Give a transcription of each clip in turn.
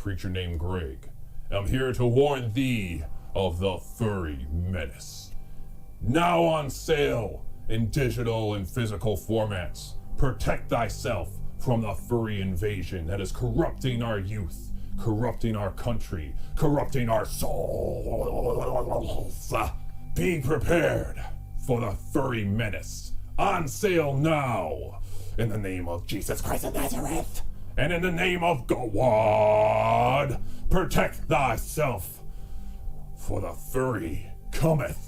creature named Greg. I'm here to warn thee of the furry menace. Now on sale in digital and physical formats. Protect thyself from the furry invasion that is corrupting our youth, corrupting our country, corrupting our souls. Be prepared for the furry menace. On sale now. In the name of Jesus Christ of Nazareth. And in the name of God, protect thyself, for the furry cometh.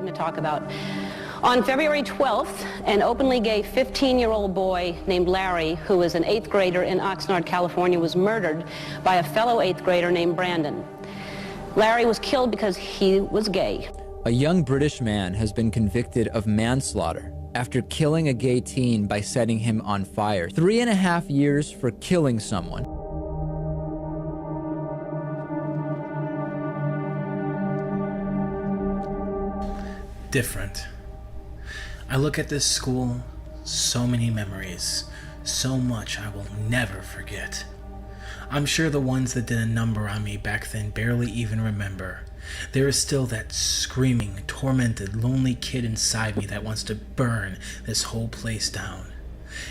To talk about. On February 12th, an openly gay 15-year-old boy named Larry, who was an 8th grader in Oxnard, California, was murdered by a fellow 8th grader named Brandon. Larry was killed because he was gay. A young British man has been convicted of manslaughter after killing a gay teen by setting him on fire. 3.5 years for killing someone. Different. I look at this school, so many memories, so much I will never forget. I'm sure the ones that did a number on me back then barely even remember. There is still that screaming, tormented, lonely kid inside me that wants to burn this whole place down.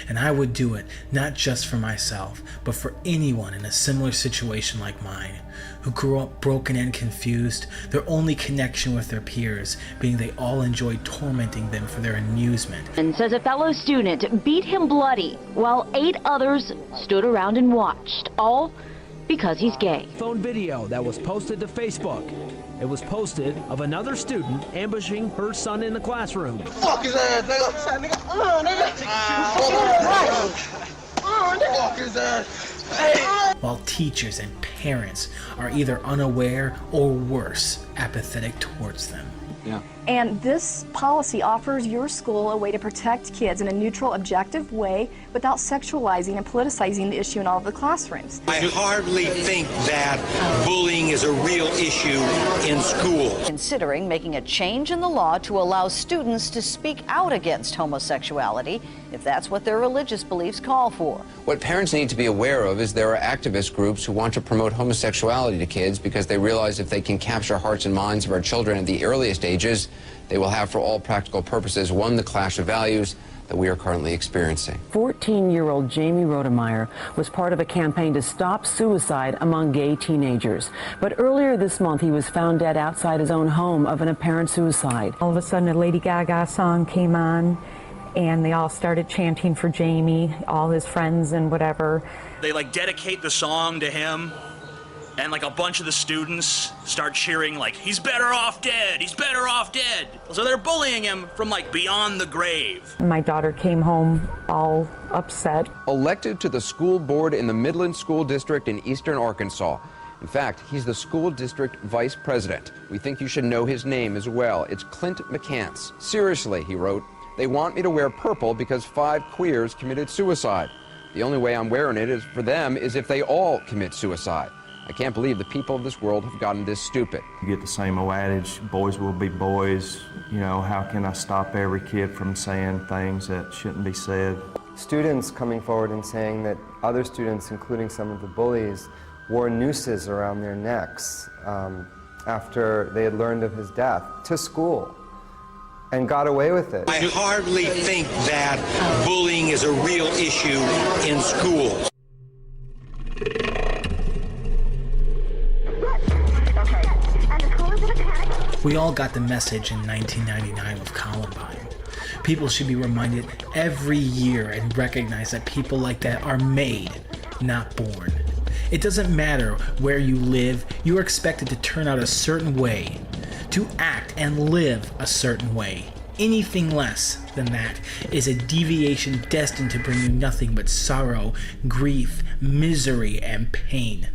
And I would do it not just for myself, but for anyone in a similar situation like mine, who grew up broken and confused, their only connection with their peers being they all enjoyed tormenting them for their amusement. And says a fellow student beat him bloody while 8 others stood around and watched, all because he's gay. Phone video that was posted to Facebook. It was posted of another student ambushing her son in the classroom. Fuck his ass, nigga. Fuck his ass. Hey. While teachers and parents are either unaware or worse, apathetic towards them. Yeah. And this policy offers your school a way to protect kids in a neutral, objective way without sexualizing and politicizing the issue in all of the classrooms. I hardly think that bullying is a real issue in schools. Considering making a change in the law to allow students to speak out against homosexuality if that's what their religious beliefs call for. What parents need to be aware of is there are activist groups who want to promote homosexuality to kids because they realize if they can capture hearts and minds of our children at the earliest ages, they will have, for all practical purposes, won the clash of values that we are currently experiencing. 14-year-old Jamie Rodemeyer was part of a campaign to stop suicide among gay teenagers. But earlier this month, he was found dead outside his own home of an apparent suicide. All of a sudden, a Lady Gaga song came on, and they all started chanting for Jamie, all his friends and whatever. They dedicate the song to him, and a bunch of the students start cheering he's better off dead, he's better off dead. So they're bullying him from beyond the grave. My daughter came home all upset. Elected to the school board in the Midland School District in eastern Arkansas. In fact, he's the school district vice president. We think you should know his name as well. It's Clint McCants. Seriously, he wrote, they want me to wear purple because 5 queers committed suicide. The only way I'm wearing it is for them is if they all commit suicide. I can't believe the people of this world have gotten this stupid. You get the same old adage, boys will be boys. You know, how can I stop every kid from saying things that shouldn't be said? Students coming forward and saying that other students, including some of the bullies, wore nooses around their necks after they had learned of his death to school and got away with it. I hardly think that bullying is a real issue in schools. We all got the message in 1999 with Columbine. People should be reminded every year and recognize that people like that are made, not born. It doesn't matter where you live, you are expected to turn out a certain way, to act and live a certain way. Anything less than that is a deviation destined to bring you nothing but sorrow, grief, misery, and pain.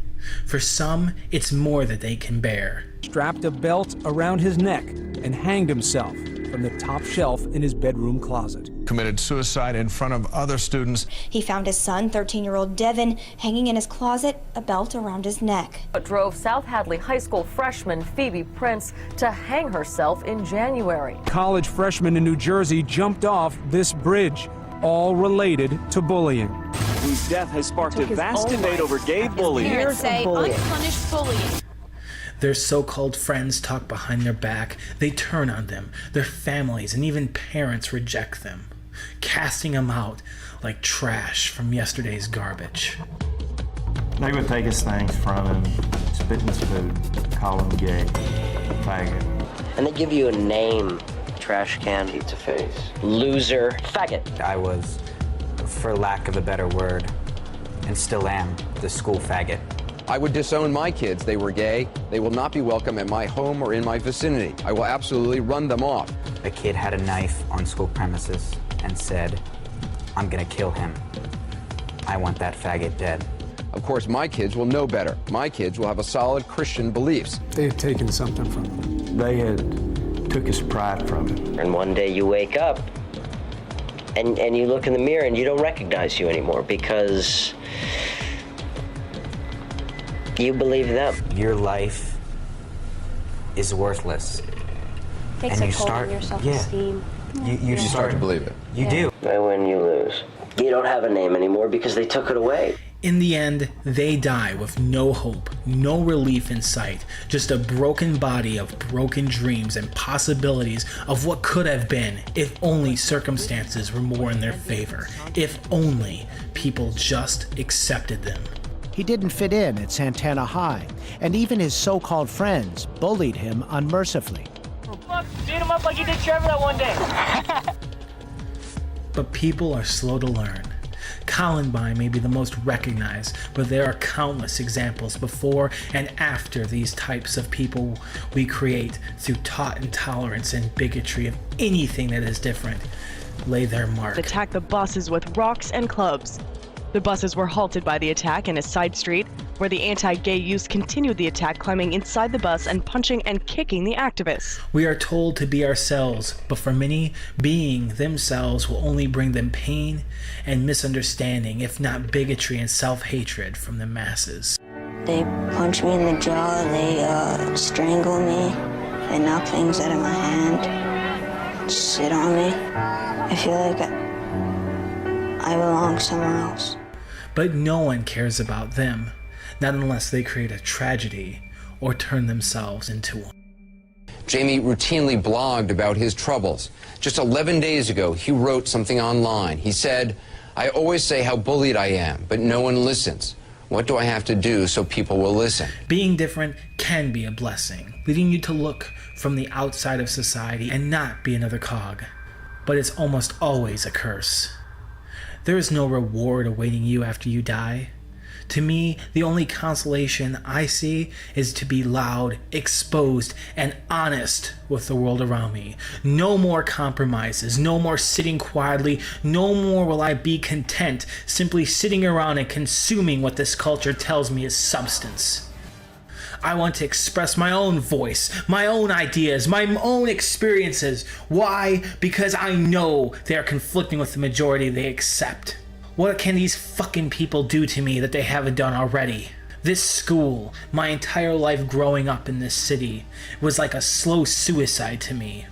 For some, it's more that they can bear. Strapped a belt around his neck and hanged himself from the top shelf in his bedroom closet. Committed suicide in front of other students. He found his son, 13-year-old Devin, hanging in his closet, a belt around his neck. What drove South Hadley High School freshman Phoebe Prince to hang herself in January. College freshman in New Jersey jumped off this bridge, all related to bullying. Whose death has sparked a vast debate over gay bullying. Parents say unpunished bullying. Their so-called friends talk behind their back. They turn on them. Their families and even parents reject them, casting them out like trash from yesterday's garbage. They would take his things from him, spit in his food, call him gay, faggot. And they give you a name, trash can, pizza face, loser, faggot. I was, for lack of a better word, and still am, the school faggot. I would disown my kids. They were gay. They will not be welcome at my home or in my vicinity. I will absolutely run them off. A kid had a knife on school premises and said, I'm gonna kill him. I want that faggot dead. Of course, my kids will know better. My kids will have a solid Christian beliefs. They had taken something from him. They had took his pride from him. And one day you wake up and you look in the mirror and you don't recognize you anymore because you believe them. Your life is worthless. Takes and a toll on your self-esteem. You start to believe it. You do. I win, you lose. You don't have a name anymore because they took it away. In the end, they die with no hope, no relief in sight, just a broken body of broken dreams and possibilities of what could have been if only circumstances were more in their favor, if only people just accepted them. He didn't fit in at Santana High, and even his so-called friends bullied him unmercifully. Beat him up like you did Trevor that one day. But people are slow to learn. Columbine may be the most recognized, but there are countless examples before and after these types of people we create through taught intolerance and bigotry of anything that is different lay their mark. Attack the buses with rocks and clubs. The buses were halted by the attack in a side street, where the anti-gay youth continued the attack, climbing inside the bus and punching and kicking the activists. We are told to be ourselves, but for many, being themselves will only bring them pain and misunderstanding, if not bigotry and self-hatred from the masses. They punch me in the jaw, they strangle me, they knock things out of my hand, sit on me. I feel like I belong somewhere else. But no one cares about them, not unless they create a tragedy or turn themselves into one. Jamie routinely blogged about his troubles. Just 11 days ago, he wrote something online. He said, "I always say how bullied I am, but no one listens. What do I have to do so people will listen?" Being different can be a blessing, leading you to look from the outside of society and not be another cog. But it's almost always a curse. There is no reward awaiting you after you die. To me, the only consolation I see is to be loud, exposed, and honest with the world around me. No more compromises, no more sitting quietly, no more will I be content simply sitting around and consuming what this culture tells me is substance. I want to express my own voice, my own ideas, my own experiences. Why? Because I know they are conflicting with the majority they accept. What can these fucking people do to me that they haven't done already? This school, my entire life growing up in this city, was like a slow suicide to me.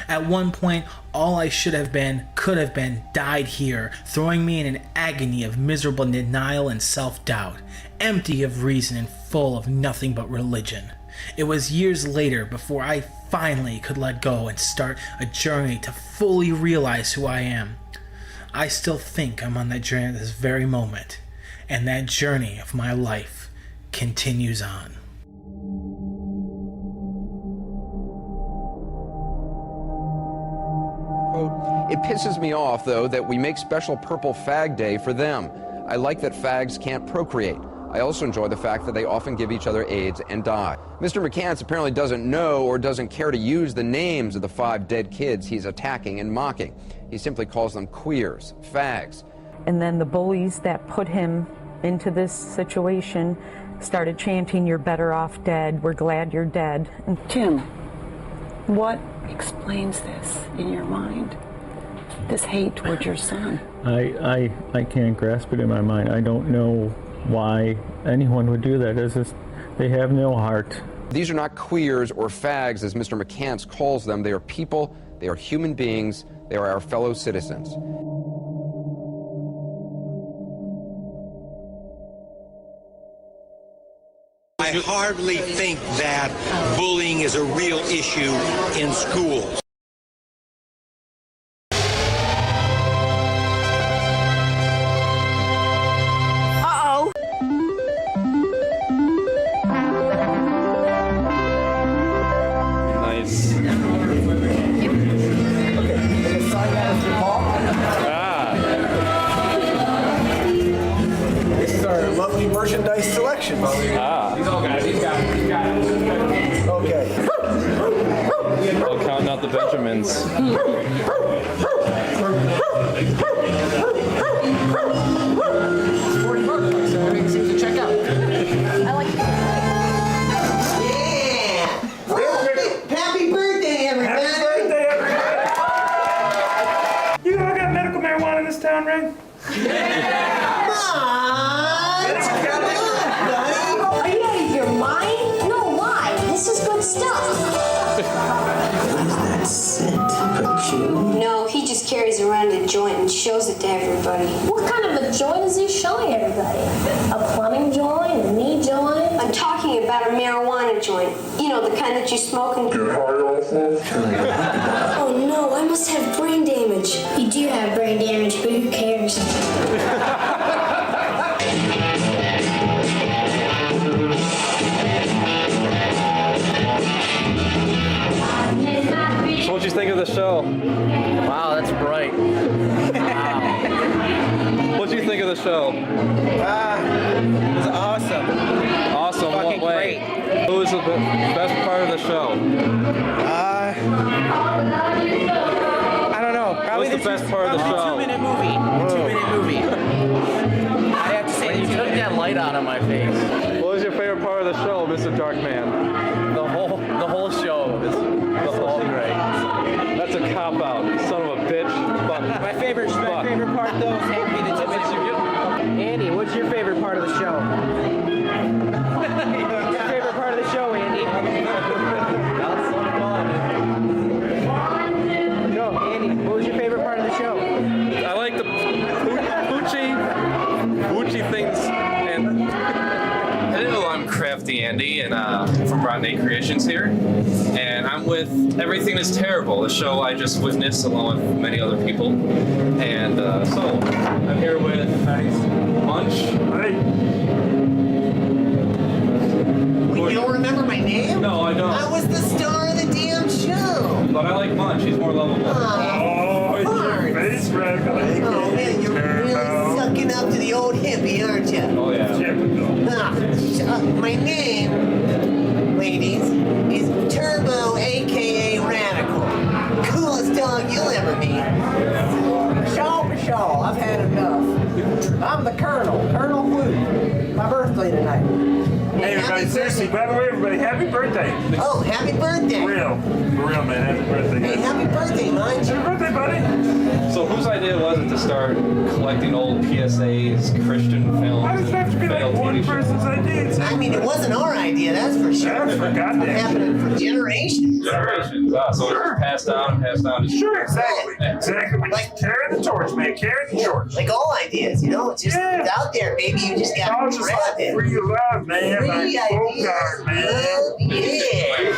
At one point, all I should have been, could have been, died here, throwing me in an agony of miserable denial and self-doubt, empty of reason and full of nothing but religion. It was years later before I finally could let go and start a journey to fully realize who I am. I still think I'm on that journey at this very moment, and that journey of my life continues on. It pisses me off, though, that we make special Purple Fag Day for them. I like that fags can't procreate. I also enjoy the fact that they often give each other AIDS and die. Mr. McCants apparently doesn't know or doesn't care to use the names of the 5 dead kids he's attacking and mocking. He simply calls them queers, fags. And then the bullies that put him into this situation started chanting, "You're better off dead. We're glad you're dead." And Tim, what explains this in your mind? This hate towards your son? I can't grasp it in my mind. I don't know why anyone would do that. It's just, they have no heart. These are not queers or fags, as Mr. McCants calls them. They are people, they are human beings, they are our fellow citizens. I hardly think that bullying is a real issue in schools. Merchandise selection. He's got it. Okay. I'll count out the Benjamins. Check out. I like it. Yeah! Happy birthday, everybody! Happy birthday, everybody! You all got medical marijuana in this town, right? Yeah! Are you out of your mind? No, why? This is good stuff. that scent? Patchouli? No, he just carries around a joint and shows it to everybody. What kind of a joint is he showing everybody? A plumbing joint? A knee joint? I'm talking about a marijuana joint. You know, the kind that you smoke and get high off of. Oh no, I must have brain damage. You do have brain damage, but who cares? So what'd you think of the show? Wow, that's bright. Wow. What'd you think of the show? It was awesome. Awesome. Fucking What way? great. Who was the best part of the show? I don't know. Probably What's the best part of the show? 2-minute movie. The 2-minute movie. I have to say, you took that light out of my face. What was your favorite part of the show, Mr. Darkman? The whole show is all great. That's a cop out, son of a bitch. But My favorite part though is having me the 2-minute movie. Andy, what's your favorite part of the show? What's your favorite part of the show, Andy? That's so fun. No, Andy, what was your favorite part of the show? I like the Poochie things and. Hello, I'm CraftyAndy and from Rotten 8 Creations here, and I'm with Everything Is Terrible, a show I just witnessed along with many other people, and so I'm here with Munch. Hey. You don't remember my name? No, I don't. I was the star of the damn show. But I like Munch. He's more lovable. Oh, it's your face, Red. Oh man, you're really sucking up to the old hippie, aren't you? Oh yeah. My name, ladies, is Turbo, aka Radical. Coolest dog you'll ever meet. Pshaw, I've had enough. I'm the Colonel, Colonel Blue. My birthday tonight. Hey, everybody, seriously, by the way, everybody, happy birthday. Oh, happy birthday. For real, man, happy birthday. Hey, happy birthday, Munch. Happy birthday, buddy. So whose idea was it to start collecting old PSAs, Christian films? Why does it have to be like one person's idea? I mean, it wasn't our idea, that's for sure. That's for goddamn It's happening for generations. Generations. So it's passed down and passed down. Sure, exactly. Exactly. We just carry the torch, man. Carry the torch. Like all ideas, you know, it's just it's out there, baby. You just got all to just grab it. free love, man. Free Like ideas. Bogart, man. Yeah.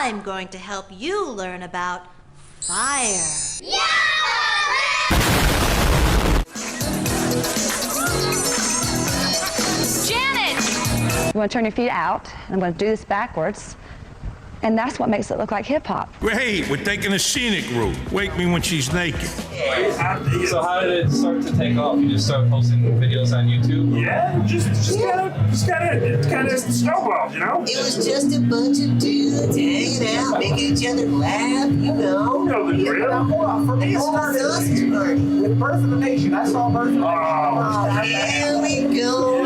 I'm going to help you learn about fire. Janet! You want to turn your feet out, and I'm going to do this backwards. And that's what makes it look like hip hop. Great, we're taking a scenic route. Wake me when she's naked. So how did it start to take off? You just started posting videos on YouTube? Yeah, just kind of snowballed, you know? It was just a bunch of dudes hanging out, making each other laugh, you know. You know the drill. Hold on, for me it started sausage party. With Birth of the Nation. I saw Birth of the Nation. Here we go.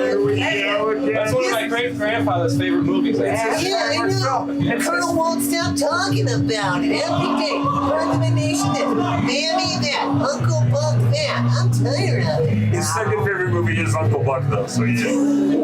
That's one of my great-grandfather's favorite movies. Yeah, I know. And Colonel won't stop talking about it every day. Birth of a Nation this, Mammy that, Uncle Buck that. I'm tired of it. His second favorite movie is Uncle Buck, though, so yeah.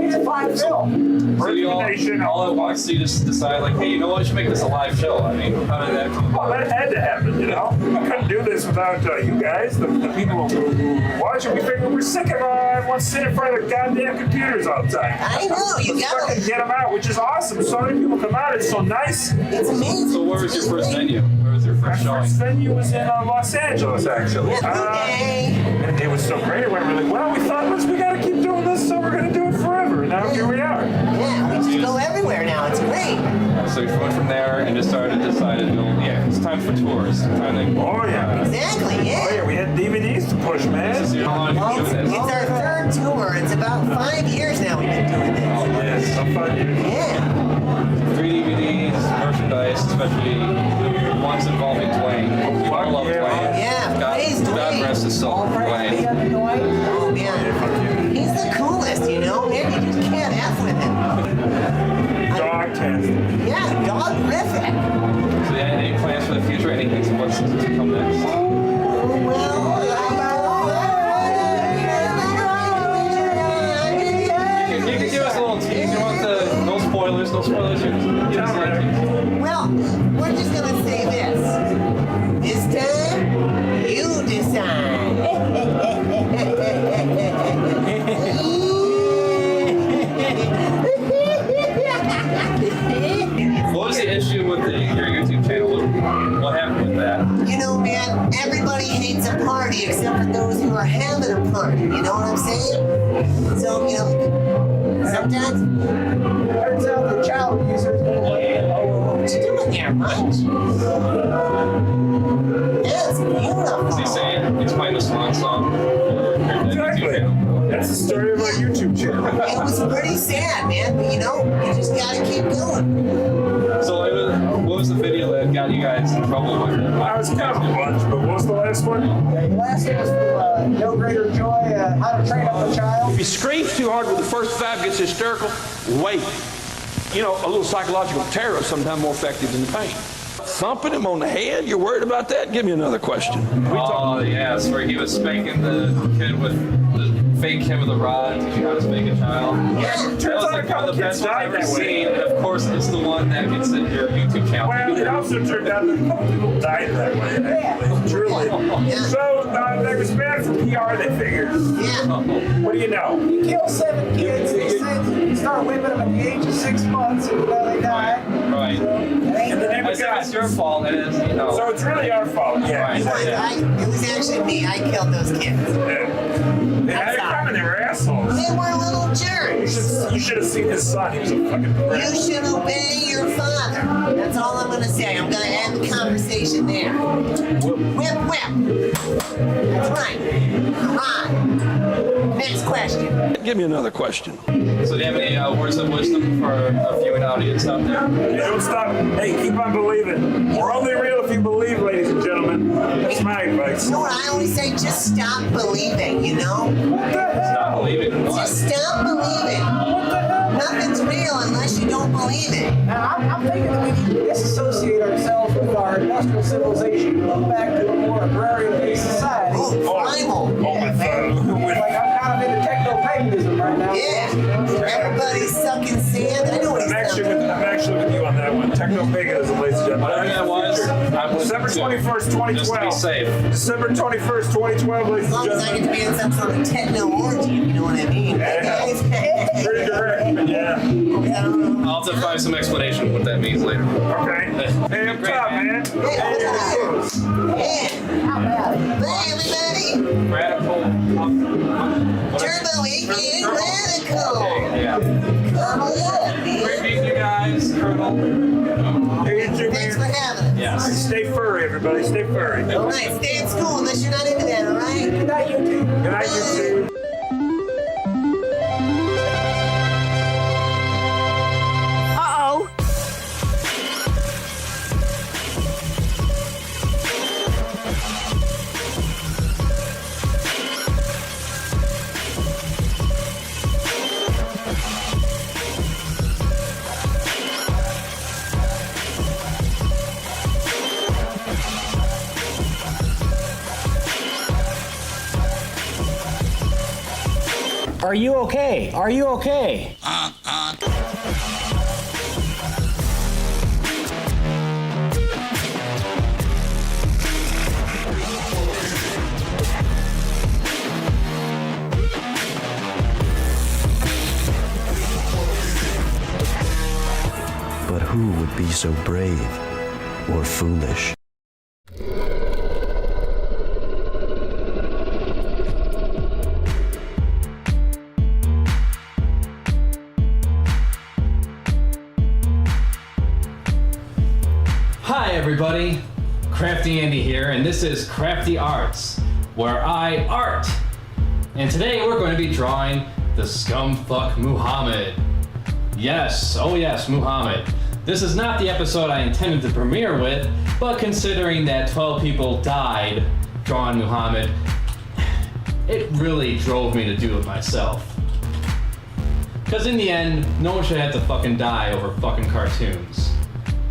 It's a fine film. So you all at once, you just decide, like, hey, you know what, I should make this a live show. I mean, how did that come about? Well, that had to happen, you know? I couldn't do this without you guys, the people who watch it. We figured we're sick of everyone sitting in front of their goddamn computers all the time. I know, you Let's gotta fucking get them out, which is awesome. So many people come out, it's so nice. It's amazing. So where was your first venue? Where was your first showing? My first venue was in Los Angeles, actually. And it was so great. It went really well. We thought, we gotta keep doing this, so we're gonna do it forever. And now here we are. Yeah, we just go everywhere now. It's great. So you went from there and decided, yeah, it's time for tours. Time to, oh, yeah. Exactly, yeah. Oh, yeah, we had DVDs to push, man. How long have you been doing this? It's our third tour. It's about 5 years now we've been doing this. Oh, yeah, so 5 years. Yeah. 3 DVDs, merchandise, especially ones involving Dwayne. I love Dwayne. Yeah, praise God Dwayne. rest his soul, Dwayne. Oh, man. He's the coolest, you know? Man, you just can't F with him. Dog-tastic. Yeah, dog-rific. So yeah, any plans for the future? Anything what's to come next? You can give us a little tease. You want no spoilers time. What was the issue with your YouTube channel? What happened with that? You know, man, everybody hates a party except for those who are having a party. You know what I'm saying? So, you know, sometimes turns out the child users don't like it. What you doing there, Munch? It's beautiful. Is he saying he's playing the swan song? Exactly. That's the story of our YouTube channel. It was pretty sad, man, but you know, you just gotta keep going. So what was the video that got you guys in trouble with it? I was kind of a bunch, but what was the last one? The last one was from No Greater Joy, How to Train Up a Child. If he screams too hard with the first five, gets hysterical, wait. You know, a little psychological terror is sometimes more effective than the pain. Thumping him on the head, you're worried about that? Give me another question. Oh, yeah, it's where he was spanking the kid with the fake him with a rod, teaching how to spank a child. Yeah, that was like one of the best ones I've ever seen, and of course it's the one that gets in your YouTube channel. Well, it also turned out that a couple people died that way. Yeah. Truly. So, they was bad for PR, they figured. Yeah. What do you know? You kill 7 kids, they said you start whipping them at the age of 6 months, and they die. Right. In the name of God. It's your fault, it is, you know. So it's really our fault, yeah. Right. It was actually me. I killed those kids. They had it coming, they were assholes. They were little jerks. You should have seen his son, he was a fucking prick. You should obey your father. That's all I'm going to say. I'm going to end the conversation there. Whip, whip. That's right. Come on. Next question. Give me another question. So do you have any words of wisdom for a viewing audience out there? You don't stop. Hey, keep on believing. We're only real if you believe, ladies and gentlemen. That's my advice. You know what I always say? Just stop believing, you know? Stop believing. Just stop believing. Nothing's real unless you don't believe it. Now, I'm thinking that we need to disassociate ourselves with our industrial civilization and go back to a more agrarian-based society. Oh, primal. Like, I'm kind of into techno-paganism right now. Yeah. Everybody's sucking sand. I know what he's I'm actually with you on that one. Techno-paganism, ladies and gentlemen. Whatever that was, I'm with December 21st, 2012. Just to be safe. December 21st, 2012, ladies As and long as I gentlemen. get to be in some sort of techno orgy, you know what I mean? Pretty direct, but yeah. I'll have to find some explanation of what that means later. Okay. Hey, up top, man. Hey, everybody. Radical. Turbo Weekend Radical. Yeah. Come on, man. Great meeting you guys, Colonel. Hey, you too, Thanks man. for having us. Yes. Stay furry, everybody. Stay furry. All right, stay in school unless you're not into that, all right? Good night, YouTube. Good night, YouTube. Uh-oh. Are you okay? Are you okay? But who would be so brave or foolish? Hi everybody, CraftyAndy here, and this is Crafty Arts, where I art. And today we're going to be drawing the scumfuck Muhammad. Yes, oh yes, Muhammad. This is not the episode I intended to premiere with, but considering that 12 people died drawing Muhammad, it really drove me to do it myself. Because in the end, no one should have to fucking die over fucking cartoons.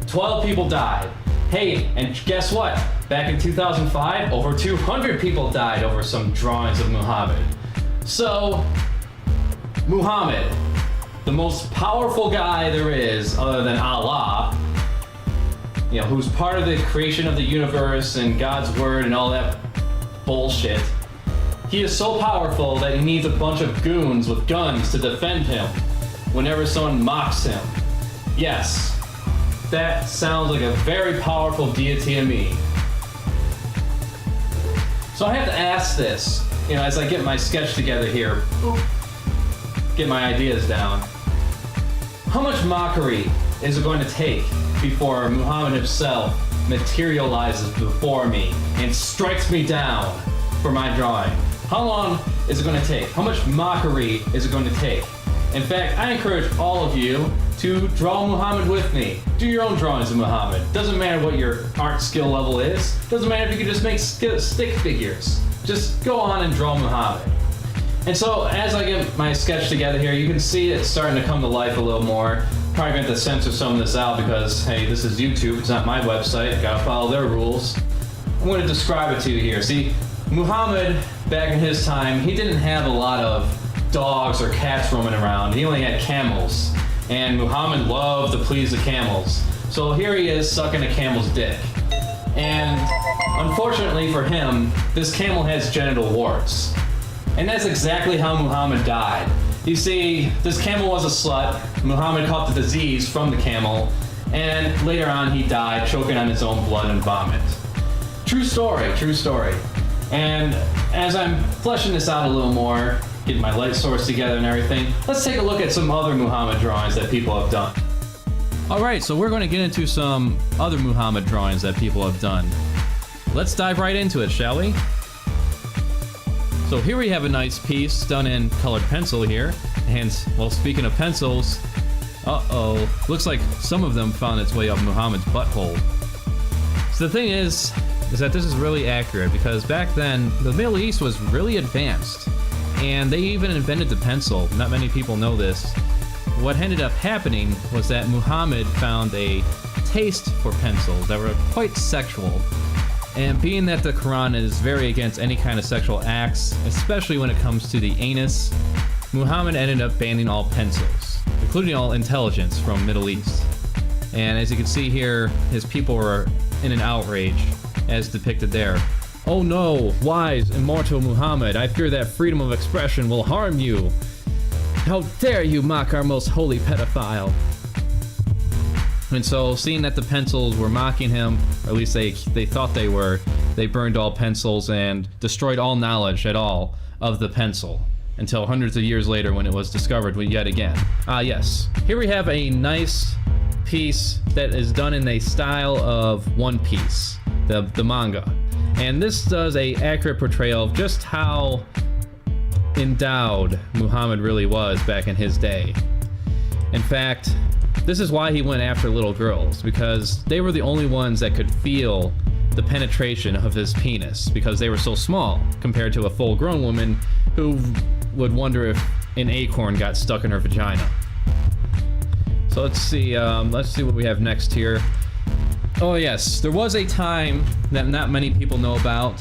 12 people died. Hey, and guess what? Back in 2005, over 200 people died over some drawings of Muhammad. So, Muhammad, the most powerful guy there is, other than Allah, you know, who's part of the creation of the universe and God's word and all that bullshit. He is so powerful that he needs a bunch of goons with guns to defend him whenever someone mocks him. Yes, that sounds like a very powerful deity to me. So I have to ask this, as I get my sketch together here, get my ideas down. How much mockery is it going to take before Muhammad himself materializes before me and strikes me down for my drawing? How long is it going to take? How much mockery is it going to take? In fact, I encourage all of you to draw Muhammad with me. Do your own drawings of Muhammad. Doesn't matter what your art skill level is. Doesn't matter if you can just make stick figures. Just go on and draw Muhammad. And so as I get my sketch together here, you can see it's starting to come to life a little more. Probably going to have to censor some of this out because, hey, this is YouTube. It's not my website. Gotta follow their rules. I'm going to describe it to you here. See, Muhammad, back in his time, he didn't have a lot of dogs or cats roaming around. He only had camels. And Muhammad loved to please the camels. So here he is sucking a camel's dick. And unfortunately for him, this camel has genital warts. And that's exactly how Muhammad died. You see, this camel was a slut. Muhammad caught the disease from the camel. And later on he died choking on his own blood and vomit. True story, true story. And as I'm fleshing this out a little more, getting my light source together and everything, let's take a look at some other Muhammad drawings that people have done. Alright, so we're going to get into some other Muhammad drawings that people have done. Let's dive right into it, shall we? So here we have a nice piece done in colored pencil here. And, well, speaking of pencils, looks like some of them found its way up Muhammad's butthole. So the thing is that this is really accurate because back then, the Middle East was really advanced. And they even invented the pencil. Not many people know this. What ended up happening was that Muhammad found a taste for pencils that were quite sexual. And being that the Quran is very against any kind of sexual acts, especially when it comes to the anus, Muhammad ended up banning all pencils, including all intelligence from Middle East. And as you can see here, his people were in an outrage, as depicted there. Oh no, wise, immortal Muhammad, I fear that freedom of expression will harm you. How dare you mock our most holy pedophile? And so, seeing that the pencils were mocking him, or at least they thought they were, they burned all pencils and destroyed all knowledge at all of the pencil, until hundreds of years later when it was discovered yet again. Yes. Here we have a nice piece that is done in a style of One Piece, the manga. And this does a accurate portrayal of just how endowed Muhammad really was back in his day. In fact, this is why he went after little girls, because they were the only ones that could feel the penetration of his penis, because they were so small compared to a full-grown woman who would wonder if an acorn got stuck in her vagina. So let's see what we have next here. Oh yes, there was a time that not many people know about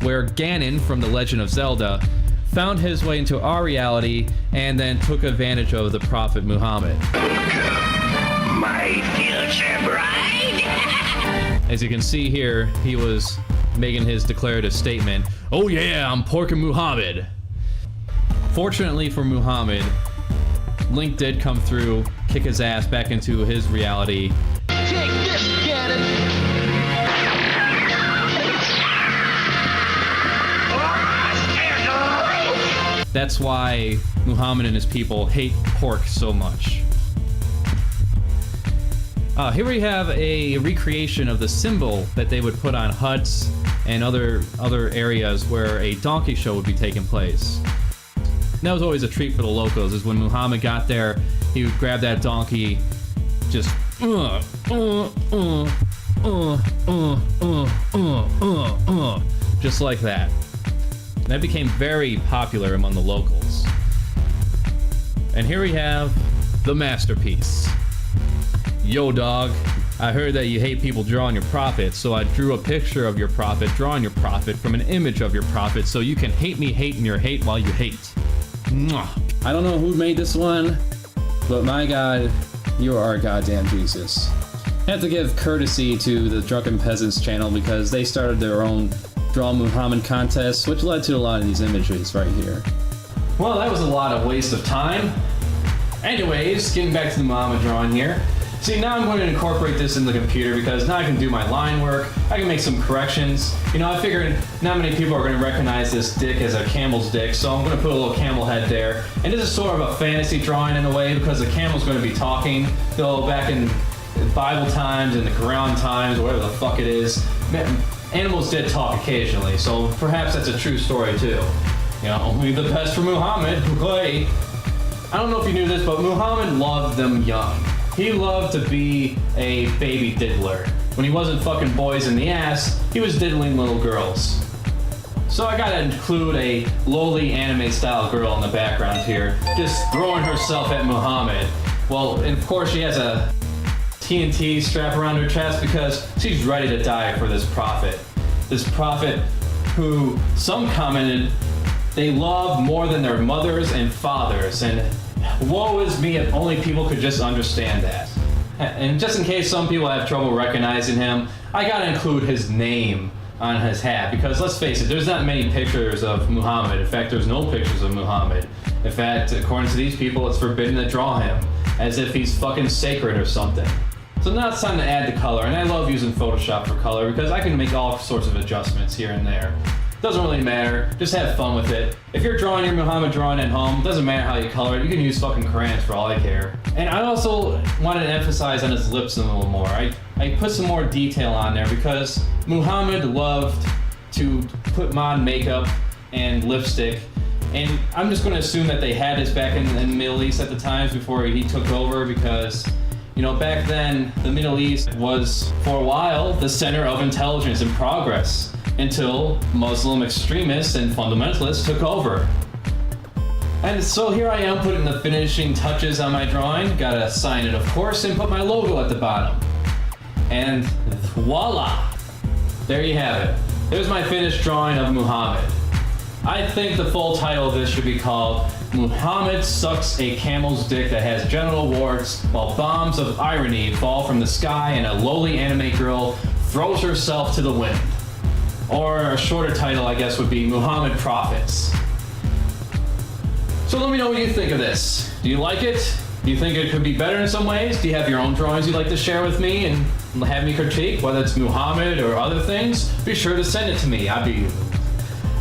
where Ganon from The Legend of Zelda found his way into our reality and then took advantage of the Prophet Muhammad. My future bride! As you can see here, he was making his declarative statement, "Oh yeah, I'm porking Muhammad." Fortunately for Muhammad, Link did come through, kick his ass back into his reality. Take this, Ganon! That's why Muhammad and his people hate pork so much. Here we have a recreation of the symbol that they would put on huts and other areas where a donkey show would be taking place. And that was always a treat for the locals, is when Muhammad got there, he would grab that donkey, just just like that. And that became very popular among the locals. And here we have the masterpiece. Yo dog, I heard that you hate people drawing your prophet, so I drew a picture of your prophet, drawing your prophet from an image of your prophet, so you can hate me hating your hate while you hate. Mwah. I don't know who made this one, but my God, you are goddamn Jesus. I have to give courtesy to the Drunken Peasants channel because they started their own Draw Muhammad contest, which led to a lot of these images right here. Well, that was a lot of waste of time. Anyways, getting back to the Muhammad drawing here. See, now I'm going to incorporate this in the computer because now I can do my line work, I can make some corrections. You know, I figured not many people are going to recognize this dick as a camel's dick, so I'm going to put a little camel head there. And this is sort of a fantasy drawing in a way because the camel's going to be talking. Though back in Bible times and the Quran times, or whatever the fuck it is, animals did talk occasionally, so perhaps that's a true story too. You know, only the best for Muhammad. Wait. I don't know if you knew this, but Muhammad loved them young. He loved to be a baby diddler. When he wasn't fucking boys in the ass, he was diddling little girls. So I gotta include a lowly anime style girl in the background here, just throwing herself at Muhammad. Well, and of course she has a TNT strap around her chest because she's ready to die for this prophet. This prophet who some commented they love more than their mothers and fathers, and woe is me if only people could just understand that. And just in case some people have trouble recognizing him, I gotta include his name on his hat because let's face it, there's not many pictures of Muhammad. In fact, there's no pictures of Muhammad. In fact, according to these people, it's forbidden to draw him as if he's fucking sacred or something. So now it's time to add the color, and I love using Photoshop for color because I can make all sorts of adjustments here and there. Doesn't really matter, just have fun with it. If you're drawing your Muhammad drawing at home, doesn't matter how you color it, you can use fucking crayons for all I care. And I also wanted to emphasize on his lips a little more. I put some more detail on there because Muhammad loved to put on makeup and lipstick, and I'm just going to assume that they had this back in the Middle East at the times before he took over because, you know, back then the Middle East was, for a while, the center of intelligence and progress. Until Muslim extremists and fundamentalists took over. And so here I am putting the finishing touches on my drawing. Gotta sign it, of course, and put my logo at the bottom. And voila! There you have it. There's my finished drawing of Muhammad. I think the full title of this should be called Muhammad Sucks a Camel's Dick That Has Genital Warts While Bombs of Irony Fall from the Sky and a Lowly Anime Girl Throws Herself to the Wind. Or a shorter title, I guess, would be Muhammad Prophets. So let me know what you think of this. Do you like it? Do you think it could be better in some ways? Do you have your own drawings you'd like to share with me and have me critique, whether it's Muhammad or other things? Be sure to send it to me. I'd be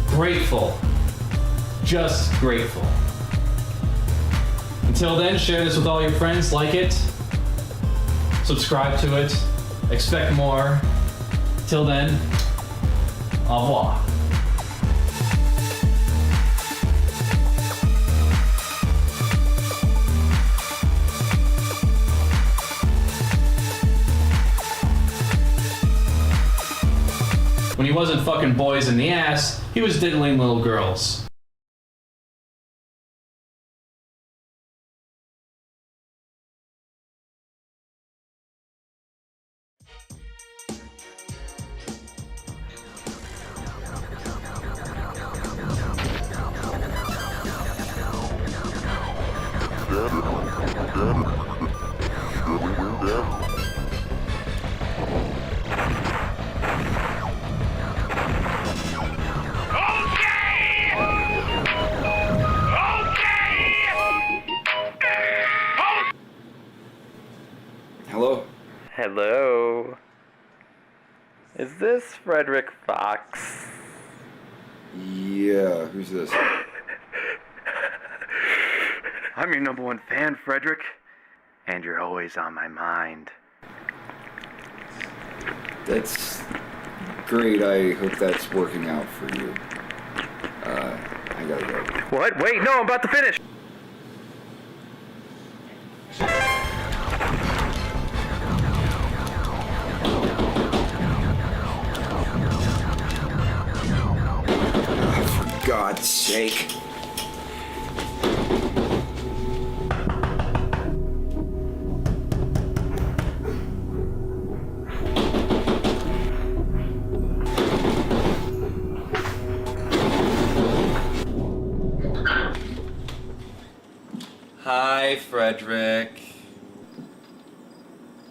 grateful. Just grateful. Until then, share this with all your friends, like it, subscribe to it, expect more. Till then, au revoir. When he wasn't fucking boys in the ass, he was diddling little girls. Hello? Hello. Is this Frederick Fox? Yeah, who's this? I'm your #1 fan, Frederick, and you're always on my mind. That's great. I hope that's working out for you. I gotta go. What? Wait, no, I'm about to finish. For God's sake. Hi, Frederick.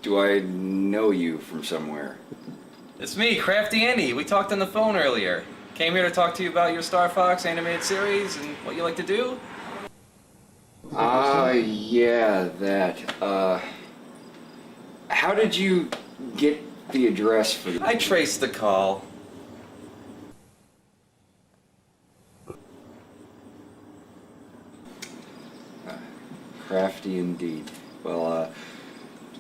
Do I know you from somewhere? It's me, CraftyAndy. We talked on the phone earlier. came here to talk to you about your Star Fox animated series and what you like to do. Yeah, that. How did you get the address for I traced the call. Crafty indeed. Well,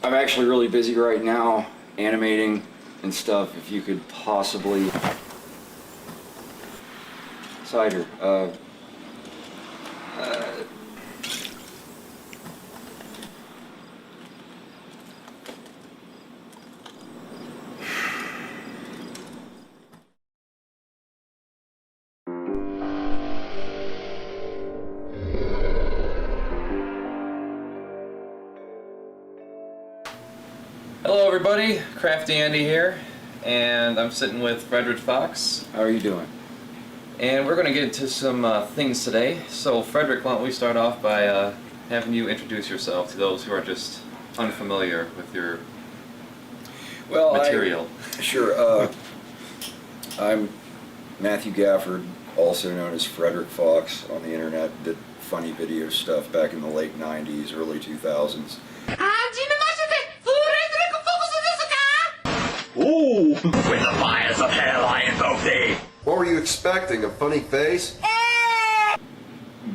I'm actually really busy right now, animating and stuff. If you could possibly... Cider, Hello everybody, CraftyAndy here, and I'm sitting with Frederick Fox. How are you doing? And we're going to get into some things today. So Frederick, why don't we start off by having you introduce yourself to those who are just unfamiliar with your material. Sure. I'm Matthew Gafford, also known as Frederick Fox on the internet. Did funny video stuff back in the late 90s, early 2000s. Ooh! With the fires of hell I invoke thee! What were you expecting, a funny face?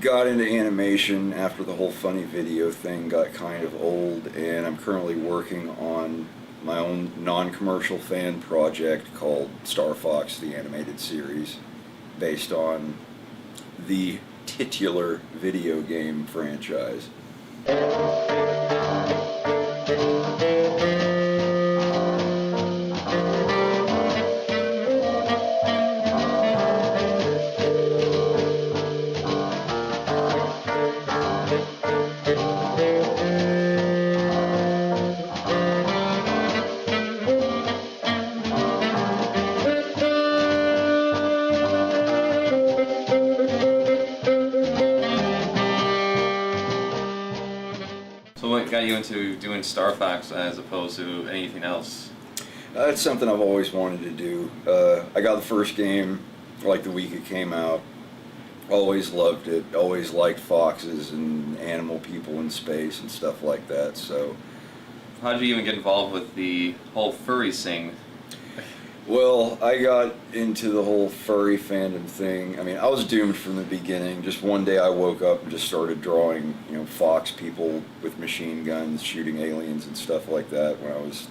Got into animation after the whole funny video thing got kind of old, and I'm currently working on my own non-commercial fan project called Star Fox, the animated series, based on the titular video game franchise. So what got you into doing Star Fox as opposed to anything else? It's something I've always wanted to do. I got the first game like the week it came out. Always loved it. Always liked foxes and animal people in space and stuff like that. So, how did you even get involved with the whole furry scene? Well, I got into the whole furry fandom thing. I mean, I was doomed from the beginning. Just one day I woke up and just started drawing, fox people with machine guns shooting aliens and stuff like that when I was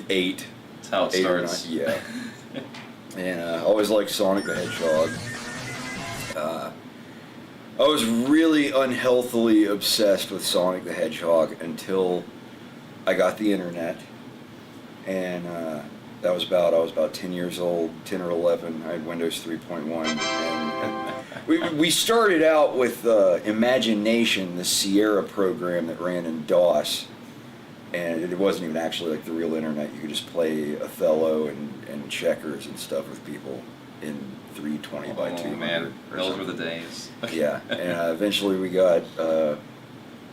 8. That's how it starts. Yeah. And I always liked Sonic the Hedgehog. I was really unhealthily obsessed with Sonic the Hedgehog until I got the internet. And I was about 10 years old, 10 or 11. I had Windows 3.1, and we started out with Imagination, the Sierra program that ran in DOS, and it wasn't even actually like the real internet. You could just play Othello and checkers and stuff with people in 320 by 200. Man, those were the days. Yeah, and eventually we got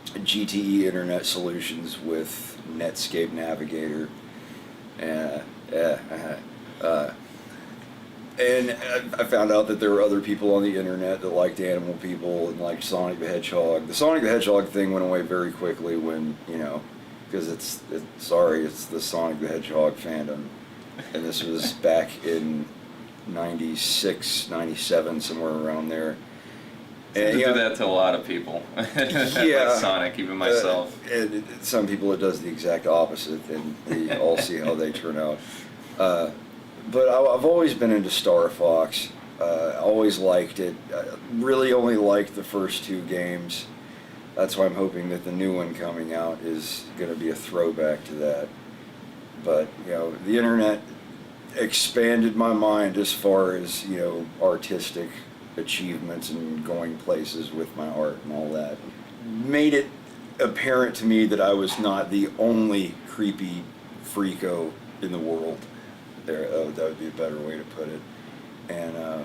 GTE Internet Solutions with Netscape Navigator. And I found out that there were other people on the internet that liked animal people and liked Sonic the Hedgehog. The Sonic the Hedgehog thing went away very quickly when, because it's the Sonic the Hedgehog fandom. And this was back in 96, 97, somewhere around there. And do that to a lot of people. Yeah. Like Sonic, even myself. And some people it does the exact opposite, and we all see how they turn out. But I've always been into Star Fox. Always liked it. Really only liked the first 2 games. That's why I'm hoping that the new one coming out is going to be a throwback to that. But, the internet expanded my mind as far as, artistic achievements and going places with my art and all that. Made it apparent to me that I was not the only creepy freako in the world. That would be a better way to put it. And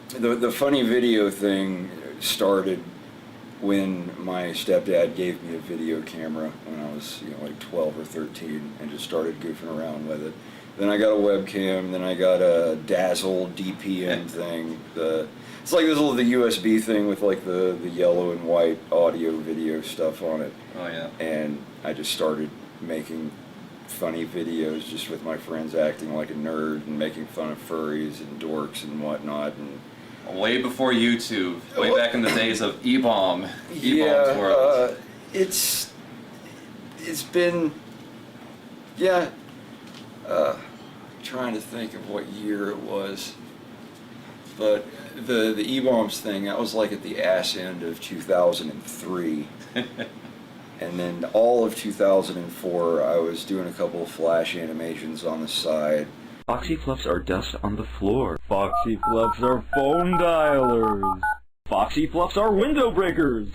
the funny video thing started when my stepdad gave me a video camera when I was like 12 or 13 and just started goofing around with it. Then I got a webcam. Then I got a Dazzle DPN thing. It's like this little the USB thing with like the yellow and white audio video stuff on it. Oh yeah. And I just started making funny videos just with my friends acting like a nerd and making fun of furries and dorks and whatnot. And way before YouTube, way back in the days of E-Bomb, yeah, world. It's been, trying to think of what year it was, but the E-Bombs thing, that was like at the ass end of 2003. And then all of 2004, I was doing a couple of Flash animations on the side. Foxy Fluffs are dust on the floor. Foxy Fluffs are phone dialers. Foxy Fluffs are window breakers.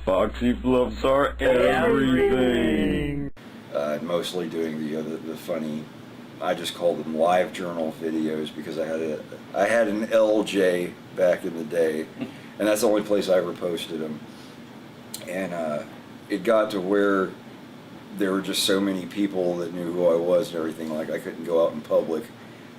Foxy Fluffs are everything. Mostly doing the funny, I just called them live journal videos because I had an LJ back in the day, and that's the only place I ever posted them. And it got to where there were just so many people that knew who I was and everything. Like I couldn't go out in public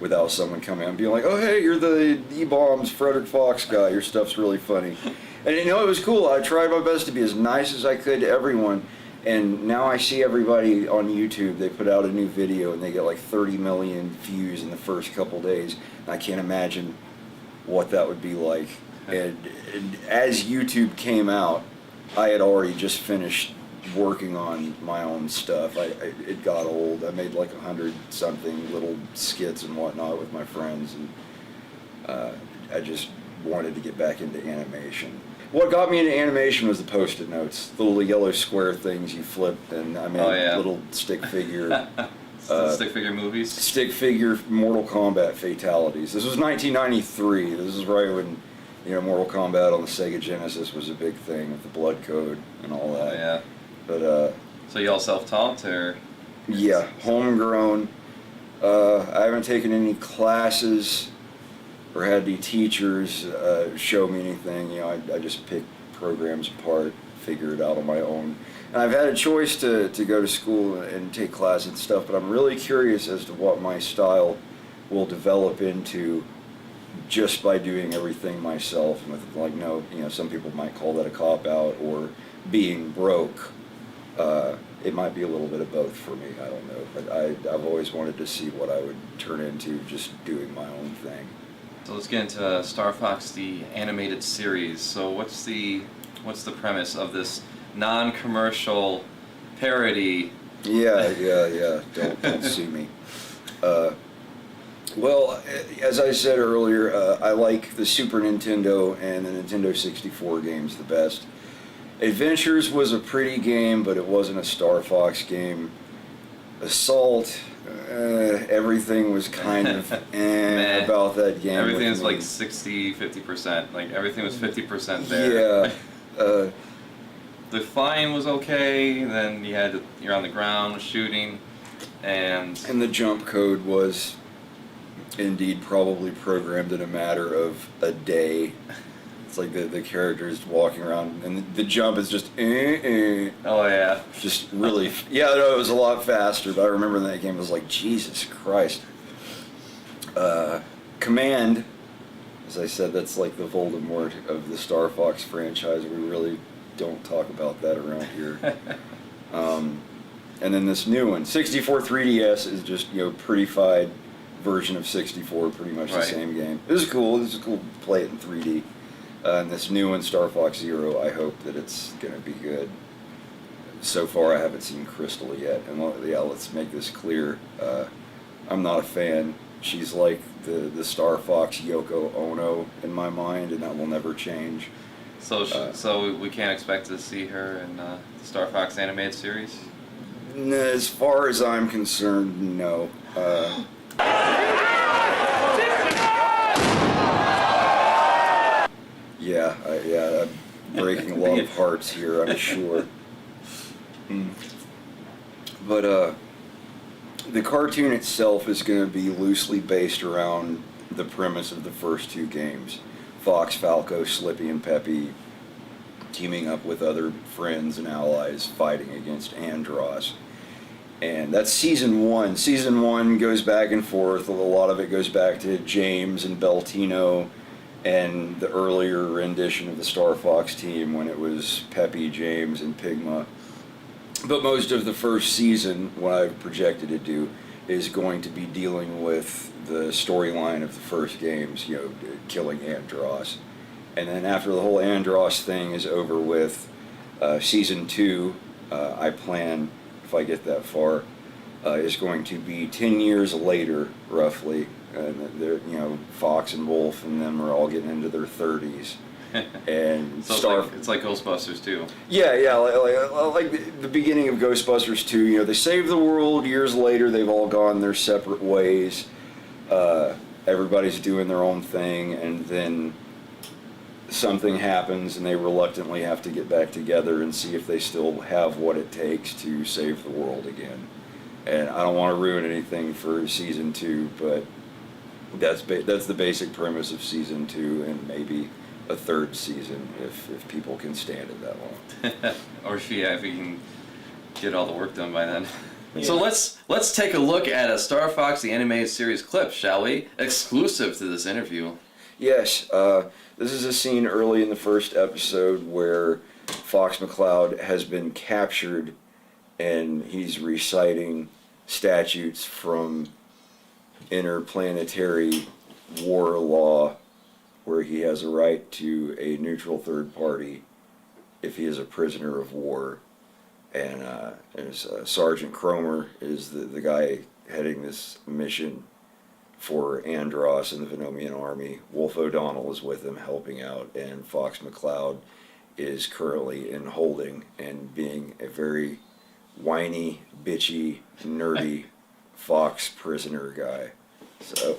without someone coming out and being like, "Oh hey, you're the E-Bombs Frederick Fox guy. Your stuff's really funny." And you know, it was cool. I tried my best to be as nice as I could to everyone. And now I see everybody on YouTube, they put out a new video and they get like 30 million views in the first couple days. And I can't imagine what that would be like. And as YouTube came out, I had already just finished working on my own stuff. It got old. I made like 100-something little skits and whatnot with my friends, and I just wanted to get back into animation. What got me into animation was the Post-it notes, the little yellow square things you flipped, and I made little stick figure. Stick figure movies? Stick figure Mortal Kombat fatalities. This was 1993. This is right when, you know, Mortal Kombat on the Sega Genesis was a big thing with the blood code and all that. Oh, yeah. But so you all self-taught, or? Yeah, homegrown. I haven't taken any classes or had any teachers show me anything. You know, I just pick programs apart, figure it out on my own. And I've had a choice to go to school and take classes and stuff, but I'm really curious as to what my style will develop into just by doing everything myself. And with like, no, you know, some people might call that a cop-out or being broke. It might be a little bit of both for me, I don't know. But I've always wanted to see what I would turn into just doing my own thing. So let's get into Star Fox, the animated series. So what's the premise of this non-commercial parody? Yeah. Don't sue me. Well, as I said earlier, I like the Super Nintendo and the Nintendo 64 games the best. Adventures was a pretty game, but it wasn't a Star Fox game. Assault, everything was kind of about that game. Everything was like 60-50%. Like everything was 50% there. Yeah. The flying was okay. Then you're on the ground shooting, and the jump code was indeed probably programmed in a matter of a day. It's like the characters walking around, and the jump is just Oh yeah. Just really, it was a lot faster, but I remember in that game it was like, Jesus Christ. Command, as I said, that's like the Voldemort of the Star Fox franchise. We really don't talk about that around here. And then this new one, 64 3DS, is just, prettified version of 64, pretty much the same game. This is cool. This is cool to play it in 3D. And this new one, Star Fox Zero, I hope that it's going to be good. So far, I haven't seen Crystal yet. And let's make this clear. I'm not a fan. She's like the Star Fox Yoko Ono in my mind, and that will never change. So we can't expect to see her in the Star Fox animated series? As far as I'm concerned, no. I'm breaking a lot of hearts here, I'm sure. But the cartoon itself is going to be loosely based around the premise of the first two games. Fox, Falco, Slippy, and Peppy teaming up with other friends and allies fighting against Andross. And that's season 1. Season 1 goes back and forth. A lot of it goes back to James and Beltino and the earlier rendition of the Star Fox team when it was Peppy, James, and Pigma. But most of the first season, what I've projected to do, is going to be dealing with the storyline of the first games, you know, killing Andross. And then after the whole Andross thing is over with, season 2, I plan, if I get that far, is going to be 10 years later, roughly. And they're, you know, Fox and Wolf and them are all getting into their 30s. And so it's like Ghostbusters too. Yeah, like the beginning of Ghostbusters 2. You know, they save the world. Years later, they've all gone their separate ways. Everybody's doing their own thing, and then something happens, and they reluctantly have to get back together and see if they still have what it takes to save the world again. And I don't want to ruin anything for season 2, but that's the basic premise of season 2, and maybe a third season if people can stand it that long. Or if we can get all the work done by then. Yeah. So let's take a look at a Star Fox the Animated Series clip, shall we? Exclusive to this interview. Yes, this is a scene early in the first episode where Fox McCloud has been captured and he's reciting statutes from interplanetary war law where he has a right to a neutral third party if he is a prisoner of war. And Sergeant Cromer is the guy heading this mission for Andross and the Venomian army. Wolf O'Donnell is with him helping out, and Fox McCloud is currently in holding and being a very whiny, bitchy, nerdy Fox prisoner guy. So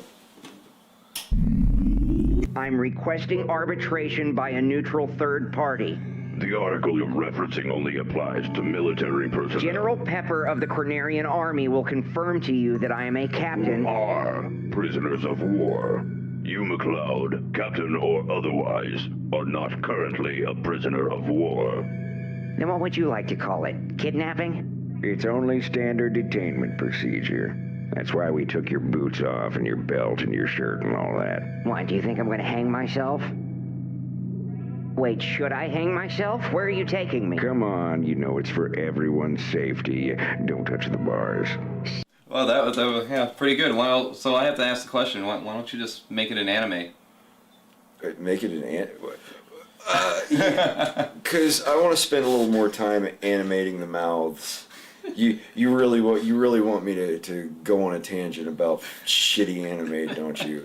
I'm requesting arbitration by a neutral third party. The article you're referencing only applies to military personnel. General Pepper of the Cornerian Army will confirm to you that I am a captain. Who are prisoners of war. You, McCloud, captain or otherwise, are not currently a prisoner of war. Then what would you like to call it? Kidnapping? It's only standard detainment procedure. That's why we took your boots off and your belt and your shirt and all that. Why, do you think I'm going to hang myself? Wait, should I hang myself? Where are you taking me? Come on, you know it's for everyone's safety. Don't touch the bars. Well, that was yeah, pretty good. Well, so I have to ask the question, why don't you just make it an anime? Make it an anime? Because I want to spend a little more time animating the mouths. You really want me to go on a tangent about shitty anime, don't you?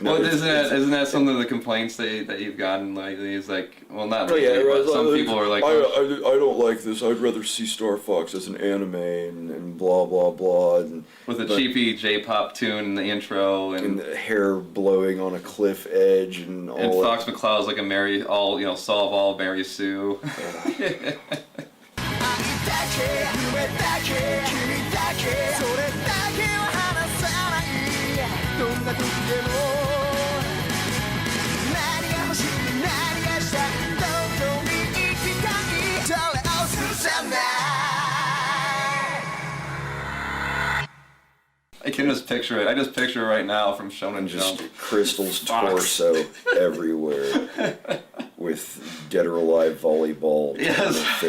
Well, isn't that some of the complaints that you've gotten lately? Is like, well, not lately, but some people are like, I don't like this. I'd rather see Star Fox as an anime and blah blah blah. With a cheapy J-pop tune in the intro and the hair blowing on a cliff edge and all. And Fox McCloud's like a solve all Mary Sue. I can just picture it. I just picture it right now from Shonen Jump. Just Crystal's torso everywhere with dead or alive volleyball. Yes.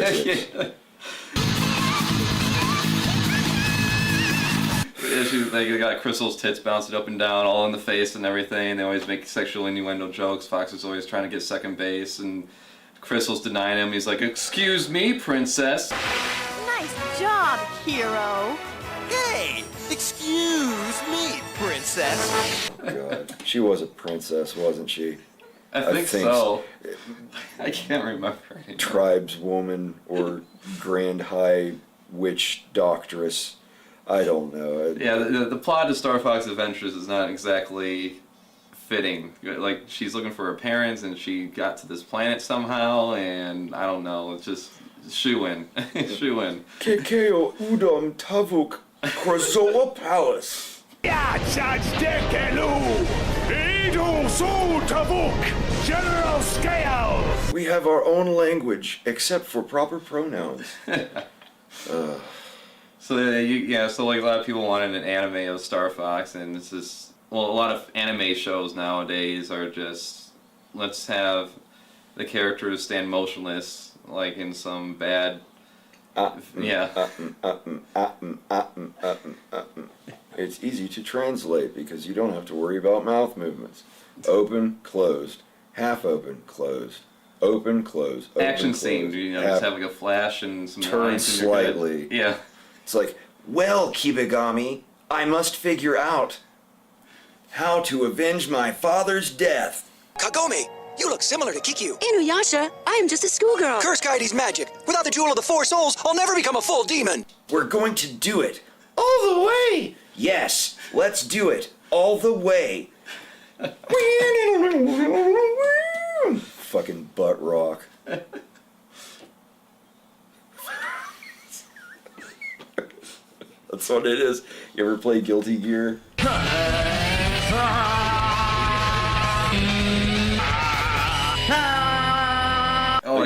They got Crystal's tits bouncing up and down, all in the face and everything. They always make sexual innuendo jokes. Fox is always trying to get second base, and Crystal's denying him. He's like, "Excuse me, princess." Nice job, hero. Hey, excuse me, princess. Oh God, she was a princess, wasn't she? I think so. I can't remember anymore. Tribeswoman or Grand High Witch Doctress. I don't know. Yeah, the plot of Star Fox Adventures is not exactly fitting. Like, she's looking for her parents, and she got to this planet somehow, and I don't know. It's just shoe-in. Shoe-in. Kekeo Udom Tavuk Krazoa Palace. General Scale! We have our own language, except for proper pronouns. So so like a lot of people wanted an anime of Star Fox, and this is a lot of anime shows nowadays are just let's have the characters stand motionless like in some bad. It's easy to translate because you don't have to worry about mouth movements. Open, closed, half open, closed, open, closed. Open, Action closed, scene, just have like a flash and some turn lines and you're good. slightly. Yeah. It's like, well, Kibagami, I must figure out how to avenge my father's death. Kagome, you look similar to Kikyu. Inuyasha, I am just a schoolgirl. Curse Kaidi's magic. Without the Jewel of the Four Souls, I'll never become a full demon. We're going to do it all the way. Yes, let's do it all the way. Fucking butt rock. That's what it is. You ever play Guilty Gear?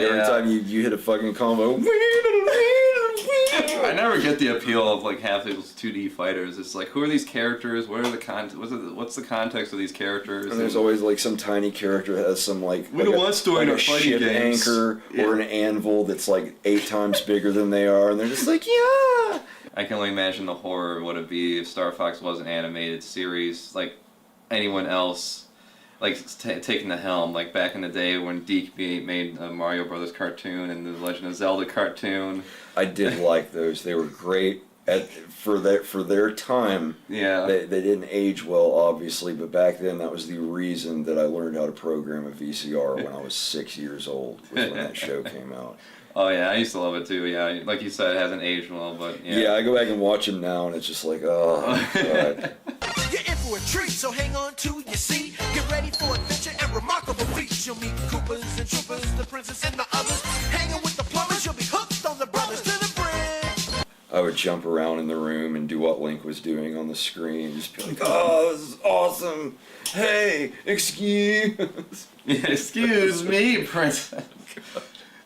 Every time you hit a fucking combo. I never get the appeal of like half those 2D fighters. It's like, who are these characters? What are the what's the context of these characters? And there's always like some tiny character that has some like We don't want story in our a fighting ship games. anchor or an anvil that's like 8 times bigger than they are, and they're just like, yeah. I can only imagine the horror would it be if Star Fox was an animated series like anyone else. Like taking the helm, like back in the day when Deke made a Mario Brothers cartoon and the Legend of Zelda cartoon. I did like those. They were great for their time. Yeah. They didn't age well, obviously, but back then that was the reason that I learned how to program a VCR when I was 6 years old. Was when that show came out. Oh yeah, I used to love it too. Yeah, like you said, it hasn't aged well, but yeah. Yeah, I go back and watch them now, and it's just like, oh God. You're in for a treat, so hang on to your seat. Get ready for adventure and remarkable feats. You'll meet Koopas and Troopers, the princess and the others. Hanging with the plumbers, you'll be hooked on the brothers to the bridge. I would jump around in the room and do what Link was doing on the screen. Just be like, oh, this is awesome. Hey, excuse me, princess.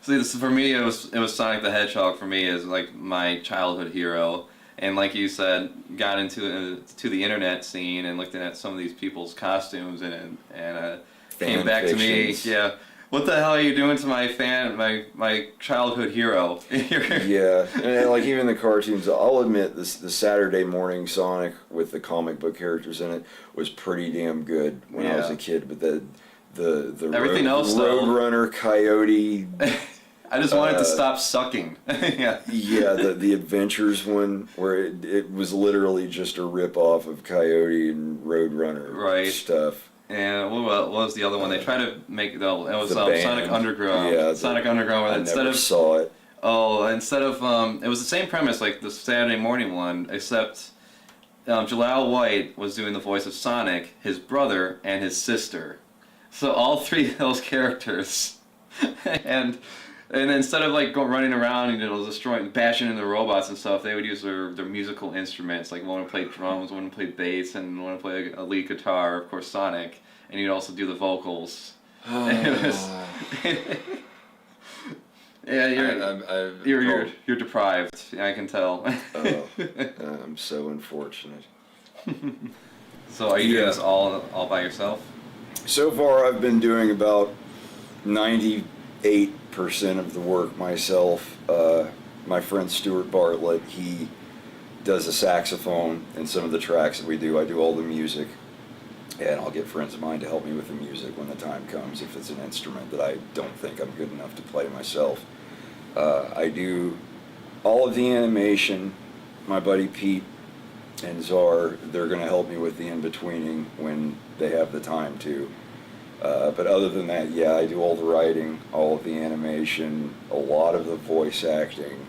See, this, for me, it was Sonic the Hedgehog. For me, is like my childhood hero, and like you said, got into to the internet scene and looked at some of these people's costumes and came back fictions. to me. Yeah, what the hell are you doing to my my childhood hero? Yeah, and like even the cartoons. I'll admit the Saturday morning Sonic with the comic book characters in it was pretty damn good when I was a kid. But the everything else, Roadrunner, Coyote. I just wanted to stop sucking. Yeah. Yeah, the Adventures one where it was literally just a rip off of Coyote and Roadrunner stuff. And what was the other one? They tried to make it was band. Sonic Underground. Yeah, Sonic Underground. Where I instead never of saw it. Oh, instead of it was the same premise like the Saturday morning one, except Jalal White was doing the voice of Sonic, his brother, and his sister. So all three of those characters, and instead of like running around and destroying, bashing into robots and stuff, they would use their musical instruments. Like one would play drums, one would play bass, and one would play a lead guitar. Of course, Sonic, and you'd also do the vocals. It was, yeah, you're deprived. I can tell. Oh, I'm so unfortunate. So are you doing this all by yourself? So far, I've been doing about 98% of the work myself. My friend Stuart Bartlett, he does a saxophone in some of the tracks that we do. I do all the music, and I'll get friends of mine to help me with the music when the time comes if it's an instrument that I don't think I'm good enough to play myself. I do all of the animation. My buddy Pete and Czar, they're going to help me with the in-betweening when they have the time to. But other than that, yeah, I do all the writing, all of the animation, a lot of the voice acting.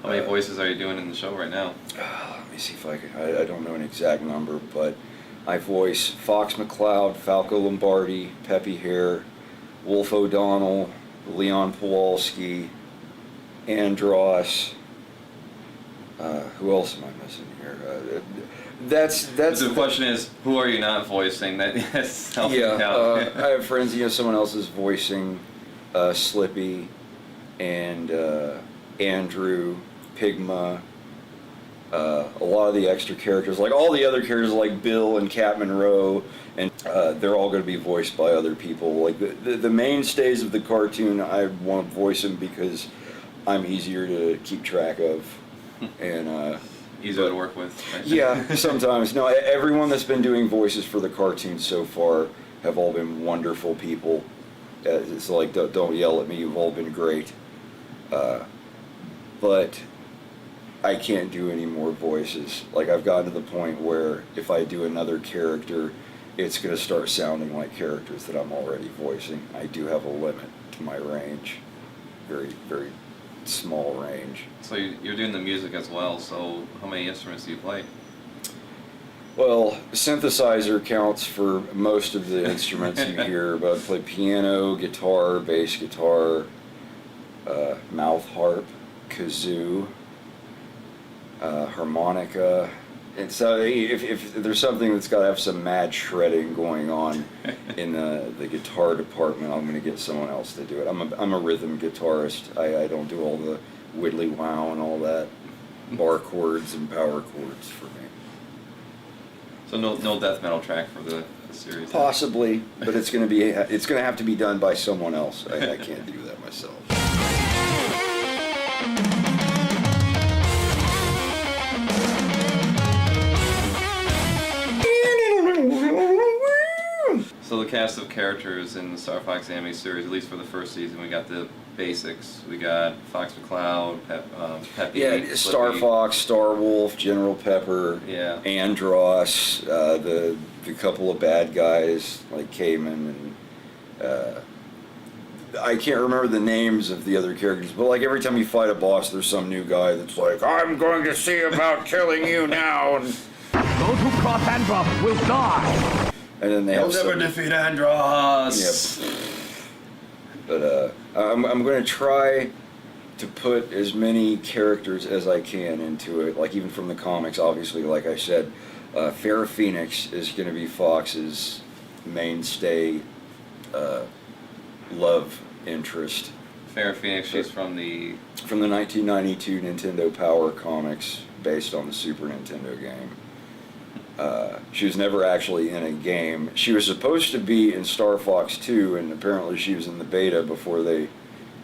How many voices are you doing in the show right now? Let me see if I can. I don't know an exact number, but I voice Fox McCloud, Falco Lombardi, Peppy Hare, Wolf O'Donnell, Leon Pawlowski, Andros. Who else am I missing here? That's the question is, who are you not voicing? That's I have friends. Someone else is voicing Slippy and Andrew, Pigma, A lot of the extra characters, like all the other characters like Bill and Cat Monroe, and they're all going to be voiced by other people. Like the mainstays of the cartoon, I want to voice them because I'm easier to keep track of. And easier to work with. Right? Yeah, sometimes. No, everyone that's been doing voices for the cartoon so far have all been wonderful people. It's like, don't yell at me, you've all been great. But I can't do any more voices. Like, I've gotten to the point where if I do another character, it's going to start sounding like characters that I'm already voicing. I do have a limit to my range. Very, very small range. So you're doing the music as well, so how many instruments do you play? Well, synthesizer counts for most of the instruments you hear, but I play piano, guitar, bass guitar, mouth harp, kazoo, harmonica. And so if there's something that's got to have some mad shredding going on in the guitar department, I'm going to get someone else to do it. I'm a rhythm guitarist. I don't do all the widdly wow and all that bar chords and power chords for me. So no death metal track for the series? Possibly, but it's going to have to be done by someone else. I can't do that myself. So the cast of characters in the Star Fox anime series, at least for the first season, we got the basics. We got Fox McCloud, Peppy. Yeah, Star Fox, Star Wolf, General Pepper, yeah, Andross, the couple of bad guys like Cayman, and I can't remember the names of the other characters, but like every time you fight a boss, there's some new guy that's like, I'm going to see about killing you now, and those who cross Andross will die. And then they have never defeat Andross. Yep. But I'm going to try to put as many characters as I can into it. Like even from the comics, obviously, like I said, Farrah Phoenix is going to be Fox's mainstay love interest. Farrah Phoenix, she's from the 1992 Nintendo Power comics based on the Super Nintendo game. She was never actually in a game. She was supposed to be in Star Fox 2, and apparently she was in the beta before they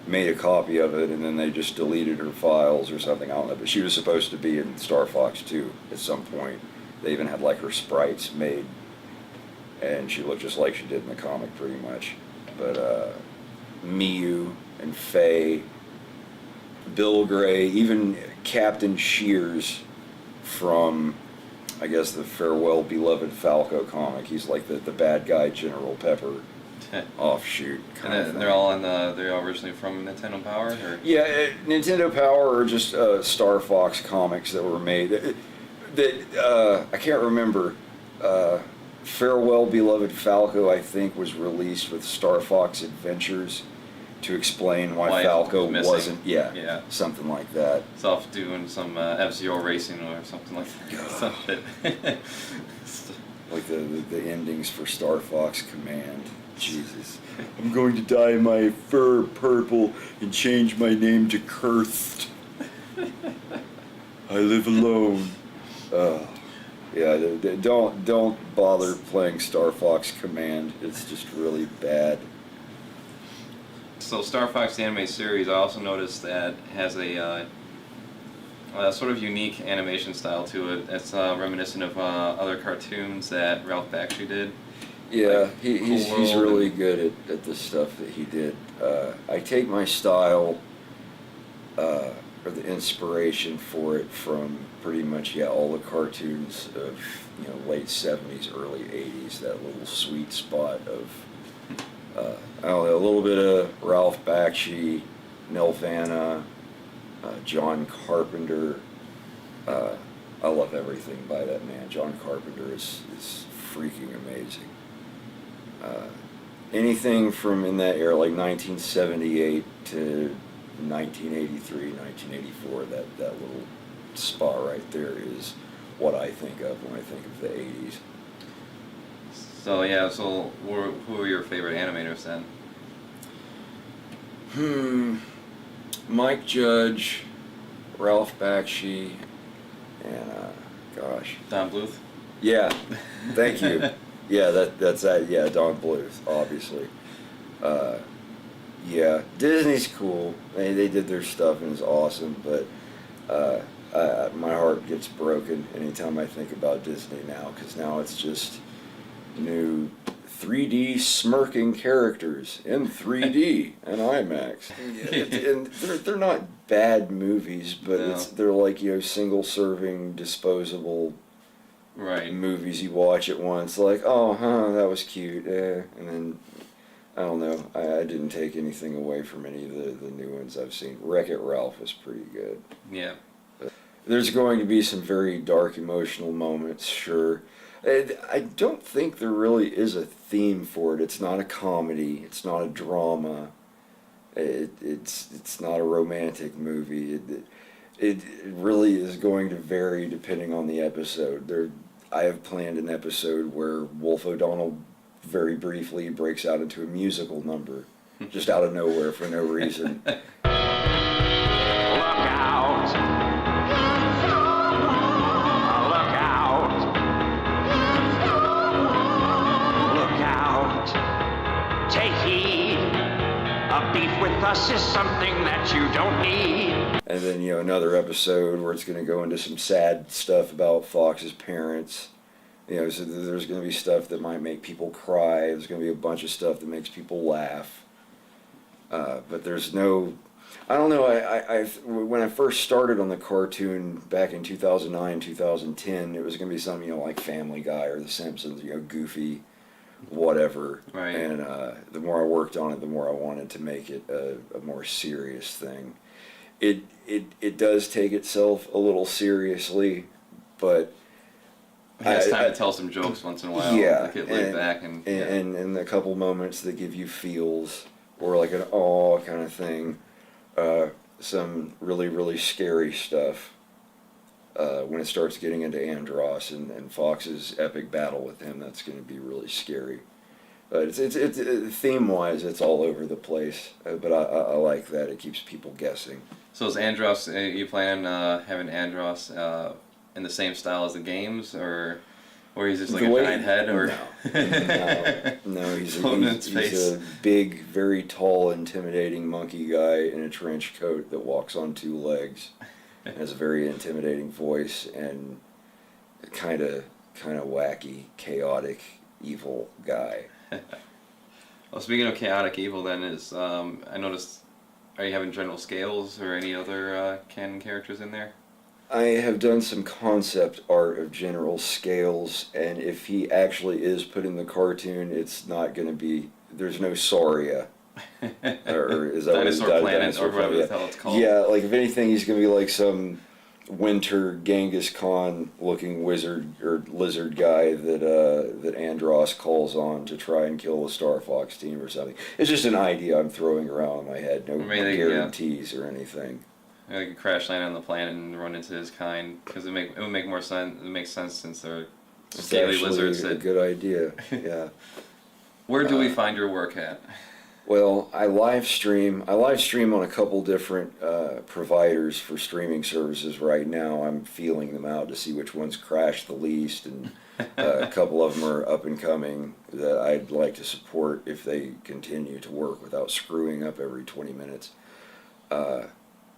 made a copy of it, and then they just deleted her files or something, I don't know. But she was supposed to be in Star Fox 2 at some point. They even had like her sprites made, and she looked just like she did in the comic pretty much. But Miyu and Faye, Bill Gray, even Captain Shears from, I guess, the Farewell Beloved Falco comic. He's like the bad guy General Pepper offshoot. And they're all originally from Nintendo Power? Or? Yeah, Nintendo Power or just Star Fox comics that were made. I can't remember. Farewell Beloved Falco, I think, was released with Star Fox Adventures to explain why Falco wasn't. Yeah, something like that. It's off doing some F-Zero racing or something like that. Like the endings for Star Fox Command. Jesus. I'm going to dye my fur purple and change my name to Cursed. I live alone. Yeah, don't bother playing Star Fox Command. It's just really bad. So Star Fox anime series, I also noticed that has a sort of unique animation style to it. It's reminiscent of other cartoons that Ralph Bakshi did. Yeah, like he's really good at the stuff that he did. I take my style or the inspiration for it from pretty much all the cartoons of late 70s, early 80s. That little sweet spot of I don't know, a little bit of Ralph Bakshi, Nelvana, John Carpenter. I love everything by that man. John Carpenter is freaking amazing. Anything from in that era, like 1978 to 1983, 1984, that little spot right there is what I think of when I think of the 80s. So who are your favorite animators then? Mike Judge, Ralph Bakshi, And gosh, Don Bluth. Yeah, thank you. Yeah, that's that. Yeah, Don Bluth, obviously. Yeah, Disney's cool. They did their stuff and it's awesome, but my heart gets broken anytime I think about Disney now, because now it's just new 3D smirking characters in 3D and IMAX. And they're not bad movies, but they're like, single serving, disposable movies you watch at once. Like, oh, that was cute. And then, I don't know, I didn't take anything away from any of the new ones I've seen. Wreck-It Ralph was pretty good. Yeah. There's going to be some very dark emotional moments, sure. I don't think there really is a theme for it. It's not a comedy. It's not a drama. It's not a romantic movie. It really is going to vary depending on the episode. I have planned an episode where Wolf O'Donnell very briefly breaks out into a musical number, just out of nowhere for no reason. Look out! Look out! Look out! Take heed! A beef with us is something that you don't need. And then, another episode where it's going to go into some sad stuff about Fox's parents. So there's going to be stuff that might make people cry. There's going to be a bunch of stuff that makes people laugh. But there's no... I don't know, when I first started on the cartoon back in 2009, 2010, it was going to be something, like Family Guy or The Simpsons, goofy, whatever. Right. And the more I worked on it, the more I wanted to make it a more serious thing. It does take itself a little seriously, but... It's time to tell some jokes once in a while. Yeah, to get laid back and a couple moments that give you feels, or like an awe kind of thing. Some really, really scary stuff when it starts getting into Andros and Fox's epic battle with him. That's going to be really scary. But it's theme-wise, it's all over the place. But I like that. It keeps people guessing. So is Andros, you plan on having Andros in the same style as the games, or he's just like a giant head, or no, he's a big, very tall, intimidating monkey guy in a trench coat that walks on two legs, and has a very intimidating voice, and kind of wacky, chaotic, evil guy. Well, speaking of chaotic evil, then I noticed. Are you having General Scales or any other canon characters in there? I have done some concept art of General Scales, and if he actually is put in the cartoon, it's not going to be... There's no Saria. Or is that Dinosaur Planet, or whatever the hell it's called. Yeah, like if anything, he's going to be like some winter Genghis Khan looking wizard or lizard guy that Andros calls on to try and kill the Star Fox team or something. It's just an idea I'm throwing around in my head. No guarantees or anything. Like crash land on the planet and run into his kind, because it would make more sense. It makes sense since they're scaly lizards. It's a good idea. Yeah. Where do we find your work at? Well, I live stream on a couple different providers for streaming services right now. I'm feeling them out to see which ones crash the least, and a couple of them are up and coming that I'd like to support if they continue to work without screwing up every 20 minutes.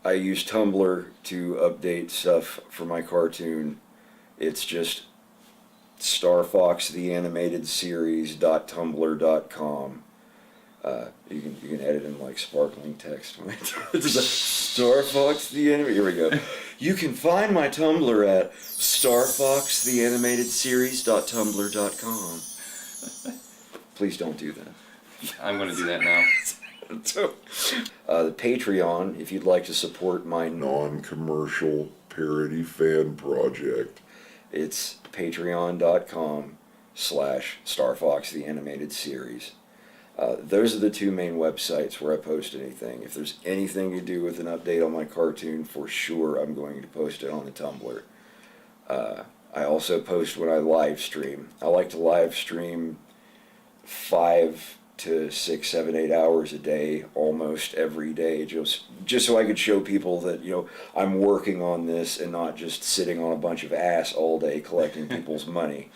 I use Tumblr to update stuff for my cartoon. It's just starfoxtheanimatedseries.tumblr.com. You can edit in like sparkling text. It's a Star Fox the Animated. Here we go. You can find my Tumblr at starfoxtheanimatedseries.tumblr.com. Please don't do that. I'm going to do that now. The Patreon, if you'd like to support my non-commercial parody fan project, it's patreon.com/StarFoxTheAnimatedSeries. Those are the two main websites where I post anything. If there's anything to do with an update on my cartoon, for sure I'm going to post it on the Tumblr. I also post when I live stream. I like to live stream 5 to 6, 7, 8 hours a day, almost every day, just so I could show people that, you know, I'm working on this and not just sitting on a bunch of ass all day collecting people's money.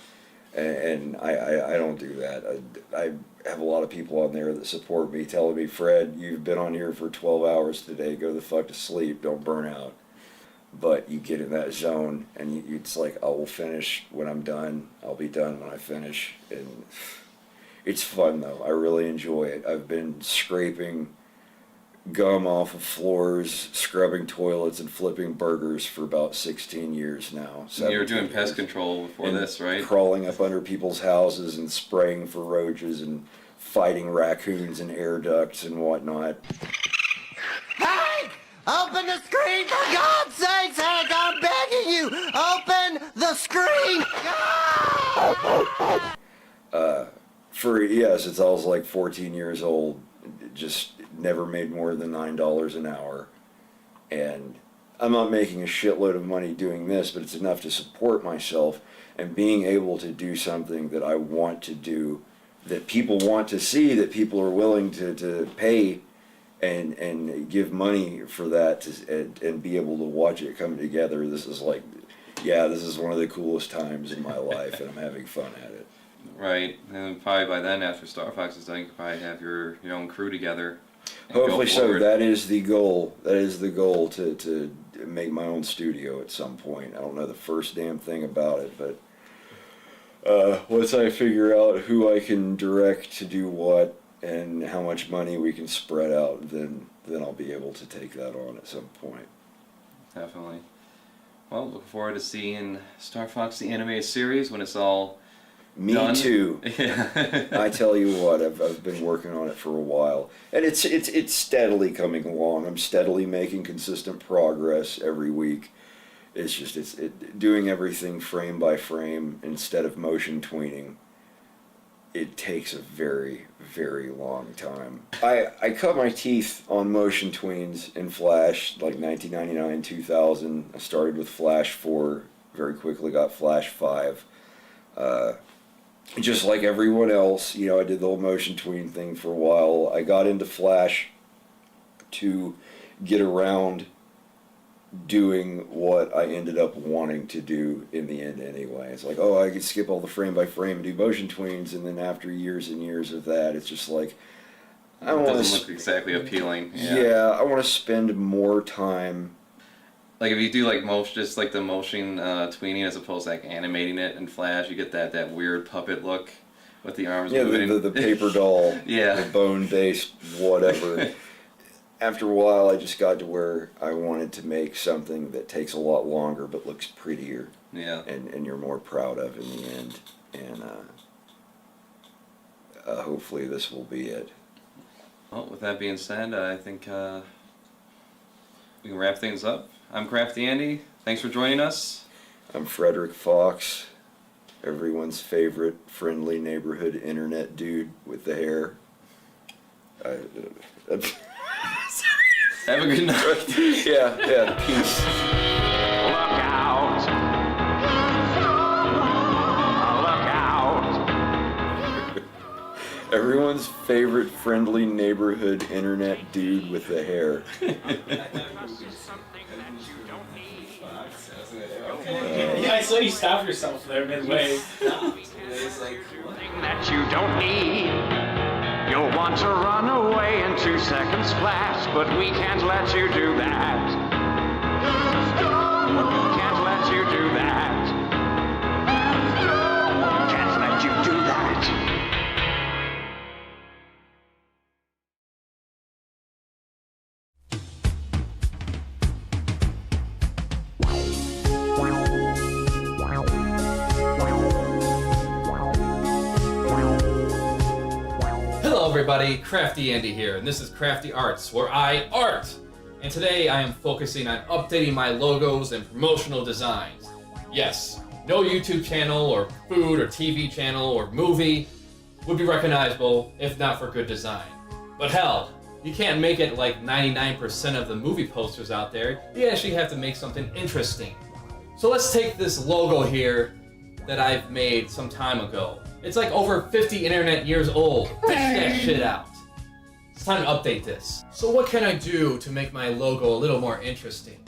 And I don't do that. I have a lot of people on there that support me, telling me, Fred, you've been on here for 12 hours today, go the fuck to sleep, don't burn out. But you get in that zone, and it's like, I will finish when I'm done. I'll be done when I finish. And it's fun, though. I really enjoy it. I've been scraping gum off of floors, scrubbing toilets, and flipping burgers for about 16 years now. You were doing pest control before this, right? Crawling up under people's houses and spraying for roaches and fighting raccoons and air ducts and whatnot. Hank! Open the screen, for God's sakes, Hank! I'm begging you! Open the screen! Since I was like 14 years old, just never made more than $9 an hour. And I'm not making a shitload of money doing this, but it's enough to support myself, and being able to do something that I want to do, that people want to see, that people are willing to pay and give money for that, and be able to watch it come together. This is like, this is one of the coolest times in my life, and I'm having fun at it. Right, and probably by then, after Star Fox is done, you could probably have your own crew together. Hopefully so. That is the goal. That is the goal, to make my own studio at some point. I don't know the first damn thing about it, but once I figure out who I can direct to do what and how much money we can spread out, then I'll be able to take that on at some point. Definitely. Well, looking forward to seeing Star Fox the animated series when it's all done. Too. Yeah. I tell you what, I've been working on it for a while, and it's steadily coming along. I'm steadily making consistent progress every week. It's just doing everything frame by frame instead of motion tweening. It takes a very, very long time. I cut my teeth on motion tweens in Flash, like 1999, 2000. I started with Flash 4, very quickly got Flash 5. Just like everyone else, I did the whole motion tween thing for a while. I got into Flash to get around doing what I ended up wanting to do in the end anyway. It's like, I could skip all the frame by frame and do motion tweens, and then after years and years of that, it's just like, it doesn't look exactly appealing. Yeah, I want to spend more time. Like if you do like just like the motion tweening as opposed to like animating it in Flash, you get that weird puppet look with the arms moving. The paper doll, yeah, the bone-based whatever. After a while, I just got to where I wanted to make something that takes a lot longer but looks prettier. Yeah. And you're more proud of in the end. And hopefully this will be it. Well, with that being said, I think we can wrap things up. I'm CraftyAndy. Thanks for joining us. I'm Frederick Fox, everyone's favorite friendly neighborhood internet dude with the hair. Have a good night. Yeah, peace. Look out. Look out. Everyone's favorite friendly neighborhood internet dude with the hair. I saw you stop yourself there midway. That you don't need. You'll want to run away in 2 seconds flat, but we can't let you do that. Can't let you do that. Can't let you do that. Hello everybody, CraftyAndy here, and this is Crafty Arts, where I art! And today I am focusing on updating my logos and promotional designs. Yes, no YouTube channel or food or TV channel or movie would be recognizable if not for good design. But hell, you can't make it like 99% of the movie posters out there. You actually have to make something interesting. So let's take this logo here that I've made some time ago. It's like over 50 internet years old. Fix that shit out. It's time to update this. So what can I do to make my logo a little more interesting?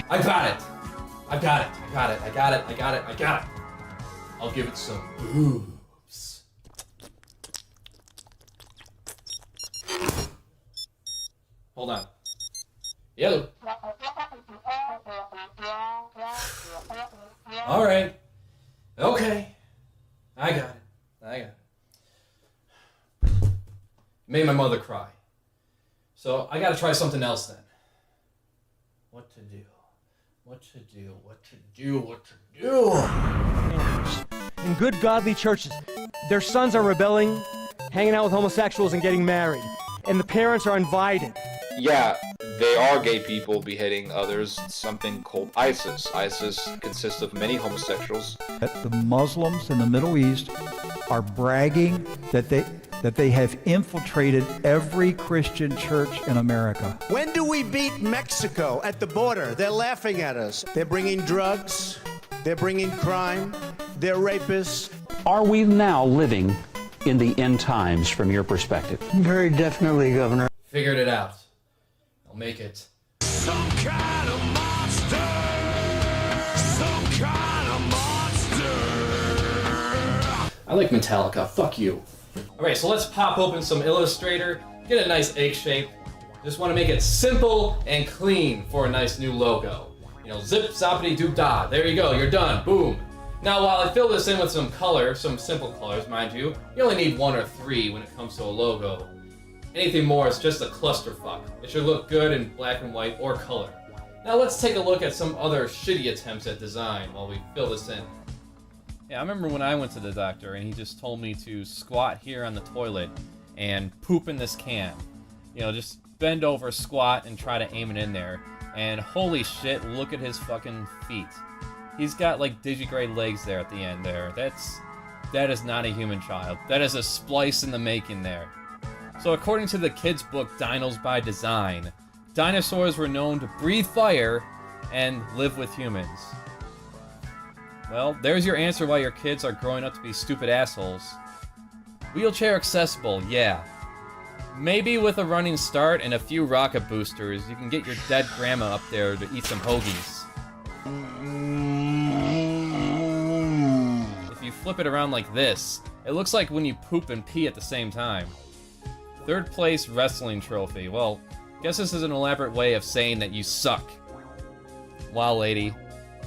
I got it. I got it. I got it. I got it. I got it. I got it. I'll give it some boobs. Hold on. Yellow. All right. Okay. I got it. I got it. Made my mother cry. So I gotta try something else then. What to do? What to do? What to do? What to do? In good godly churches, their sons are rebelling, hanging out with homosexuals and getting married. And the parents are invited. Yeah, they are gay people beheading others, something called ISIS. ISIS consists of many homosexuals. The Muslims in the Middle East are bragging that they have infiltrated every Christian church in America. When do we beat Mexico at the border? They're laughing at us. They're bringing drugs. They're bringing crime. They're rapists. Are we now living in the end times from your perspective? Very definitely, Governor. Figured it out. I'll make it. Some kind of monster. Some kind of monster. I like Metallica. Fuck you. Alright, so let's pop open some Illustrator, get a nice egg shape. Just want to make it simple and clean for a nice new logo. You know, zip, zoppity, doop, da. There you go, you're done. Boom. Now, while I fill this in with some color, some simple colors, mind you, you only need 1 or 3 when it comes to a logo. Anything more is just a clusterfuck. It should look good in black and white or color. Now let's take a look at some other shitty attempts at design while we fill this in. Yeah, I remember when I went to the doctor and he just told me to squat here on the toilet and poop in this can. You know, just bend over, squat, and try to aim it in there. And holy shit, look at his fucking feet. He's got like digigrade legs there at the end there. That is not a human child. That is a splice in the making there. So according to the kid's book, Dinos by Design, dinosaurs were known to breathe fire and live with humans. Well, there's your answer why your kids are growing up to be stupid assholes. Wheelchair accessible, yeah. Maybe with a running start and a few rocket boosters, you can get your dead grandma up there to eat some hoagies. If you flip it around like this, it looks like when you poop and pee at the same time. 3rd place wrestling trophy. Well, guess this is an elaborate way of saying that you suck. Wow, lady.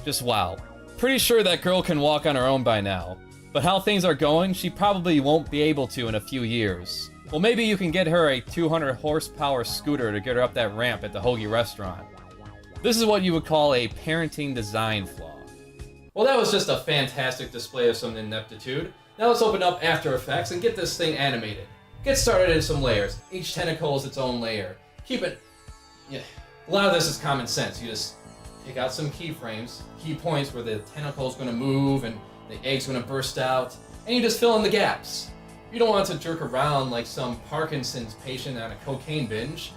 Just wow. Pretty sure that girl can walk on her own by now. But how things are going, she probably won't be able to in a few years. Well, maybe you can get her a 200 horsepower scooter to get her up that ramp at the hoagie restaurant. This is what you would call a parenting design flaw. Well, that was just a fantastic display of some ineptitude. Now let's open up After Effects and get this thing animated. Get started in some layers. Each tentacle is its own layer. Keep it... Yeah, a lot of this is common sense. You just pick out some keyframes, key points where the tentacle's going to move and the egg's going to burst out, and you just fill in the gaps. You don't want it to jerk around like some Parkinson's patient on a cocaine binge.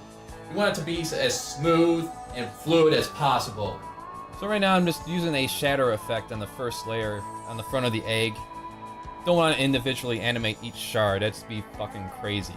You want it to be as smooth and fluid as possible. So right now I'm just using a shadow effect on the first layer on the front of the egg. Don't want to individually animate each shard, that'd be fucking crazy.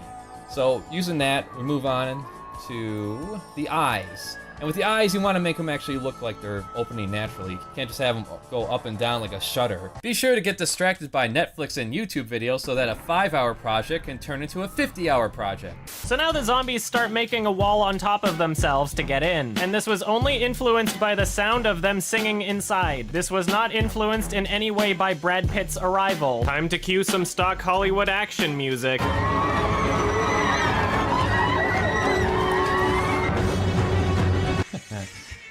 So using that, we move on to the eyes. And with the eyes, you want to make them actually look like they're opening naturally. You can't just have them go up and down like a shutter. Be sure to get distracted by Netflix and YouTube videos so that a 5-hour project can turn into a 50-hour project. So now the zombies start making a wall on top of themselves to get in. And this was only influenced by the sound of them singing inside. This was not influenced in any way by Brad Pitt's arrival. Time to cue some stock Hollywood action music.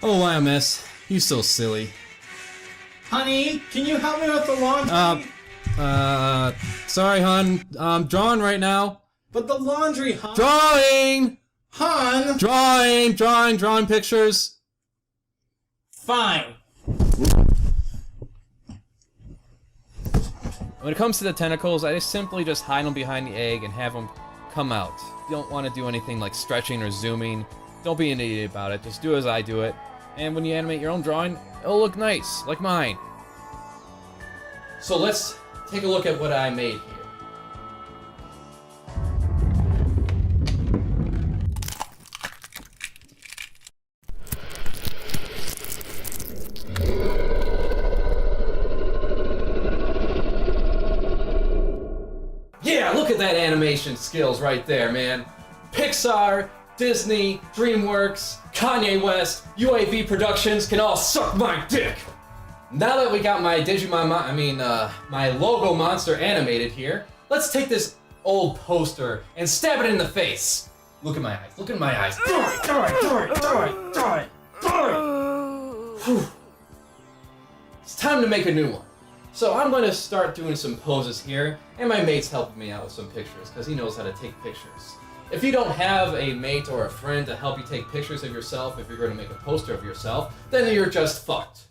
Oh, YMS, you so silly. Honey, can you help me with the laundry? Sorry, hon. I'm drawing right now. But the laundry, hon. Drawing! Hon! Drawing pictures. Fine. When it comes to the tentacles, I simply just hide them behind the egg and have them come out. don't want to do anything like stretching or zooming, don't be an idiot about it. Just do as I do it. And when you animate your own drawing, it'll look nice, like mine. So let's take a look at what I made here. Yeah, look at that animation skills right there, man. Pixar, Disney, DreamWorks, Kanye West, UAV Productions can all suck my dick. Now that we got my my logo monster animated here, let's take this old poster and stab it in the face. Look at my eyes, look at my eyes. Whew. It's time to make a new one. So I'm gonna start doing some poses here, and my mate's helping me out with some pictures, because he knows how to take pictures. If you don't have a mate or a friend to help you take pictures of yourself, if you're gonna make a poster of yourself, then you're just fucked.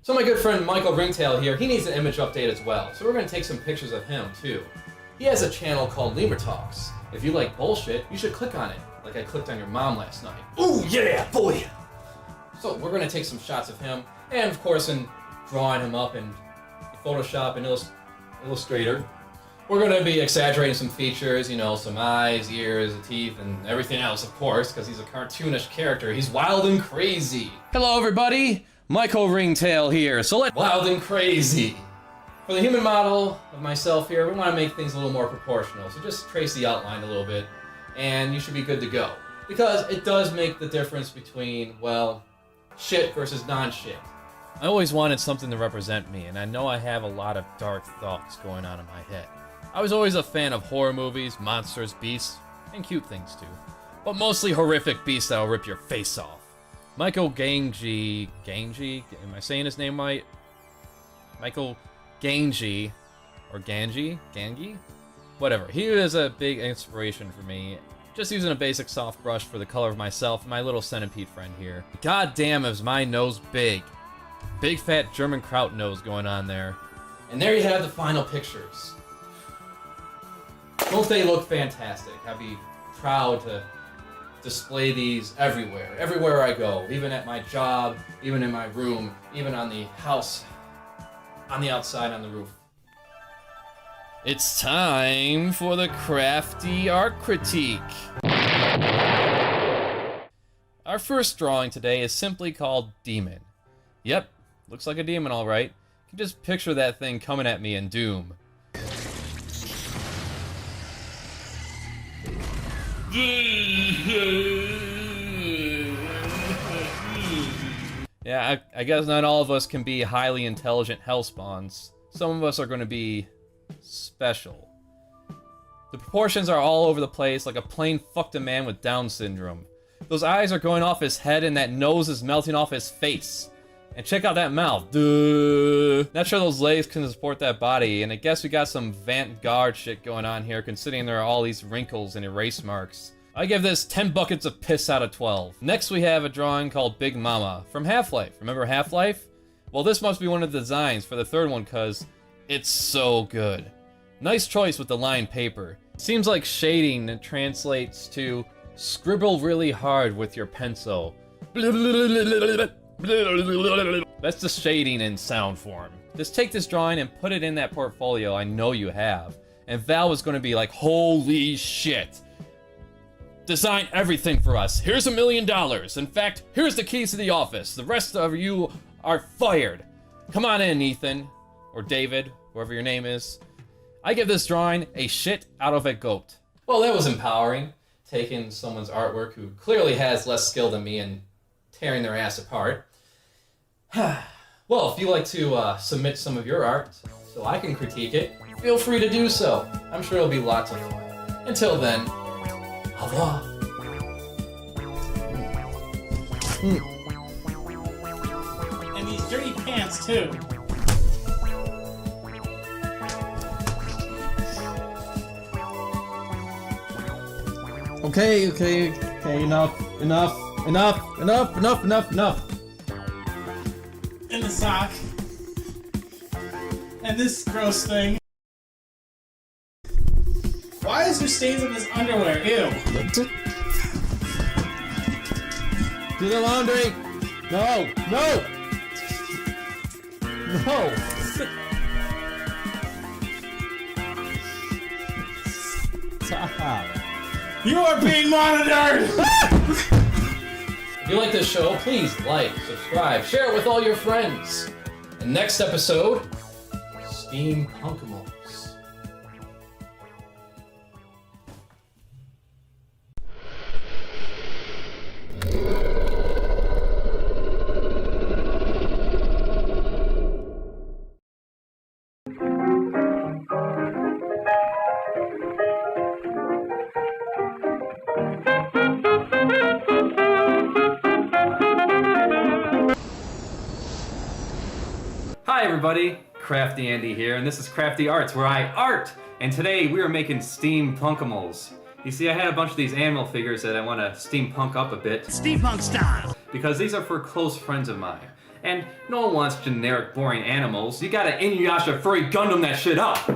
So my good friend Michael Ringtail here, he needs an image update as well, so we're gonna take some pictures of him too. He has a channel called Lemur Talks. If you like bullshit, you should click on it, like I clicked on your mom last night. Ooh yeah, boy! So we're gonna take some shots of him, and of course in drawing him up in Photoshop and Illustrator, we're gonna be exaggerating some features, you know, some eyes, ears, teeth, and everything else, of course, because he's a cartoonish character. He's wild and crazy. Hello, everybody. Michael Ringtail here. So let's wild and crazy. For the human model of myself here, we want to make things a little more proportional. So just trace the outline a little bit, and you should be good to go. Because it does make the difference between, well, shit versus non-shit. I always wanted something to represent me, and I know I have a lot of dark thoughts going on in my head. I was always a fan of horror movies, monsters, beasts, and cute things too. But mostly horrific beasts that'll rip your face off. Michael Ganji, am I saying his name right? Michael Ganji, or Gangi? Whatever, he was a big inspiration for me. Just using a basic soft brush for the color of myself and my little centipede friend here. God damn, is my nose big. Big fat German kraut nose going on there. And there you have the final pictures. Don't they look fantastic? I'd be proud to display these everywhere I go, even at my job, even in my room, even on the house, on the outside, on the roof. It's time for the Crafty Art Critique. Our first drawing today is simply called Demon. Yep, looks like a demon all right. You can just picture that thing coming at me in Doom. Yeah, I guess not all of us can be highly intelligent hellspawns. Some of us are going to be special. The proportions are all over the place, like a plane fucked a man with Down syndrome. Those eyes are going off his head and that nose is melting off his face. And check out that mouth. Duh. Not sure those legs can support that body, and I guess we got some Vanguard shit going on here, considering there are all these wrinkles and erase marks. I give this 10 buckets of piss out of 12. Next we have a drawing called Big Mama from Half-Life. Remember Half-Life? Well, this must be one of the designs for the third one, cause it's so good. Nice choice with the lined paper. Seems like shading that translates to scribble really hard with your pencil. That's the shading in sound form. Just take this drawing and put it in that portfolio I know you have. And Val is going to be like, holy shit. Design everything for us. Here's $1 million. In fact, here's the keys to the office. The rest of you are fired. Come on in, Ethan. Or David, whoever your name is. I give this drawing a shit out of a goat. Well, that was empowering. Taking someone's artwork who clearly has less skill than me and tearing their ass apart. Well, if you like to submit some of your art so I can critique it, feel free to do so. I'm sure it'll be lots of fun. Until then, au revoir. And these dirty pants, too. Okay, enough. And the sock. And this gross thing. Why is there stains on his underwear? Ew. Do the laundry. No. No. No. Stop. You are being monitored! If you like this show, please like, subscribe, share it with all your friends. And next episode, Steampunkimals. Hi everybody, CraftyAndy here, and this is Crafty Arts, where I art! And today we are making Steampunkimals. You see, I had a bunch of these animal figures that I want to steampunk up a bit. Steampunk style! Because these are for close friends of mine. And no one wants generic, boring animals. You gotta Inuyasha Furry Gundam that shit up!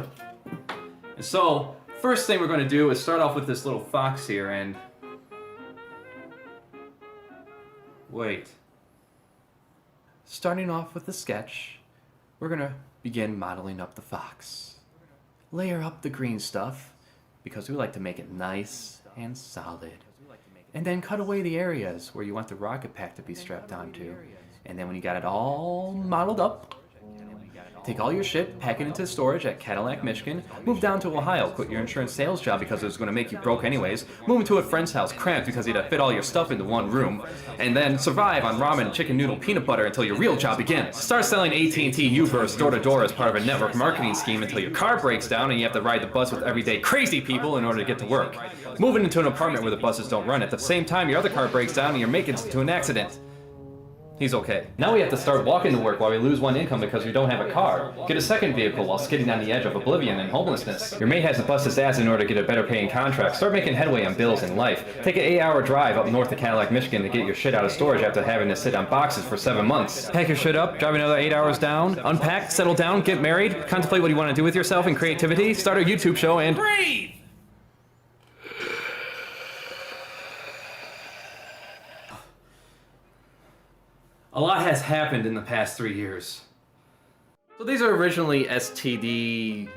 And so, first thing we're gonna do is start off with this little fox here, and... Wait. Starting off with the sketch, we're gonna begin modeling up the fox. Layer up the green stuff, because we like to make it nice and solid. And then cut away the areas where you want the rocket pack to be strapped onto. And then when you got it all modeled up, take all your shit, pack it into storage at Cadillac, Michigan, move down to Ohio, quit your insurance sales job because it was going to make you broke anyways, move into a friend's house cramped because you had to fit all your stuff into one room, and then survive on ramen, chicken noodle, peanut butter until your real job begins. Start selling AT&T U-verse door to door as part of a network marketing scheme until your car breaks down and you have to ride the bus with everyday crazy people in order to get to work. Moving into an apartment where the buses don't run at the same time your other car breaks down and you're making it into an accident. He's okay. Now we have to start walking to work while we lose one income because we don't have a car. Get a second vehicle while skidding on the edge of oblivion and homelessness. Your mate has to bust his ass in order to get a better paying contract. Start making headway on bills in life. Take an 8-hour drive up north to Cadillac, Michigan to get your shit out of storage after having to sit on boxes for 7 months. Pack your shit up, drive another 8 hours down, unpack, settle down, get married, contemplate what you want to do with yourself and creativity, start a YouTube show, and breathe! A lot has happened in the past 3 years. So these are originally LTD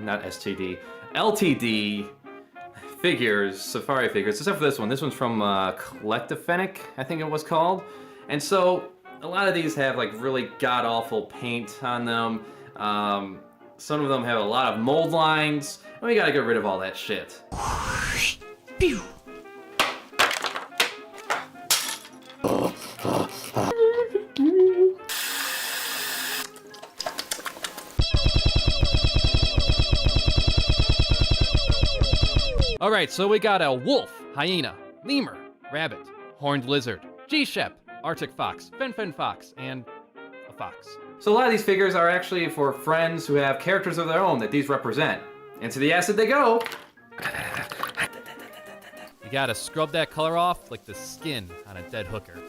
figures, safari figures, except for this one. This one's from Collectifenic, I think it was called. And so a lot of these have like really god-awful paint on them. Some of them have a lot of mold lines, and we gotta get rid of all that shit. Pew! Alright, so we got a wolf, hyena, lemur, rabbit, horned lizard, G-Shep, Arctic fox, Fen fox, and a fox. So a lot of these figures are actually for friends who have characters of their own that these represent. Into the acid they go! You gotta scrub that color off like the skin on a dead hooker.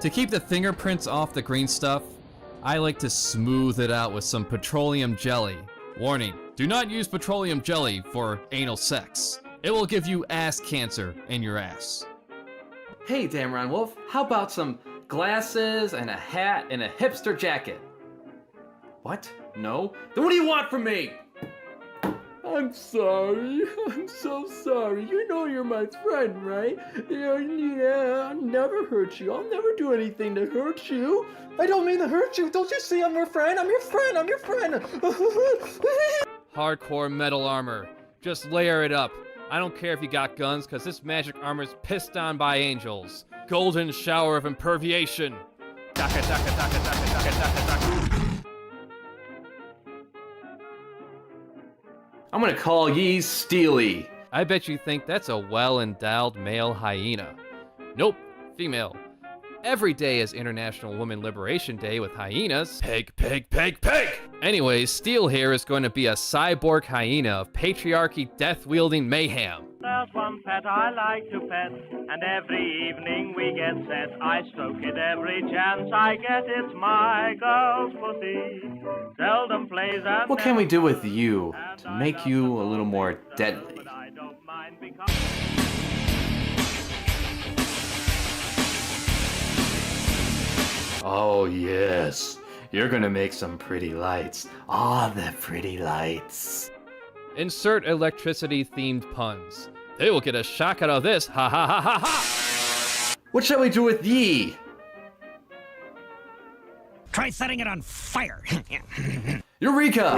To keep the fingerprints off the green stuff, I like to smooth it out with some petroleum jelly. Warning, do not use petroleum jelly for anal sex. It will give you ass cancer in your ass. Hey, Damron Wolf, how about some glasses and a hat and a hipster jacket? What? No? Then what do you want from me? I'm sorry. I'm so sorry. You know you're my friend, right? Yeah, I'll never hurt you. I'll never do anything to hurt you. I don't mean to hurt you. Don't you see I'm your friend? I'm your friend. I'm your friend. Hardcore metal armor. Just layer it up. I don't care if you got guns, because this magic armor's pissed on by angels. Golden shower of imperviation. Daka, daka, daka, daka, daka, daka, daka. I'm gonna call ye Steely. I bet you think that's a well-endowed male hyena. Nope, female. Every day is International Women Liberation Day with hyenas. Peg, peg, peg, peg! Anyways, Steel here is going to be a cyborg hyena of patriarchy, death-wielding mayhem. just one pet I like to pet, and every evening we get set. I stroke it every chance I get. It's my girl's pussy. Seldom plays and What can we do with you to make you a little more deadly? Oh yes, you're gonna make some pretty lights. Ah, the pretty lights. Insert electricity-themed puns. They will get a shock out of this. Ha ha ha ha ha! What shall we do with ye? Try setting it on fire. Eureka!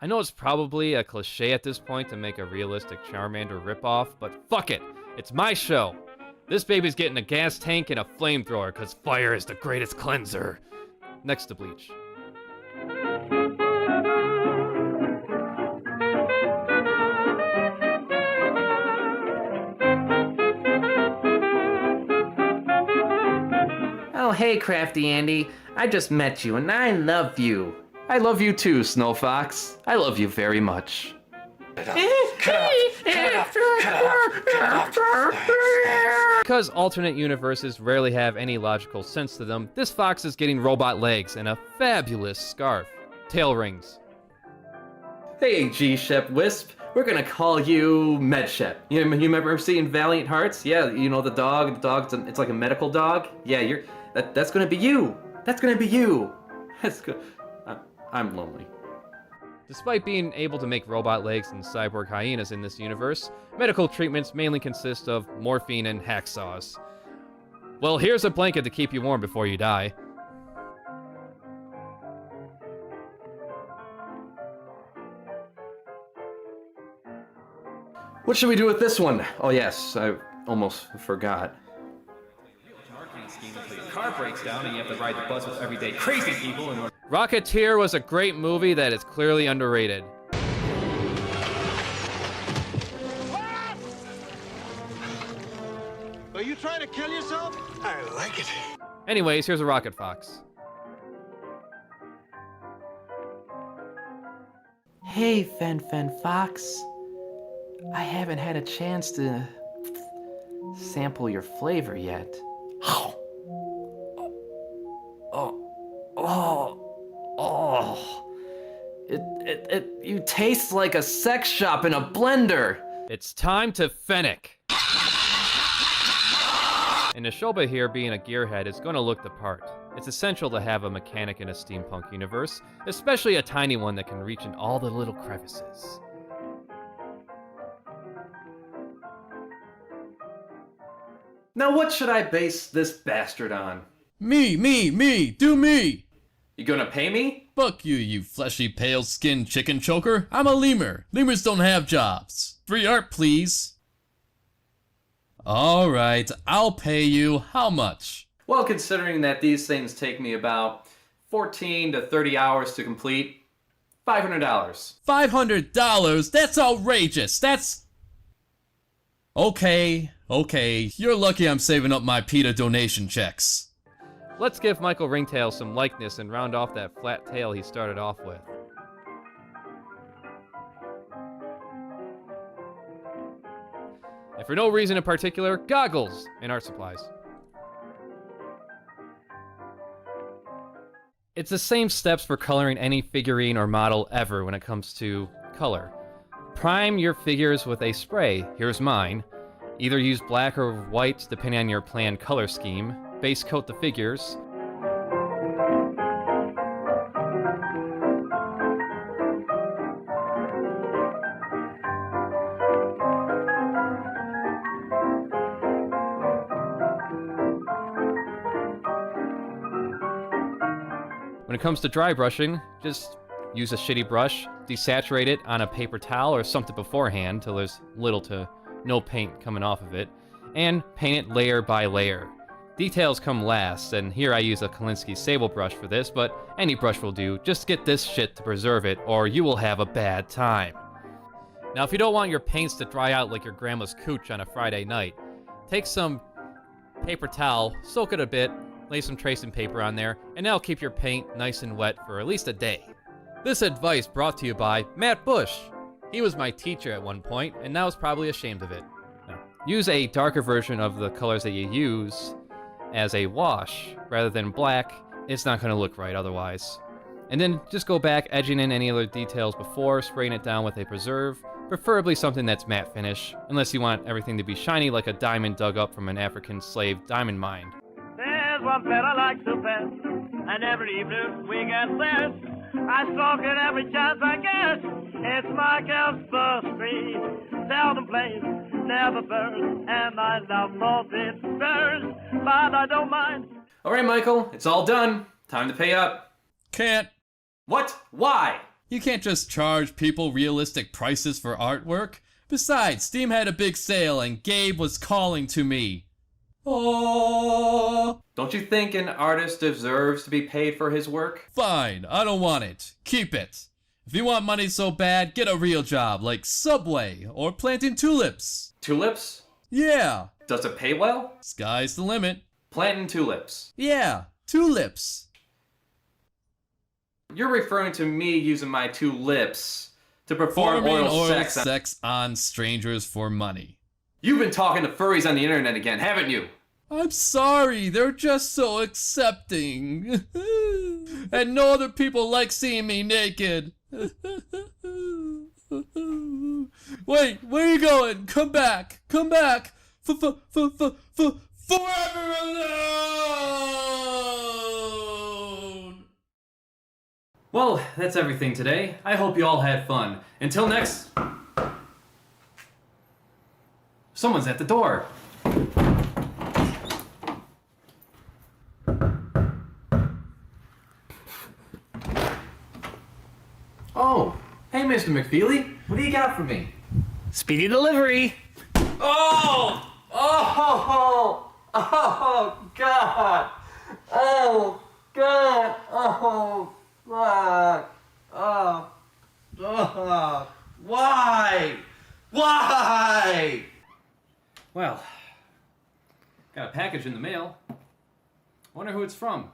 I know it's probably a cliche at this point to make a realistic Charmander ripoff, but fuck it. It's my show. This baby's getting a gas tank and a flamethrower, cause fire is the greatest cleanser. Next to Bleach. Oh, hey, Crafty Andy. I just met you, and I love you. I love you too, Snow Fox. I love you very much. Because alternate universes rarely have any logical sense to them, this fox is getting robot legs and a fabulous scarf. Tail rings. Hey, G-Shep Wisp. We're gonna call you MedShep. You remember seeing Valiant Hearts? Yeah, you know the dog. The dog's it's like a medical dog. Yeah, that's gonna be you. That's gonna be you. That's good. I'm lonely. Despite being able to make robot legs and cyborg hyenas in this universe, medical treatments mainly consist of morphine and hacksaws. Well, here's a blanket to keep you warm before you die. What should we do with this one? Oh yes, I almost forgot. Your car breaks down and you have to ride the bus with everyday crazy people in order. Rocketeer was a great movie that is clearly underrated. Are you trying to kill yourself? I like it. Anyways, here's a Rocket Fox. Hey, Fen Fox. I haven't had a chance to sample your flavor yet. You taste like a sex shop in a blender. It's time to Fennec. And Neshoba here, being a gearhead, is going to look the part. It's essential to have a mechanic in a steampunk universe, especially a tiny one that can reach in all the little crevices. Now what should I base this bastard on? Me, do me! You gonna pay me? Fuck you, you fleshy, pale-skinned chicken choker. I'm a lemur. Lemurs don't have jobs. Free art, please. Alright, I'll pay you. How much? Well, considering that these things take me about 14 to 30 hours to complete, $500. $500? That's outrageous. That's... Okay. You're lucky I'm saving up my PETA donation checks. Let's give Michael Ringtail some likeness and round off that flat tail he started off with. And for no reason in particular, goggles and art supplies. It's the same steps for coloring any figurine or model ever when it comes to color. Prime your figures with a spray. Here's mine. Either use black or white depending on your planned color scheme. Base coat the figures. When it comes to dry brushing, just use a shitty brush, desaturate it on a paper towel or something beforehand till there's little to no paint coming off of it, and paint it layer by layer. Details come last, and here I use a Kolinsky Sable brush for this, but any brush will do. Just get this shit to preserve it, or you will have a bad time. Now, if you don't want your paints to dry out like your grandma's cooch on a Friday night, take some paper towel, soak it a bit, lay some tracing paper on there, and that'll keep your paint nice and wet for at least a day. This advice brought to you by Matt Bush. He was my teacher at one point, and now is probably ashamed of it. No. Use a darker version of the colors that you use as a wash, rather than black. It's not going to look right otherwise. And then just go back, edging in any other details before spraying it down with a preserve, preferably something that's matte finish, unless you want everything to be shiny like a diamond dug up from an African slave diamond mine. There's one fella likes to pet, and every evening we get there. I stalk it every chance I get. It's Michael's Street. Seldom plays, never burns, and I love both its birds, but I don't mind. All right, Michael, it's all done. Time to pay up. Can't. What? Why? You can't just charge people realistic prices for artwork. Besides, Steam had a big sale and Gabe was calling to me. Oh. Don't you think an artist deserves to be paid for his work? Fine, I don't want it. Keep it. If you want money so bad, get a real job like Subway or planting tulips. Tulips? Yeah. Does it pay well? Sky's the limit. Planting tulips. Yeah, tulips. You're referring to me using my 2 lips to perform oral sex on strangers for money. You've been talking to furries on the internet again, haven't you? I'm sorry, they're just so accepting. And no other people like seeing me naked. Wait, where are you going? Come back, come back. Forever alone. Well, that's everything today. I hope you all had fun. Until next... Someone's at the door. Oh, hey, Mr. McFeely. What do you got for me? Speedy delivery. Oh! Oh! Oh, God! Oh, God! Oh, fuck! Oh, why? Why? Well, got a package in the mail. Wonder who it's from.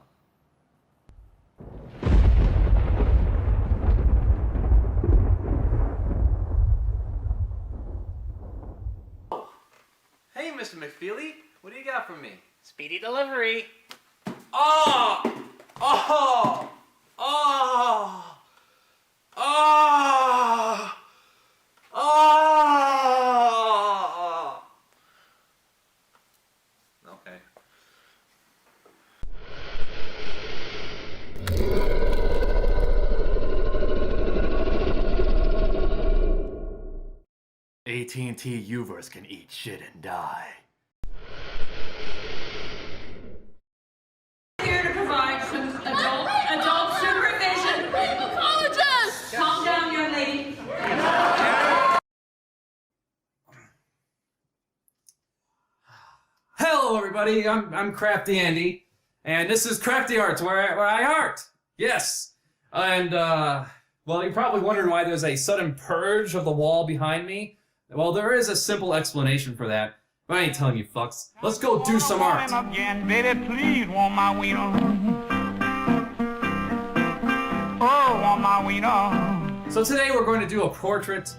Oh. Hey, Mr. McFeely, what do you got for me? Speedy delivery. Oh! Oh! Oh! Oh! Oh! Okay. AT&T Uverse can eat shit and die. Here to provide some adult supervision. Psychologist! Calm down, young lady. Hello, everybody. I'm CraftyAndy, and this is Crafty Arts, where I art. Yes, and well, you're probably wondering why there's a sudden purge of the wall behind me. Well, there is a simple explanation for that, but I ain't telling you fucks. Let's go do some art. Again, baby, please want my wiener. Oh, want my wiener. So today we're going to do a portrait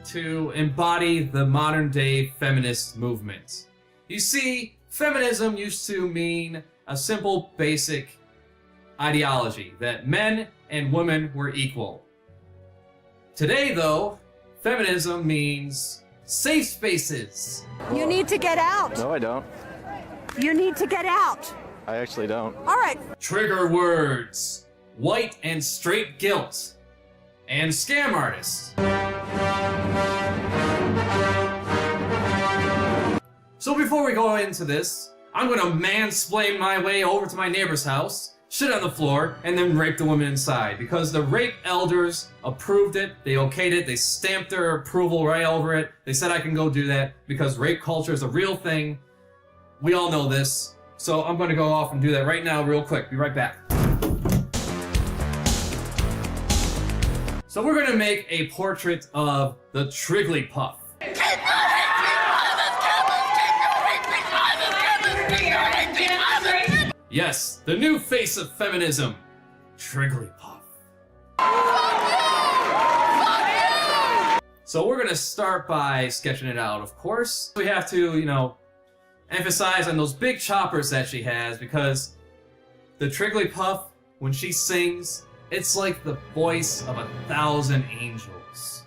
to embody the modern day feminist movement. You see, feminism used to mean a simple, basic ideology that men and women were equal. Today, though, feminism means safe spaces. You need to get out. No, I don't. You need to get out. I actually don't. All right. Trigger words: white and straight guilt, and scam artists. So before we go into this, I'm gonna mansplain my way over to my neighbor's house, shit on the floor, and then rape the woman inside. Because the rape elders approved it, they okayed it, they stamped their approval right over it. They said I can go do that because rape culture is a real thing. We all know this. So I'm gonna go off and do that right now real quick. Be right back. So we're gonna make a portrait of the Trigglypuff. Yes, the new face of feminism, Trigglypuff. So we're gonna start by sketching it out, of course. We have to, you know, emphasize on those big choppers that she has, because the Trigglypuff, when she sings, it's like the voice of 1,000 angels.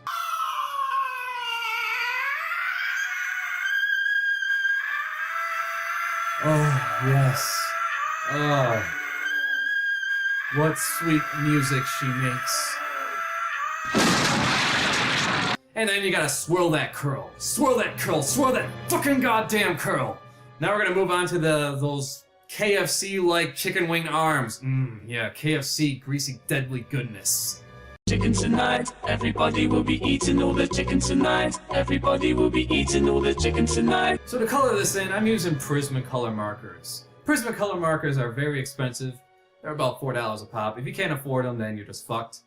Oh, yes. Oh. What sweet music she makes. And then you gotta swirl that curl. Swirl that curl. Swirl that fucking goddamn curl. Now we're gonna move on to those KFC-like chicken wing arms. Yeah, KFC, greasy, deadly goodness. Chicken tonight, everybody will be eating all the chicken tonight. Everybody will be eating all the chicken tonight. So to color this in, I'm using Prismacolor markers. Prismacolor markers are very expensive. They're about $4 a pop. If you can't afford them, then you're just fucked.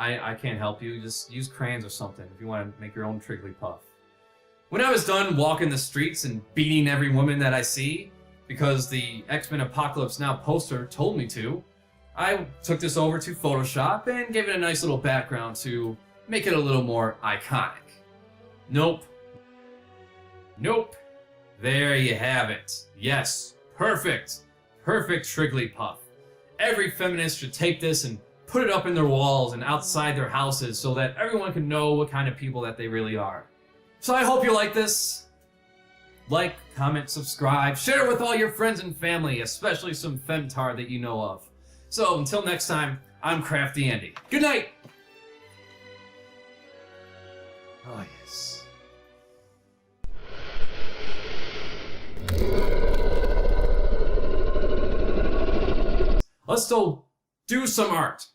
I can't help you. Just use crayons or something if you want to make your own Trigglypuff. When I was done walking the streets and beating every woman that I see, because the X-Men Apocalypse Now poster told me to, I took this over to Photoshop and gave it a nice little background to make it a little more iconic. Nope. Nope. There you have it. Yes. Perfect. Perfect Trigglypuff. Every feminist should take this and put it up in their walls and outside their houses so that everyone can know what kind of people that they really are. So I hope you like this. Like, comment, subscribe, share it with all your friends and family, especially some femtar that you know of. So until next time, I'm CraftyAndy. Good night! Oh yes. Let's go do some art.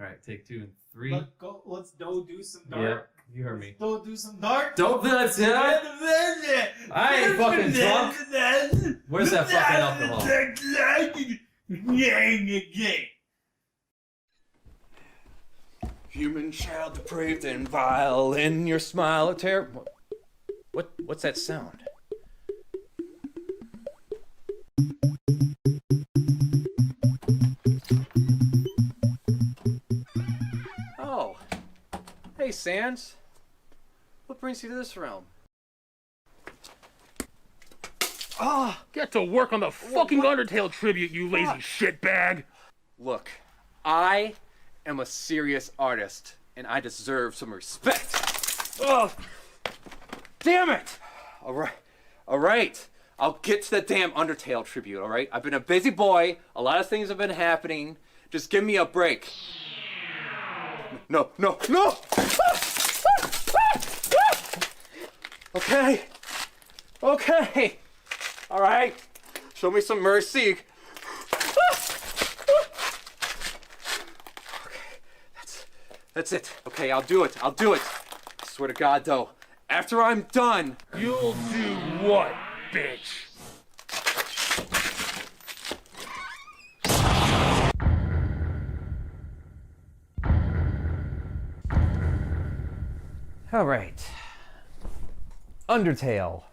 Alright, take 2 and 3. Let's go do some dark. Yeah, you heard me. Let's go do some dark. Don't that's it. I ain't fucking drunk. Where's that fucking alcohol? Human child depraved and vile, in your smile a terrible. What's that sound? Oh. Hey, Sans. What brings you to this realm? Ah! Get to work on the fucking Undertale tribute, you lazy shitbag! Look, I am a serious artist, and I deserve some respect. Oh, damn it! All right. I'll get to the damn Undertale tribute, all right? I've been a busy boy. A lot of things have been happening. Just give me a break. No! Okay. All right. Show me some mercy. That's it. Okay, I'll do it. I swear to God, though. After I'm done... You'll do what, bitch? Alright. Undertale.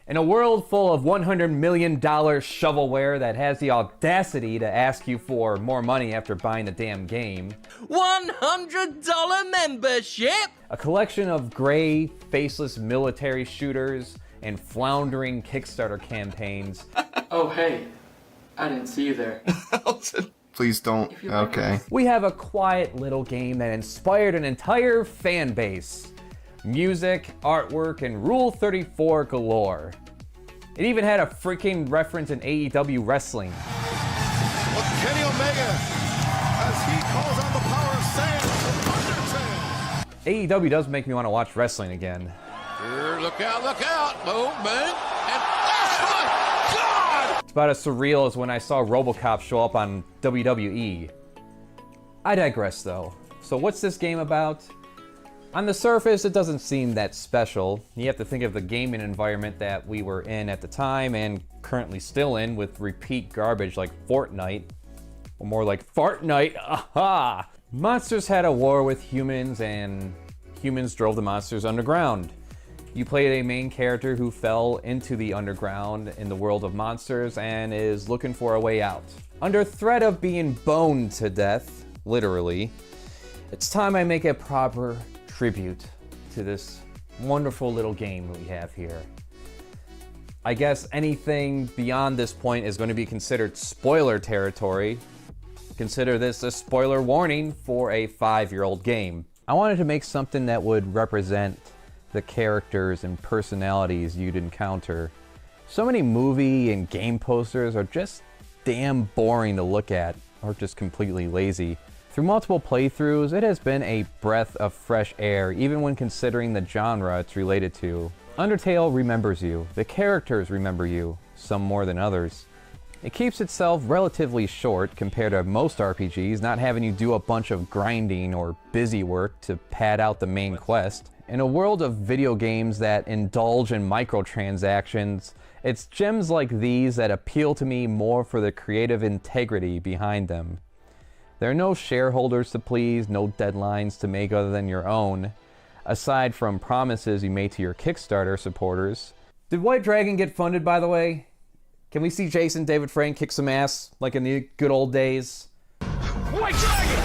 In a world full of $100 million shovelware that has the audacity to ask you for more money after buying the damn game. $100 membership! A collection of gray, faceless military shooters and floundering Kickstarter campaigns. Oh, hey. I didn't see you there. Please don't. Okay. We have a quiet little game that inspired an entire fan base. Music, artwork, and Rule 34 galore. It even had a freaking reference in AEW wrestling. With Kenny Omega, as he calls on the power of sand from Undertale. AEW does make me want to watch wrestling again. Look out, movement, and oh my God! It's about as surreal as when I saw RoboCop show up on WWE. I digress though. So what's this game about? On the surface, it doesn't seem that special. You have to think of the gaming environment that we were in at the time and currently still in with repeat garbage like Fortnite. Or more like Fartnite, aha! Monsters had a war with humans and humans drove the monsters underground. You played a main character who fell into the underground in the world of monsters and is looking for a way out. Under threat of being boned to death, literally, it's time I make a proper tribute to this wonderful little game we have here. I guess anything beyond this point is going to be considered spoiler territory. Consider this a spoiler warning for a 5-year-old game. I wanted to make something that would represent the characters and personalities you'd encounter. So many movie and game posters are just damn boring to look at, or just completely lazy. Through multiple playthroughs, it has been a breath of fresh air, even when considering the genre it's related to. Undertale remembers you, the characters remember you, some more than others. It keeps itself relatively short compared to most RPGs, not having you do a bunch of grinding or busy work to pad out the main quest. In a world of video games that indulge in microtransactions, it's gems like these that appeal to me more for the creative integrity behind them. There are no shareholders to please, no deadlines to make other than your own, aside from promises you made to your Kickstarter supporters. Did White Dragon get funded, by the way? Can we see Jason David Frank kick some ass, like in the good old days? White Dragon!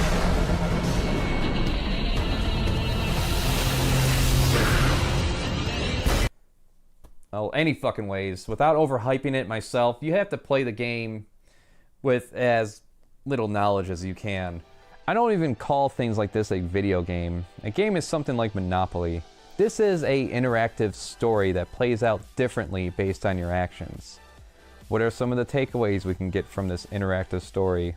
Well, any fucking ways. Without overhyping it myself, you have to play the game with as little knowledge as you can. I don't even call things like this a video game. A game is something like Monopoly. This is an interactive story that plays out differently based on your actions. What are some of the takeaways we can get from this interactive story?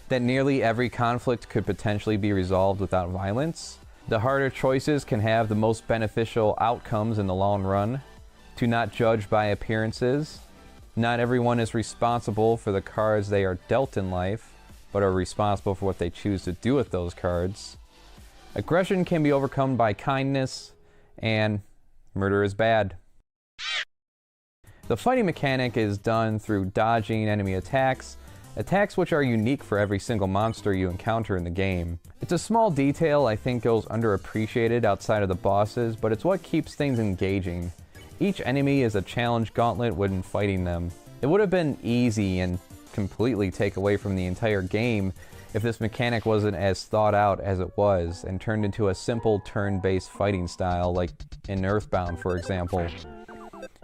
That nearly every conflict could potentially be resolved without violence. The harder choices can have the most beneficial outcomes in the long run. To not judge by appearances. Not everyone is responsible for the cards they are dealt in life, but are responsible for what they choose to do with those cards. Aggression can be overcome by kindness, and murder is bad. The fighting mechanic is done through dodging enemy attacks, attacks which are unique for every single monster you encounter in the game. It's a small detail I think goes underappreciated outside of the bosses, but it's what keeps things engaging. Each enemy is a challenge gauntlet when fighting them. It would have been easy and completely take away from the entire game if this mechanic wasn't as thought out as it was and turned into a simple turn-based fighting style like in Earthbound, for example.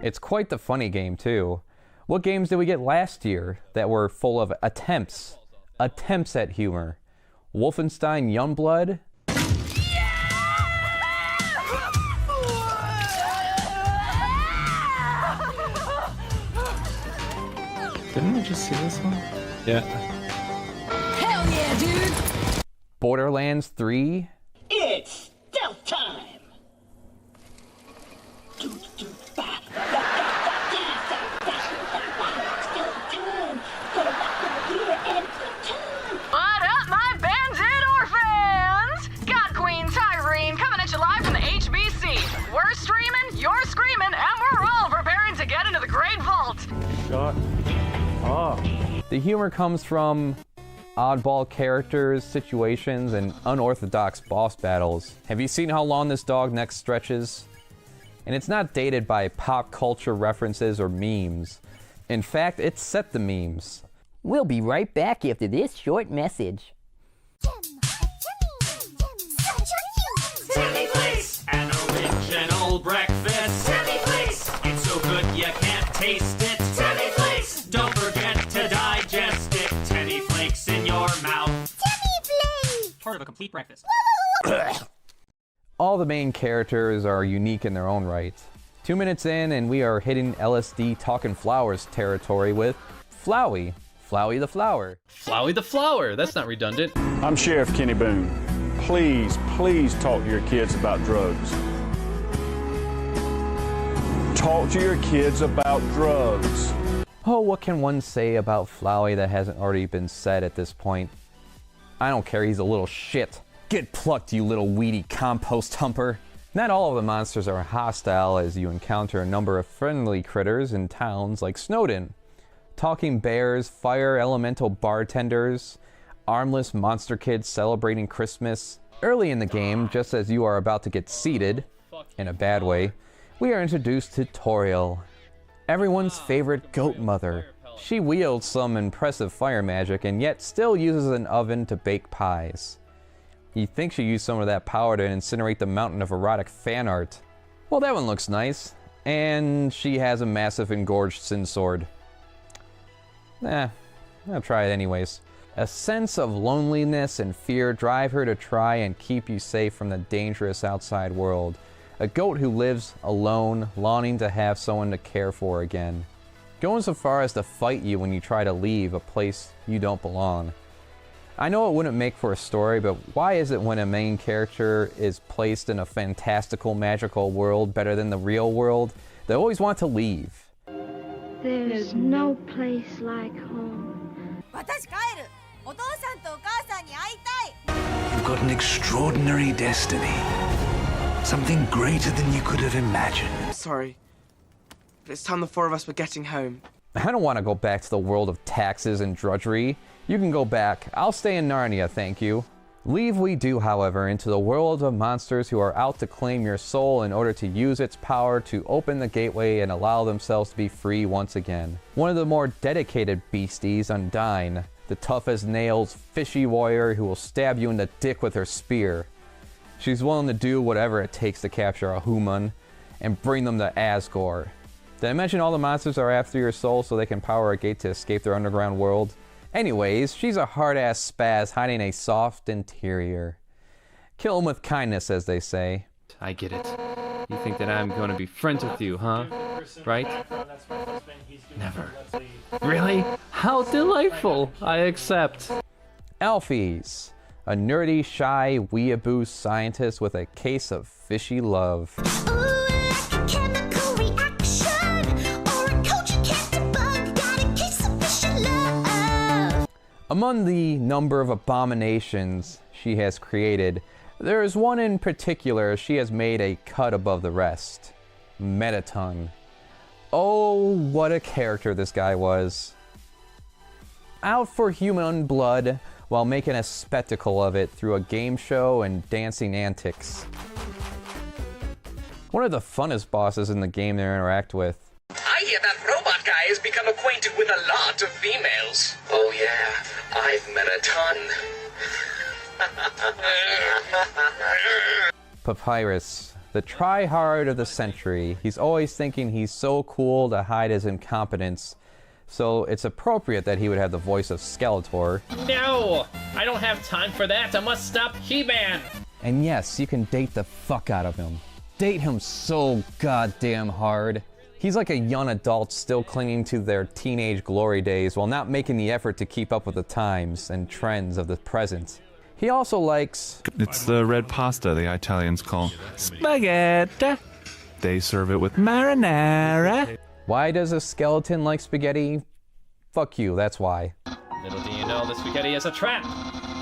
It's quite the funny game too. What games did we get last year that were full of attempts at humor? Wolfenstein Youngblood? Didn't we just see this one? Yeah. Hell yeah, dude! Borderlands 3? It's stealth time! What up, my Bandit Orphans? God Queen Tyrene coming at you live from the HBC. We're streaming, you're screaming, and we're all preparing to get into the Great Vault. Shut up. The humor comes from oddball characters, situations, and unorthodox boss battles. Have you seen how long this dog neck stretches? And it's not dated by pop culture references or memes. In fact, it set the memes. We'll be right back after this short message. Timmy Place, an original breakfast. Timmy Place, it's so good you can't taste it. Timmy Place, don't forget to digest it. Timmy Flakes in your mouth. Timmy Place, Part of a complete breakfast. All the main characters are unique in their own right. 2 minutes in and we are hitting LSD Talkin' Flowers territory with Flowey. Flowey the Flower. Flowey the Flower, that's not redundant. I'm Sheriff Kenny Boone. Please, please talk to your kids about drugs. Talk to your kids about drugs. Oh, what can one say about Flowey that hasn't already been said at this point? I don't care, he's a little shit. Get plucked, you little weedy compost humper. Not all of the monsters are hostile, as you encounter a number of friendly critters in towns like Snowden. Talking bears, fire elemental bartenders, armless monster kids celebrating Christmas. Early in the game, just as you are about to get seated, in a bad way, we are introduced to Toriel, everyone's favorite goat mother. She wields some impressive fire magic and yet still uses an oven to bake pies. You'd think she used some of that power to incinerate the mountain of erotic fan art. Well, that one looks nice. And she has a massive engorged sin sword. I'll try it anyways. A sense of loneliness and fear drive her to try and keep you safe from the dangerous outside world. A goat who lives alone, longing to have someone to care for again. Going so far as to fight you when you try to leave a place you don't belong. I know it wouldn't make for a story, but why is it when a main character is placed in a fantastical, magical world better than the real world, they always want to leave? There's no place like home. You've got an extraordinary destiny. Something greater than you could have imagined. I'm sorry, but it's time the four of us were getting home. I don't want to go back to the world of taxes and drudgery. You can go back. I'll stay in Narnia, thank you. Leave we do, however, into the world of monsters who are out to claim your soul in order to use its power to open the gateway and allow themselves to be free once again. One of the more dedicated beasties, Undyne, the tough as nails, fishy warrior who will stab you in the dick with her spear. She's willing to do whatever it takes to capture a human and bring them to Asgore. Did I mention all the monsters are after your soul so they can power a gate to escape their underground world? Anyways, she's a hard-ass spaz hiding a soft interior. Kill 'em with kindness, as they say. I get it. You think that I'm going to be friends with you, huh? Right? Never. Really? How delightful! I accept. Alphys, a nerdy, shy, weeaboo scientist with a case of fishy love. Among the number of abominations she has created, there is one in particular she has made a cut above the rest. Mettaton. Oh, what a character this guy was. Out for human blood while making a spectacle of it through a game show and dancing antics. One of the funnest bosses in the game to interact with. I hear that robot guy has become acquainted with a lot of females. Oh yeah, I've met a ton. Papyrus, the try-hard of the century. He's always thinking he's so cool to hide his incompetence, so it's appropriate that he would have the voice of Skeletor. No! I don't have time for that. I must stop He-Man! And yes, you can date the fuck out of him. Date him so goddamn hard. He's like a young adult still clinging to their teenage glory days while not making the effort to keep up with the times and trends of the present. He also likes... It's the red pasta the Italians call spaghetti. They serve it with marinara. Why does a skeleton like spaghetti? Fuck you, that's why. Little do you know, the spaghetti is a trap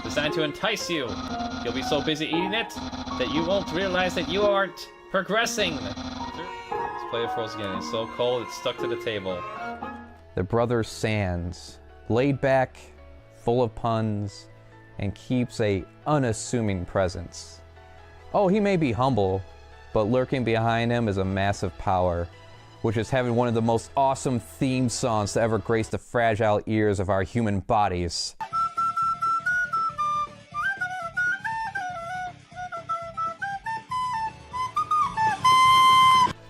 designed to entice you. You'll be so busy eating it that you won't realize that you aren't progressing. Play froze again. It's so cold it's stuck to the table. The brother Sans, laid back, full of puns, and keeps a unassuming presence. Oh, he may be humble, but lurking behind him is a massive power, which is having one of the most awesome theme songs to ever grace the fragile ears of our human bodies.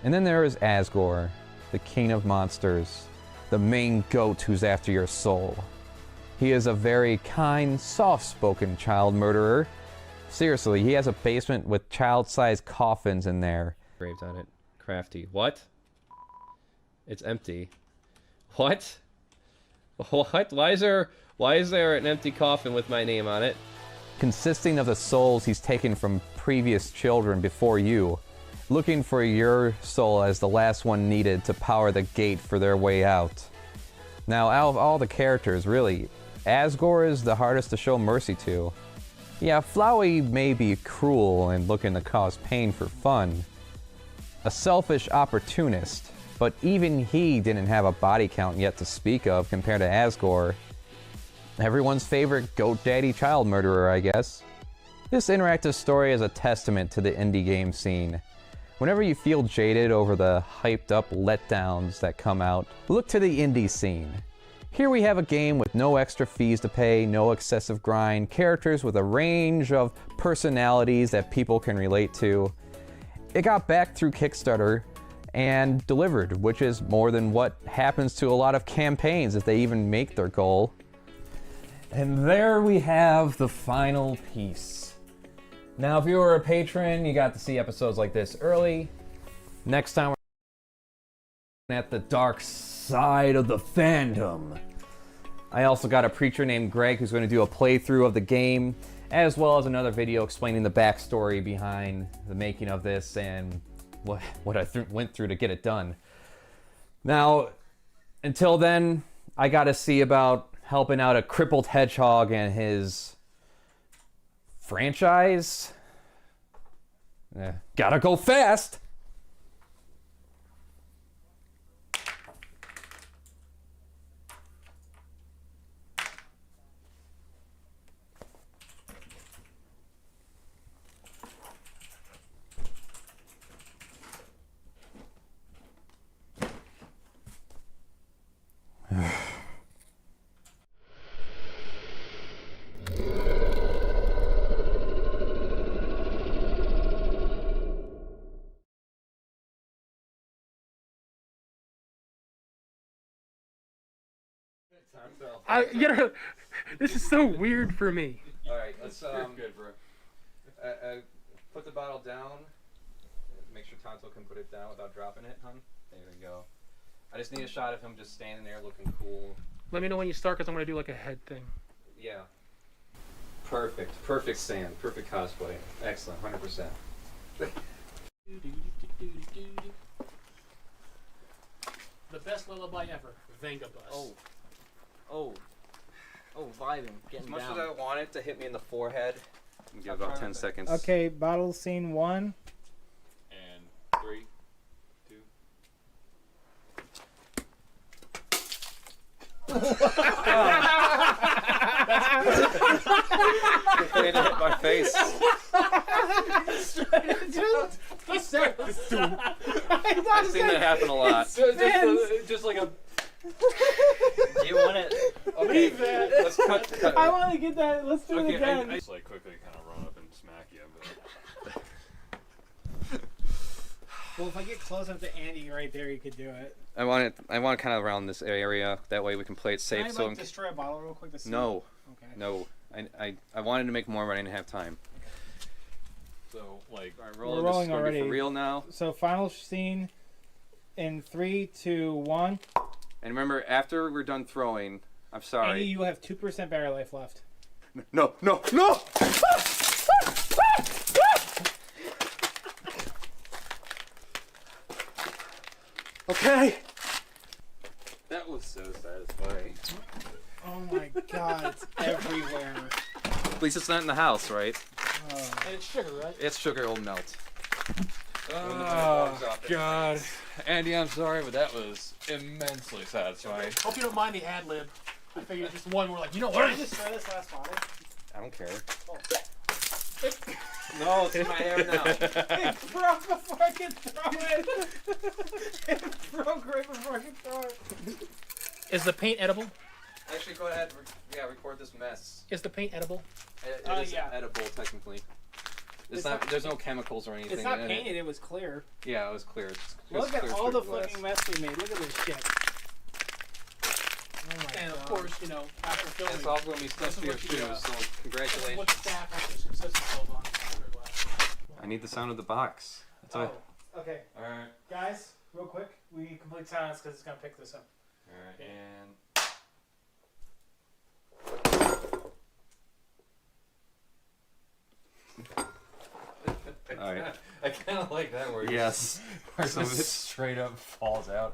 And then there is Asgore, the king of monsters, the main goat who's after your soul. He is a very kind, soft-spoken child murderer. Seriously, he has a basement with child-sized coffins in there. Engraved on it. Crafty. What? It's empty. What? What? Why is there an empty coffin with my name on it? Consisting of the souls he's taken from previous children before you. Looking for your soul as the last one needed to power the gate for their way out. Now, out of all the characters, really, Asgore is the hardest to show mercy to. Yeah, Flowey may be cruel and looking to cause pain for fun. A selfish opportunist, but even he didn't have a body count yet to speak of compared to Asgore. Everyone's favorite goat daddy child murderer, I guess. This interactive story is a testament to the indie game scene. Whenever you feel jaded over the hyped up letdowns that come out, look to the indie scene. Here we have a game with no extra fees to pay, no excessive grind, characters with a range of personalities that people can relate to. It got backed through Kickstarter and delivered, which is more than what happens to a lot of campaigns if they even make their goal. And there we have the final piece. Now, if you were a patron, you got to see episodes like this early. Next time we're at the dark side of the fandom. I also got a preacher named Greg who's going to do a playthrough of the game, as well as another video explaining the backstory behind the making of this and what I went through to get it done. Now, until then, I got to see about helping out a crippled hedgehog and his franchise. Gotta go fast! This is so weird for me. Alright, let's good, bro. Put the bottle down. Make sure Tonto can put it down without dropping it, hun. There we go. I just need a shot of him just standing there looking cool. Let me know when you start, because I'm going to do like a head thing. Yeah. Perfect. Perfect stand. Perfect cosplay. Excellent. 100%. The best lullaby ever. Vengabus. Oh, vibing, getting As much down. as I want it to hit me in the forehead, I'm give about 10 seconds. Okay, bottle scene 1. And 3, 2. It hit my face. I've seen that happen a lot. Just like a. You want it? Okay, let's cut. I want to get that. Let's do it again. I just like quickly kind of run up and smack you, but. Well, if I get close up to Andy right there, you could do it. I want kind of around this area. That way we can play it safe. Can I destroy a bottle real quick to see? No. Okay. No. I wanted to make more, but I didn't have time. So like, alright, We're rolling already. For real now. So final scene in 3, 2, 1. And remember, after we're done throwing, I'm sorry. Andy, you have 2% battery life left. No! Okay. that was so satisfying. Oh my god, it's everywhere. At least it's not in the house, right? And it's sugar, right? It's sugar, it'll melt. Oh God, Andy, I'm sorry, but that was immensely satisfying. Hope you don't mind the ad lib. I figured just one more like, you know Can I what? destroy this last bottle? I don't care. Oh. No, it's in my hair now. It broke before I could throw it. It broke right before I could throw it. Is the paint edible? Actually, go ahead. Record this mess. Is the paint edible? It is edible, technically. It's not. There's no chemicals or anything. It's not painted. It was clear. Yeah, it was clear. Look at all the fucking mess we made. Look at this shit. Oh my And god. of course, you know, after filming. It's also going to be stuff for your shoes, so congratulations. What staff after successful film on I need the sound of the box. That's all. Okay. Alright. Guys, real quick, we complete silence because it's going to pick this up. Alright, and... Alright. I kind of like that where it Yes. where it just straight up falls out.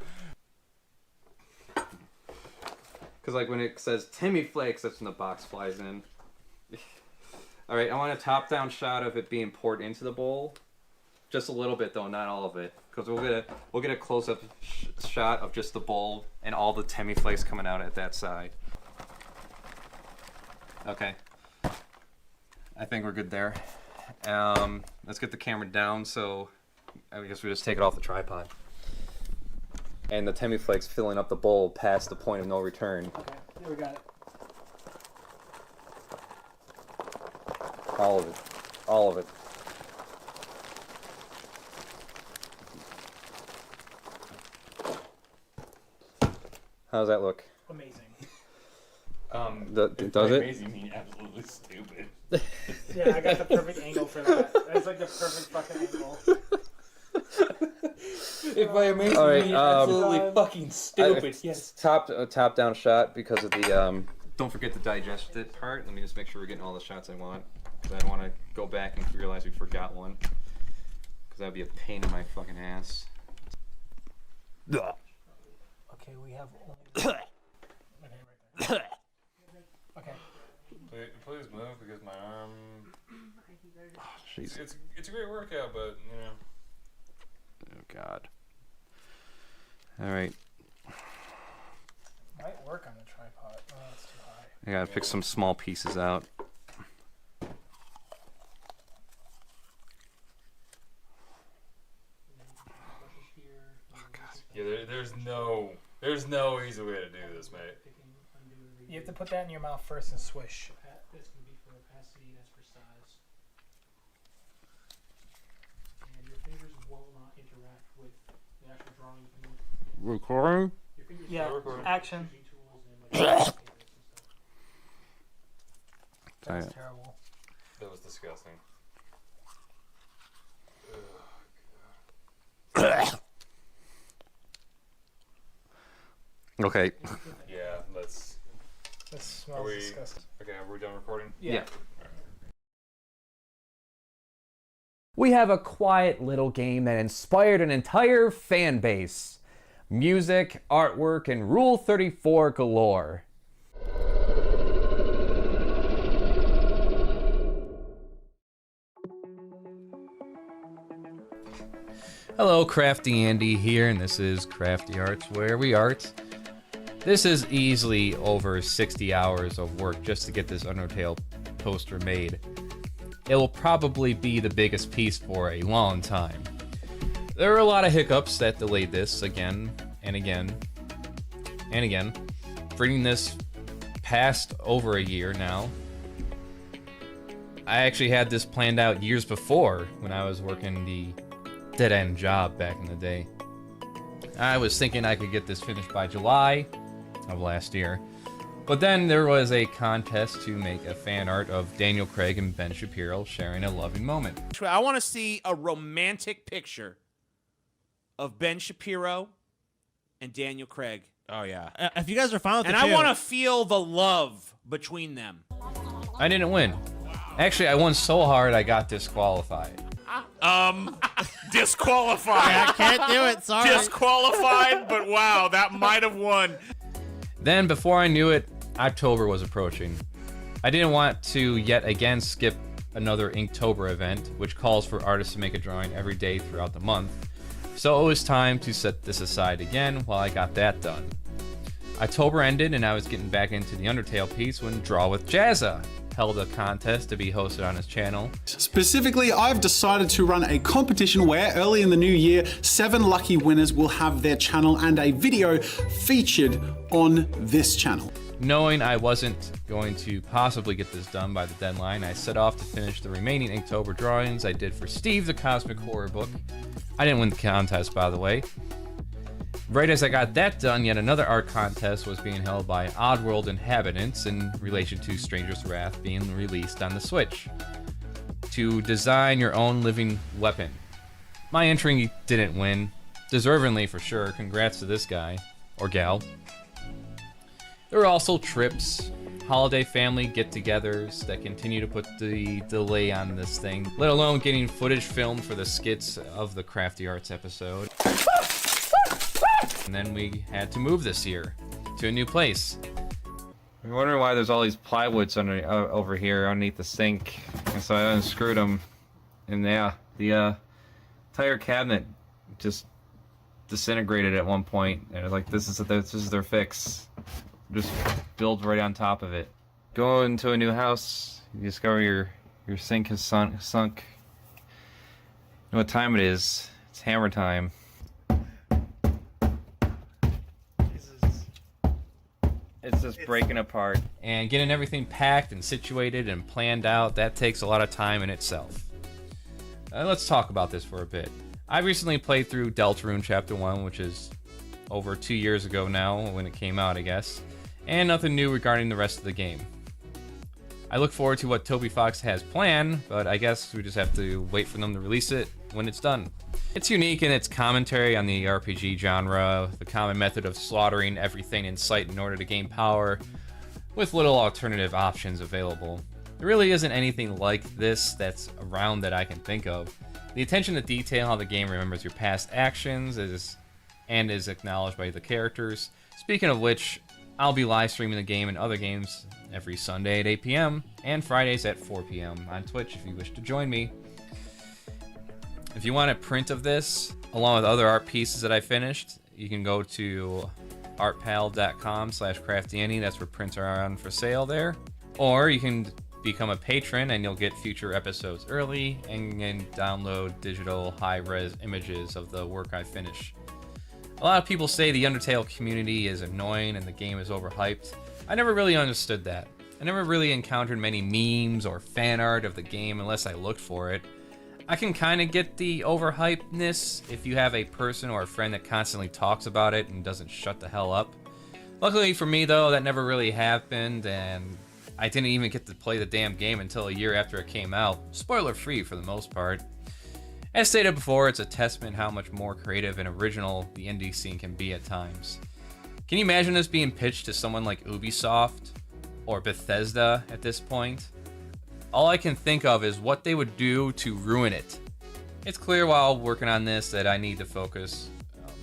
Because like when it says Timmy Flakes, that's when the box flies in. Alright, I want a top-down shot of it being poured into the bowl. Just a little bit though, not all of it. Because we'll get a close-up shot of just the bowl and all the Timmy Flakes coming out at that side. Okay. I think we're good there. Let's get the camera down, so I guess we just take it off the tripod. and the Temiflakes filling up the bowl past the point of no return. Okay, here we got it. All of it. All of it. How does that look? Amazing. Does it? Amazing mean absolutely stupid. Yeah, I got the perfect angle for that. That's like the perfect fucking angle. If by amazing All right, mean absolutely fucking stupid, yes. Top down shot because of the don't forget the digested part. Let me just make sure we're getting all the shots I want, because I don't want to go back and realize we forgot one, because that would be a pain in my fucking ass. Okay, we have only... Okay, right there. Okay. Please move because my arm. Oh, jeez. It's a great workout, but you know. Oh God. All right. Might work on the tripod. Oh, that's too high. I gotta pick some small pieces out. Yeah, there's no easy way to do this, mate. You have to put that in your mouth first and swish. This can be for opacity, that's for size. And your fingers will not interact with the actual drawing. Recording? Your fingers Yeah, action. Alright. That's terrible. That was disgusting. Okay. Yeah, let's. This smells disgusting. Okay, are we done recording? Yeah. We have a quiet little game that inspired an entire fan base. Music, artwork, and Rule 34 galore. Hello, CraftyAndy here, and this is Crafty Arts, where we art. This is easily over 60 hours of work just to get this Undertale poster made. It will probably be the biggest piece for a long time. There were a lot of hiccups that delayed this again and again and again, bringing this past over a year now. I actually had this planned out years before when I was working the dead-end job back in the day. I was thinking I could get this finished by July of last year. But then there was a contest to make a fan art of Daniel Craig and Ben Shapiro sharing a loving moment. I want to see a romantic picture of Ben Shapiro and Daniel Craig. Oh, yeah. If you guys are fine with and the I channel- want to feel the love between them. I didn't win. Actually, I won so hard I got disqualified. Disqualified. I can't do it, sorry. Disqualified, but wow, that might have won. Then, before I knew it, October was approaching. I didn't want to yet again skip another Inktober event, which calls for artists to make a drawing every day throughout the month. So it was time to set this aside again while I got that done. October ended and I was getting back into the Undertale piece when Draw with Jazza held a contest to be hosted on his channel. Specifically, I've decided to run a competition where early in the new year, 7 lucky winners will have their channel and a video featured on this channel. Knowing I wasn't going to possibly get this done by the deadline, I set off to finish the remaining Inktober drawings I did for Steve the Cosmic Horror book. I didn't win the contest, by the way. Right as I got that done, yet another art contest was being held by Oddworld Inhabitants in relation to Stranger's Wrath being released on the Switch. To design your own living weapon. My entry didn't win. Deservingly for sure, congrats to this guy. Or gal. There were also trips, holiday family get-togethers that continue to put the delay on this thing, let alone getting footage filmed for the skits of the Crafty Arts episode. And then we had to move this year to a new place. You're wondering why there's all these plywoods under over here underneath the sink, and so I unscrewed them, and yeah, the entire cabinet just disintegrated at one point. And like, this is their fix. Just build right on top of it. Go into a new house, you discover your sink has sunk. You know what time it is? It's hammer time. house is breaking apart. And getting everything packed and situated and planned out, that takes a lot of time in itself. Let's talk about this for a bit. I recently played through Deltarune Chapter 1, which is over 2 years ago now when it came out, I guess. And nothing new regarding the rest of the game. I look forward to what Toby Fox has planned, but I guess we just have to wait for them to release it when it's done. It's unique in its commentary on the RPG genre, the common method of slaughtering everything in sight in order to gain power, with little alternative options available. There really isn't anything like this that's around that I can think of. The attention to detail, how the game remembers your past actions, is acknowledged by the characters. Speaking of which, I'll be live streaming the game and other games every Sunday at 8 p.m. and Fridays at 4 p.m. on Twitch if you wish to join me. If you want a print of this, along with other art pieces that I finished, you can go to artpal.com/CraftyAndy. That's where prints are on for sale there. Or you can become a patron and you'll get future episodes early and download digital high-res images of the work I finish. A lot of people say the Undertale community is annoying and the game is overhyped. I never really understood that. I never really encountered many memes or fan art of the game unless I looked for it. I can kind of get the overhypedness if you have a person or a friend that constantly talks about it and doesn't shut the hell up. Luckily for me though, that never really happened, and I didn't even get to play the damn game until a year after it came out. Spoiler free for the most part. As stated before, it's a testament how much more creative and original the indie scene can be at times. Can you imagine this being pitched to someone like Ubisoft or Bethesda at this point? All I can think of is what they would do to ruin it. It's clear while working on this that I need to focus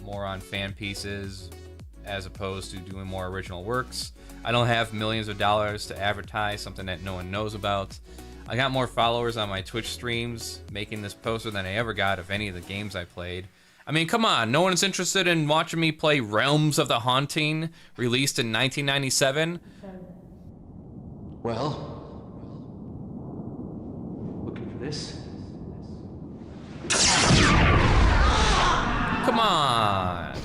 more on fan pieces as opposed to doing more original works. I don't have millions of dollars to advertise something that no one knows about. I got more followers on my Twitch streams making this poster than I ever got of any of the games I played. I mean, come on, no one's interested in watching me play Realms of the Haunting, released in 1997? Well, looking for this? Come on!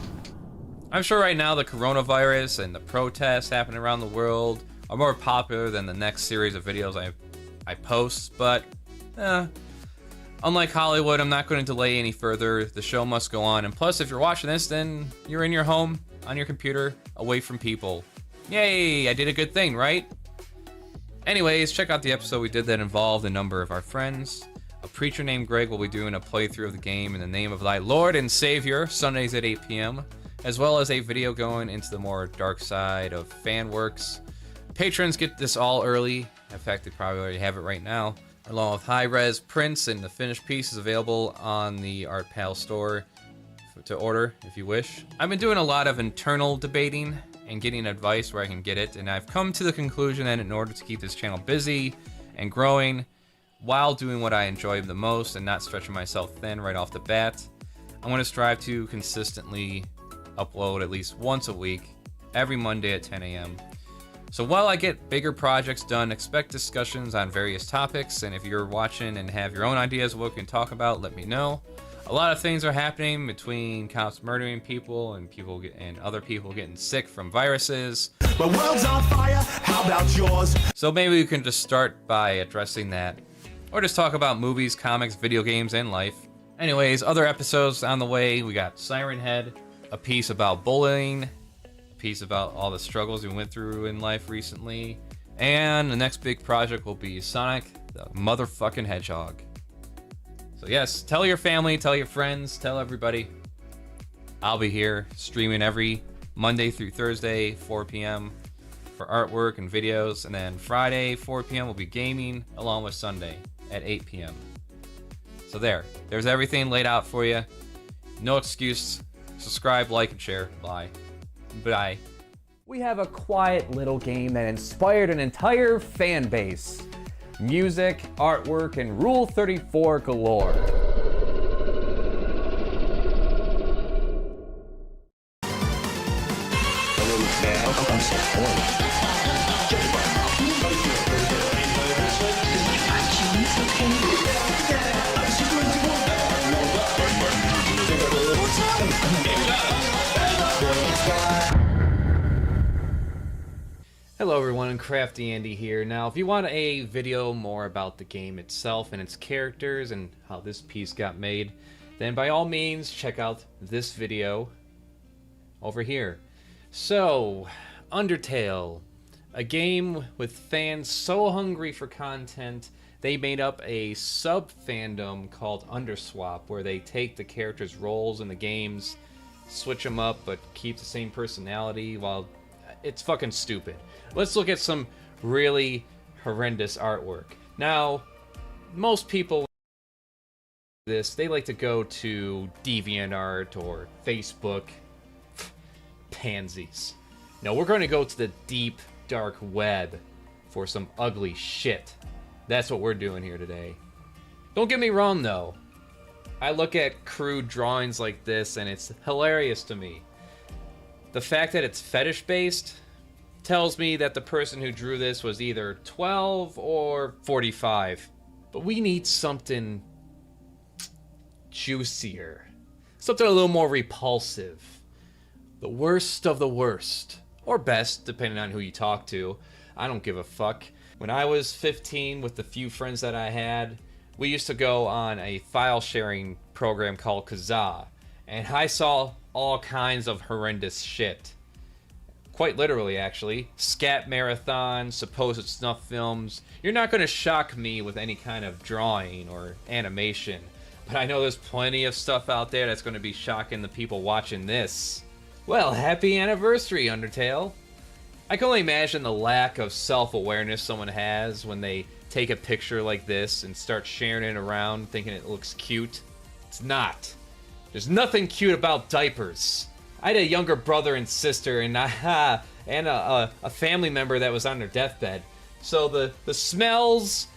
I'm sure right now the coronavirus and the protests happening around the world are more popular than the next series of videos I post, but unlike Hollywood, I'm not going to delay any further. The show must go on, and plus if you're watching this, then you're in your home, on your computer, away from people. Yay, I did a good thing, right? Anyways, check out the episode we did that involved a number of our friends. A preacher named Greg will be doing a playthrough of the game in the name of thy Lord and Savior, Sundays at 8 p.m., as well as a video going into the more dark side of fan works. Patrons get this all early. In fact, they probably already have it right now, along with high-res prints and the finished pieces available on the ArtPal store to order if you wish. I've been doing a lot of internal debating and getting advice where I can get it, and I've come to the conclusion that in order to keep this channel busy and growing while doing what I enjoy the most and not stretching myself thin right off the bat, I'm going to strive to consistently upload at least once a week, every Monday at 10 a.m. So while I get bigger projects done, expect discussions on various topics, and if you're watching and have your own ideas of what we can talk about, let me know. A lot of things are happening between cops murdering people and other people getting sick from viruses. My world's on fire, how about yours? So maybe we can just start by addressing that, or just talk about movies, comics, video games, and life. Anyways, other episodes on the way. We got Siren Head, a piece about bullying, a piece about all the struggles we went through in life recently, and the next big project will be Sonic the motherfucking Hedgehog. So yes, tell your family, tell your friends, tell everybody. I'll be here streaming every Monday through Thursday, 4 p.m. for artwork and videos, and then Friday, 4 p.m. will be gaming, along with Sunday at 8 p.m. So there's everything laid out for you. No excuse. Subscribe, like, and share. Bye. Bye. We have a quiet little game that inspired an entire fan base. Music, artwork, and Rule 34 galore. Hello everyone, CraftyAndy here. Now, if you want a video more about the game itself and its characters and how this piece got made, then by all means check out this video over here. So, Undertale, a game with fans so hungry for content, they made up a sub-fandom called Underswap, where they take the characters' roles in the games, switch them up, but keep the same personality while... It's fucking stupid. Let's look at some really horrendous artwork. Now, most people they like to go to DeviantArt or Facebook. Pansies. No, we're going to go to the deep, dark web for some ugly shit. That's what we're doing here today. Don't get me wrong, though. I look at crude drawings like this, and it's hilarious to me. The fact that it's fetish-based tells me that the person who drew this was either 12 or 45. But we need something juicier. Something a little more repulsive. The worst of the worst. Or best, depending on who you talk to. I don't give a fuck. When I was 15, with the few friends that I had, we used to go on a file sharing program called Kazaa. And I saw all kinds of horrendous shit. Quite literally, actually. Scat marathons, supposed snuff films. You're not going to shock me with any kind of drawing or animation. But I know there's plenty of stuff out there that's going to be shocking the people watching this. Well, happy anniversary, Undertale. I can only imagine the lack of self-awareness someone has when they take a picture like this and start sharing it around thinking it looks cute. It's not. There's nothing cute about diapers. I had a younger brother and sister and a family member that was on their deathbed. So the smells,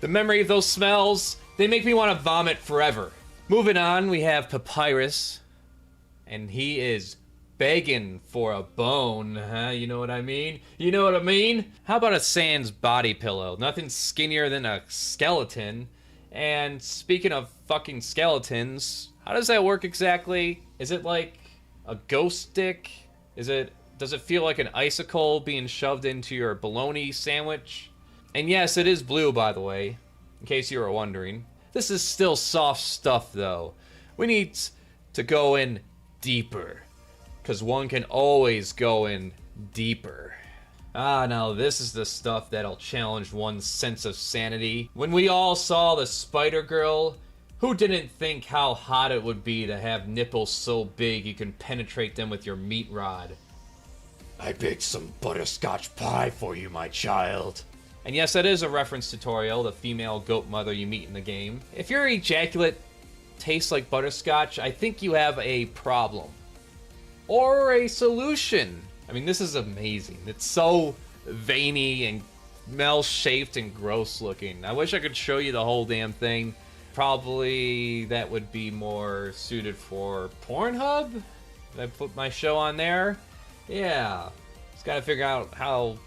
the memory of those smells, they make me want to vomit forever. Moving on, we have Papyrus. And he is begging for a bone, huh? You know what I mean? You know what I mean? How about a Sans body pillow? Nothing skinnier than a skeleton. And speaking of fucking skeletons, how does that work exactly? Is it like a ghost stick? Does it feel like an icicle being shoved into your bologna sandwich? And yes, it is blue, by the way, in case you were wondering. This is still soft stuff, though. We need to go in deeper, because one can always go in deeper. Ah, now this is the stuff that'll challenge one's sense of sanity. When we all saw the Spider Girl, who didn't think how hot it would be to have nipples so big you can penetrate them with your meat rod? I baked some butterscotch pie for you, my child. And yes, that is a reference to Toriel, the female goat mother you meet in the game. If your ejaculate tastes like butterscotch, I think you have a problem. Or a solution. I mean, this is amazing. It's so veiny and well-shaped and gross looking. I wish I could show you the whole damn thing. Probably that would be more suited for Pornhub? Did I put my show on there? Yeah. Just gotta figure out how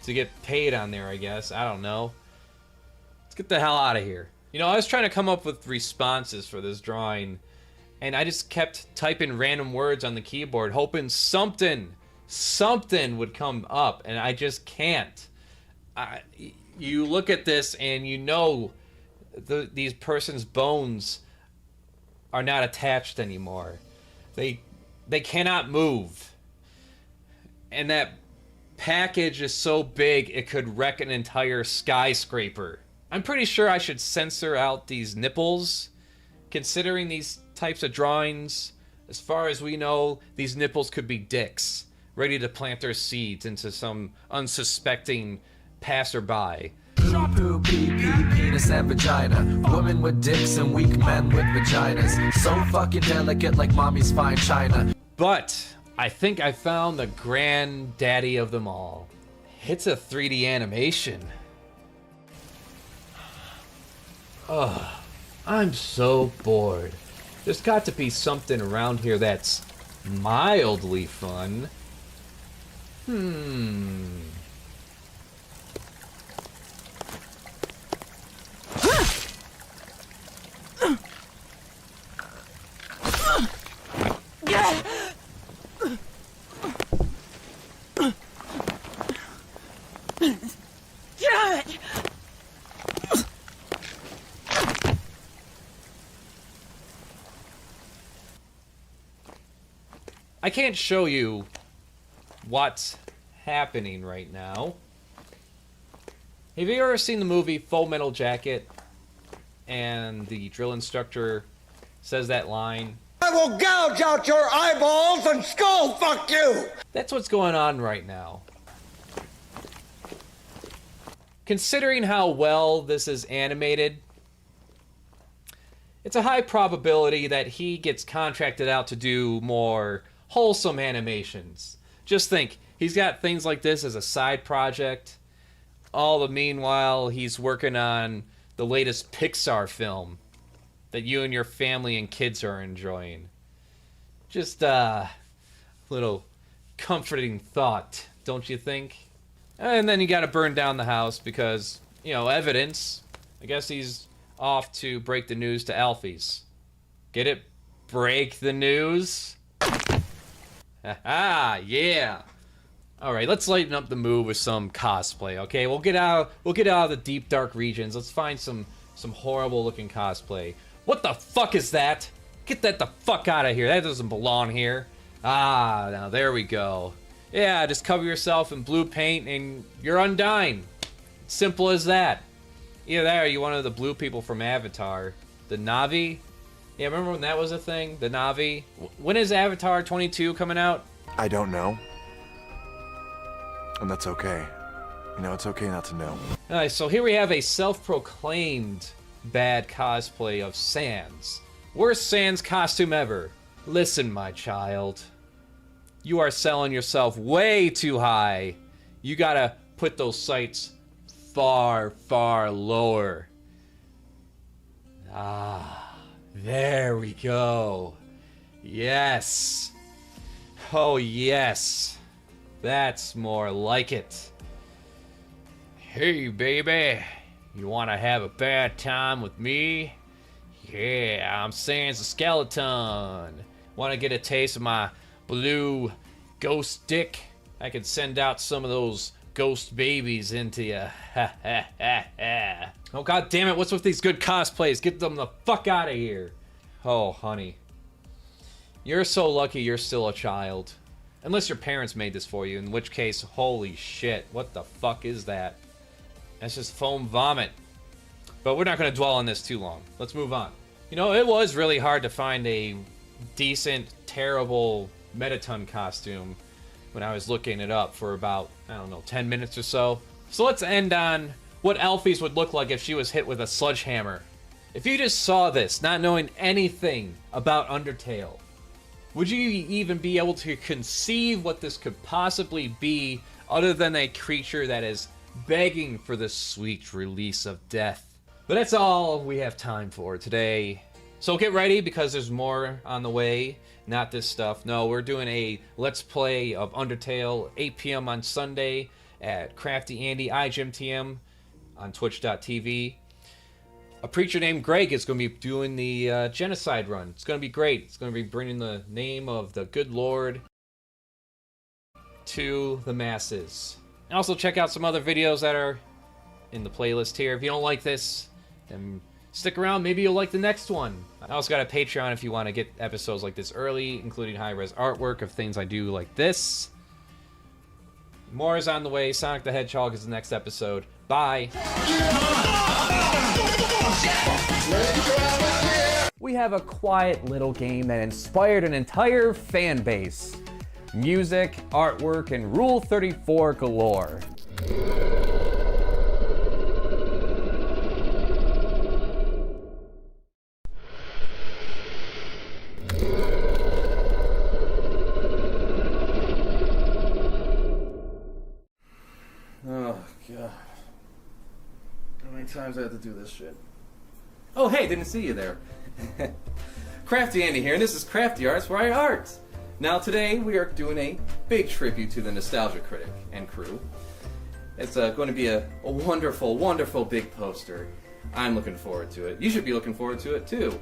to get paid on there, I guess. I don't know. Let's get the hell out of here. You know, I was trying to come up with responses for this drawing, and I just kept typing random words on the keyboard, hoping something would come up, and I just can't. You look at this, and you know these person's bones are not attached anymore. They cannot move. And that package is so big, it could wreck an entire skyscraper. I'm pretty sure I should censor out these nipples, considering these types of drawings. As far as we know, these nipples could be dicks, ready to plant their seeds into some unsuspecting passerby. Poo, pee, pee, penis and vagina. Women with dicks and weak men with vaginas. So fucking delicate like mommy's fine china. But I think I found the granddaddy of them all. It's a 3D animation. Ugh, I'm so bored. There's got to be something around here that's mildly fun. I can't show you what's happening right now. Have you ever seen the movie Full Metal Jacket? And the drill instructor says that line, I will gouge out your eyeballs and skull fuck you! That's what's going on right now. Considering how well this is animated, it's a high probability that he gets contracted out to do more wholesome animations. Just think, he's got things like this as a side project. All the meanwhile, he's working on the latest Pixar film that you and your family and kids are enjoying. Just a little comforting thought, don't you think? And then you gotta burn down the house because, you know, evidence. I guess he's off to break the news to Alfies. Get it? Break the news? Haha, yeah. Alright, let's lighten up the mood with some cosplay, okay? We'll get out of the deep dark regions. Let's find some horrible looking cosplay. What the fuck is that? Get that the fuck out of here. That doesn't belong here. Ah, now there we go. Yeah, just cover yourself in blue paint and you're undying. Simple as that. Either that or you one of the blue people from Avatar. The Na'vi? Yeah, remember when that was a thing? The Na'vi? When is Avatar 22 coming out? I don't know. And that's okay. You know, it's okay not to know. Alright, so here we have a self-proclaimed bad cosplay of Sans. Worst Sans costume ever. Listen, my child. You are selling yourself way too high. You gotta put those sights far, far lower. Ah, there we go. Yes. Oh, yes. That's more like it. Hey, baby. You want to have a bad time with me? Yeah, I'm Sans the Skeleton. Want to get a taste of my blue ghost dick? I could send out some of those ghost babies into you. Ha ha ha ha. Oh, god damn it. What's with these good cosplays? Get them the fuck out of here. Oh, honey. You're so lucky you're still a child. Unless your parents made this for you, in which case, holy shit, what the fuck is that? That's just foam vomit. But we're not going to dwell on this too long. Let's move on. You know, it was really hard to find a decent, terrible Metaton costume when I was looking it up for about, I don't know, 10 minutes or so. So let's end on what Alphys would look like if she was hit with a sledgehammer. If you just saw this, not knowing anything about Undertale, would you even be able to conceive what this could possibly be other than a creature that is begging for the sweet release of death? But that's all we have time for today. So get ready because there's more on the way. Not this stuff. No, we're doing a Let's Play of Undertale 8 p.m. on Sunday at CraftyAndy IGMTM on Twitch.tv. A preacher named Greg is going to be doing the genocide run. It's going to be great. It's going to be bringing the name of the good Lord to the masses. And also check out some other videos that are in the playlist here. If you don't like this, then stick around. Maybe you'll like the next one. I also got a Patreon if you want to get episodes like this early, including high-res artwork of things I do like this. More is on the way. Sonic the Hedgehog is the next episode. Bye. We have a quiet little game that inspired an entire fan base. Music, artwork, and Rule 34 galore. Oh, God. How many times I have to do this shit? Oh, hey, didn't see you there. CraftyAndy here, and this is Crafty Arts, where I art. Now, today, we are doing a big tribute to the Nostalgia Critic and crew. It's going to be a wonderful, wonderful big poster. I'm looking forward to it. You should be looking forward to it, too.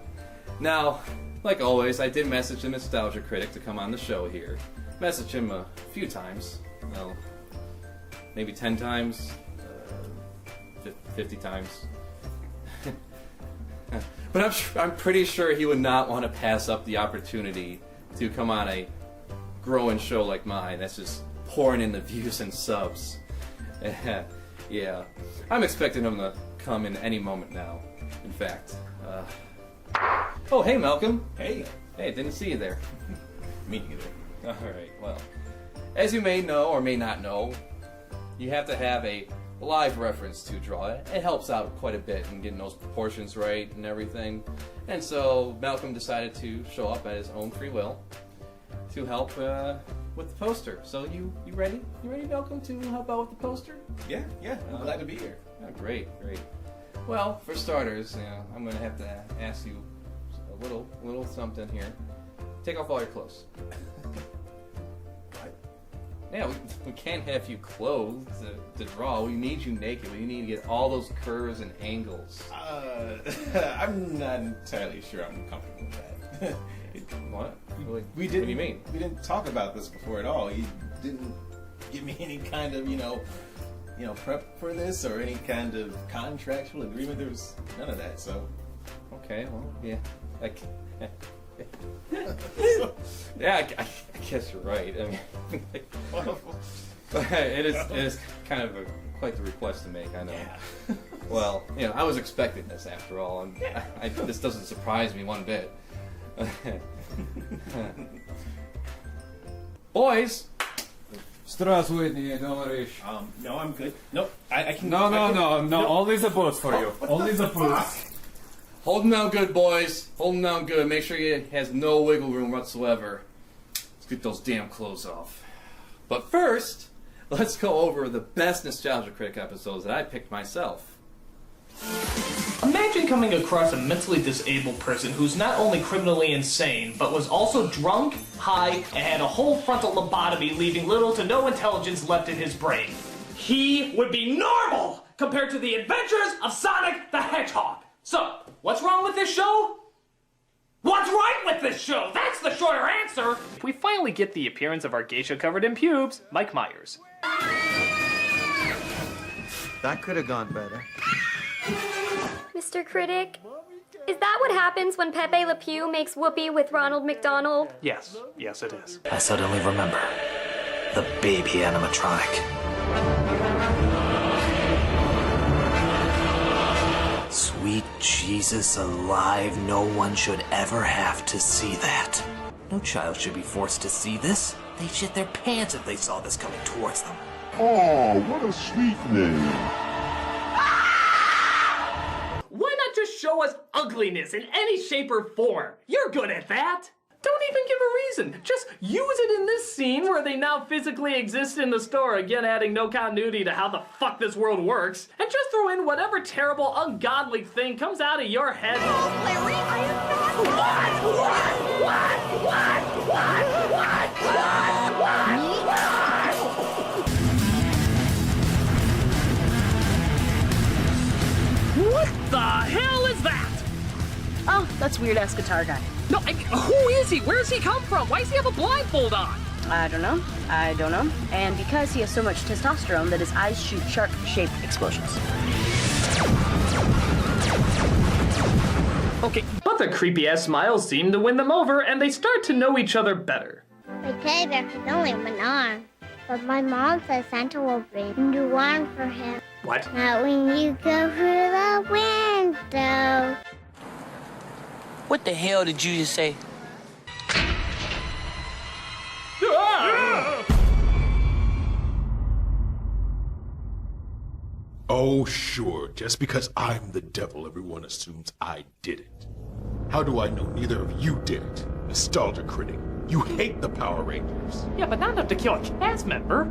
Now, like always, I did message the Nostalgia Critic to come on the show here. Messaged him a few times. Well, maybe 10 times, 50 times. But I'm pretty sure he would not want to pass up the opportunity to come on a growing show like mine that's just pouring in the views and subs. Yeah, I'm expecting him to come in any moment now. In fact, oh, hey, Malcolm. Hey, didn't see you there. Me either. All right, well, as you may know or may not know, you have to have a live reference to draw it. It helps out quite a bit in getting those proportions right and everything. And so Malcolm decided to show up at his own free will to help with the poster. So you ready? You ready, Malcolm, to help out with the poster? Yeah, I'm glad to be here. Oh, great. Well, for starters, I'm going to have to ask you a little something here. Take off all your clothes. Yeah, we can't have you clothed to draw. We need you naked. We need to get all those curves and angles. I'm not entirely sure I'm comfortable with that. What? What do you mean? We didn't talk about this before at all. You didn't give me any kind of, prep for this or any kind of contractual agreement. There was none of that, so. Okay, well, yeah. Yeah, I guess you're right. I mean, it is kind of quite the request to make, I know. Yeah. Well, I was expecting this after all, and this doesn't surprise me one bit. Boys! Здравствуйте, не говоришь. No, I'm good. Nope, I can... No, only the boots for you. Only the boots. Hold him down good, boys. Hold him down good. Make sure he has no wiggle room whatsoever. Let's get those damn clothes off. But first, let's go over the best Nostalgia Critic episodes that I picked myself. Imagine coming across a mentally disabled person who's not only criminally insane, but was also drunk, high, and had a whole frontal lobotomy, leaving little to no intelligence left in his brain. He would be normal compared to the adventures of Sonic the Hedgehog. So, what's wrong with this show? What's right with this show? That's the shorter answer! We finally get the appearance of our geisha covered in pubes, Mike Myers. That could have gone better. Mr. Critic, is that what happens when Pepe Le Pew makes whoopee with Ronald McDonald? Yes, it is. I suddenly remember the baby animatronic. Sweet Jesus alive, no one should ever have to see that. No child should be forced to see this. They'd shit their pants if they saw this coming towards them. Oh, what a sweet name. Why not just show us ugliness in any shape or form? You're good at that. Don't even give a reason. Just use it in this scene where they now physically exist in the store, again adding no continuity to how the fuck this world works, and just throw in whatever terrible, ungodly thing comes out of your head. Oh, Larry, I am What the hell is that? Oh, that's weird-ass guitar guy. No, who is he? Where does he come from? Why does he have a blindfold on? I don't know. And because he has so much testosterone that his eyes shoot shark-shaped explosions. Okay, but the creepy-ass smiles seem to win them over, and they start to know each other better. My teddy bear has only one arm, but my mom says Santa will bring a new arm for him. What? Not when you go through the window. What the hell did you just say? Oh, sure. Just because I'm the devil, everyone assumes I did it. How do I know neither of you did it? Nostalgia Critic, you hate the Power Rangers. Yeah, but not enough to kill a cast member.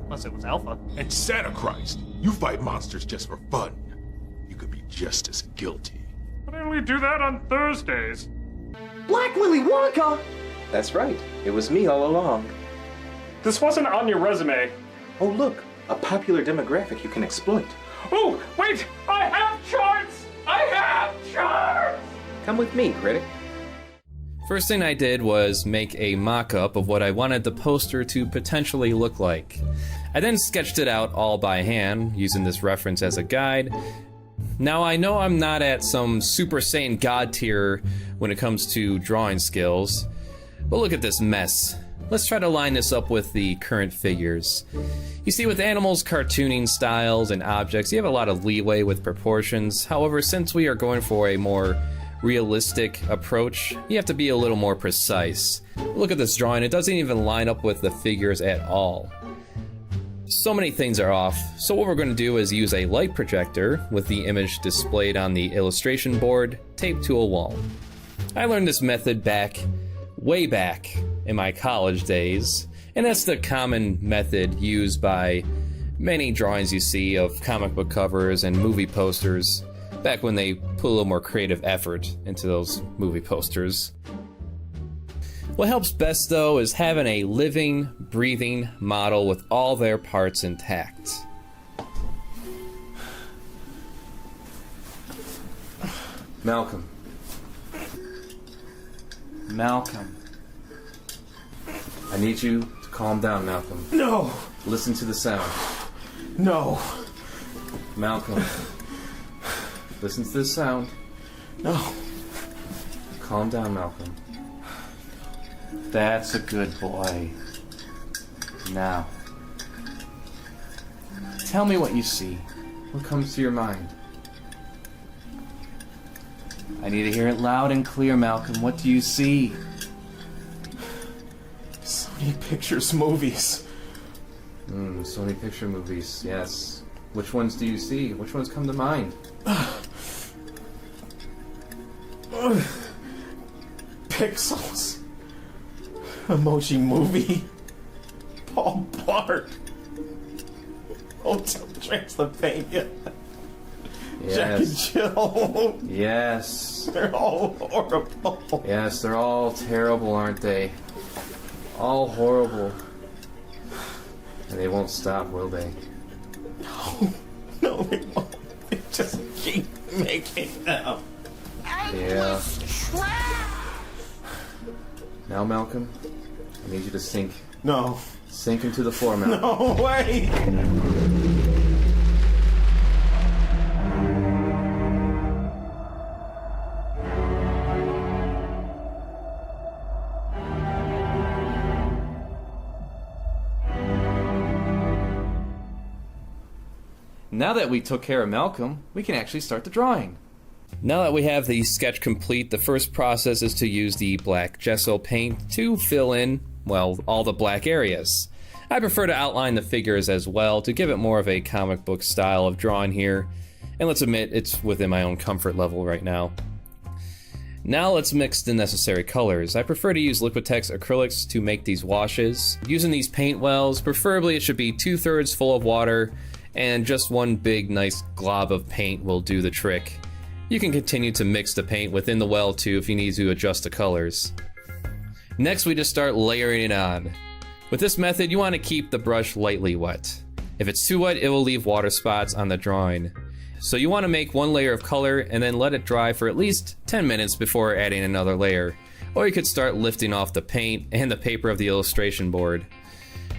Unless it was Alpha. And Santa Christ, you fight monsters just for fun. You could be just as guilty. But I only do that on Thursdays. Black Willy Wonka? That's right. It was me all along. This wasn't on your resume. Oh, look. A popular demographic you can exploit. Oh, wait! I have charts! I have charts! Come with me, critic. First thing I did was make a mock-up of what I wanted the poster to potentially look like. I then sketched it out all by hand, using this reference as a guide. Now I know I'm not at some Super Saiyan God tier when it comes to drawing skills, but look at this mess. let's try to line this up with the current figures. You see, with animals' cartooning styles and objects, you have a lot of leeway with proportions. However, since we are going for a more realistic approach, you have to be a little more precise. Look at this drawing, it doesn't even line up with the figures at all. So many things are off, so what we're going to do is use a light projector with the image displayed on the illustration board taped to a wall. I learned this method way back in my college days, and that's the common method used by many drawings you see of comic book covers and movie posters, back when they put a little more creative effort into those movie posters. What helps best though is having a living, breathing model with all their parts intact. Malcolm. Malcolm. I need you to calm down, Malcolm. No! Listen to the sound. No! Malcolm. Listen to the sound. No. Calm down, Malcolm. That's a good boy. Now, tell me what you see. What comes to your mind? I need to hear it loud and clear, Malcolm. What do you see? Sony Pictures movies. Sony Picture movies, yes. Which ones do you see? Which ones come to mind? Pixels. Emoji Movie. Paul Blart. Hotel Transylvania. Yes. Jack and Jill. Yes. They're all horrible. Yes, they're all terrible, aren't they? All horrible. And they won't stop, will they? No, they won't. They just keep making them. Yeah. Now, Malcolm, I need you to sink. No. Sink into the floor, Malcolm. No way! Now that we took care of Malcolm, we can actually start the drawing. Now that we have the sketch complete, the first process is to use the black gesso paint to fill in, well, all the black areas. I prefer to outline the figures as well to give it more of a comic book style of drawing here, and let's admit it's within my own comfort level right now. Now let's mix the necessary colors. I prefer to use Liquitex acrylics to make these washes. Using these paint wells, preferably it should be 2/3 full of water, and just one big nice glob of paint will do the trick. You can continue to mix the paint within the well too if you need to adjust the colors. Next we just start layering it on. With this method you want to keep the brush lightly wet. If it's too wet it will leave water spots on the drawing. So you want to make one layer of color and then let it dry for at least 10 minutes before adding another layer. Or you could start lifting off the paint and the paper of the illustration board.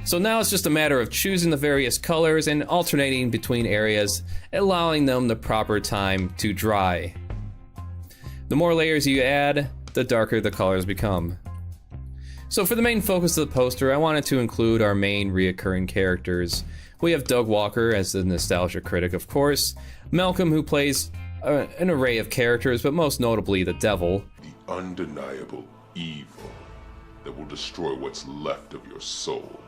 So now it's just a matter of choosing the various colors and alternating between areas, allowing them the proper time to dry. The more layers you add, the darker the colors become. So for the main focus of the poster, I wanted to include our main reoccurring characters. We have Doug Walker as the nostalgia critic, of course, Malcolm who plays an array of characters, but most notably the devil. The undeniable evil that will destroy what's left of your souls.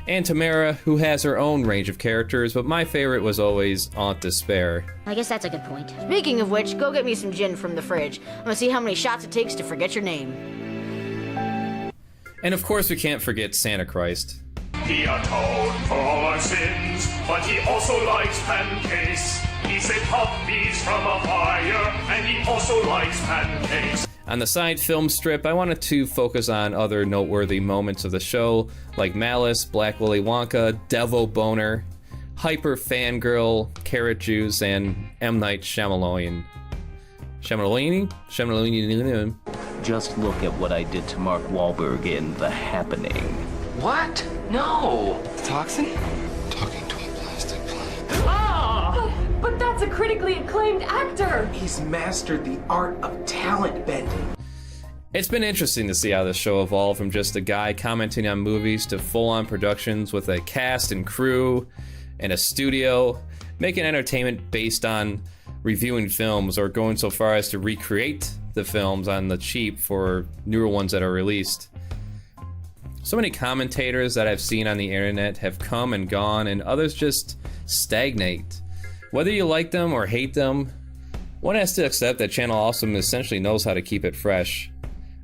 And Tamara, who has her own range of characters, but my favorite was always Aunt Despair. I guess that's a good point. Speaking of which, go get me some gin from the fridge. I'm gonna see how many shots it takes to forget your name. And of course we can't forget Santa Christ. He atoned for all our sins, but he also likes pancakes. He saved puppies from a fire, and he also likes pancakes. On the side film strip, I wanted to focus on other noteworthy moments of the show, like Malice, Black Willy Wonka, Devil Boner, Hyper Fangirl, Carrot Juice, and M. Night Shyamalan. Shyamalan? Just look at what I did to Mark Wahlberg in The Happening. What? No! Toxin? Talking to a plastic plant. Ah! But that's a critically acclaimed actor! He's mastered the art of talent bending. It's been interesting to see how this show evolved from just a guy commenting on movies to full-on productions with a cast and crew and a studio, making entertainment based on reviewing films or going so far as to recreate the films on the cheap for newer ones that are released. So many commentators that I've seen on the internet have come and gone, and others just stagnate. Whether you like them or hate them, one has to accept that Channel Awesome essentially knows how to keep it fresh.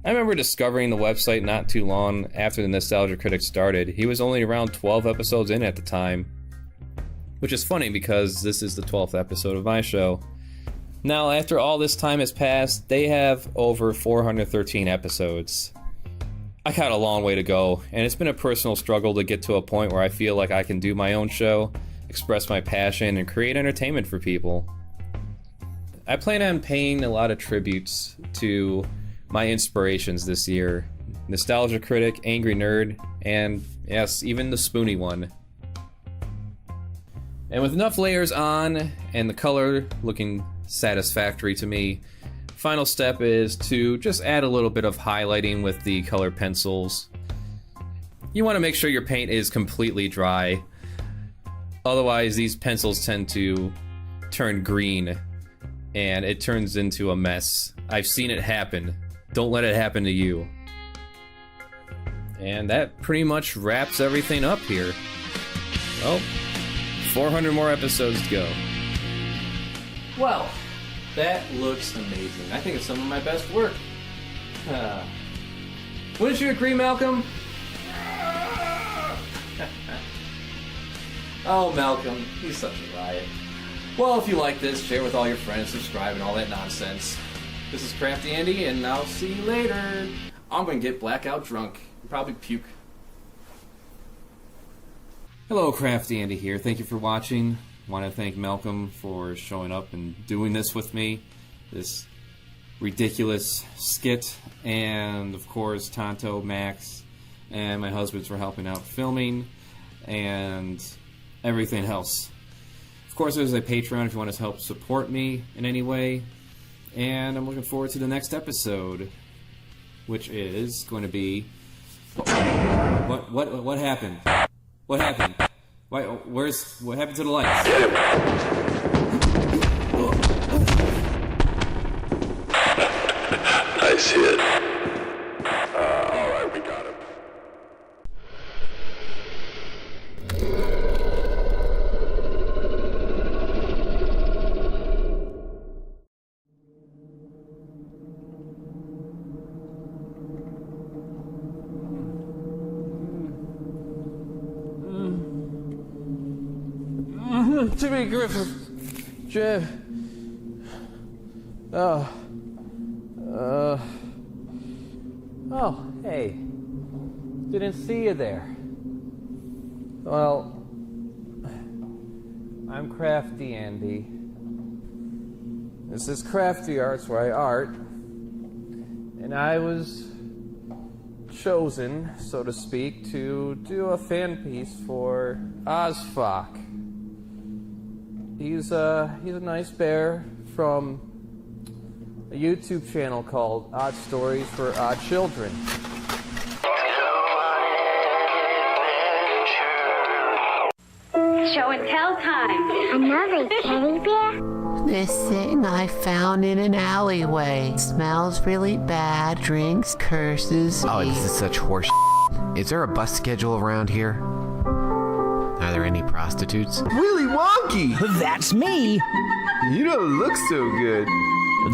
I remember discovering the website not too long after the Nostalgia Critic started. He was only around 12 episodes in at the time, which is funny because this is the 12th episode of my show. Now, after all this time has passed, they have over 413 episodes. I got a long way to go, and it's been a personal struggle to get to a point where I feel like I can do my own show, express my passion, and create entertainment for people. I plan on paying a lot of tributes to my inspirations this year. Nostalgia Critic, Angry Nerd, and yes, even the Spoony one. And with enough layers on and the color looking satisfactory to me, final step is to just add a little bit of highlighting with the colored pencils. You want to make sure your paint is completely dry. Otherwise, these pencils tend to turn green and it turns into a mess. I've seen it happen. Don't let it happen to you. And that pretty much wraps everything up here. Well, 400 more episodes to go. Well, that looks amazing. I think it's some of my best work. Wouldn't you agree, Malcolm? Oh, Malcolm, he's such a riot. Well, if you like this, share with all your friends, subscribe, and all that nonsense. This is CraftyAndy, and I'll see you later. I'm gonna get blackout drunk and probably puke. Hello, CraftyAndy here. Thank you for watching. I want to thank Malcolm for showing up and doing this with me. This ridiculous skit. And, of course, Tonto, Max, and my husband's for helping out filming. And everything else. Of course, there's a Patreon if you want to help support me in any way. And I'm looking forward to the next episode, which is going to be... What happened? What happened? Why? What happened to the lights? Get him! Nice hit. Alright, we got him. Jimmy Griffith. Jim. Oh, hey. Didn't see you there. Well, I'm CraftyAndy. This is Crafty Arts, where I art. And I was chosen, so to speak, to do a fan piece for Ozfock. He's a nice bear from a YouTube channel called Odd Stories for Odd Children. Show and tell time. Another teddy bear? This thing I found in an alleyway. Smells really bad, drinks, curses. Oh, this is such horse. Is there a bus schedule around here? Are there any prostitutes? Willy Wonky! That's me! You don't look so good.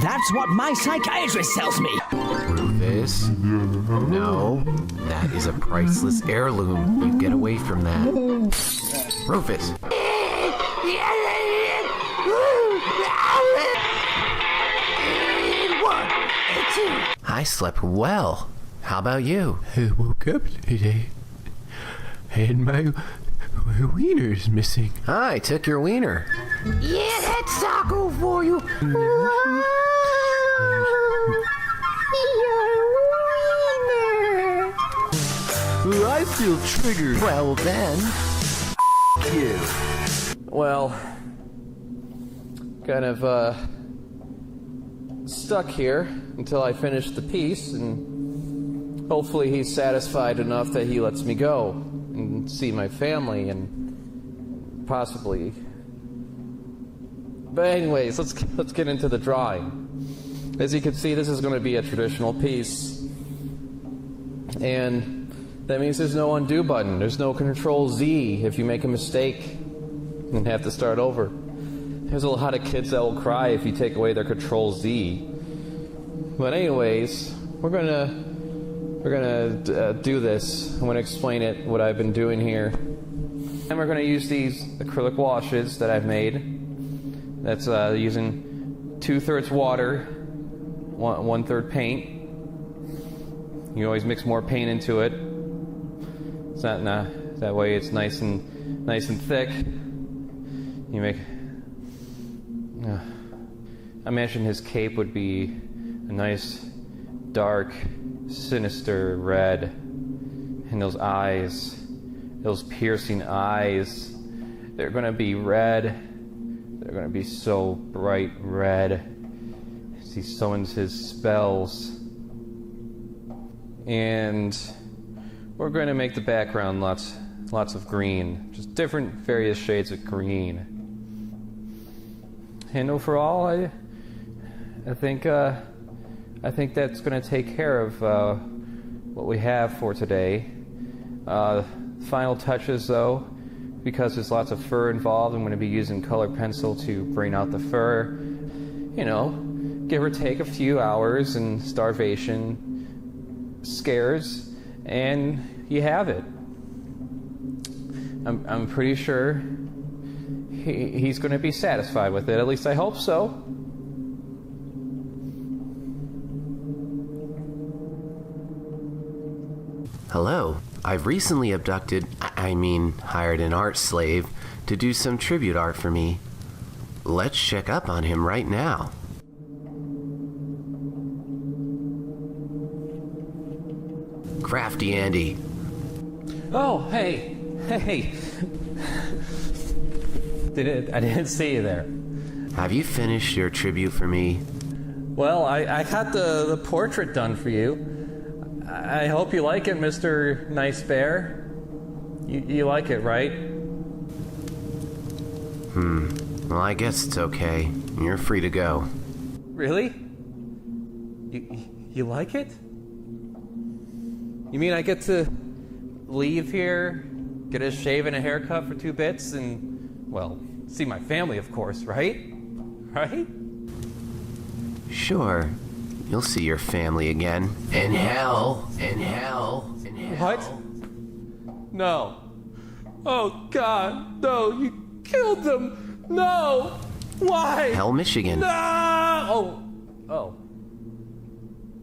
That's what my psychiatrist tells me. Rufus? No, that is a priceless heirloom. You get away from that. Rufus! I slept well. How about you? I woke up today and my wiener's missing. I took your wiener. Yeah, that's taco for you. I feel triggered. Well then, you. Well, kind of stuck here until I finish the piece, and hopefully he's satisfied enough that he lets me go and see my family and possibly. But anyways, let's get into the drawing. As you can see, this is going to be a traditional piece, and that means there's no undo button. There's no Control Z if you make a mistake and have to start over. There's a lot of kids that will cry if you take away their Control Z. But anyways, we're gonna do this. I'm gonna explain it, what I've been doing here, and we're gonna use these acrylic washes that I've made. That's using 2/3 water, 1/3 paint. You always mix more paint into it. It's not that way. It's nice and thick. You make. I imagine his cape would be a nice, dark, sinister red, and those eyes, those piercing eyes, they're gonna be red. They're gonna be so bright red. As he summons his spells, and we're going to make the background lots of green, just different various shades of green. And overall, I think that's going to take care of what we have for today. Final touches, though, because there's lots of fur involved, I'm going to be using colored pencil to bring out the fur. You know, give or take a few hours and starvation scares, and you have it. I'm pretty sure he's going to be satisfied with it. At least I hope so. Hello. I've recently hired an art slave to do some tribute art for me. Let's check up on him right now. CraftyAndy. Oh, hey. I didn't see you there. Have you finished your tribute for me? Well, I got the portrait done for you. I hope you like it, Mr. Nice Bear. You like it, right? Well, I guess it's okay. You're free to go. Really? You like it? You mean I get to leave here, get a shave and a haircut for 2 bits, and, well, see my family, of course, right? Right? Sure. You'll see your family again. In hell. What? No. Oh, God. No, you killed them. No. Why? Hell, Michigan. No. Oh.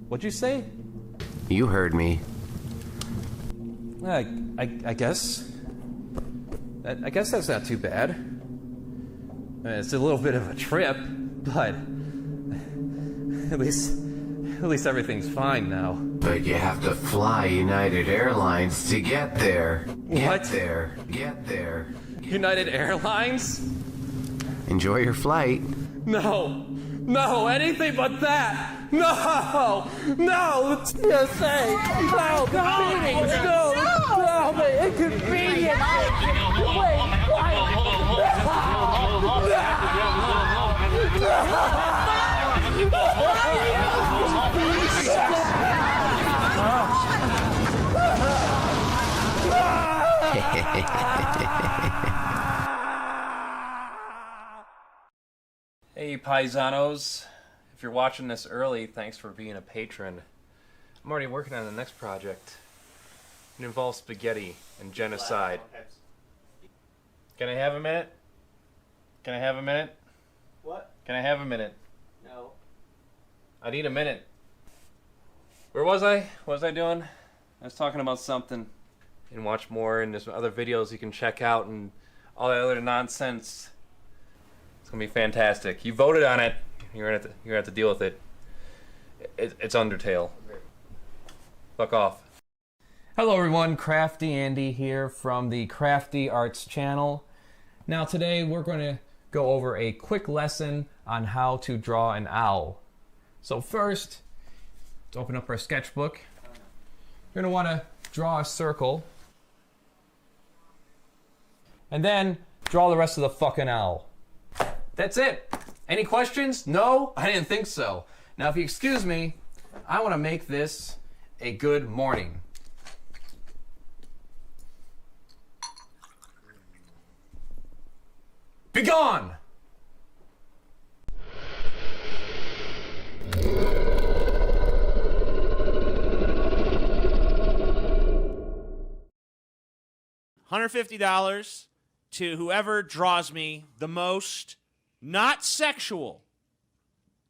What'd you say? You heard me. I guess. I guess that's not too bad. It's a little bit of a trip, but at least everything's fine now. But you have to fly United Airlines to get there. What? Get there. United Airlines? Enjoy your flight. No, anything but that. No, the TSA. No, the meetings. No, the inconvenience. Wait, Hey, paisanos. If you're watching this early, thanks for being a patron. I'm already working on the next project. It involves spaghetti and genocide. Can I have a minute? Can I have a minute? What? Can I have a minute? No. I need a minute. Where was I? What was I doing? I was talking about something. You can watch more, and there's other videos you can check out, and all that other nonsense. It's gonna be fantastic. You voted on it. You're gonna have to deal with it. It's Undertale. Fuck off. Hello everyone, CraftyAndy here from the Crafty Arts channel. Now today we're going to go over a quick lesson on how to draw an owl. So first, to open up our sketchbook, you're gonna wanna draw a circle. And then draw the rest of the fucking owl. That's it. Any questions? No? I didn't think so. Now if you excuse me, I wanna make this a good morning. Be gone! $150 to whoever draws me the most not sexual.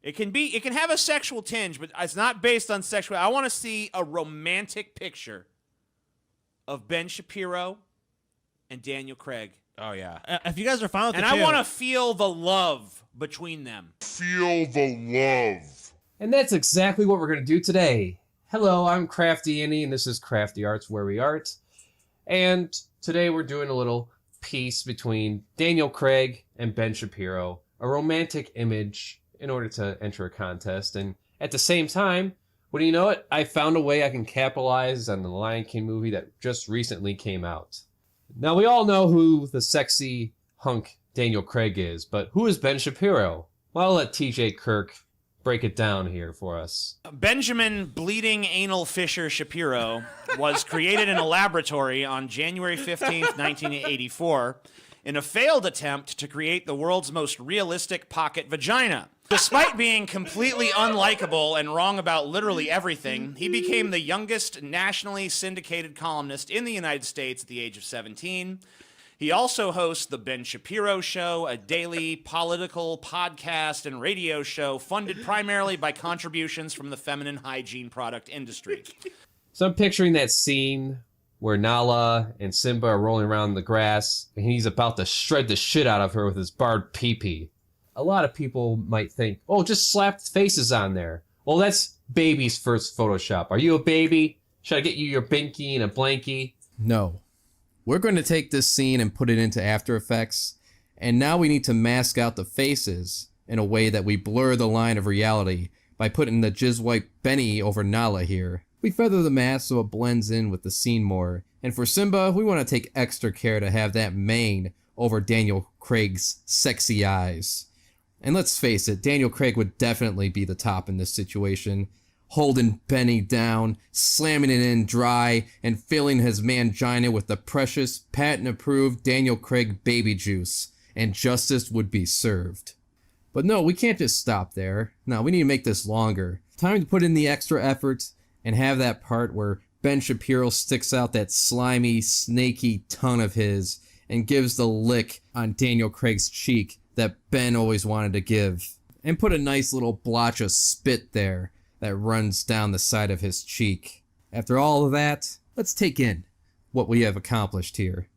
It can have a sexual tinge, but it's not based on sexual. I want to see a romantic picture of Ben Shapiro and Daniel Craig. Oh, yeah. If you guys are fine with and the I two. want to feel the love between them. Feel the love. And that's exactly what we're going to do today. Hello, I'm CraftyAndy, and this is Crafty Arts, where we art. And today we're doing a little piece between Daniel Craig and Ben Shapiro, a romantic image in order to enter a contest. And at the same time, what do you know it? I found a way I can capitalize on the Lion King movie that just recently came out. Now, we all know who the sexy hunk Daniel Craig is, but who is Ben Shapiro? Well, I'll let TJ Kirk break it down here for us. Benjamin Bleeding Anal Fisher Shapiro was created in a laboratory on January 15th, 1984, in a failed attempt to create the world's most realistic pocket vagina. Despite being completely unlikable and wrong about literally everything, he became the youngest nationally syndicated columnist in the United States at the age of 17. He also hosts The Ben Shapiro Show, a daily political podcast and radio show funded primarily by contributions from the feminine hygiene product industry. So I'm picturing that scene where Nala and Simba are rolling around in the grass, and he's about to shred the shit out of her with his barbed pee-pee. A lot of people might think, oh, just slap faces on there. Well, that's baby's first Photoshop. Are you a baby? Should I get you your binky and a blankie? No. We're going to take this scene and put it into After Effects, and now we need to mask out the faces in a way that we blur the line of reality by putting the jizz-wipe Benny over Nala here. We feather the mask so it blends in with the scene more, and for Simba, we want to take extra care to have that mane over Daniel Craig's sexy eyes. And let's face it, Daniel Craig would definitely be the top in this situation, holding Benny down, slamming it in dry, and filling his mangina with the precious, patent-approved Daniel Craig baby juice, and justice would be served. But no, we can't just stop there. No, we need to make this longer. Time to put in the extra effort and have that part where Ben Shapiro sticks out that slimy, snaky tongue of his and gives the lick on Daniel Craig's cheek that Ben always wanted to give. And put a nice little blotch of spit there that runs down the side of his cheek. After all of that, let's take in what we have accomplished here.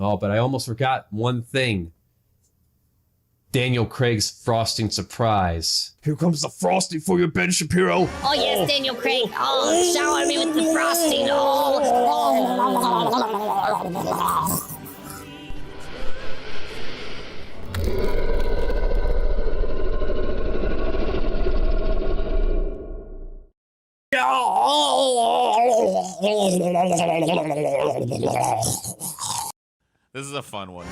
Oh, but I almost forgot one thing. Daniel Craig's frosting surprise. Here comes the frosting for you, Ben Shapiro. Oh, yes, Daniel Craig. Oh, shower me with the frosting. Oh. This is a fun one.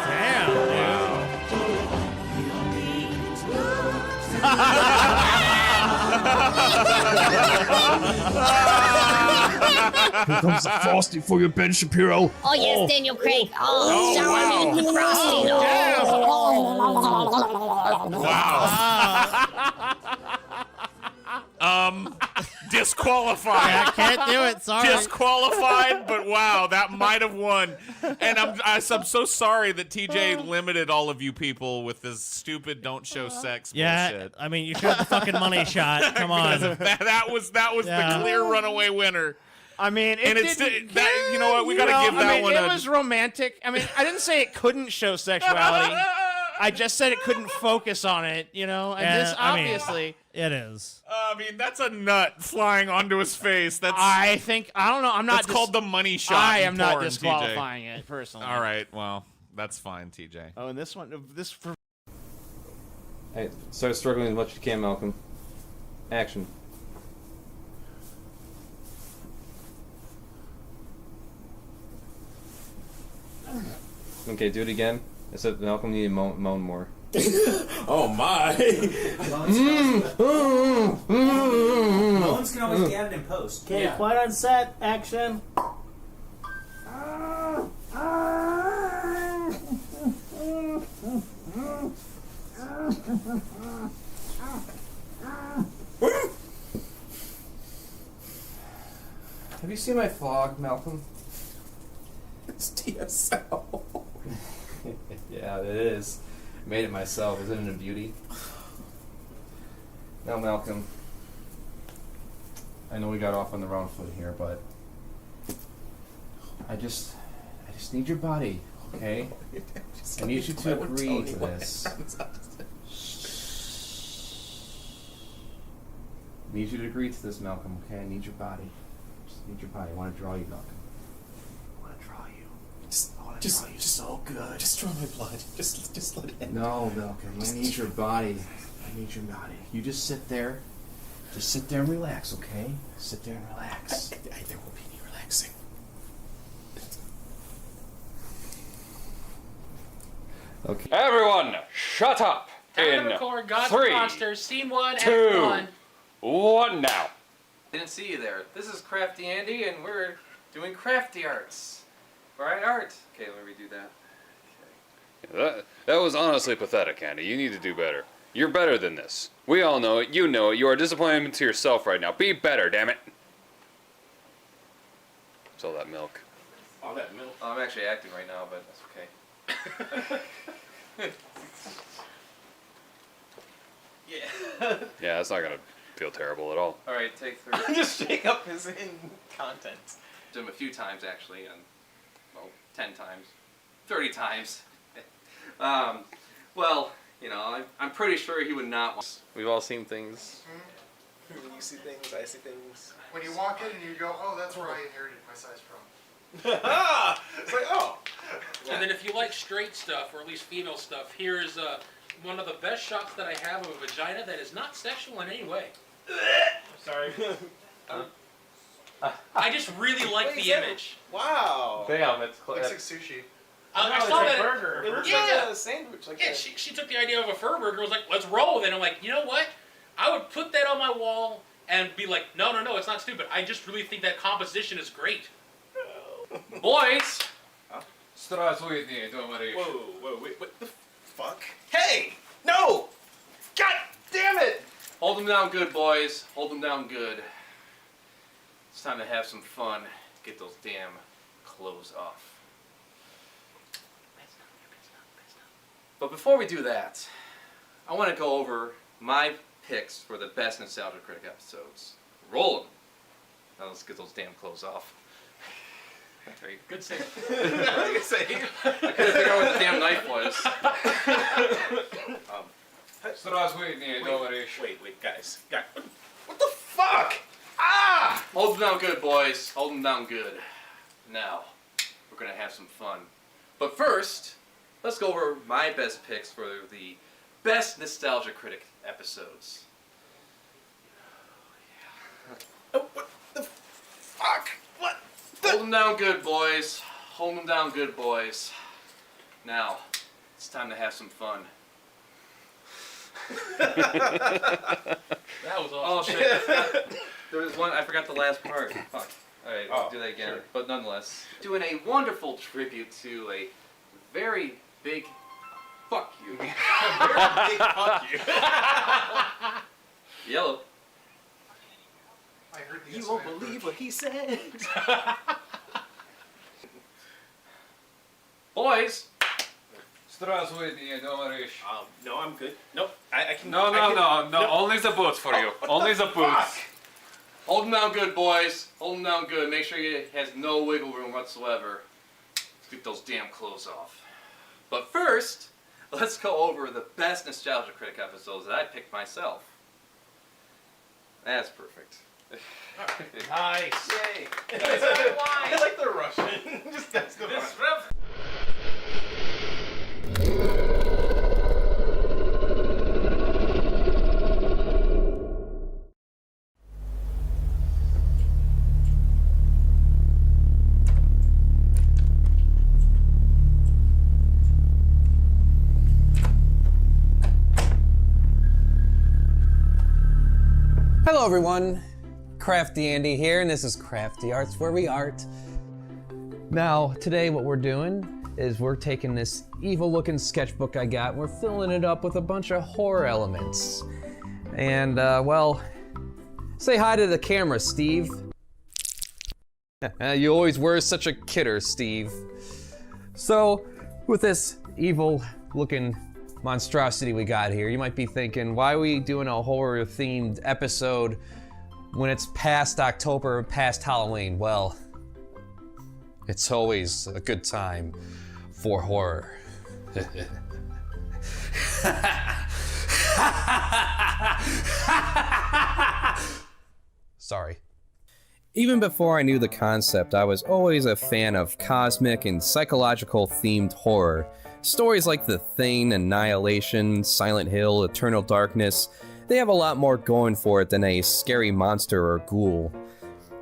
Damn, Here comes the frosting for you, Ben Shapiro. Oh, yes, Daniel Craig. Oh, shower me with the frosting. Disqualified. I can't do it. Sorry. Disqualified, but wow, that might have won. And I'm so sorry that TJ limited all of you people with this stupid "don't show sex" bullshit. I mean, you showed the fucking money shot. Come on. that was the clear runaway winner. I mean, and it's that, you know what, we gotta give that one. It was romantic. I mean, I didn't say it couldn't show sexuality. I just said it couldn't focus on it, you know? And this obviously... it is. I mean, that's a nut flying onto his face. That's. I don't know. I'm not. That's called the money shot. I in am not porn, disqualifying it personally. All right. Well, that's fine, TJ. Oh, and this one, for. Hey, start struggling as much as you can, Malcolm. Action. Okay, do it again. Except Malcolm, you need to moan more. Oh my! Moans can always be added in post. Okay, quiet on set. Action. Have you seen my vlog, Malcolm? It's TSL. Yeah, it is. Made it myself. Isn't it a beauty? Now, Malcolm, I know we got off on the wrong foot here, but I just need your body, okay? I need you to agree to this. I need you to agree to this, Malcolm, okay? I need your body. Just need your body. I want to draw you, Malcolm. I want to draw you. I want to draw you so good. Just draw my blood. Just let it end. No, Malcolm, I need your body. I need your body. You just sit there. Just sit there and relax, okay? Sit there and relax. There won't be any relaxing. Okay. Everyone, shut up! Time In to record Gods 3, and Monsters, Scene 1, two, Act 1. 1 now. Didn't see you there. This is CraftyAndy, and we're doing crafty arts. Right, art? Okay, let me redo that. That was honestly pathetic, Andy. You need to do better. You're better than this. We all know it. You know it. You are disappointed to yourself right now. Be better, damn it. What's all that milk? All that milk. Oh, I'm actually acting right now, but that's okay. Yeah. Yeah, that's not gonna feel terrible at all. All right, take 3. Just shake up his content. Did him a few times actually, and well, 10 times, 30 times. Well, you know, I'm pretty sure he would not. We've all seen things. When you see things, I see things. When you walk in and you go, oh, that's where I inherited my size from. It's like, oh. And then if you like straight stuff, or at least female stuff, here's one of the best shots that I have of a vagina that is not sexual in any way. Sorry. I just really like the image. Wow. Damn, it's Looks like sushi. I saw that. Burger. It looks Yeah. like a sandwich. Like Yeah, that. she took the idea of a fur burger and was like, let's roll with it. And I'm like, you know what? I would put that on my wall and be like, no, it's not stupid. I just really think that composition is great. Boys! Whoa, wait, what the fuck? Hey! No! God damn it! Hold them down good, boys. Hold them down good. It's time to have some fun. Get those damn clothes off. But before we do that, I want to go over my picks for the best Nostalgia Critic episodes. Roll them. Now let's get those damn clothes off. Good save. Good save. I couldn't figure out what the damn knife was. Wait, guys. What the fuck? Ah! Hold them down good, boys. Hold them down good. Now, we're going to have some fun. But first, let's go over my best picks for the best Nostalgia Critic episodes. What the fuck? What? Hold them down good, boys. Hold them down good, boys. Now, it's time to have some fun. That was awesome. Oh shit! There was one. I forgot the last part. Fuck. All right, we'll do that again. Sure. But nonetheless, doing a wonderful tribute to a very big fuck you. Very big fuck you. Yellow. I heard the You won't believe what he said. Boys. No, I'm good. Nope, I can. No, only the boots for you. Only the boots. Hold them down good, boys. Hold them down good. Make sure it has no wiggle room whatsoever. Let's get those damn clothes off. But first, let's go over the best Nostalgia Critic episodes that I picked myself. That's perfect. Nice. Yay. I like the Russian. Just that's the one. Hello everyone, CraftyAndy here, and this is Crafty Arts where we art. Now, today what we're doing is we're taking this evil looking sketchbook I got and we're filling it up with a bunch of horror elements. And, well, say hi to the camera, Steve. You always were such a kidder, Steve. So, with this evil looking monstrosity we got here, you might be thinking, why are we doing a horror themed episode when it's past October, past Halloween? Well, it's always a good time for horror. Sorry. Even before I knew the concept, I was always a fan of cosmic and psychological themed horror. Stories like The Thing, Annihilation, Silent Hill, Eternal Darkness, they have a lot more going for it than a scary monster or ghoul.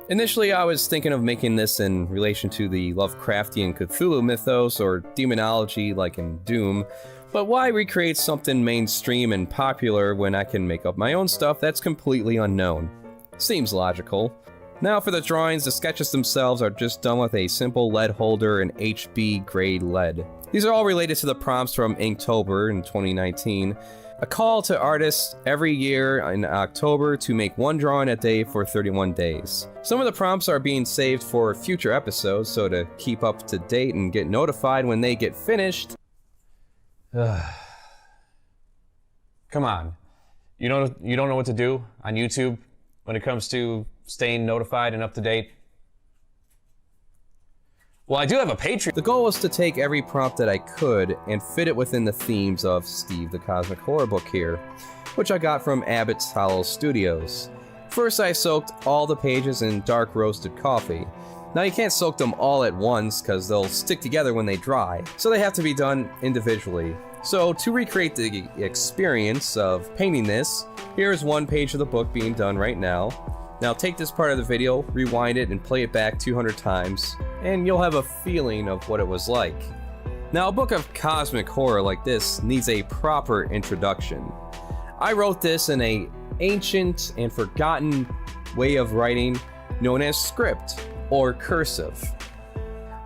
Initially, I was thinking of making this in relation to the Lovecraftian Cthulhu mythos or demonology like in Doom, but why recreate something mainstream and popular when I can make up my own stuff that's completely unknown? Seems logical. Now for the drawings, the sketches themselves are just done with a simple lead holder and HB grade lead. These are all related to the prompts from Inktober in 2019, a call to artists every year in October to make one drawing a day for 31 days. Some of the prompts are being saved for future episodes, so to keep up to date and get notified when they get finished. Come on, you don't know what to do on YouTube when it comes to staying notified and up to date? Well, I do have a Patreon. The goal was to take every prompt that I could and fit it within the themes of Steve the Cosmic Horror book here, which I got from Abbott's Hollow Studios. First, I soaked all the pages in dark roasted coffee. Now, you can't soak them all at once because they'll stick together when they dry, so they have to be done individually. So, to recreate the experience of painting this, here's one page of the book being done right now. Now take this part of the video, rewind it, and play it back 200 times, and you'll have a feeling of what it was like. Now, a book of cosmic horror like this needs a proper introduction. I wrote this in an ancient and forgotten way of writing known as script, or cursive.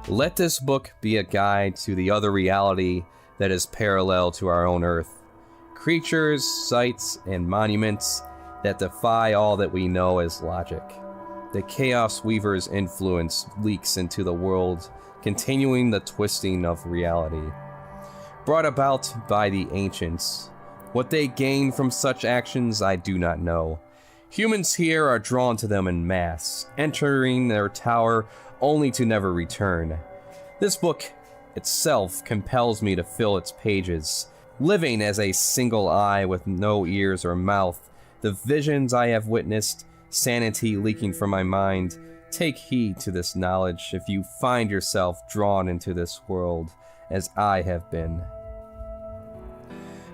Let this book be a guide to the other reality that is parallel to our own Earth. Creatures, sights, and monuments that defy all that we know as logic. The Chaos Weaver's influence leaks into the world, continuing the twisting of reality. Brought about by the ancients. What they gain from such actions, I do not know. Humans here are drawn to them en masse, entering their tower only to never return. This book itself compels me to fill its pages, living as a single eye with no ears or mouth. The visions I have witnessed, sanity leaking from my mind. Take heed to this knowledge if you find yourself drawn into this world, as I have been.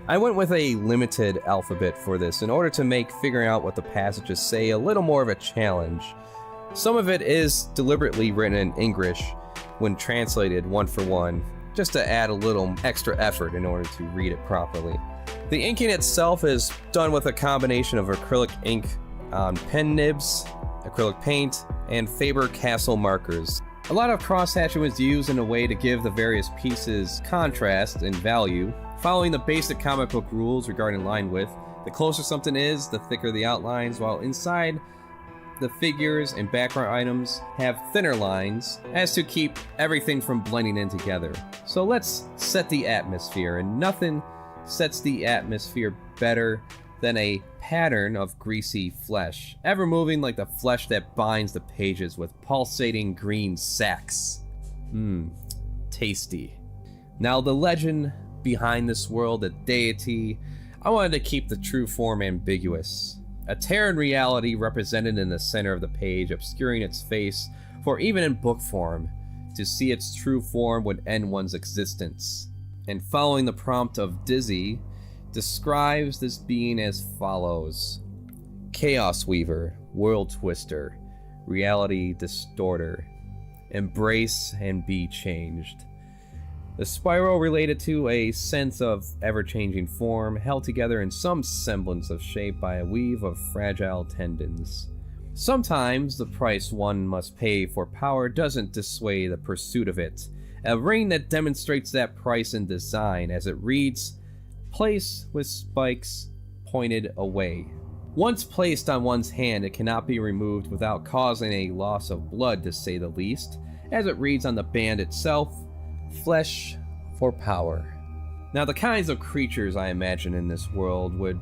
I went with a limited alphabet for this in order to make figuring out what the passages say a little more of a challenge. Some of it is deliberately written in English when translated one for one, just to add a little extra effort in order to read it properly. The inking itself is done with a combination of acrylic ink on pen nibs, acrylic paint, and Faber-Castell markers. A lot of crosshatching was used in a way to give the various pieces contrast and value, following the basic comic book rules regarding line width. The closer something is, the thicker the outlines, while inside the figures and background items have thinner lines as to keep everything from blending in together. So let's set the atmosphere, and nothing sets the atmosphere better than a pattern of greasy flesh, ever moving like the flesh that binds the pages with pulsating green sacs. Tasty. Now the legend behind this world, a deity, I wanted to keep the true form ambiguous. A Terran reality represented in the center of the page, obscuring its face, for even in book form, to see its true form would end one's existence. And following the prompt of Dizzy, describes this being as follows. Chaos Weaver, World Twister, Reality Distorter, embrace and be changed. The spiral related to a sense of ever-changing form, held together in some semblance of shape by a weave of fragile tendons. Sometimes the price one must pay for power doesn't dissuade the pursuit of it. A ring that demonstrates that price in design, as it reads, "Place with spikes pointed away." Once placed on one's hand, it cannot be removed without causing a loss of blood, to say the least. As it reads on the band itself, "Flesh for power." Now, the kinds of creatures I imagine in this world would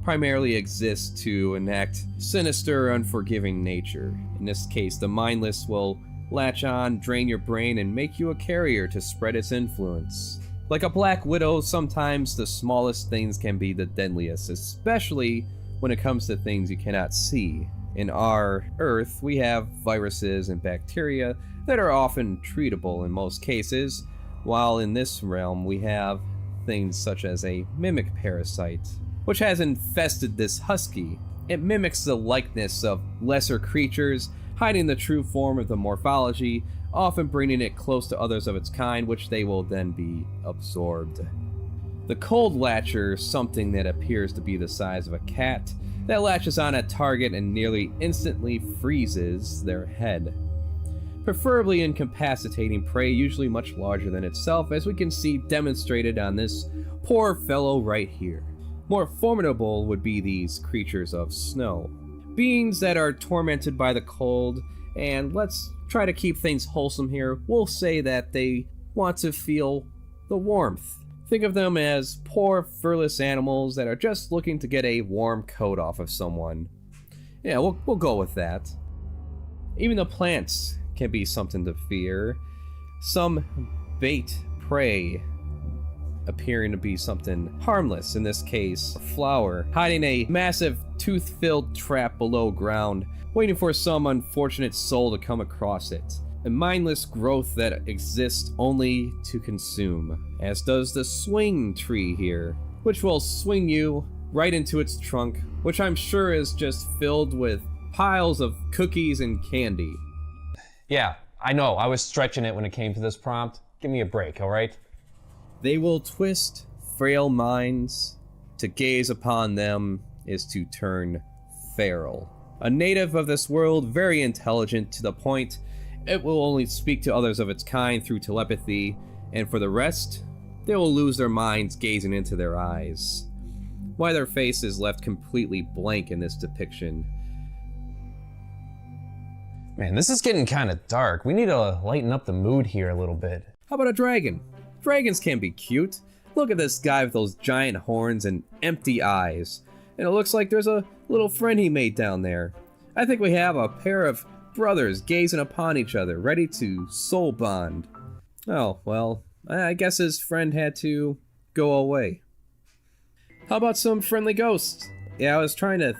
primarily exist to enact sinister, unforgiving nature. In this case, the mindless will latch on, drain your brain, and make you a carrier to spread its influence. Like a black widow, sometimes the smallest things can be the deadliest, especially when it comes to things you cannot see. In our Earth, we have viruses and bacteria that are often treatable in most cases, while in this realm we have things such as a mimic parasite, which has infested this husky. It mimics the likeness of lesser creatures, hiding the true form of the morphology, often bringing it close to others of its kind, which they will then be absorbed. The cold latcher, something that appears to be the size of a cat, that latches on a target and nearly instantly freezes their head. Preferably incapacitating prey usually much larger than itself, as we can see demonstrated on this poor fellow right here. More formidable would be these creatures of snow. Beings that are tormented by the cold, and let's try to keep things wholesome here, we'll say that they want to feel the warmth. Think of them as poor, furless animals that are just looking to get a warm coat off of someone. Yeah, we'll go with that. Even the plants can be something to fear. Some bait prey appearing to be something harmless, in this case, a flower, hiding a massive tooth-filled trap below ground, waiting for some unfortunate soul to come across it. A mindless growth that exists only to consume, as does the swing tree here, which will swing you right into its trunk, which I'm sure is just filled with piles of cookies and candy. Yeah, I know, I was stretching it when it came to this prompt. Give me a break, alright? They will twist frail minds. To gaze upon them is to turn feral. A native of this world, very intelligent to the point it will only speak to others of its kind through telepathy, and for the rest, they will lose their minds gazing into their eyes. Why their face is left completely blank in this depiction. Man, this is getting kind of dark. We need to lighten up the mood here a little bit. How about a dragon? Dragons can be cute. Look at this guy with those giant horns and empty eyes. And it looks like there's a little friend he made down there. I think we have a pair of brothers gazing upon each other, ready to soul bond. Oh, well, I guess his friend had to go away. How about some friendly ghosts? Yeah, I was trying to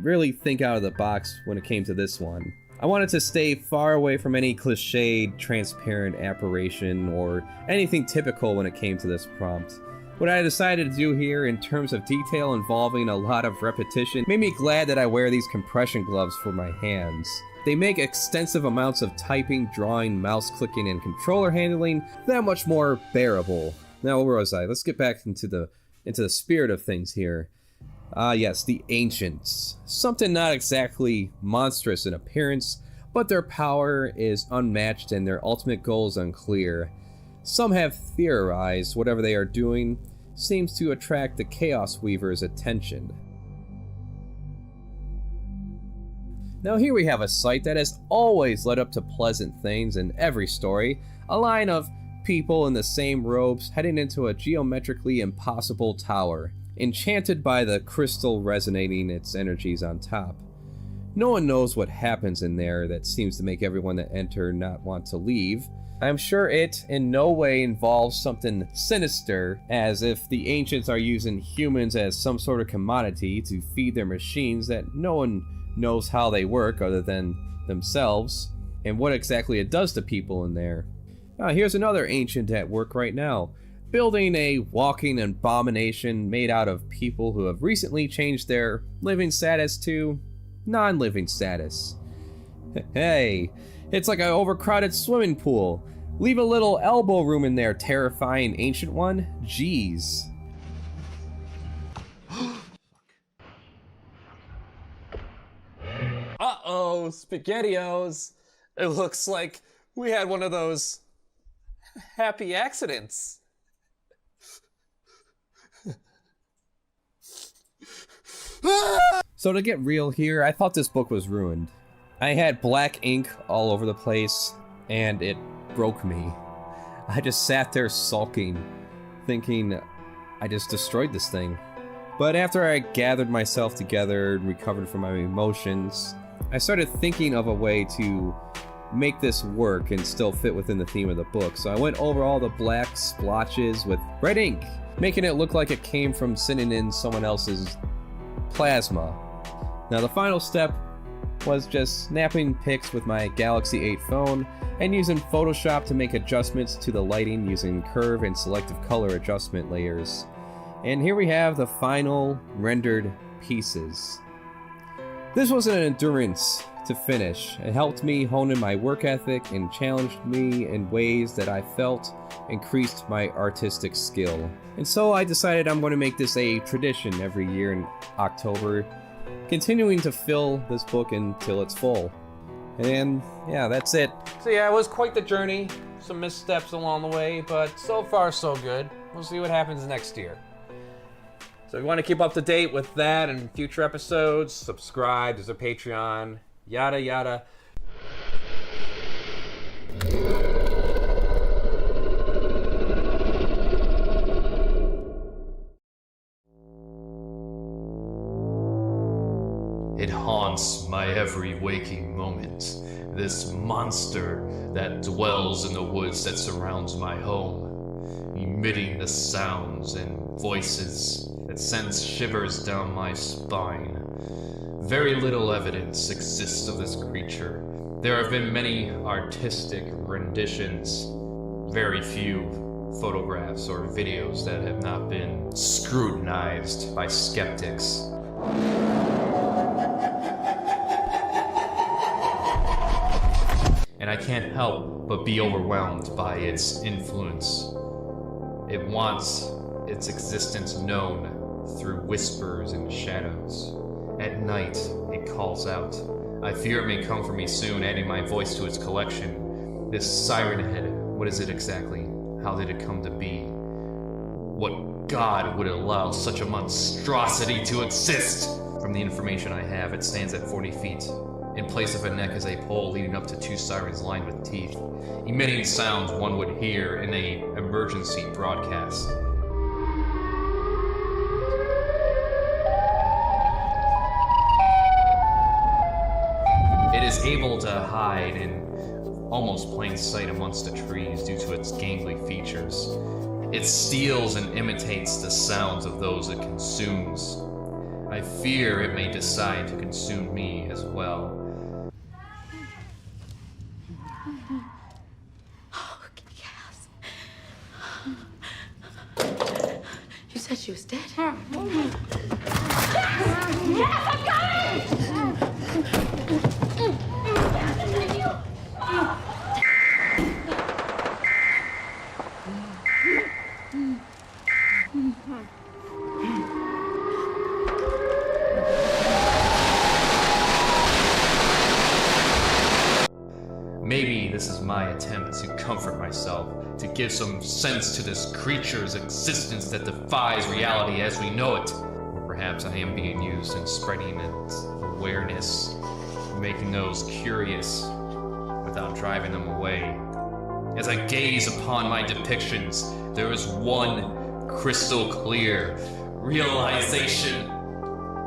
really think out of the box when it came to this one. I wanted to stay far away from any cliched, transparent apparition or anything typical when it came to this prompt. What I decided to do here in terms of detail involving a lot of repetition made me glad that I wear these compression gloves for my hands. They make extensive amounts of typing, drawing, mouse clicking, and controller handling that much more bearable. Now, where was I? Let's get back into the spirit of things here. Yes, the Ancients. Something not exactly monstrous in appearance, but their power is unmatched and their ultimate goal is unclear. Some have theorized whatever they are doing seems to attract the Chaos Weaver's attention. Now here we have a sight that has always led up to pleasant things in every story, a line of people in the same robes heading into a geometrically impossible tower, enchanted by the crystal resonating its energies on top. No one knows what happens in there that seems to make everyone that enter not want to leave. I'm sure it in no way involves something sinister, as if the ancients are using humans as some sort of commodity to feed their machines that no one knows how they work other than themselves, and what exactly it does to people in there. Now, here's another ancient at work right now, building a walking abomination made out of people who have recently changed their living status to non-living status. Hey, it's like an overcrowded swimming pool. Leave a little elbow room in there, terrifying ancient one. Jeez. Uh-oh, SpaghettiOs. It looks like we had one of those happy accidents. So to get real here, I thought this book was ruined. I had black ink all over the place, and it broke me. I just sat there sulking, thinking I just destroyed this thing. But after I gathered myself together and recovered from my emotions, I started thinking of a way to make this work and still fit within the theme of the book. So I went over all the black splotches with red ink, making it look like it came from sitting in someone else's plasma. Now the final step was just snapping pics with my Galaxy 8 phone and using Photoshop to make adjustments to the lighting using curve and selective color adjustment layers. And here we have the final rendered pieces. This was an endurance to finish. It helped me hone in my work ethic and challenged me in ways that I felt increased my artistic skill. And so I decided I'm going to make this a tradition every year in October, continuing to fill this book until it's full. And yeah, that's it. So yeah, it was quite the journey. Some missteps along the way, but so far so good. We'll see what happens next year. So if you want to keep up to date with that and future episodes, subscribe, there's a Patreon, yada yada. It haunts my every waking moment, this monster that dwells in the woods that surrounds my home, emitting the sounds and voices that sends shivers down my spine. Very little evidence exists of this creature. There have been many artistic renditions, very few photographs or videos that have not been scrutinized by skeptics. And I can't help but be overwhelmed by its influence. It wants its existence known through whispers and shadows. At night, it calls out. I fear it may come for me soon, adding my voice to its collection. This siren head, what is it exactly? How did it come to be? What god would allow such a monstrosity to exist? From the information I have, it stands at 40 feet. In place of a neck is a pole leading up to two sirens lined with teeth, emitting sounds one would hear in an emergency broadcast. It is able to hide in almost plain sight amongst the trees due to its gangly features. It steals and imitates the sounds of those it consumes. I fear it may decide to consume me as well. You said she was dead? Yes, I'm coming! Maybe this is my attempt to comfort myself, to give some sense to this creature's existence that defies reality as we know it. Or perhaps I am being used in spreading its awareness, making those curious without driving them away. As I gaze upon my depictions, there is one crystal clear realization.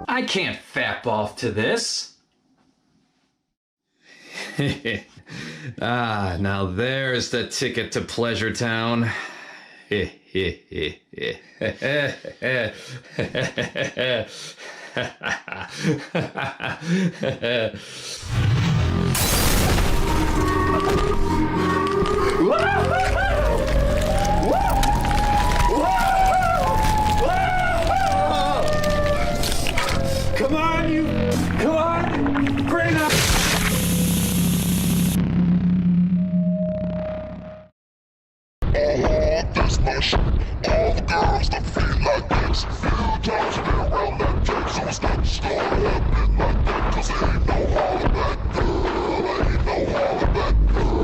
I can't fap off to this. Ah, now there's the ticket to Pleasure Town. Come on, you! Come on! Bring up! This much. All the girls that feel like this. Few times been around that dick, so it's not just gonna happen like that. Cause ain't no holler back, girl. Ain't no holler back, girl.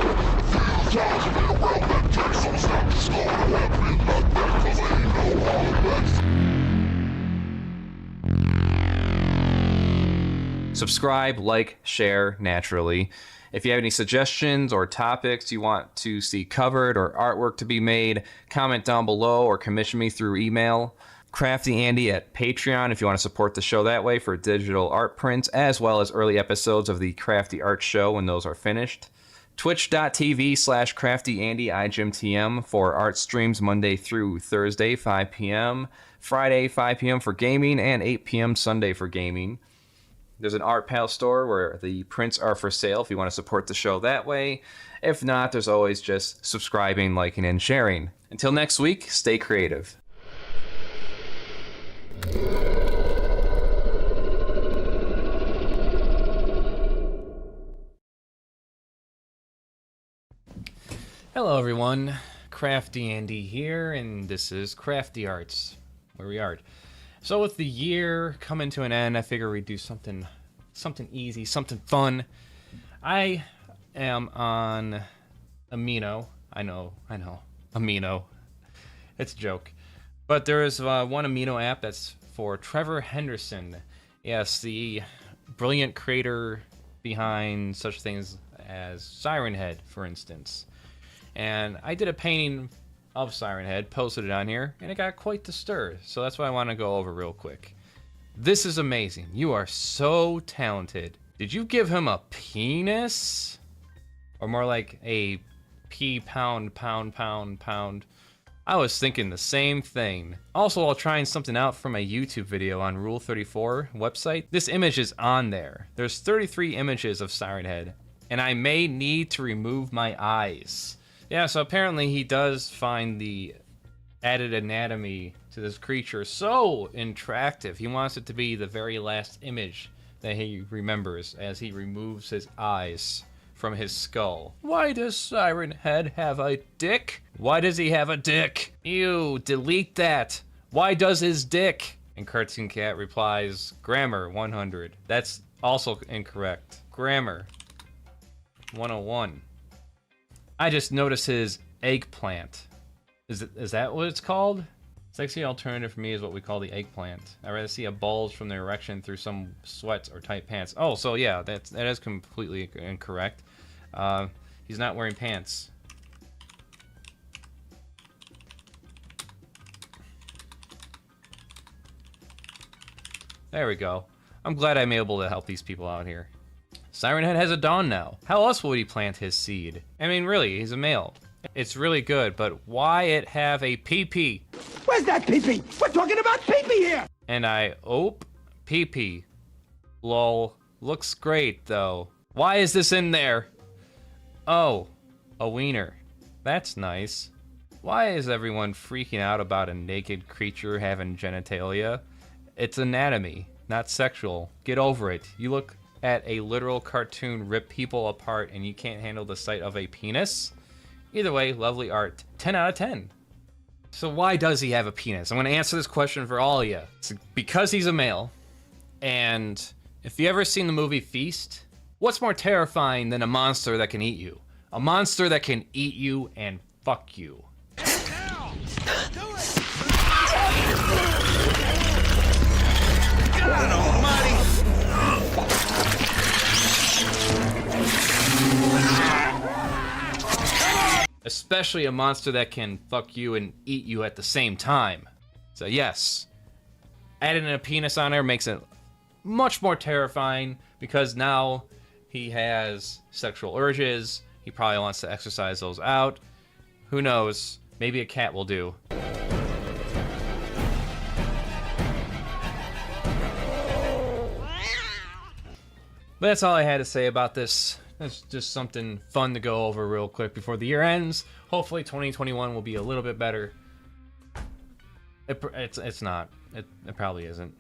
Few times been around that dick, so it's not just gonna happen like that. Cause ain't no holler back. Subscribe, like, share, naturally. If you have any suggestions or topics you want to see covered or artwork to be made, comment down below or commission me through email. CraftyAndy at Patreon if you want to support the show that way for digital art prints, as well as early episodes of the Crafty Art Show when those are finished. Twitch.tv/CraftyAndy IGMTM for art streams Monday through Thursday, 5 p.m. Friday, 5 p.m. for gaming, and 8 p.m. Sunday for gaming. There's an Art Pal store where the prints are for sale if you want to support the show that way. If not, there's always just subscribing, liking, and sharing. Until next week, stay creative. Hello everyone, CraftyAndy here, and this is Crafty Arts, where we art. So with the year coming to an end, I figure we'd do something easy, something fun. I am on Amino. I know, Amino. It's a joke. But there is one Amino app that's for Trevor Henderson. Yes, the brilliant creator behind such things as Siren Head, for instance. And I did a painting of Siren Head, posted it on here, and it got quite the stir. So that's what I want to go over real quick. This is amazing. You are so talented. Did you give him a penis? Or more like a pound. I was thinking the same thing. Also, while trying something out from a YouTube video on Rule 34 website, this image is on there. There's 33 images of Siren Head, and I may need to remove my eyes. Yeah, so apparently he does find the added anatomy to this creature so attractive. He wants it to be the very last image that he remembers as he removes his eyes from his skull. Why does Siren Head have a dick? Why does he have a dick? Ew, delete that. Why does his dick? And Cartoon Cat replies, grammar 100. That's also incorrect. Grammar 101. I just noticed his eggplant. Is that what it's called? Sexy alternative for me is what we call the eggplant. I'd rather see a bulge from the erection through some sweats or tight pants. Oh, so yeah, that is completely incorrect. He's not wearing pants. There we go. I'm glad I'm able to help these people out here. Siren Head has a dawn now. How else would he plant his seed? I mean, really, he's a male. It's really good, but why it have a pee-pee? Where's that pee-pee? We're talking about pee-pee here! And pee-pee. Lol. Looks great, though. Why is this in there? Oh, a wiener. That's nice. Why is everyone freaking out about a naked creature having genitalia? It's anatomy, not sexual. Get over it. You look at a literal cartoon rip people apart and you can't handle the sight of a penis? Either way, lovely art. 10 out of 10. So why does he have a penis? I'm going to answer this question for all of you. It's because he's a male. And if you ever seen the movie Feast, what's more terrifying than a monster that can eat you? A monster that can eat you and fuck you. God almighty! Especially a monster that can fuck you and eat you at the same time. So yes, adding a penis on there makes it much more terrifying because now he has sexual urges. He probably wants to exercise those out. Who knows? Maybe a cat will do. But that's all I had to say about this. It's just something fun to go over real quick before the year ends. Hopefully 2021 will be a little bit better. It's not. It probably isn't.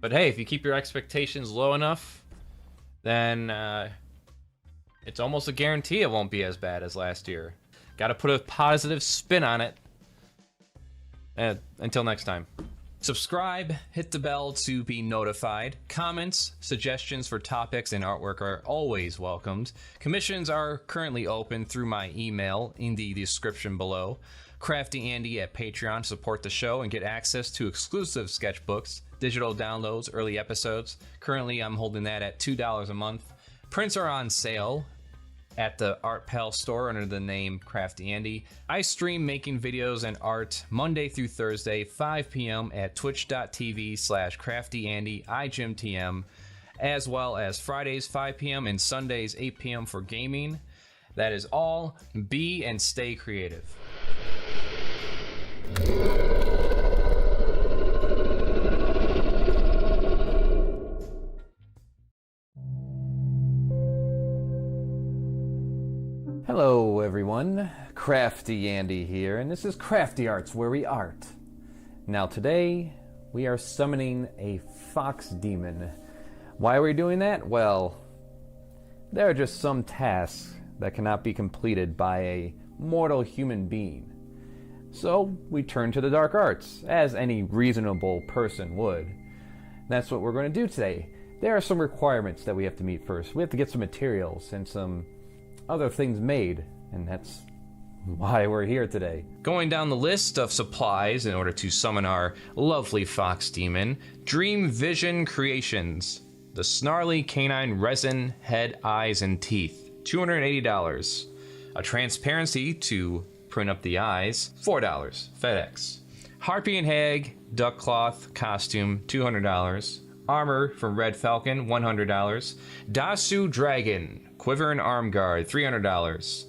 But hey, if you keep your expectations low enough, then it's almost a guarantee it won't be as bad as last year. Got to put a positive spin on it. And until next time. Subscribe, hit the bell to be notified. Comments, suggestions for topics and artwork are always welcomed. Commissions are currently open through my email in the description below. CraftyAndy at Patreon, support the show and get access to exclusive sketchbooks, digital downloads, early episodes. Currently, I'm holding that at $2 a month. Prints are on sale at the Art Pal store under the name CraftyAndy. I stream making videos and art Monday through Thursday, 5 p.m. at twitch.tv/CraftyAndy, iGymTM, as well as Fridays, 5 p.m. and Sundays, 8 p.m. for gaming. That is all. Be and stay creative. Hello everyone, CraftyAndy here, and this is Crafty Arts, where we art. Now today, we are summoning a fox demon. Why are we doing that? Well, there are just some tasks that cannot be completed by a mortal human being. So, we turn to the dark arts, as any reasonable person would. That's what we're going to do today. There are some requirements that we have to meet first. We have to get some materials and some other things made, and that's why we're here today. Going down the list of supplies in order to summon our lovely fox demon: Dream Vision Creations, the snarly canine resin, head, eyes, and teeth, $280. A transparency to print up the eyes, $4, FedEx. Harpy and Hag duck cloth costume, $200. Armor from Red Falcon, $100. Dasu Dragon quiver and arm guard, $300.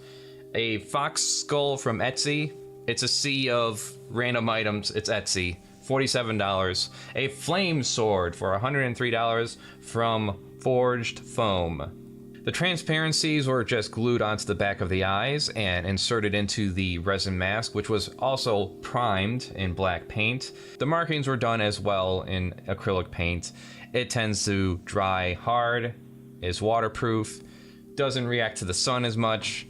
A fox skull from Etsy. It's a sea of random items. It's Etsy, $47. A flame sword for $103 from Forged Foam. The transparencies were just glued onto the back of the eyes and inserted into the resin mask, which was also primed in black paint. The markings were done as well in acrylic paint. It tends to dry hard, is waterproof, doesn't react to the sun as much.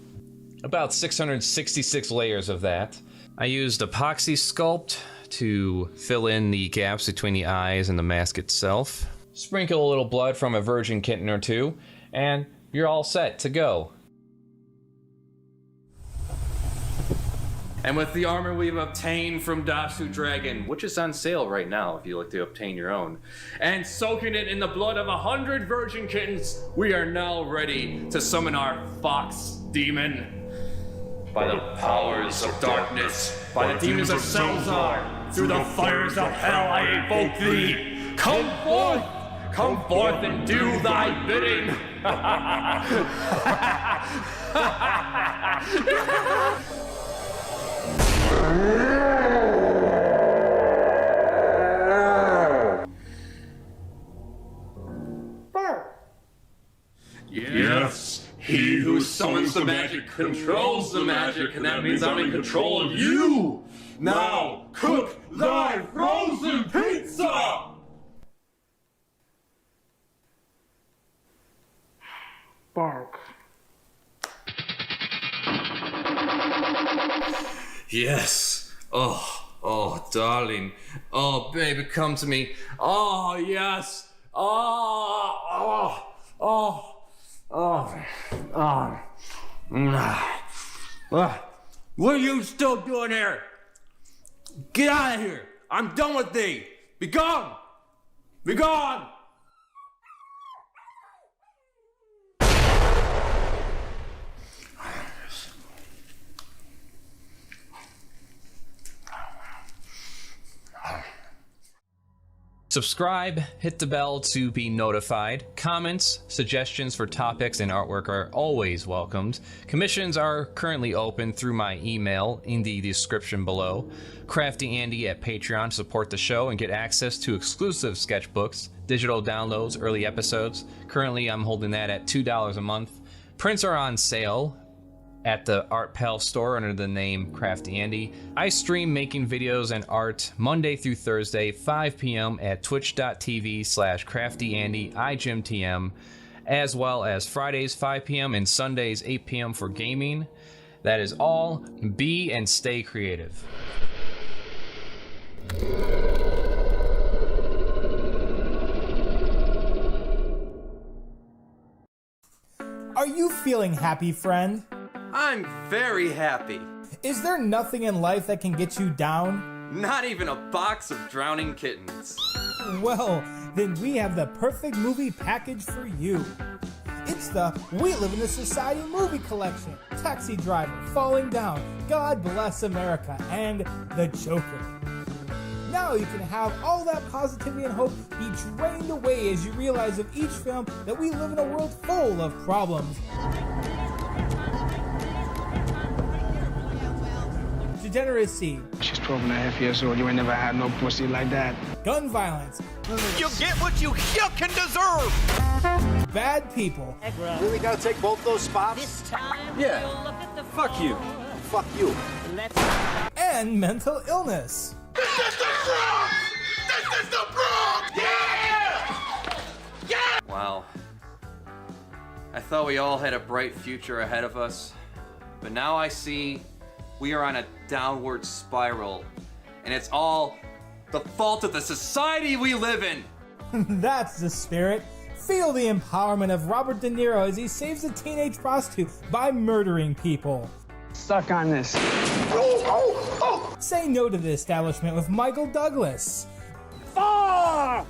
About 666 layers of that. I used epoxy sculpt to fill in the gaps between the eyes and the mask itself. Sprinkle a little blood from a virgin kitten or two, and you're all set to go. And with the armor we've obtained from Dasu Dragon, which is on sale right now if you'd like to obtain your own, and soaking it in the blood of 100 virgin kittens, we are now ready to summon our fox demon. By the powers of darkness, by the demons of Selzar, through the fires of hell I invoke thee. Come forth and do thy bidding. Yes, he who summons the magic controls the magic, and that means I'm in control of you! Now, cook thy frozen pizza! Bark. Yes. Oh, darling. Oh, baby, come to me. Oh, yes. What are you still doing here? Get out of here. I'm done with thee. Be gone. Be gone. Subscribe, hit the bell to be notified. Comments, suggestions for topics and artwork are always welcomed. Commissions are currently open through my email in the description below. CraftyAndy at Patreon to support the show and get access to exclusive sketchbooks, digital downloads, early episodes. Currently I'm holding that at $2 a month. Prints are on sale at the Art Pal store under the name CraftyAndy. I stream making videos and art Monday through Thursday, 5 p.m. at twitch.tv/CraftyAndy IGMTM, as well as Fridays 5 p.m. and Sundays 8 p.m. for gaming. That is all. Be and stay creative. Are you feeling happy, friend? I'm very happy. Is there nothing in life that can get you down? Not even a box of drowning kittens. Well, then we have the perfect movie package for you. It's the We Live in a Society movie collection. Taxi Driver, Falling Down, God Bless America, and The Joker. Now you can have all that positivity and hope be drained away as you realize in each film that we live in a world full of problems. Degeneracy. She's 12.5 years old. You ain't never had no pussy like that. Gun violence. You get what you can deserve. Bad people. Really gotta take both those spots? This time Yeah. we'll look at the Fuck you. Fuck you. And mental illness. This is the Bronx! This is the Bronx! Yeah! Yeah! Wow. I thought we all had a bright future ahead of us, but now I see we are on a downward spiral, and it's all the fault of the society we live in. That's the spirit. Feel the empowerment of Robert De Niro as he saves a teenage prostitute by murdering people. Suck on this. Say no to the establishment with Michael Douglas. Fire!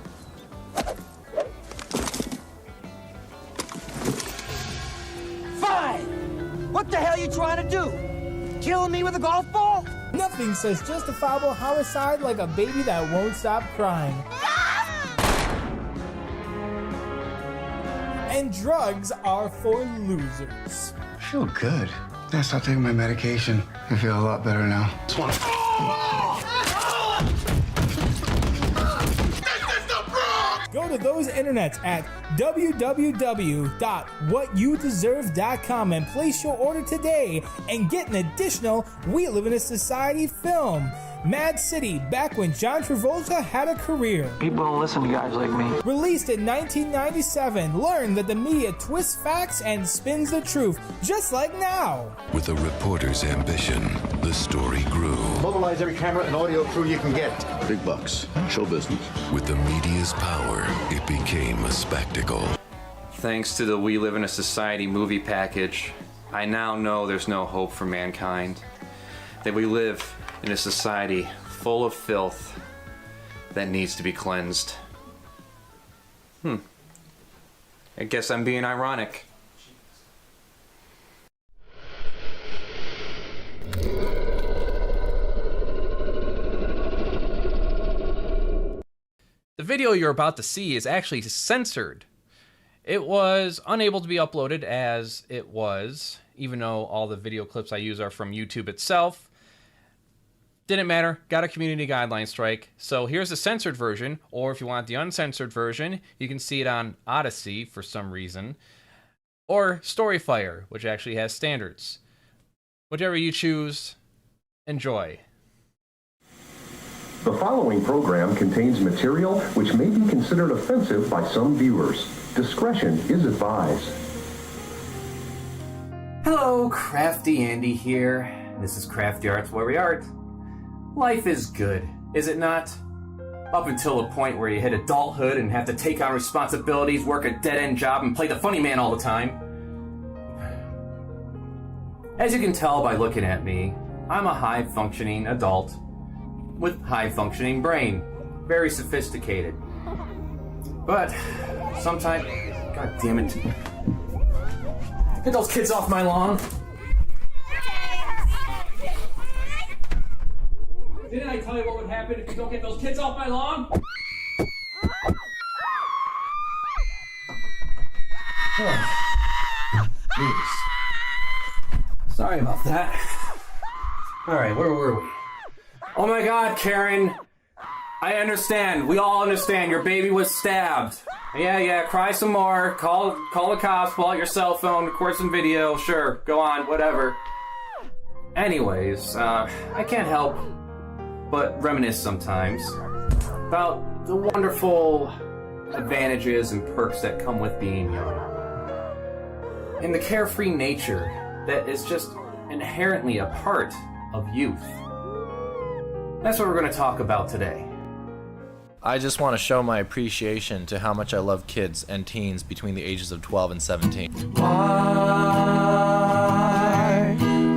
Fine! What the hell are you trying to do? Killing me with a golf ball? Nothing says justifiable homicide like a baby that won't stop crying. And drugs are for losers. I feel good. I stopped taking my medication. I feel a lot better now. Go to those internets at www.whatyoudeserve.com and place your order today and get an additional We Live in a Society film. Mad City, back when John Travolta had a career. People don't listen to guys like me. Released in 1997, learn that the media twists facts and spins the truth, just like now. With a reporter's ambition, the story grew. Mobilize every camera and audio crew you can get. Big bucks. Show business. With the media's power, it became a spectacle. Thanks to the We Live in a Society movie package, I now know there's no hope for mankind. That we live in a society full of filth that needs to be cleansed. I guess I'm being ironic. The video you're about to see is actually censored. It was unable to be uploaded as it was, even though all the video clips I use are from YouTube itself. Didn't matter, got a community guideline strike. So here's the censored version, or if you want the uncensored version, you can see it on Odyssey for some reason, or Storyfire, which actually has standards. Whichever you choose, enjoy. The following program contains material which may be considered offensive by some viewers. Discretion is advised. Hello, CraftyAndy here. This is Crafty Arts where we art. Life is good, is it not? Up until the point where you hit adulthood and have to take on responsibilities, work a dead-end job, and play the funny man all the time. As you can tell by looking at me, I'm a high-functioning adult with high-functioning brain. Very sophisticated. But sometimes... God damn it. Get those kids off my lawn! Didn't I tell you what would happen if you don't get those kids off my lawn? Sorry about that. Alright, where were we? Oh my god, Karen! I understand. We all understand. Your baby was stabbed. Yeah, cry some more. Call the cops, pull out your cell phone, record some video. Sure, go on, whatever. Anyways, I can't help but reminisce sometimes about the wonderful advantages and perks that come with being young. And the carefree nature that is just inherently a part of youth. That's what we're going to talk about today. I just want to show my appreciation to how much I love kids and teens between the ages of 12 and 17.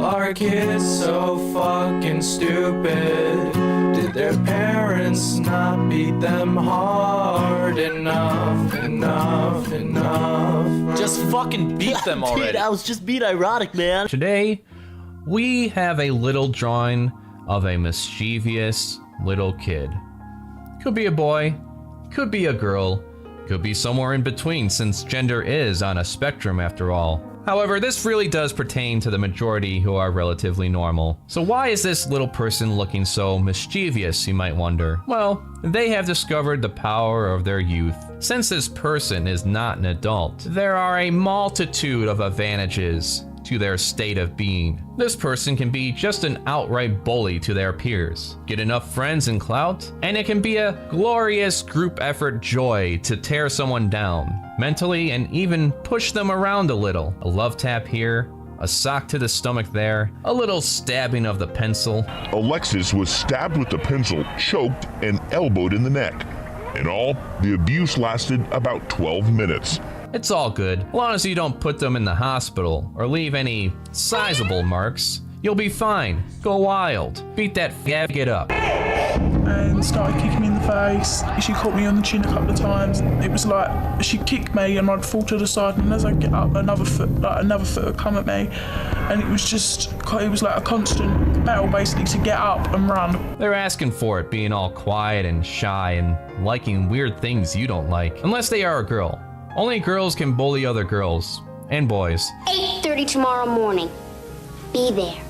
Why are kids so fucking stupid? Did their parents not beat them hard enough? Just fucking beat them already. I was just being ironic, man. Today, we have a little drawing of a mischievous little kid. Could be a boy, could be a girl, could be somewhere in between since gender is on a spectrum after all. However, this really does pertain to the majority who are relatively normal. So why is this little person looking so mischievous, you might wonder? Well, they have discovered the power of their youth. Since this person is not an adult, there are a multitude of advantages to their state of being. This person can be just an outright bully to their peers, get enough friends and clout, and it can be a glorious group effort joy to tear someone down, mentally, and even push them around a little. A love tap here, a sock to the stomach there, a little stabbing of the pencil. Alexis was stabbed with the pencil, choked, and elbowed in the neck. In all, the abuse lasted about 12 minutes. It's all good, as long as you don't put them in the hospital or leave any sizable marks. You'll be fine. Go wild. Beat that faggot up. And started kicking me in the face. She caught me on the chin a couple of times. It was like she kicked me and I'd fall to the side, and as I get up, another foot would come at me, and it was like a constant battle basically to get up and run. They're asking for it, being all quiet and shy and liking weird things you don't like, unless they are a girl. Only girls can bully other girls and boys. 8:30 tomorrow morning. Be there.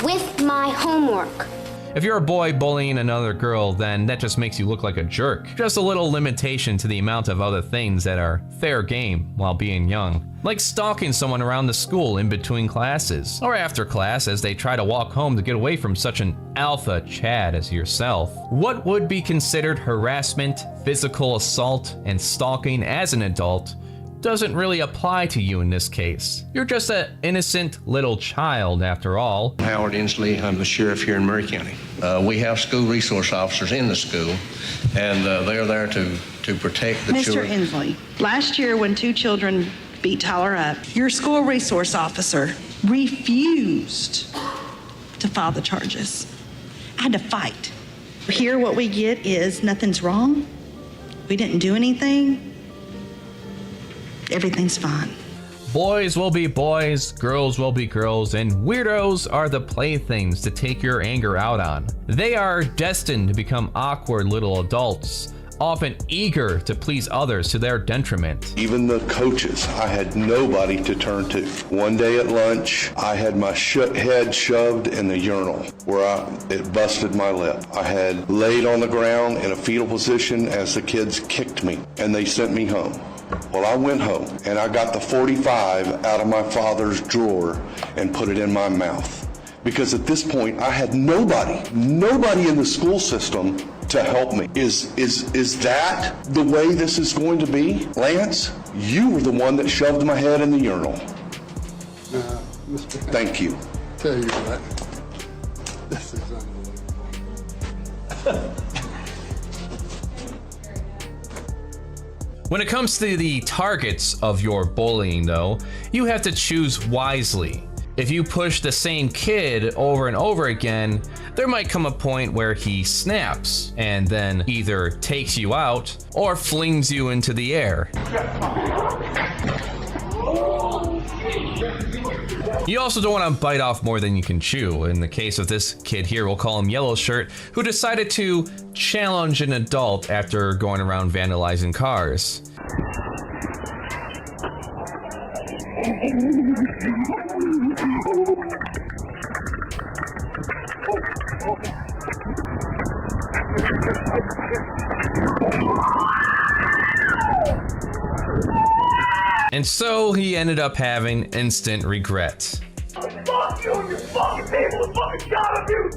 With my homework. If you're a boy bullying another girl, then that just makes you look like a jerk. Just a little limitation to the amount of other things that are fair game while being young. Like stalking someone around the school in between classes, or after class as they try to walk home to get away from such an alpha Chad as yourself. What would be considered harassment, physical assault, and stalking as an adult doesn't really apply to you in this case. You're just an innocent little child after all. Howard Inslee, I'm the sheriff here in Murray County. We have school resource officers in the school, and they're there to protect the children. Mr. Inslee, last year when 2 children beat Tyler up, your school resource officer refused to file the charges. I had to fight. Here what we get is nothing's wrong. We didn't do anything. Everything's fine. Boys will be boys, girls will be girls, and weirdos are the playthings to take your anger out on. They are destined to become awkward little adults, often eager to please others to their detriment. Even the coaches, I had nobody to turn to. One day at lunch, I had my head shoved in the urinal where it busted my lip. I had laid on the ground in a fetal position as the kids kicked me, and they sent me home. Well, I went home and I got the .45 out of my father's drawer and put it in my mouth. Because at this point, I had nobody in the school system to help me. Is that the way this is going to be? Lance, you were the one that shoved my head in the urinal. Thank you. Tell you what, this is unbelievable. When it comes to the targets of your bullying though, you have to choose wisely. If you push the same kid over and over again, there might come a point where he snaps and then either takes you out or flings you into the air. You also don't want to bite off more than you can chew. In the case of this kid here, we'll call him Yellow Shirt, who decided to challenge an adult after going around vandalizing cars. And so he ended up having instant regret. Fuck you and your fucking people and fucking child abuse!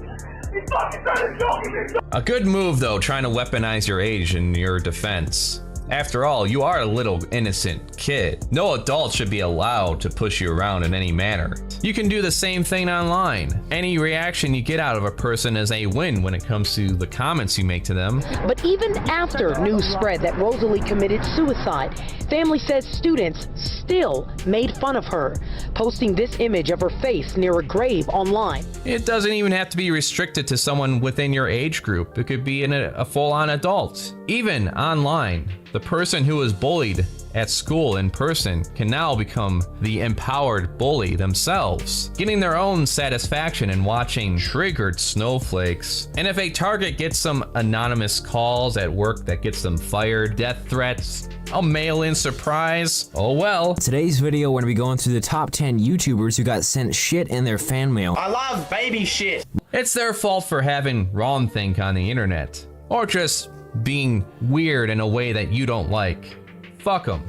You fucking trying to joke me! A good move though, trying to weaponize your age in your defense. After all, you are a little innocent kid. No adult should be allowed to push you around in any manner. You can do the same thing online. Any reaction you get out of a person is a win when it comes to the comments you make to them. But even after news spread that Rosalie committed suicide, family says students still made fun of her, posting this image of her face near a grave online. It doesn't even have to be restricted to someone within your age group. It could be a full-on adult. Even online, the person who was bullied at school in person can now become the empowered bully themselves, getting their own satisfaction in watching triggered snowflakes. And if a target gets some anonymous calls at work that gets them fired, death threats, a mail-in surprise, oh well. Today's video, we're gonna be going through the top 10 YouTubers who got sent shit in their fan mail. I love baby shit. It's their fault for having wrong think on the internet, or just being weird in a way that you don't like. Fuck them.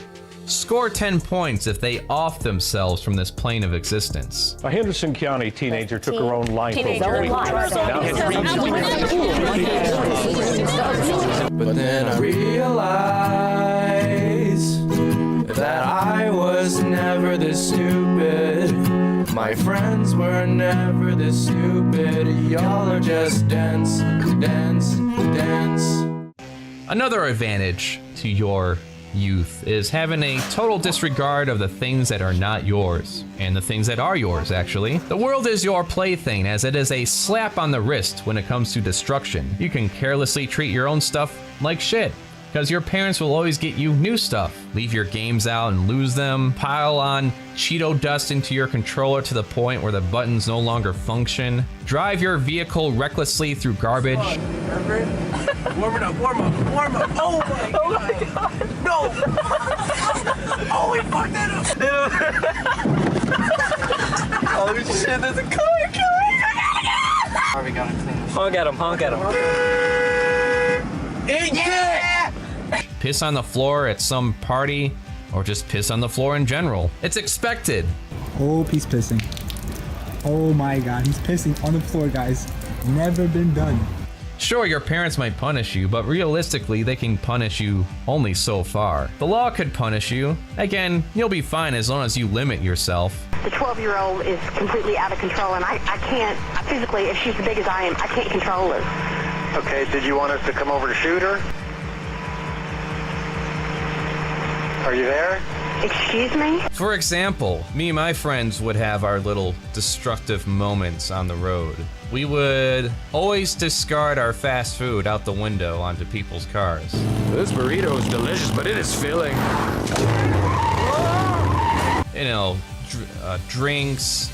Score 10 points if they off themselves from this plane of existence. A Henderson County teenager took her own life. But then I realized that I was never this stupid. My friends were never this stupid. Y'all are just dense, dense, dense. Another advantage to your youth is having a total disregard of the things that are not yours, and the things that are yours, actually. The world is your plaything, as it is a slap on the wrist when it comes to destruction. You can carelessly treat your own stuff like shit, because your parents will always get you new stuff. Leave your games out and lose them, pile on Cheeto dust into your controller to the point where the buttons no longer function, drive your vehicle recklessly through garbage. Warm it up, warm up, warm up. Oh my god. No. Oh, we fucked that up. Oh shit, there's a car coming. Harvey got him clean. Honk at him, honk at him. Yeah! Piss on the floor at some party, or just piss on the floor in general. It's expected. Oh, he's pissing. Oh my god, he's pissing on the floor, guys. Never been done. Sure, your parents might punish you, but realistically, they can punish you only so far. The law could punish you. Again, you'll be fine as long as you limit yourself. The 12-year-old is completely out of control, and I can't, physically, if she's as big as I am, I can't control her. Okay, did you want us to come over to shoot her? Are you there? Excuse me? For example, me and my friends would have our little destructive moments on the road. We would always discard our fast food out the window onto people's cars. This burrito is delicious, but it is filling. You know, drinks,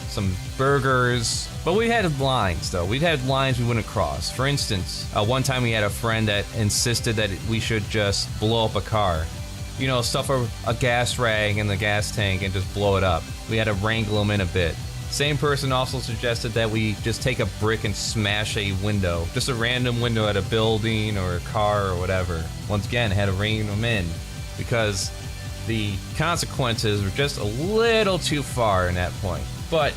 some burgers. But we had lines, though. We had lines we wouldn't cross. For instance, one time we had a friend that insisted that we should just blow up a car. You know, stuff a gas rag in the gas tank and just blow it up. We had to wrangle him in a bit. Same person also suggested that we just take a brick and smash a window. Just a random window at a building or a car or whatever. Once again, had to rein them in because the consequences were just a little too far in that point. But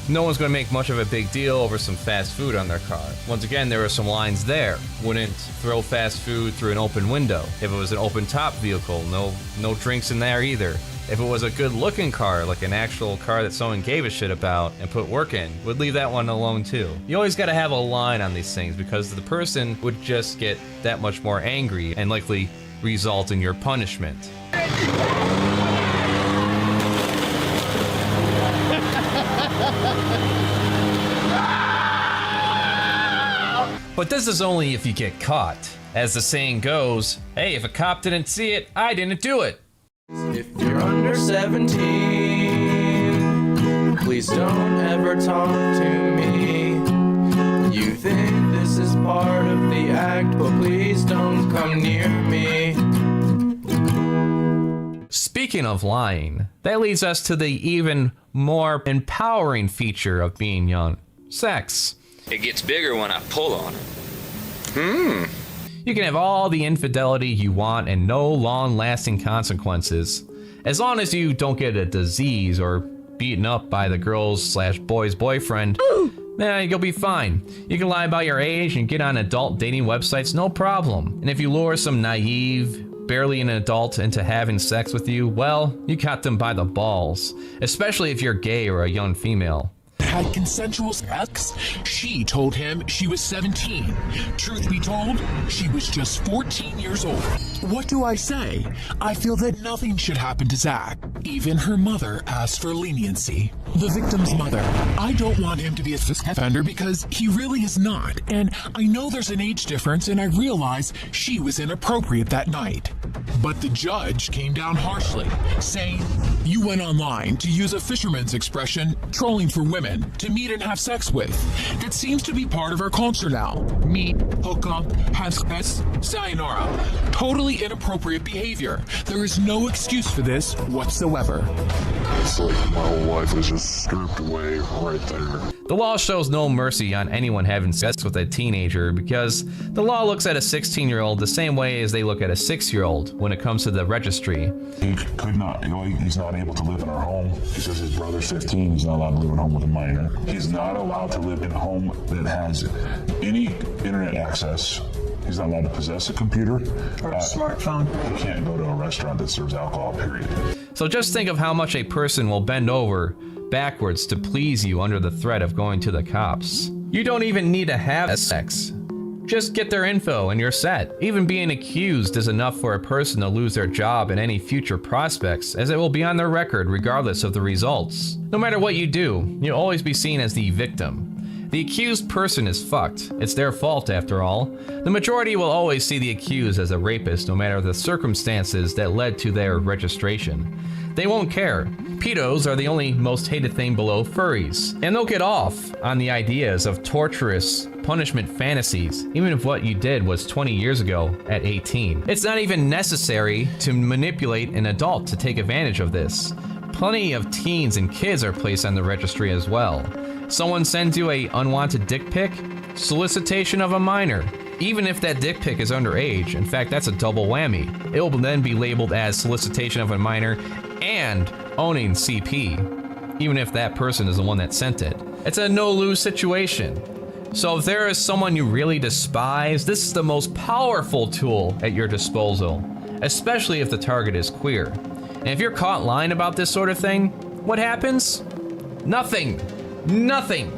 no one's going to make much of a big deal over some fast food on their car. Once again, there were some lines there. Wouldn't throw fast food through an open window. If it was an open top vehicle, no drinks in there either. If it was a good looking car, like an actual car that someone gave a shit about and put work in, would leave that one alone too. You always got to have a line on these things because the person would just get that much more angry and likely result in your punishment. But this is only if you get caught. As the saying goes, hey, if a cop didn't see it, I didn't do it. If you're under 17 please don't ever talk to me. You think this is part of the act, but please don't come near me. Speaking of lying, that leads us to the even more empowering feature of being young: sex. It gets bigger when I pull on it. You can have all the infidelity you want and no long-lasting consequences. As long as you don't get a disease or beaten up by the girl's/boy's boyfriend, you'll be fine. You can lie about your age and get on adult dating websites, no problem. And if you lure some naive, barely an adult into having sex with you, well, you got them by the balls. Especially if you're gay or a young female. Had consensual sex? She told him she was 17. Truth be told, she was just 14 years old. What do I say? I feel that nothing should happen to Zach. Even her mother asked for leniency. The victim's mother. I don't want him to be a sex offender because he really is not. And I know there's an age difference, and I realize she was inappropriate that night. But the judge came down harshly, saying, "You went online, to use a fisherman's expression, trolling for women to meet and have sex with. That seems to be part of our culture now. Meet, hook up, have sex, sayonara. Totally inappropriate behavior. There is no excuse for this whatsoever." It's like my whole life was just stripped away right there. The law shows no mercy on anyone having sex with a teenager because the law looks at a 16-year-old the same way as they look at a 6-year-old when it comes to the registry. He could not, he's not able to live in our home because his brother's 15. He's not allowed to live at home with a minor. He's not allowed to live in a home that has any internet access. He's not allowed to possess a computer or a smartphone. He can't go to a restaurant that serves alcohol, period. So just think of how much a person will bend over backwards to please you under the threat of going to the cops. You don't even need to have sex. Just get their info and you're set. Even being accused is enough for a person to lose their job and any future prospects, as it will be on their record regardless of the results. No matter what you do, you'll always be seen as the victim. The accused person is fucked. It's their fault after all. The majority will always see the accused as a rapist no matter the circumstances that led to their registration. They won't care. Pedos are the only most hated thing below furries. And they'll get off on the ideas of torturous punishment fantasies, even if what you did was 20 years ago at 18. It's not even necessary to manipulate an adult to take advantage of this. Plenty of teens and kids are placed on the registry as well. Someone sends you a unwanted dick pic, solicitation of a minor. Even if that dick pic is underage, in fact that's a double whammy. It will then be labeled as solicitation of a minor and owning CP, even if that person is the one that sent it. It's a no-lose situation. So if there is someone you really despise, this is the most powerful tool at your disposal, especially if the target is queer. And if you're caught lying about this sort of thing, what happens? Nothing. Nothing.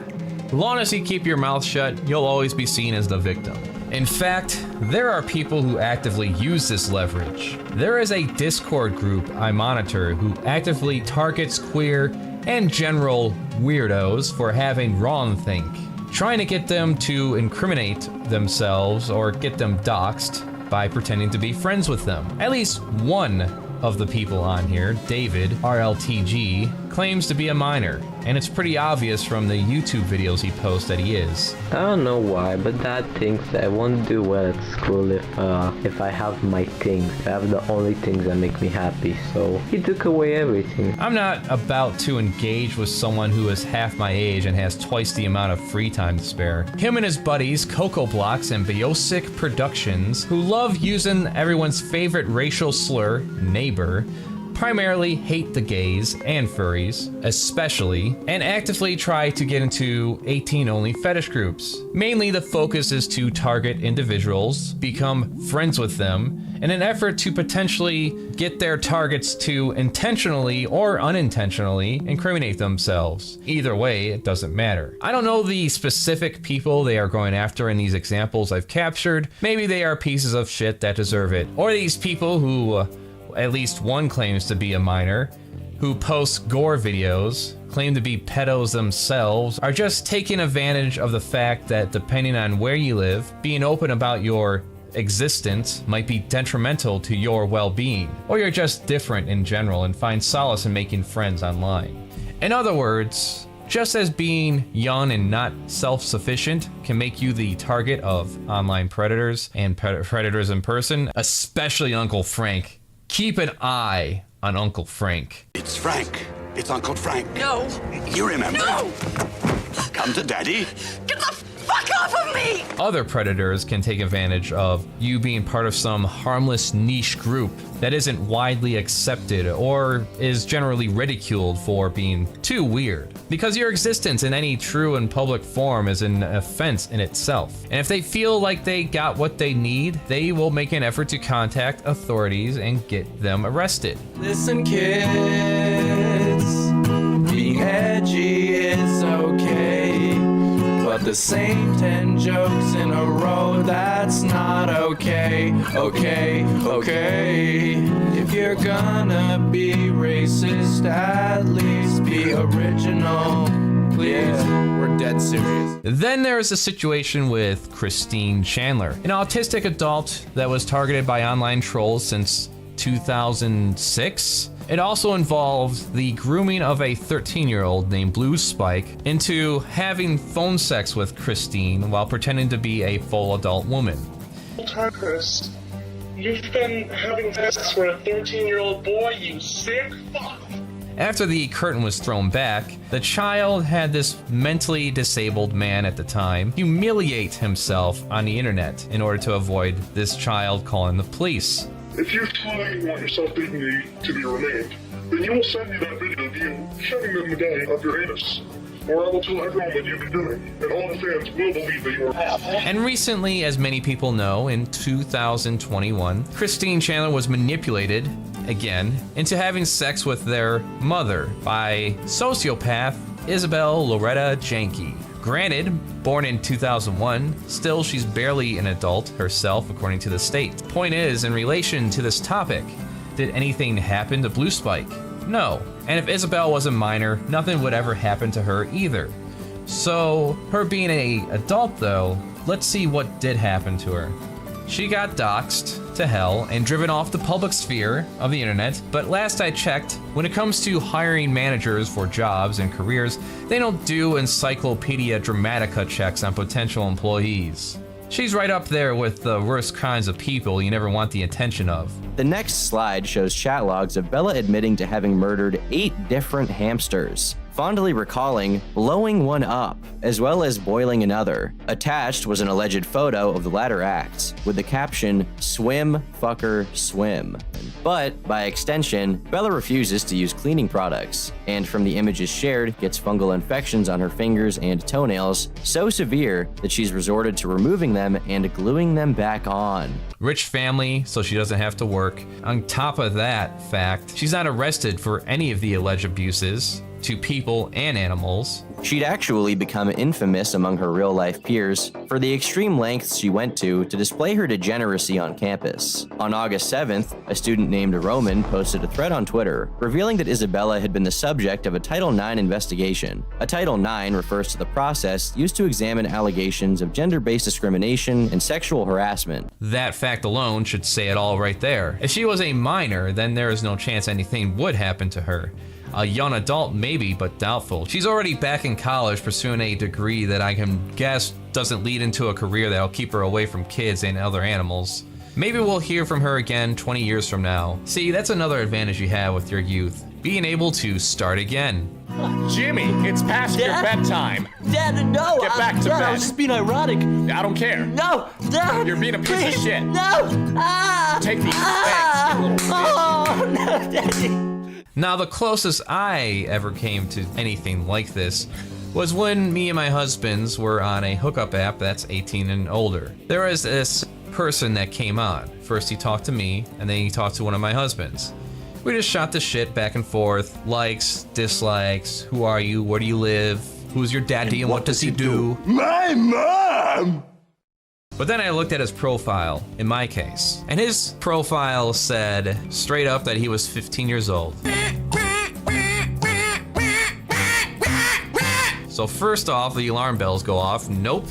As long as you keep your mouth shut, you'll always be seen as the victim. In fact, there are people who actively use this leverage. There is a Discord group I monitor who actively targets queer and general weirdos for having wrong think, trying to get them to incriminate themselves or get them doxxed by pretending to be friends with them. At least one of the people on here, David, RLTG, claims to be a minor, and it's pretty obvious from the YouTube videos he posts that he is. I don't know why, but Dad thinks I won't do well at school if I have my things. I have the only things that make me happy, so he took away everything. I'm not about to engage with someone who is half my age and has twice the amount of free time to spare. Him and his buddies, Coco Blocks and Biosic Productions, who love using everyone's favorite racial slur, neighbor, primarily hate the gays and furries, especially, and actively try to get into 18-only fetish groups. Mainly the focus is to target individuals, become friends with them, in an effort to potentially get their targets to intentionally or unintentionally incriminate themselves. Either way, it doesn't matter. I don't know the specific people they are going after in these examples I've captured. Maybe they are pieces of shit that deserve it. Or these people who, at least one claims to be a minor, who post gore videos, claim to be pedos themselves, are just taking advantage of the fact that depending on where you live, being open about your existence might be detrimental to your well-being, or you're just different in general and find solace in making friends online. In other words, just as being young and not self-sufficient can make you the target of online predators and predators in person, especially Uncle Frank. Keep an eye on Uncle Frank. It's Frank. It's Uncle Frank. No. You remember? No. Come to Daddy. Get the fuck off of me! Other predators can take advantage of you being part of some harmless niche group that isn't widely accepted or is generally ridiculed for being too weird. Because your existence in any true and public form is an offense in itself. And if they feel like they got what they need, they will make an effort to contact authorities and get them arrested. Listen, kids, being edgy is okay, but the same 10 jokes in a row, that's not okay. Okay. If you're gonna be racist, at least be original. Please, we're dead serious. Then there is a situation with Christine Chandler, an autistic adult that was targeted by online trolls since 2006. It also involves the grooming of a 13-year-old named Blue Spike into having phone sex with Christine while pretending to be a full adult woman. Chris, you've been having sex for a 13-year-old boy, you sick fuck. After the curtain was thrown back, the child had this mentally disabled man at the time humiliate himself on the internet in order to avoid this child calling the police. If you truly want yourself dignity to be remained, then you will send me that video of you shoving them the day up your anus. Or I will tell everyone what you've been doing, and all the fans will believe that you are asshole. And recently, as many people know, in 2021, Christine Chandler was manipulated, again, into having sex with their mother by sociopath Isabel Loretta Janke. Granted, born in 2001, still she's barely an adult herself according to the state. Point is, in relation to this topic, did anything happen to Blue Spike? No. And if Isabel was a minor, nothing would ever happen to her either. So, her being an adult though, let's see what did happen to her. She got doxxed to hell and driven off the public sphere of the internet, but last I checked, when it comes to hiring managers for jobs and careers, they don't do Encyclopedia Dramatica checks on potential employees. She's right up there with the worst kinds of people you never want the attention of. The next slide shows chat logs of Bella admitting to having murdered 8 different hamsters, fondly recalling blowing one up, as well as boiling another. Attached was an alleged photo of the latter acts, with the caption, "Swim, fucker, swim." But, by extension, Bella refuses to use cleaning products, and from the images shared, gets fungal infections on her fingers and toenails, so severe that she's resorted to removing them and gluing them back on. Rich family, so she doesn't have to work. On top of that fact, she's not arrested for any of the alleged abuses to people and animals. She'd actually become infamous among her real-life peers for the extreme lengths she went to display her degeneracy on campus. On August 7th, a student named Roman posted a thread on Twitter, revealing that Isabella had been the subject of a Title IX investigation. A Title IX refers to the process used to examine allegations of gender-based discrimination and sexual harassment. That fact alone should say it all right there. If she was a minor, then there is no chance anything would happen to her. A young adult, maybe, but doubtful. She's already back in college pursuing a degree that I can guess doesn't lead into a career that'll keep her away from kids and other animals. Maybe we'll hear from her again 20 years from now. See, that's another advantage you have with your youth. Being able to start again. Jimmy, it's past your bedtime. Dad, no! Get back to Dad, bed. I was just being ironic. I don't care. No! Dad! You're being a piece please, of shit. No! Ah! Take these ah! eggs, you little bitch. Oh, no, Daddy! Now, the closest I ever came to anything like this was when me and my husbands were on a hookup app that's 18 and older. There was this person that came on. First he talked to me, and then he talked to one of my husbands. We just shot the shit back and forth, likes, dislikes, who are you, where do you live, who's your daddy, and what does he do? My mom! But then I looked at his profile, in my case, and his profile said straight up that he was 15 years old. So first off, the alarm bells go off. Nope.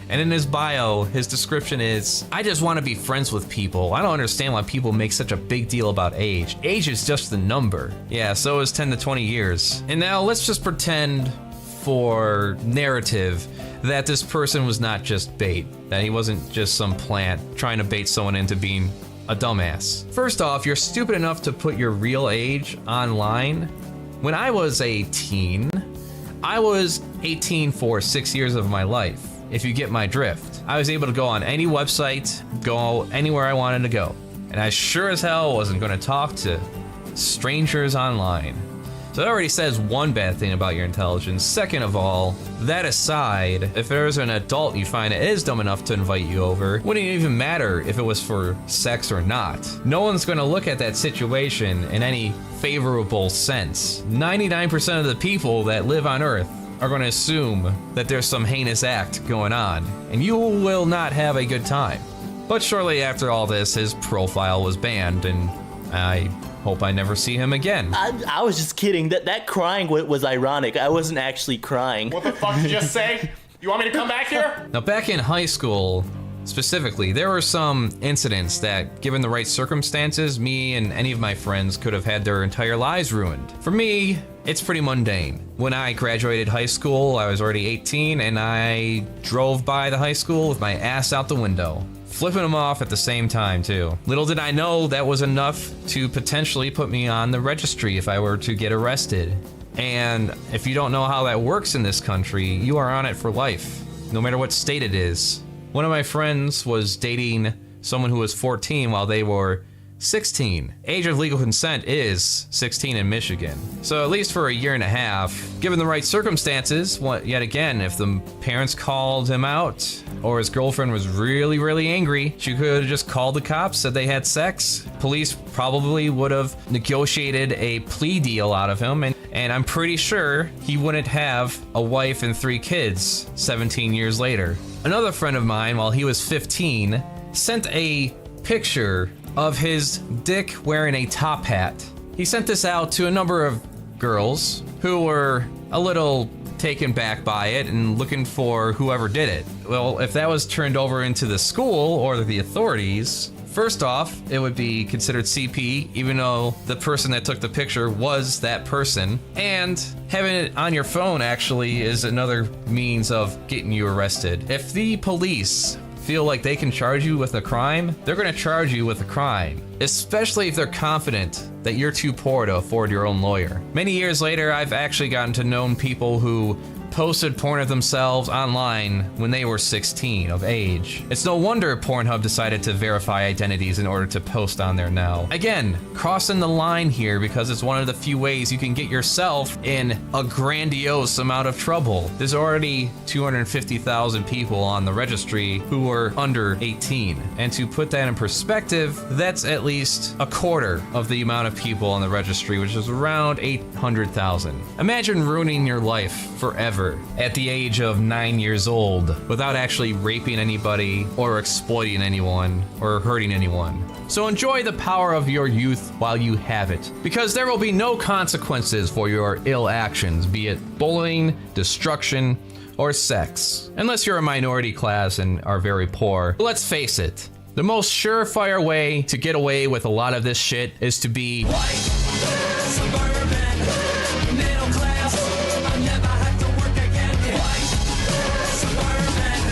And And in his bio, his description is, I just want to be friends with people. I don't understand why people make such a big deal about age. Age is just the number. Yeah, so is 10 to 20 years. And now let's just pretend for narrative that this person was not just bait, that he wasn't just some plant trying to bait someone into being a dumbass. First off, you're stupid enough to put your real age online. When I was 18, I was 18 for 6 years of my life, if you get my drift. I was able to go on any website, go anywhere I wanted to go. And I sure as hell wasn't going to talk to strangers online. So that already says one bad thing about your intelligence. Second of all, that aside, if there's an adult you find that is dumb enough to invite you over, wouldn't even matter if it was for sex or not. No one's gonna look at that situation in any favorable sense. 99% of the people that live on Earth are gonna assume that there's some heinous act going on, and you will not have a good time. But shortly after all this, his profile was banned, and I hope I never see him again. I was just kidding. That crying was ironic. I wasn't actually crying. What the fuck did you just say? You want me to come back here? Now, back in high school, specifically, there were some incidents that, given the right circumstances, me and any of my friends could have had their entire lives ruined. For me, it's pretty mundane. When I graduated high school, I was already 18, and I drove by the high school with my ass out the window, flipping them off at the same time, too. Little did I know that was enough to potentially put me on the registry if I were to get arrested. And if you don't know how that works in this country, you are on it for life, no matter what state it is. One of my friends was dating someone who was 14 while they were 16. Age of legal consent is 16 in Michigan. So at least for a year and a half, given the right circumstances, yet again, if the parents called him out or his girlfriend was really, really angry, she could have just called the cops, said they had sex. Police probably would have negotiated a plea deal out of him, and I'm pretty sure he wouldn't have a wife and 3 kids 17 years later. Another friend of mine, while he was 15, sent a picture of his dick wearing a top hat. He sent this out to a number of girls who were a little taken back by it and looking for whoever did it. Well, if that was turned over into the school or the authorities, first off, it would be considered CP, even though the person that took the picture was that person. And having it on your phone actually is another means of getting you arrested. If the police feel like they can charge you with a crime, they're gonna charge you with a crime, especially if they're confident that you're too poor to afford your own lawyer. Many years later, I've actually gotten to know people who posted porn of themselves online when they were 16 of age. It's no wonder Pornhub decided to verify identities in order to post on there now. Again, crossing the line here because it's one of the few ways you can get yourself in a grandiose amount of trouble. There's already 250,000 people on the registry who are under 18. And to put that in perspective, that's at least a quarter of the amount of people on the registry, which is around 800,000. Imagine ruining your life forever at the age of 9 years old without actually raping anybody or exploiting anyone or hurting anyone. So enjoy the power of your youth while you have it, because there will be no consequences for your ill actions, be it bullying, destruction, or sex, unless you're a minority class and are very poor. But let's face it, the most surefire way to get away with a lot of this shit is to be white, suburban, middle class. I never had to work again. White, suburban,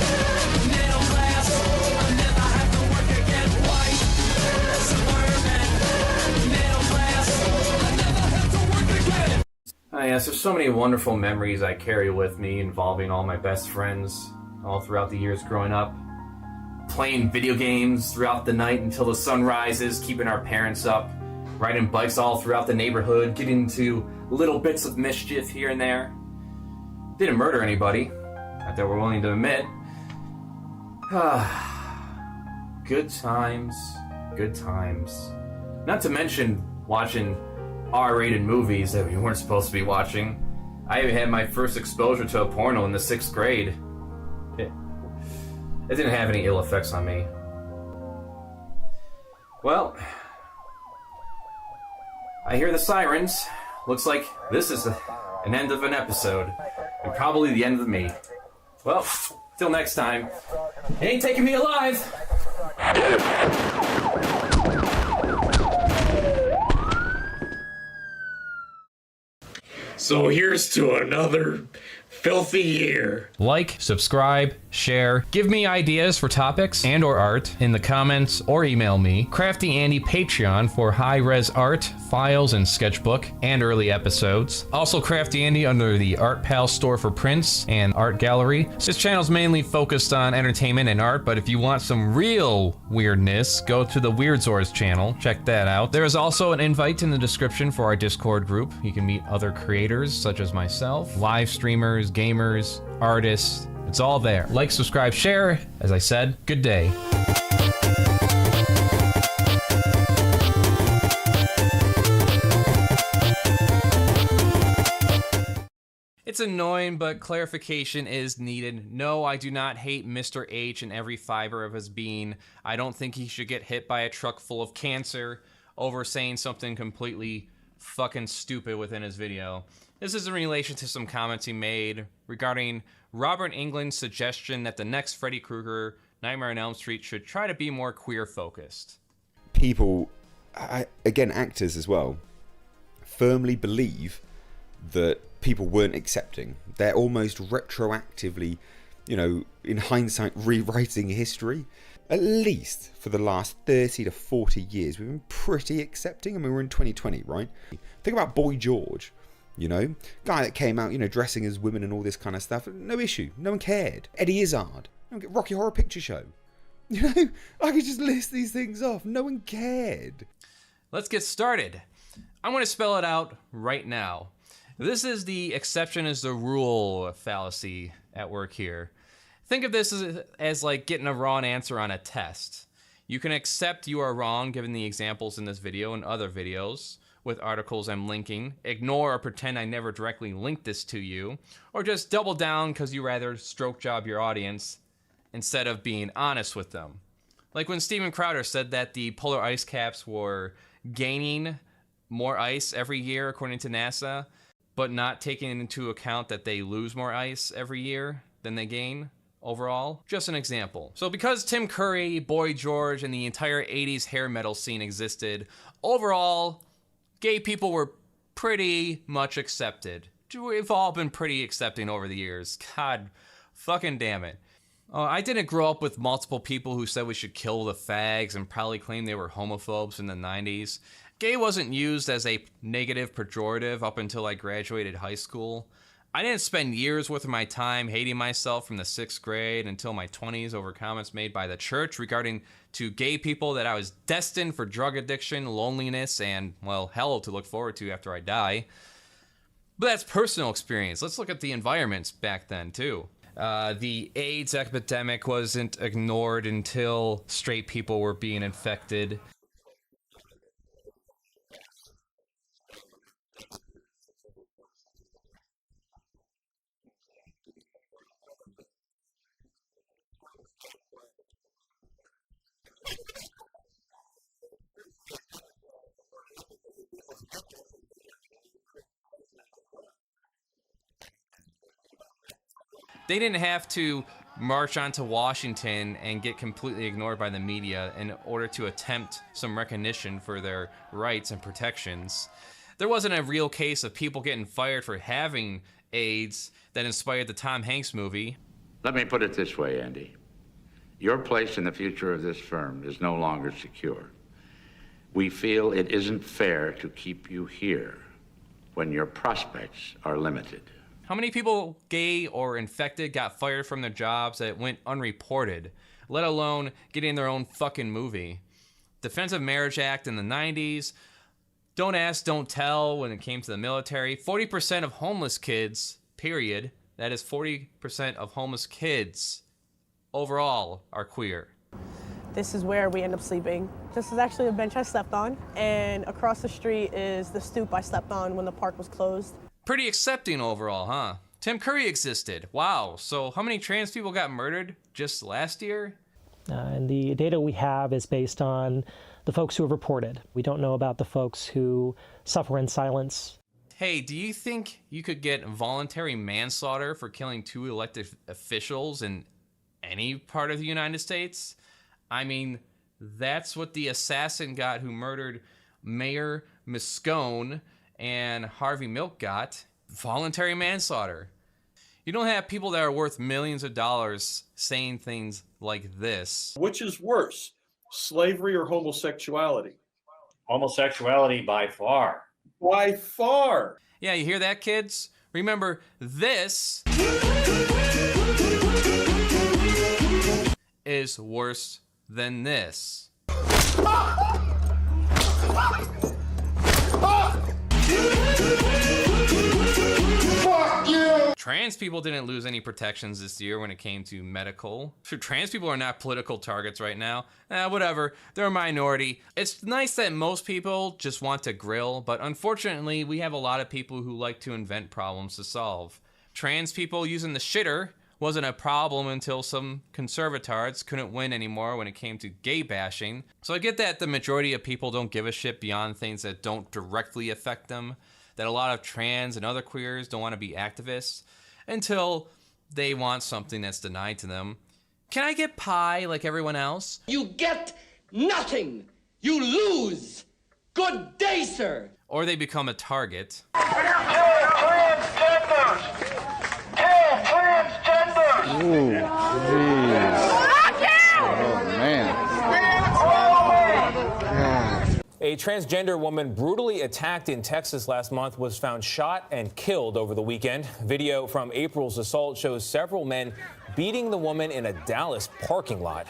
middle class. I never had to work again. White, suburban, middle class. I never had to work again. Oh yes, there's so many wonderful memories I carry with me involving all my best friends all throughout the years growing up. Playing video games throughout the night until the sun rises, keeping our parents up, riding bikes all throughout the neighborhood, getting into little bits of mischief here and there. Didn't murder anybody, not that we're willing to admit. Good times, good times. Not to mention watching R-rated movies that we weren't supposed to be watching. I even had my first exposure to a porno in the 6th grade. It didn't have any ill effects on me. Well, I hear the sirens. Looks like this is an end of an episode, and probably the end of me. Well, Till next time, it ain't taking me alive. So here's to another filthy year. Like, subscribe, share, give me ideas for topics and or art in the comments or email me. CraftyAndy Patreon for high-res art, files, and sketchbook, and early episodes. Also CraftyAndy under the Art Pal store for prints and art gallery. This channel's mainly focused on entertainment and art, but if you want some real weirdness, go to the Weirdzors channel. Check that out. There is also an invite in the description for our Discord group. You can meet other creators such as myself, live streamers, gamers, artists. It's all there. Like, subscribe, share. As I said, good day. It's annoying, but clarification is needed. No, I do not hate Mr. H in every fiber of his being. I don't think he should get hit by a truck full of cancer over saying something completely fucking stupid within his video. This is in relation to some comments he made regarding Robert Englund's suggestion that the next Freddy Krueger Nightmare on Elm Street should try to be more queer focused. People, again actors as well, firmly believe that people weren't accepting. They're almost retroactively, you know, in hindsight, rewriting history. At least for the last 30 to 40 years, we've been pretty accepting. I mean, we're in 2020, right? Think about Boy George. You know, guy that came out, you know, dressing as women and all this kind of stuff. No issue. No one cared. Eddie Izzard. Rocky Horror Picture Show. You know, I could just list these things off. No one cared. Let's get started. I'm going to spell it out right now. This is the exception is the rule fallacy at work here. Think of this as like getting a wrong answer on a test. You can accept you are wrong given the examples in this video and other videos with articles I'm linking, ignore or pretend I never directly linked this to you, or just double down because you rather stroke job your audience instead of being honest with them. Like when Steven Crowder said that the polar ice caps were gaining more ice every year according to NASA, but not taking into account that they lose more ice every year than they gain overall. Just an example. So because Tim Curry, Boy George, and the entire 80s hair metal scene existed, overall, gay people were pretty much accepted. We've all been pretty accepting over the years. God fucking damn it. I didn't grow up with multiple people who said we should kill the fags and probably claimed they were homophobes in the 90s. Gay wasn't used as a negative pejorative up until I graduated high school. I didn't spend years worth of my time hating myself from the 6th grade until my 20s over comments made by the church regarding to gay people that I was destined for drug addiction, loneliness, and, well, hell to look forward to after I die. But that's personal experience. Let's look at the environments back then, too. The AIDS epidemic wasn't ignored until straight people were being infected. They didn't have to march onto Washington and get completely ignored by the media in order to attempt some recognition for their rights and protections. There wasn't a real case of people getting fired for having AIDS that inspired the Tom Hanks movie. Let me put it this way, Andy. Your place in the future of this firm is no longer secure. We feel it isn't fair to keep you here when your prospects are limited. How many people, gay or infected, got fired from their jobs that went unreported, let alone getting their own fucking movie? Defensive Marriage Act in the 90s, don't ask, don't tell when it came to the military. 40% of homeless kids, period, that is 40% of homeless kids overall are queer. This is where we end up sleeping. This is actually a bench I slept on, and across the street is the stoop I slept on when the park was closed. Pretty accepting overall, huh? Tim Curry existed. Wow, so how many trans people got murdered just last year? And the data we have is based on the folks who have reported. We don't know about the folks who suffer in silence. Hey, do you think you could get voluntary manslaughter for killing 2 elected officials in any part of the United States. I mean, that's what the assassin got who murdered Mayor Moscone and Harvey Milk got. Voluntary manslaughter. You don't have people that are worth millions of dollars saying things like this. Which is worse, slavery or homosexuality? Homosexuality by far. By far. Yeah, you hear that, kids? Remember, this is worse than this. Trans people didn't lose any protections this year when it came to medical. Trans people are not political targets right now. Whatever, they're a minority. It's nice that most people just want to grill, but unfortunately, we have a lot of people who like to invent problems to solve. Trans people using the shitter wasn't a problem until some conservatards couldn't win anymore when it came to gay bashing. So I get that the majority of people don't give a shit beyond things that don't directly affect them, that a lot of trans and other queers don't want to be activists until they want something that's denied to them. Can I get pie like everyone else? You get nothing. You lose. Good day, sir. Or they become a target. Ooh, oh, man. A transgender woman brutally attacked in Texas last month was found shot and killed over the weekend. Video from April's assault shows several men beating the woman in a Dallas parking lot.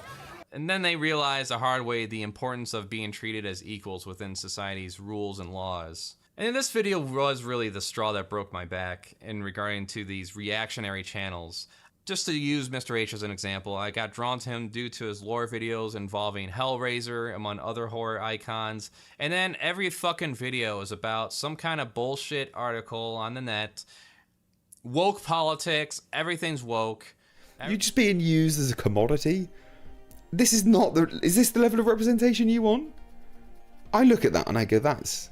And then they realized the hard way the importance of being treated as equals within society's rules and laws. And this video was really the straw that broke my back in regarding to these reactionary channels. Just to use Mr. H as an example, I got drawn to him due to his lore videos involving Hellraiser, among other horror icons, and then every fucking video is about some kind of bullshit article on the net. Woke politics, everything's woke. You're just being used as a commodity? This is not the... Is this the level of representation you want? I look at that and I go, that's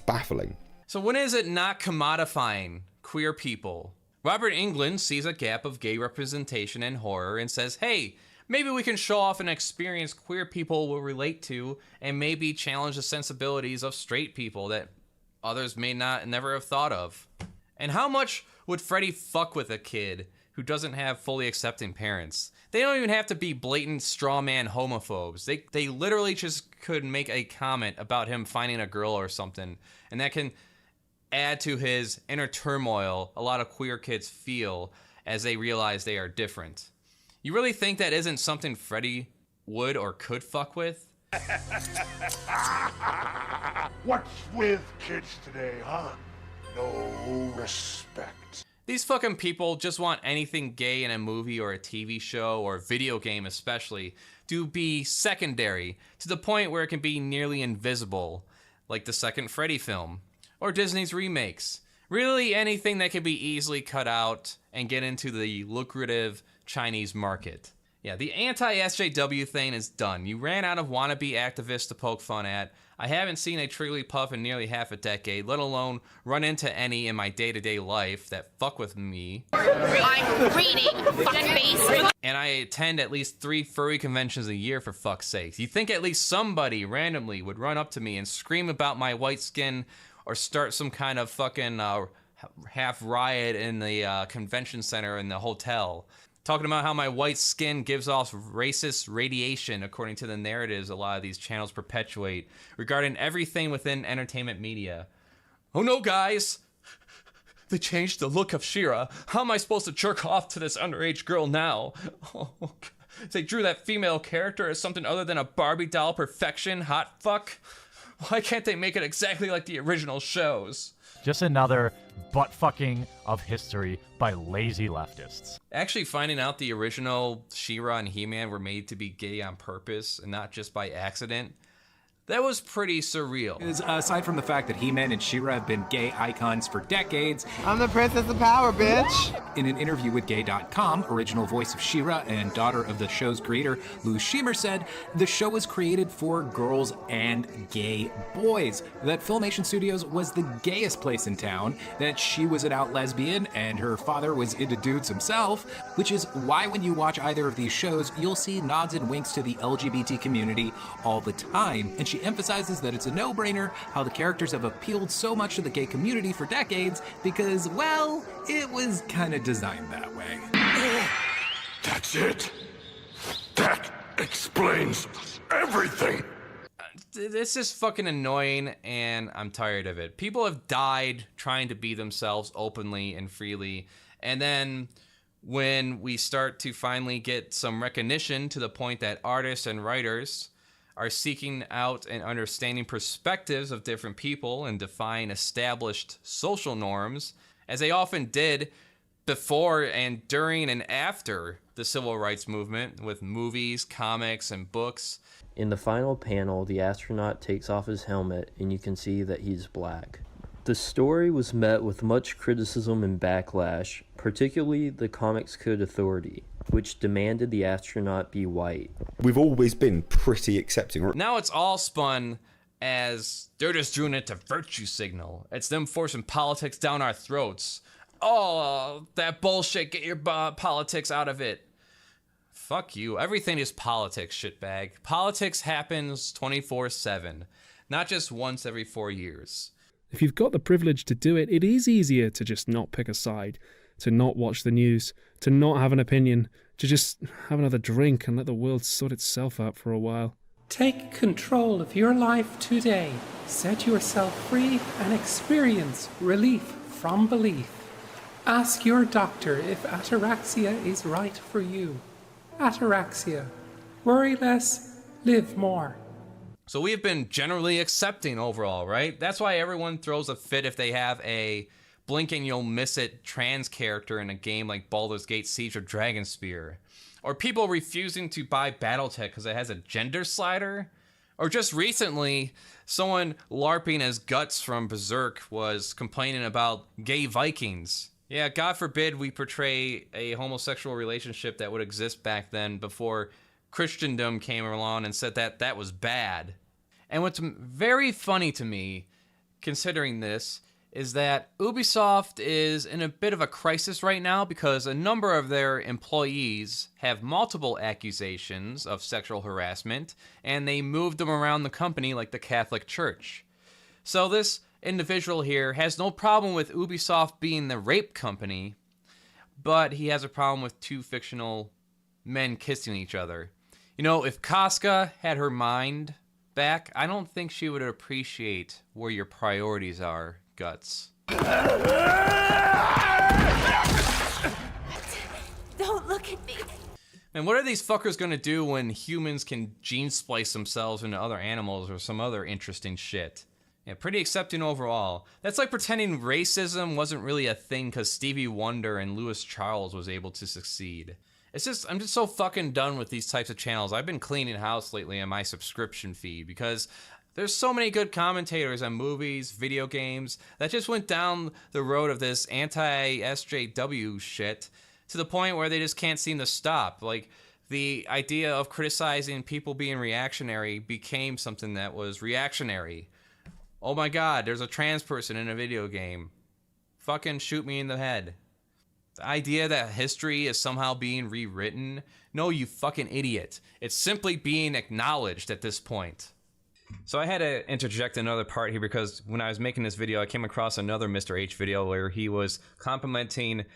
baffling. So when is it not commodifying queer people? Robert Englund sees a gap of gay representation in horror and says, hey, maybe we can show off an experience queer people will relate to and maybe challenge the sensibilities of straight people that others may never have thought of. And how much would Freddy fuck with a kid who doesn't have fully accepting parents? They don't even have to be blatant straw man homophobes. They literally just could make a comment about him finding a girl or something, and that can add to his inner turmoil a lot of queer kids feel as they realize they are different. You really think that isn't something Freddy would or could fuck with? What's with kids today, huh? No respect. These fucking people just want anything gay in a movie or a TV show or video game especially to be secondary to the point where it can be nearly invisible, like the second Freddy film. Or Disney's remakes. Really anything that can be easily cut out and get into the lucrative Chinese market. Yeah, the anti-SJW thing is done. You ran out of wannabe activists to poke fun at. I haven't seen a Trigglypuff in nearly half a decade, let alone run into any in my day-to-day life that fuck with me. I'm reading, fuckface. And I attend at least 3 furry conventions a year, for fuck's sake. You think at least somebody randomly would run up to me and scream about my white skin or start some kind of fucking half riot in the convention center in the hotel. Talking about how my white skin gives off racist radiation according to the narratives a lot of these channels perpetuate regarding everything within entertainment media. Oh no, guys! They changed the look of She-Ra. How am I supposed to jerk off to this underage girl now? Oh, they drew that female character as something other than a Barbie doll perfection hot fuck? Why can't they make it exactly like the original shows? Just another butt-fucking of history by lazy leftists. Actually finding out the original She-Ra and He-Man were made to be gay on purpose and not just by accident, That was pretty surreal. Aside from the fact that He-Man and She-Ra have been gay icons for decades. I'm the Princess of Power, bitch! In an interview with Gay.com, original voice of She-Ra and daughter of the show's creator, Lou Scheimer, said the show was created for girls and gay boys, that Filmation Studios was the gayest place in town, that she was an out lesbian and her father was into dudes himself, which is why when you watch either of these shows, you'll see nods and winks to the LGBT community all the time. And she emphasizes that it's a no-brainer how the characters have appealed so much to the gay community for decades because, well, it was kind of designed that way. That's it. That explains everything. This is fucking annoying, and I'm tired of it. People have died trying to be themselves openly and freely, and then when we start to finally get some recognition to the point that artists and writers are seeking out and understanding perspectives of different people and defying established social norms, as they often did before and during and after the civil rights movement with movies, comics, and books. In the final panel, the astronaut takes off his helmet and you can see that he's black. The story was met with much criticism and backlash, particularly the Comics Code Authority, which demanded the astronaut be white. We've always been pretty accepting. Now it's all spun as they're just doing it to virtue signal. It's them forcing politics down our throats. Oh, that bullshit, get your politics out of it. Fuck you. Everything is politics, shitbag. Politics happens 24/7, not just once every 4 years. If you've got the privilege to do it, it is easier to just not pick a side, to not watch the news, to not have an opinion, to just have another drink and let the world sort itself out for a while. Take control of your life today. Set yourself free and experience relief from belief. Ask your doctor if ataraxia is right for you. Ataraxia. Worry less, live more. So we've been generally accepting overall, right? That's why everyone throws a fit if they have a blink and you'll miss it trans character in a game like Baldur's Gate Siege or Dragonspear. Or people refusing to buy Battletech because it has a gender slider. Or just recently, someone LARPing as Guts from Berserk was complaining about gay Vikings. Yeah, God forbid we portray a homosexual relationship that would exist back then before Christendom came along and said that that was bad. And what's very funny to me, considering this, is that Ubisoft is in a bit of a crisis right now because a number of their employees have multiple accusations of sexual harassment, and they moved them around the company like the Catholic Church. So this individual here has no problem with Ubisoft being the rape company, but he has a problem with two fictional men kissing each other. You know, if Casca had her mind back, I don't think she would appreciate where your priorities are, Guts. Don't look at me. And what are these fuckers gonna do when humans can gene splice themselves into other animals or some other interesting shit? Yeah, pretty accepting overall. That's like pretending racism wasn't really a thing because Stevie Wonder and Louis Charles was able to succeed. I'm just so fucking done with these types of channels. I've been cleaning house lately on my subscription feed because there's so many good commentators on movies, video games, that just went down the road of this anti-SJW shit to the point where they just can't seem to stop. Like, the idea of criticizing people being reactionary became something that was reactionary. Oh my god, there's a trans person in a video game. Fucking shoot me in the head. The idea that history is somehow being rewritten? No, you fucking idiot. It's simply being acknowledged at this point. So I had to interject another part here because when I was making this video, I came across another Mr. H video where he was complimenting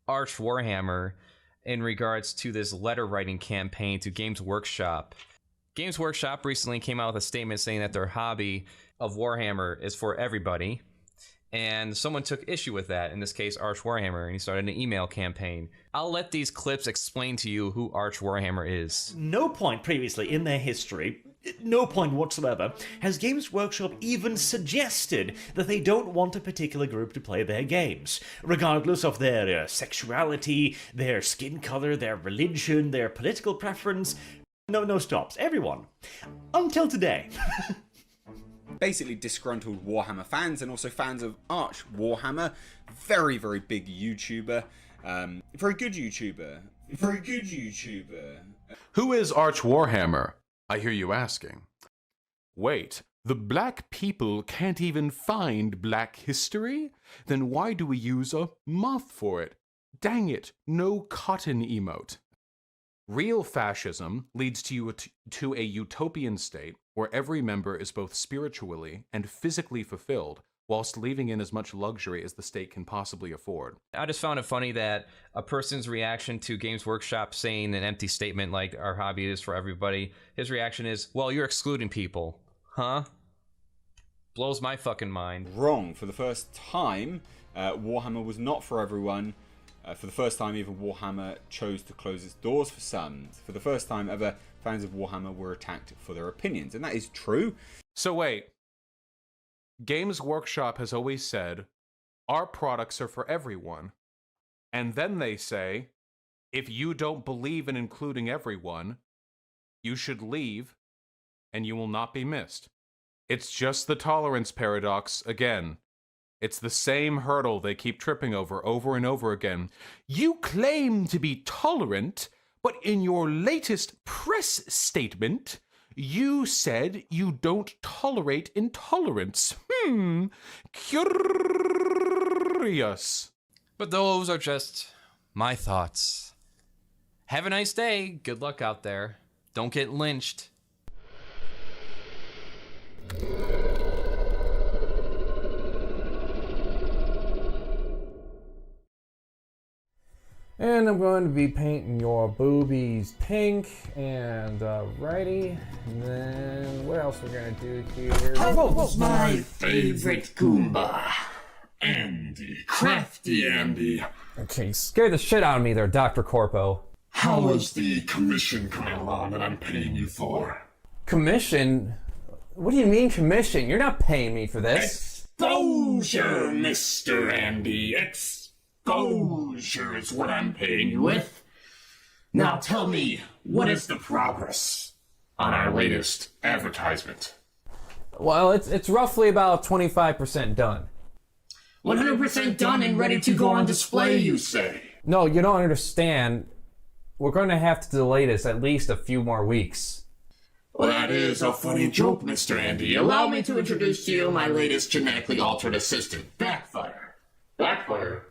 Arch Warhammer in regards to this letter writing campaign to Games Workshop. Games Workshop recently came out with a statement saying that their hobby of Warhammer is for everybody. And someone took issue with that, in this case Arch Warhammer, and he started an email campaign. I'll let these clips explain to you who Arch Warhammer is. No point previously in their history, no point whatsoever, has Games Workshop even suggested that they don't want a particular group to play their games, regardless of their sexuality, their skin color, their religion, their political preference. No stops. Everyone. Until today. basically disgruntled Warhammer fans and also fans of Arch Warhammer. Very, very big YouTuber. Very good YouTuber. Very good YouTuber. Who is Arch Warhammer? I hear you asking. Wait, the black people can't even find black history? Then why do we use a moth for it? Dang it, no cotton emote. Real fascism leads to a utopian state where every member is both spiritually and physically fulfilled, whilst leaving in as much luxury as the state can possibly afford. I just found it funny that a person's reaction to Games Workshop saying an empty statement like our hobby is for everybody, his reaction is, well, you're excluding people. Huh? Blows my fucking mind. Wrong. For the first time, Warhammer was not for everyone. For the first time, even Warhammer chose to close its doors for some. For the first time ever, fans of Warhammer were attacked for their opinions. And that is true. So wait. Games Workshop has always said, our products are for everyone. And then they say, if you don't believe in including everyone, you should leave and you will not be missed. It's just the tolerance paradox again. It's the same hurdle they keep tripping over and over again. You claim to be tolerant, but in your latest press statement, you said you don't tolerate intolerance. Curious. But those are just my thoughts. Have a nice day. Good luck out there. Don't get lynched. And I'm going to be painting your boobies pink and righty. And then what else we're gonna do here? How about my favorite Goomba? Andy. CraftyAndy. Okay, scare the shit out of me there, Dr. Corpo. How is the commission coming along that I'm paying you for? Commission? What do you mean commission? You're not paying me for this. Exposure, Mr. Andy. Exposure is what I'm paying you with. Now tell me, what is the progress on our latest advertisement? Well, it's roughly about 25% done. 100% done and ready to go on display, you say? No, you don't understand. We're going to have to delay this at least a few more weeks. Well, that is a funny joke, Mr. Andy. Allow me to introduce to you my latest genetically altered assistant, Backfire. Backfire?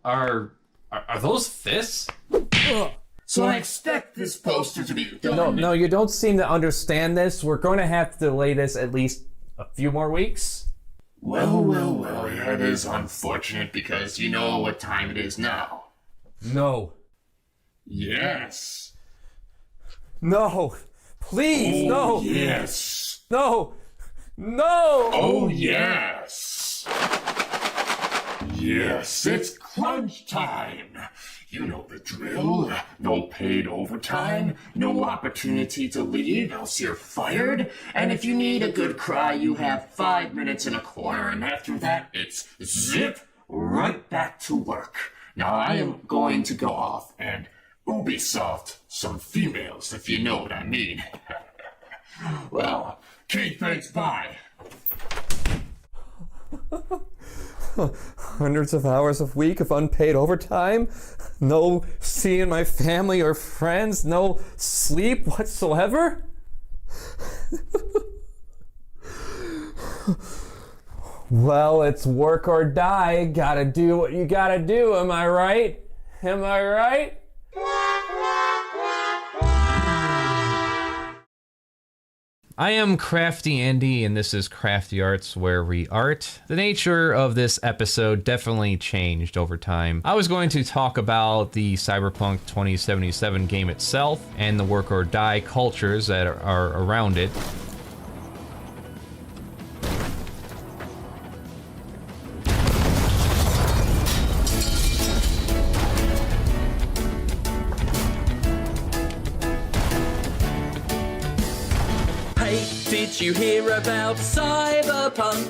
Are those fists? So I expect this poster to be done. No, you don't seem to understand this. We're going to have to delay this at least a few more weeks. Well, that is unfortunate because you know what time it is now. No. Yes. No. Please, no. Yes. No. No. Oh, yes. Yes, it's crunch time. You know the drill. No paid overtime, no opportunity to leave, else you're fired. And if you need a good cry, you have 5 minutes in a corner, and after that, it's zip right back to work. Now I am going to go off and Ubisoft some females, if you know what I mean. Well, okay, thanks, bye. Hundreds of hours a week of unpaid overtime, no seeing my family or friends, no sleep whatsoever. Well, it's work or die. Gotta do what you gotta do, am I right? Am I right? I am CraftyAndy, and this is Crafty Arts, where we art. The nature of this episode definitely changed over time. I was going to talk about the Cyberpunk 2077 game itself and the work or die cultures that are around it. Did you hear about Cyberpunk?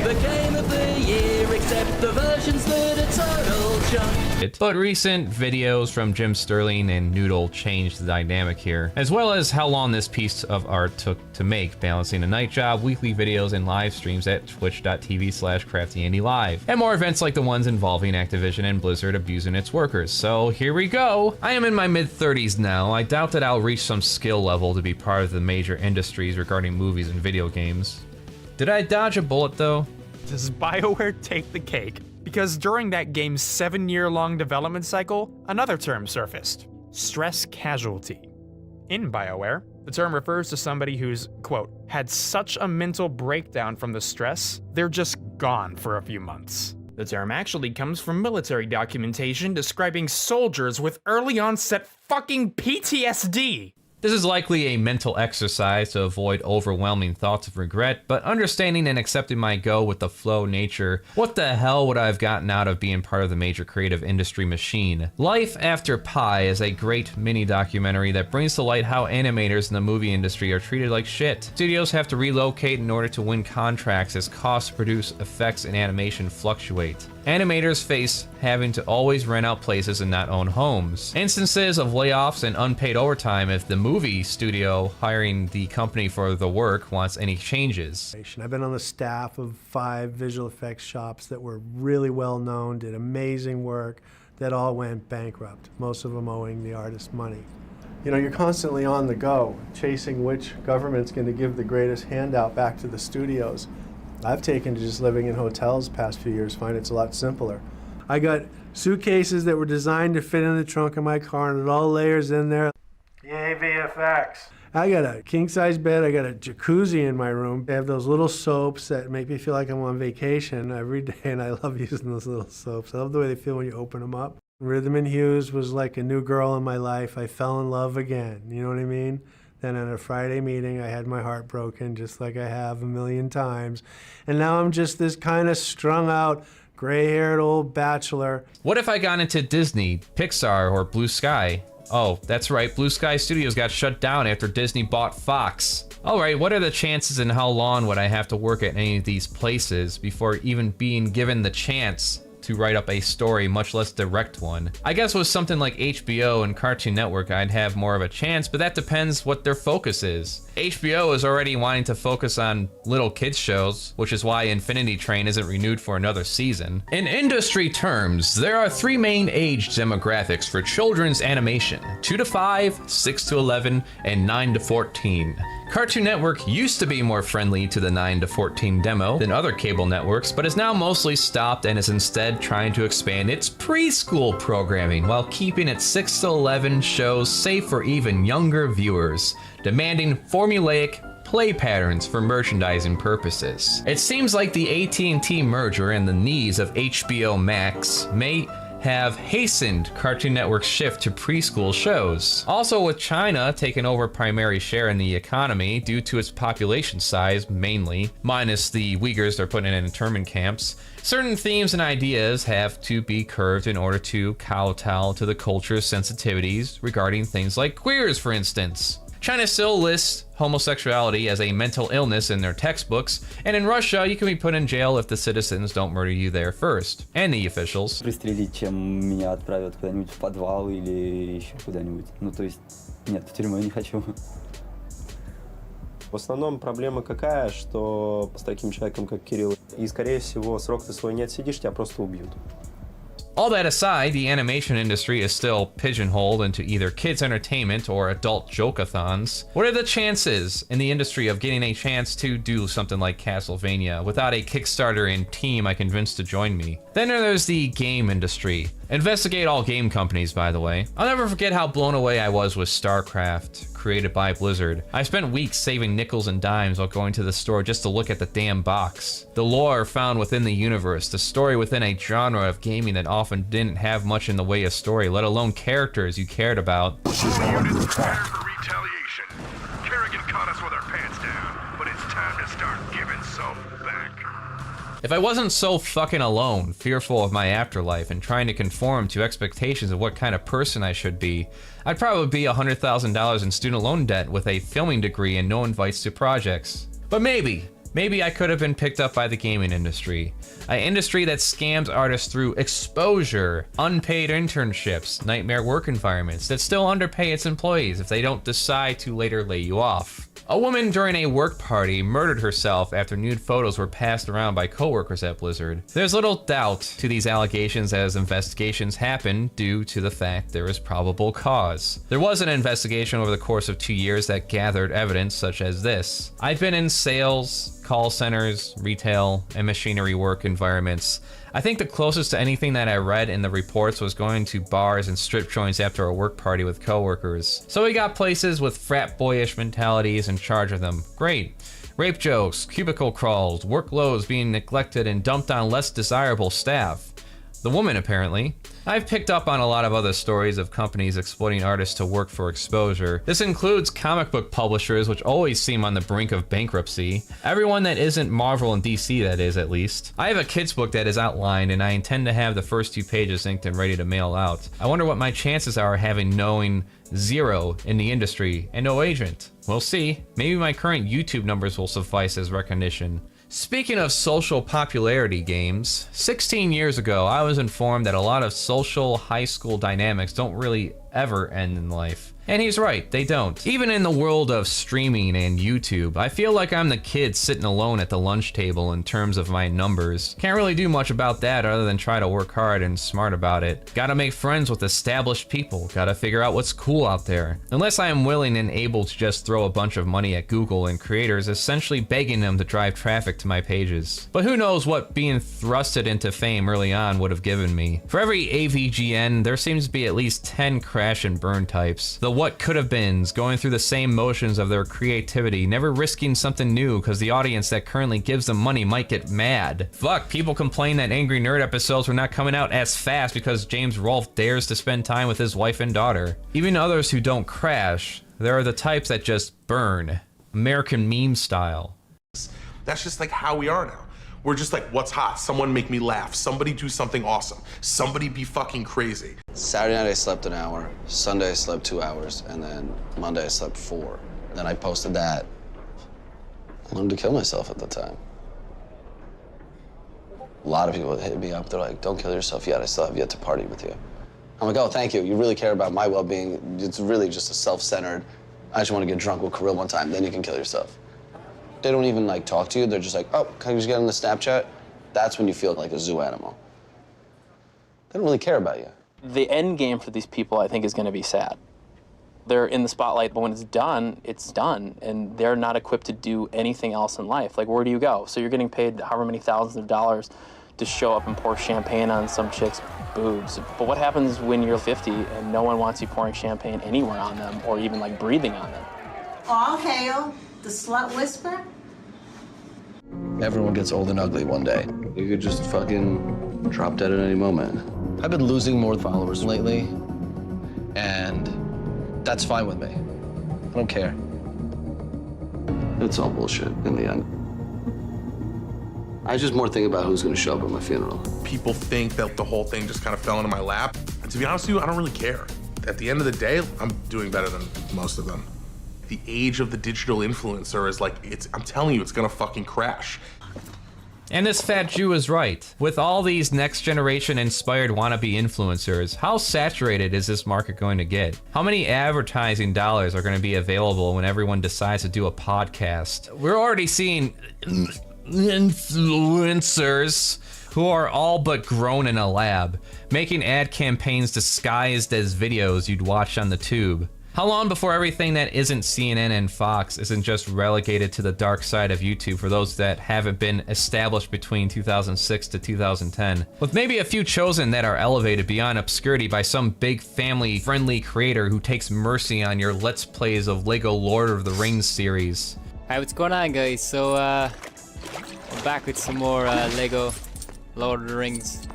The game of the year, except the versions that are total junk. But recent videos from Jim Sterling and Noodle changed the dynamic here, as well as how long this piece of art took to make, balancing a night job, weekly videos, and live streams at twitch.tv/CraftyAndy Live, and more events like the ones involving Activision and Blizzard abusing its workers. So here we go. I am in my mid-30s now. I doubt that I'll reach some skill level to be part of the major industries regarding movies and video games. Did I dodge a bullet though? Does BioWare take the cake? Because during that game's 7-year-long development cycle, another term surfaced: stress casualty. In BioWare, the term refers to somebody who's, quote, had such a mental breakdown from the stress, they're just gone for a few months. The term actually comes from military documentation describing soldiers with early onset fucking PTSD. This is likely a mental exercise to avoid overwhelming thoughts of regret, but understanding and accepting my go with the flow nature, what the hell would I have gotten out of being part of the major creative industry machine? Life After Pi is a great mini documentary that brings to light how animators in the movie industry are treated like shit. Studios have to relocate in order to win contracts as costs to produce effects and animation fluctuate. Animators face having to always rent out places and not own homes. Instances of layoffs and unpaid overtime if the movie studio hiring the company for the work wants any changes. I've been on the staff of 5 visual effects shops that were really well known, did amazing work, that all went bankrupt, most of them owing the artist money. You know, you're constantly on the go, chasing which government's going to give the greatest handout back to the studios. I've taken to just living in hotels the past few years, find it's a lot simpler. I got suitcases that were designed to fit in the trunk of my car, and it all layers in there. Yay, VFX. I got a king-size bed, I got a jacuzzi in my room. I have those little soaps that make me feel like I'm on vacation every day, and I love using those little soaps. I love the way they feel when you open them up. Rhythm and Hues was like a new girl in my life. I fell in love again, you know what I mean? Then at a Friday meeting, I had my heart broken, just like I have a million times. And now I'm just this kind of strung out, gray-haired old bachelor. What if I got into Disney, Pixar, or Blue Sky? Oh, that's right, Blue Sky Studios got shut down after Disney bought Fox. Alright, what are the chances and how long would I have to work at any of these places before even being given the chance to write up a story, much less direct one? I guess with something like HBO and Cartoon Network, I'd have more of a chance, but that depends what their focus is. HBO is already wanting to focus on little kids shows, which is why Infinity Train isn't renewed for another season. In industry terms, there are 3 main age demographics for children's animation: 2 to 5, 6 to 11, and 9 to 14. Cartoon Network used to be more friendly to the 9 to 14 demo than other cable networks, but has now mostly stopped and is instead trying to expand its preschool programming while keeping its 6 to 11 shows safe for even younger viewers, demanding formulaic play patterns for merchandising purposes. It seems like the AT&T merger and the needs of HBO Max may have hastened Cartoon Network's shift to preschool shows. Also, with China taking over primary share in the economy due to its population size mainly, minus the Uyghurs they're putting in internment camps, certain themes and ideas have to be curved in order to kowtow to the culture's sensitivities regarding things like queers, for instance. China still lists homosexuality as a mental illness in their textbooks, and in Russia, you can be put in jail if the citizens don't murder you there first, and the officials. Пристрелить, чем меня отправят куда-нибудь в подвал или еще куда-нибудь. Ну, то есть, нет, в тюрьму я не хочу. В основном проблема какая, что с таким человеком, как Кирилл, и, скорее всего, срок ты свой не отсидишь, тебя просто убьют. All that aside, the animation industry is still pigeonholed into either kids entertainment or adult joke-a-thons. What are the chances in the industry of getting a chance to do something like Castlevania without a Kickstarter and team I convinced to join me? Then there's the game industry. Investigate all game companies, by the way. I'll never forget how blown away I was with StarCraft, created by Blizzard. I spent weeks saving nickels and dimes while going to the store just to look at the damn box. The lore found within the universe, the story within a genre of gaming that often didn't have much in the way of story, let alone characters you cared about. Units prepare for retaliation. Kerrigan caught us with our pants down, but it's time to start giving some back. If I wasn't so fucking alone, fearful of my afterlife, and trying to conform to expectations of what kind of person I should be, I'd probably be $100,000 in student loan debt with a filming degree and no invites to projects. But maybe Maybe I could have been picked up by the gaming industry. An industry that scams artists through exposure, unpaid internships, nightmare work environments that still underpay its employees if they don't decide to later lay you off. A woman during a work party murdered herself after nude photos were passed around by coworkers at Blizzard. There's little doubt to these allegations as investigations happen due to the fact there is probable cause. There was an investigation over the course of 2 years that gathered evidence such as this. I've been in sales, call centers, retail, and machinery work environments. I think the closest to anything that I read in the reports was going to bars and strip joints after a work party with coworkers. So we got places with frat boyish mentalities in charge of them. Great. Rape jokes, cubicle crawls, workloads being neglected and dumped on less desirable staff. The woman, apparently. I've picked up on a lot of other stories of companies exploiting artists to work for exposure. This includes comic book publishers, which always seem on the brink of bankruptcy. Everyone that isn't Marvel and DC, that is, at least. I have a kid's book that is outlined, and I intend to have the first 2 pages inked and ready to mail out. I wonder what my chances are having knowing 0 in the industry and no agent. We'll see. Maybe my current YouTube numbers will suffice as recognition. Speaking of social popularity games, 16 years ago, I was informed that a lot of social high school dynamics don't really ever end in life. And he's right, they don't. Even in the world of streaming and YouTube, I feel like I'm the kid sitting alone at the lunch table in terms of my numbers. Can't really do much about that other than try to work hard and smart about it. Gotta make friends with established people, gotta figure out what's cool out there. Unless I am willing and able to just throw a bunch of money at Google and creators, essentially begging them to drive traffic to my pages. But who knows what being thrusted into fame early on would have given me. For every AVGN, there seems to be at least 10 crash and burn types. The what could have beens, going through the same motions of their creativity, never risking something new because the audience that currently gives them money might get mad. Fuck, people complain that Angry Nerd episodes were not coming out as fast because James Rolfe dares to spend time with his wife and daughter. Even others who don't crash, there are the types that just burn. American meme style. That's just like how we are now. We're just like, what's hot? Someone make me laugh. Somebody do something awesome. Somebody be fucking crazy. Saturday night I slept an hour, Sunday I slept 2 hours, and then Monday I slept 4. And then I posted that. I wanted to kill myself at the time. A lot of people hit me up, they're like, don't kill yourself yet, I still have yet to party with you. I'm like, oh, thank you. You really care about my well-being. It's really just a self-centered, I just want to get drunk with Kirill one time, then you can kill yourself. They don't even like talk to you. They're just like, oh, can I just get on the Snapchat? That's when you feel like a zoo animal. They don't really care about you. The end game for these people, I think, is going to be sad. They're in the spotlight, but when it's done, and they're not equipped to do anything else in life. Like, where do you go? So you're getting paid however many thousands of dollars to show up and pour champagne on some chick's boobs. But what happens when you're 50 and no one wants you pouring champagne anywhere on them or even, like, breathing on them? All hail the slut whisperer. Everyone gets old and ugly one day. You could just fucking drop dead at any moment. I've been losing more followers lately, and that's fine with me. I don't care. It's all bullshit in the end. I just more think about who's gonna show up at my funeral. People think that the whole thing just kind of fell into my lap. And to be honest with you, I don't really care. At the end of the day, I'm doing better than most of them. The age of the digital influencer is like, I'm telling you, it's gonna fucking crash. And this fat Jew is right. With all these next generation inspired wannabe influencers, how saturated is this market going to get? How many advertising dollars are going to be available when everyone decides to do a podcast? We're already seeing influencers who are all but grown in a lab, making ad campaigns disguised as videos you'd watch on the tube. How long before everything that isn't CNN and Fox isn't just relegated to the dark side of YouTube for those that haven't been established between 2006 to 2010? With maybe a few chosen that are elevated beyond obscurity by some big family-friendly creator who takes mercy on your Let's Plays of LEGO Lord of the Rings series. Hi, what's going on, guys? So, I'm back with some more LEGO Lord of the Rings.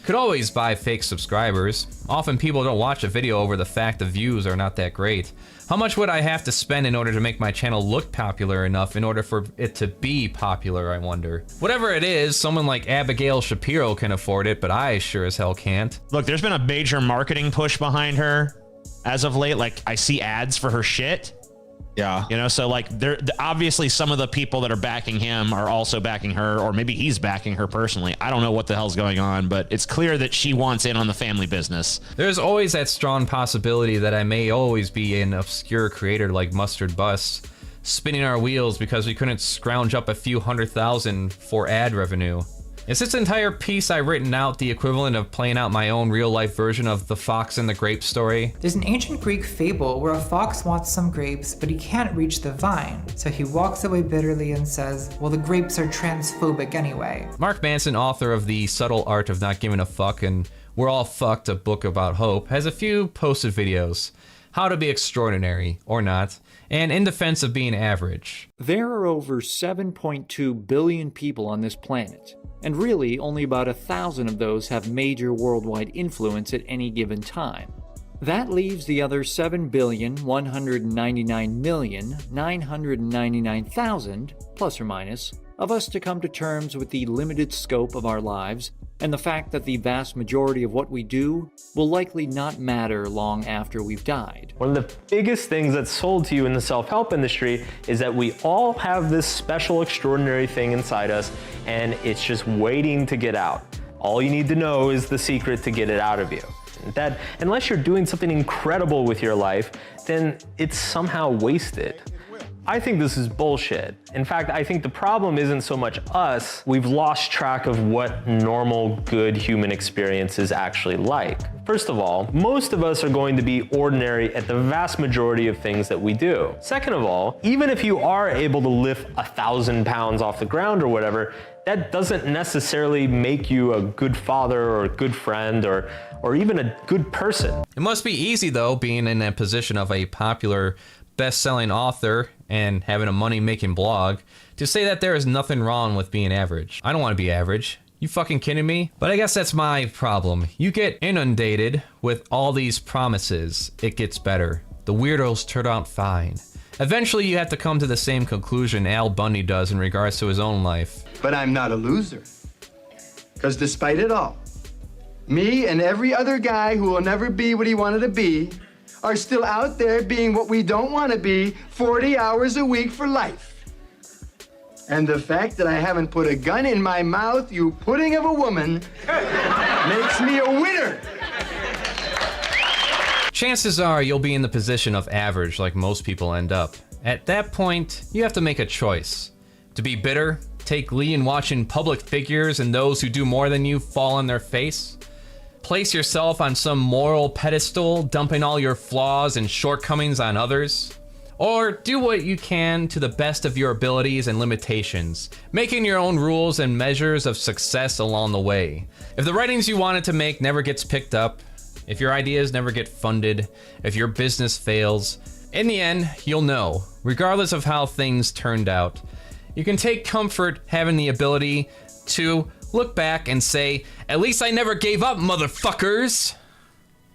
Could always buy fake subscribers. Often people don't watch a video over the fact the views are not that great. How much would I have to spend in order to make my channel look popular enough in order for it to be popular, I wonder? Whatever it is, someone like Abigail Shapiro can afford it, but I sure as hell can't. Look, there's been a major marketing push behind her as of late. Like, I see ads for her shit. Yeah. You know, so like obviously some of the people that are backing him are also backing her, or maybe he's backing her personally. I don't know what the hell's going on, but it's clear that she wants in on the family business. There's always that strong possibility that I may always be an obscure creator like Mustard Bus, spinning our wheels because we couldn't scrounge up a few $100,000 for ad revenue. Is this entire piece I've written out the equivalent of playing out my own real-life version of the Fox and the Grape story? There's an ancient Greek fable where a fox wants some grapes, but he can't reach the vine. So he walks away bitterly and says, well, the grapes are transphobic anyway. Mark Manson, author of The Subtle Art of Not Giving a Fuck and We're All Fucked, a book about hope, has a few posted videos. How to be extraordinary, or not, and in defense of being average. There are over 7.2 billion people on this planet. And really, only about 1,000 of those have major worldwide influence at any given time. That leaves the other 7,199,999,000, plus or minus, of us to come to terms with the limited scope of our lives and the fact that the vast majority of what we do will likely not matter long after we've died. One of the biggest things that's sold to you in the self-help industry is that we all have this special, extraordinary thing inside us, and it's just waiting to get out. All you need to know is the secret to get it out of you. That unless you're doing something incredible with your life, then it's somehow wasted. I think this is bullshit. In fact, I think the problem isn't so much us, we've lost track of what normal, good human experience is actually like. First of all, most of us are going to be ordinary at the vast majority of things that we do. Second of all, even if you are able to lift 1,000 pounds off the ground or whatever, that doesn't necessarily make you a good father or a good friend or even a good person. It must be easy though, being in a position of a popular best-selling author and having a money-making blog, to say that there is nothing wrong with being average. I don't want to be average. You fucking kidding me? But I guess that's my problem. You get inundated with all these promises. It gets better. The weirdos turn out fine. Eventually you have to come to the same conclusion Al Bundy does in regards to his own life. But I'm not a loser. Because despite it all, me and every other guy who will never be what he wanted to be are still out there being what we don't want to be 40 hours a week for life. And the fact that I haven't put a gun in my mouth, you pudding of a woman, makes me a winner. Chances are you'll be in the position of average like most people end up. At that point, you have to make a choice. To be bitter, take glee in watching public figures and those who do more than you fall on their face. Place yourself on some moral pedestal, dumping all your flaws and shortcomings on others. Or do what you can to the best of your abilities and limitations, making your own rules and measures of success along the way. If the writings you wanted to make never gets picked up, if your ideas never get funded, if your business fails, in the end, you'll know, regardless of how things turned out. You can take comfort having the ability to look back and say, at least I never gave up, motherfuckers!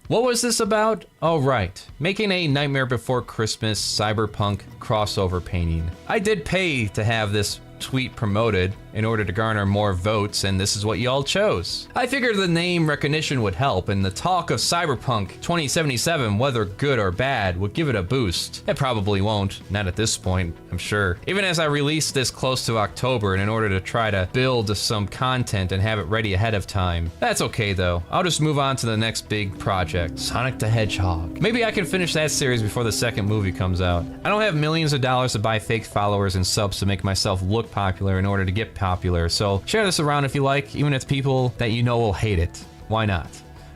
What was this about? Oh right, making a Nightmare Before Christmas cyberpunk crossover painting. I did pay to have this tweet promoted in order to garner more votes, and this is what y'all chose. I figured the name recognition would help, and the talk of Cyberpunk 2077, whether good or bad, would give it a boost. It probably won't, not at this point, I'm sure. Even as I release this close to October, and in order to try to build some content and have it ready ahead of time. That's okay though, I'll just move on to the next big project, Sonic the Hedgehog. Maybe I can finish that series before the second movie comes out. I don't have millions of dollars to buy fake followers and subs to make myself look popular in order to get popular, so share this around if you like, even if people that you know will hate it. Why not?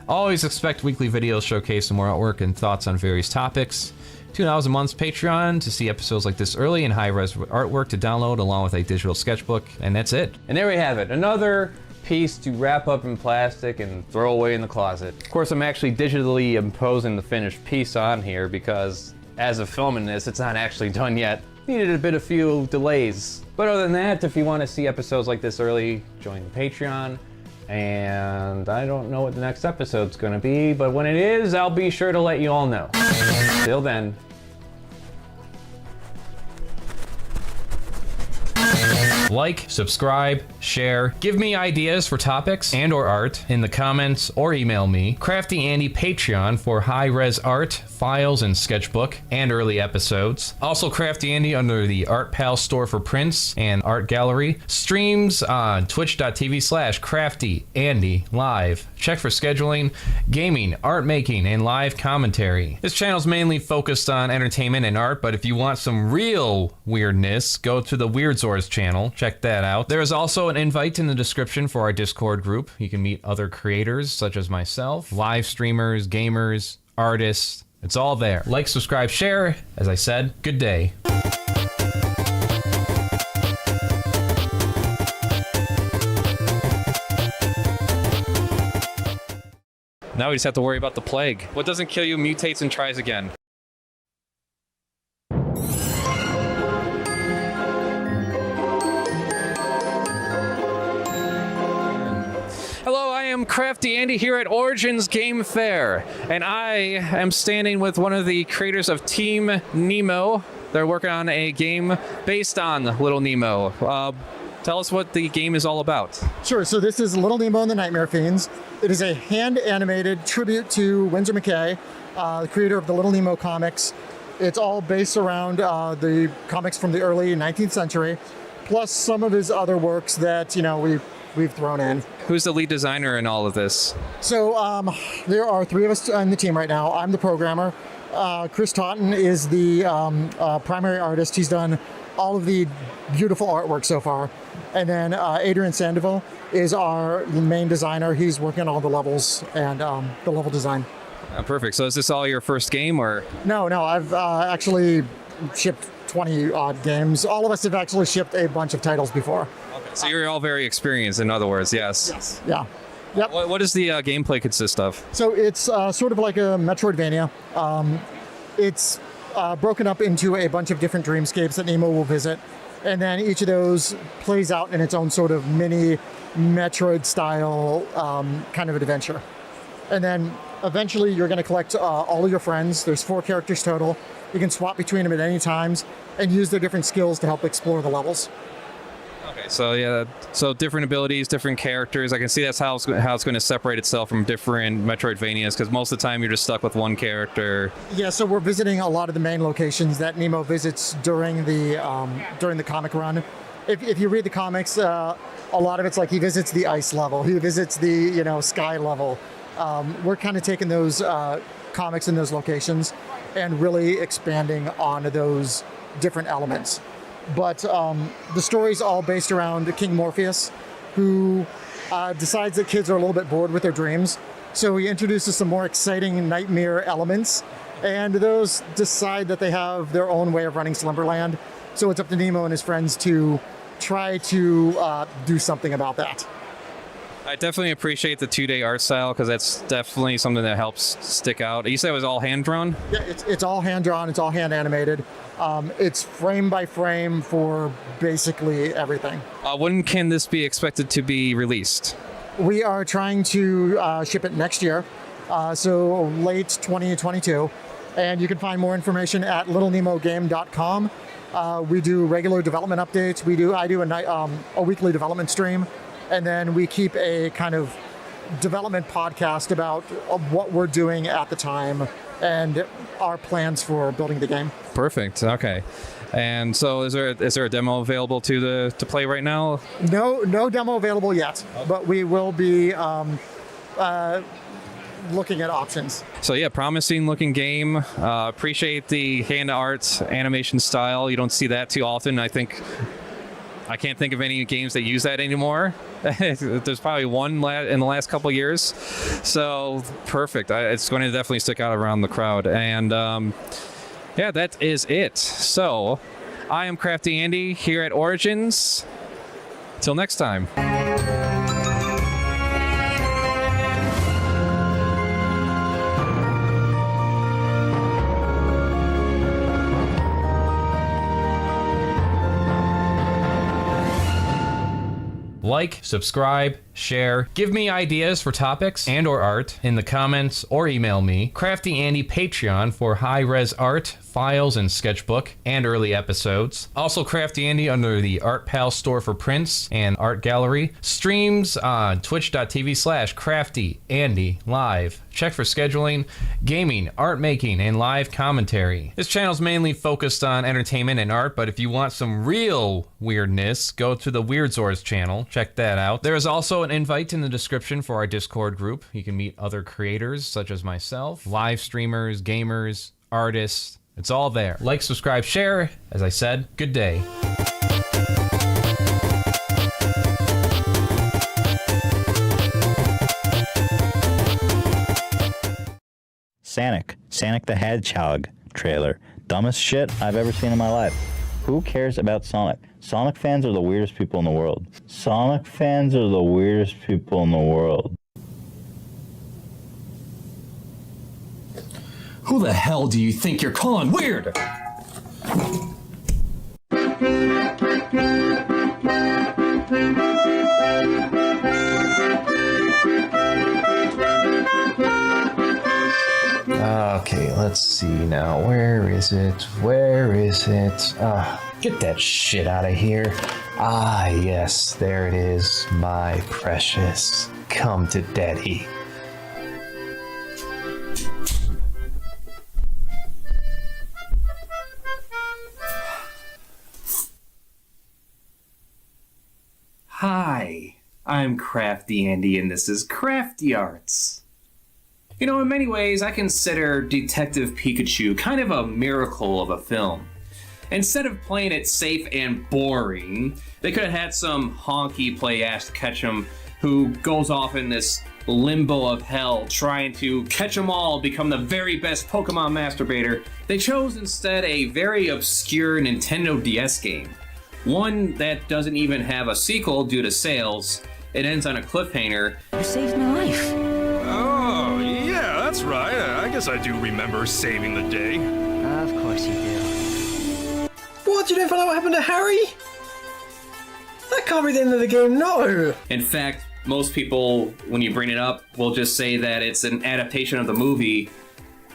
Always expect weekly videos showcasing more artwork and thoughts on various topics. $2 a month's Patreon to see episodes like this early and high-res artwork to download along with a digital sketchbook, and that's it. And there we have it, another piece to wrap up in plastic and throw away in the closet. Of course, I'm actually digitally imposing the finished piece on here because as of filming this, it's not actually done yet. Needed a few delays. But other than that, if you want to see episodes like this early, join the Patreon. And I don't know what the next episode's gonna be, but when it is, I'll be sure to let you all know. Till then. Like, subscribe, share, give me ideas for topics and or art in the comments, or email me. CraftyAndy Patreon for high-res art, files, and sketchbook, and early episodes. Also CraftyAndy under the Art Pal store for prints and art gallery. Streams on twitch.tv/CraftyAndy live. Check for scheduling, gaming, art making, and live commentary. This channel is mainly focused on entertainment and art, but if you want some real weirdness, go to the Weirdzords channel. Check that out. There is also an invite in the description for our Discord group. You can meet other creators such as myself, live streamers, gamers, artists. It's all there. Like, subscribe, share. As I said, good day. Now we just have to worry about the plague. What doesn't kill you mutates and tries again. Hello, I am CraftyAndy here at Origins Game Fair, and I am standing with one of the creators of Team Nemo. They're working on a game based on Little Nemo. Tell us what the game is all about. Sure, so this is Little Nemo and the Nightmare Fiends. It is a hand-animated tribute to Winsor McCay, the creator of the Little Nemo comics. It's all based around the comics from the early 19th century, plus some of his other works that, you know, we've thrown in. Who's the lead designer in all of this? So there are three of us on the team right now. I'm the programmer. Chris Totten is the primary artist. He's done all of the beautiful artwork so far. And then Adrian Sandoval is our main designer. He's working on all the levels and the level design. Perfect. So is this all your first game, or? No, I've actually shipped 20 odd games. All of us have actually shipped a bunch of titles before. Okay. So you're all very experienced, in other words, yes? Yes. Yeah. Yep. What does the gameplay consist of? So it's sort of like a Metroidvania. It's broken up into a bunch of different dreamscapes that Nemo will visit. And then each of those plays out in its own sort of mini Metroid-style kind of adventure. And then eventually you're going to collect all of your friends. There's 4 characters total. You can swap between them at any times and use their different skills to help explore the levels. Okay, so yeah, so different abilities, different characters. I can see that's how it's going to separate itself from different Metroidvanias, because most of the time you're just stuck with one character. Yeah, so we're visiting a lot of the main locations that Nemo visits during the comic run. If you read the comics, a lot of it's like he visits the ice level, he visits the sky level. We're kind of taking those comics in those locations and really expanding on those different elements. But the story's all based around King Morpheus, who decides that kids are a little bit bored with their dreams. So he introduces some more exciting nightmare elements, and those decide that they have their own way of running Slumberland. So it's up to Nemo and his friends to try to do something about that. I definitely appreciate the 2-day art style, because that's definitely something that helps stick out. You said it was all hand-drawn? Yeah, it's all hand-drawn, it's all hand-animated. It's frame by frame for basically everything. When can this be expected to be released? We are trying to ship it next year, so late 2022. And you can find more information at littlenemogame.com. We do regular development updates. I do a weekly development stream. And then we keep a kind of development podcast about what we're doing at the time and our plans for building the game. Perfect. Okay. And so is there a demo available to play right now? No demo available yet, but we will be looking at options. So yeah, promising looking game. Appreciate the hand art animation style. You don't see that too often. I can't think of any games that use that anymore. There's probably one in the last couple of years. So perfect. It's going to definitely stick out around the crowd. And yeah, that is it. So I am CraftyAndy here at Origins. Till next time. Like, subscribe, share, give me ideas for topics and or art in the comments, or email me. CraftyAndy Patreon for high-res art, files, and sketchbook, and early episodes. Also CraftyAndy under the Art Pal store for prints and art gallery. Streams on twitch.tv/CraftyAndy live. Check for scheduling, gaming, art making, and live commentary. This channel is mainly focused on entertainment and art, but if you want some real weirdness, go to the Weirdzors channel. Check that out. There is also an invite in the description for our Discord group. You can meet other creators such as myself, live streamers, gamers, artists. It's all there. Like, subscribe, share. As I said, good day. Sonic the Hedgehog trailer. Dumbest shit I've ever seen in my life. Who cares about Sonic? Sonic fans are the weirdest people in the world. Sonic fans are the weirdest people in the world. Who the hell do you think you're calling weird? Okay, let's see now. Where is it? Where is it? Get that shit out of here. Ah, yes, there it is, my precious. Come to daddy. Hi, I'm CraftyAndy and this is Crafty Arts. You know, in many ways, I consider Detective Pikachu kind of a miracle of a film. Instead of playing it safe and boring, they could have had some honky play Ash Ketchum who goes off in this limbo of hell trying to catch them all, become the very best Pokemon masturbator. They chose instead a very obscure Nintendo DS game. One that doesn't even have a sequel due to sales. It ends on a cliffhanger. You saved my life. Oh, yeah, that's right. I guess I do remember saving the day. Of course you do. What? You don't find out what happened to Harry? That can't be the end of the game, no! In fact, most people, when you bring it up, will just say that it's an adaptation of the movie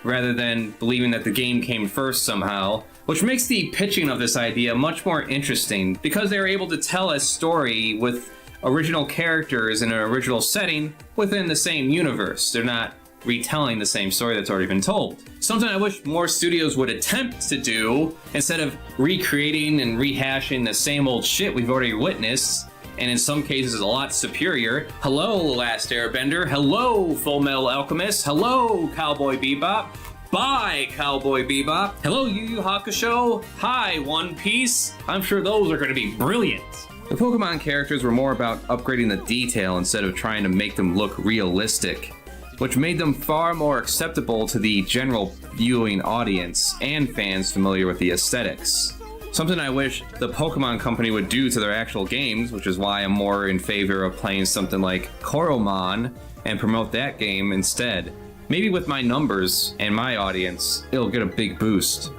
rather than believing that the game came first somehow, which makes the pitching of this idea much more interesting because they're able to tell a story with original characters in an original setting within the same universe. They're not retelling the same story that's already been told. Something I wish more studios would attempt to do instead of recreating and rehashing the same old shit we've already witnessed, and in some cases a lot superior. Hello, Last Airbender. Hello, Full Metal Alchemist. Hello, Cowboy Bebop. Bye, Cowboy Bebop. Hello, Yu Yu Hakusho. Hi, One Piece. I'm sure those are going to be brilliant. The Pokemon characters were more about upgrading the detail instead of trying to make them look realistic, which made them far more acceptable to the general viewing audience and fans familiar with the aesthetics. Something I wish the Pokemon Company would do to their actual games, which is why I'm more in favor of playing something like Koromon and promote that game instead. Maybe with my numbers and my audience, it'll get a big boost.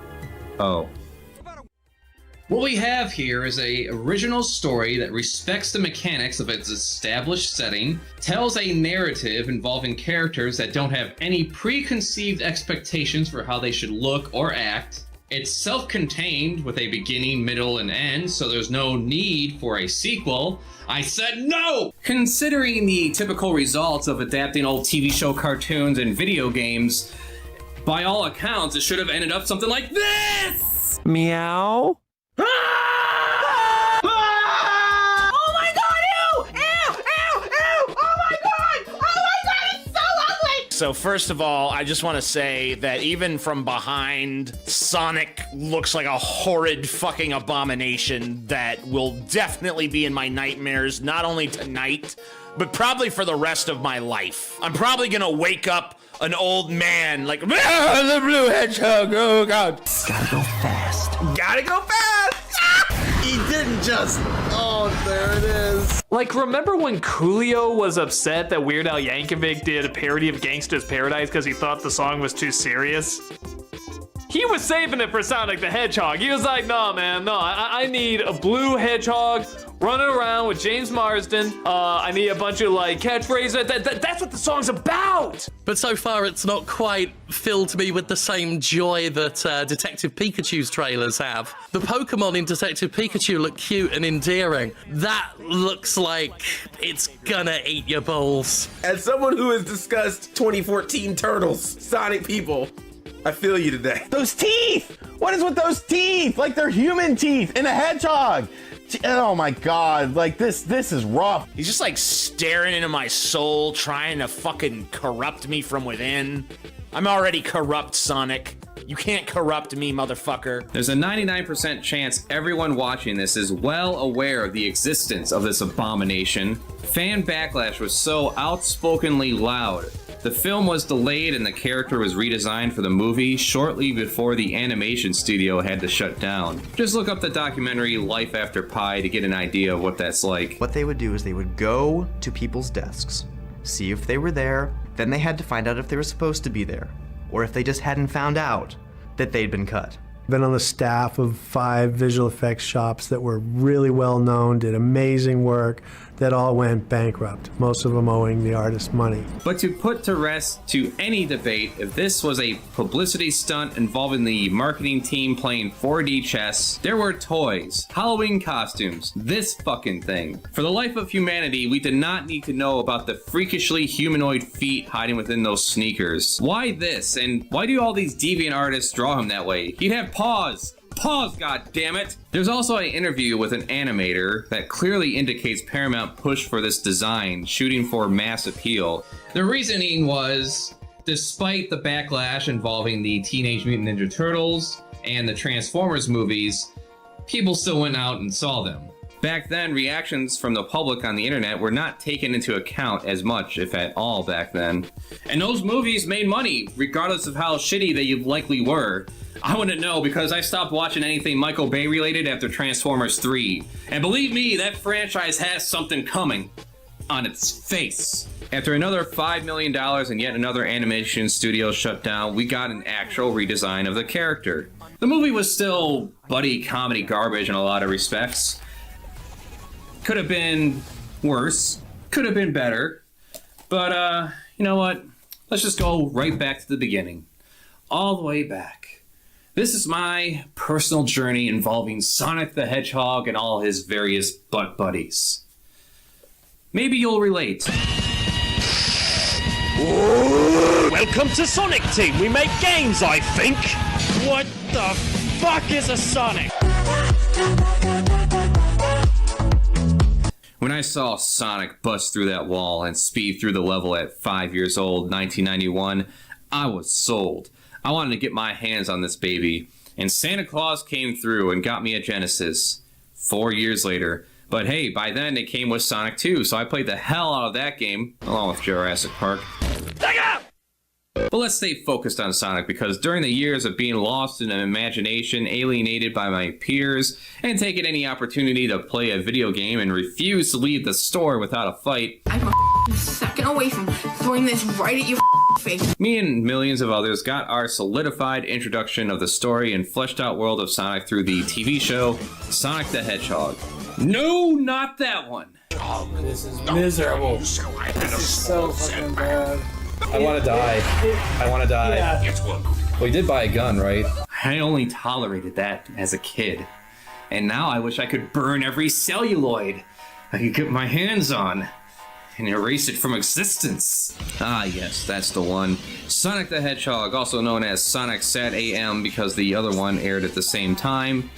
Oh. What we have here is a original story that respects the mechanics of its established setting, tells a narrative involving characters that don't have any preconceived expectations for how they should look or act. It's self-contained with a beginning, middle, and end, so there's no need for a sequel. I said no! Considering the typical results of adapting old TV show cartoons and video games, by all accounts, it should have ended up something like this! Meow? Oh my god, ew! Ew! Ew! Ew! Oh my god! Oh my god, it's so ugly! So first of all, I just want to say that even from behind, Sonic looks like a horrid fucking abomination that will definitely be in my nightmares, not only tonight, but probably for the rest of my life. I'm probably gonna wake up an old man like, "Ah, the blue hedgehog, oh god." Gotta go fast. Gotta go fast! He didn't just... Oh, there it is. Like, remember when Coolio was upset that Weird Al Yankovic did a parody of Gangsta's Paradise because he thought the song was too serious? He was saving it for Sonic the Hedgehog. He was like, no, man, no, I need a blue hedgehog running around with James Marsden. I need a bunch of like catchphrases. That's what the song's about. But so far, it's not quite filled me with the same joy that Detective Pikachu's trailers have. The Pokemon in Detective Pikachu look cute and endearing. That looks like it's gonna eat your balls. As someone who has discussed 2014 Turtles, Sonic people, I feel you today. Those teeth! What is with those teeth? Like they're human teeth in a hedgehog. Oh my god, like this is rough. He's just like staring into my soul, trying to fucking corrupt me from within. I'm already corrupt, Sonic. You can't corrupt me, motherfucker. There's a 99% chance everyone watching this is well aware of the existence of this abomination. Fan backlash was so outspokenly loud. The film was delayed and the character was redesigned for the movie shortly before the animation studio had to shut down. Just look up the documentary Life After Pi to get an idea of what that's like. What they would do is they would go to people's desks, see if they were there, then they had to find out if they were supposed to be there, or if they just hadn't found out that they'd been cut. Been on the staff of 5 visual effects shops that were really well known, did amazing work, that all went bankrupt, most of them owing the artist money. But to put to rest to any debate if this was a publicity stunt involving the marketing team playing 4D chess, there were toys, Halloween costumes, this fucking thing. For the life of humanity, we did not need to know about the freakishly humanoid feet hiding within those sneakers. Why this, and why do all these deviant artists draw him that way? He'd have paws. Pause, goddammit! There's also an interview with an animator that clearly indicates Paramount pushed for this design, shooting for mass appeal. The reasoning was, despite the backlash involving the Teenage Mutant Ninja Turtles and the Transformers movies, people still went out and saw them. Back then, reactions from the public on the internet were not taken into account as much, if at all, back then. And those movies made money, regardless of how shitty they likely were. I wouldn't know because I stopped watching anything Michael Bay related after Transformers 3. And believe me, that franchise has something coming on its face. After another $5 million and yet another animation studio shut down, we got an actual redesign of the character. The movie was still buddy comedy garbage in a lot of respects. Could have been worse, could have been better, but you know what? Let's just go right back to the beginning. All the way back. This is my personal journey involving Sonic the Hedgehog and all his various butt buddies. Maybe you'll relate. Welcome to Sonic Team. We make games, I think. What the fuck is a Sonic? When I saw Sonic bust through that wall and speed through the level at 5 years old, 1991, I was sold. I wanted to get my hands on this baby, and Santa Claus came through and got me a Genesis 4 years later. But hey, by then it came with Sonic 2, so I played the hell out of that game, along with Jurassic Park. But let's stay focused on Sonic, because during the years of being lost in an imagination, alienated by my peers, and taking any opportunity to play a video game and refuse to leave the store without a fight, I'm a second away from throwing this right at your face. Me and millions of others got our solidified introduction of the story and fleshed out world of Sonic through the TV show Sonic the Hedgehog. No, not that one. This is miserable. This is so fucking bad. I want to die. I want to die. Yeah. We did buy a gun, right? I only tolerated that as a kid. And now I wish I could burn every celluloid I could get my hands on and erase it from existence. Ah, yes, that's the one. Sonic the Hedgehog, also known as Sonic Sat AM because the other one aired at the same time.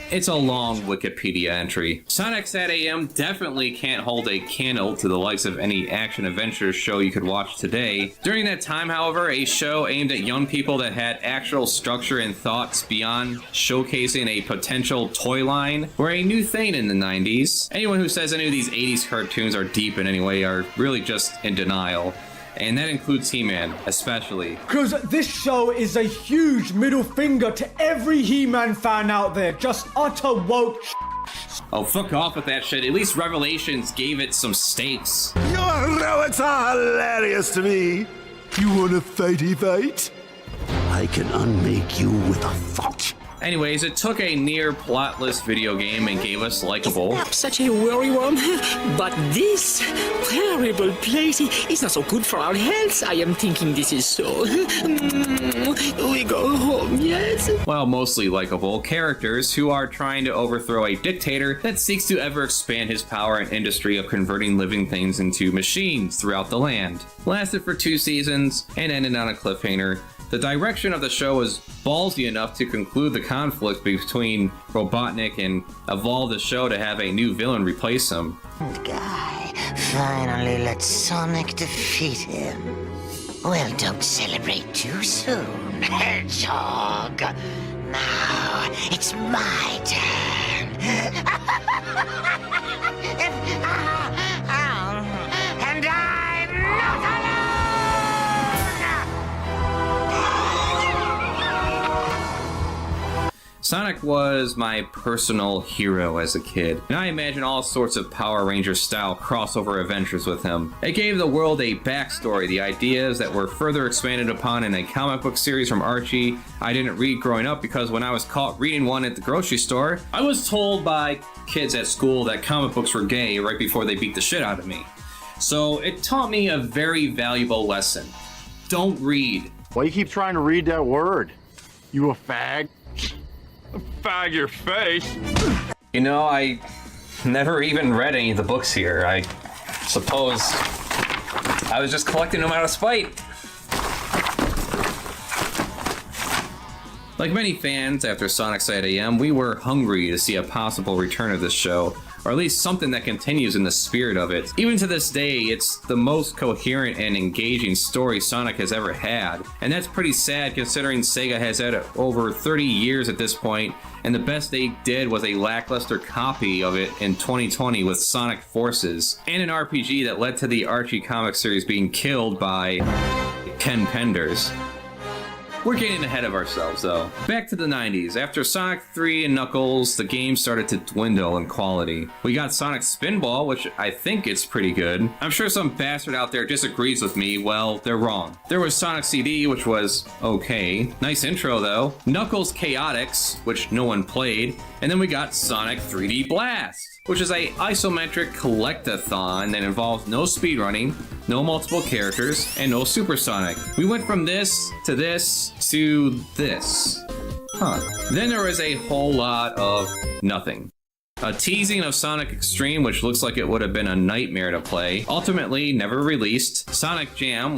It's a long Wikipedia entry. Sonic Sat AM definitely can't hold a candle to the likes of any action-adventure show you could watch today. During that time, however, a show aimed at young people that had actual structure and thoughts beyond showcasing a potential toy line were a new thing in the 90s. Anyone who says any of these 80s cartoons are deep in any way are really just in denial. And that includes He-Man, especially. Because this show is a huge middle finger to every He-Man fan out there. Just utter woke Oh, fuck off with that shit. At least Revelations gave it some stakes. Your relics are hilarious to me. You want a fighty fight? I can unmake you with a thought. Anyways, it took a near plotless video game and gave us likable. Such a worry one, but this terrible place is not so good for our health. I am thinking this is so. We go home, yes? Well, mostly likable characters who are trying to overthrow a dictator that seeks to ever expand his power and industry of converting living things into machines throughout the land. Lasted for 2 seasons and ended on a cliffhanger. The direction of the show was ballsy enough to conclude the conflict between Robotnik and evolve the show to have a new villain replace him. Guy finally let Sonic defeat him. Well, don't celebrate too soon, Hedgehog. Now it's my turn. And I'm not alone! Sonic was my personal hero as a kid, and I imagine all sorts of Power Ranger style crossover adventures with him. It gave the world a backstory, the ideas that were further expanded upon in a comic book series from Archie I didn't read growing up because when I was caught reading one at the grocery store, I was told by kids at school that comic books were gay right before they beat the shit out of me. So it taught me a very valuable lesson. Don't read. Why you keep trying to read that word? You a fag? Fag your face. You know, I never even read any of the books here. I suppose I was just collecting them out of spite. Like many fans after Sonic Side AM, we were hungry to see a possible return of this show, or at least something that continues in the spirit of it. Even to this day, it's the most coherent and engaging story Sonic has ever had, and that's pretty sad considering Sega has had it over 30 years at this point, and the best they did was a lackluster copy of it in 2020 with Sonic Forces, and an RPG that led to the Archie comic series being killed by Ken Penders. We're getting ahead of ourselves, though. Back to the 90s. After Sonic 3 and Knuckles, the game started to dwindle in quality. We got Sonic Spinball, which I think is pretty good. I'm sure some bastard out there disagrees with me. Well, they're wrong. There was Sonic CD, which was okay. Nice intro, though. Knuckles Chaotix, which no one played. And then we got Sonic 3D Blast, which is a isometric collectathon that involves no speedrunning, no multiple characters, and no Supersonic. We went from this to this to this. Then there was a whole lot of nothing. A teasing of Sonic Extreme, which looks like it would have been a nightmare to play. Ultimately, never released. Sonic Jam.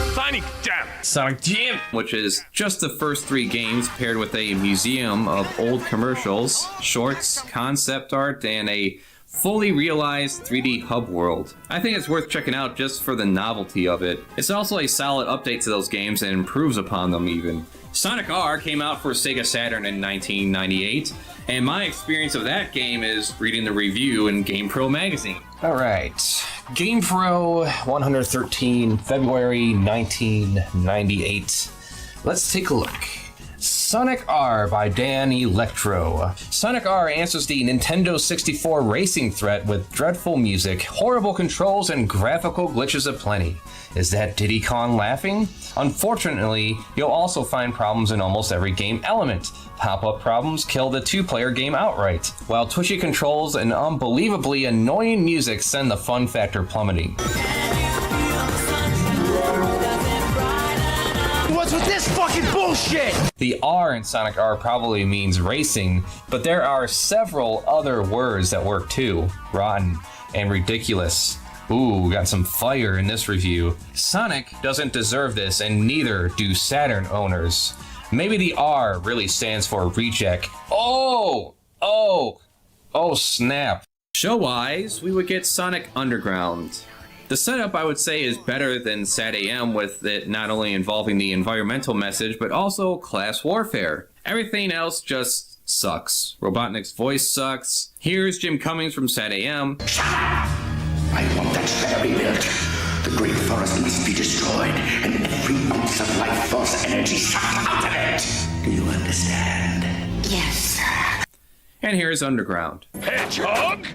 Sonic Jam! Which is just the first 3 games paired with a museum of old commercials, shorts, concept art, and a fully realized 3D hub world. I think it's worth checking out just for the novelty of it. It's also a solid update to those games and improves upon them even. Sonic R came out for Sega Saturn in 1998, and my experience of that game is reading the review in GamePro magazine. Alright, GamePro 113, February 1998. Let's take a look. Sonic R by Dan Electro. Sonic R answers the Nintendo 64 racing threat with dreadful music, horrible controls, and graphical glitches aplenty. Is that Diddy Kong laughing? Unfortunately, you'll also find problems in almost every game element. Pop-up problems kill the 2-player game outright, while twitchy controls and unbelievably annoying music send the fun factor plummeting. What's with this fucking bullshit? The R in Sonic R probably means racing, but there are several other words that work too. Rotten and ridiculous. Ooh, got some fire in this review. Sonic doesn't deserve this, and neither do Saturn owners. Maybe the R really stands for reject. Oh snap. Show-wise, we would get Sonic Underground. The setup, I would say, is better than Sat AM, with it not only involving the environmental message, but also class warfare. Everything else just sucks. Robotnik's voice sucks. Here's Jim Cummings from Sat AM. I want that fair rebuilt. The great forest must be destroyed, and every ounce of life force energy sucked out of it. Do you understand? Yes, sir. And here's Underground. Hedgehog?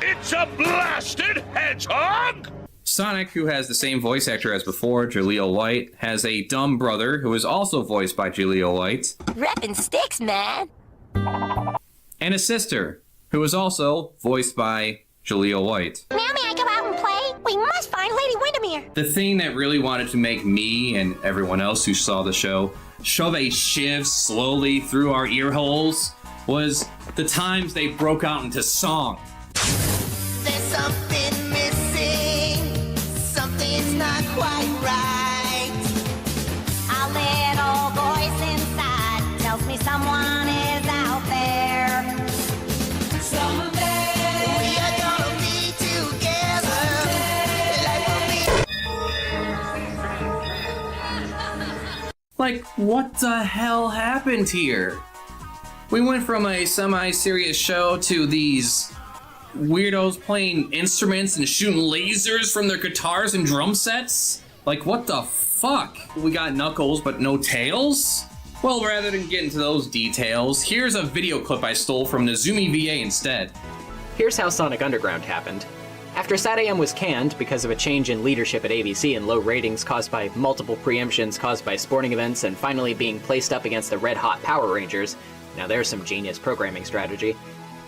It's a blasted hedgehog! Sonic, who has the same voice actor as before, Jaleel White, has a dumb brother who is also voiced by Jaleel White. Reppin' sticks, man. And his sister, who was also voiced by Jaleel White. Now may I go out and play? We must find Lady Windermere. The thing that really wanted to make me and everyone else who saw the show shove a shiv slowly through our ear holes was the times they broke out into song. There's something missing. Something's not quite right. A little voice inside tells me someone is out there. Someday we are gonna be together. Like, what the hell happened here? We went from a semi-serious show to these weirdos playing instruments and shooting lasers from their guitars and drum sets? Like, what the fuck? We got Knuckles, but no Tails? Well, rather than get into those details, here's a video clip I stole from Nezumi VA instead. Here's how Sonic Underground happened. After SatAM was canned because of a change in leadership at ABC and low ratings caused by multiple preemptions caused by sporting events and finally being placed up against the red-hot Power Rangers, now there's some genius programming strategy,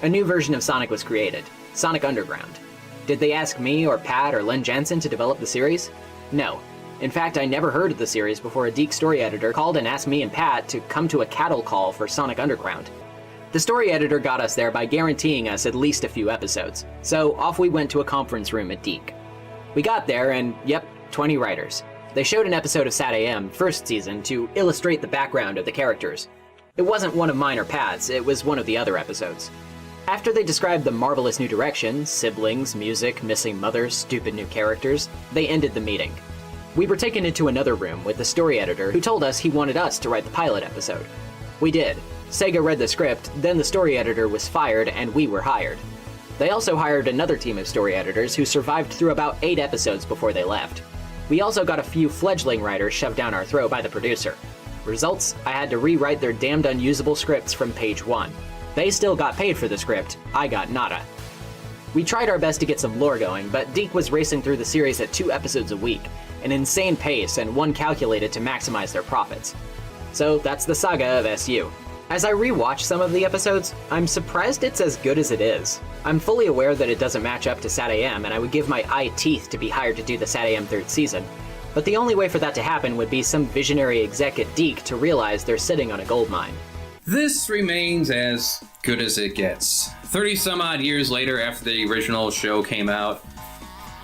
a new version of Sonic was created, Sonic Underground. Did they ask me or Pat or Len Jensen to develop the series? No. In fact, I never heard of the series before a Deke story editor called and asked me and Pat to come to a cattle call for Sonic Underground. The story editor got us there by guaranteeing us at least a few episodes, so off we went to a conference room at Deke. We got there and, yep, 20 writers. They showed an episode of SatAM, first season, to illustrate the background of the characters. It wasn't one of mine or Pat's, it was one of the other episodes. After they described the marvelous new direction, siblings, music, missing mothers, stupid new characters, they ended the meeting. We were taken into another room with the story editor who told us he wanted us to write the pilot episode. We did. Sega read the script, then the story editor was fired and we were hired. They also hired another team of story editors who survived through about 8 episodes before they left. We also got a few fledgling writers shoved down our throat by the producer. Results, I had to rewrite their damned unusable scripts from page 1. They still got paid for the script, I got nada. We tried our best to get some lore going, but Deke was racing through the series at 2 episodes a week, an insane pace and one calculated to maximize their profits. So that's the saga of SU. As I rewatch some of the episodes, I'm surprised it's as good as it is. I'm fully aware that it doesn't match up to SatAM, and I would give my eye teeth to be hired to do the SatAM 3rd season. But the only way for that to happen would be some visionary exec at Deke to realize they're sitting on a goldmine. This remains as good as it gets. 30 some odd years later after the original show came out,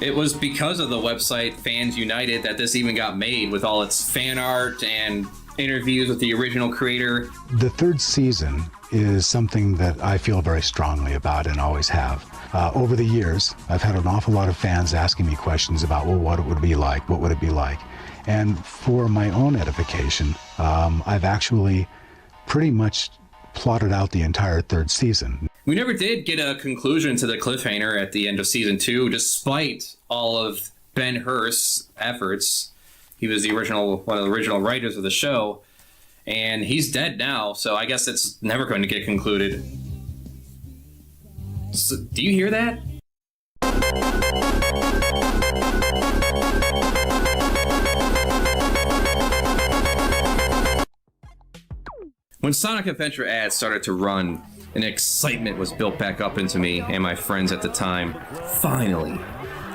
it was because of the website Fans United that this even got made with all its fan art and interviews with the original creator. The 3rd season is something that I feel very strongly about and always have. Over the years, I've had an awful lot of fans asking me questions about, well, what it would be like, what would it be like? And for my own edification, I've actually pretty much plotted out the entire 3rd season. We never did get a conclusion to the cliffhanger at the end of season 2, despite all of Ben Hurst's efforts. He was one of the original writers of the show, and he's dead now, so I guess it's never going to get concluded. So, do you hear that? When Sonic Adventure ads started to run, an excitement was built back up into me and my friends at the time. Finally,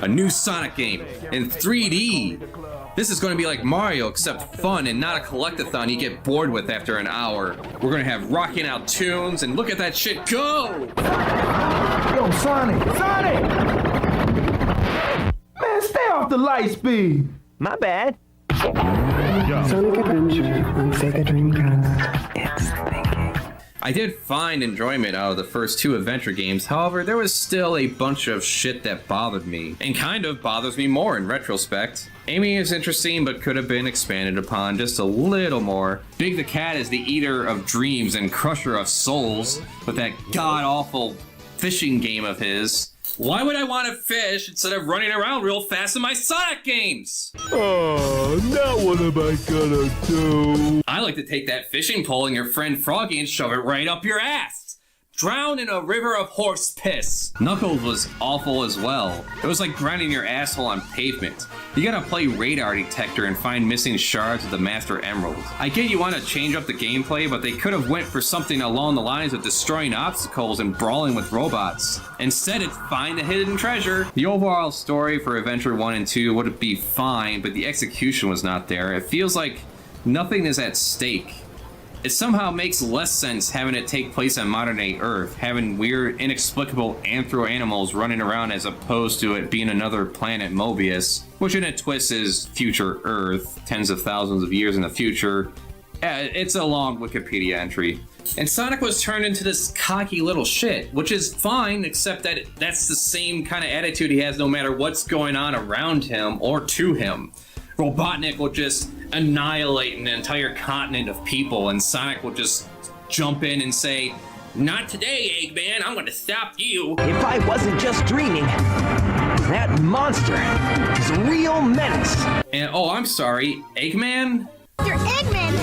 a new Sonic game in 3D. This is going to be like Mario, except fun and not a collectathon you get bored with after an hour. We're going to have rocking out tunes and look at that shit go! Yo, Sonic! Sonic! Man, stay off the light speed! My bad. Sonic Adventure on Sega Dreamcast. It's thinking. I did find enjoyment out of the first 2 adventure games, however, there was still a bunch of shit that bothered me, and kind of bothers me more in retrospect. Amy is interesting, but could have been expanded upon just a little more. Big the Cat is the eater of dreams and crusher of souls, with that god-awful fishing game of his. Why would I want to fish instead of running around real fast in my Sonic games? Oh, now what am I gonna do? I like to take that fishing pole and your friend Froggy and shove it right up your ass. drown in a river of horse piss. Knuckles was awful as well. It was like grinding your asshole on pavement. You gotta play radar detector and find missing shards of the Master Emerald. I get you want to change up the gameplay, but they could have went for something along the lines of destroying obstacles and brawling with robots. Instead, it's find a hidden treasure. The overall story for Adventure 1 and 2 would be fine, but the execution was not there. It feels like nothing is at stake. It somehow makes less sense having it take place on modern-day Earth, having weird, inexplicable anthro-animals running around as opposed to it being another planet Mobius, which in a twist is future Earth, tens of thousands of years in the future. It's a long Wikipedia entry. And Sonic was turned into this cocky little shit, which is fine, except that that's the same kind of attitude he has no matter what's going on around him or to him. Robotnik will just annihilate an entire continent of people, and Sonic will just jump in and say, "Not today, Eggman, I'm gonna stop you." If I wasn't just dreaming, that monster is a real menace. And oh, I'm sorry, Eggman? You're Eggman!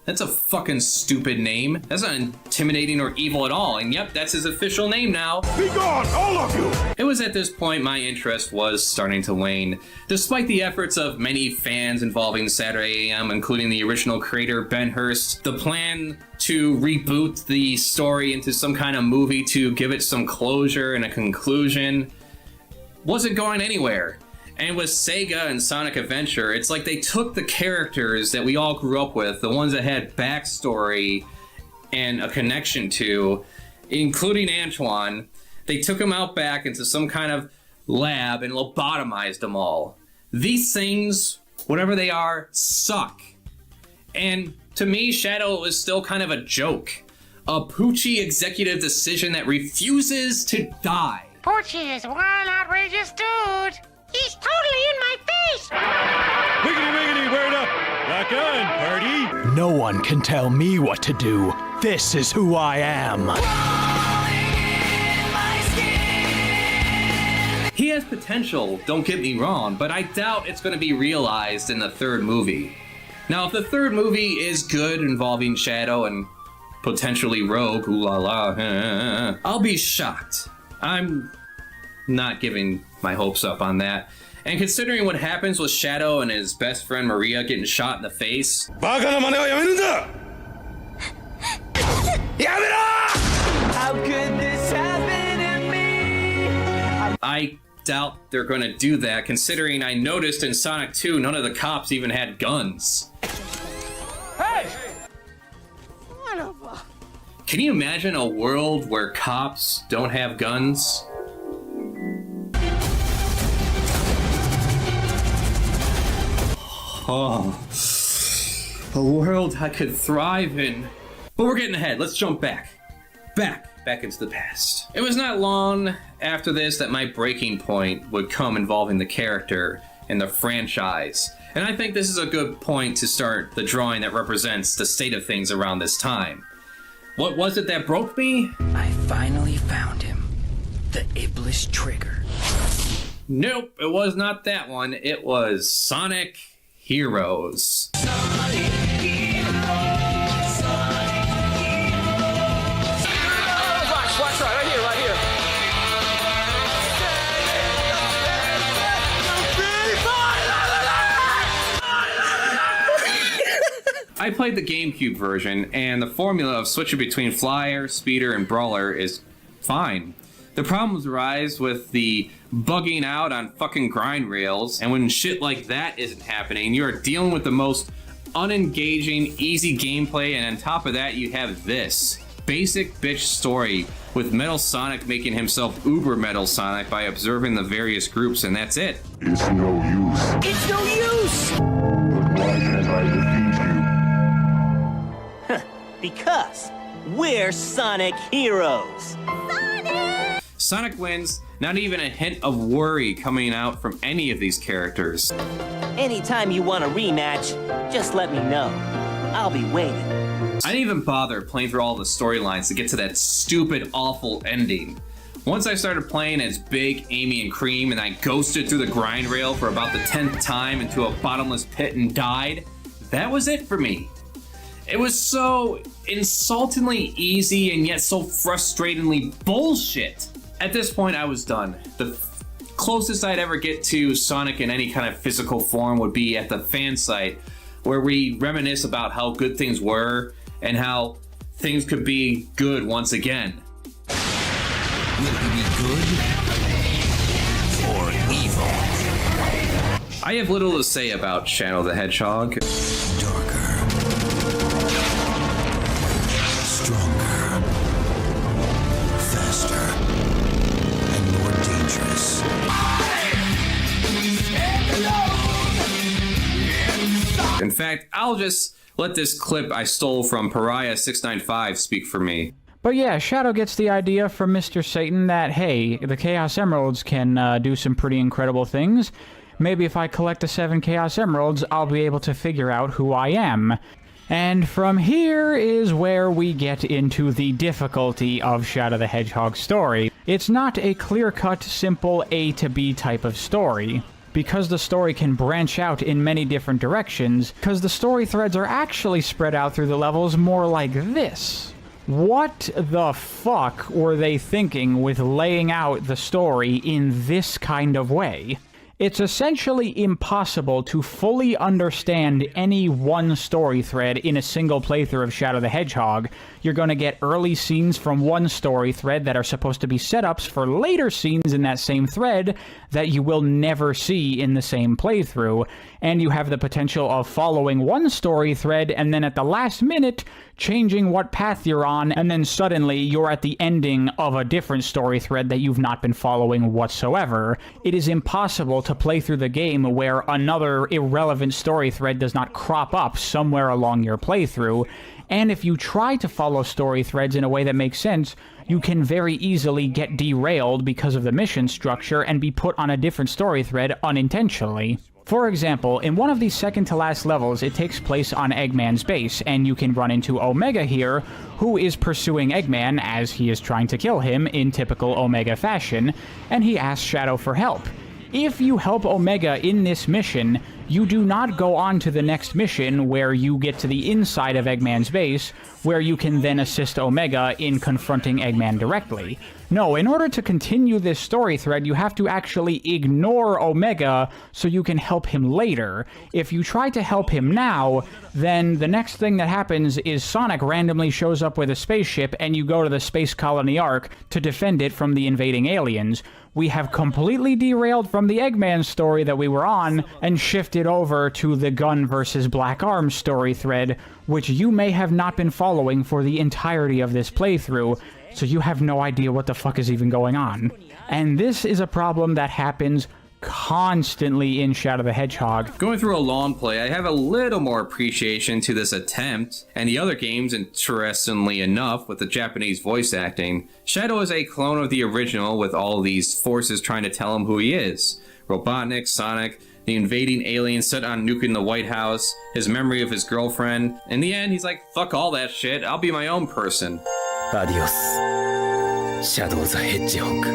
That's a fucking stupid name. That's not intimidating or evil at all, and yep, that's his official name now. Be gone, all of you! It was at this point my interest was starting to wane. Despite the efforts of many fans involving Saturday AM, including the original creator Ben Hurst, the plan to reboot the story into some kind of movie to give it some closure and a conclusion wasn't going anywhere. And with Sega and Sonic Adventure, it's like they took the characters that we all grew up with, the ones that had backstory and a connection to, including Antoine, they took them out back into some kind of lab and lobotomized them all. These things, whatever they are, suck. And to me, Shadow is still kind of a joke. A poochy executive decision that refuses to die. Poochie is one outrageous dude. He's totally in my face! Wiggity wiggity, word up! Rock on, party! No one can tell me what to do. This is who I am. He has potential, don't get me wrong, but I doubt it's going to be realized in the third movie. Now, if the third movie is good involving Shadow and potentially Rogue, ooh la la, I'll be shocked. I'm not giving my hopes up on that. And considering what happens with Shadow and his best friend Maria getting shot in the face, How could this happen to me? I doubt they're going to do that, considering I noticed in Sonic 2 none of the cops even had guns. Hey! Can you imagine a world where cops don't have guns? Oh, a world I could thrive in. But we're getting ahead. Let's jump back into the past. It was not long after this that my breaking point would come involving the character and the franchise. And I think this is a good point to start the drawing that represents the state of things around this time. What was it that broke me? I finally found him. The Iblis Trigger. Nope, it was not that one. It was Sonic Heroes. Watch right here. I played the GameCube version, and the formula of switching between Flyer, Speeder, and Brawler is fine. The problems arise with the bugging out on fucking grind rails, and when shit like that isn't happening, you're dealing with the most unengaging, easy gameplay, and on top of that, you have this basic bitch story with Metal Sonic making himself uber Metal Sonic by observing the various groups, and that's it. It's no use. It's no use! But why can't I defeat you? Because we're Sonic Heroes. Sonic wins, not even a hint of worry coming out from any of these characters. Anytime you want a rematch, just let me know. I'll be waiting. I didn't even bother playing through all the storylines to get to that stupid, awful ending. Once I started playing as Big, Amy, and Cream, and I ghosted through the grind rail for about the 10th time into a bottomless pit and died, that was it for me. It was so insultingly easy and yet so frustratingly bullshit. At this point, I was done. The closest I'd ever get to Sonic in any kind of physical form would be at the fan site, where we reminisce about how good things were and how things could be good once again. Will he be good or evil? I have little to say about Shadow the Hedgehog. Darker. Stronger. Faster. And more dangerous. In fact, I'll just let this clip I stole from Pariah695 speak for me. But yeah, Shadow gets the idea from Mr. Satan that, hey, the Chaos Emeralds can do some pretty incredible things. Maybe if I collect the 7 Chaos Emeralds, I'll be able to figure out who I am. And from here is where we get into the difficulty of Shadow the Hedgehog's story. It's not a clear-cut, simple A to B type of story. Because the story can branch out in many different directions, because the story threads are actually spread out through the levels more like this. What the fuck were they thinking with laying out the story in this kind of way? It's essentially impossible to fully understand any one story thread in a single playthrough of Shadow the Hedgehog. You're going to get early scenes from one story thread that are supposed to be setups for later scenes in that same thread that you will never see in the same playthrough, and you have the potential of following one story thread and then at the last minute changing what path you're on, and then suddenly you're at the ending of a different story thread that you've not been following whatsoever. It is impossible to play through the game where another irrelevant story thread does not crop up somewhere along your playthrough, and if you try to follow story threads in a way that makes sense, you can very easily get derailed because of the mission structure and be put on a different story thread unintentionally. For example, in one of the second-to-last levels, it takes place on Eggman's base, and you can run into Omega here, who is pursuing Eggman as he is trying to kill him in typical Omega fashion, and he asks Shadow for help. If you help Omega in this mission, you do not go on to the next mission where you get to the inside of Eggman's base, where you can then assist Omega in confronting Eggman directly. No, in order to continue this story thread, you have to actually ignore Omega so you can help him later. If you try to help him now, then the next thing that happens is Sonic randomly shows up with a spaceship and you go to the Space Colony Ark to defend it from the invading aliens. We have completely derailed from the Eggman story that we were on and shifted over to the Gun vs. Black Arms story thread, which you may have not been following for the entirety of this playthrough, so you have no idea what the fuck is even going on. And this is a problem that happens constantly in Shadow the Hedgehog. Going through a long play, I have a little more appreciation to this attempt, and the other games, interestingly enough, with the Japanese voice acting. Shadow is a clone of the original, with all these forces trying to tell him who he is. Robotnik, Sonic, the invading aliens set on nuking the White House, his memory of his girlfriend. In the end, he's like, fuck all that shit, I'll be my own person. Adios, Shadow the Hedgehog.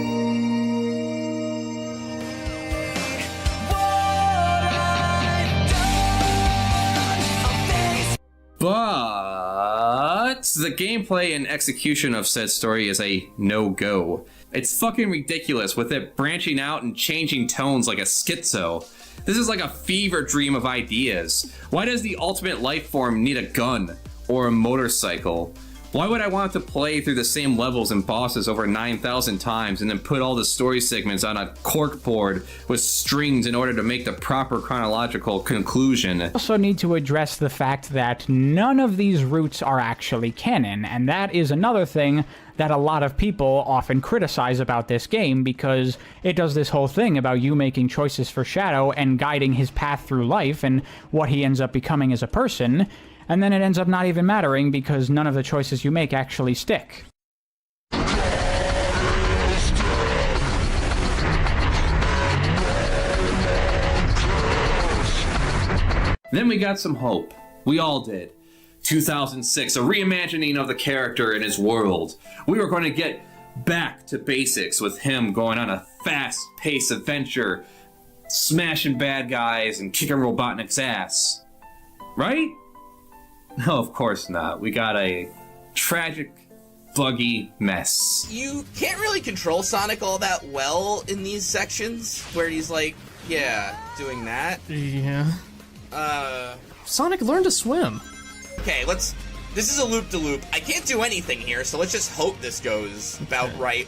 But the gameplay and execution of said story is a no-go. It's fucking ridiculous with it branching out and changing tones like a schizo. This is like a fever dream of ideas. Why does the ultimate life form need a gun or a motorcycle? Why would I want to play through the same levels and bosses over 9,000 times and then put all the story segments on a corkboard with strings in order to make the proper chronological conclusion? I also need to address the fact that none of these routes are actually canon, and that is another thing that a lot of people often criticize about this game, because it does this whole thing about you making choices for Shadow and guiding his path through life and what he ends up becoming as a person. And then it ends up not even mattering because none of the choices you make actually stick. Then we got some hope. We all did. 2006, a reimagining of the character and his world. We were going to get back to basics with him going on a fast-paced adventure, smashing bad guys and kicking Robotnik's ass. Right? No, of course not. We got a tragic, buggy mess. You can't really control Sonic all that well in these sections where he's like, yeah, doing that. Yeah. Sonic learned to swim. Okay, this is a loop-de-loop. I can't do anything here, so let's just hope this goes about right.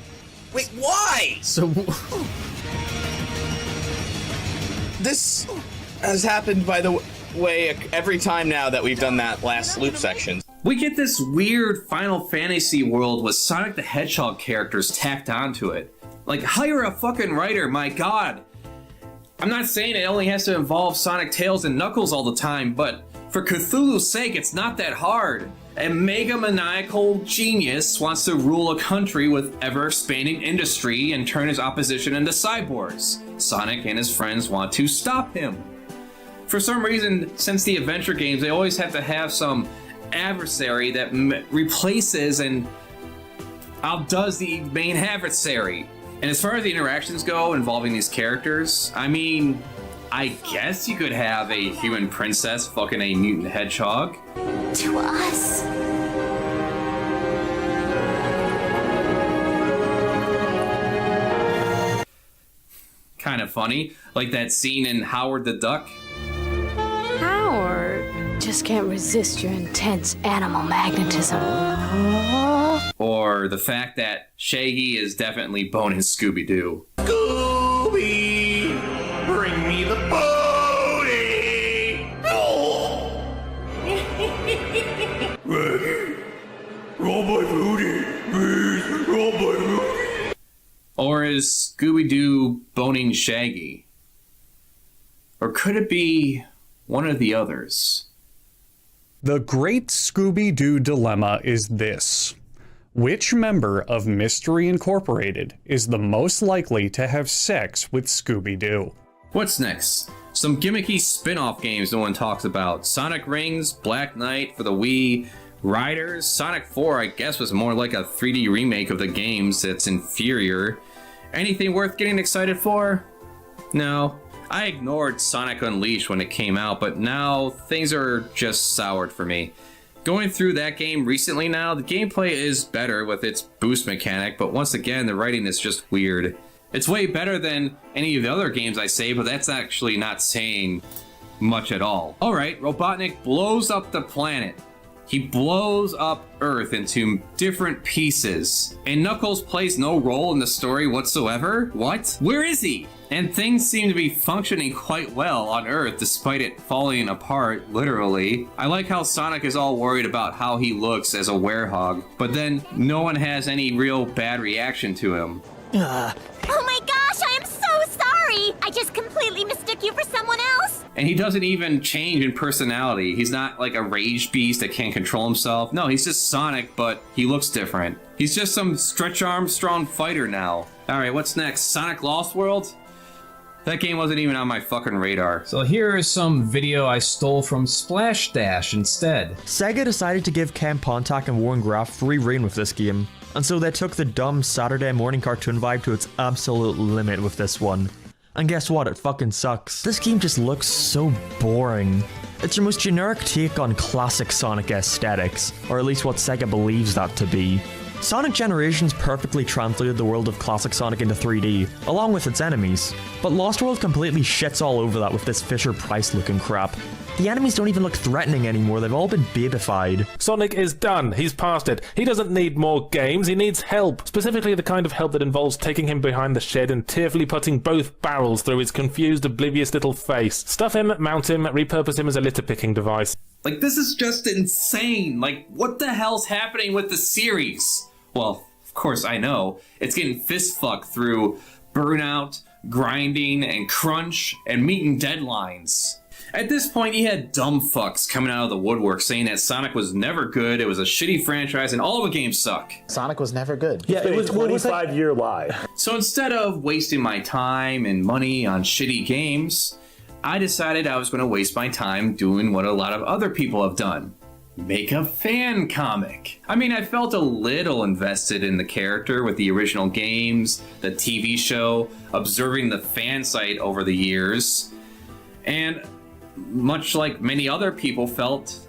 Wait, why? So... This has happened, by the way, every time now that we've done that last loop section. We get this weird Final Fantasy world with Sonic the Hedgehog characters tacked onto it. Like, hire a fucking writer, my god! I'm not saying it only has to involve Sonic, Tails, and Knuckles all the time, but for Cthulhu's sake, it's not that hard. A mega maniacal genius wants to rule a country with ever-expanding industry and turn his opposition into cyborgs. Sonic and his friends want to stop him. For some reason, since the adventure games, they always have to have some adversary that replaces and outdoes the main adversary. And as far as the interactions go involving these characters, I mean, I guess you could have a human princess fucking a mutant hedgehog. To us. Kind of funny, like that scene in Howard the Duck. Howard just can't resist your intense animal magnetism. Or the fact that Shaggy is definitely boning Scooby-Doo. Scooby, bring me the booty. Roll my booty, please, roll my booty. Or is Scooby-Doo boning Shaggy? Or could it be one of the others? The great Scooby-Doo dilemma is this. Which member of Mystery Incorporated is the most likely to have sex with Scooby-Doo? What's next? Some gimmicky spin-off games no one talks about. Sonic Rings, Black Knight for the Wii, Riders, Sonic 4 I guess was more like a 3D remake of the games that's inferior. Anything worth getting excited for? No. I ignored Sonic Unleashed when it came out, but now things are just soured for me. Going through that game recently now, the gameplay is better with its boost mechanic, but once again, the writing is just weird. It's way better than any of the other games I say, but that's actually not saying much at all. Alright, Robotnik blows up the planet. He blows up Earth into different pieces. And Knuckles plays no role in the story whatsoever? What? Where is he? And things seem to be functioning quite well on Earth despite it falling apart, literally. I like how Sonic is all worried about how he looks as a werehog, but then no one has any real bad reaction to him. Oh my gosh, I am so sorry! I just completely mistook you for someone else! And he doesn't even change in personality. He's not like a rage beast that can't control himself. No, he's just Sonic, but he looks different. He's just some Stretch Armstrong fighter now. Alright, what's next? Sonic Lost World? That game wasn't even on my fucking radar. So here is some video I stole from Splash Dash instead. Sega decided to give Ken Pontac and Warren Graf free reign with this game, and so they took the dumb Saturday morning cartoon vibe to its absolute limit with this one. And guess what? It fucking sucks. This game just looks so boring. It's your most generic take on classic Sonic aesthetics, or at least what Sega believes that to be. Sonic Generations perfectly translated the world of classic Sonic into 3D, along with its enemies, but Lost World completely shits all over that with this Fisher-Price looking crap. The enemies don't even look threatening anymore, they've all been babified. Sonic is done, he's past it. He doesn't need more games, he needs help. Specifically the kind of help that involves taking him behind the shed and tearfully putting both barrels through his confused, oblivious little face. Stuff him, mount him, repurpose him as a litter-picking device. Like, this is just insane. Like, what the hell's happening with the series? Well, of course I know. It's getting fist-fucked through burnout, grinding, and crunch, and meeting deadlines. At this point, you had dumb fucks coming out of the woodwork saying that Sonic was never good, it was a shitty franchise, and all the games suck. Sonic was never good. Yeah, it was a 25-year lie. So instead of wasting my time and money on shitty games, I decided I was going to waste my time doing what a lot of other people have done. Make a fan comic. I mean, I felt a little invested in the character with the original games, the TV show, observing the fan site over the years, and much like many other people felt,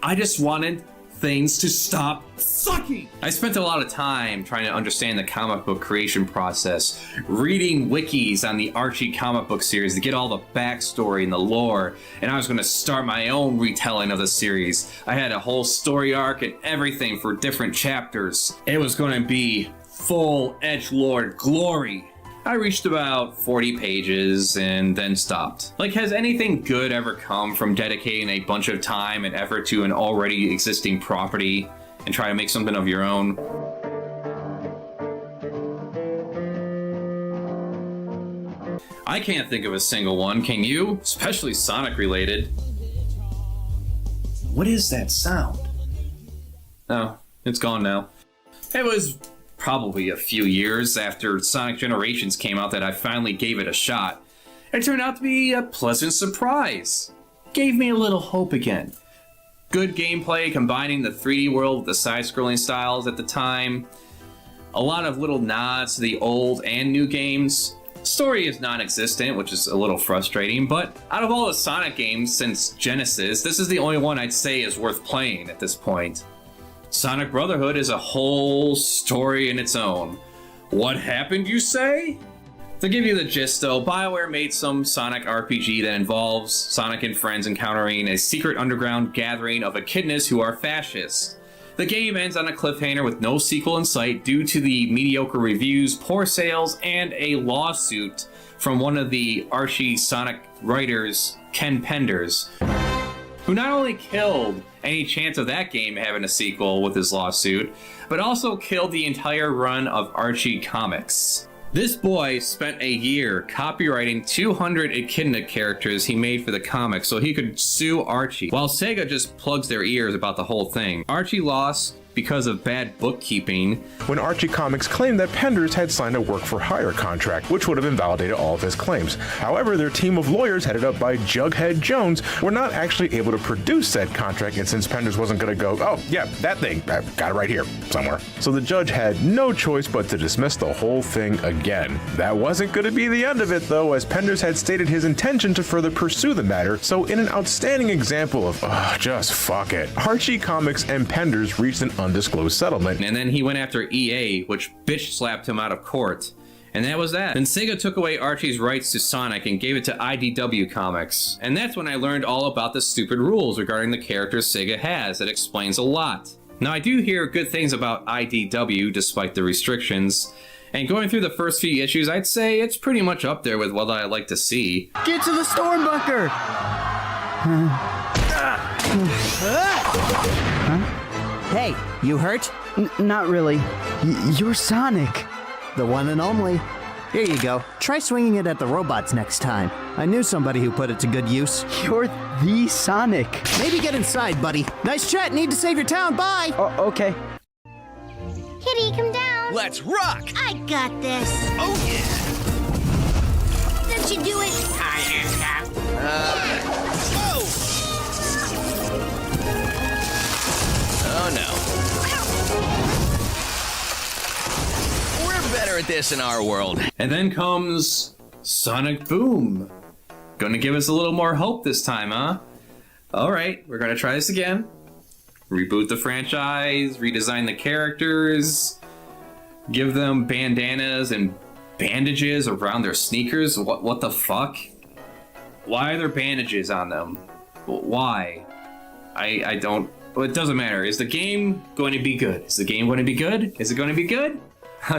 I just wanted things to stop sucking. I spent a lot of time trying to understand the comic book creation process, reading wikis on the Archie comic book series to get all the backstory and the lore, and I was going to start my own retelling of the series. I had a whole story arc and everything for different chapters. It was going to be full edgelord glory. I reached about 40 pages and then stopped. Like, has anything good ever come from dedicating a bunch of time and effort to an already existing property and try to make something of your own? I can't think of a single one, can you? Especially Sonic related. What is that sound? Oh, it's gone now. It was probably a few years after Sonic Generations came out that I finally gave it a shot. It turned out to be a pleasant surprise. Gave me a little hope again. Good gameplay combining the 3D world with the side-scrolling styles at the time. A lot of little nods to the old and new games. Story is non-existent, which is a little frustrating, but out of all the Sonic games since Genesis, this is the only one I'd say is worth playing at this point. Sonic Brotherhood is a whole story in its own. What happened, you say? To give you the gist though, BioWare made some Sonic RPG that involves Sonic and friends encountering a secret underground gathering of echidnas who are fascists. The game ends on a cliffhanger with no sequel in sight due to the mediocre reviews, poor sales, and a lawsuit from one of the Archie Sonic writers, Ken Penders, who not only killed any chance of that game having a sequel with his lawsuit, but also killed the entire run of Archie comics. This boy spent a year copywriting 200 Echidna characters he made for the comic so he could sue Archie, while Sega just plugs their ears about the whole thing. Archie lost because of bad bookkeeping. When Archie Comics claimed that Penders had signed a work-for-hire contract, which would have invalidated all of his claims. However, their team of lawyers, headed up by Jughead Jones, were not actually able to produce said contract, and since Penders wasn't going to go, oh, yeah, that thing, I've got it right here, somewhere. So the judge had no choice but to dismiss the whole thing again. That wasn't going to be the end of it, though, as Penders had stated his intention to further pursue the matter, so in an outstanding example of, just fuck it, Archie Comics and Penders reached an undisclosed settlement. And then he went after EA, which bitch slapped him out of court. And that was that. Then Sega took away Archie's rights to Sonic and gave it to IDW Comics. And that's when I learned all about the stupid rules regarding the characters Sega has. It explains a lot. Now I do hear good things about IDW despite the restrictions. And going through the first few issues, I'd say it's pretty much up there with what I like to see. Get to the Stormbunker! Hey, you hurt? Not really. You're Sonic. The one and only. Here you go. Try swinging it at the robots next time. I knew somebody who put it to good use. You're the Sonic. Maybe get inside, buddy. Nice chat. Need to save your town. Bye. Okay. Kitty, come down. Let's rock! I got this. Oh yeah! That should do it. Whoa! Oh no. We're better at this in our world. And then comes Sonic Boom. Gonna give us a little more hope this time, huh? Alright, we're gonna try this again. Reboot the franchise, redesign the characters, give them bandanas and bandages around their sneakers. What the fuck? Why are there bandages on them? Why? I don't... Well, it doesn't matter. Is the game going to be good? Is the game going to be good? Is it going to be good?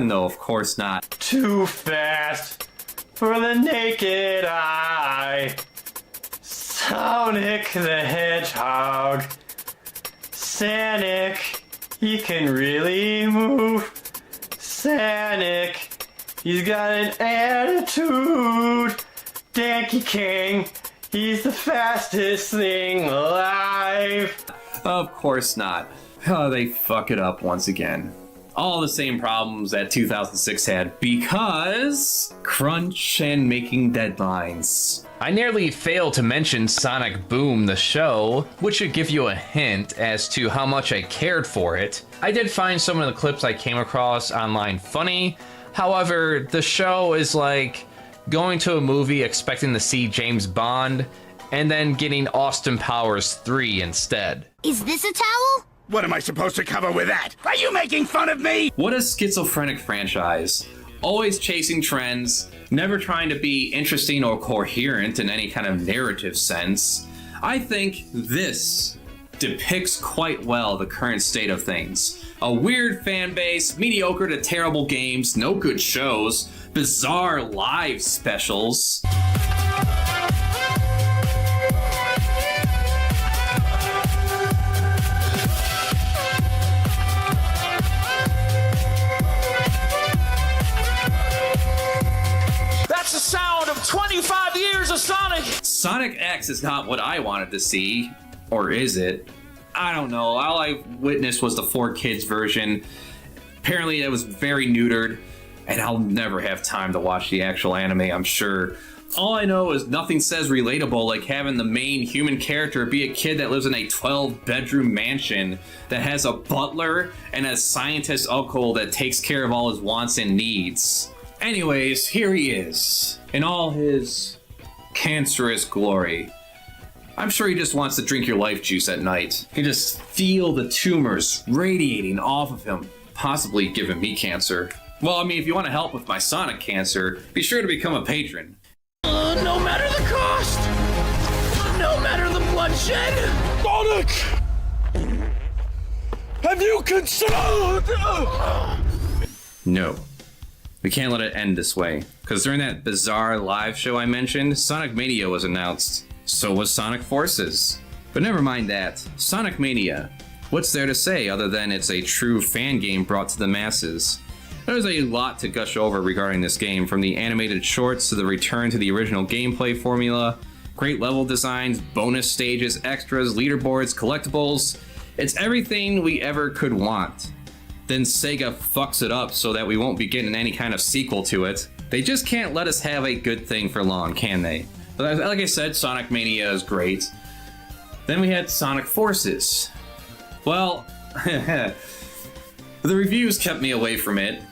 No, of course not. Too fast for the naked eye. Sonic the Hedgehog. Sonic, he can really move. Sonic, he's got an attitude. Donkey King, he's the fastest thing alive. Of course not. Oh, they fuck it up once again. All the same problems that 2006 had because crunch and making deadlines. I nearly failed to mention Sonic Boom, the show, which should give you a hint as to how much I cared for it. I did find some of the clips I came across online funny. However, the show is like going to a movie expecting to see James Bond and then getting Austin Powers 3 instead. Is this a towel? What am I supposed to cover with that? Are you making fun of me? What a schizophrenic franchise. Always chasing trends, never trying to be interesting or coherent in any kind of narrative sense. I think this depicts quite well the current state of things. A weird fan base, mediocre to terrible games, no good shows, bizarre live specials. That's the sound of 25 years of Sonic! Sonic X is not what I wanted to see. Or is it? I don't know. All I witnessed was the 4Kids version. Apparently it was very neutered, and I'll never have time to watch the actual anime, I'm sure. All I know is nothing says relatable like having the main human character be a kid that lives in a 12-bedroom mansion that has a butler and a scientist uncle that takes care of all his wants and needs. Anyways, here he is, in all his cancerous glory. I'm sure he just wants to drink your life juice at night. You can just feel the tumors radiating off of him, possibly giving me cancer. Well, I mean, if you want to help with my Sonic cancer, be sure to become a patron. No matter the cost! No matter the bloodshed! Sonic! Have you considered? No. We can't let it end this way. Because during that bizarre live show I mentioned, Sonic Mania was announced. So was Sonic Forces. But never mind that. Sonic Mania. What's there to say other than it's a true fan game brought to the masses? There's a lot to gush over regarding this game, from the animated shorts to the return to the original gameplay formula, great level designs, bonus stages, extras, leaderboards, collectibles. It's everything we ever could want. Then Sega fucks it up so that we won't be getting any kind of sequel to it. They just can't let us have a good thing for long, can they? But like I said, Sonic Mania is great. Then we had Sonic Forces. Well, the reviews kept me away from it.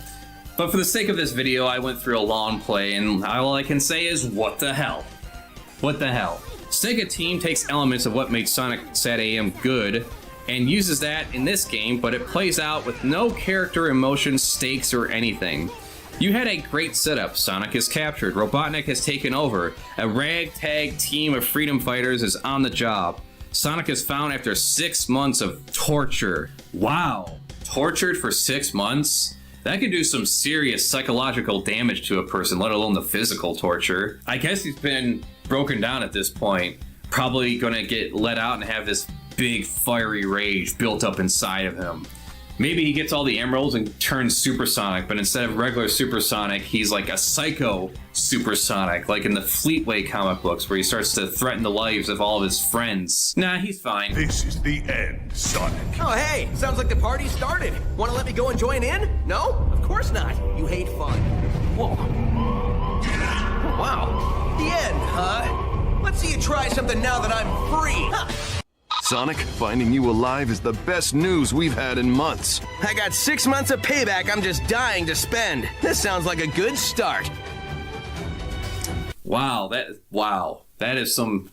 But for the sake of this video, I went through a long play, and all I can say is, what the hell? What the hell? Sega Team takes elements of what made Sonic Sat AM good, and uses that in this game, but it plays out with no character, emotion, stakes, or anything. You had a great setup. Sonic is captured, Robotnik has taken over, a ragtag team of freedom fighters is on the job. Sonic is found after 6 months of torture. Wow, tortured for 6 months? That could do some serious psychological damage to a person, let alone the physical torture. I guess he's been broken down at this point. Probably gonna get let out and have this big fiery rage built up inside of him. Maybe he gets all the emeralds and turns supersonic, but instead of regular supersonic, he's like a psycho supersonic, like in the Fleetway comic books, where he starts to threaten the lives of all of his friends. Nah, he's fine. This is the end, Sonic. Oh, hey, sounds like the party started. Want to let me go and join in? No? Of course not. You hate fun. Whoa. Wow. The end, huh? Let's see you try something now that I'm free. Huh. Sonic, finding you alive is the best news we've had in months. I got 6 months of payback I'm just dying to spend. This sounds like a good start. Wow, that is some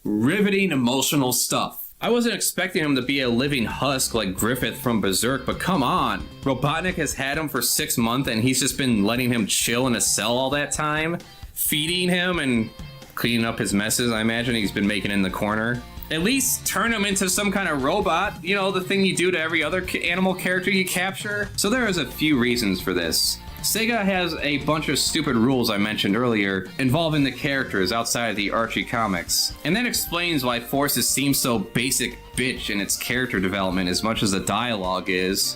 riveting emotional stuff. I wasn't expecting him to be a living husk like Griffith from Berserk, but come on. Robotnik has had him for 6 months and he's just been letting him chill in a cell all that time, feeding him and cleaning up his messes, I imagine he's been making in the corner. At least turn him into some kind of robot, you know, the thing you do to every other animal character you capture. So there is a few reasons for this. Sega has a bunch of stupid rules I mentioned earlier involving the characters outside of the Archie comics. And that explains why Forces seems so basic bitch in its character development as much as the dialogue is.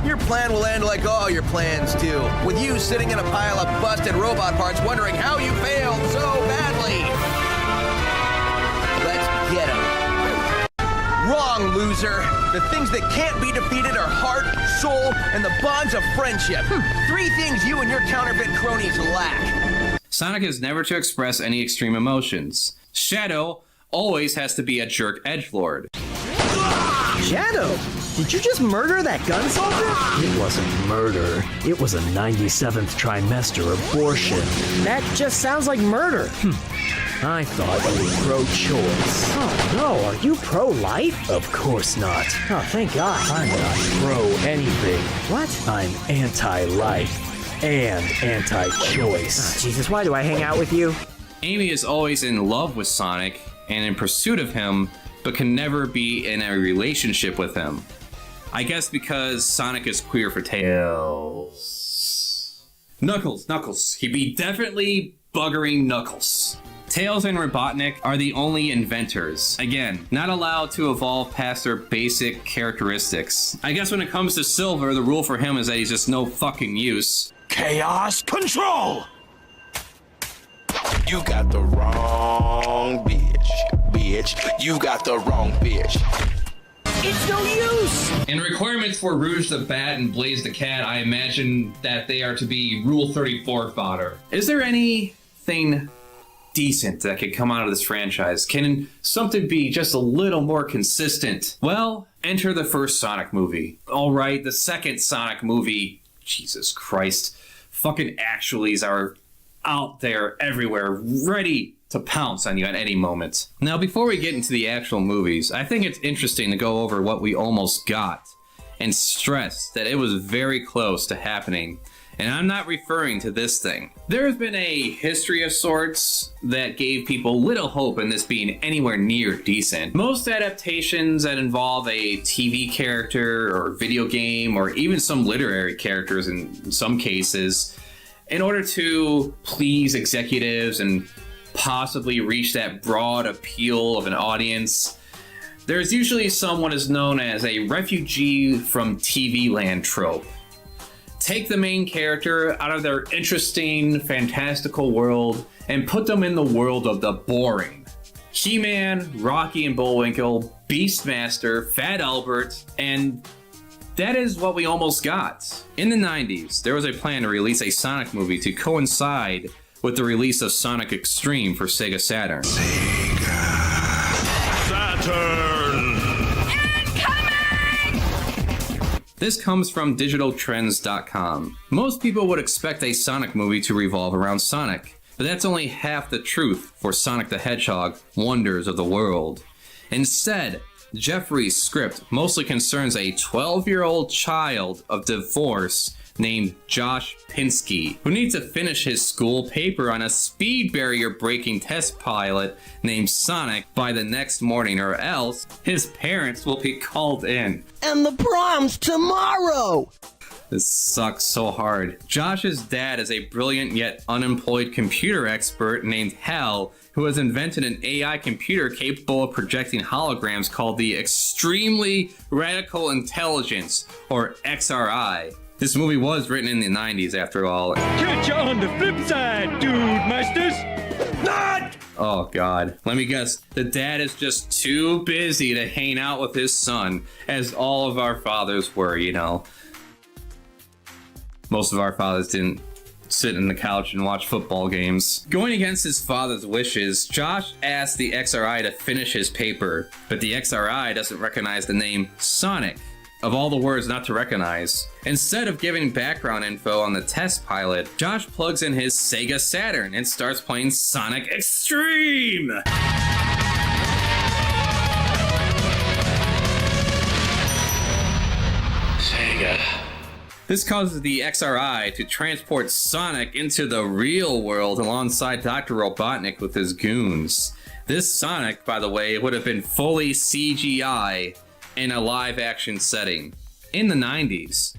Your plan will end like all your plans do, with you sitting in a pile of busted robot parts wondering how you failed so badly. Let's get him. Wrong, loser. The things that can't be defeated are heart, soul, and the bonds of friendship. 3 things you and your counterfeit cronies lack. Sonic is never to express any extreme emotions. Shadow always has to be a jerk edgelord. Shadow, did you just murder that gun soldier? It wasn't murder. It was a 97th trimester abortion. That just sounds like murder. I thought you were pro-choice. Oh no, are you pro-life? Of course not. Oh, thank God. I'm not pro-anything. What? I'm anti-life and anti-choice. Oh, Jesus, why do I hang out with you? Amy is always in love with Sonic and in pursuit of him, but can never be in a relationship with him. I guess because Sonic is queer for Tails. Knuckles. He'd be definitely buggering Knuckles. Tails and Robotnik are the only inventors. Again, not allowed to evolve past their basic characteristics. I guess when it comes to Silver, the rule for him is that he's just no fucking use. Chaos control! You got the wrong bitch. You got the wrong bitch. It's no use! In requirements for Rouge the Bat and Blaze the Cat, I imagine that they are to be Rule 34 fodder. Is there anything decent that could come out of this franchise? Can something be just a little more consistent? Well, enter the first Sonic movie. Alright, the second Sonic movie, Jesus Christ. Fucking actuallys are out there everywhere, ready to pounce on you at any moment. Now, before we get into the actual movies, I think it's interesting to go over what we almost got and stress that it was very close to happening. And I'm not referring to this thing. There has been a history of sorts that gave people little hope in this being anywhere near decent. Most adaptations that involve a TV character or video game or even some literary characters in some cases, in order to please executives and possibly reach that broad appeal of an audience, there's usually someone is known as a refugee from TV land trope. Take the main character out of their interesting, fantastical world and put them in the world of the boring. He-Man, Rocky and Bullwinkle, Beastmaster, Fat Albert, and that is what we almost got. In the 90s, there was a plan to release a Sonic movie to coincide with the release of Sonic Extreme for Sega Saturn. This comes from digitaltrends.com. Most people would expect a Sonic movie to revolve around Sonic, but that's only half the truth for Sonic the Hedgehog, Wonders of the World. Instead, Jeffrey's script mostly concerns a 12-year-old child of divorce named Josh Pinsky, who needs to finish his school paper on a speed barrier breaking test pilot named Sonic by the next morning, or else his parents will be called in. And the prom's tomorrow! This sucks so hard. Josh's dad is a brilliant yet unemployed computer expert named Hal, who has invented an AI computer capable of projecting holograms called the Extremely Radical Intelligence, or XRI. This movie was written in the 90s, after all. Catch you on the flip side, dude, masters! Not! Oh, God. Let me guess. The dad is just too busy to hang out with his son, as all of our fathers were, you know. Most of our fathers didn't sit on the couch and watch football games. Going against his father's wishes, Josh asked the XRI to finish his paper, but the XRI doesn't recognize the name Sonic. Of all the words not to recognize. Instead of giving background info on the test pilot, Josh plugs in his Sega Saturn and starts playing Sonic Extreme! Sega. This causes the XRI to transport Sonic into the real world alongside Dr. Robotnik with his goons. This Sonic, by the way, would have been fully CGI in a live-action setting. In the 90s,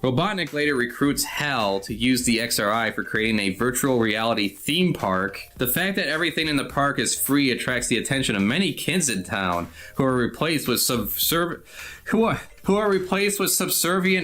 Robotnik later recruits Hal to use the XRI for creating a virtual reality theme park. The fact that everything in the park is free attracts the attention of many kids in town, who are replaced with subservient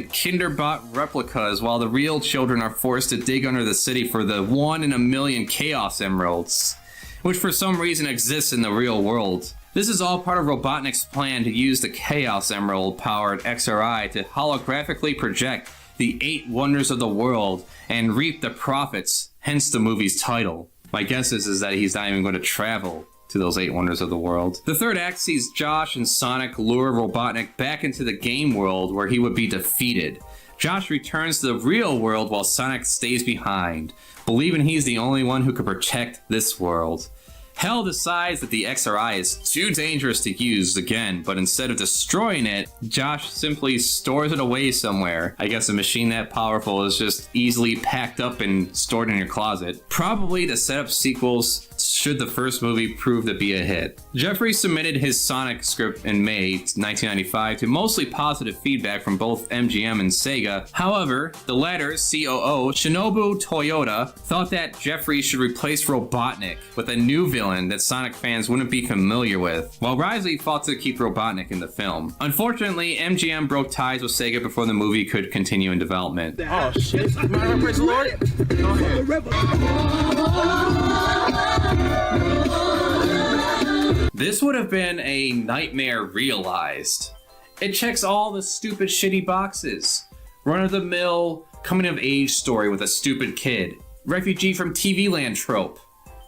Kinderbot replicas, while the real children are forced to dig under the city for the 1 in a million Chaos Emeralds, which for some reason exists in the real world. This is all part of Robotnik's plan to use the Chaos Emerald-powered XRI to holographically project the 8 Wonders of the World and reap the profits, hence the movie's title. My guess is that he's not even going to travel to those 8 Wonders of the World. The third act sees Josh and Sonic lure Robotnik back into the game world where he would be defeated. Josh returns to the real world while Sonic stays behind, believing he's the only one who can protect this world. Hell decides that the XRI is too dangerous to use again, but instead of destroying it, Josh simply stores it away somewhere. I guess a machine that powerful is just easily packed up and stored in your closet. Probably to set up sequels should the first movie prove to be a hit. Jeffrey submitted his Sonic script in May 1995 to mostly positive feedback from both MGM and Sega. However, the latter's COO, Shinobu Toyota, thought that Jeffrey should replace Robotnik with a new villain that Sonic fans wouldn't be familiar with, while Risley fought to keep Robotnik in the film. Unfortunately, MGM broke ties with Sega before the movie could continue in development. Oh shit. Praise the Lord. Go ahead. This would have been a nightmare realized. It checks all the stupid shitty boxes. Run-of-the-mill, coming-of-age story with a stupid kid. Refugee from TV Land trope.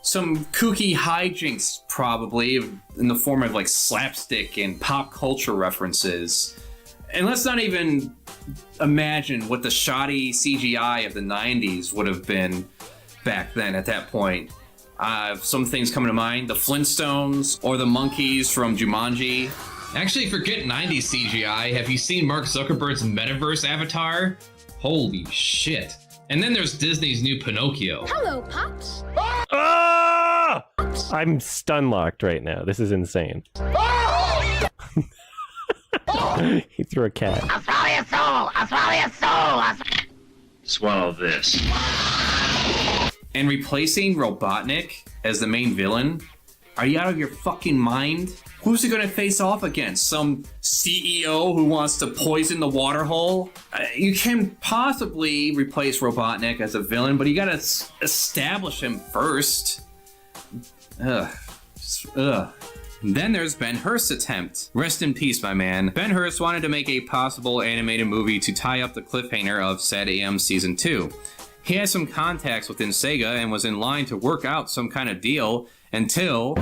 Some kooky hijinks, probably, in the form of like slapstick and pop culture references. And let's not even imagine what the shoddy CGI of the 90s would have been back then at that point. Some things coming to mind, the Flintstones or the monkeys from Jumanji. Actually, forget 90s CGI. Have you seen Mark Zuckerberg's metaverse avatar? Holy shit. And then there's Disney's new Pinocchio. Hello, Pops. Ah! I'm stun locked right now. This is insane. He threw a cat. I'll swallow your soul! I'll swallow your soul! Swallow this. And replacing Robotnik as the main villain? Are you out of your fucking mind? Who's he gonna face off against? Some CEO who wants to poison the water hole? You can possibly replace Robotnik as a villain, but you gotta establish him first. Ugh. Then there's Ben Hurst's attempt. Rest in peace, my man. Ben Hurst wanted to make a possible animated movie to tie up the cliffhanger of Sad AM Season 2. He had some contacts within Sega and was in line to work out some kind of deal until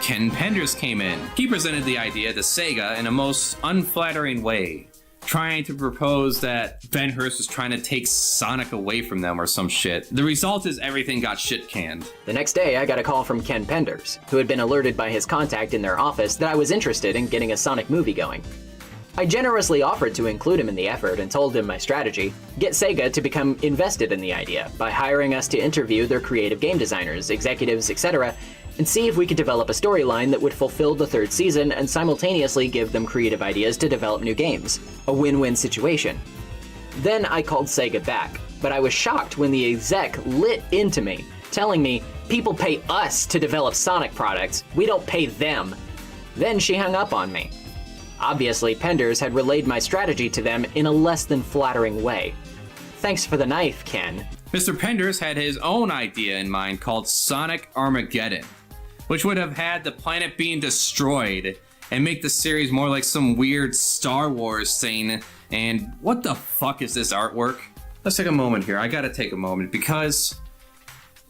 Ken Penders came in. He presented the idea to Sega in a most unflattering way, trying to propose that Ben Hurst was trying to take Sonic away from them or some shit. The result is everything got shit canned. The next day, I got a call from Ken Penders, who had been alerted by his contact in their office that I was interested in getting a Sonic movie going. I generously offered to include him in the effort and told him my strategy: get Sega to become invested in the idea by hiring us to interview their creative game designers, executives, etc., and see if we could develop a storyline that would fulfill the third season and simultaneously give them creative ideas to develop new games. A win-win situation. Then I called Sega back, but I was shocked when the exec lit into me, telling me, people pay us to develop Sonic products, we don't pay them. Then she hung up on me. Obviously, Penders had relayed my strategy to them in a less than flattering way. Thanks for the knife, Ken. Mr. Penders had his own idea in mind called Sonic Armageddon, which would have had the planet being destroyed and make the series more like some weird Star Wars thing. And what the fuck is this artwork? Let's take a moment here. I gotta take a moment because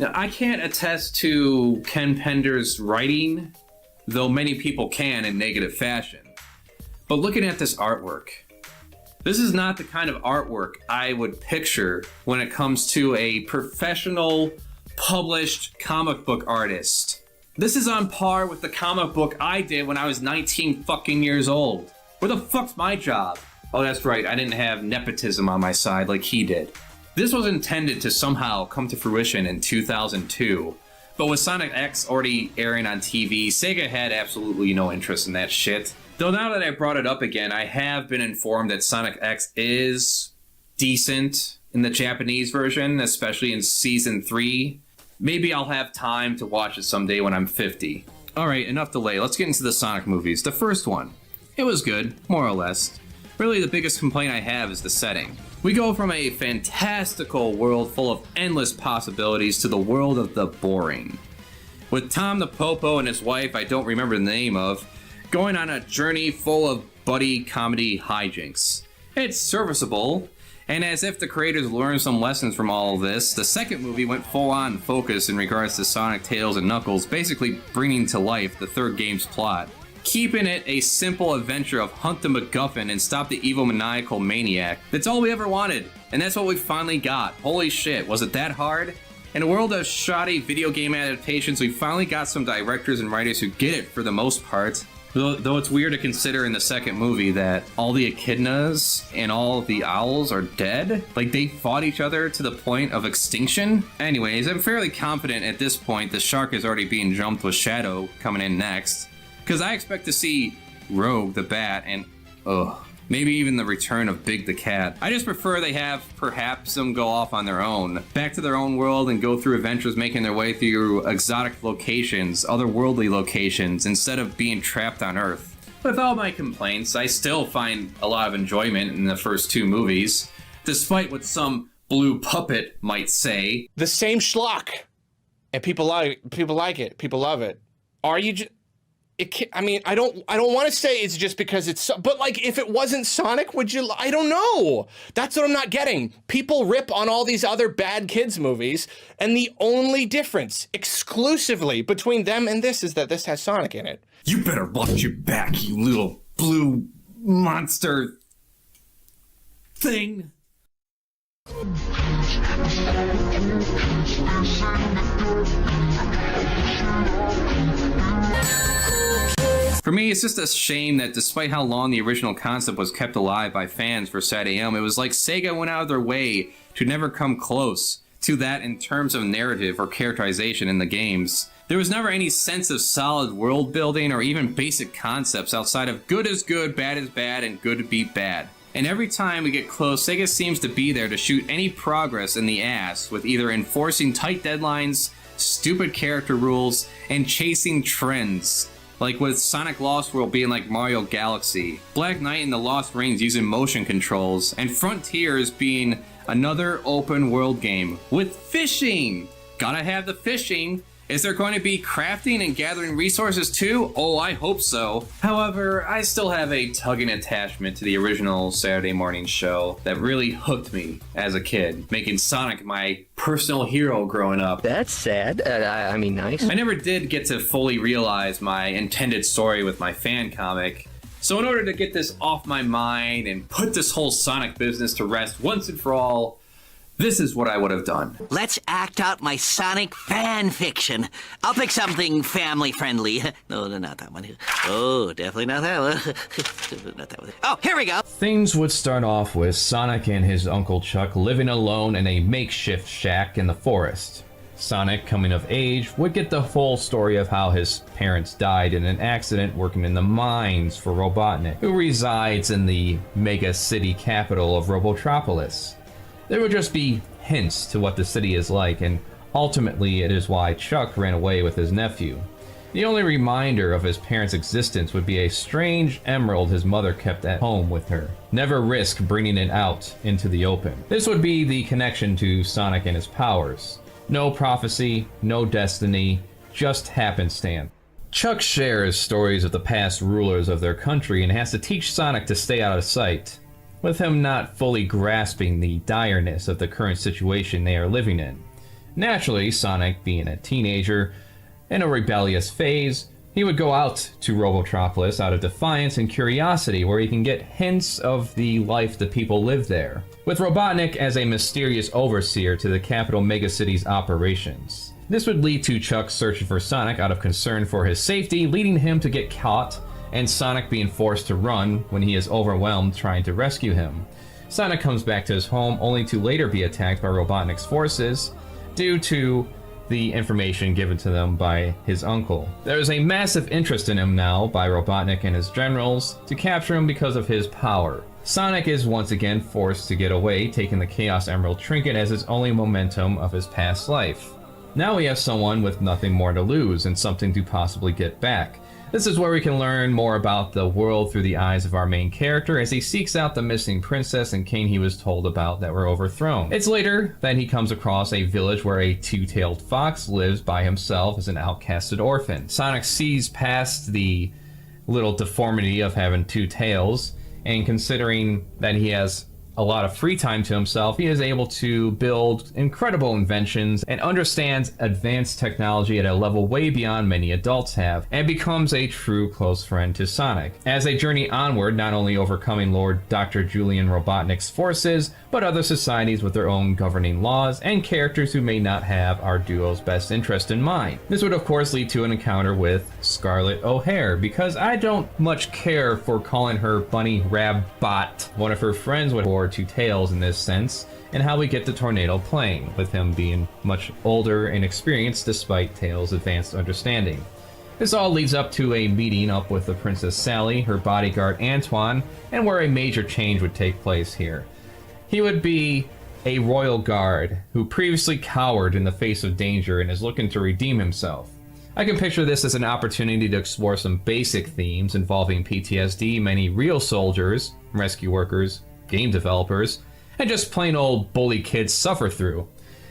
I can't attest to Ken Penders' writing, though many people can in negative fashion. But looking at this artwork, this is not the kind of artwork I would picture when it comes to a professional, published comic book artist. This is on par with the comic book I did when I was 19 fucking years old. Where the fuck's my job? Oh, that's right, I didn't have nepotism on my side like he did. This was intended to somehow come to fruition in 2002. But with Sonic X already airing on TV, Sega had absolutely no interest in that shit. Though now that I brought it up again, I have been informed that Sonic X is decent in the Japanese version, especially in Season 3. Maybe I'll have time to watch it someday when I'm 50. Alright, enough delay. Let's get into the Sonic movies. The first one. It was good, more or less. Really, the biggest complaint I have is the setting. We go from a fantastical world full of endless possibilities to the world of the boring. With Tom the Popo and his wife, I don't remember the name of, going on a journey full of buddy comedy hijinks. It's serviceable, and as if the creators learned some lessons from all of this, the second movie went full-on focus in regards to Sonic, Tails, and Knuckles, basically bringing to life the third game's plot. keeping it a simple adventure of hunt the MacGuffin and stop the evil maniacal maniac. That's all we ever wanted, and that's what we finally got. Holy shit, was it that hard? In a world of shoddy video game adaptations, we finally got some directors and writers who get it for the most part. Though it's weird to consider in the second movie that all the echidnas and all the owls are dead. Like, they fought each other to the point of extinction. Anyways, I'm fairly confident at this point the shark is already being jumped with Shadow coming in next. Because I expect to see Rogue the Bat and, maybe even the return of Big the Cat. I just prefer they have perhaps them go off on their own, back to their own world and go through adventures making their way through exotic locations, otherworldly locations, instead of being trapped on Earth. With all my complaints, I still find a lot of enjoyment in the first two movies, despite what some blue puppet might say. The same schlock, and people like it, people love it. Are you just... I mean, I don't want to say it's just because it's, but like, if it wasn't Sonic, would you? I don't know. That's what I'm not getting. People rip on all these other bad kids movies, and the only difference exclusively between them and this is that this has Sonic in it. You better watch your back, you little blue monster thing. For me, it's just a shame that despite how long the original concept was kept alive by fans for SatAM, it was like Sega went out of their way to never come close to that in terms of narrative or characterization in the games. There was never any sense of solid world building or even basic concepts outside of good is good, bad is bad, and good beat bad. And every time we get close, Sega seems to be there to shoot any progress in the ass with either enforcing tight deadlines, stupid character rules, and chasing trends. Like with Sonic Lost World being like Mario Galaxy, Black Knight and the Lost Rings using motion controls, and Frontiers being another open world game with fishing. Gotta have the fishing. Is there going to be crafting and gathering resources too? Oh, I hope so. However, I still have a tugging attachment to the original Saturday morning show that really hooked me as a kid, making Sonic my personal hero growing up. That's sad. I mean, nice. I never did get to fully realize my intended story with my fan comic. So in order to get this off my mind and put this whole Sonic business to rest once and for all, this is what I would have done. Let's act out my Sonic fan fiction. I'll pick something family friendly. No, not that one. Oh, definitely not that one. Not that one. Oh, here we go. Things would start off with Sonic and his Uncle Chuck living alone in a makeshift shack in the forest. Sonic, coming of age, would get the full story of how his parents died in an accident working in the mines for Robotnik, who resides in the mega city capital of Robotropolis. There would just be hints to what the city is like, and ultimately it is why Chuck ran away with his nephew. The only reminder of his parents' existence would be a strange emerald his mother kept at home with her. Never risk bringing it out into the open. This would be the connection to Sonic and his powers. No prophecy, no destiny, just happenstance. Chuck shares stories of the past rulers of their country and has to teach Sonic to stay out of sight, with him not fully grasping the direness of the current situation they are living in. Naturally, Sonic, being a teenager in a rebellious phase, he would go out to Robotropolis out of defiance and curiosity, where he can get hints of the life the people live there, with Robotnik as a mysterious overseer to the capital megacity's operations. This would lead to Chuck searching for Sonic out of concern for his safety, leading him to get caught, and Sonic being forced to run when he is overwhelmed trying to rescue him. Sonic comes back to his home only to later be attacked by Robotnik's forces due to the information given to them by his uncle. There is a massive interest in him now by Robotnik and his generals to capture him because of his power. Sonic is once again forced to get away, taking the Chaos Emerald trinket as his only momentum of his past life. Now we have someone with nothing more to lose and something to possibly get back. This is where we can learn more about the world through the eyes of our main character as he seeks out the missing princess and king he was told about that were overthrown. It's later that he comes across a village where a two-tailed fox lives by himself as an outcasted orphan. Sonic sees past the little deformity of having two tails, and considering that he has a lot of free time to himself, he is able to build incredible inventions and understands advanced technology at a level way beyond many adults have, and becomes a true close friend to Sonic. As they journey onward, not only overcoming Lord Dr. Julian Robotnik's forces, but other societies with their own governing laws and characters who may not have our duo's best interest in mind. This would of course lead to an encounter with Scarlett O'Hare, because I don't much care for calling her Bunny Rabbot. One of her friends would forward to Tails in this sense, and how we get the tornado playing, with him being much older and experienced despite Tails' advanced understanding. This all leads up to a meeting up with the Princess Sally, her bodyguard Antoine, and where a major change would take place here. He would be a royal guard who previously cowered in the face of danger and is looking to redeem himself. I can picture this as an opportunity to explore some basic themes involving PTSD many real soldiers, rescue workers, game developers, and just plain old bully kids suffer through.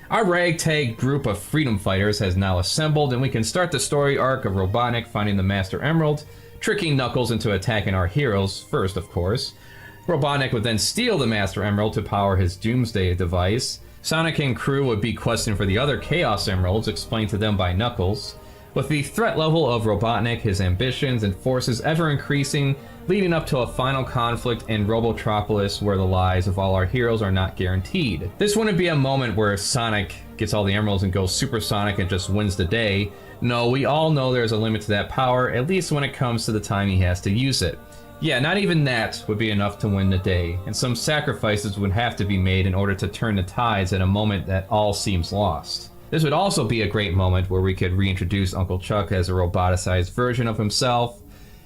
Our ragtag group of freedom fighters has now assembled, and we can start the story arc of Robotnik finding the Master Emerald, tricking Knuckles into attacking our heroes first, of course. Robotnik would then steal the Master Emerald to power his Doomsday device. Sonic and crew would be questing for the other Chaos Emeralds, explained to them by Knuckles. With the threat level of Robotnik, his ambitions and forces ever increasing, leading up to a final conflict in Robotropolis where the lives of all our heroes are not guaranteed. This wouldn't be a moment where Sonic gets all the emeralds and goes supersonic and just wins the day. No, we all know there's a limit to that power, at least when it comes to the time he has to use it. Yeah, not even that would be enough to win the day, and some sacrifices would have to be made in order to turn the tides at a moment that all seems lost. This would also be a great moment where we could reintroduce Uncle Chuck as a roboticized version of himself,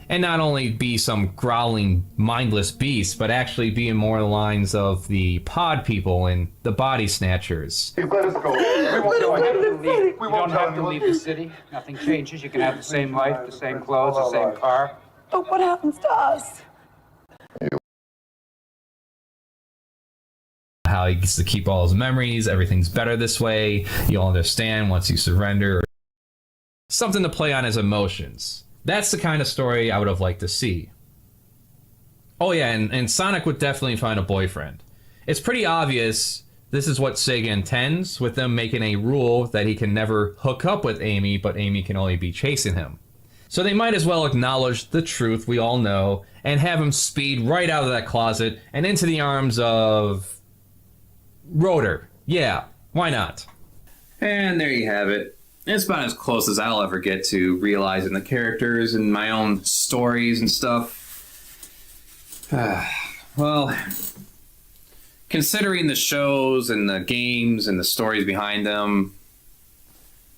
and not only be some growling, mindless beast, but actually be in more the lines of the pod people and the body snatchers. Let us go. We don't have to leave. You don't have to leave the city. Nothing changes. You can have the same life, the same clothes, the same car. But what happens to us? How he gets to keep all his memories, everything's better this way, you'll understand once you surrender. Something to play on his emotions. That's the kind of story I would have liked to see. Oh yeah, and Sonic would definitely find a boyfriend. It's pretty obvious this is what Sega intends, with them making a rule that he can never hook up with Amy, but Amy can only be chasing him. So they might as well acknowledge the truth we all know, and have him speed right out of that closet and into the arms of Rotor. Yeah, why not? And there you have it. It's about as close as I'll ever get to realizing the characters and my own stories and stuff. Well, considering the shows and the games and the stories behind them,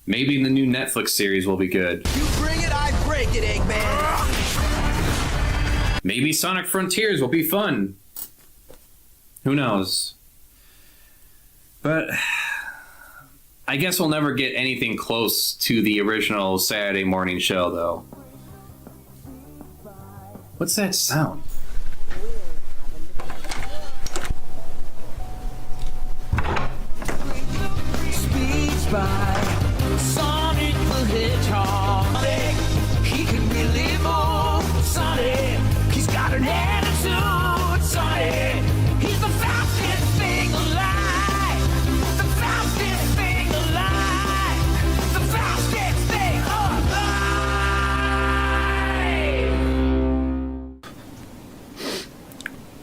maybe the new Netflix series will be good. You bring it, I break it, Eggman. Maybe Sonic Frontiers will be fun. Who knows? But I guess we'll never get anything close to the original Saturday morning show, though. What's that sound? Speeds by Sonic the Hedgehog. He can really move. Sonic, he's got an attitude. Sonic, he's the fastest thing alive. The fastest thing alive. The fastest thing alive.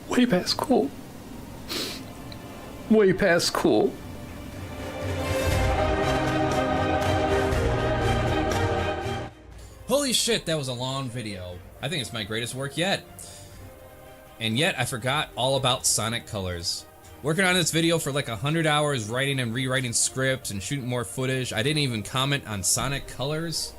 Way past cool. Way past cool. Holy shit, that was a long video. I think it's my greatest work yet. And yet, I forgot all about Sonic Colors. Working on this video for like 100 hours, writing and rewriting scripts and shooting more footage. I didn't even comment on Sonic Colors.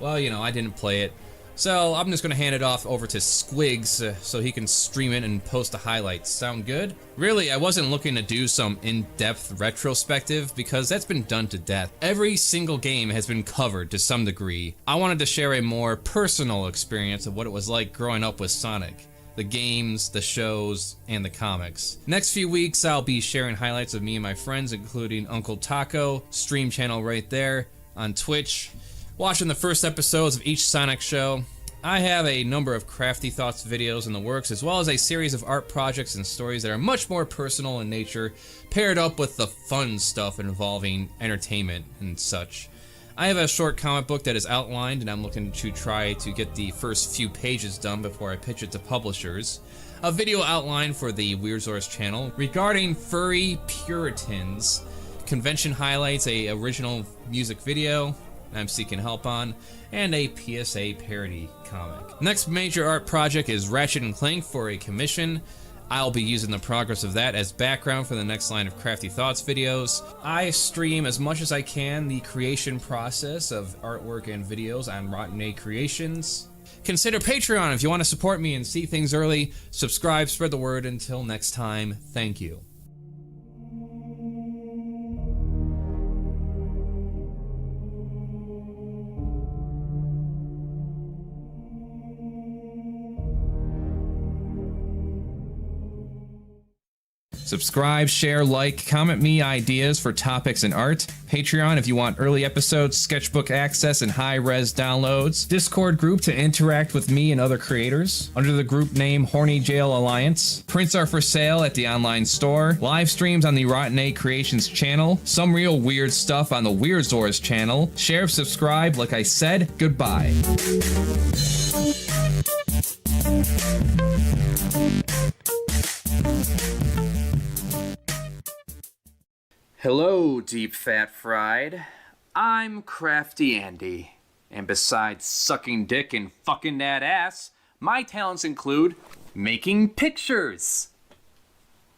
Well, you know, I didn't play it. So I'm just gonna hand it off over to Squigs so he can stream it and post the highlights. Sound good? Really, I wasn't looking to do some in-depth retrospective because that's been done to death. Every single game has been covered to some degree. I wanted to share a more personal experience of what it was like growing up with Sonic. The games, the shows, and the comics. Next few weeks, I'll be sharing highlights of me and my friends, including Uncle Taco, stream channel right there, on Twitch, watching the first episodes of each Sonic show, I have a number of Crafty Thoughts videos in the works, as well as a series of art projects and stories that are much more personal in nature, paired up with the fun stuff involving entertainment and such. I have a short comic book that is outlined, and I'm looking to try to get the first few pages done before I pitch it to publishers. A video outline for the Weirdsaurus channel regarding furry Puritans. Convention highlights, a original music video I'm seeking help on, and a PSA parody comic. Next major art project is Ratchet & Clank for a commission. I'll be using the progress of that as background for the next line of Crafty Thoughts videos. I stream as much as I can the creation process of artwork and videos on Rotten Egg Creations. Consider Patreon if you want to support me and see things early. Subscribe, spread the word. Until next time, thank you. Subscribe, share, like, comment me ideas for topics and art. Patreon if you want early episodes, sketchbook access, and high-res downloads. Discord group to interact with me and other creators. Under the group name Horny Jail Alliance. Prints are for sale at the online store. Live streams on the Rotten Egg Creations channel. Some real weird stuff on the Weirdsaurus channel. Share, subscribe, like I said, goodbye. Hello, Deep Fat Fried. I'm CraftyAndy. And besides sucking dick and fucking that ass, my talents include making pictures.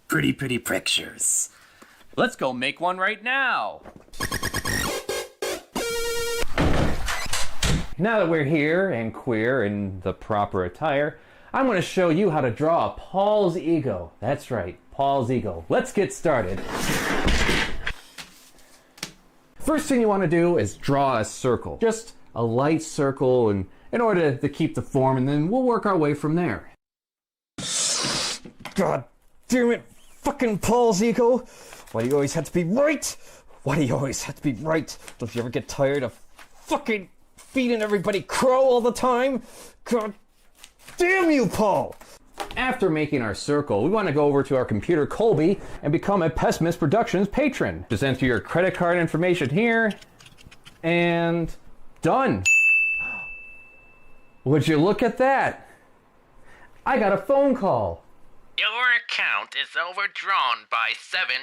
Pretty pictures. Let's go make one right now. Now that we're here and queer in the proper attire, I'm going to show you how to draw Paul's ego. That's right, Paul's ego. Let's get started. First thing you want to do is draw a circle. Just a light circle in order to keep the form, and then we'll work our way from there. God damn it, fucking Paul's ego. Why do you always have to be right? Why do you always have to be right? Don't you ever get tired of fucking feeding everybody crow all the time? God damn you, Paul! After making our circle, we want to go over to our computer Colby and become a Pessimist Productions patron. Just enter your credit card information here, and done. Would you look at that? I got a phone call. Your account is overdrawn by $7.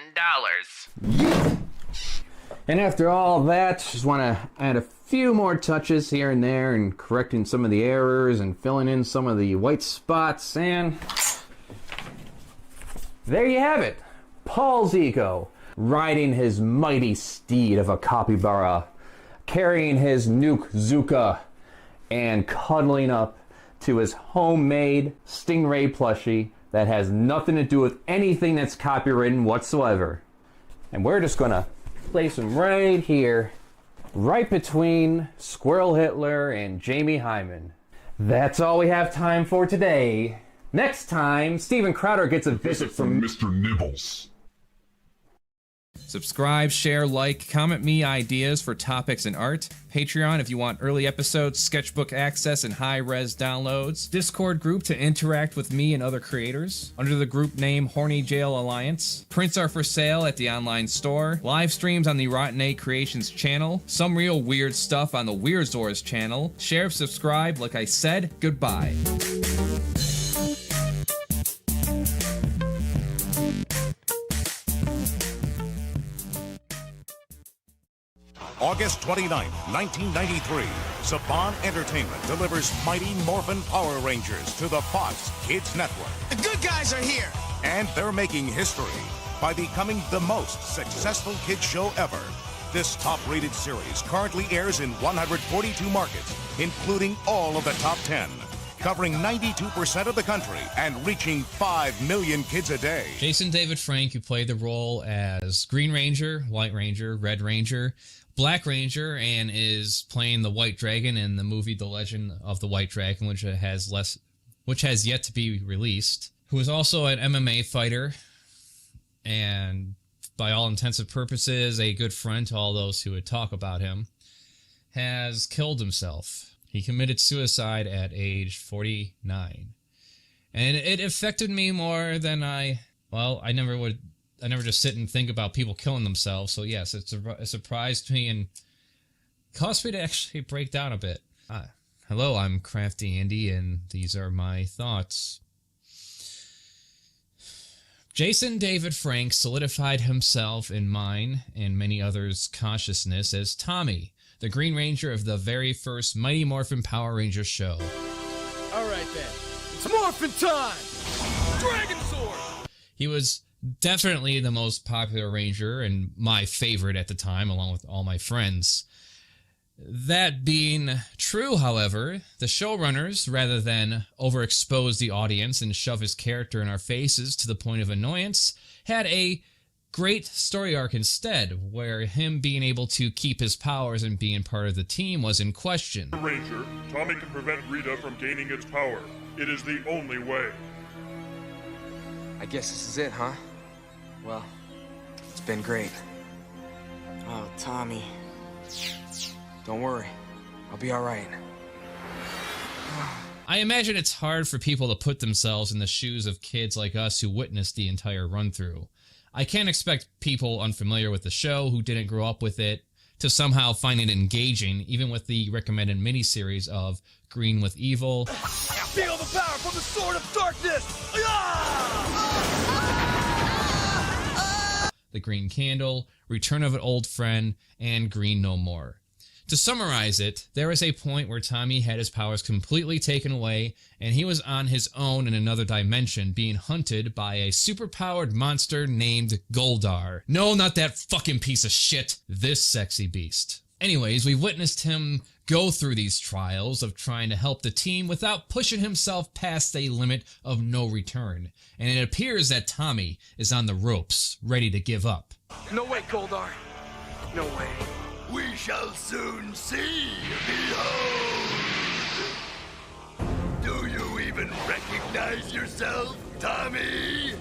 And after all that, just want to add a few more touches here and there and correcting some of the errors and filling in some of the white spots, and there you have it. Paul's ego, riding his mighty steed of a capybara, carrying his Nuke Zuka, and cuddling up to his homemade Stingray plushie that has nothing to do with anything that's copywritten whatsoever. And we're just gonna place him right here, right between Squirrel Hitler and Jamie Hyman. That's all we have time for today. Next time, Steven Crowder gets a visit from Mr. Nibbles. Subscribe, share, like, comment me ideas for topics and art. Patreon if you want early episodes, sketchbook access, and high-res downloads. Discord group to interact with me and other creators. Under the group name Horny Jail Alliance. Prints are for sale at the online store. Live streams on the Rotten Egg Creations channel. Some real weird stuff on the Weirdsaurus channel. Share, subscribe, like I said, goodbye. August 29th, 1993, Saban Entertainment delivers Mighty Morphin Power Rangers to the Fox Kids Network. The good guys are here! And they're making history by becoming the most successful kids show ever. This top-rated series currently airs in 142 markets, including all of the top 10, covering 92% of the country and reaching 5 million kids a day. Jason David Frank, who played the role as Green Ranger, White Ranger, Red Ranger, Black Ranger, and is playing the White Dragon in the movie The Legend of the White Dragon, which has yet to be released. Who is also an MMA fighter, and by all intents and purposes, a good friend to all those who would talk about him, has killed himself. He committed suicide at age 49. And it affected me more than I never just sit and think about people killing themselves. So yes, it surprised me and caused me to actually break down a bit. Hello, I'm CraftyAndy, and these are my thoughts. Jason David Frank solidified himself in mine and many others' consciousness as Tommy, the Green Ranger of the very first Mighty Morphin Power Rangers show. Alright then, it's morphin' time! Dragon Sword! He was definitely the most popular Ranger and my favorite at the time, along with all my friends. That being true, however, the showrunners, rather than overexpose the audience and shove his character in our faces to the point of annoyance, had a great story arc instead, where him being able to keep his powers and being part of the team was in question. Ranger, Tommy can prevent Rita from gaining its power. It is the only way. I guess this is it, huh? Well, it's been great. Oh, Tommy. Don't worry. I'll be alright. I imagine it's hard for people to put themselves in the shoes of kids like us who witnessed the entire run-through. I can't expect people unfamiliar with the show who didn't grow up with it to somehow find it engaging, even with the recommended miniseries of Green with Evil, Feel the power from the Sword of Darkness! The Green Candle, Return of an Old Friend, and Green No More. To summarize it, there was a point where Tommy had his powers completely taken away, and he was on his own in another dimension being hunted by a superpowered monster named Goldar. No, not that fucking piece of shit. This sexy beast. Anyways, we witnessed him go through these trials of trying to help the team without pushing himself past a limit of no return. And it appears that Tommy is on the ropes, ready to give up. No way, Goldar. No way. We shall soon see, behold! Do you even recognize yourself, Tommy?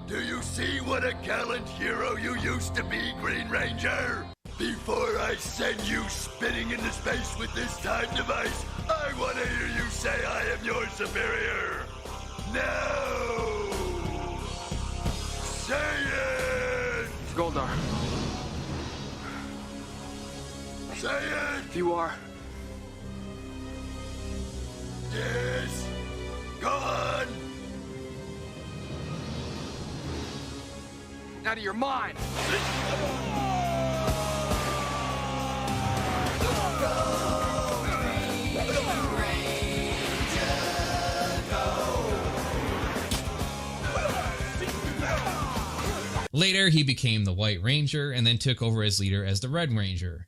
Do you see what a gallant hero you used to be, Green Ranger? Before I send you spinning into space with this time device, I want to hear you say I am your superior. Now! Say it! Goldar. Say it! If you are. Yes! Go on! Out of your mind! Later, he became the White Ranger and then took over as leader as the Red Ranger.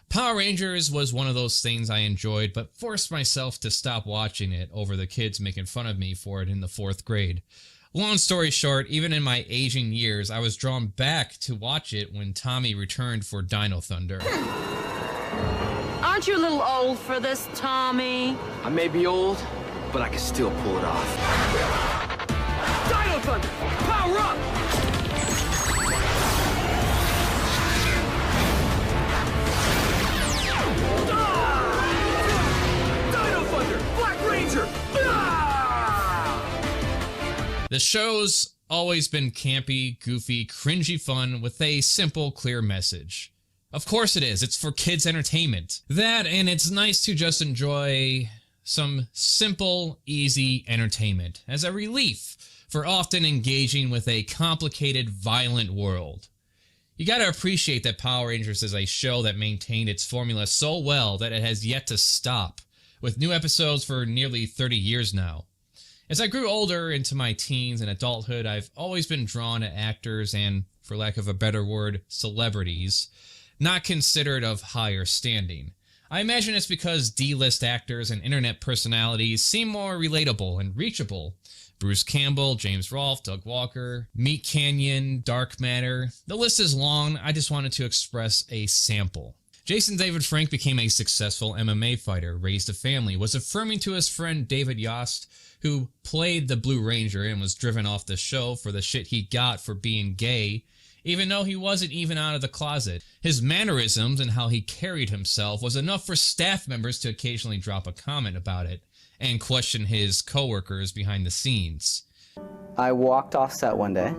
Power Rangers was one of those things I enjoyed, but forced myself to stop watching it over the kids making fun of me for it in the 4th grade. Long story short, even in my aging years, I was drawn back to watch it when Tommy returned for Dino Thunder. Aren't you a little old for this, Tommy? I may be old, but I can still pull it off. Dino Thunder! Power up! Dino Thunder! Black Ranger! The show's always been campy, goofy, cringy fun with a simple, clear message. Of course it is, it's for kids' entertainment. That, and it's nice to just enjoy some simple, easy entertainment as a relief for often engaging with a complicated, violent world. You gotta appreciate that Power Rangers is a show that maintained its formula so well that it has yet to stop, with new episodes for nearly 30 years now. As I grew older into my teens and adulthood, I've always been drawn to actors and, for lack of a better word, celebrities, not considered of higher standing. I imagine it's because D-list actors and internet personalities seem more relatable and reachable. Bruce Campbell, James Rolfe, Doug Walker, Meat Canyon, Dark Matter. The list is long, I just wanted to express a sample. Jason David Frank became a successful MMA fighter, raised a family, was affirming to his friend David Yost, who played the Blue Ranger and was driven off the show for the shit he got for being gay, Even though he wasn't even out of the closet, his mannerisms and how he carried himself was enough for staff members to occasionally drop a comment about it and question his coworkers behind the scenes. I walked off set one day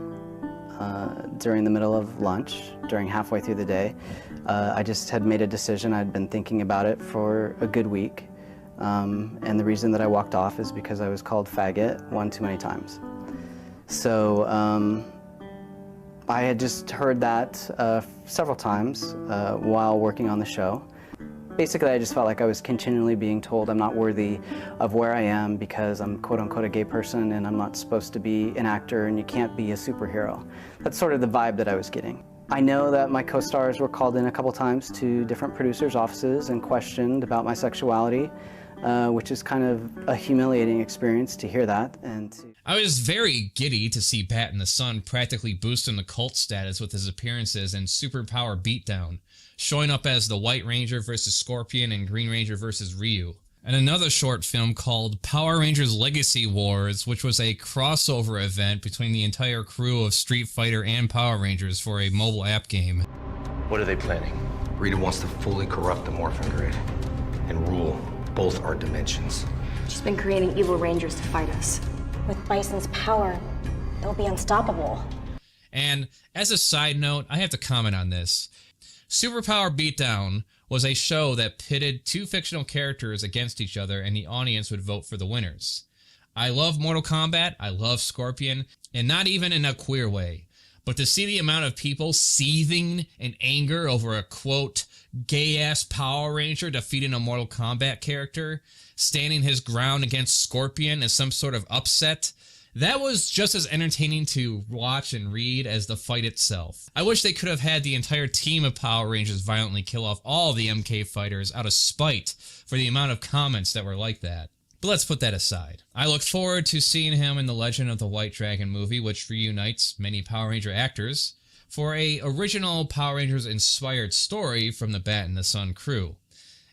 during the middle of lunch, during halfway through the day. I just had made a decision. I'd been thinking about it for a good week. And the reason that I walked off is because I was called faggot one too many times. So I had just heard that several times while working on the show. Basically, I just felt like I was continually being told I'm not worthy of where I am because I'm quote-unquote a gay person and I'm not supposed to be an actor and you can't be a superhero. That's sort of the vibe that I was getting. I know that my co-stars were called in a couple times to different producers' offices and questioned about my sexuality, which is kind of a humiliating experience to hear that. I was very giddy to see Bat in the Sun practically boosting the cult status with his appearances in Superpower Beatdown, showing up as the White Ranger versus Scorpion and Green Ranger versus Ryu. And another short film called Power Rangers Legacy Wars, which was a crossover event between the entire crew of Street Fighter and Power Rangers for a mobile app game. What are they planning? Rita wants to fully corrupt the Morphin Grid and rule both our dimensions. She's been creating evil rangers to fight us. With Bison's power, they'll be unstoppable. And as a side note, I have to comment on this. Superpower Beatdown was a show that pitted two fictional characters against each other and the audience would vote for the winners. I love Mortal Kombat, I love Scorpion, and not even in a queer way. But to see the amount of people seething in anger over a, quote, gay-ass Power Ranger defeating a Mortal Kombat character, standing his ground against Scorpion as some sort of upset, that was just as entertaining to watch and read as the fight itself. I wish they could have had the entire team of Power Rangers violently kill off all the MK fighters out of spite for the amount of comments that were like that. But let's put that aside. I look forward to seeing him in the Legend of the White Dragon movie, which reunites many Power Ranger actors for a original Power Rangers inspired story from the Bat in the Sun crew.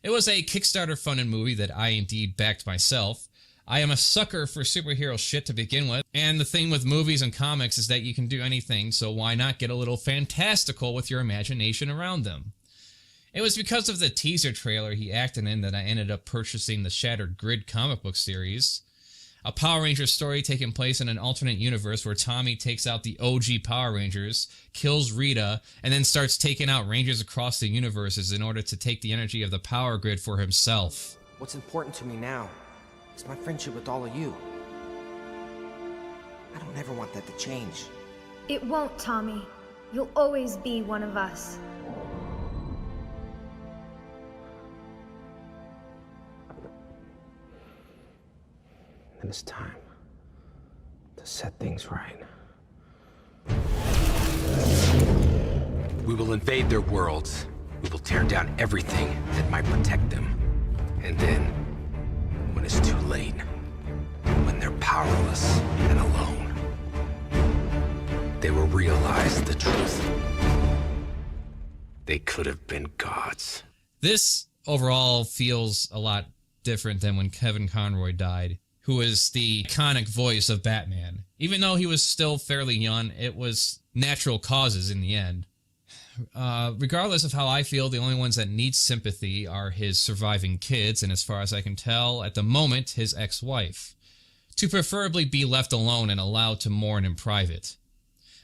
It was a Kickstarter funded movie that I indeed backed myself. I am a sucker for superhero shit to begin with, and the thing with movies and comics is that you can do anything, so why not get a little fantastical with your imagination around them? It was because of the teaser trailer he acted in that I ended up purchasing the Shattered Grid comic book series, a Power Rangers story taking place in an alternate universe where Tommy takes out the OG Power Rangers, kills Rita, and then starts taking out Rangers across the universes in order to take the energy of the Power Grid for himself. What's important to me now is my friendship with all of you. I don't ever want that to change. It won't, Tommy. You'll always be one of us. And it's time to set things right. We will invade their worlds. We will tear down everything that might protect them. And then, when it's too late, when they're powerless and alone, they will realize the truth. They could have been gods. This overall feels a lot different than when Kevin Conroy died, who was the iconic voice of Batman. Even though he was still fairly young, it was natural causes in the end. Regardless of how I feel, the only ones that need sympathy are his surviving kids, and as far as I can tell, at the moment, his ex-wife. To preferably be left alone and allowed to mourn in private.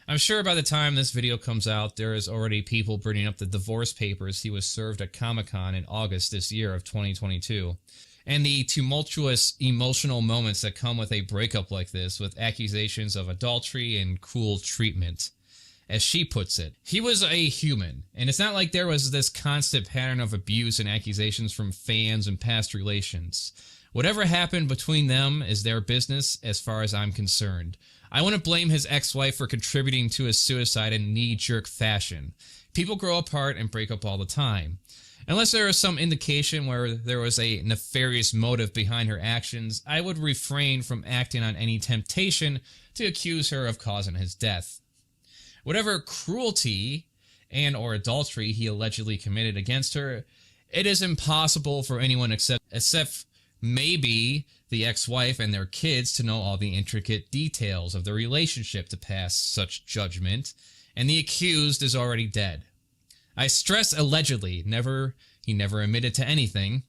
I'm sure by the time this video comes out, there is already people bringing up the divorce papers he was served at Comic-Con in August this year of 2022. And the tumultuous emotional moments that come with a breakup like this, with accusations of adultery and cruel treatment. As she puts it, he was a human, and it's not like there was this constant pattern of abuse and accusations from fans and past relations. Whatever happened between them is their business as far as I'm concerned. I wouldn't blame his ex-wife for contributing to his suicide in knee-jerk fashion. People grow apart and break up all the time. Unless there is some indication where there was a nefarious motive behind her actions, I would refrain from acting on any temptation to accuse her of causing his death. Whatever cruelty and or adultery he allegedly committed against her, it is impossible for anyone except maybe the ex-wife and their kids to know all the intricate details of the relationship to pass such judgment, and the accused is already dead. I stress allegedly, he never admitted to anything.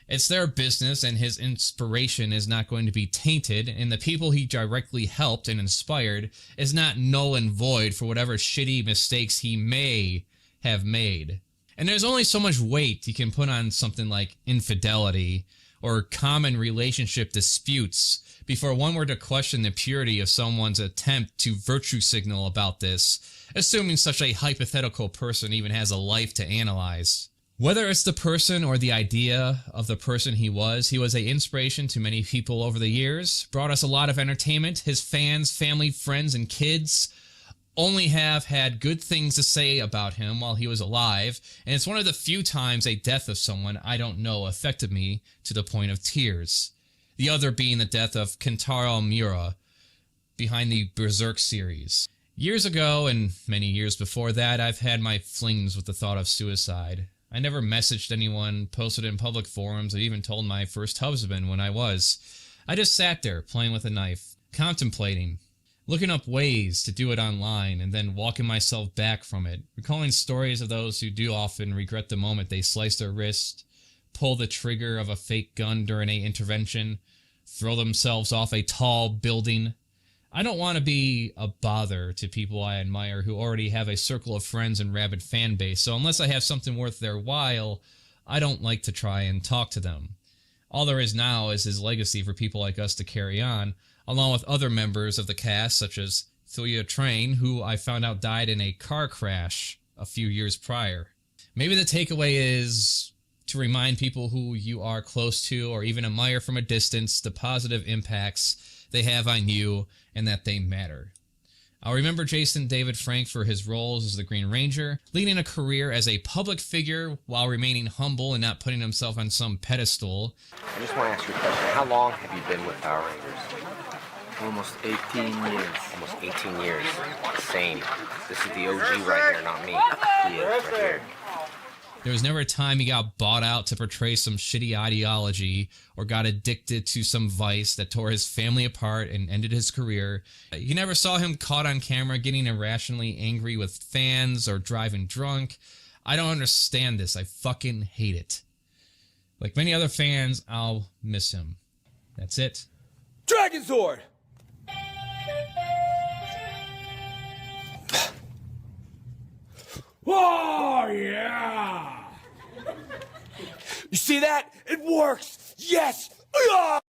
It's their business, and his inspiration is not going to be tainted, and the people he directly helped and inspired is not null and void for whatever shitty mistakes he may have made. And there's only so much weight you can put on something like infidelity or common relationship disputes before one were to question the purity of someone's attempt to virtue signal about this, assuming such a hypothetical person even has a life to analyze. Whether it's the person or the idea of the person he was an inspiration to many people over the years, brought us a lot of entertainment. His fans, family, friends, and kids only have had good things to say about him while he was alive, and it's one of the few times a death of someone I don't know affected me to the point of tears. The other being the death of Kentaro Miura behind the Berserk series. Years ago, and many years before that, I've had my flings with the thought of suicide. I never messaged anyone, posted in public forums, or even told my first husband when I was. I just sat there, playing with a knife, contemplating, looking up ways to do it online, and then walking myself back from it, recalling stories of those who do often regret the moment they slice their wrist, pull the trigger of a fake gun during an intervention, throw themselves off a tall building. I don't want to be a bother to people I admire who already have a circle of friends and rabid fan base, so unless I have something worth their while, I don't like to try and talk to them. All there is now is his legacy for people like us to carry on, along with other members of the cast such as Thuya Train, who I found out died in a car crash a few years prior. Maybe the takeaway is to remind people who you are close to or even admire from a distance the positive impacts they have on you and that they matter. I'll remember Jason David Frank for his roles as the Green Ranger, leading a career as a public figure while remaining humble and not putting himself on some pedestal. I just want to ask you a question. How long have you been with Power Rangers? Almost 18 years. Almost 18 years. Same. This is the OG right here, not me. He is right here. There was never a time he got bought out to portray some shitty ideology or got addicted to some vice that tore his family apart and ended his career. You never saw him caught on camera getting irrationally angry with fans or driving drunk. I don't understand this. I fucking hate it. Like many other fans, I'll miss him. That's it. Dragon Sword! Oh, yeah! You see that? It works! Yes! Ah!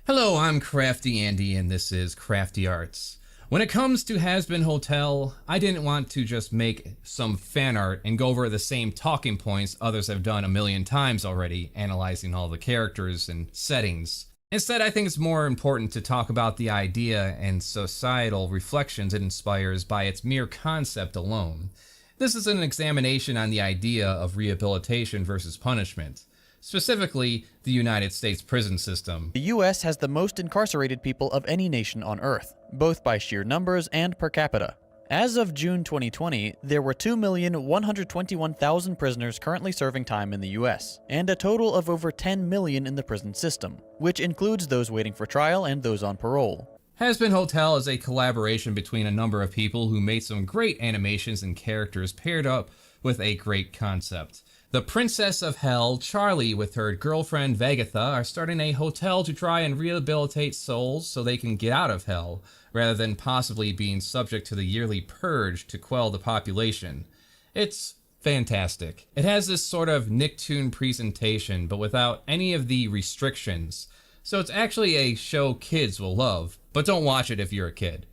Hello, I'm CraftyAndy, and this is Crafty Arts. When it comes to Has-Been Hotel, I didn't want to just make some fan art and go over the same talking points others have done a million times already, analyzing all the characters and settings. Instead, I think it's more important to talk about the idea and societal reflections it inspires by its mere concept alone. This is an examination on the idea of rehabilitation versus punishment, specifically the United States prison system. The U.S. has the most incarcerated people of any nation on Earth, both by sheer numbers and per capita. As of June 2020, there were 2,121,000 prisoners currently serving time in the U.S., and a total of over 10 million in the prison system, which includes those waiting for trial and those on parole. Has-Been Hotel is a collaboration between a number of people who made some great animations and characters paired up with a great concept. The Princess of Hell, Charlie, with her girlfriend Vagatha, are starting a hotel to try and rehabilitate souls so they can get out of hell, rather than possibly being subject to the yearly purge to quell the population. It's fantastic. It has this sort of Nicktoon presentation, but without any of the restrictions, so it's actually a show kids will love, but don't watch it if you're a kid.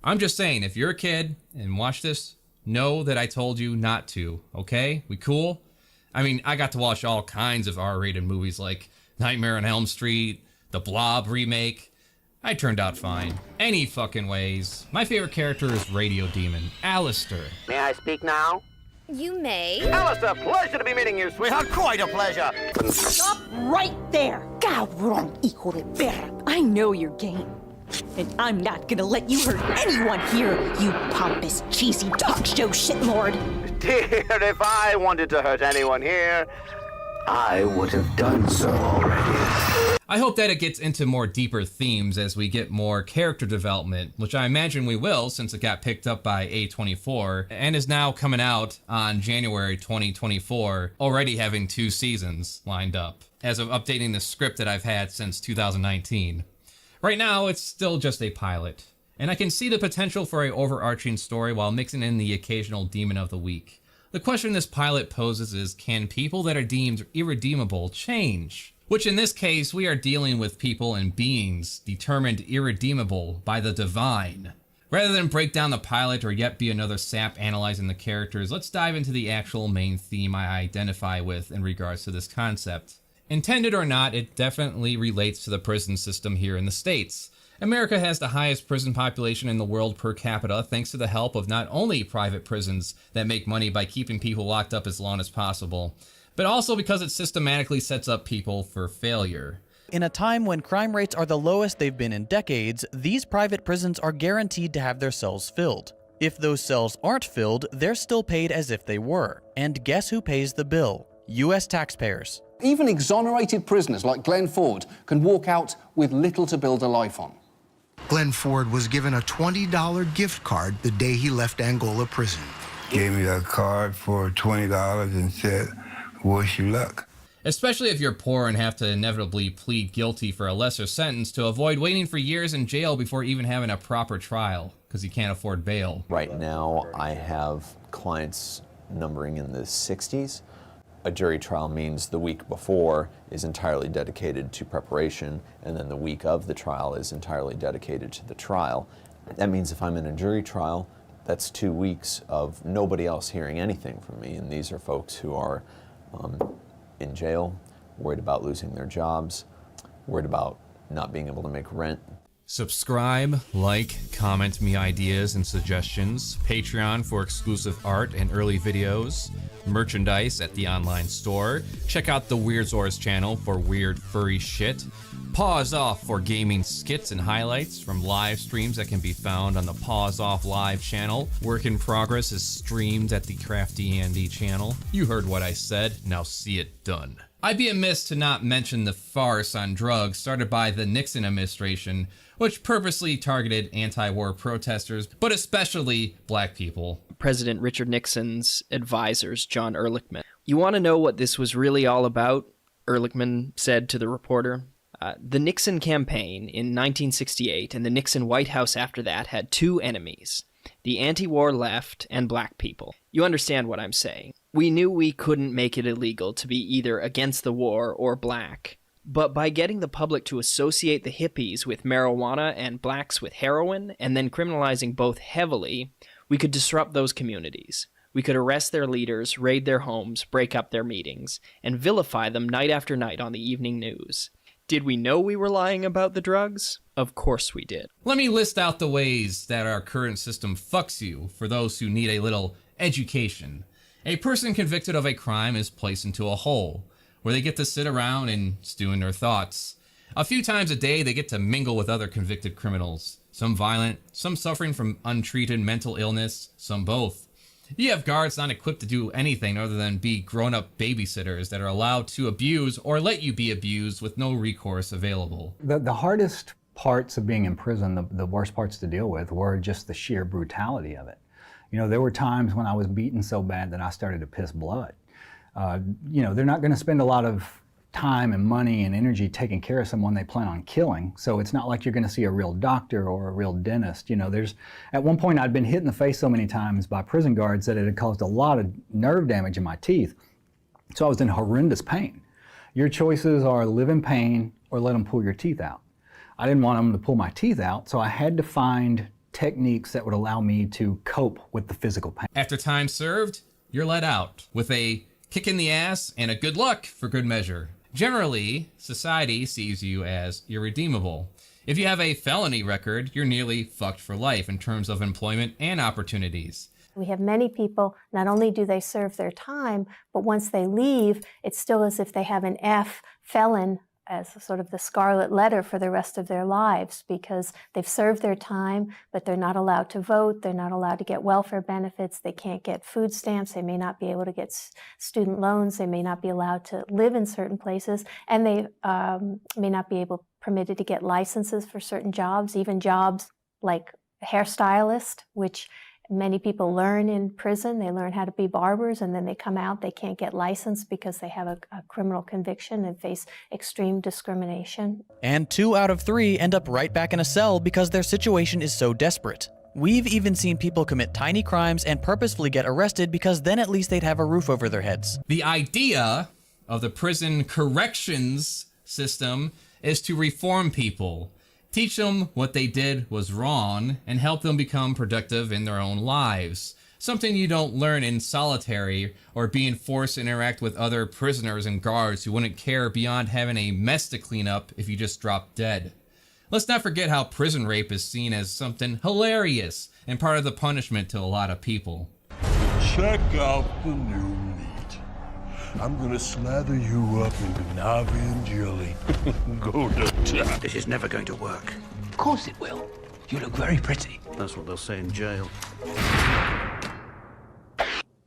I'm just saying, if you're a kid and watch this, know that I told you not to, okay? We cool? I mean, I got to watch all kinds of R-rated movies like Nightmare on Elm Street, the Blob remake. I turned out fine. Any fucking ways. My favorite character is Radio Demon, Alistair. May I speak now? You may. Alistair, pleasure to be meeting you, sweetheart. Quite a pleasure. Stop right there! Cabrón, hijo de perra. I know your game. And I'm not gonna let you hurt anyone here, you pompous, cheesy talk show shitlord. Dear, if I wanted to hurt anyone here, I would have done so already. I hope that it gets into more deeper themes as we get more character development, which I imagine we will since it got picked up by A24 and is now coming out on January 2024, already having 2 seasons lined up, as of updating the script that I've had since 2019. Right now, it's still just a pilot, and I can see the potential for an overarching story while mixing in the occasional demon of the week. The question this pilot poses is, can people that are deemed irredeemable change? Which in this case, we are dealing with people and beings determined irredeemable by the divine. Rather than break down the pilot or yet be another sap analyzing the characters, let's dive into the actual main theme I identify with in regards to this concept. Intended or not, it definitely relates to the prison system here in the States. America has the highest prison population in the world per capita thanks to the help of not only private prisons that make money by keeping people locked up as long as possible, but also because it systematically sets up people for failure. In a time when crime rates are the lowest they've been in decades, these private prisons are guaranteed to have their cells filled. If those cells aren't filled, they're still paid as if they were. And guess who pays the bill? US taxpayers. Even exonerated prisoners like Glenn Ford can walk out with little to build a life on. Glenn Ford was given a $20 gift card the day he left Angola prison. Gave me that card for $20 and said, wish you luck. Especially if you're poor and have to inevitably plead guilty for a lesser sentence to avoid waiting for years in jail before even having a proper trial, because you can't afford bail. Right now, I have clients numbering in the 60s. A jury trial means the week before is entirely dedicated to preparation, and then the week of the trial is entirely dedicated to the trial. That means if I'm in a jury trial, that's 2 weeks of nobody else hearing anything from me, and these are folks who are in jail, worried about losing their jobs, worried about not being able to make rent. Subscribe, like, comment me ideas and suggestions, Patreon for exclusive art and early videos, merchandise at the online store, check out the Weird Zors channel for weird furry shit, Pause Off for gaming skits and highlights from live streams that can be found on the Pause Off live channel. Work in Progress is streamed at the CraftyAndy channel. You heard what I said, now see it done. I'd be amiss to not mention the farce on drugs started by the Nixon administration, which purposely targeted anti-war protesters, but especially black people. President Richard Nixon's advisors, John Ehrlichman. You want to know what this was really all about? Ehrlichman said to the reporter. The Nixon campaign in 1968 and the Nixon White House after that had 2 enemies, the anti-war left and black people. You understand what I'm saying. We knew we couldn't make it illegal to be either against the war or black. But by getting the public to associate the hippies with marijuana and blacks with heroin, and then criminalizing both heavily, we could disrupt those communities. We could arrest their leaders, raid their homes, break up their meetings, and vilify them night after night on the evening news. Did we know we were lying about the drugs? Of course we did. Let me list out the ways that our current system fucks you for those who need a little education. A person convicted of a crime is placed into a hole, where they get to sit around and stew in their thoughts. A few times a day, they get to mingle with other convicted criminals. Some violent, some suffering from untreated mental illness, some both. You have guards not equipped to do anything other than be grown-up babysitters that are allowed to abuse or let you be abused with no recourse available. The hardest parts of being in prison, the worst parts to deal with, were just the sheer brutality of it. You know, there were times when I was beaten so bad that I started to piss blood. You know, they're not going to spend a lot of time and money and energy taking care of someone they plan on killing. So it's not like you're going to see a real doctor or a real dentist. You know, at one point I'd been hit in the face so many times by prison guards that it had caused a lot of nerve damage in my teeth. So I was in horrendous pain. Your choices are live in pain or let them pull your teeth out. I didn't want them to pull my teeth out, so I had to find techniques that would allow me to cope with the physical pain. After time served, you're let out with a kick in the ass and a good luck for good measure. Generally, society sees you as irredeemable. If you have a felony record, you're nearly fucked for life in terms of employment and opportunities. We have many people, not only do they serve their time, but once they leave, it's still as if they have an F felon as sort of the scarlet letter for the rest of their lives, because they've served their time, but they're not allowed to vote, they're not allowed to get welfare benefits, they can't get food stamps, they may not be able to get student loans, they may not be allowed to live in certain places, and they may not be permitted to get licenses for certain jobs, even jobs like hairstylist, which many people learn in prison. They learn how to be barbers, and then they come out, they can't get licensed because they have a criminal conviction and face extreme discrimination. And 2 out of 3 end up right back in a cell because their situation is so desperate. We've even seen people commit tiny crimes and purposefully get arrested because then at least they'd have a roof over their heads. The idea of the prison corrections system is to reform people, teach them what they did was wrong, and help them become productive in their own lives. Something you don't learn in solitary or being forced to interact with other prisoners and guards who wouldn't care beyond having a mess to clean up if you just dropped dead. Let's not forget how prison rape is seen as something hilarious and part of the punishment to a lot of people. Check out the new meat. I'm gonna slather you up in Gnavian jelly. Go to town. This is never going to work. Of course it will. You look very pretty. That's what they'll say in jail.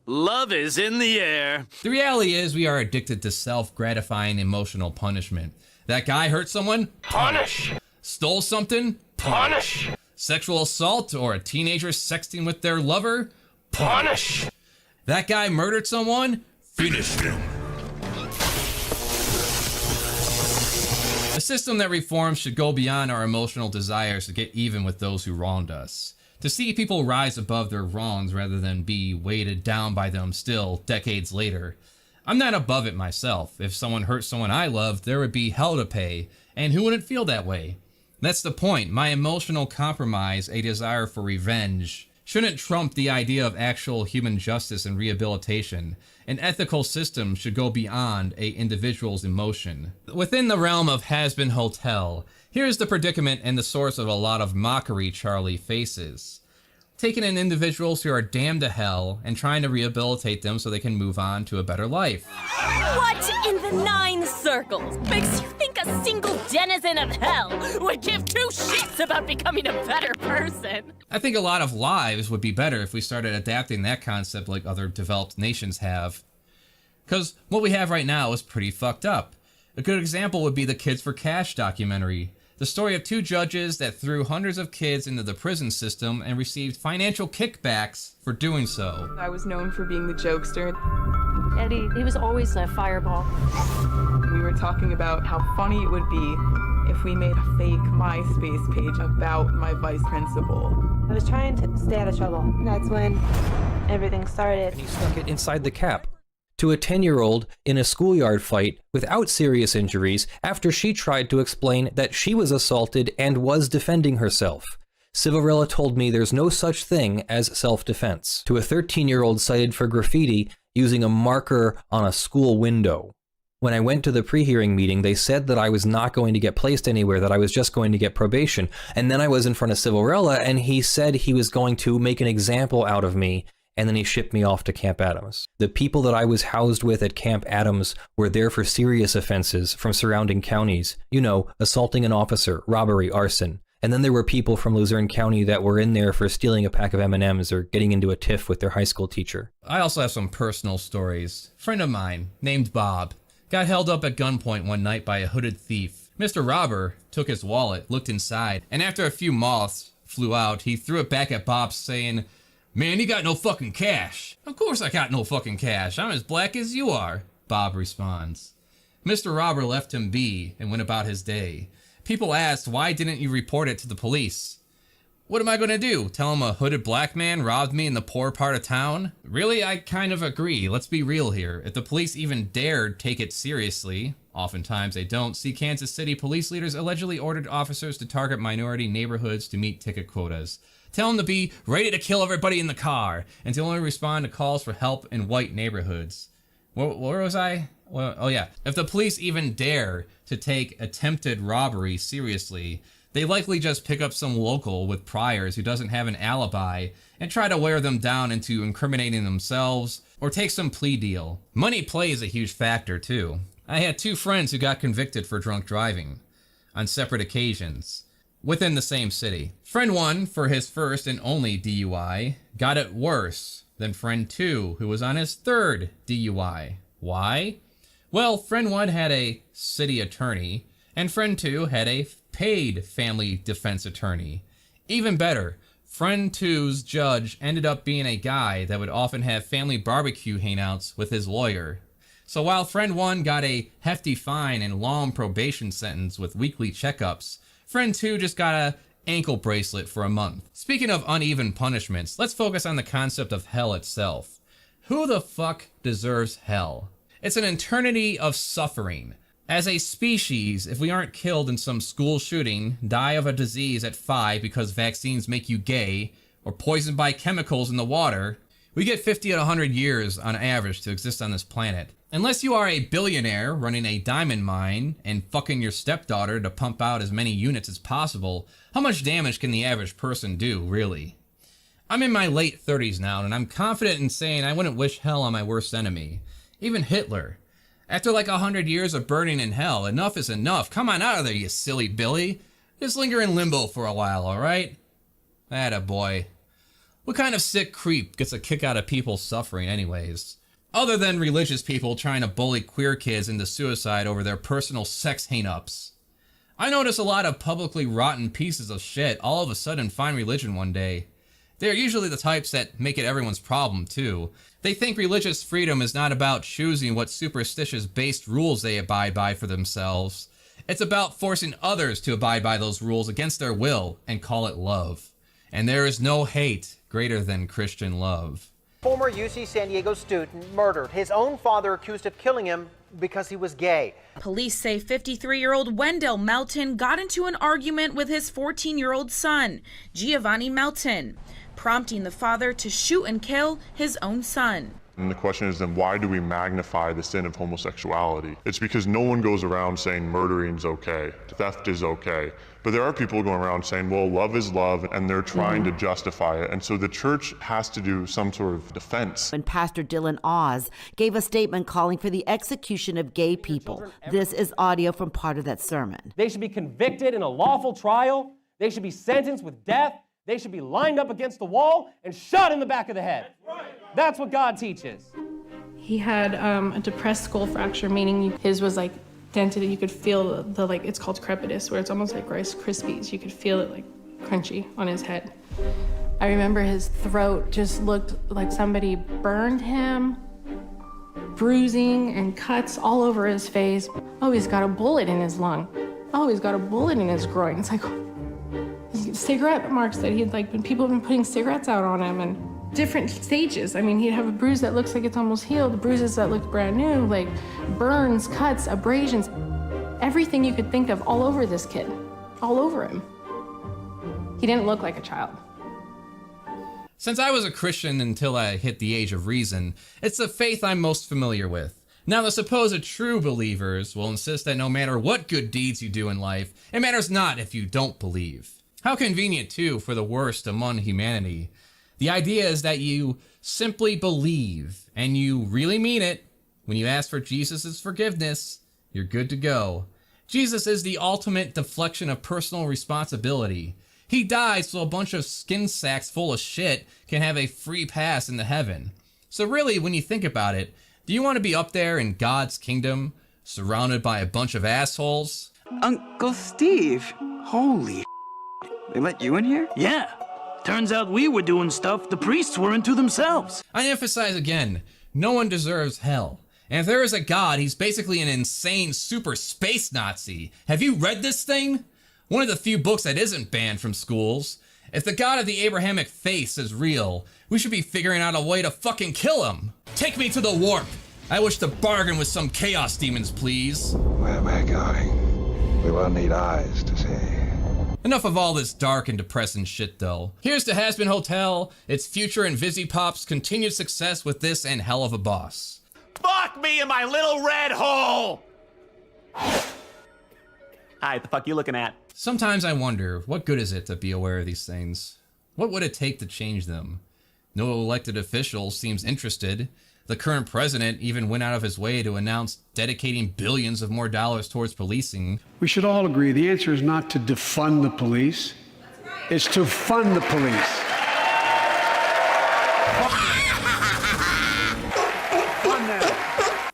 Love is in the air. The reality is we are addicted to self-gratifying emotional punishment. That guy hurt someone? Punish! Stole something? Punish! Sexual assault or a teenager sexting with their lover? Punish! That guy murdered someone? Finish him. A system that reforms should go beyond our emotional desires to get even with those who wronged us. To see people rise above their wrongs rather than be weighted down by them still, decades later. I'm not above it myself. If someone hurt someone I loved, there would be hell to pay, and who wouldn't feel that way? That's the point. My emotional compromise, a desire for revenge, shouldn't trump the idea of actual human justice and rehabilitation. An ethical system should go beyond an individual's emotion. Within the realm of has-been hotel, here's the predicament and the source of a lot of mockery Charlie faces. Taking in individuals who are damned to hell and trying to rehabilitate them so they can move on to a better life. What in the 9 circles makes you think a single denizen of hell would give 2 shits about becoming a better person? I think a lot of lives would be better if we started adapting that concept like other developed nations have. Because what we have right now is pretty fucked up. A good example would be the Kids for Cash documentary. The story of 2 judges that threw hundreds of kids into the prison system and received financial kickbacks for doing so. I was known for being the jokester. Eddie, he was always a fireball. We were talking about how funny it would be if we made a fake MySpace page about my vice principal. I was trying to stay out of trouble. That's when everything started. And he stuck it inside the cap. To a 10-year-old in a schoolyard fight without serious injuries after she tried to explain that she was assaulted and was defending herself. Civilrella told me there's no such thing as self-defense. To a 13-year-old cited for graffiti using a marker on a school window. When I went to the pre-hearing meeting, they said that I was not going to get placed anywhere, that I was just going to get probation. And then I was in front of Civilrella and he said he was going to make an example out of me, and then he shipped me off to Camp Adams. The people that I was housed with at Camp Adams were there for serious offenses from surrounding counties. You know, assaulting an officer, robbery, arson. And then there were people from Luzerne County that were in there for stealing a pack of M&Ms or getting into a tiff with their high school teacher. I also have some personal stories. A friend of mine, named Bob, got held up at gunpoint one night by a hooded thief. Mr. Robber took his wallet, looked inside, and after a few moths flew out, he threw it back at Bob saying, "Man, you got no fucking cash." "Of course I got no fucking cash. I'm as black as you are," Bob responds. Mr. Robber left him be and went about his day. People asked, "Why didn't you report it to the police?" "What am I going to do? Tell him a hooded black man robbed me in the poor part of town?" Really, I kind of agree. Let's be real here. If the police even dared take it seriously, oftentimes they don't, see Kansas City police leaders allegedly ordered officers to target minority neighborhoods to meet ticket quotas. Tell them to be ready to kill everybody in the car and to only respond to calls for help in white neighborhoods. Where was I? Well, oh yeah. If the police even dare to take attempted robbery seriously, they likely just pick up some local with priors who doesn't have an alibi and try to wear them down into incriminating themselves or take some plea deal. Money plays a huge factor too. I had 2 friends who got convicted for drunk driving on separate occasions within the same city. Friend 1, for his first and only DUI, got it worse than friend 2, who was on his 3rd DUI. Why? Well, friend 1 had a city attorney, and friend 2 had a paid family defense attorney. Even better, friend 2's judge ended up being a guy that would often have family barbecue hangouts with his lawyer. So while friend 1 got a hefty fine and long probation sentence with weekly checkups, friend 2 just got a ankle bracelet for a month. Speaking of uneven punishments, let's focus on the concept of hell itself. Who the fuck deserves hell? It's an eternity of suffering. As a species, if we aren't killed in some school shooting, die of a disease at 5 because vaccines make you gay, or poisoned by chemicals in the water, we get 50 to 100 years on average to exist on this planet. Unless you are a billionaire running a diamond mine and fucking your stepdaughter to pump out as many units as possible, how much damage can the average person do, really? I'm in my late 30s now, and I'm confident in saying I wouldn't wish hell on my worst enemy. Even Hitler. After like 100 years of burning in hell, enough is enough. Come on out of there, you silly Billy. Just linger in limbo for a while, alright? Attaboy. What kind of sick creep gets a kick out of people suffering anyways? Other than religious people trying to bully queer kids into suicide over their personal sex hang-ups. I notice a lot of publicly rotten pieces of shit all of a sudden find religion one day. They're usually the types that make it everyone's problem too. They think religious freedom is not about choosing what superstitious-based rules they abide by for themselves. It's about forcing others to abide by those rules against their will and call it love. And there is no hate greater than Christian love. Former UC San Diego student murdered. His own father accused of killing him because he was gay. Police say 53-year-old Wendell Melton got into an argument with his 14-year-old son, Giovanni Melton, prompting the father to shoot and kill his own son. And the question is then why do we magnify the sin of homosexuality? It's because no one goes around saying murdering's okay, theft is okay. But there are people going around saying, well, love is love, and they're trying to justify it. And so the church has to do some sort of defense. When Pastor Dylan Oz gave a statement calling for the execution of gay people. This is audio from part of that sermon. They should be convicted in a lawful trial. They should be sentenced with death. They should be lined up against the wall and shot in the back of the head. That's what God teaches. He had a depressed skull fracture, meaning his was like dented. You could feel the like, it's called crepitus, where it's almost like Rice Krispies. You could feel it like crunchy on his head. I remember his throat just looked like somebody burned him, bruising and cuts all over his face. Oh, he's got a bullet in his lung. Oh, he's got a bullet in his groin. It's like cigarette marks that he'd like, people have been putting cigarettes out on him and different stages. I mean, he'd have a bruise that looks like it's almost healed, bruises that look brand new, like burns, cuts, abrasions, everything you could think of all over this kid, all over him. He didn't look like a child. Since I was a Christian until I hit the age of reason, it's the faith I'm most familiar with. Now, the supposed true believers will insist that no matter what good deeds you do in life, it matters not if you don't believe. How convenient, too, for the worst among humanity. The idea is that you simply believe, and you really mean it. When you ask for Jesus' forgiveness, you're good to go. Jesus is the ultimate deflection of personal responsibility. He died so a bunch of skin sacks full of shit can have a free pass into heaven. So really, when you think about it, do you want to be up there in God's kingdom, surrounded by a bunch of assholes? Uncle Steve, holy they let you in here? Yeah. Turns out we were doing stuff the priests were into themselves. I emphasize again, no one deserves hell. And if there is a God, he's basically an insane super space Nazi. Have you read this thing? One of the few books that isn't banned from schools. If the God of the Abrahamic faith is real, we should be figuring out a way to fucking kill him. Take me to the warp. I wish to bargain with some chaos demons, please. Where we're going, we will need eyes to see. Enough of all this dark and depressing shit, though. Here's to Has Been Hotel, its future and VisiPop's continued success with this and hell of a boss. Fuck me in my little red hole! Hi, the fuck you looking at? Sometimes I wonder, what good is it to be aware of these things? What would it take to change them? No elected official seems interested. The current president even went out of his way to announce dedicating billions of more dollars towards policing. We should all agree the answer is not to defund the police, it's to fund the police.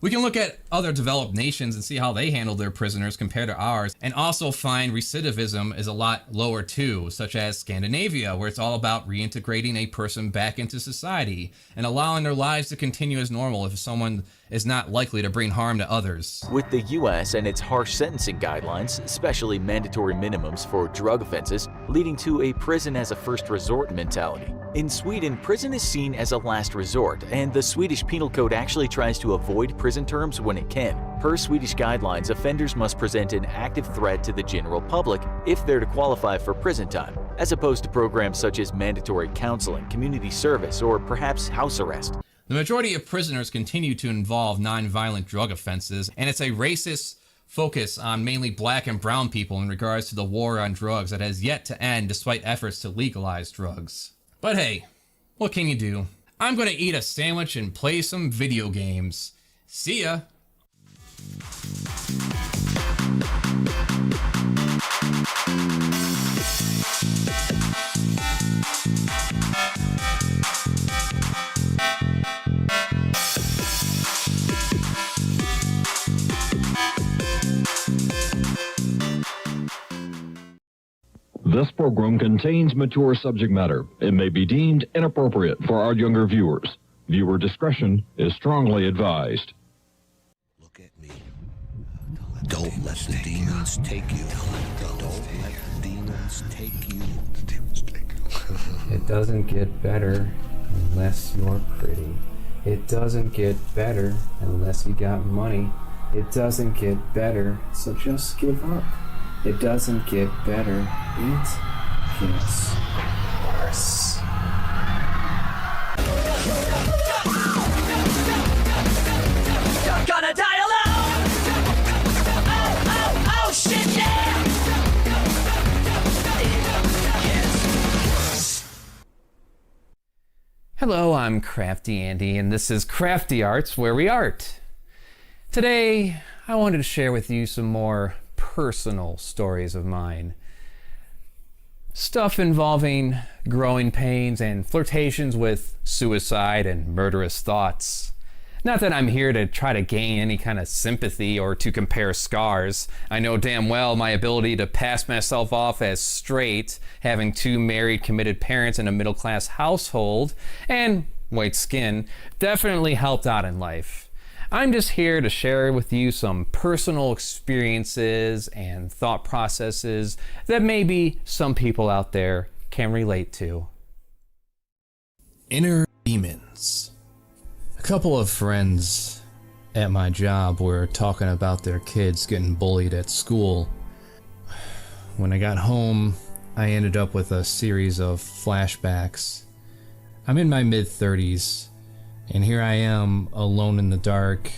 We can look at other developed nations and see how they handle their prisoners compared to ours, and also find recidivism is a lot lower too, such as Scandinavia, where it's all about reintegrating a person back into society and allowing their lives to continue as normal if someone is not likely to bring harm to others. With the US and its harsh sentencing guidelines, especially mandatory minimums for drug offenses, leading to a prison as a first resort mentality. In Sweden, prison is seen as a last resort, and the Swedish Penal Code actually tries to avoid prison terms when it can. Per Swedish guidelines, offenders must present an active threat to the general public if they're to qualify for prison time, as opposed to programs such as mandatory counseling, community service, or perhaps house arrest. The majority of prisoners continue to involve non-violent drug offenses, and it's a racist focus on mainly black and brown people in regards to the war on drugs that has yet to end despite efforts to legalize drugs. But hey, what can you do? I'm gonna eat a sandwich and play some video games. See ya! This program contains mature subject matter. It may be deemed inappropriate for our younger viewers. Viewer discretion is strongly advised. Don't let the demons take you. Don't let the demons take you. It doesn't get better unless you're pretty. It doesn't get better unless you got money. It doesn't get better, so just give up. It doesn't get better, it gets worse. Gonna die alone! Oh, shit, yeah! Hello, I'm CraftyAndy, and this is Crafty Arts, where we art. Today, I wanted to share with you some more personal stories of mine. Stuff involving growing pains and flirtations with suicide and murderous thoughts. Not that I'm here to try to gain any kind of sympathy or to compare scars. I know damn well my ability to pass myself off as straight, having 2 married, committed parents in a middle-class household, and white skin, definitely helped out in life. I'm just here to share with you some personal experiences and thought processes that maybe some people out there can relate to. Inner demons. A couple of friends at my job were talking about their kids getting bullied at school. When I got home, I ended up with a series of flashbacks. I'm in my mid-30s, and here I am, alone in the dark,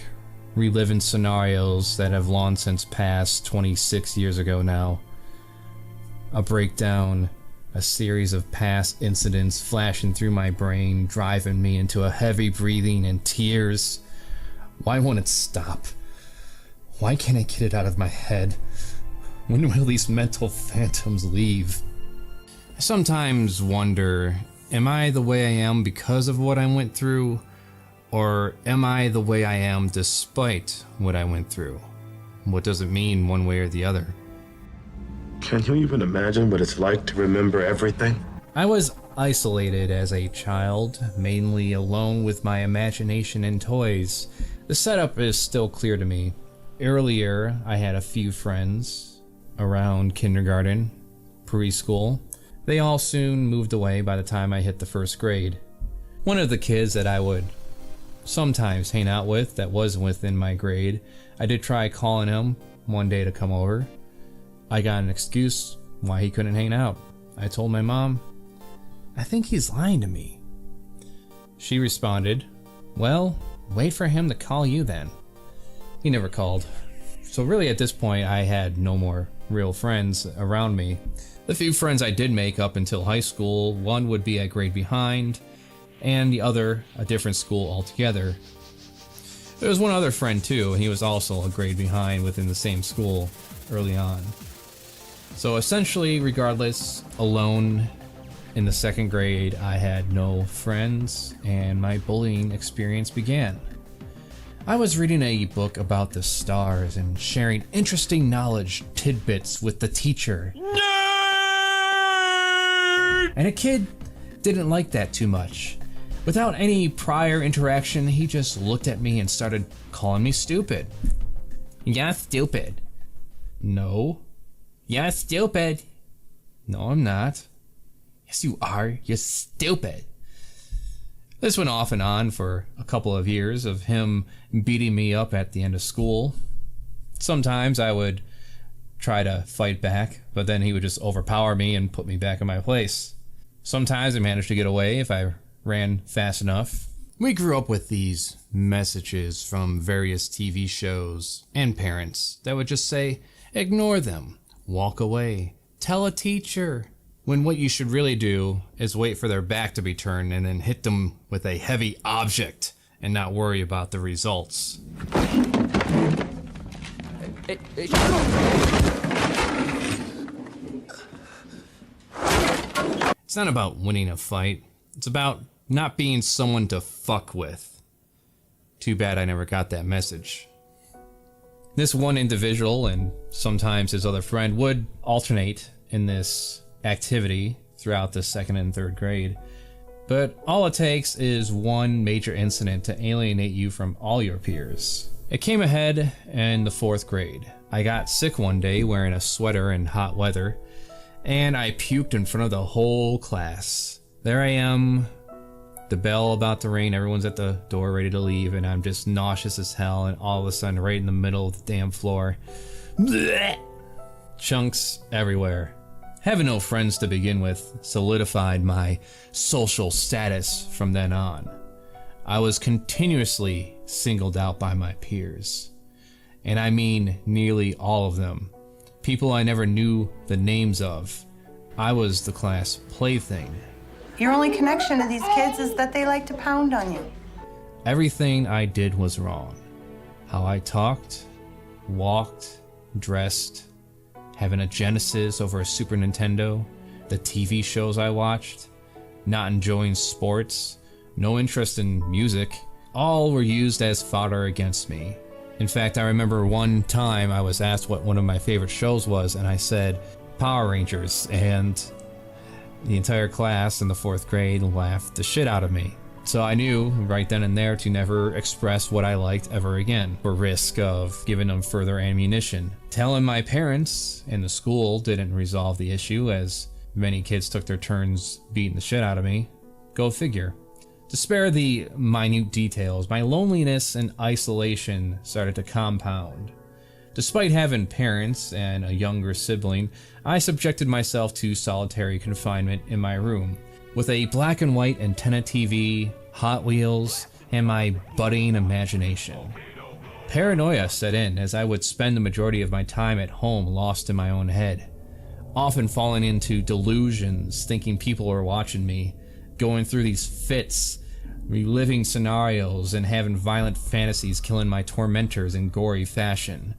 reliving scenarios that have long since passed 26 years ago now. A breakdown, a series of past incidents flashing through my brain, driving me into a heavy breathing and tears. Why won't it stop? Why can't I get it out of my head? When will these mental phantoms leave? I sometimes wonder, am I the way I am because of what I went through? Or am I the way I am despite what I went through? What does it mean one way or the other? Can you even imagine what it's like to remember everything? I was isolated as a child, mainly alone with my imagination and toys. The setup is still clear to me. Earlier, I had a few friends around kindergarten, preschool. They all soon moved away by the time I hit the 1st grade. One of the kids that I would sometimes hang out with that was within my grade, I did try calling him one day to come over. I got an excuse why he couldn't hang out. I told my mom, I think he's lying to me. She responded, well, wait for him to call you then. He never called. So really at this point I had no more real friends around me. The few friends I did make up until high school, one would be a grade behind, and the other a different school altogether. There was one other friend too, and he was also a grade behind within the same school early on. So essentially, regardless, alone in the 2nd grade, I had no friends, and my bullying experience began. I was reading a book about the stars and sharing interesting knowledge tidbits with the teacher. Nerd! And a kid didn't like that too much. Without any prior interaction, he just looked at me and started calling me stupid. You're stupid. No. You're stupid. No, I'm not. Yes, you are. You're stupid. This went off and on for a couple of years of him beating me up at the end of school. Sometimes I would try to fight back, but then he would just overpower me and put me back in my place. Sometimes I managed to get away if I ran fast enough. We grew up with these messages from various TV shows and parents that would just say, ignore them, walk away, tell a teacher, when what you should really do is wait for their back to be turned and then hit them with a heavy object and not worry about the results. It's not about winning a fight. It's about not being someone to fuck with. Too bad I never got that message. This one individual and sometimes his other friend would alternate in this activity throughout the 2nd and 3rd grade. But all it takes is one major incident to alienate you from all your peers. It came ahead in the 4th grade. I got sick one day wearing a sweater in hot weather, and I puked in front of the whole class. There I am, the bell about to ring, everyone's at the door ready to leave, and I'm just nauseous as hell, and all of a sudden, right in the middle of the damn floor, bleh, chunks everywhere. Having no friends to begin with solidified my social status from then on. I was continuously singled out by my peers. And I mean nearly all of them. People I never knew the names of. I was the class plaything. Your only connection to these kids is that they like to pound on you. Everything I did was wrong. How I talked, walked, dressed, having a Genesis over a Super Nintendo, the TV shows I watched, not enjoying sports, no interest in music, all were used as fodder against me. In fact, I remember one time I was asked what one of my favorite shows was, and I said Power Rangers, and the entire class in the 4th grade laughed the shit out of me. So I knew right then and there to never express what I liked ever again, for risk of giving them further ammunition. Telling my parents in the school didn't resolve the issue, as many kids took their turns beating the shit out of me. Go figure. To spare the minute details, my loneliness and isolation started to compound. Despite having parents and a younger sibling, I subjected myself to solitary confinement in my room, with a black and white antenna TV, Hot Wheels, and my budding imagination. Paranoia set in as I would spend the majority of my time at home lost in my own head, often falling into delusions, thinking people were watching me, going through these fits, reliving scenarios, and having violent fantasies killing my tormentors in gory fashion.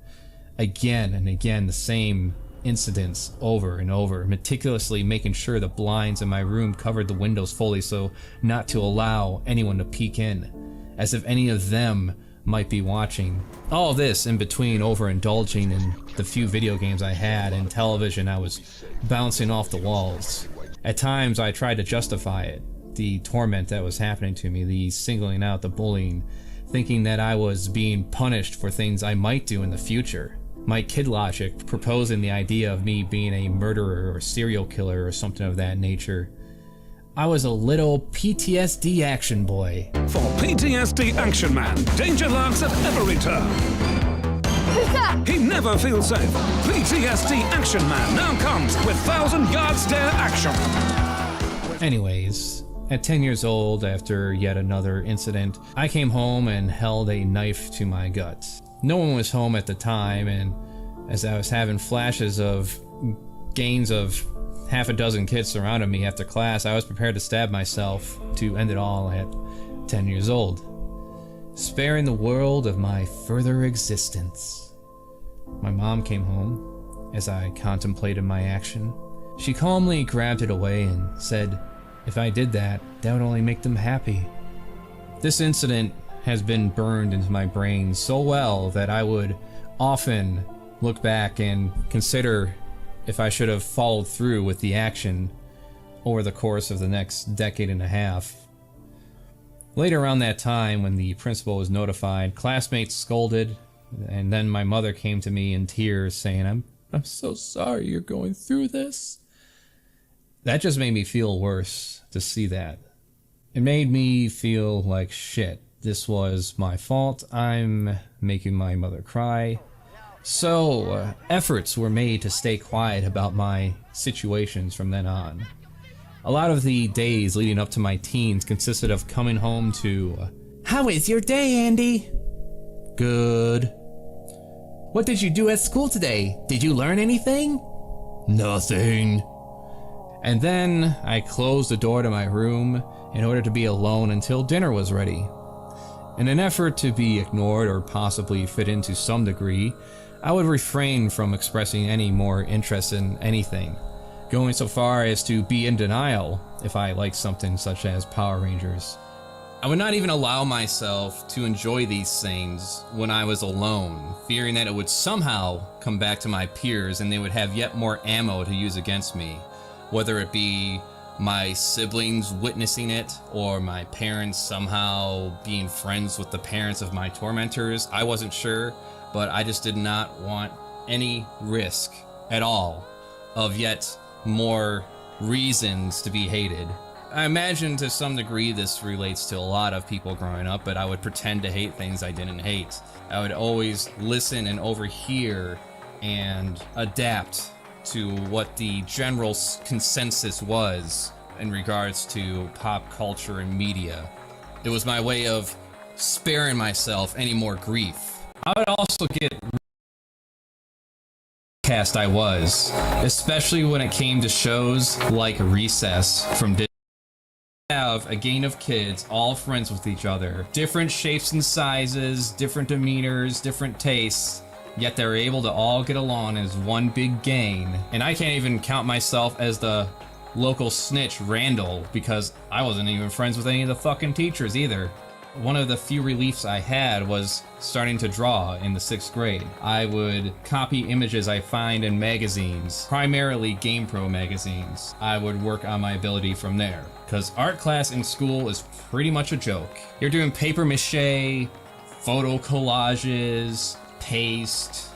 Again and again, the same incidents over and over, meticulously making sure the blinds in my room covered the windows fully so not to allow anyone to peek in, as if any of them might be watching. All this in between overindulging in the few video games I had and television I was bouncing off the walls. At times I tried to justify it, the torment that was happening to me, the singling out, the bullying, thinking that I was being punished for things I might do in the future. My kid logic proposing the idea of me being a murderer or serial killer or something of that nature. I was a little PTSD action boy. For PTSD Action Man, danger lurks at every turn. He never feels safe. PTSD Action Man now comes with 1,000-yard stare action. Anyways, at 10 years old, after yet another incident, I came home and held a knife to my gut. No one was home at the time, and as I was having flashes of gains of half a dozen kids surrounding me after class, I was prepared to stab myself to end it all at 10 years old. sparing the world of my further existence. My mom came home as I contemplated my action. She calmly grabbed it away and said, if I did that, that would only make them happy. This incident has been burned into my brain so well that I would often look back and consider if I should have followed through with the action over the course of the next decade and a half. Later around that time, when the principal was notified, classmates scolded, and then my mother came to me in tears saying, I'm so sorry you're going through this. That just made me feel worse to see that. It made me feel like shit. This was my fault. I'm making my mother cry. So, efforts were made to stay quiet about my situations from then on. A lot of the days leading up to my teens consisted of coming home to, how is your day, Andy? Good. What did you do at school today? Did you learn anything? Nothing. And then I closed the door to my room in order to be alone until dinner was ready. In an effort to be ignored or possibly fit into some degree, I would refrain from expressing any more interest in anything, going so far as to be in denial if I liked something such as Power Rangers. I would not even allow myself to enjoy these things when I was alone, fearing that it would somehow come back to my peers and they would have yet more ammo to use against me, whether it be my siblings witnessing it or my parents somehow being friends with the parents of my tormentors. I wasn't sure, but I just did not want any risk at all of yet more reasons to be hated. I imagine to some degree this relates to a lot of people growing up, but I would pretend to hate things I didn't hate. I would always listen and overhear and adapt to what the general consensus was in regards to pop culture and media. It was my way of sparing myself any more grief. I would also get cast I was, especially when it came to shows like Recess from Disney. Have a gang of kids all friends with each other, different shapes and sizes, different demeanors, different tastes, yet they're able to all get along as one big gang. And I can't even count myself as the local snitch Randall because I wasn't even friends with any of the fucking teachers either. One of the few reliefs I had was starting to draw in the 6th grade. I would copy images I find in magazines, primarily GamePro magazines. I would work on my ability from there, because art class in school is pretty much a joke. You're doing paper mache, photo collages, paste,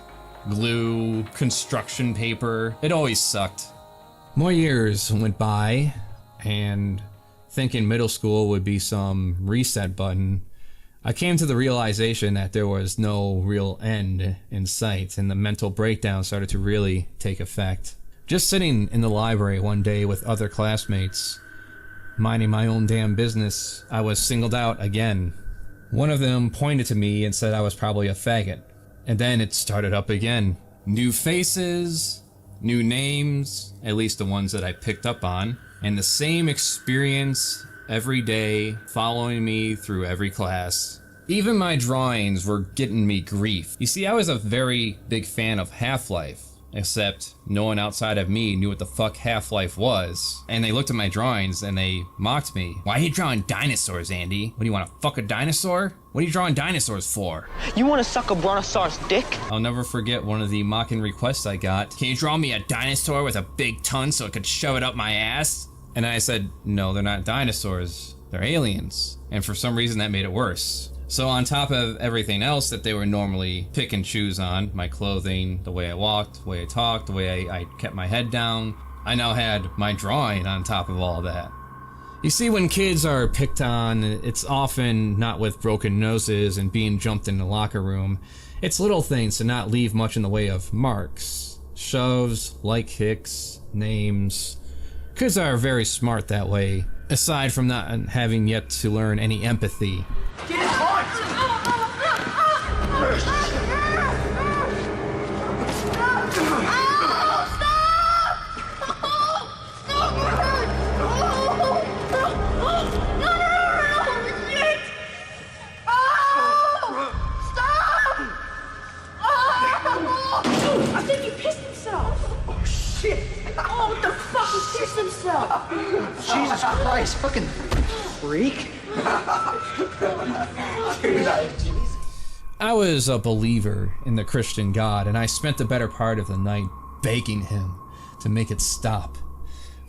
glue, construction paper. It always sucked. More years went by, and thinking middle school would be some reset button, I came to the realization that there was no real end in sight, and the mental breakdown started to really take effect. Just sitting in the library one day with other classmates, minding my own damn business, I was singled out again. One of them pointed to me and said I was probably a faggot. And then it started up again. New faces, new names, at least the ones that I picked up on, and the same experience every day following me through every class. Even my drawings were getting me grief. You see, I was a very big fan of Half-Life, except no one outside of me knew what the fuck Half-Life was. And they looked at my drawings and they mocked me. Why are you drawing dinosaurs, Andy? What do you want to fuck a dinosaur? What are you drawing dinosaurs for? You want to suck a brontosaurus dick? I'll never forget one of the mocking requests I got. Can you draw me a dinosaur with a big tongue so I could shove it up my ass? And I said, no, they're not dinosaurs, they're aliens. And for some reason that made it worse. So on top of everything else that they would normally pick and choose on, my clothing, the way I walked, the way I talked, the way I kept my head down, I now had my drawing on top of all that. You see, when kids are picked on, it's often not with broken noses and being jumped in the locker room. It's little things to not leave much in the way of marks, shoves, like kicks, names. Kids are very smart that way, aside from not having yet to learn any empathy. I think he pissed himself. Oh, shit. Oh, what the fuck? He pissed himself. Jesus Christ, fucking freak. I was a believer in the Christian God, and I spent the better part of the night begging him to make it stop.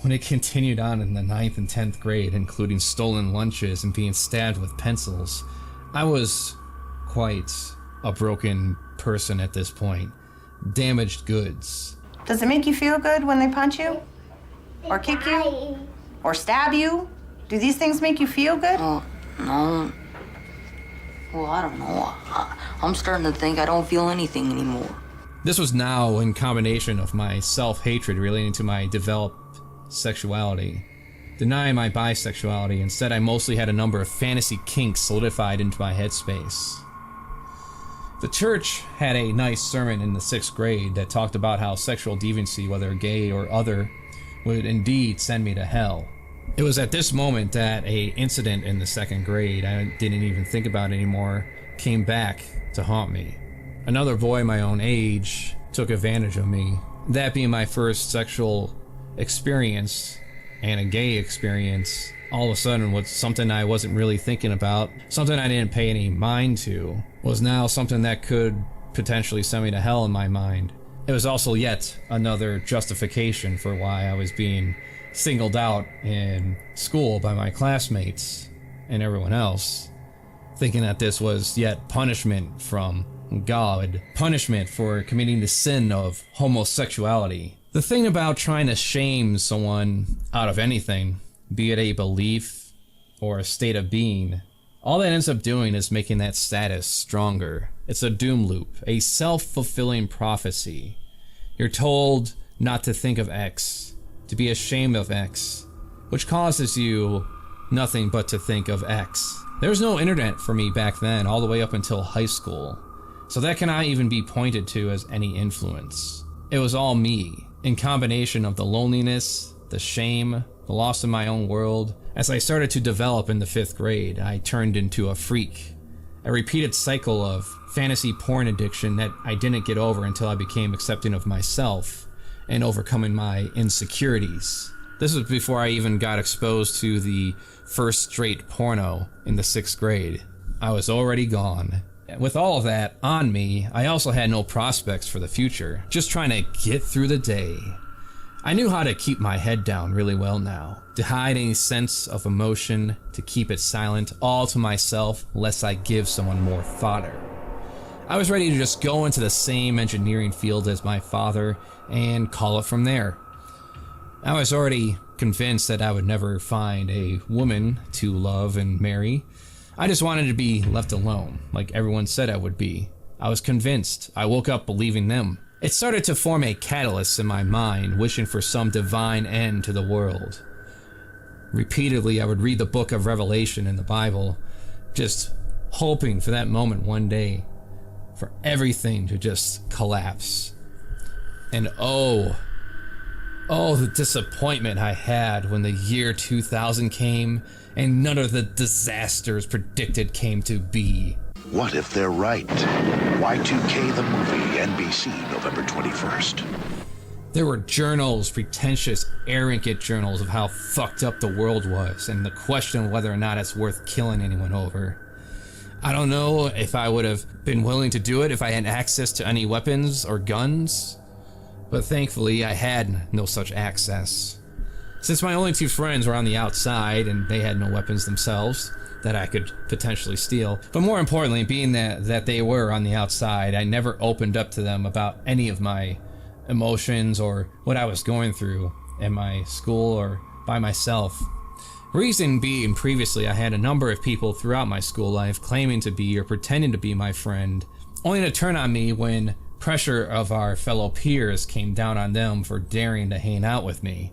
When it continued on in the 9th and 10th grade, including stolen lunches and being stabbed with pencils, I was quite a broken person at this point. Damaged goods. Does it make you feel good when they punch you? Or kick you? Or stab you? Do these things make you feel good? No. Well, I don't know. I'm starting to think I don't feel anything anymore. This was now in combination of my self-hatred relating to my developed sexuality. Denying my bisexuality, instead I mostly had a number of fantasy kinks solidified into my headspace. The church had a nice sermon in the 6th grade that talked about how sexual deviancy, whether gay or other, would indeed send me to hell. It was at this moment that a incident in the 2nd grade I didn't even think about anymore came back to haunt me. Another boy my own age took advantage of me. That being my first sexual experience and a gay experience, all of a sudden was something I wasn't really thinking about, something I didn't pay any mind to, was now something that could potentially send me to hell in my mind. It was also yet another justification for why I was being singled out in school by my classmates and everyone else, thinking that this was yet punishment from God, punishment for committing the sin of homosexuality. The thing about trying to shame someone out of anything, be it a belief or a state of being, all that ends up doing is making that status stronger. It's a doom loop, a self-fulfilling prophecy. You're told not to think of X, to be ashamed of X, which causes you nothing but to think of X. There was no internet for me back then, all the way up until high school, so that cannot even be pointed to as any influence. It was all me, in combination of the loneliness, the shame, the loss of my own world. As I started to develop in the 5th grade, I turned into a freak. A repeated cycle of fantasy porn addiction that I didn't get over until I became accepting of myself and overcoming my insecurities. This was before I even got exposed to the first straight porno in the 6th grade. I was already gone. With all of that on me, I also had no prospects for the future, just trying to get through the day. I knew how to keep my head down really well now, to hide any sense of emotion, to keep it silent, all to myself, lest I give someone more fodder. I was ready to just go into the same engineering field as my father and call it from there. I was already convinced that I would never find a woman to love and marry. I just wanted to be left alone, like everyone said I would be. I was convinced. I woke up believing them. It started to form a catalyst in my mind, wishing for some divine end to the world. Repeatedly, I would read the book of Revelation in the Bible, just hoping for that moment one day, for everything to just collapse. And oh, the disappointment I had when the year 2000 came and none of the disasters predicted came to be. What if they're right? Y2K the movie, NBC, November 21st. There were journals, pretentious, arrogant journals of how fucked up the world was and the question of whether or not it's worth killing anyone over. I don't know if I would have been willing to do it if I had access to any weapons or guns, but thankfully I had no such access. Since my only 2 friends were on the outside and they had no weapons themselves that I could potentially steal, but more importantly, being that they were on the outside, I never opened up to them about any of my emotions or what I was going through in my school or by myself. Reason being, previously I had a number of people throughout my school life claiming to be or pretending to be my friend, only to turn on me when pressure of our fellow peers came down on them for daring to hang out with me.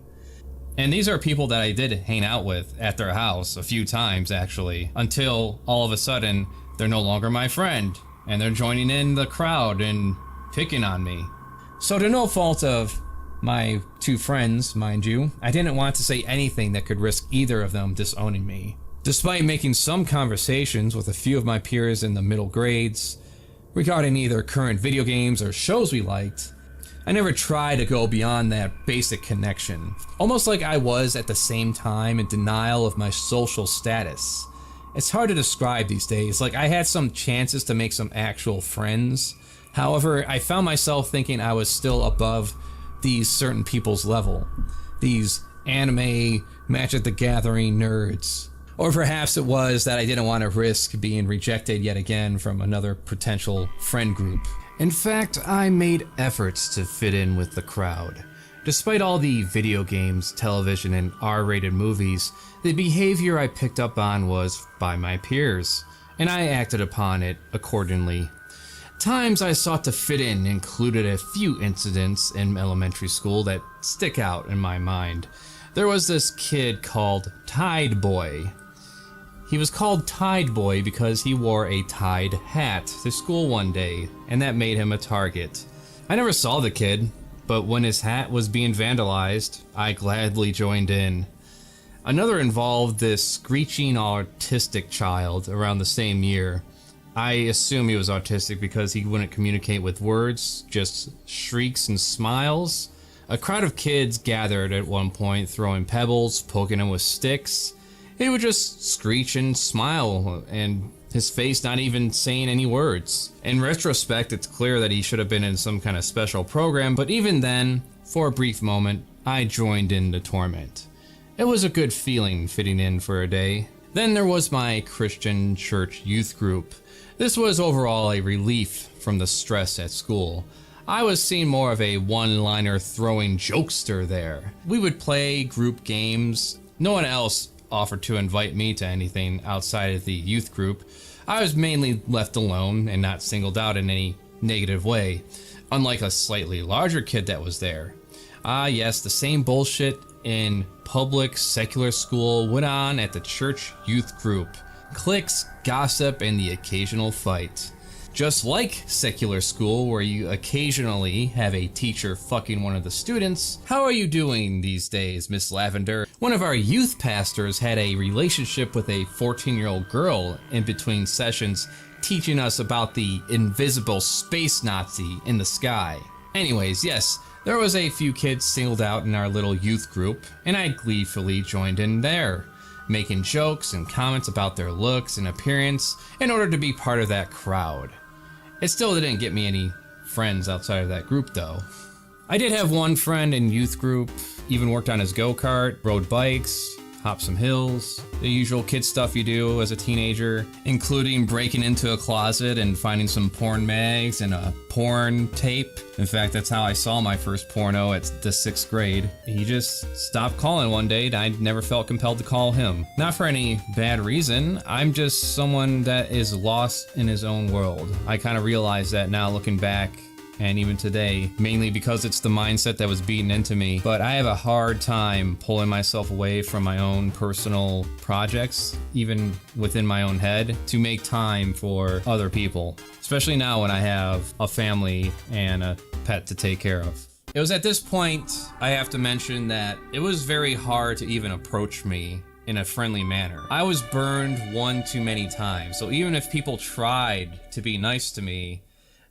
And these are people that I did hang out with at their house a few times, actually, until all of a sudden they're no longer my friend and they're joining in the crowd and picking on me. So to no fault of my 2 friends, mind you, I didn't want to say anything that could risk either of them disowning me. Despite making some conversations with a few of my peers in the middle grades regarding either current video games or shows we liked, I never tried to go beyond that basic connection. Almost like I was at the same time in denial of my social status. It's hard to describe these days. Like, I had some chances to make some actual friends. However, I found myself thinking I was still above these certain people's level. These anime, Magic the Gathering nerds. Or perhaps it was that I didn't want to risk being rejected yet again from another potential friend group. In fact, I made efforts to fit in with the crowd. Despite all the video games, television, and R-rated movies, the behavior I picked up on was by my peers, and I acted upon it accordingly. Times I sought to fit in included a few incidents in elementary school that stick out in my mind. There was this kid called Tide Boy. He was called Tide Boy because he wore a Tide hat to school one day, and that made him a target. I never saw the kid, but when his hat was being vandalized, I gladly joined in. Another involved this screeching autistic child around the same year. I assume he was autistic because he wouldn't communicate with words, just shrieks and smiles. A crowd of kids gathered at one point, throwing pebbles, poking him with sticks. He would just screech and smile, and his face not even saying any words. In retrospect, it's clear that he should have been in some kind of special program, but even then, for a brief moment, I joined in the torment. It was a good feeling fitting in for a day. Then there was my Christian church youth group. This was overall a relief from the stress at school. I was seen more of a one-liner throwing jokester there. We would play group games. No one else offered to invite me to anything outside of the youth group. I was mainly left alone and not singled out in any negative way, unlike a slightly larger kid that was there. Ah yes, the same bullshit in public secular school went on at the church youth group. Cliques, gossip, and the occasional fight. Just like secular school, where you occasionally have a teacher fucking one of the students. How are you doing these days, Miss Lavender? One of our youth pastors had a relationship with a 14-year-old girl in between sessions, teaching us about the invisible space Nazi in the sky. Anyways, yes, there was a few kids singled out in our little youth group, and I gleefully joined in there, making jokes and comments about their looks and appearance in order to be part of that crowd. It still didn't get me any friends outside of that group though. I did have one friend in youth group, even worked on his go-kart, rode bikes, hopped some hills, the usual kid stuff you do as a teenager, including breaking into a closet and finding some porn mags and a porn tape. In fact, that's how I saw my first porno at the 6th grade. He just stopped calling one day and I never felt compelled to call him. Not for any bad reason, I'm just someone that is lost in his own world. I kind of realize that now looking back, and even today, mainly because it's the mindset that was beaten into me. But I have a hard time pulling myself away from my own personal projects, even within my own head, to make time for other people. Especially now when I have a family and a pet to take care of. It was at this point, I have to mention that it was very hard to even approach me in a friendly manner. I was burned one too many times, so even if people tried to be nice to me,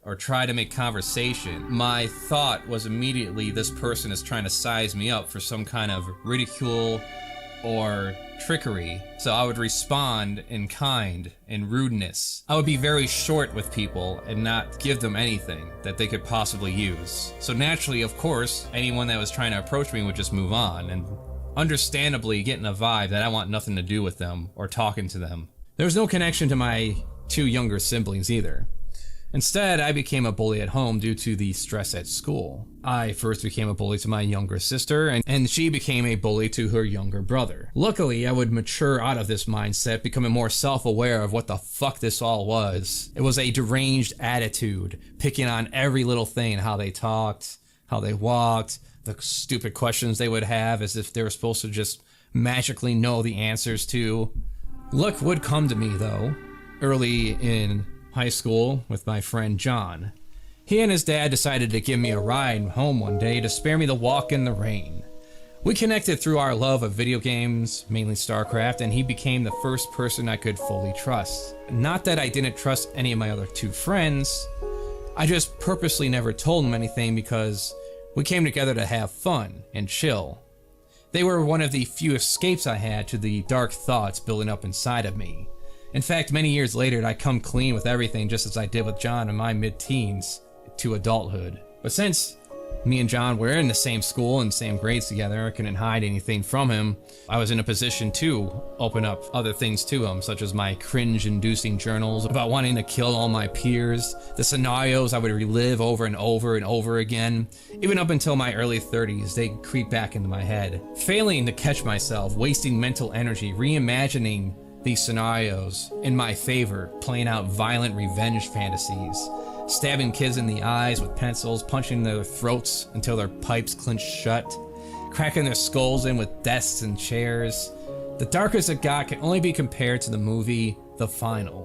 or try to make conversation, my thought was immediately this person is trying to size me up for some kind of ridicule or trickery. So I would respond in kind and rudeness. I would be very short with people and not give them anything that they could possibly use. So naturally, of course, anyone that was trying to approach me would just move on, and understandably getting a vibe that I want nothing to do with them or talking to them. There was no connection to my two younger siblings either. Instead, I became a bully at home due to the stress at school. I first became a bully to my younger sister, and she became a bully to her younger brother. Luckily, I would mature out of this mindset, becoming more self-aware of what the fuck this all was. It was a deranged attitude, picking on every little thing, how they talked, how they walked, the stupid questions they would have as if they were supposed to just magically know the answers to. Luck would come to me, though, early in high school with my friend John. He and his dad decided to give me a ride home one day to spare me the walk in the rain. We connected through our love of video games, mainly StarCraft, and he became the first person I could fully trust. Not that I didn't trust any of my other two friends, I just purposely never told him anything because We came together to have fun and chill. They were one of the few escapes I had to the dark thoughts building up inside of me. In fact, many years later, I come clean with everything just as I did with John in my mid-teens to adulthood. But since me and John were in the same school and same grades together, I couldn't hide anything from him. I was in a position to open up other things to him, such as my cringe-inducing journals about wanting to kill all my peers, the scenarios I would relive over and over and over again. Even up until my early 30s, they creep back into my head. Failing to catch myself, wasting mental energy, reimagining these scenarios in my favor, playing out violent revenge fantasies, stabbing kids in the eyes with pencils, punching their throats until their pipes clenched shut, cracking their skulls in with desks and chairs. The darkest it got can only be compared to the movie The Final,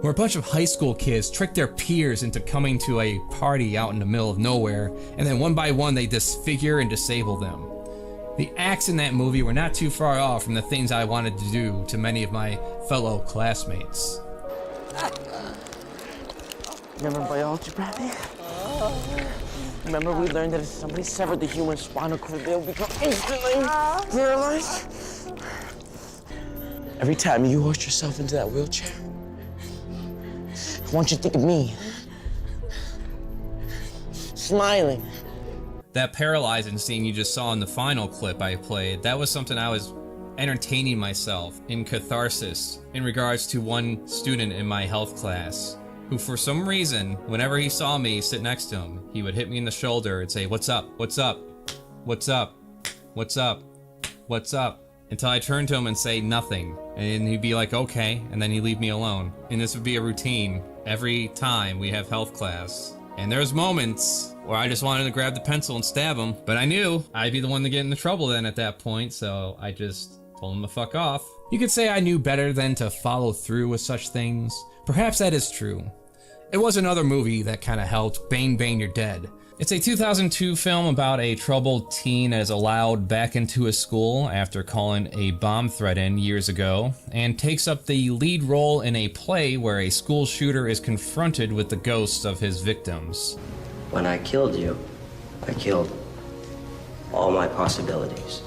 where a bunch of high school kids tricked their peers into coming to a party out in the middle of nowhere, and then one by one they disfigure and disable them. The acts in that movie were not too far off from the things I wanted to do to many of my fellow classmates. Remember biology, Crafty? Remember we learned that if somebody severed the human spinal cord, they'll become instantly paralyzed? Every time you hoist yourself into that wheelchair, I want you to think of me. Smiling. That paralyzing scene you just saw in the final clip I played, that was something I was entertaining myself in catharsis in regards to one student in my health class, who for some reason, whenever he saw me sit next to him, he would hit me in the shoulder and say, "What's up? What's up? What's up? What's up? What's up?" Until I turned to him and say nothing. And he'd be like, "Okay," and then he'd leave me alone. And this would be a routine every time we have health class. And there's moments where I just wanted to grab the pencil and stab him, but I knew I'd be the one to get into trouble then at that point, so I just told him to fuck off. You could say I knew better than to follow through with such things. Perhaps that is true. It was another movie that kind of helped, Bang Bang You're Dead. It's a 2002 film about a troubled teen that is allowed back into a school after calling a bomb threat in years ago, and takes up the lead role in a play where a school shooter is confronted with the ghosts of his victims. When I killed you, I killed all my possibilities.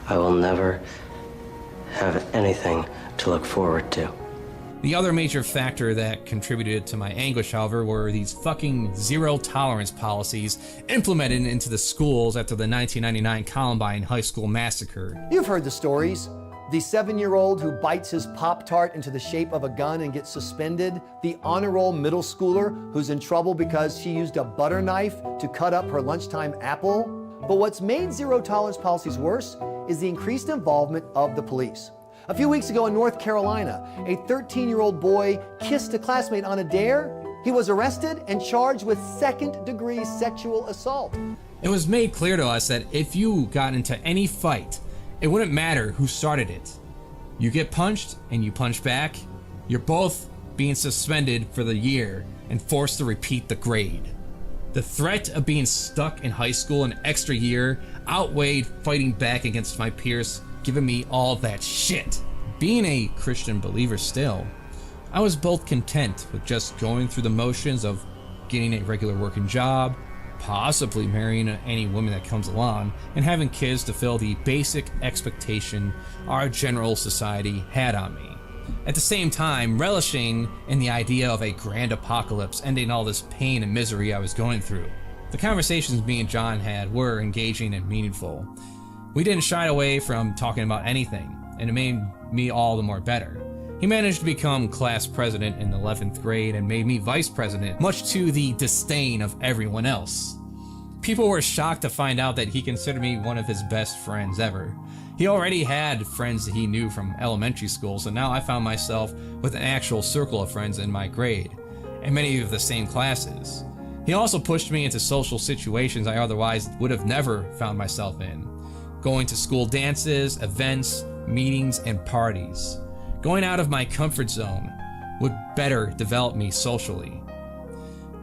I will never have anything to look forward to. The other major factor that contributed to my anguish, however, were these fucking zero-tolerance policies implemented into the schools after the 1999 Columbine High School massacre. You've heard the stories. The 7-year-old who bites his Pop-Tart into the shape of a gun and gets suspended. The honor roll middle schooler who's in trouble because she used a butter knife to cut up her lunchtime apple. But what's made zero-tolerance policies worse is the increased involvement of the police. A few weeks ago in North Carolina, a 13-year-old boy kissed a classmate on a dare. He was arrested and charged with second-degree sexual assault. It was made clear to us that if you got into any fight, it wouldn't matter who started it. You get punched and you punch back, you're both being suspended for the year and forced to repeat the grade. The threat of being stuck in high school an extra year outweighed fighting back against my peers, giving me all that shit. Being a Christian believer still, I was both content with just going through the motions of getting a regular working job, possibly marrying any woman that comes along, and having kids to fill the basic expectation our general society had on me. At the same time, relishing in the idea of a grand apocalypse ending all this pain and misery I was going through. The conversations me and John had were engaging and meaningful. We didn't shy away from talking about anything, and it made me all the more better. He managed to become class president in the 11th grade and made me vice president, much to the disdain of everyone else. People were shocked to find out that he considered me one of his best friends ever. He already had friends that he knew from elementary school, so now I found myself with an actual circle of friends in my grade, and many of the same classes. He also pushed me into social situations I otherwise would have never found myself in. Going to school dances, events, meetings, and parties. Going out of my comfort zone would better develop me socially.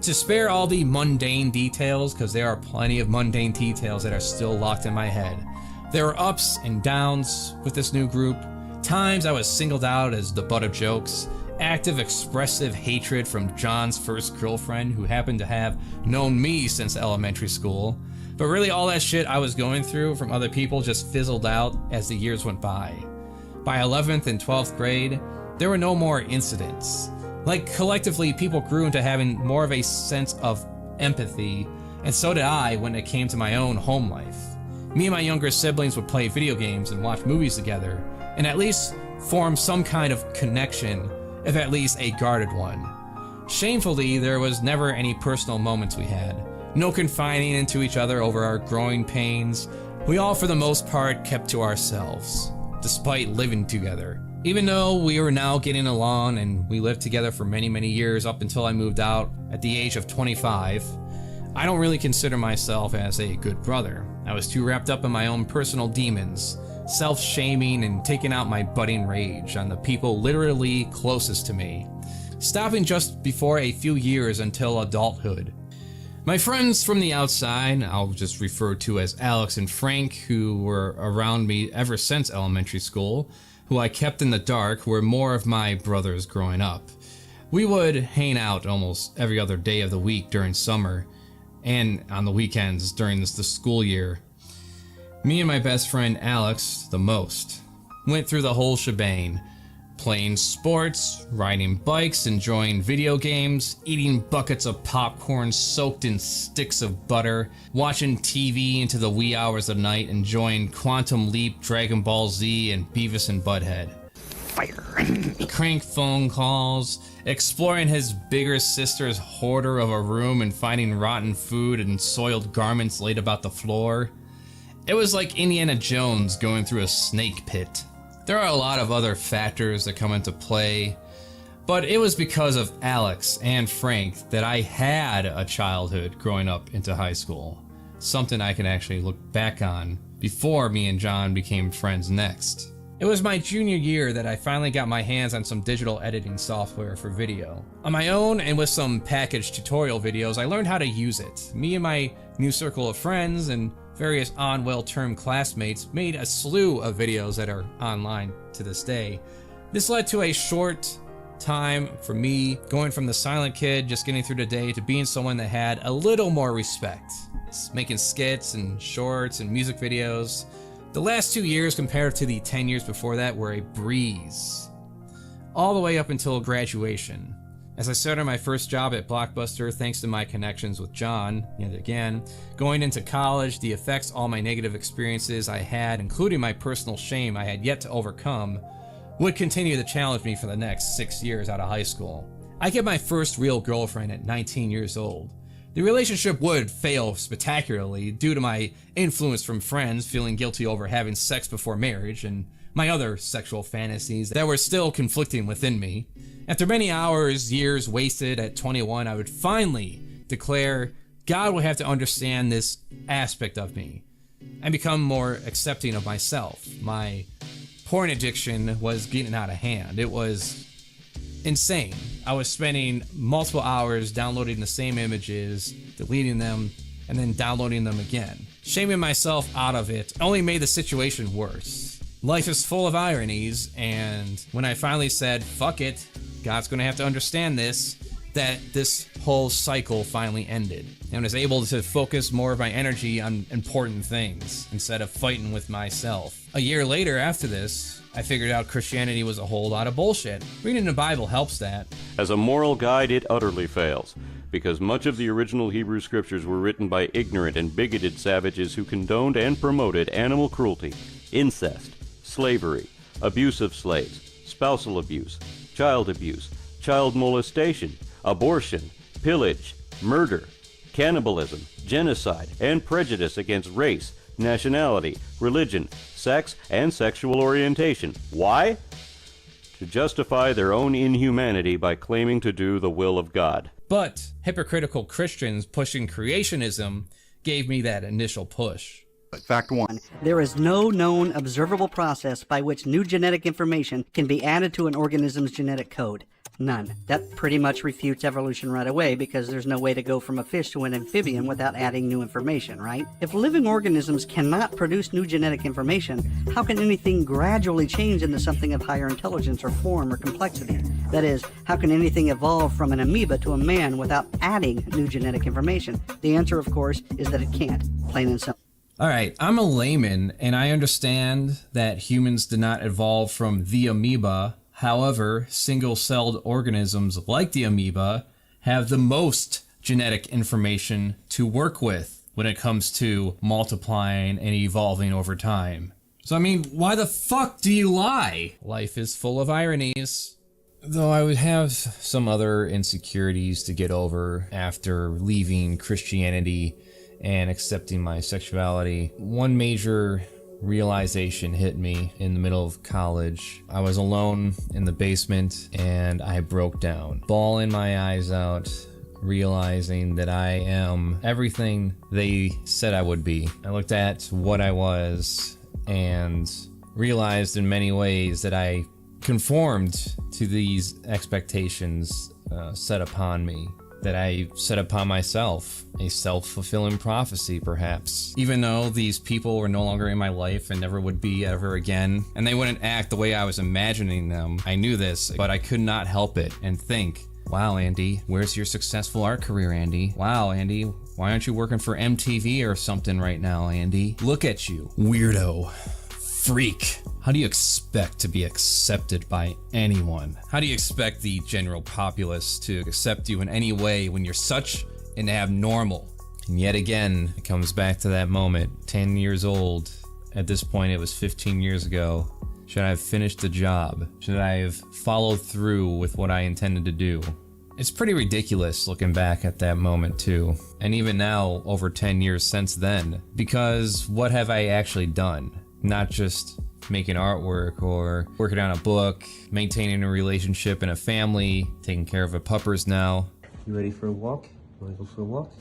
To spare all the mundane details, because there are plenty of mundane details that are still locked in my head, there were ups and downs with this new group. Times I was singled out as the butt of jokes, active, expressive hatred from John's first girlfriend, who happened to have known me since elementary school. But really, all that shit I was going through from other people just fizzled out as the years went by. By 11th and 12th grade, there were no more incidents. Like, collectively, people grew into having more of a sense of empathy, and so did I when it came to my own home life. Me and my younger siblings would play video games and watch movies together, and at least form some kind of connection, if at least a guarded one. Shamefully, there was never any personal moments we had. No confiding into each other over our growing pains. We all, for the most part, kept to ourselves, despite living together. Even though we were now getting along and we lived together for many, many years up until I moved out at the age of 25, I don't really consider myself as a good brother. I was too wrapped up in my own personal demons, self-shaming and taking out my budding rage on the people literally closest to me, stopping just before a few years until adulthood. My friends from the outside, I'll just refer to as Alex and Frank, who were around me ever since elementary school, who I kept in the dark, were more of my brothers growing up. We would hang out almost every other day of the week during summer, and on the weekends during the school year. Me and my best friend Alex, the most, went through the whole shebang, playing sports, riding bikes, enjoying video games, eating buckets of popcorn soaked in sticks of butter, watching TV into the wee hours of night, enjoying Quantum Leap, Dragon Ball Z, and Beavis and Butthead. Crank phone calls, exploring his bigger sister's hoarder of a room and finding rotten food and soiled garments laid about the floor. It was like Indiana Jones going through a snake pit. There are a lot of other factors that come into play, but it was because of Alex and Frank that I had a childhood growing up into high school. Something I can actually look back on before me and John became friends next. It was my junior year that I finally got my hands on some digital editing software for video. On my own and with some packaged tutorial videos, I learned how to use it. Me and my new circle of friends and various on-well-termed classmates made a slew of videos that are online to this day. This led to a short time for me going from the silent kid just getting through the day to being someone that had a little more respect. Making skits and shorts and music videos. The last 2 years compared to the 10 years before that were a breeze. All the way up until graduation. As I started my first job at Blockbuster, thanks to my connections with John, yet again, going into college, the effects all my negative experiences I had, including my personal shame I had yet to overcome, would continue to challenge me for the next 6 years out of high school. I get my first real girlfriend at 19 years old. The relationship would fail spectacularly due to my influence from friends feeling guilty over having sex before marriage and my other sexual fantasies that were still conflicting within me. After many hours, years wasted at 21, I would finally declare God would have to understand this aspect of me and become more accepting of myself. My porn addiction was getting out of hand. It was insane. I was spending multiple hours downloading the same images, deleting them, and then downloading them again. Shaming myself out of it only made the situation worse. Life is full of ironies, and when I finally said, fuck it, God's gonna have to understand this, that this whole cycle finally ended, and was able to focus more of my energy on important things instead of fighting with myself. A year later after this, I figured out Christianity was a whole lot of bullshit. Reading the Bible helps that. As a moral guide, it utterly fails, because much of the original Hebrew scriptures were written by ignorant and bigoted savages who condoned and promoted animal cruelty, incest, slavery, abuse of slaves, spousal abuse, child molestation, abortion, pillage, murder, cannibalism, genocide, and prejudice against race, nationality, religion, sex, and sexual orientation. Why? To justify their own inhumanity by claiming to do the will of God. But hypocritical Christians pushing creationism gave me that initial push. Fact 1. There is no known observable process by which new genetic information can be added to an organism's genetic code. None. That pretty much refutes evolution right away, because there's no way to go from a fish to an amphibian without adding new information, right? If living organisms cannot produce new genetic information, how can anything gradually change into something of higher intelligence or form or complexity? That is, how can anything evolve from an amoeba to a man without adding new genetic information? The answer, of course, is that it can't, plain and simple. All right, I'm a layman, and I understand that humans did not evolve from the amoeba. However, single-celled organisms like the amoeba have the most genetic information to work with when it comes to multiplying and evolving over time. So, I mean, why the fuck do you lie? Life is full of ironies. Though I would have some other insecurities to get over after leaving Christianity and accepting my sexuality. One major realization hit me in the middle of college. I was alone in the basement and I broke down, bawling my eyes out, realizing that I am everything they said I would be. I looked at what I was and realized in many ways that I conformed to these expectations set upon me, that I set upon myself, a self-fulfilling prophecy perhaps. Even though these people were no longer in my life and never would be ever again, and they wouldn't act the way I was imagining them, I knew this, but I could not help it and think, wow, Andy, where's your successful art career, Andy? Wow, Andy, why aren't you working for MTV or something right now, Andy? Look at you, weirdo, freak. How do you expect to be accepted by anyone? How do you expect the general populace to accept you in any way when you're such an abnormal? And yet again, it comes back to that moment, 10 years old. At this point, it was 15 years ago. Should I have finished the job? Should I have followed through with what I intended to do? It's pretty ridiculous looking back at that moment too. And even now, over 10 years since then, because what have I actually done? Not just making artwork or working on a book, maintaining a relationship and a family, taking care of a puppers now. You ready for a walk? Wanna go for a walk?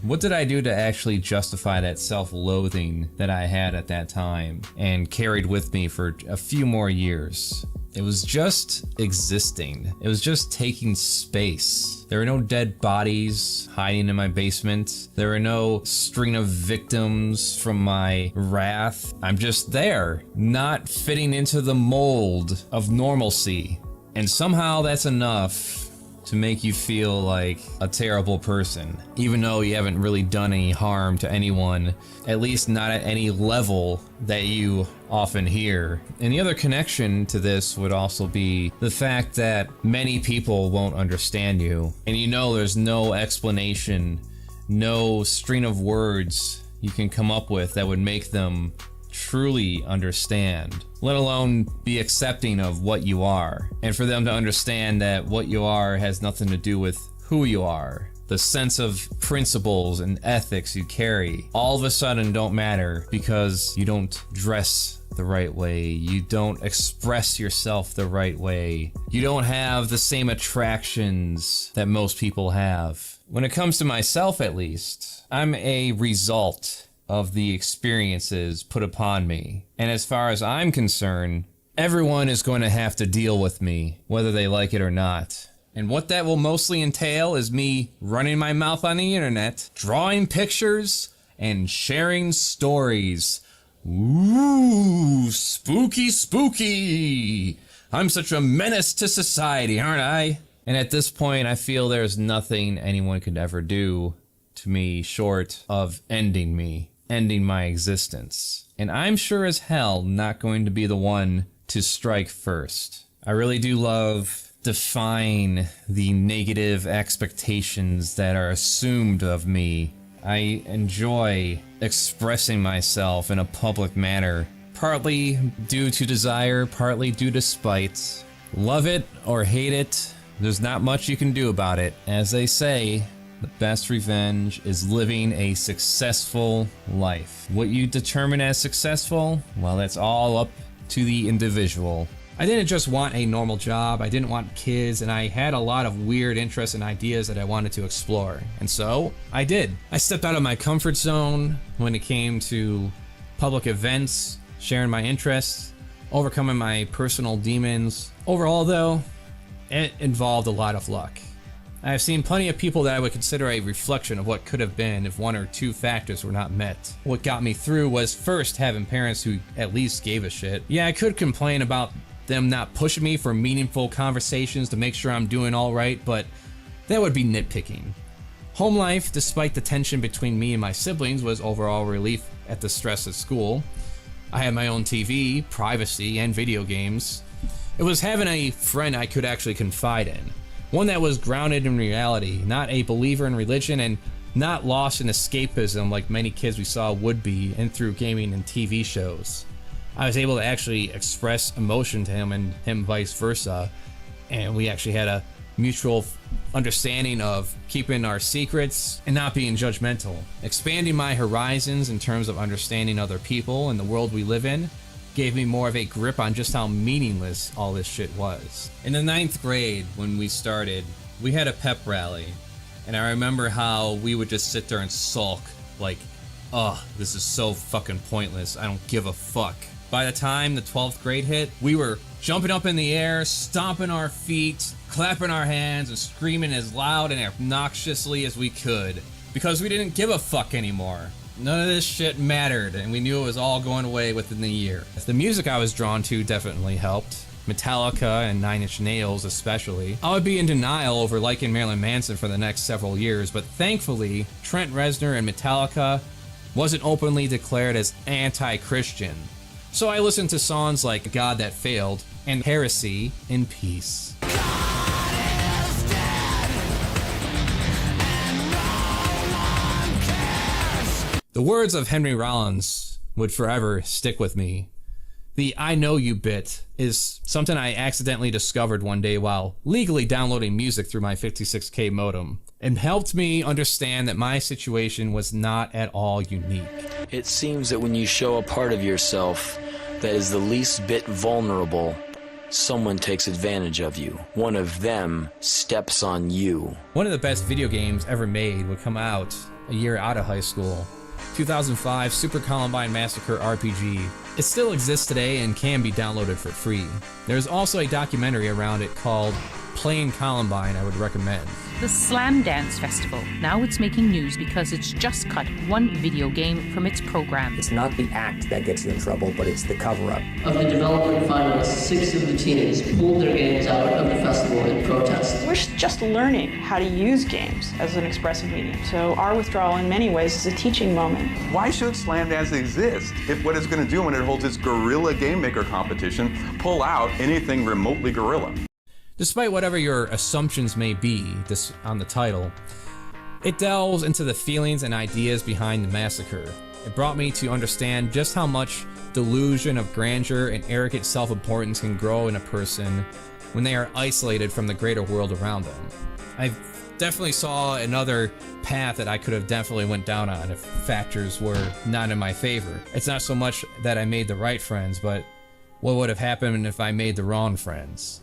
What did I do to actually justify that self-loathing that I had at that time and carried with me for a few more years? It was just existing. It was just taking space. There were no dead bodies hiding in my basement. There were no string of victims from my wrath. I'm just there, not fitting into the mold of normalcy. And somehow that's enough to make you feel like a terrible person, even though you haven't really done any harm to anyone, at least not at any level that you often hear. And the other connection to this would also be the fact that many people won't understand you, and you know there's no explanation, no string of words you can come up with that would make them truly understand, let alone be accepting of what you are, and for them to understand that what you are has nothing to do with who you are. The sense of principles and ethics you carry all of a sudden don't matter because you don't dress the right way, you don't express yourself the right way, you don't have the same attractions that most people have. When it comes to myself, at least, I'm a result of the experiences put upon me. And as far as I'm concerned, everyone is going to have to deal with me, whether they like it or not. And what that will mostly entail is me running my mouth on the internet, drawing pictures, and sharing stories. Ooh, spooky, spooky. I'm such a menace to society, aren't I? And at this point, I feel there's nothing anyone could ever do to me short of ending me, ending my existence. And I'm sure as hell not going to be the one to strike first. I really do love defying the negative expectations that are assumed of me. I enjoy expressing myself in a public manner, partly due to desire, partly due to spite. Love it or hate it, there's not much you can do about it. As they say, the best revenge is living a successful life. What you determine as successful, well, that's all up to the individual. I didn't just want a normal job, I didn't want kids, and I had a lot of weird interests and ideas that I wanted to explore. And so, I did. I stepped out of my comfort zone when it came to public events, sharing my interests, overcoming my personal demons. Overall though, it involved a lot of luck. I have seen plenty of people that I would consider a reflection of what could have been if one or two factors were not met. What got me through was first having parents who at least gave a shit. Yeah, I could complain about them not pushing me for meaningful conversations to make sure I'm doing all right, but that would be nitpicking. Home life, despite the tension between me and my siblings, was overall relief at the stress at school. I had my own TV, privacy, and video games. It was having a friend I could actually confide in. One that was grounded in reality, not a believer in religion, and not lost in escapism like many kids we saw would be and through gaming and TV shows. I was able to actually express emotion to him and him vice versa, and we actually had a mutual understanding of keeping our secrets and not being judgmental. Expanding my horizons in terms of understanding other people and the world we live in gave me more of a grip on just how meaningless all this shit was. In the 9th grade, when we started, we had a pep rally, and I remember how we would just sit there and sulk, like, oh, this is so fucking pointless, I don't give a fuck. By the time the 12th grade hit, we were jumping up in the air, stomping our feet, clapping our hands, and screaming as loud and obnoxiously as we could, because we didn't give a fuck anymore. None of this shit mattered, and we knew it was all going away within the year. The music I was drawn to definitely helped. Metallica and 9 Inch Nails especially. I would be in denial over liking Marilyn Manson for the next several years, but thankfully, Trent Reznor and Metallica wasn't openly declared as anti-Christian. So I listened to songs like God That Failed and Heresy in Peace. The words of Henry Rollins would forever stick with me. The I know you bit is something I accidentally discovered one day while legally downloading music through my 56K modem, and helped me understand that my situation was not at all unique. It seems that when you show a part of yourself that is the least bit vulnerable, someone takes advantage of you. One of them steps on you. One of the best video games ever made would come out a year out of high school. 2005 Super Columbine Massacre RPG. It still exists today and can be downloaded for free. There's also a documentary around it called Playing Columbine I would recommend. The Slam Dance Festival. Now it's making news because it's just cut one video game from its program. It's not the act that gets you in trouble, but it's the cover-up. Of the development finalists, 6 of the teams pulled their games out of the festival in protest. We're just learning how to use games as an expressive medium. So our withdrawal in many ways is a teaching moment. Why should Slam Dance exist if what it's going to do when it holds its Guerrilla Game Maker competition pull out anything remotely guerrilla? Despite whatever your assumptions may be on the title, it delves into the feelings and ideas behind the massacre. It brought me to understand just how much delusion of grandeur and arrogant self-importance can grow in a person when they are isolated from the greater world around them. I definitely saw another path that I could have definitely went down on if factors were not in my favor. It's not so much that I made the right friends, but what would have happened if I made the wrong friends.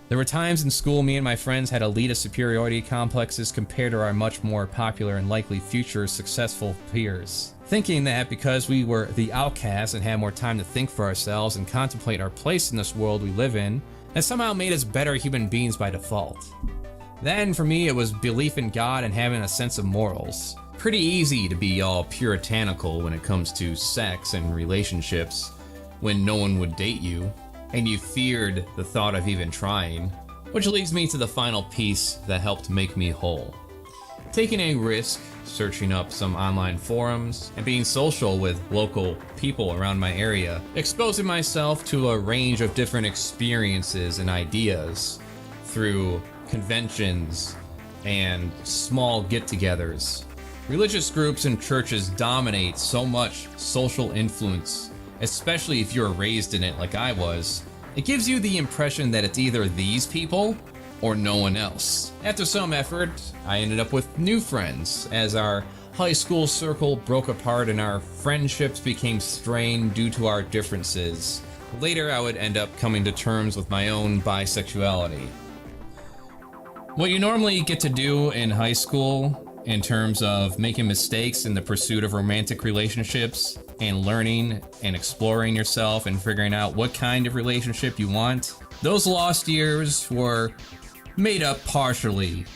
There were times in school me and my friends had elitist superiority complexes compared to our much more popular and likely future successful peers. Thinking that because we were the outcasts and had more time to think for ourselves and contemplate our place in this world we live in, that somehow made us better human beings by default. Then for me it was belief in God and having a sense of morals. Pretty easy to be all puritanical when it comes to sex and relationships when no one would date you, and you feared the thought of even trying, which leads me to the final piece that helped make me whole. Taking a risk, searching up some online forums, and being social with local people around my area, exposing myself to a range of different experiences and ideas through conventions and small get-togethers. Religious groups and churches dominate so much social influence, especially if you're raised in it like I was. It gives you the impression that it's either these people or no one else. After some effort, I ended up with new friends as our high school circle broke apart and our friendships became strained due to our differences. Later, I would end up coming to terms with my own bisexuality. What you normally get to do in high school in terms of making mistakes in the pursuit of romantic relationships and learning and exploring yourself and figuring out what kind of relationship you want. Those lost years were made up partially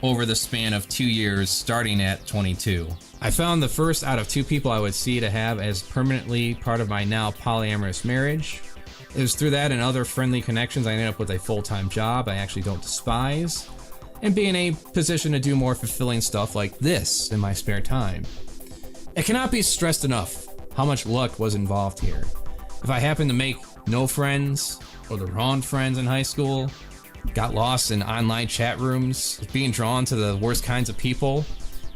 over the span of 2 years starting at 22. I found the first out of 2 people I would see to have as permanently part of my now polyamorous marriage. It was through that and other friendly connections I ended up with a full-time job I actually don't despise, and be in a position to do more fulfilling stuff like this in my spare time. It cannot be stressed enough how much luck was involved here. If I happened to make no friends or the wrong friends in high school, got lost in online chat rooms, being drawn to the worst kinds of people,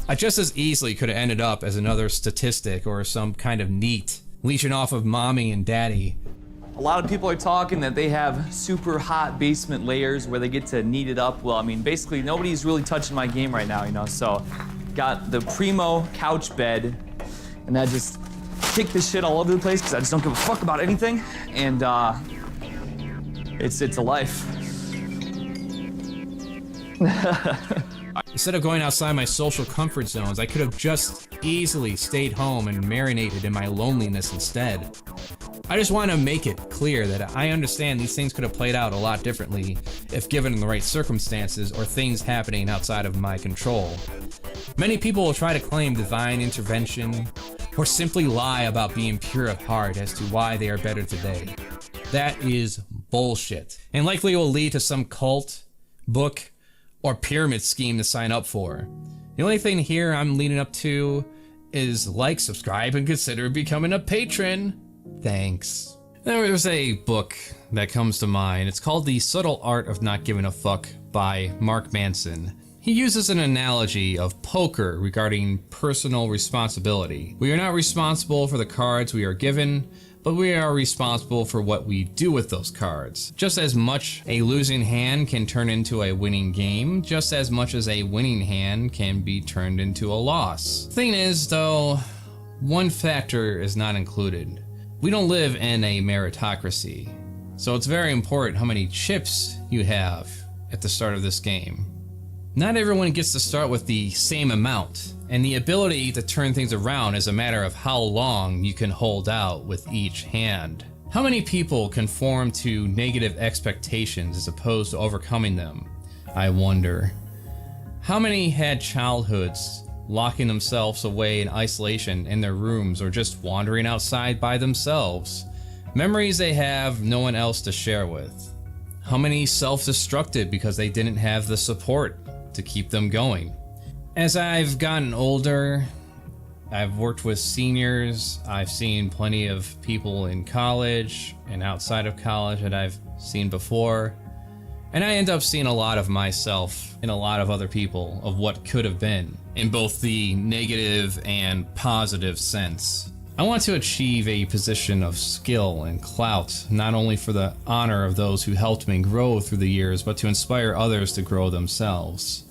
I just as easily could have ended up as another statistic or some kind of neat, leeching off of mommy and daddy. A lot of people are talking that they have super hot basement layers where they get to knead it up. Well, I mean, basically nobody's really touching my game right now, you know, so got the primo couch bed, and I just kick this shit all over the place because I just don't give a fuck about anything, and it's a life. Instead of going outside my social comfort zones, I could have just easily stayed home and marinated in my loneliness instead. I just want to make it clear that I understand these things could have played out a lot differently if given in the right circumstances or things happening outside of my control. Many people will try to claim divine intervention or simply lie about being pure of heart as to why they are better today. That is bullshit, and likely will lead to some cult, book, or pyramid scheme to sign up for. The only thing here I'm leading up to is like, subscribe, and consider becoming a patron. Thanks. There's a book that comes to mind. It's called The Subtle Art of Not Giving a Fuck by Mark Manson. He uses an analogy of poker regarding personal responsibility. We are not responsible for the cards we are given, but we are responsible for what we do with those cards. Just as much a losing hand can turn into a winning game, just as much as a winning hand can be turned into a loss. Thing is, though, one factor is not included. We don't live in a meritocracy, so it's very important how many chips you have at the start of this game. Not everyone gets to start with the same amount, and the ability to turn things around is a matter of how long you can hold out with each hand. How many people conform to negative expectations as opposed to overcoming them? I wonder. How many had childhoods locking themselves away in isolation in their rooms or just wandering outside by themselves? Memories they have no one else to share with. How many self-destructed because they didn't have the support to keep them going? As I've gotten older, I've worked with seniors, I've seen plenty of people in college and outside of college that I've seen before, and I end up seeing a lot of myself in a lot of other people of what could have been, in both the negative and positive sense. I want to achieve a position of skill and clout, not only for the honor of those who helped me grow through the years, but to inspire others to grow themselves.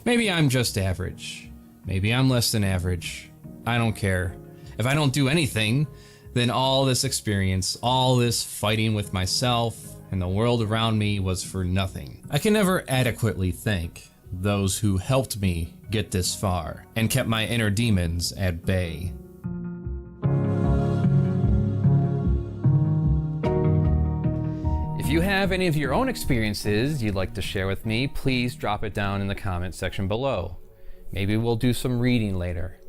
Maybe I'm just average. Maybe I'm less than average. I don't care. If I don't do anything, then all this experience, all this fighting with myself and the world around me was for nothing. I can never adequately thank those who helped me get this far and kept my inner demons at bay. If you have any of your own experiences you'd like to share with me, please drop it down in the comment section below. Maybe we'll do some reading later.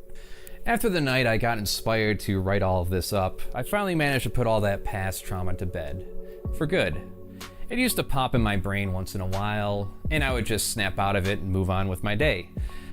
After the night I got inspired to write all of this up, I finally managed to put all that past trauma to bed. For good. It used to pop in my brain once in a while, and I would just snap out of it and move on with my day.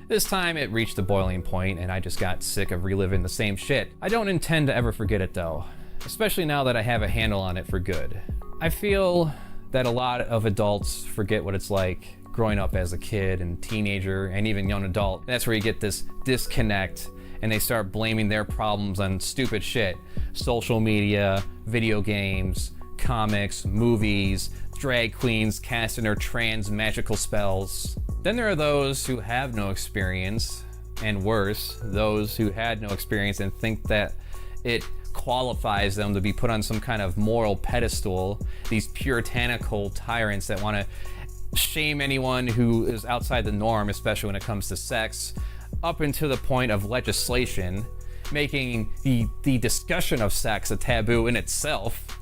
This time it reached a boiling point and I just got sick of reliving the same shit. I don't intend to ever forget it though, especially now that I have a handle on it for good. I feel that a lot of adults forget what it's like growing up as a kid and teenager and even young adult. That's where you get this disconnect and they start blaming their problems on stupid shit. Social media, video games, comics, movies, drag queens casting their trans magical spells. Then there are those who have no experience, and worse, those who had no experience and think that it qualifies them to be put on some kind of moral pedestal. These puritanical tyrants that want to shame anyone who is outside the norm, especially when it comes to sex, up until the point of legislation. making the discussion of sex a taboo in itself.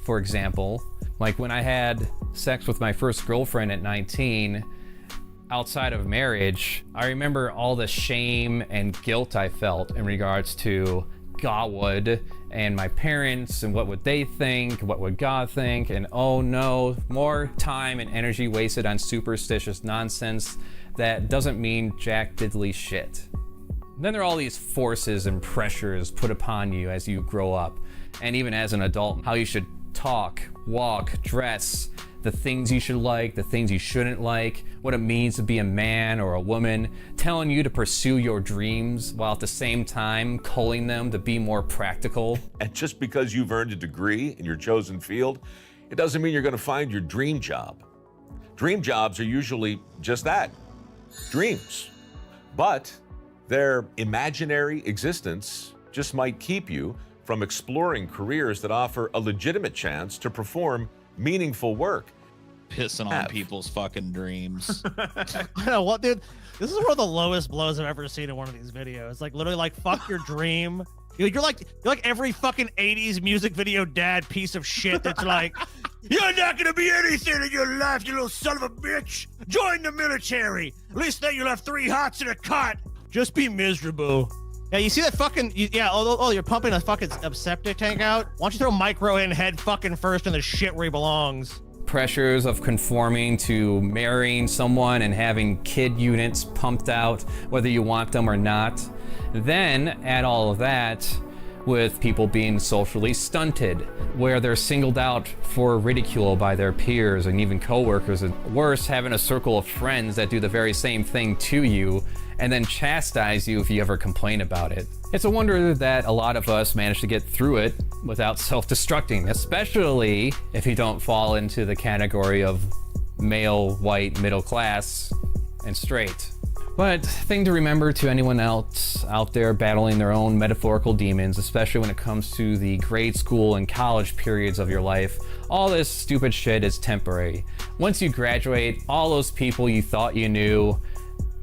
For example, like when I had sex with my first girlfriend at 19, outside of marriage, I remember all the shame and guilt I felt in regards to God and my parents and what would they think, what would God think, and oh no, more time and energy wasted on superstitious nonsense that doesn't mean jack diddly shit. Then there are all these forces and pressures put upon you as you grow up, and even as an adult, how you should talk, walk, dress, the things you should like, the things you shouldn't like, what it means to be a man or a woman, telling you to pursue your dreams while at the same time culling them to be more practical. And just because you've earned a degree in your chosen field, it doesn't mean you're going to find your dream job. Dream jobs are usually just that, dreams. But their imaginary existence just might keep you from exploring careers that offer a legitimate chance to perform meaningful work. Pissing on people's fucking dreams. I know what, dude. This is one of the lowest blows I've ever seen in one of these videos. Like literally, like fuck your dream. You're like every fucking 80s music video dad piece of shit that's like, you're not gonna be anything in your life, you little son of a bitch. Join the military. At least then you'll have 3 hots and a cot. Just be miserable. Yeah, you see that fucking, you're pumping a fucking septic tank out? Why don't you throw micro in head fucking first in the shit where he belongs? Pressures of conforming to marrying someone and having kid units pumped out, whether you want them or not. Then add all of that with people being socially stunted, where they're singled out for ridicule by their peers and even coworkers, and worse, having a circle of friends that do the very same thing to you and then chastise you if you ever complain about it. It's a wonder that a lot of us manage to get through it without self-destructing, especially if you don't fall into the category of male, white, middle class, and straight. But thing to remember to anyone else out there battling their own metaphorical demons, especially when it comes to the grade school and college periods of your life, all this stupid shit is temporary. Once you graduate, all those people you thought you knew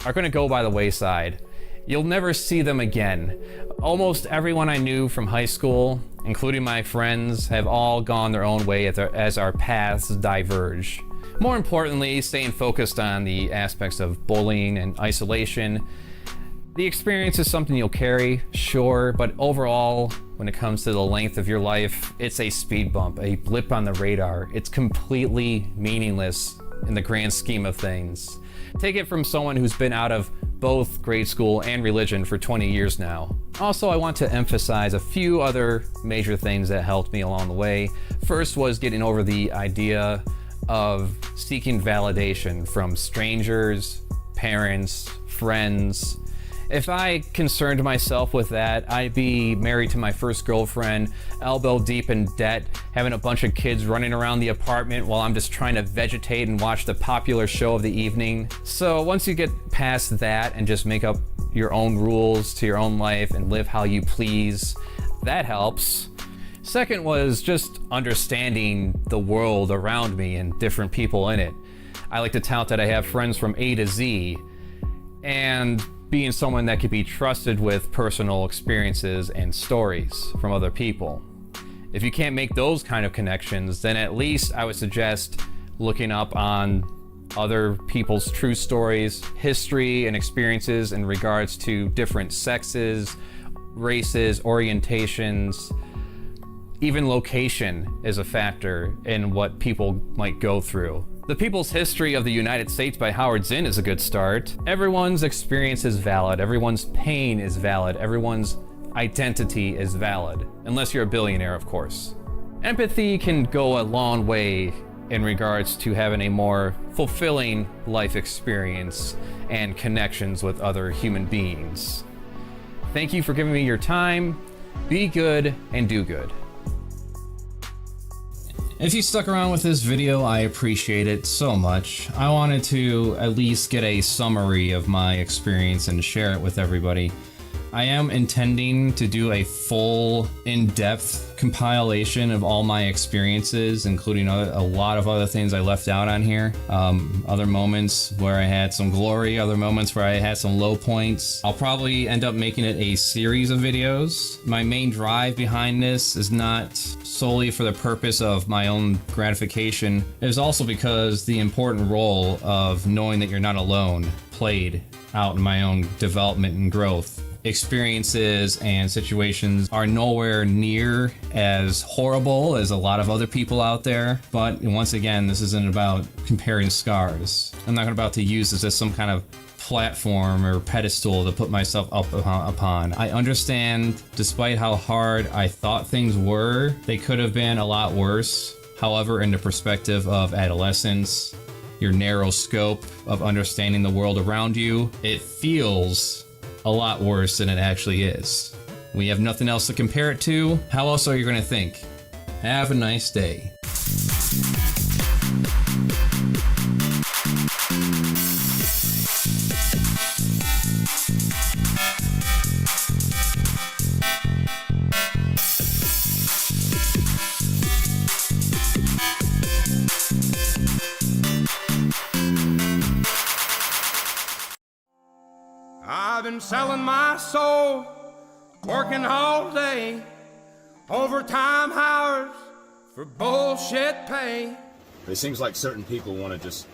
are gonna go by the wayside. You'll never see them again. Almost everyone I knew from high school, including my friends, have all gone their own way as our paths diverge. More importantly, staying focused on the aspects of bullying and isolation. The experience is something you'll carry, sure, but overall, when it comes to the length of your life, it's a speed bump, a blip on the radar. It's completely meaningless in the grand scheme of things. Take it from someone who's been out of both grade school and religion for 20 years now. Also, I want to emphasize a few other major things that helped me along the way. First was getting over the idea of seeking validation from strangers, parents, friends. If I concerned myself with that, I'd be married to my first girlfriend, elbow deep in debt, having a bunch of kids running around the apartment while I'm just trying to vegetate and watch the popular show of the evening. So once you get past that and just make up your own rules to your own life and live how you please, that helps. Second was just understanding the world around me and different people in it. I like to tout that I have friends from A to Z, and being someone that could be trusted with personal experiences and stories from other people. If you can't make those kind of connections, then at least I would suggest looking up on other people's true stories, history, and experiences in regards to different sexes, races, orientations. Even location is a factor in what people might go through. The People's History of the United States by Howard Zinn is a good start. Everyone's experience is valid, everyone's pain is valid, everyone's identity is valid, unless you're a billionaire, of course. Empathy can go a long way in regards to having a more fulfilling life experience and connections with other human beings. Thank you for giving me your time. Be good and do good. If you stuck around with this video, I appreciate it so much. I wanted to at least get a summary of my experience and share it with everybody. I am intending to do a full, in-depth compilation of all my experiences, including a lot of other things I left out on here. Other moments where I had some glory, other moments where I had some low points. I'll probably end up making it a series of videos. My main drive behind this is not solely for the purpose of my own gratification. It is also because the important role of knowing that you're not alone played out in my own development and growth. Experiences and situations are nowhere near as horrible as a lot of other people out there, but once again, this isn't about comparing scars. I'm not about to use this as some kind of platform or pedestal to put myself up upon. I understand, despite how hard I thought things were, they could have been a lot worse. However, in the perspective of adolescence, your narrow scope of understanding the world around you, it feels a lot worse than it actually is. We have nothing else to compare it to. How else are you gonna think? Have a nice day. I've been selling my soul, working all day, overtime hours for bullshit pay. It seems like certain people want to just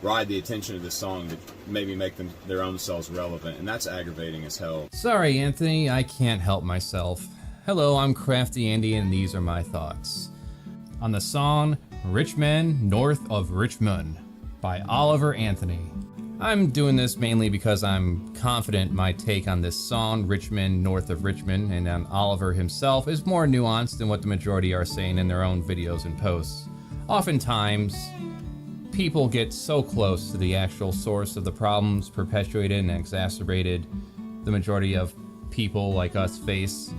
ride the attention of this song to maybe make them their own selves relevant, and that's aggravating as hell. Sorry, Anthony, I can't help myself. Hello, I'm CraftyAndy, and these are my thoughts on the song Rich Men North of Richmond by Oliver Anthony. I'm doing this mainly because I'm confident my take on this song, Richmond North of Richmond, and on Oliver himself is more nuanced than what the majority are saying in their own videos and posts. Oftentimes, people get so close to the actual source of the problems perpetuated and exacerbated the majority of people like us face,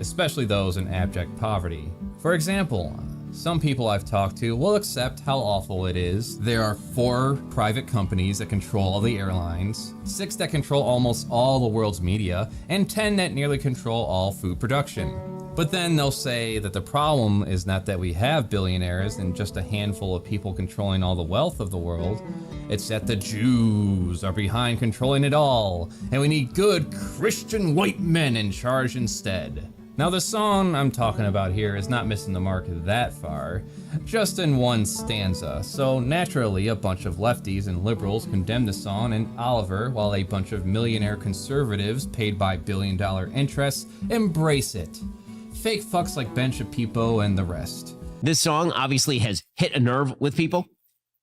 especially those in abject poverty. For example, some people I've talked to will accept how awful it is. There are 4 private companies that control all the airlines, 6 that control almost all the world's media, and 10 that nearly control all food production. But then they'll say that the problem is not that we have billionaires and just a handful of people controlling all the wealth of the world. It's that the Jews are behind controlling it all, and we need good Christian white men in charge instead. Now the song I'm talking about here is not missing the mark that far, just in one stanza, so naturally a bunch of lefties and liberals condemn the song and Oliver, while a bunch of millionaire conservatives paid by billion-dollar interests embrace it. Fake fucks like Ben Shapiro and the rest. This song obviously has hit a nerve with people,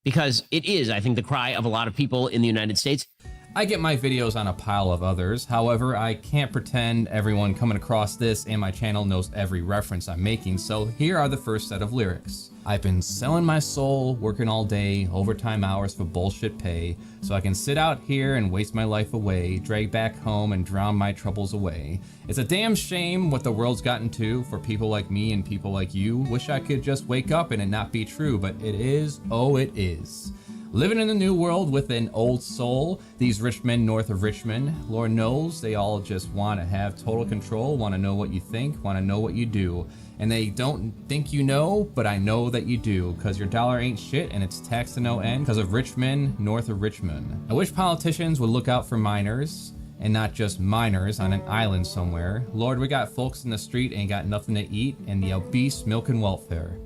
because it is, I think, the cry of a lot of people in the United States. I get my videos on a pile of others, however, I can't pretend everyone coming across this and my channel knows every reference I'm making, so here are the first set of lyrics. I've been selling my soul, working all day, overtime hours for bullshit pay, so I can sit out here and waste my life away, drag back home and drown my troubles away. It's a damn shame what the world's gotten to for people like me and people like you. Wish I could just wake up and it not be true, but it is, oh it is. Living in a new world with an old soul, these rich men north of Richmond, Lord knows they all just want to have total control, want to know what you think, want to know what you do. And they don't think you know, but I know that you do, because your dollar ain't shit and it's taxed to no end because of rich men north of Richmond. I wish politicians would look out for minors, and not just minors on an island somewhere. Lord, we got folks in the street ain't got nothing to eat, and the obese milking welfare.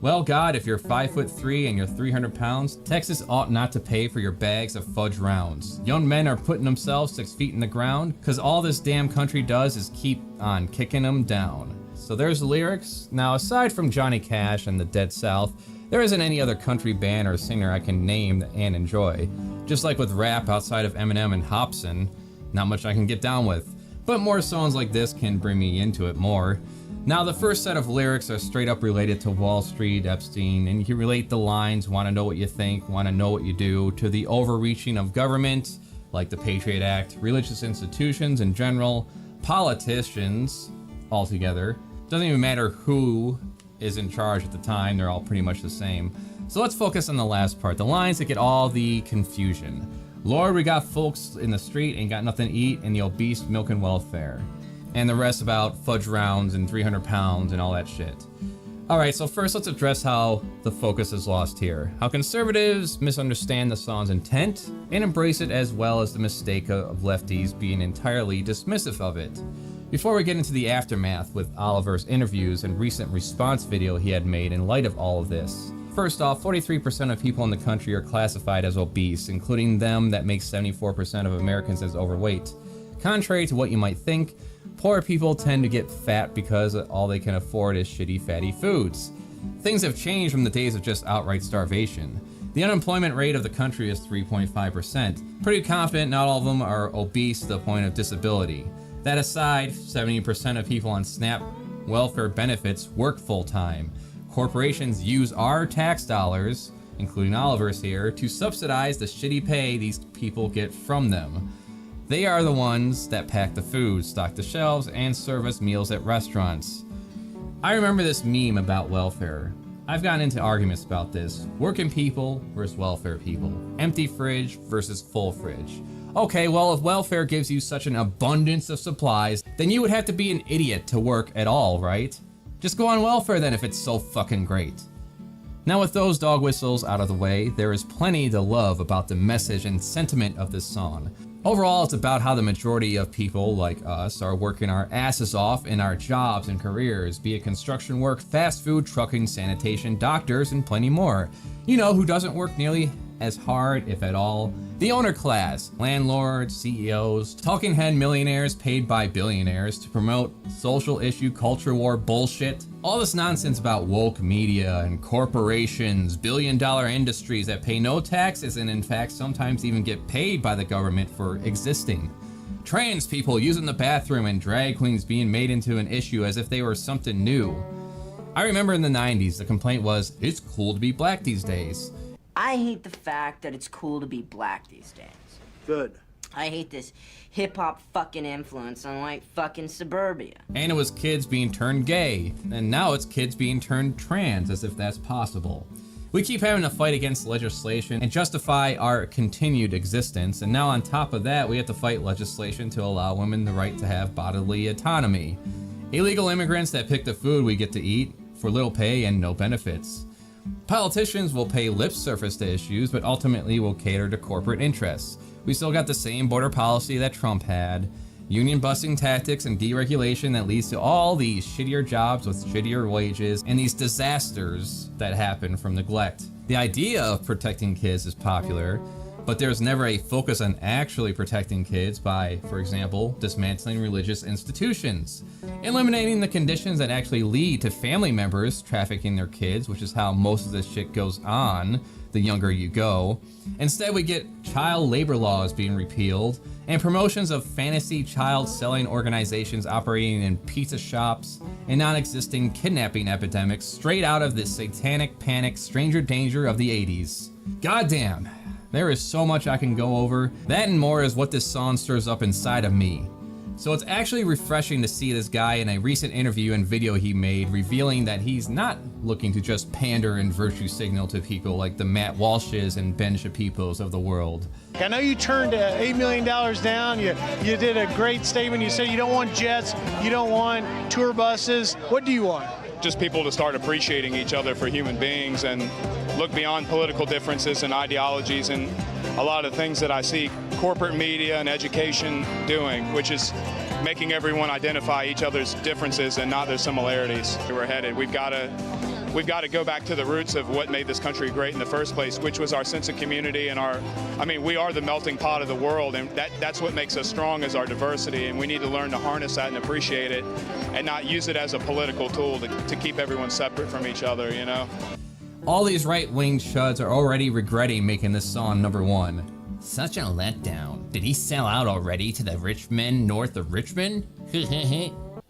Well, God, if you're 5'3" and you're 300 pounds, Texas ought not to pay for your bags of fudge rounds. Young men are putting themselves 6 feet in the ground, cause all this damn country does is keep on kicking them down. So there's the lyrics. Now, aside from Johnny Cash and the Dead South, there isn't any other country band or singer I can name and enjoy. Just like with rap outside of Eminem and Hobson, not much I can get down with. But more songs like this can bring me into it more. Now, the first set of lyrics are straight up related to Wall Street, Epstein, and you can relate the lines, want to know what you think, want to know what you do, to the overreaching of government, like the Patriot Act, religious institutions in general, politicians altogether. Doesn't even matter who is in charge at the time, they're all pretty much the same. So let's focus on the last part, the lines that get all the confusion. Lord, we got folks in the street ain't got nothing to eat, and the obese milking welfare. And the rest about fudge rounds and 300 pounds and all that shit. Alright, so first let's address how the focus is lost here. How conservatives misunderstand the song's intent and embrace it, as well as the mistake of lefties being entirely dismissive of it. Before we get into the aftermath with Oliver's interviews and recent response video he had made in light of all of this. First off, 43% of people in the country are classified as obese, including them that make 74% of Americans as overweight. Contrary to what you might think, poor people tend to get fat because all they can afford is shitty fatty foods. Things have changed from the days of just outright starvation. The unemployment rate of the country is 3.5%. Pretty confident not all of them are obese to the point of disability. That aside, 70% of people on SNAP welfare benefits work full-time. Corporations use our tax dollars, including Oliver's here, to subsidize the shitty pay these people get from them. They are the ones that pack the food, stock the shelves, and serve us meals at restaurants. I remember this meme about welfare. I've gotten into arguments about this. Working people versus welfare people. Empty fridge versus full fridge. Okay, well, if welfare gives you such an abundance of supplies, then you would have to be an idiot to work at all, right? Just go on welfare then if it's so fucking great. Now with those dog whistles out of the way, there is plenty to love about the message and sentiment of this song. Overall, it's about how the majority of people like us are working our asses off in our jobs and careers, be it construction work, fast food, trucking, sanitation, doctors, and plenty more. You know who doesn't work nearly as hard, if at all? The owner class, landlords, CEOs, talking head millionaires paid by billionaires to promote social issue culture war bullshit. All this nonsense about woke media and corporations, billion-dollar industries that pay no taxes and in fact sometimes even get paid by the government for existing. Trans people using the bathroom and drag queens being made into an issue as if they were something new. I remember in the 90s the complaint was, it's cool to be black these days. I hate the fact that it's cool to be black these days. Good. I hate this hip-hop fucking influence on white fucking suburbia. And it was kids being turned gay, and now it's kids being turned trans, as if that's possible. We keep having to fight against legislation and justify our continued existence, and now on top of that, we have to fight legislation to allow women the right to have bodily autonomy. Illegal immigrants that pick the food we get to eat for little pay and no benefits. Politicians will pay lip service to issues, but ultimately will cater to corporate interests. We still got the same border policy that Trump had, union busting tactics and deregulation that leads to all these shittier jobs with shittier wages, and these disasters that happen from neglect. The idea of protecting kids is popular, but there's never a focus on actually protecting kids by, for example, dismantling religious institutions, eliminating the conditions that actually lead to family members trafficking their kids, which is how most of this shit goes on the younger you go. Instead, we get child labor laws being repealed and promotions of fantasy child selling organizations operating in pizza shops and non-existing kidnapping epidemics straight out of the satanic panic stranger danger of the 80s. Goddamn. There is so much I can go over. That and more is what this song stirs up inside of me. So it's actually refreshing to see this guy in a recent interview and video he made revealing that he's not looking to just pander and virtue signal to people like the Matt Walshes and Ben Shapipos of the world. I know you turned $8 million down. You did a great statement. You said you don't want jets, you don't want tour buses. What do you want? Just people to start appreciating each other for human beings and look beyond political differences and ideologies and a lot of things that I see corporate media and education doing, which is making everyone identify each other's differences and not their similarities. We're headed. We've got to go back to the roots of what made this country great in the first place, which was our sense of community and we are the melting pot of the world, and that's what makes us strong is our diversity, and we need to learn to harness that and appreciate it and not use it as a political tool to keep everyone separate from each other, you know? All these right-wing chuds are already regretting making this song #1. Such a letdown. Did he sell out already to the rich men north of Richmond?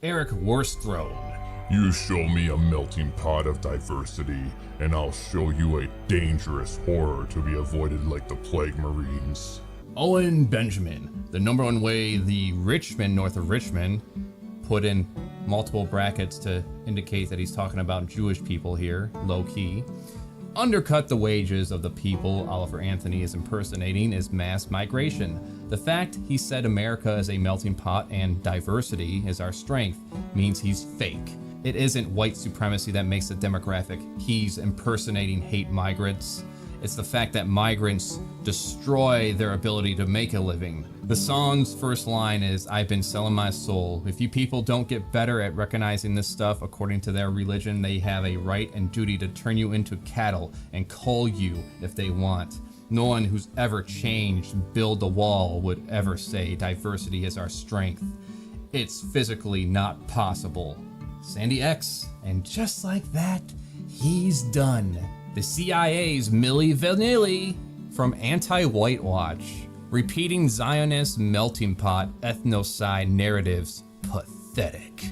Eric Worsthrone. You show me a melting pot of diversity, and I'll show you a dangerous horror to be avoided like the plague marines. Owen Benjamin. The #1 way the rich men north of Richmond, put in multiple brackets to indicate that he's talking about Jewish people here, low-key. undercut the wages of the people Oliver Anthony is impersonating is mass migration. The fact he said America is a melting pot and diversity is our strength means he's fake. It isn't white supremacy that makes the demographic he's impersonating hate migrants. It's the fact that migrants destroy their ability to make a living. The song's first line is, "I've been selling my soul. If you people don't get better at recognizing this stuff according to their religion, they have a right and duty to turn you into cattle and cull you if they want. No one who's ever changed, build a wall, would ever say diversity is our strength. It's physically not possible." Sandy X, and just like that, he's done. The CIA's Milli Vanilli from Anti-White Watch, repeating Zionist melting pot ethnocide narratives, pathetic.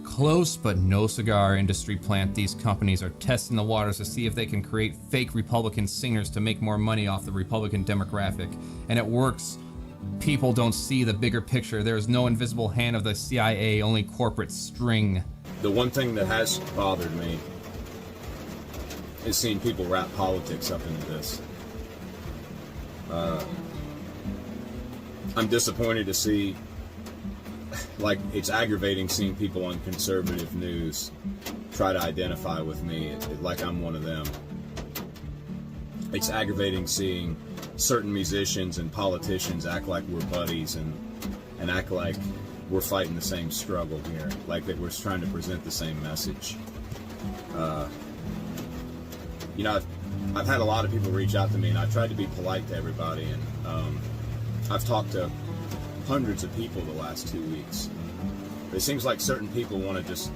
Close but no cigar industry plant, these companies are testing the waters to see if they can create fake Republican singers to make more money off the Republican demographic, and it works. People don't see the bigger picture. There's no invisible hand of the CIA, only corporate string. The one thing that has bothered me is seeing people wrap politics up into this. I'm disappointed to see, like, it's aggravating seeing people on conservative news try to identify with me like I'm one of them. It's aggravating seeing certain musicians and politicians act like we're buddies and act like we're fighting the same struggle here, like that we're trying to present the same message. You know, I've had a lot of people reach out to me, and I've tried to be polite to everybody, and I've talked to hundreds of people the last 2 weeks. It seems like certain people want to just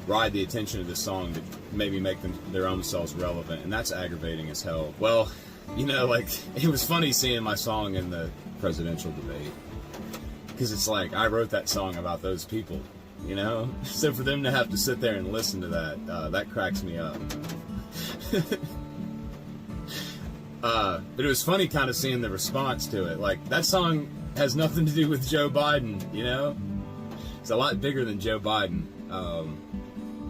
ride the attention of this song to maybe make them their own selves relevant, and that's aggravating as hell. Well, you know, like, it was funny seeing my song in the presidential debate, because it's like, I wrote that song about those people, you know? So for them to have to sit there and listen to that cracks me up. But it was funny kind of seeing the response to it. Like, that song has nothing to do with Joe Biden, you know? It's a lot bigger than Joe Biden.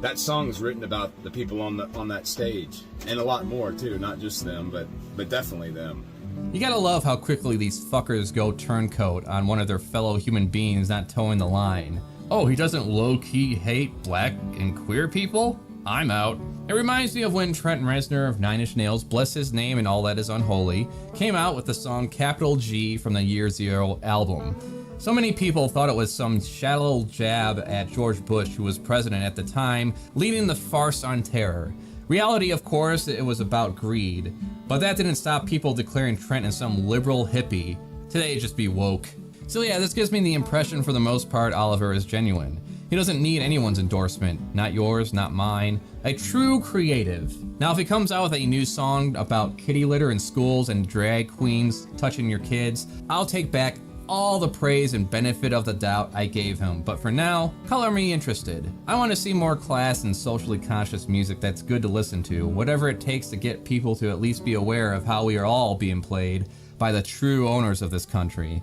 That song is written about the people on that stage, and a lot more too, not just them, but definitely them. You gotta love how quickly these fuckers go turncoat on one of their fellow human beings not towing the line. Oh, he doesn't low-key hate black and queer people? I'm out. It reminds me of when Trent Reznor of Nine Inch Nails, bless his name and all that is unholy, came out with the song Capital G from the Year Zero album. So many people thought it was some shallow jab at George Bush, who was president at the time, leading the farce on terror. Reality, of course, it was about greed, but that didn't stop people declaring Trent as some liberal hippie. Today, just be woke. So yeah, this gives me the impression for the most part Oliver is genuine. He doesn't need anyone's endorsement, not yours, not mine. A true creative. Now, if he comes out with a new song about kitty litter in schools and drag queens touching your kids, I'll take back all the praise and benefit of the doubt I gave him. But for now, color me interested. I want to see more class and socially conscious music that's good to listen to, whatever it takes to get people to at least be aware of how we are all being played by the true owners of this country.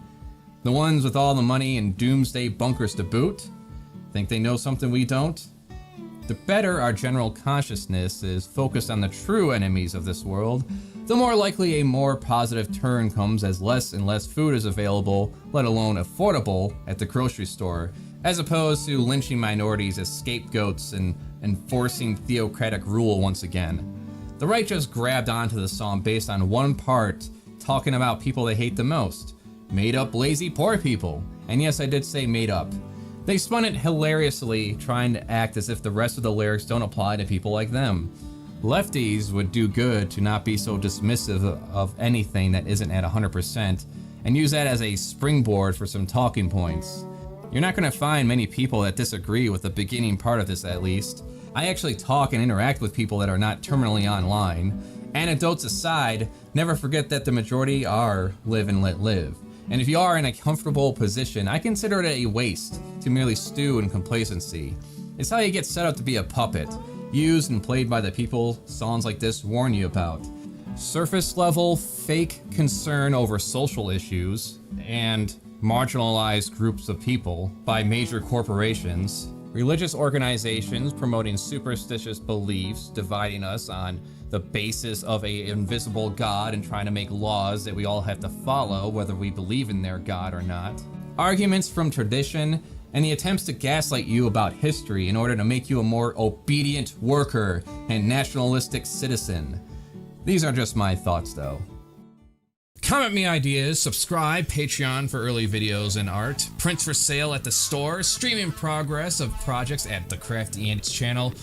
The ones with all the money and doomsday bunkers to boot. Think they know something we don't? The better our general consciousness is focused on the true enemies of this world, the more likely a more positive turn comes as less and less food is available, let alone affordable, at the grocery store, as opposed to lynching minorities as scapegoats and enforcing theocratic rule once again. The right just grabbed onto the song based on one part, talking about people they hate the most. Made up lazy poor people. And yes, I did say made up. They spun it hilariously, trying to act as if the rest of the lyrics don't apply to people like them. Lefties would do good to not be so dismissive of anything that isn't at 100% and use that as a springboard for some talking points. You're not going to find many people that disagree with the beginning part of this, at least. I actually talk and interact with people that are not terminally online. Anecdotes aside, never forget that the majority are live and let live. And if you are in a comfortable position, I consider it a waste to merely stew in complacency. It's how you get set up to be a puppet, used and played by the people songs like this warn you about. Surface level, fake concern over social issues and marginalized groups of people by major corporations religious organizations promoting superstitious beliefs, dividing us on the basis of an invisible God and trying to make laws that we all have to follow whether we believe in their God or not, arguments from tradition, and the attempts to gaslight you about history in order to make you a more obedient worker and nationalistic citizen. These are just my thoughts though. Comment me ideas, subscribe, Patreon for early videos and art, prints for sale at the store, streaming progress of projects at the CraftyAndy channel,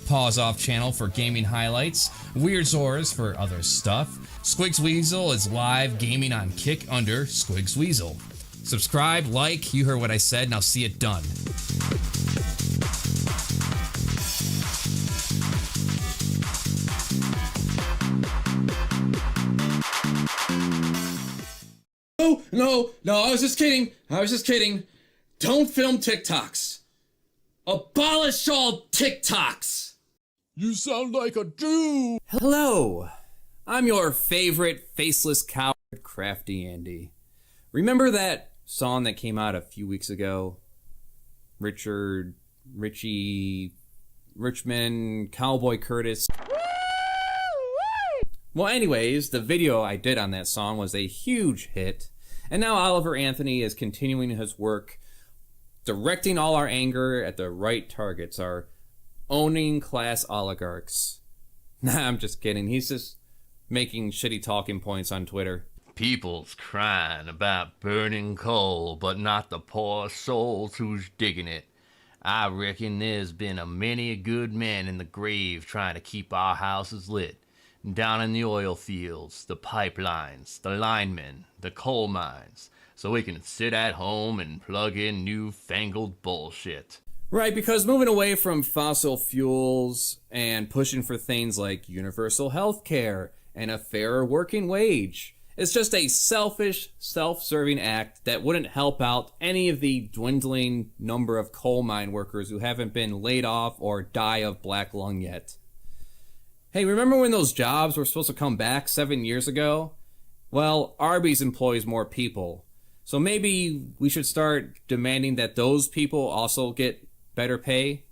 Pause Off channel for gaming highlights, Weird Zors for other stuff. Squigs Weasel is live gaming on Kick under Squigs Weasel. Subscribe, like, you heard what I said, now see it done. No, I was just kidding. Don't film TikToks. Abolish all TikToks. You sound like a Jew. Hello, I'm your favorite faceless coward, CraftyAndy. Remember that song that came out a few weeks ago? Richmond, Cowboy Curtis. Well, anyways, the video I did on that song was a huge hit, and now Oliver Anthony is continuing his work, directing all our anger at the right targets, our owning class oligarchs. Nah, I'm just kidding. He's just making shitty talking points on Twitter. People's crying about burning coal, but not the poor souls who's digging it. I reckon there's been a many a good man in the grave trying to keep our houses lit. Down in the oil fields, the pipelines, the linemen, the coal mines, so we can sit at home and plug in newfangled bullshit. Right, because moving away from fossil fuels and pushing for things like universal health care and a fairer working wage is just a selfish, self-serving act that wouldn't help out any of the dwindling number of coal mine workers who haven't been laid off or die of black lung yet. Hey, remember when those jobs were supposed to come back 7 years ago? Well, Arby's employs more people, so maybe we should start demanding that those people also get better pay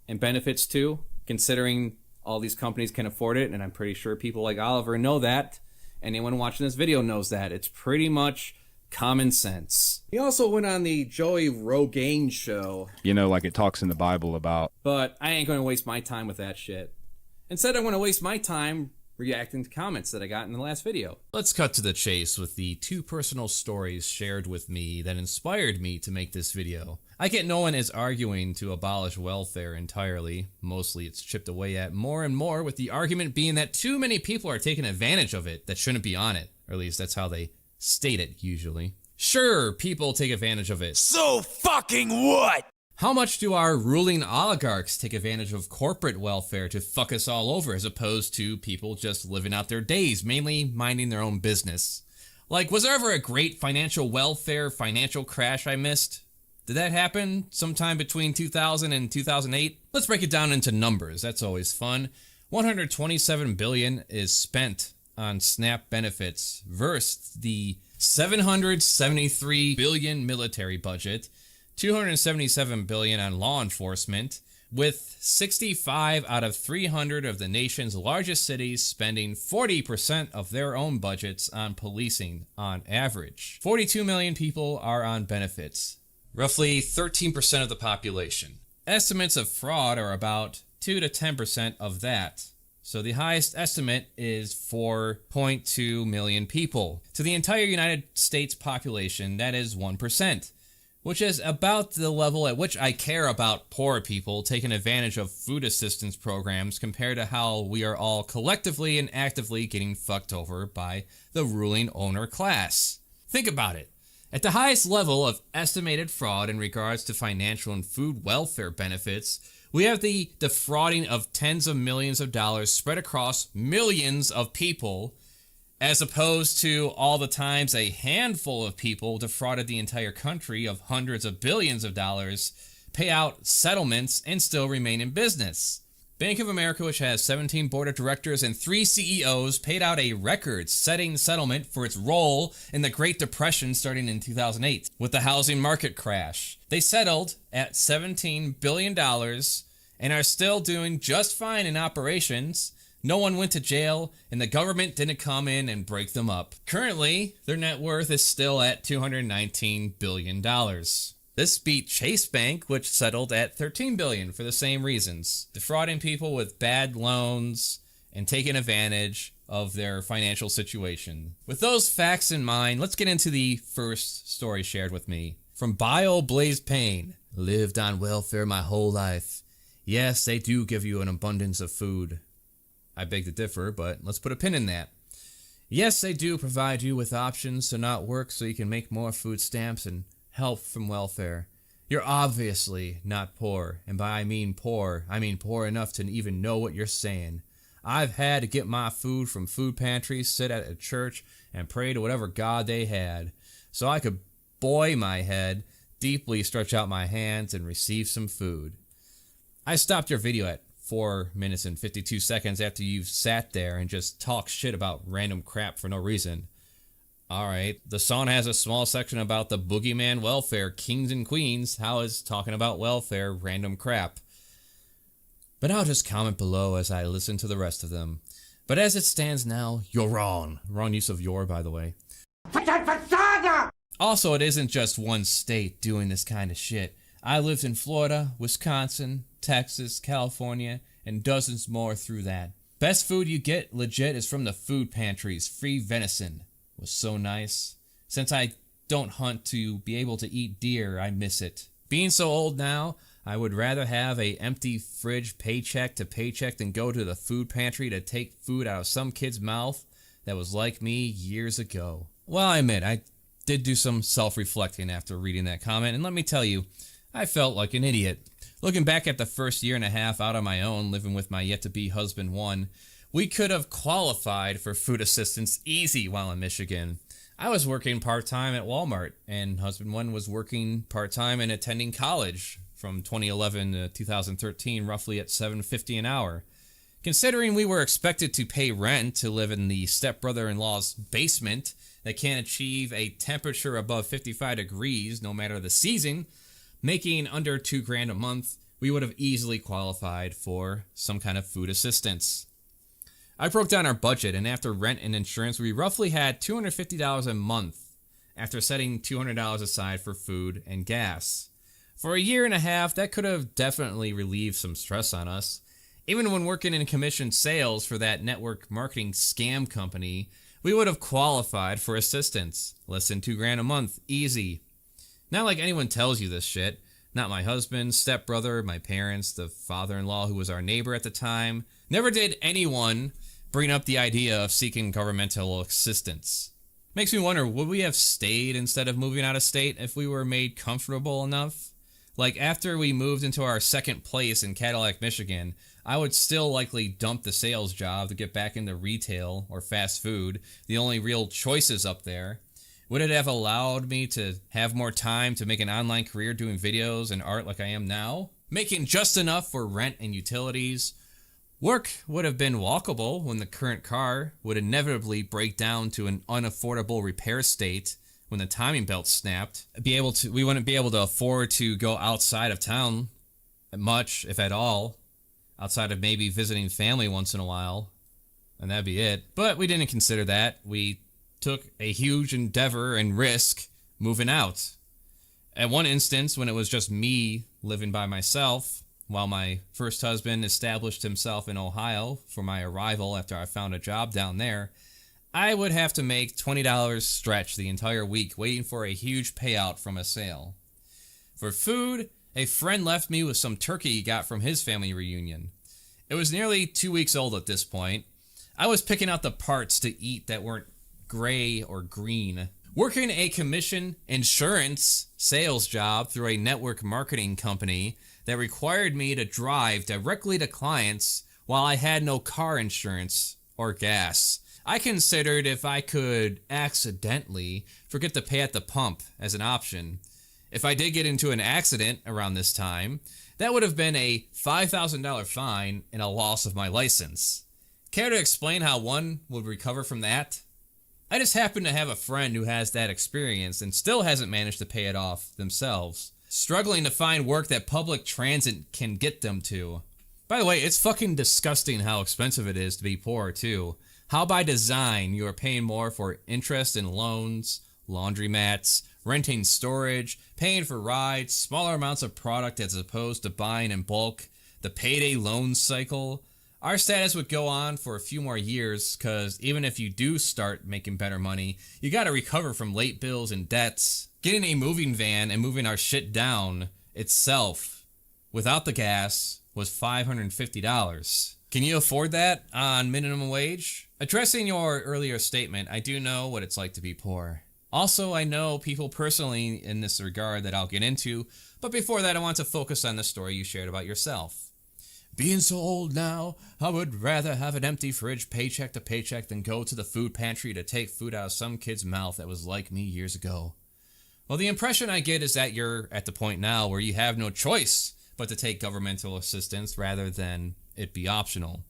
and benefits too, considering all these companies can afford it, and I'm pretty sure people like Oliver know that. Anyone watching this video knows that. It's pretty much common sense. He also went on the Joey Rogaine show. You know, like it talks in the Bible about... But I ain't going to waste my time with that shit. Instead, I'm going to waste my time reacting to comments that I got in the last video. Let's cut to the chase with the two personal stories shared with me that inspired me to make this video. I get no one is arguing to abolish welfare entirely. Mostly it's chipped away at more and more, with the argument being that too many people are taking advantage of it that shouldn't be on it. Or at least that's how they state it usually. Sure, people take advantage of it. So fucking what? How much do our ruling oligarchs take advantage of corporate welfare to fuck us all over, as opposed to people just living out their days, mainly minding their own business? Like, was there ever a great financial crash I missed? Did that happen sometime between 2000 and 2008? Let's break it down into numbers. That's always fun. $127 billion is spent on SNAP benefits versus the $773 billion military budget, $277 billion on law enforcement, with 65 out of 300 of the nation's largest cities spending 40% of their own budgets on policing on average. 42 million people are on benefits, roughly 13% of the population. Estimates of fraud are about 2 to 10% of that. So the highest estimate is 4.2 million people. To the entire United States population, that is 1%. Which is about the level at which I care about poor people taking advantage of food assistance programs compared to how we are all collectively and actively getting fucked over by the ruling owner class. Think about it. At the highest level of estimated fraud in regards to financial and food welfare benefits, we have the defrauding of tens of millions of dollars spread across millions of people, as opposed to all the times a handful of people defrauded the entire country of hundreds of billions of dollars, pay out settlements, and still remain in business. Bank of America, which has 17 board of directors and 3 CEOs, paid out a record-setting settlement for its role in the Great Depression starting in 2008 with the housing market crash. They settled at $17 billion and are still doing just fine in operations. No one went to jail, and the government didn't come in and break them up. Currently, their net worth is still at $219 billion. This beat Chase Bank, which settled at $13 billion for the same reasons, defrauding people with bad loans and taking advantage of their financial situation. With those facts in mind, let's get into the first story shared with me. From Bio Blaze Payne. Lived on welfare my whole life. Yes, they do give you an abundance of food. I beg to differ, but let's put a pin in that. Yes, they do provide you with options to not work so you can make more food stamps and help from welfare. You're obviously not poor, and by I mean poor enough to even know what you're saying. I've had to get my food from food pantries, sit at a church, and pray to whatever God they had, so I could buoy my head, deeply stretch out my hands, and receive some food. I stopped your video at 4 minutes and 52 seconds after you've sat there and just talked shit about random crap for no reason. Alright, the song has a small section about the boogeyman welfare, kings and queens. How is talking about welfare random crap? But I'll just comment below as I listen to the rest of them. But as it stands now, you're wrong. Wrong use of your, by the way. Also, it isn't just one state doing this kind of shit. I lived in Florida, Wisconsin, Texas, California, and dozens more through that. Best food you get legit is from the food pantries. Free venison was so nice. Since I don't hunt to be able to eat deer, I miss it. Being so old now, I would rather have a empty fridge paycheck to paycheck than go to the food pantry to take food out of some kid's mouth that was like me years ago. Well, I admit, I did do some self-reflecting after reading that comment, and let me tell you, I felt like an idiot. Looking back at the first year and a half out on my own, living with my yet-to-be husband, one, we could have qualified for food assistance easy while in Michigan. I was working part-time at Walmart, and husband one was working part-time and attending college from 2011 to 2013, roughly at $7.50 an hour. Considering we were expected to pay rent to live in the stepbrother-in-law's basement that can't achieve a temperature above 55 degrees no matter the season, making under $2,000 a month, we would have easily qualified for some kind of food assistance. I broke down our budget, and after rent and insurance, we roughly had $250 a month after setting $200 aside for food and gas. For a year and a half, that could have definitely relieved some stress on us. Even when working in commission sales for that network marketing scam company, we would have qualified for assistance. Less than $2,000 a month, easy. Not like anyone tells you this shit. Not my husband, stepbrother, my parents, the father-in-law who was our neighbor at the time. Never did anyone bring up the idea of seeking governmental assistance. Makes me wonder, would we have stayed instead of moving out of state if we were made comfortable enough? Like, after we moved into our second place in Cadillac, Michigan, I would still likely dump the sales job to get back into retail or fast food, the only real choices up there. Would it have allowed me to have more time to make an online career doing videos and art like I am now? Making just enough for rent and utilities. Work would have been walkable when the current car would inevitably break down to an unaffordable repair state when the timing belt snapped. We wouldn't be able to afford to go outside of town much, if at all, outside of maybe visiting family once in a while, and that'd be it. But we didn't consider that. We took a huge endeavor and risk moving out. At one instance, when it was just me living by myself, while my first husband established himself in Ohio for my arrival after I found a job down there, I would have to make $20 stretch the entire week waiting for a huge payout from a sale. For food, a friend left me with some turkey he got from his family reunion. It was nearly 2 weeks old at this point. I was picking out the parts to eat that weren't gray or green. Working a commission insurance sales job through a network marketing company that required me to drive directly to clients while I had no car insurance or gas. I considered if I could accidentally forget to pay at the pump as an option. If I did get into an accident around this time, that would have been a $5,000 fine and a loss of my license. Care to explain how one would recover from that? I just happen to have a friend who has that experience and still hasn't managed to pay it off themselves, struggling to find work that public transit can get them to. By the way, it's fucking disgusting how expensive it is to be poor, too. How by design you are paying more for interest in loans, laundromats, renting storage, paying for rides, smaller amounts of product as opposed to buying in bulk, the payday loan cycle. Our status would go on for a few more years because even if you do start making better money, you gotta recover from late bills and debts. Getting a moving van and moving our shit down itself, without the gas, was $550. Can you afford that on minimum wage? Addressing your earlier statement, I do know what it's like to be poor. Also, I know people personally in this regard that I'll get into, but before that I want to focus on the story you shared about yourself. Being so old now, I would rather have an empty fridge paycheck to paycheck than go to the food pantry to take food out of some kid's mouth that was like me years ago. Well, the impression I get is that you're at the point now where you have no choice but to take governmental assistance rather than it be optional.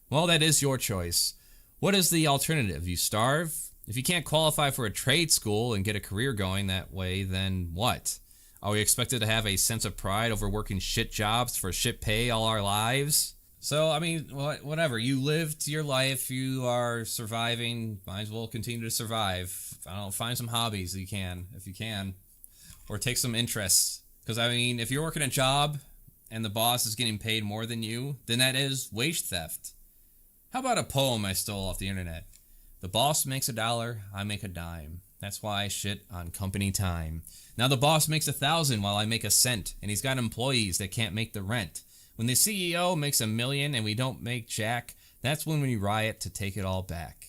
Well, that is your choice. What is the alternative? You starve? If you can't qualify for a trade school and get a career going that way, then what? Are we expected to have a sense of pride over working shit jobs for shit pay all our lives? So, I mean, whatever. You lived your life. You are surviving. Might as well continue to survive. I don't know, find some hobbies if you can. Or take some interests. Because, I mean, if you're working a job and the boss is getting paid more than you, then that is wage theft. How about a poem I stole off the internet? The boss makes $1, I make a dime. That's why I shit on company time. Now the boss makes 1,000 while I make a cent, and he's got employees that can't make the rent. When the CEO makes $1 million and we don't make jack, that's when we riot to take it all back.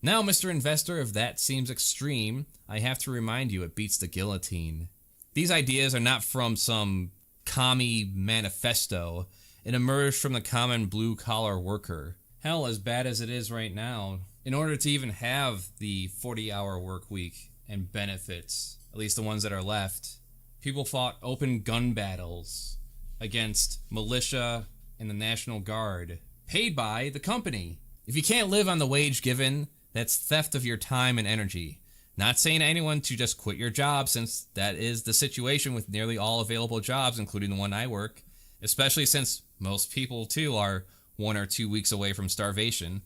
Now, Mr. Investor, if that seems extreme, I have to remind you it beats the guillotine. These ideas are not from some commie manifesto. It emerged from the common blue-collar worker. Hell, as bad as it is right now, in order to even have the 40-hour work week and benefits, at least the ones that are left, people fought open gun battles against militia and the National Guard, paid by the company. If you can't live on the wage given, that's theft of your time and energy. Not saying to anyone to just quit your job, since that is the situation with nearly all available jobs, including the one I work, especially since most people, too, are 1 or 2 weeks away from starvation.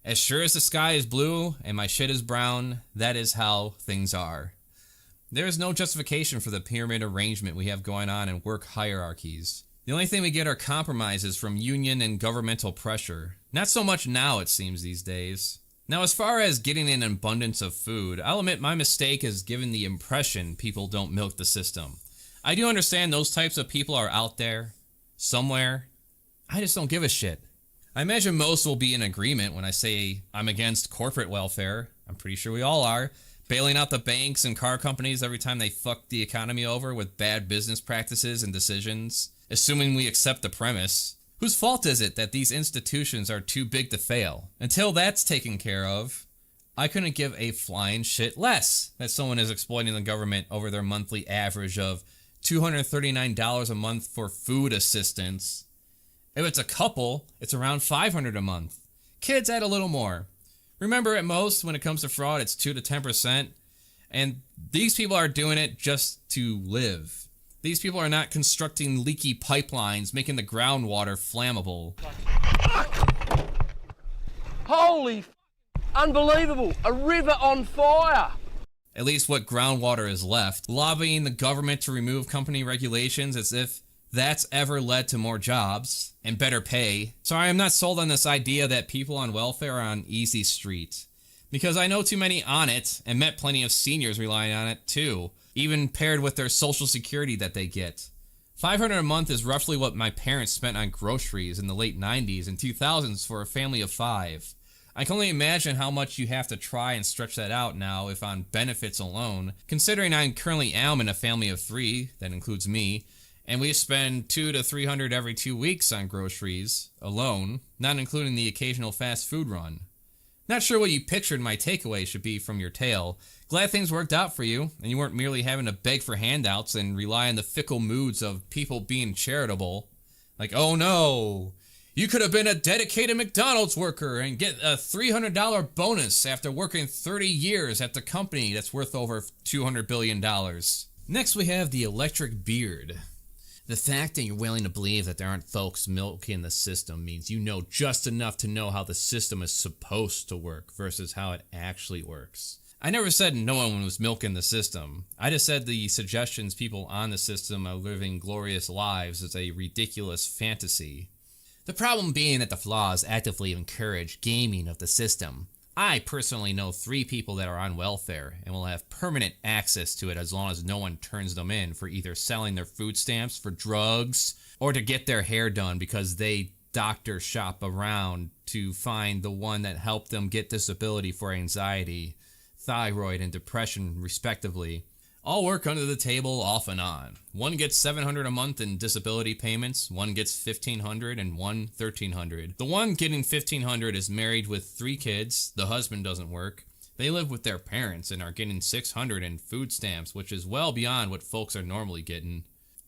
As sure as the sky is blue and my shit is brown, that is how things are. There is no justification for the pyramid arrangement we have going on in work hierarchies. The only thing we get are compromises from union and governmental pressure. Not so much now, it seems, these days. Now, as far as getting an abundance of food, I'll admit my mistake is giving the impression people don't milk the system. I do understand those types of people are out there, somewhere. I just don't give a shit. I imagine most will be in agreement when I say I'm against corporate welfare. I'm pretty sure we all are. Bailing out the banks and car companies every time they fuck the economy over with bad business practices and decisions, assuming we accept the premise. Whose fault is it that these institutions are too big to fail? Until that's taken care of, I couldn't give a flying shit less that someone is exploiting the government over their monthly average of $239 a month for food assistance. If it's a couple, it's around $500 a month. Kids add a little more. Remember, at most, when it comes to fraud, it's 2 to 10%. And these people are doing it just to live. These people are not constructing leaky pipelines, making the groundwater flammable. Holy unbelievable! A river on fire! At least what groundwater is left. Lobbying the government to remove company regulations as if that's ever led to more jobs and better pay. Sorry, I'm not sold on this idea that people on welfare are on easy street. Because I know too many on it and met plenty of seniors relying on it too, even paired with their social security that they get. $500 a month is roughly what my parents spent on groceries in the late 90s and 2000s for a family of 5. I can only imagine how much you have to try and stretch that out now if on benefits alone, considering I currently am in a family of 3, that includes me, and we spend $200 to $300 every 2 weeks on groceries alone, not including the occasional fast food run. Not sure what you pictured my takeaway should be from your tale. Glad things worked out for you, and you weren't merely having to beg for handouts and rely on the fickle moods of people being charitable. Like, oh no, you could have been a dedicated McDonald's worker and get a $300 bonus after working 30 years at the company that's worth over $200 billion. Next we have the electric beard. The fact that you're willing to believe that there aren't folks milking the system means you know just enough to know how the system is supposed to work versus how it actually works. I never said no one was milking the system. I just said the suggestions people on the system are living glorious lives is a ridiculous fantasy. The problem being that the flaws actively encourage gaming of the system. I personally know 3 people that are on welfare and will have permanent access to it as long as no one turns them in for either selling their food stamps for drugs or to get their hair done because they doctor shop around to find the one that helped them get disability for anxiety, thyroid, and depression respectively. All work under the table off and on. One gets $700 a month in disability payments, one gets $1,500, and one $1,300. The one getting $1,500 is married with 3 kids, the husband doesn't work. They live with their parents and are getting $600 in food stamps, which is well beyond what folks are normally getting.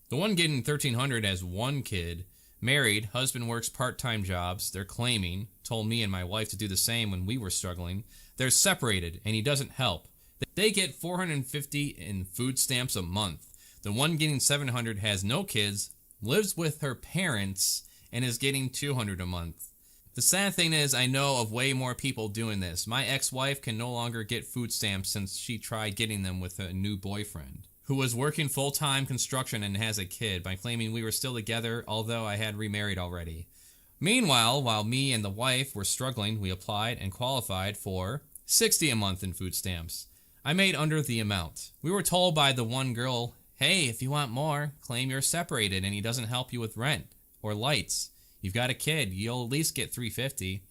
The one getting $1,300 has 1 kid, married, husband works part-time jobs, they're claiming, told me and my wife to do the same when we were struggling. They're separated and he doesn't help. They get $450 in food stamps a month. The one getting $700 has no kids, lives with her parents, and is getting $200 a month. The sad thing is I know of way more people doing this. My ex-wife can no longer get food stamps since she tried getting them with a new boyfriend, who was working full-time construction and has a kid, by claiming we were still together although I had remarried already. Meanwhile, while me and the wife were struggling, we applied and qualified for $60 a month in food stamps. I made under the amount. We were told by the one girl, hey, if you want more, claim you're separated and he doesn't help you with rent or lights. You've got a kid, you'll at least get $350.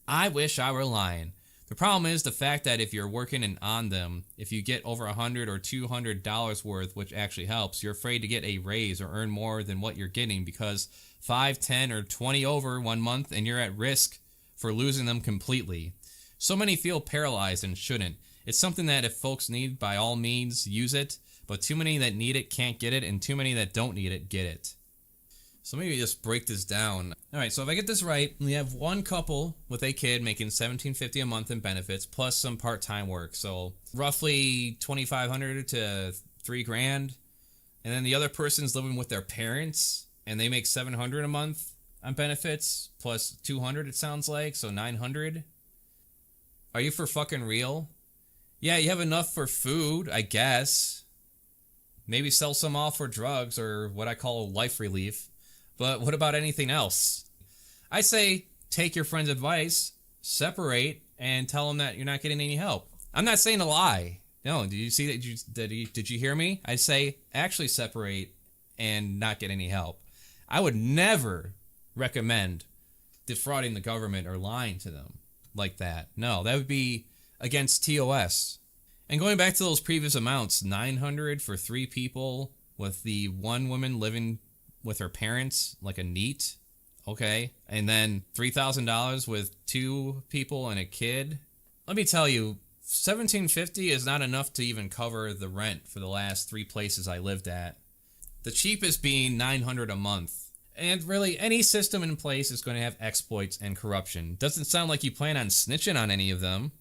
I wish I were lying. The problem is the fact that if you're working and on them, if you get over $100 or $200 worth, which actually helps, you're afraid to get a raise or earn more than what you're getting because 5, 10, or 20 over one month and you're at risk for losing them completely. So many feel paralyzed and shouldn't. It's something that if folks need, by all means, use it, but too many that need it can't get it, and too many that don't need it get it. So maybe just break this down. Alright, so if I get this right, we have one couple with a kid making $1,750 a month in benefits, plus some part-time work, so roughly $2,500 to $3,000, and then the other person's living with their parents, and they make $700 a month on benefits, plus $200 it sounds like, so $900. Are you for fucking real? Yeah, you have enough for food, I guess. Maybe sell some off for drugs or what I call life relief. But what about anything else? I say take your friend's advice, separate, and tell them that you're not getting any help. I'm not saying a lie. No, did you see that? Did you hear me? I say actually separate and not get any help. I would never recommend defrauding the government or lying to them like that. No, that would be against TOS. And going back to those previous amounts, $900 for 3 people with the one woman living with her parents, like a NEET, okay, and then $3,000 with 2 people and a kid. Let me tell you, $1,750 is not enough to even cover the rent for the last 3 places I lived at. The cheapest being $900 a month. And really, any system in place is going to have exploits and corruption. Doesn't sound like you plan on snitching on any of them.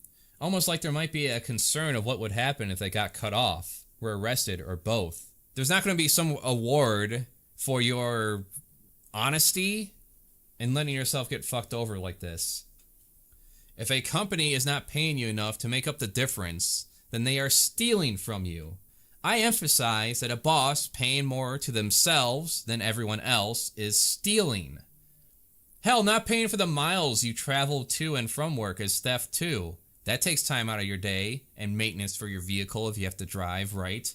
Almost like there might be a concern of what would happen if they got cut off, were arrested, or both. There's not going to be some award for your honesty and letting yourself get fucked over like this. If a company is not paying you enough to make up the difference, then they are stealing from you. I emphasize that a boss paying more to themselves than everyone else is stealing. Hell, not paying for the miles you travel to and from work is theft too. That takes time out of your day and maintenance for your vehicle if you have to drive, right?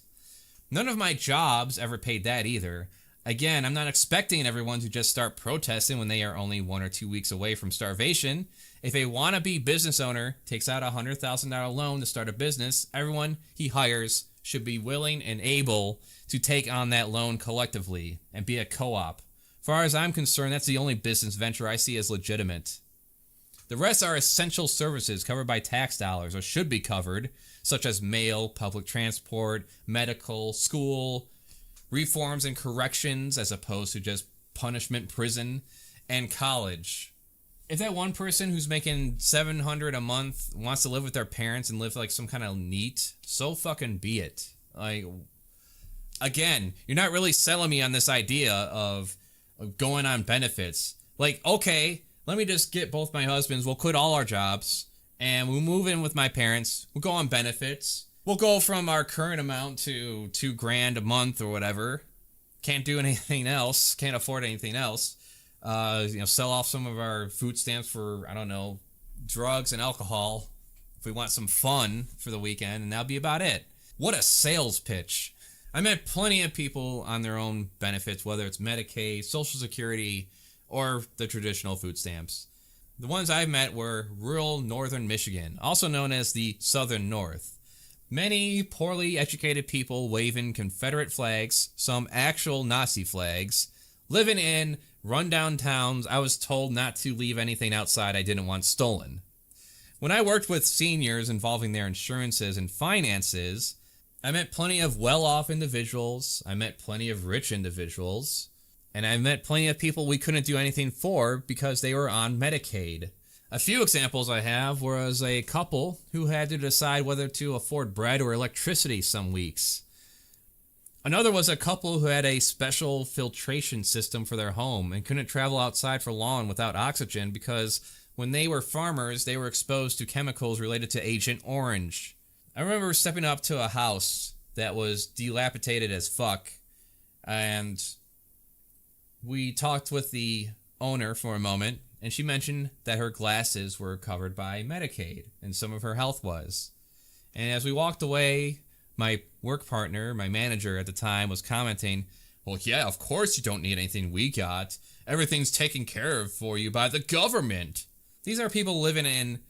None of my jobs ever paid that either. Again, I'm not expecting everyone to just start protesting when they are only 1 or 2 weeks away from starvation. If a wannabe business owner takes out a $100,000 loan to start a business, everyone he hires should be willing and able to take on that loan collectively and be a co-op. As far as I'm concerned, that's the only business venture I see as legitimate. The rest are essential services covered by tax dollars or should be covered, such as mail, public transport, medical, school, reforms and corrections as opposed to just punishment, prison, and college. If that one person who's making $700 a month wants to live with their parents and live like some kind of neat, so fucking be it. Like, again, you're not really selling me on this idea of going on benefits. Like, okay, let me just get both my husbands, we'll quit all our jobs, and we'll move in with my parents, we'll go on benefits, we'll go from our current amount to $2,000 a month or whatever, can't do anything else, can't afford anything else, sell off some of our food stamps for, I don't know, drugs and alcohol, if we want some fun for the weekend, and that'll be about it. What a sales pitch. I met plenty of people on their own benefits, whether it's Medicaid, Social Security, or the traditional food stamps. The ones I've met were rural northern Michigan, also known as the Southern North. Many poorly educated people waving Confederate flags, some actual Nazi flags, living in rundown towns. I was told not to leave anything outside I didn't want stolen. When I worked with seniors involving their insurances and finances, I met plenty of well-off individuals, I met plenty of rich individuals, and I met plenty of people we couldn't do anything for because they were on Medicaid. A few examples I have was a couple who had to decide whether to afford bread or electricity some weeks. Another was a couple who had a special filtration system for their home and couldn't travel outside for long without oxygen because when they were farmers, they were exposed to chemicals related to Agent Orange. I remember stepping up to a house that was dilapidated as fuck, and we talked with the owner for a moment, and she mentioned that her glasses were covered by Medicaid, and some of her health was. And as we walked away, my work partner, my manager at the time, was commenting, well, yeah, of course you don't need anything we got. Everything's taken care of for you by the government. These are people living in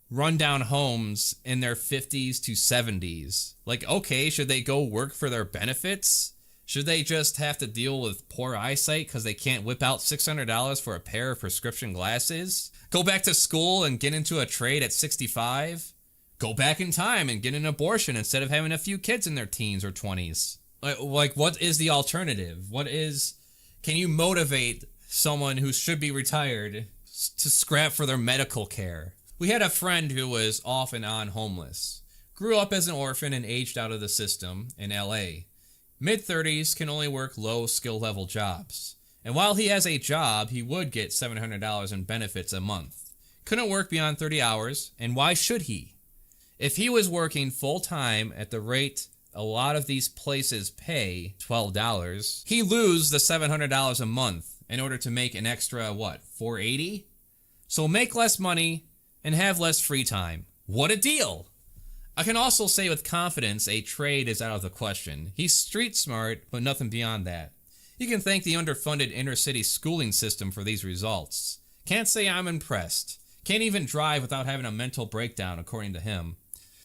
rundown homes in their 50s to 70s. Like, okay, should they go work for their benefits? Should they just have to deal with poor eyesight because they can't whip out $600 for a pair of prescription glasses? Go back to school and get into a trade at 65? Go back in time and get an abortion instead of having a few kids in their teens or 20s? Like, what is the alternative? Can you motivate someone who should be retired to scrap for their medical care? We had a friend who was off and on homeless. Grew up as an orphan and aged out of the system in LA. Mid-30s, can only work low skill level jobs. And while he has a job, he would get $700 in benefits a month. Couldn't work beyond 30 hours, and why should he? If he was working full-time at the rate a lot of these places pay, $12, he'd lose the $700 a month in order to make an extra, $480? So make less money and have less free time. What a deal! I can also say with confidence a trade is out of the question. He's street smart, but nothing beyond that. You can thank the underfunded inner-city schooling system for these results. Can't say I'm impressed. Can't even drive without having a mental breakdown, according to him.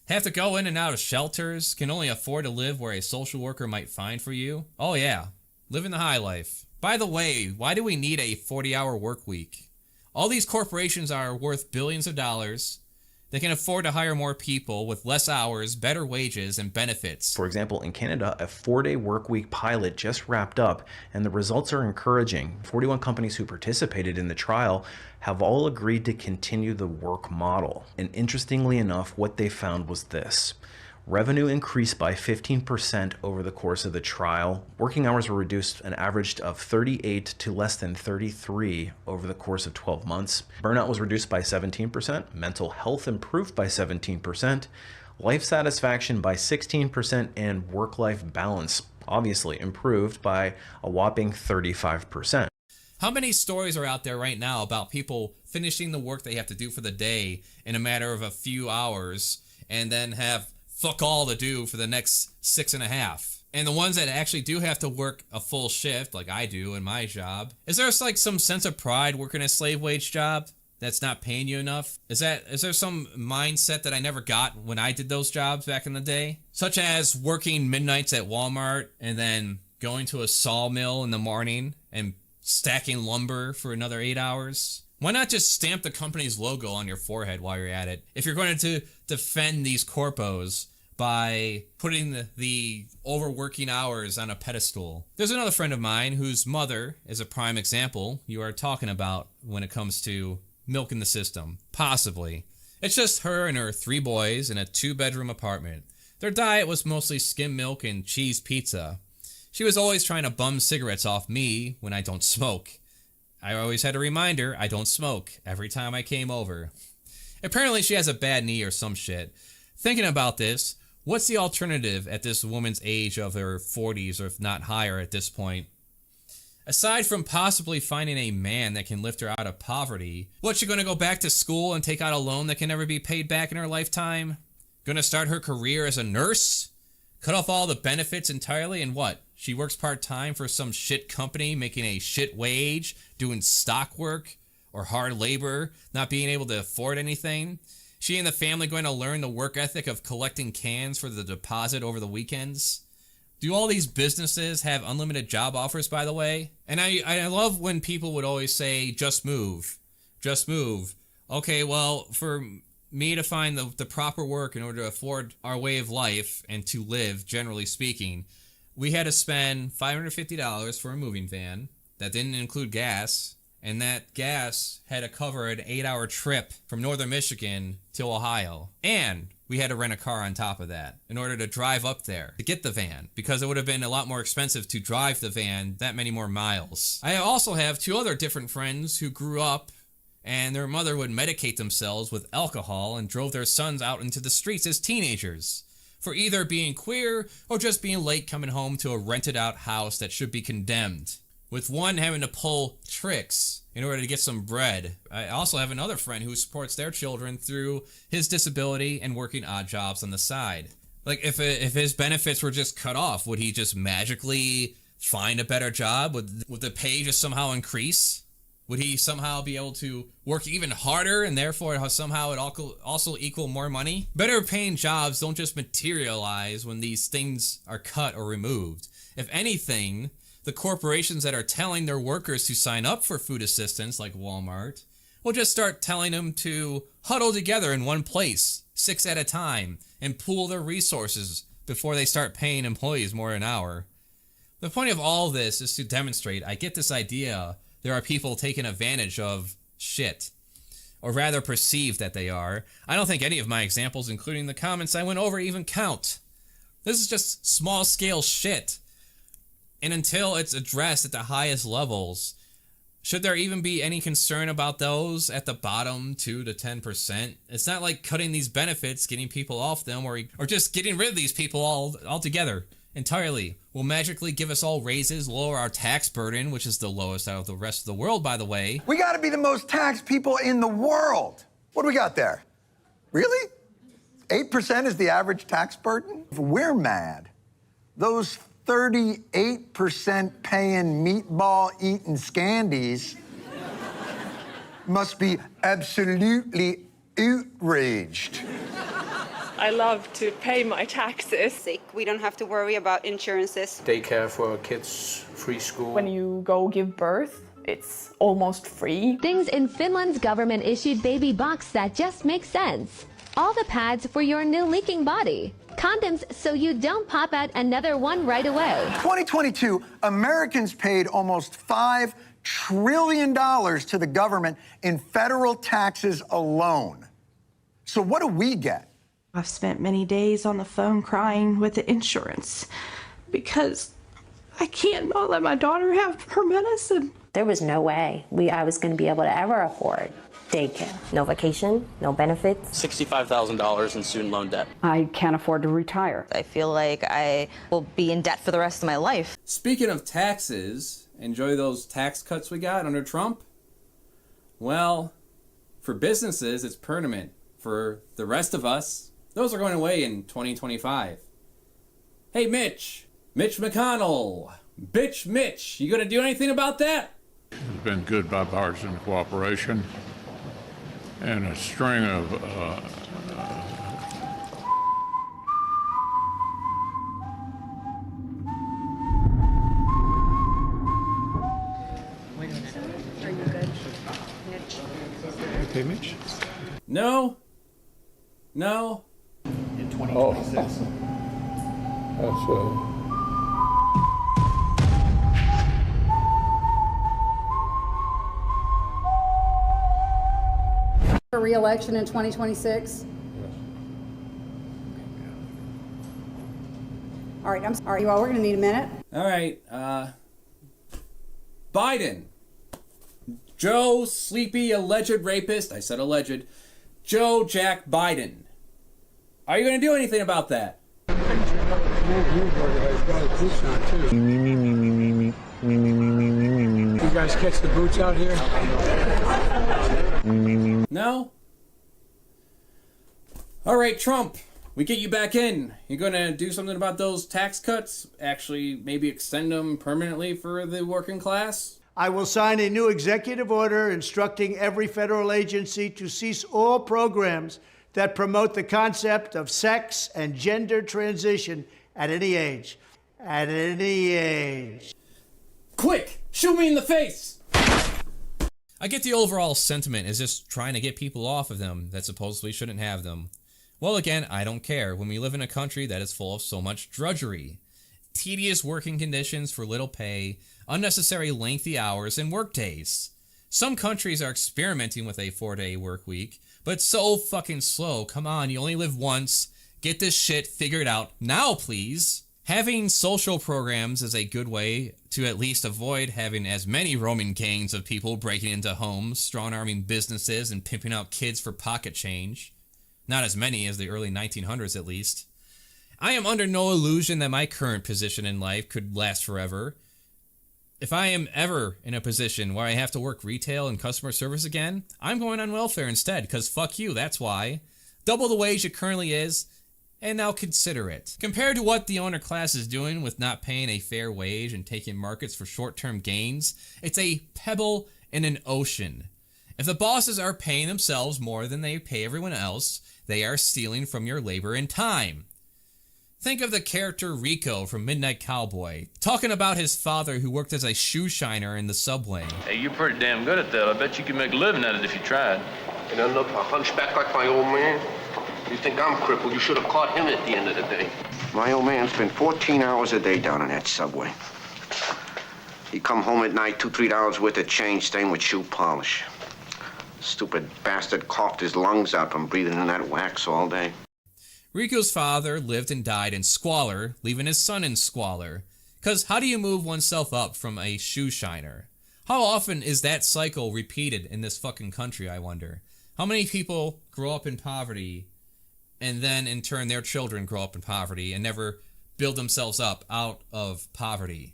Have to go in and out of shelters. Can only afford to live where a social worker might find for you. Oh yeah, living the high life. By the way, why do we need a 40-hour work week? All these corporations are worth billions of dollars. They can afford to hire more people with less hours, better wages, and benefits. For example, in Canada, a 4-day workweek pilot just wrapped up, and the results are encouraging. 41 companies who participated in the trial have all agreed to continue the work model. And interestingly enough, what they found was this. Revenue increased by 15% over the course of the trial. Working hours were reduced an average of 38 to less than 33 over the course of 12 months. Burnout was reduced by 17%. Mental health improved by 17%. Life satisfaction by 16%. And work-life balance obviously improved by a whopping 35%. How many stories are out there right now about people finishing the work they have to do for the day in a matter of a few hours and then have fuck all to do for the next 6.5? And the ones that actually do have to work a full shift, like I do in my job, is there like some sense of pride working a slave wage job that's not paying you enough? Is there some mindset that I never got when I did those jobs back in the day? Such as working midnights at Walmart and then going to a sawmill in the morning and stacking lumber for another 8 hours? Why not just stamp the company's logo on your forehead while you're at it? If you're going to defend these corpos by putting the overworking hours on a pedestal. There's another friend of mine whose mother is a prime example you are talking about when it comes to milking the system. Possibly. It's just her and her 3 boys in a 2-bedroom apartment. Their diet was mostly skim milk and cheese pizza. She was always trying to bum cigarettes off me when I don't smoke. I always had to remind her I don't smoke every time I came over. Apparently she has a bad knee or some shit. Thinking about this, what's the alternative at this woman's age of her 40s, or if not higher at this point? Aside from possibly finding a man that can lift her out of poverty, what, she gonna go back to school and take out a loan that can never be paid back in her lifetime? Gonna start her career as a nurse? Cut off all the benefits entirely, and what? She works part-time for some shit company making a shit wage, doing stock work or hard labor, not being able to afford anything? She and the family going to learn the work ethic of collecting cans for the deposit over the weekends? Do all these businesses have unlimited job offers, by the way? And I love when people would always say, just move. Just move. Okay, well, for me to find the proper work in order to afford our way of life and to live, generally speaking, we had to spend $550 for a moving van. That didn't include gas. And that gas had to cover an 8-hour trip from northern Michigan to Ohio. And we had to rent a car on top of that in order to drive up there to get the van, because it would have been a lot more expensive to drive the van that many more miles. I also have 2 other different friends who grew up and their mother would medicate themselves with alcohol and drove their sons out into the streets as teenagers for either being queer or just being late coming home to a rented out house that should be condemned, with one having to pull tricks in order to get some bread. I also have another friend who supports their children through his disability and working odd jobs on the side. Like, if his benefits were just cut off, would he just magically find a better job? Would the pay just somehow increase? Would he somehow be able to work even harder and therefore somehow it also equal more money? Better paying jobs don't just materialize when these things are cut or removed. If anything, the corporations that are telling their workers to sign up for food assistance, like Walmart, will just start telling them to huddle together in one place, 6 at a time, and pool their resources before they start paying employees more an hour. The point of all this is to demonstrate I get this idea there are people taking advantage of shit, or rather perceive that they are. I don't think any of my examples, including the comments I went over, even count. This is just small-scale shit. And until it's addressed at the highest levels, should there even be any concern about those at the bottom 2 to 10%? It's not like cutting these benefits, getting people off them, or just getting rid of these people altogether, entirely, will magically give us all raises, lower our tax burden, which is the lowest out of the rest of the world, by the way. We gotta be the most taxed people in the world. What do we got there? Really? 8% is the average tax burden? If we're mad, those 38% paying meatball-eating scandies must be absolutely outraged. I love to pay my taxes. We don't have to worry about insurances. Daycare for our kids, free school. When you go give birth, it's almost free. Things in Finland's government-issued baby box that just make sense. All the pads for your new leaking body. Condoms so you don't pop out another one right away. 2022, Americans paid almost $5 trillion to the government in federal taxes alone. So what do we get? I've spent many days on the phone crying with the insurance because I can't not let my daughter have her medicine. There was no way I was going to be able to ever afford daycare. No vacation, no benefits. $65,000 in student loan debt. I can't afford to retire. I feel like I will be in debt for the rest of my life. Speaking of taxes, enjoy those tax cuts we got under Trump? Well, for businesses, it's permanent. For the rest of us, those are going away in 2025. Hey, Mitch McConnell, Bitch Mitch, you gonna do anything about that? It's been good bipartisan cooperation and a string of Wait a minute. Are you good? No. No. In 2026. For re-election in 2026? All right, all right, you all, we're gonna need a minute. All right, Biden. Joe Sleepy alleged rapist. I said alleged. Joe Jack Biden. Are you going to do anything about that? You guys catch the boots out here? No? All right, Trump. We get you back in. You going to do something about those tax cuts? Actually, maybe extend them permanently for the working class? I will sign a new executive order instructing every federal agency to cease all programs that promote the concept of sex and gender transition at any age. At any age. Quick! Shoot me in the face! I get the overall sentiment is just trying to get people off of them that supposedly shouldn't have them. Well, again, I don't care when we live in a country that is full of so much drudgery. Tedious working conditions for little pay, unnecessary lengthy hours, and work days. Some countries are experimenting with a 4-day work week, but it's so fucking slow. Come on, you only live once. Get this shit figured out now, please. Having social programs is a good way to at least avoid having as many roaming gangs of people breaking into homes, strong-arming businesses, and pimping out kids for pocket change. Not as many as the early 1900s, at least. I am under no illusion that my current position in life could last forever. If I am ever in a position where I have to work retail and customer service again, I'm going on welfare instead, because fuck you, that's why. Double the wage it currently is, and now consider it. Compared to what the owner class is doing with not paying a fair wage and taking markets for short-term gains, it's a pebble in an ocean. If the bosses are paying themselves more than they pay everyone else, they are stealing from your labor and time. Think of the character Rico from Midnight Cowboy, talking about his father who worked as a shoe shiner in the subway. Hey, you're pretty damn good at that. I bet you could make a living at it if you tried. And I look a hunchback like my old man. You think I'm crippled? You should have caught him at the end of the day. My old man spent 14 hours a day down in that subway. He'd come home at night, $2-3 worth of change stained with shoe polish. Stupid bastard coughed his lungs out from breathing in that wax all day. Rico's father lived and died in squalor, leaving his son in squalor. Because how do you move oneself up from a shoe shiner? How often is that cycle repeated in this fucking country, I wonder? How many people grow up in poverty and then in turn their children grow up in poverty and never build themselves up out of poverty?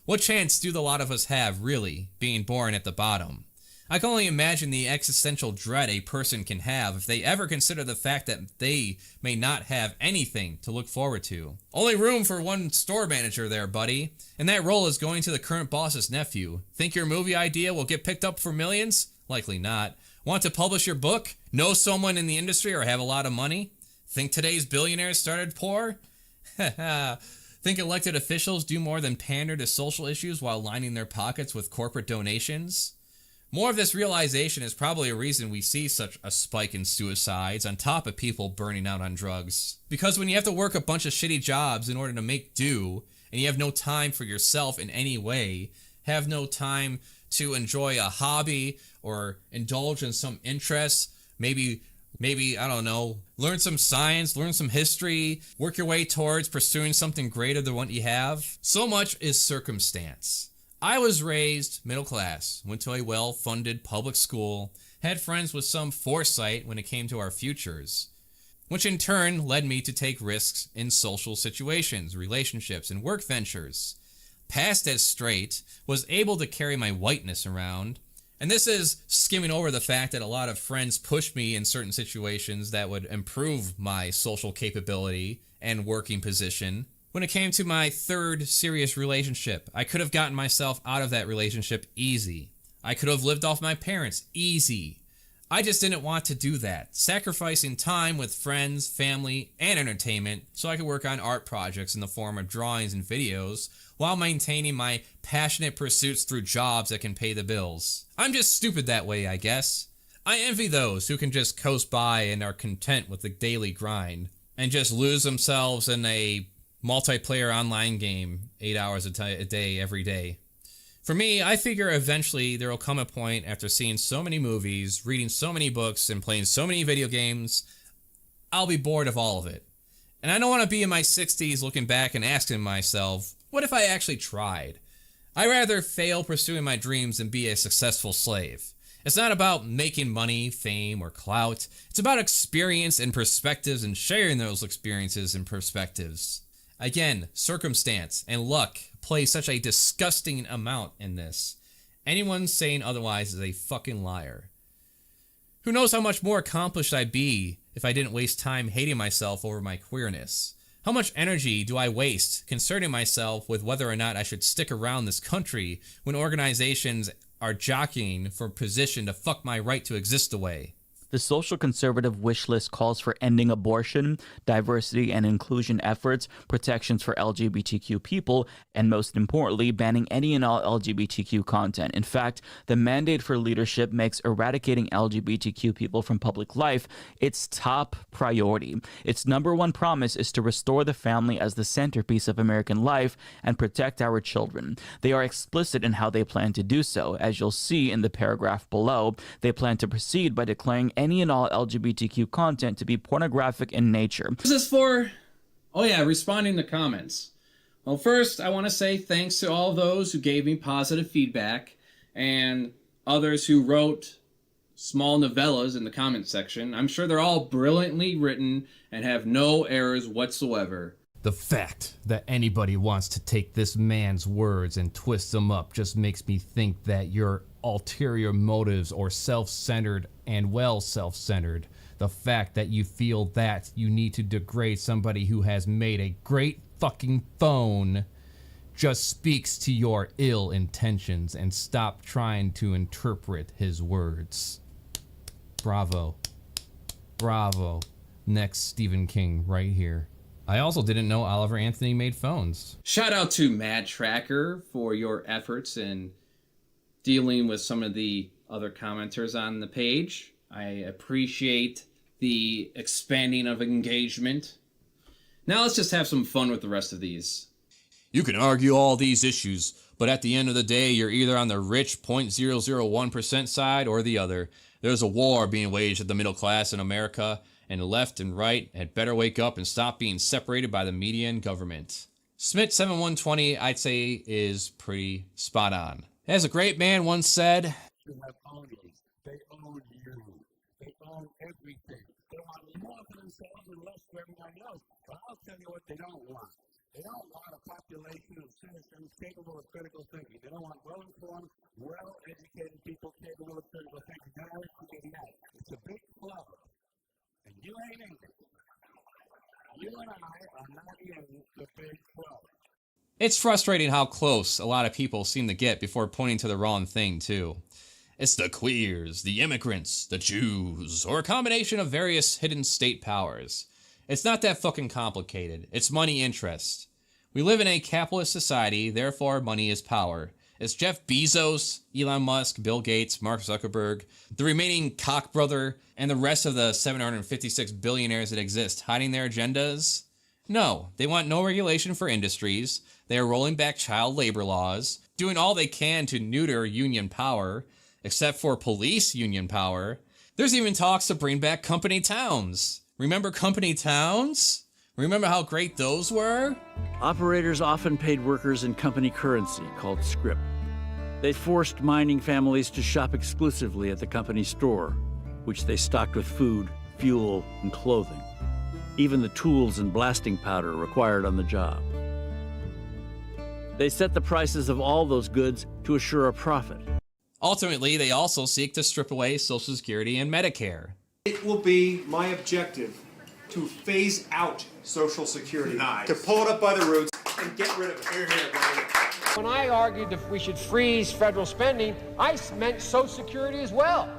What chance do the lot of us have, really, being born at the bottom? I can only imagine the existential dread a person can have if they ever consider the fact that they may not have anything to look forward to. Only room for one store manager there, buddy, and that role is going to the current boss's nephew. Think your movie idea will get picked up for millions? Likely not. Want to publish your book? Know someone in the industry or have a lot of money? Think today's billionaires started poor? Think elected officials do more than pander to social issues while lining their pockets with corporate donations? More of this realization is probably a reason we see such a spike in suicides on top of people burning out on drugs. Because when you have to work a bunch of shitty jobs in order to make do, and you have no time for yourself in any way, have no time to enjoy a hobby or indulge in some interest, maybe, I don't know, learn some science, learn some history, work your way towards pursuing something greater than what you have. So much is circumstance. I was raised middle class, went to a well-funded public school, had friends with some foresight when it came to our futures, which in turn led me to take risks in social situations, relationships, and work ventures. Passed as straight, was able to carry my whiteness around, and this is skimming over the fact that a lot of friends pushed me in certain situations that would improve my social capability and working position. When it came to my third serious relationship, I could have gotten myself out of that relationship easy. I could have lived off my parents easy. I just didn't want to do that, sacrificing time with friends, family, and entertainment so I could work on art projects in the form of drawings and videos while maintaining my passionate pursuits through jobs that can pay the bills. I'm just stupid that way, I guess. I envy those who can just coast by and are content with the daily grind and just lose themselves in a multiplayer online game 8 hours a day every day. For me, I figure eventually there will come a point after seeing so many movies, reading so many books, and playing so many video games, I'll be bored of all of it. And I don't want to be in my 60s looking back and asking myself, what if I actually tried? I'd rather fail pursuing my dreams than be a successful slave. It's not about making money, fame, or clout. It's about experience and perspectives and sharing those experiences and perspectives. Again, circumstance and luck play such a disgusting amount in this. Anyone saying otherwise is a fucking liar. Who knows how much more accomplished I'd be if I didn't waste time hating myself over my queerness? How much energy do I waste concerning myself with whether or not I should stick around this country when organizations are jockeying for position to fuck my right to exist away? The social conservative wish list calls for ending abortion, diversity and inclusion efforts, protections for LGBTQ people, and most importantly, banning any and all LGBTQ content. In fact, the mandate for leadership makes eradicating LGBTQ people from public life its top priority. Its #1 promise is to restore the family as the centerpiece of American life and protect our children. They are explicit in how they plan to do so. As you'll see in the paragraph below, they plan to proceed by declaring any and all LGBTQ content to be pornographic in nature. This is for, responding to comments. Well, first, I want to say thanks to all those who gave me positive feedback and others who wrote small novellas in the comment section. I'm sure they're all brilliantly written and have no errors whatsoever. The fact that anybody wants to take this man's words and twist them up just makes me think that your ulterior motives or self-centered and well self-centered. The fact that you feel that you need to degrade somebody who has made a great fucking phone just speaks to your ill intentions, and stop trying to interpret his words. Bravo. Bravo. Next Stephen King right here. I also didn't know Oliver Anthony made phones. Shout out to Mad Tracker for your efforts in dealing with some of the other commenters on the page. I appreciate the expanding of engagement. Now let's just have some fun with the rest of these. You can argue all these issues, but at the end of the day, you're either on the rich 0.001% side or the other. There's a war being waged at the middle class in America, and left and right had better wake up and stop being separated by the media and government. Smith7120, I'd say, is pretty spot on. As a great man once said, You have owners. They own you. They own everything. They want more for themselves and less for everybody else. But I'll tell you what they don't want. They don't want a population of citizens capable of critical thinking. They don't want well-informed, well-educated people capable of critical thinking. Now it's getting that. It's a big club. And you ain't in it. You and I are not in the big club. It's frustrating how close a lot of people seem to get before pointing to the wrong thing, too. It's the queers, the immigrants, the Jews, or a combination of various hidden state powers. It's not that fucking complicated. It's money interest. We live in a capitalist society, therefore money is power. It's Jeff Bezos, Elon Musk, Bill Gates, Mark Zuckerberg, the remaining Koch brother, and the rest of the 756 billionaires that exist hiding their agendas? No, they want no regulation for industries. They are rolling back child labor laws, doing all they can to neuter union power, except for police union power. There's even talks to bring back company towns. Remember company towns? Remember how great those were? Operators often paid workers in company currency called scrip. They forced mining families to shop exclusively at the company store, which they stocked with food, fuel, and clothing. Even the tools and blasting powder required on the job. They set the prices of all those goods to assure a profit. Ultimately, they also seek to strip away Social Security and Medicare. It will be my objective to phase out Social Security, to pull it up by the roots and get rid of it. Here, When I argued that we should freeze federal spending, I meant Social Security as well.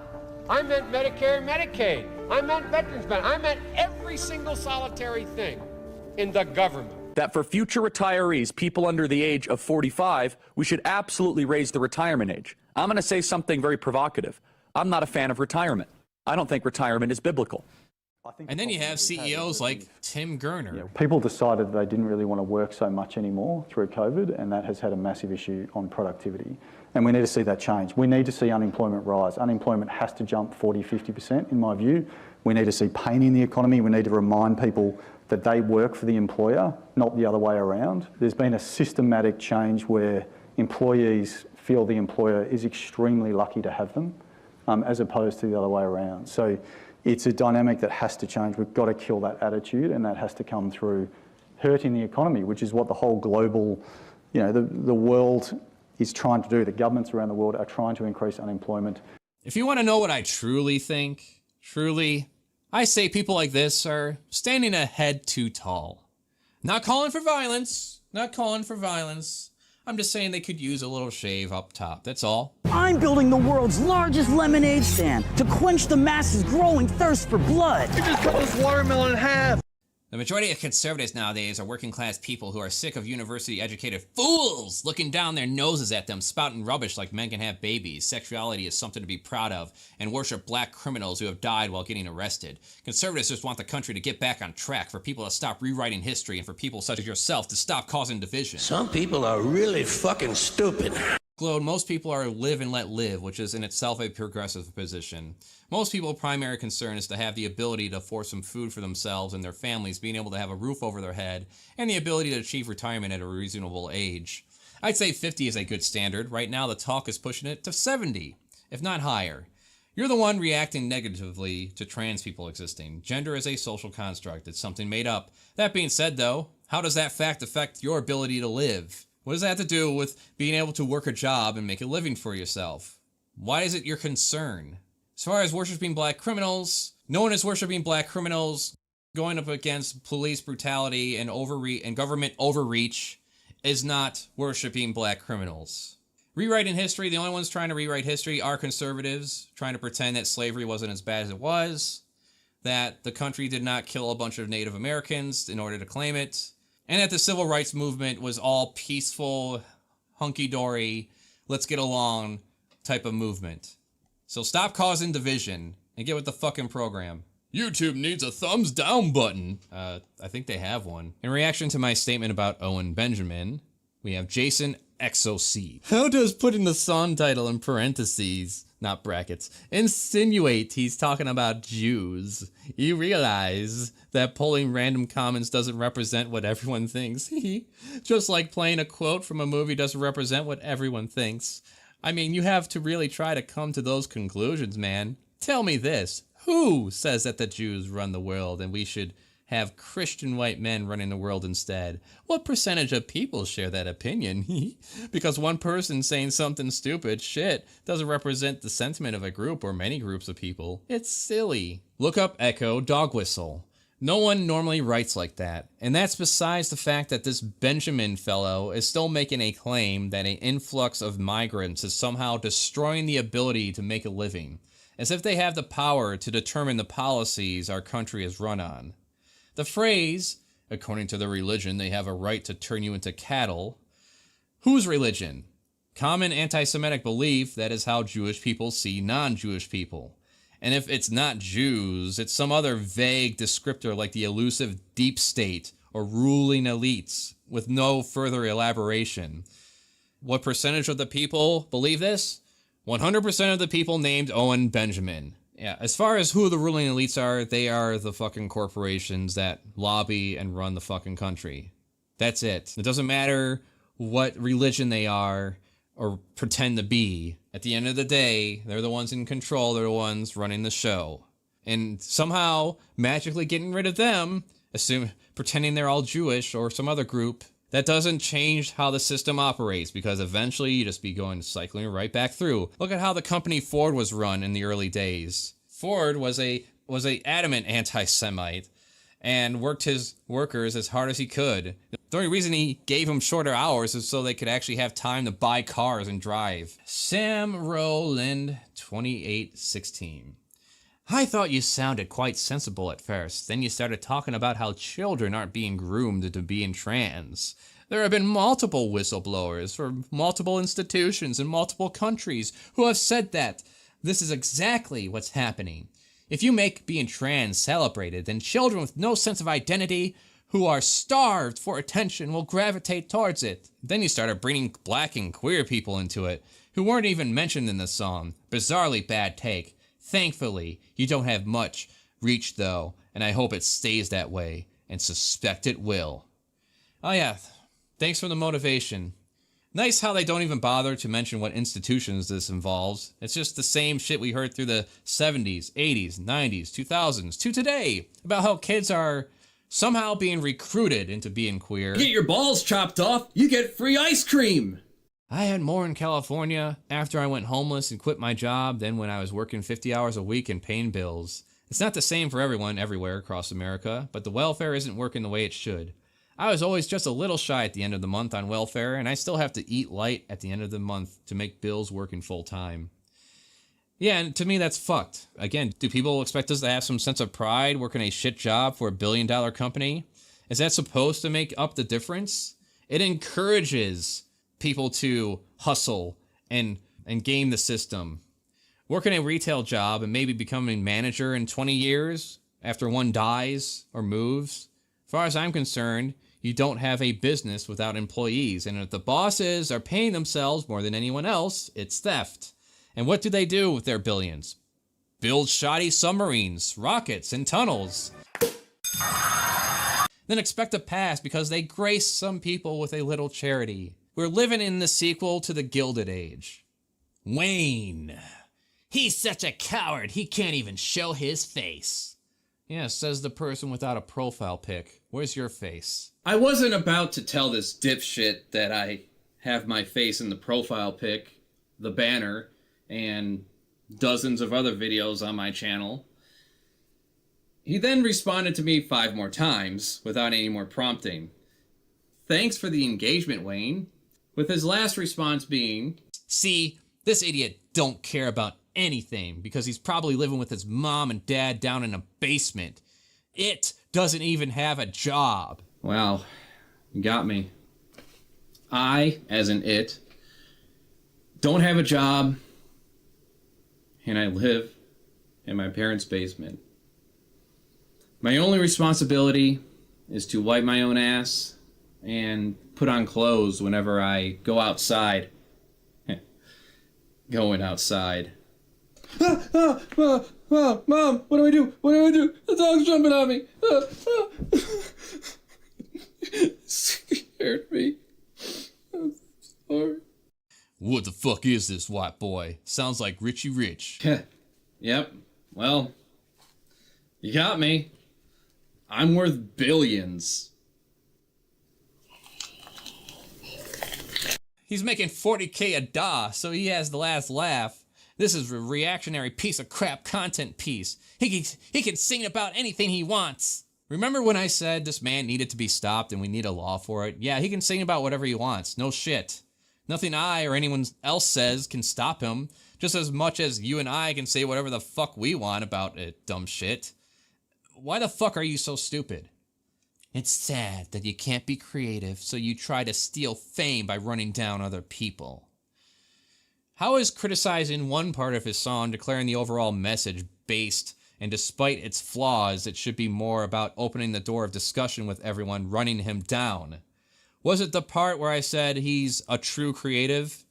I meant Medicare and Medicaid. I meant veterans benefits. I meant every single solitary thing in the government. That for future retirees, people under the age of 45, we should absolutely raise the retirement age. I'm going to say something very provocative. I'm not a fan of retirement. I don't think retirement is biblical. And then you have CEOs like Tim Gurner. People decided they didn't really want to work so much anymore through COVID, and that has had a massive issue on productivity. And we need to see that change. We need to see unemployment rise. Unemployment has to jump 40, 50% in my view. We need to see pain in the economy. We need to remind people that they work for the employer, not the other way around. There's been a systematic change where employees feel the employer is extremely lucky to have them, as opposed to the other way around. So it's a dynamic that has to change. We've got to kill that attitude, and that has to come through hurting the economy, which is what the whole global, the world is trying to do. The governments around the world are trying to increase unemployment. If you want to know what I truly think, I say people like this are standing a head too tall. Not calling for violence, I'm just saying they could use a little shave up top, that's all. I'm building the world's largest lemonade stand to quench the masses' growing thirst for blood. You just cut this watermelon in half. The majority of conservatives nowadays are working class people who are sick of university educated fools looking down their noses at them, spouting rubbish like men can have babies, sexuality is something to be proud of, and worship black criminals who have died while getting arrested. Conservatives just want the country to get back on track, for people to stop rewriting history, and for people such as yourself to stop causing division. Some people are really fucking stupid. Glowed, most people are live and let live, which is in itself a progressive position. Most people's primary concern is to have the ability to afford some food for themselves and their families, being able to have a roof over their head, and the ability to achieve retirement at a reasonable age. I'd say 50 is a good standard. Right now the talk is pushing it to 70, if not higher. You're the one reacting negatively to trans people existing. Gender is a social construct. It's something made up. That being said, though, how does that fact affect your ability to live? What does that have to do with being able to work a job and make a living for yourself? Why is it your concern? As far as worshiping black criminals, no one is worshiping black criminals. Going up against police brutality and government overreach is not worshiping black criminals. Rewriting history, the only ones trying to rewrite history are conservatives, trying to pretend that slavery wasn't as bad as it was, that the country did not kill a bunch of Native Americans in order to claim it, and that the civil rights movement was all peaceful, hunky-dory, let's get along type of movement. So stop causing division and get with the fucking program. YouTube needs a thumbs down button. I think they have one. In reaction to my statement about Owen Benjamin, we have Jason XOC. How does putting the song title in parentheses, not brackets, insinuate he's talking about Jews? You realize that pulling random comments doesn't represent what everyone thinks. Just like playing a quote from a movie doesn't represent what everyone thinks. I mean, you have to really try to come to those conclusions, man. Tell me this. Who says that the Jews run the world and we should have Christian white men running the world instead? What percentage of people share that opinion? Because one person saying something stupid shit doesn't represent the sentiment of a group or many groups of people. It's silly. Look up Echo Dog Whistle. No one normally writes like that, and that's besides the fact that this Benjamin fellow is still making a claim that an influx of migrants is somehow destroying the ability to make a living, as if they have the power to determine the policies our country is run on. The phrase, according to their religion, they have a right to turn you into cattle. Whose religion? Common anti-Semitic belief that is how Jewish people see non-Jewish people. And if it's not Jews, it's some other vague descriptor like the elusive deep state or ruling elites with no further elaboration. What percentage of the people believe this? 100% of the people named Owen Benjamin. Yeah, as far as who the ruling elites are, they are the fucking corporations that lobby and run the fucking country. That's it. It doesn't matter what religion they are or pretend to be. At the end of the day, they're the ones in control, they're the ones running the show. And somehow, magically getting rid of them, pretending they're all Jewish or some other group, that doesn't change how the system operates, because eventually you just be going cycling right back through. Look at how the company Ford was run in the early days. Ford was a adamant anti-Semite and worked his workers as hard as he could. The only reason he gave them shorter hours is so they could actually have time to buy cars and drive. Sam Rowland, 2816. I thought you sounded quite sensible at first. Then you started talking about how children aren't being groomed into being trans. There have been multiple whistleblowers from multiple institutions in multiple countries who have said that. This is exactly what's happening. If you make being trans celebrated, then children with no sense of identity who are starved for attention will gravitate towards it. Then you started bringing black and queer people into it, who weren't even mentioned in the song. Bizarrely bad take. Thankfully, you don't have much reach though, and I hope it stays that way, and suspect it will. Oh yeah, thanks for the motivation. Nice how they don't even bother to mention what institutions this involves. It's just the same shit we heard through the 70s, 80s, 90s, 2000s, to today, about how kids are somehow being recruited into being queer. Get your balls chopped off, you get free ice cream! I had more in California after I went homeless and quit my job than when I was working 50 hours a week and paying bills. It's not the same for everyone everywhere across America, but the welfare isn't working the way it should. I was always just a little shy at the end of the month on welfare, and I still have to eat light at the end of the month to make bills working full time. Yeah, and to me that's fucked. Again, do people expect us to have some sense of pride working a shit job for $1 billion company? Is that supposed to make up the difference? It encourages people to hustle and game the system. Working a retail job and maybe becoming manager in 20 years after one dies or moves. As far as I'm concerned, you don't have a business without employees, and if the bosses are paying themselves more than anyone else, it's theft. And what do they do with their billions? Build shoddy submarines, rockets, and tunnels. Then expect a pass because they grace some people with a little charity. We're living in the sequel to the Gilded Age. Wayne. He's such a coward, he can't even show his face. Yeah, says the person without a profile pic. Where's your face? I wasn't about to tell this dipshit that I have my face in the profile pic, the banner, and dozens of other videos on my channel. He then responded to me 5 more times without any more prompting. Thanks for the engagement, Wayne. With his last response being, see, this idiot don't care about anything because he's probably living with his mom and dad down in a basement. It doesn't even have a job. Wow, you got me. I, as in it, don't have a job, and I live in my parents' basement. My only responsibility is to wipe my own ass and put on clothes whenever I go outside. Going outside. Mom, what do I do? What do I do? The dog's jumping on me. Scared me. I'm sorry. What the fuck is this, white boy? Sounds like Richie Rich. Yep. Well, you got me. I'm worth billions. He's making 40K a da, so he has the last laugh. This is a reactionary piece of crap content piece. He can sing about anything he wants. Remember when I said this man needed to be stopped and we need a law for it? Yeah, he can sing about whatever he wants. No shit. Nothing I or anyone else says can stop him, just as much as you and I can say whatever the fuck we want about it, dumb shit. Why the fuck are you so stupid? It's sad that you can't be creative, so you try to steal fame by running down other people. How is criticizing one part of his song declaring the overall message based, and despite its flaws, it should be more about opening the door of discussion with everyone running him down? Was it the part where I said he's a true creative?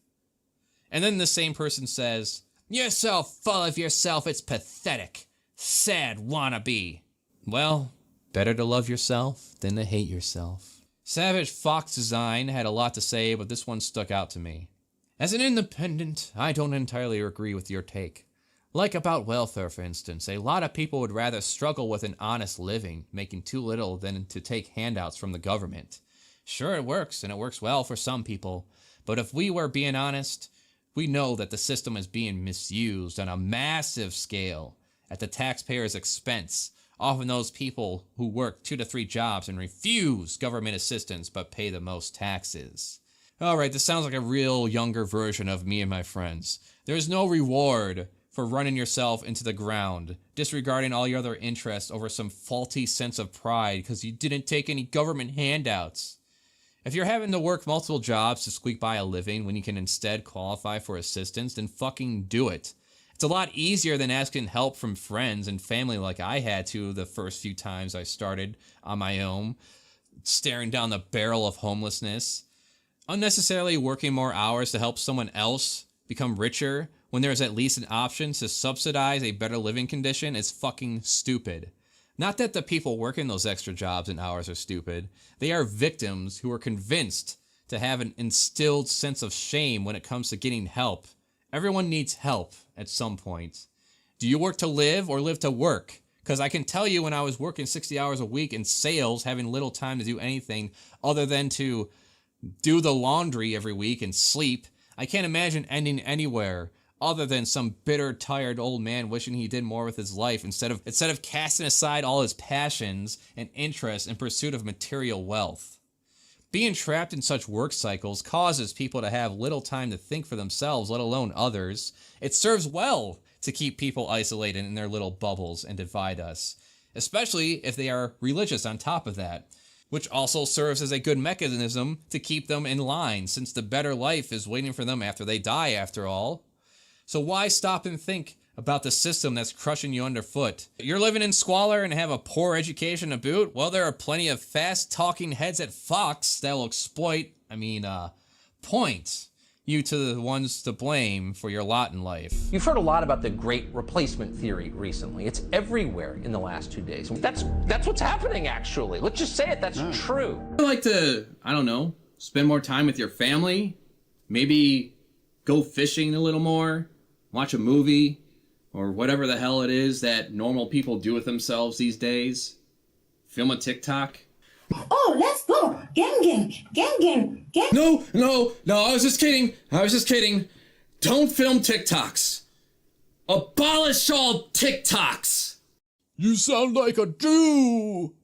And then the same person says, "You're so full of yourself, it's pathetic. Sad wannabe." Well, better to love yourself than to hate yourself. Savage Fox Design had a lot to say, but this one stuck out to me. As an independent, I don't entirely agree with your take. Like about welfare, for instance, a lot of people would rather struggle with an honest living, making too little, than to take handouts from the government. Sure, it works, and it works well for some people, but if we were being honest, we know that the system is being misused on a massive scale, at the taxpayer's expense, often those people who work 2 to 3 jobs and refuse government assistance but pay the most taxes. Alright, this sounds like a real younger version of me and my friends. There is no reward for running yourself into the ground, disregarding all your other interests over some faulty sense of pride because you didn't take any government handouts. If you're having to work multiple jobs to squeak by a living when you can instead qualify for assistance, then fucking do it. It's a lot easier than asking help from friends and family like I had to the first few times I started on my own, staring down the barrel of homelessness. Unnecessarily working more hours to help someone else become richer when there is at least an option to subsidize a better living condition is fucking stupid. Not that the people working those extra jobs and hours are stupid. They are victims who are convinced to have an instilled sense of shame when it comes to getting help. Everyone needs help at some point. Do you work to live or live to work? Because I can tell you when I was working 60 hours a week in sales, having little time to do anything other than to do the laundry every week and sleep, I can't imagine ending anywhere other than some bitter, tired old man wishing he did more with his life instead of casting aside all his passions and interests in pursuit of material wealth. Being trapped in such work cycles causes people to have little time to think for themselves, let alone others. It serves well to keep people isolated in their little bubbles and divide us, especially if they are religious on top of that, which also serves as a good mechanism to keep them in line, since the better life is waiting for them after they die, after all. So why stop and think about the system that's crushing you underfoot? You're living in squalor and have a poor education to boot? Well, there are plenty of fast-talking heads at Fox that will point you to the ones to blame for your lot in life. You've heard a lot about the great replacement theory recently. It's everywhere in the last 2 days. That's what's happening, actually. Let's just say it, that's true. I'd like to, spend more time with your family. Maybe go fishing a little more, watch a movie, or whatever the hell it is that normal people do with themselves these days. Film a TikTok. Oh, let's go. Gang. No, I was just kidding. Don't film TikToks. Abolish all TikToks. You sound like a Jew,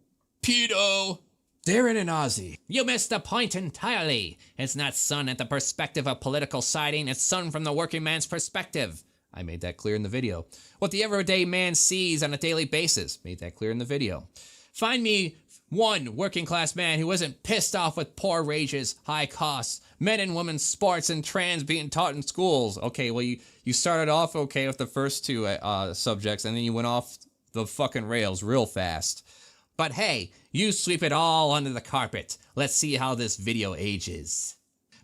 pedo. Darren and Ozzy. You missed the point entirely. It's not sun at the perspective of political siding, it's sun from the working man's perspective. I made that clear in the video. What the everyday man sees on a daily basis. Made that clear in the video. Find me one working class man who isn't pissed off with poor wages, high costs, men and women's sports, and trans being taught in schools. Okay, well, you started off okay with the first two subjects, and then you went off the fucking rails real fast. But hey, you sweep it all under the carpet. Let's see how this video ages.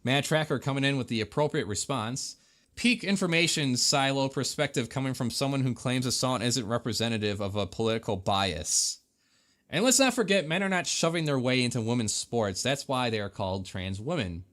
Mad Tracker coming in with the appropriate response. Peak information silo perspective coming from someone who claims a song isn't representative of a political bias. And let's not forget, men are not shoving their way into women's sports. That's why they are called trans women.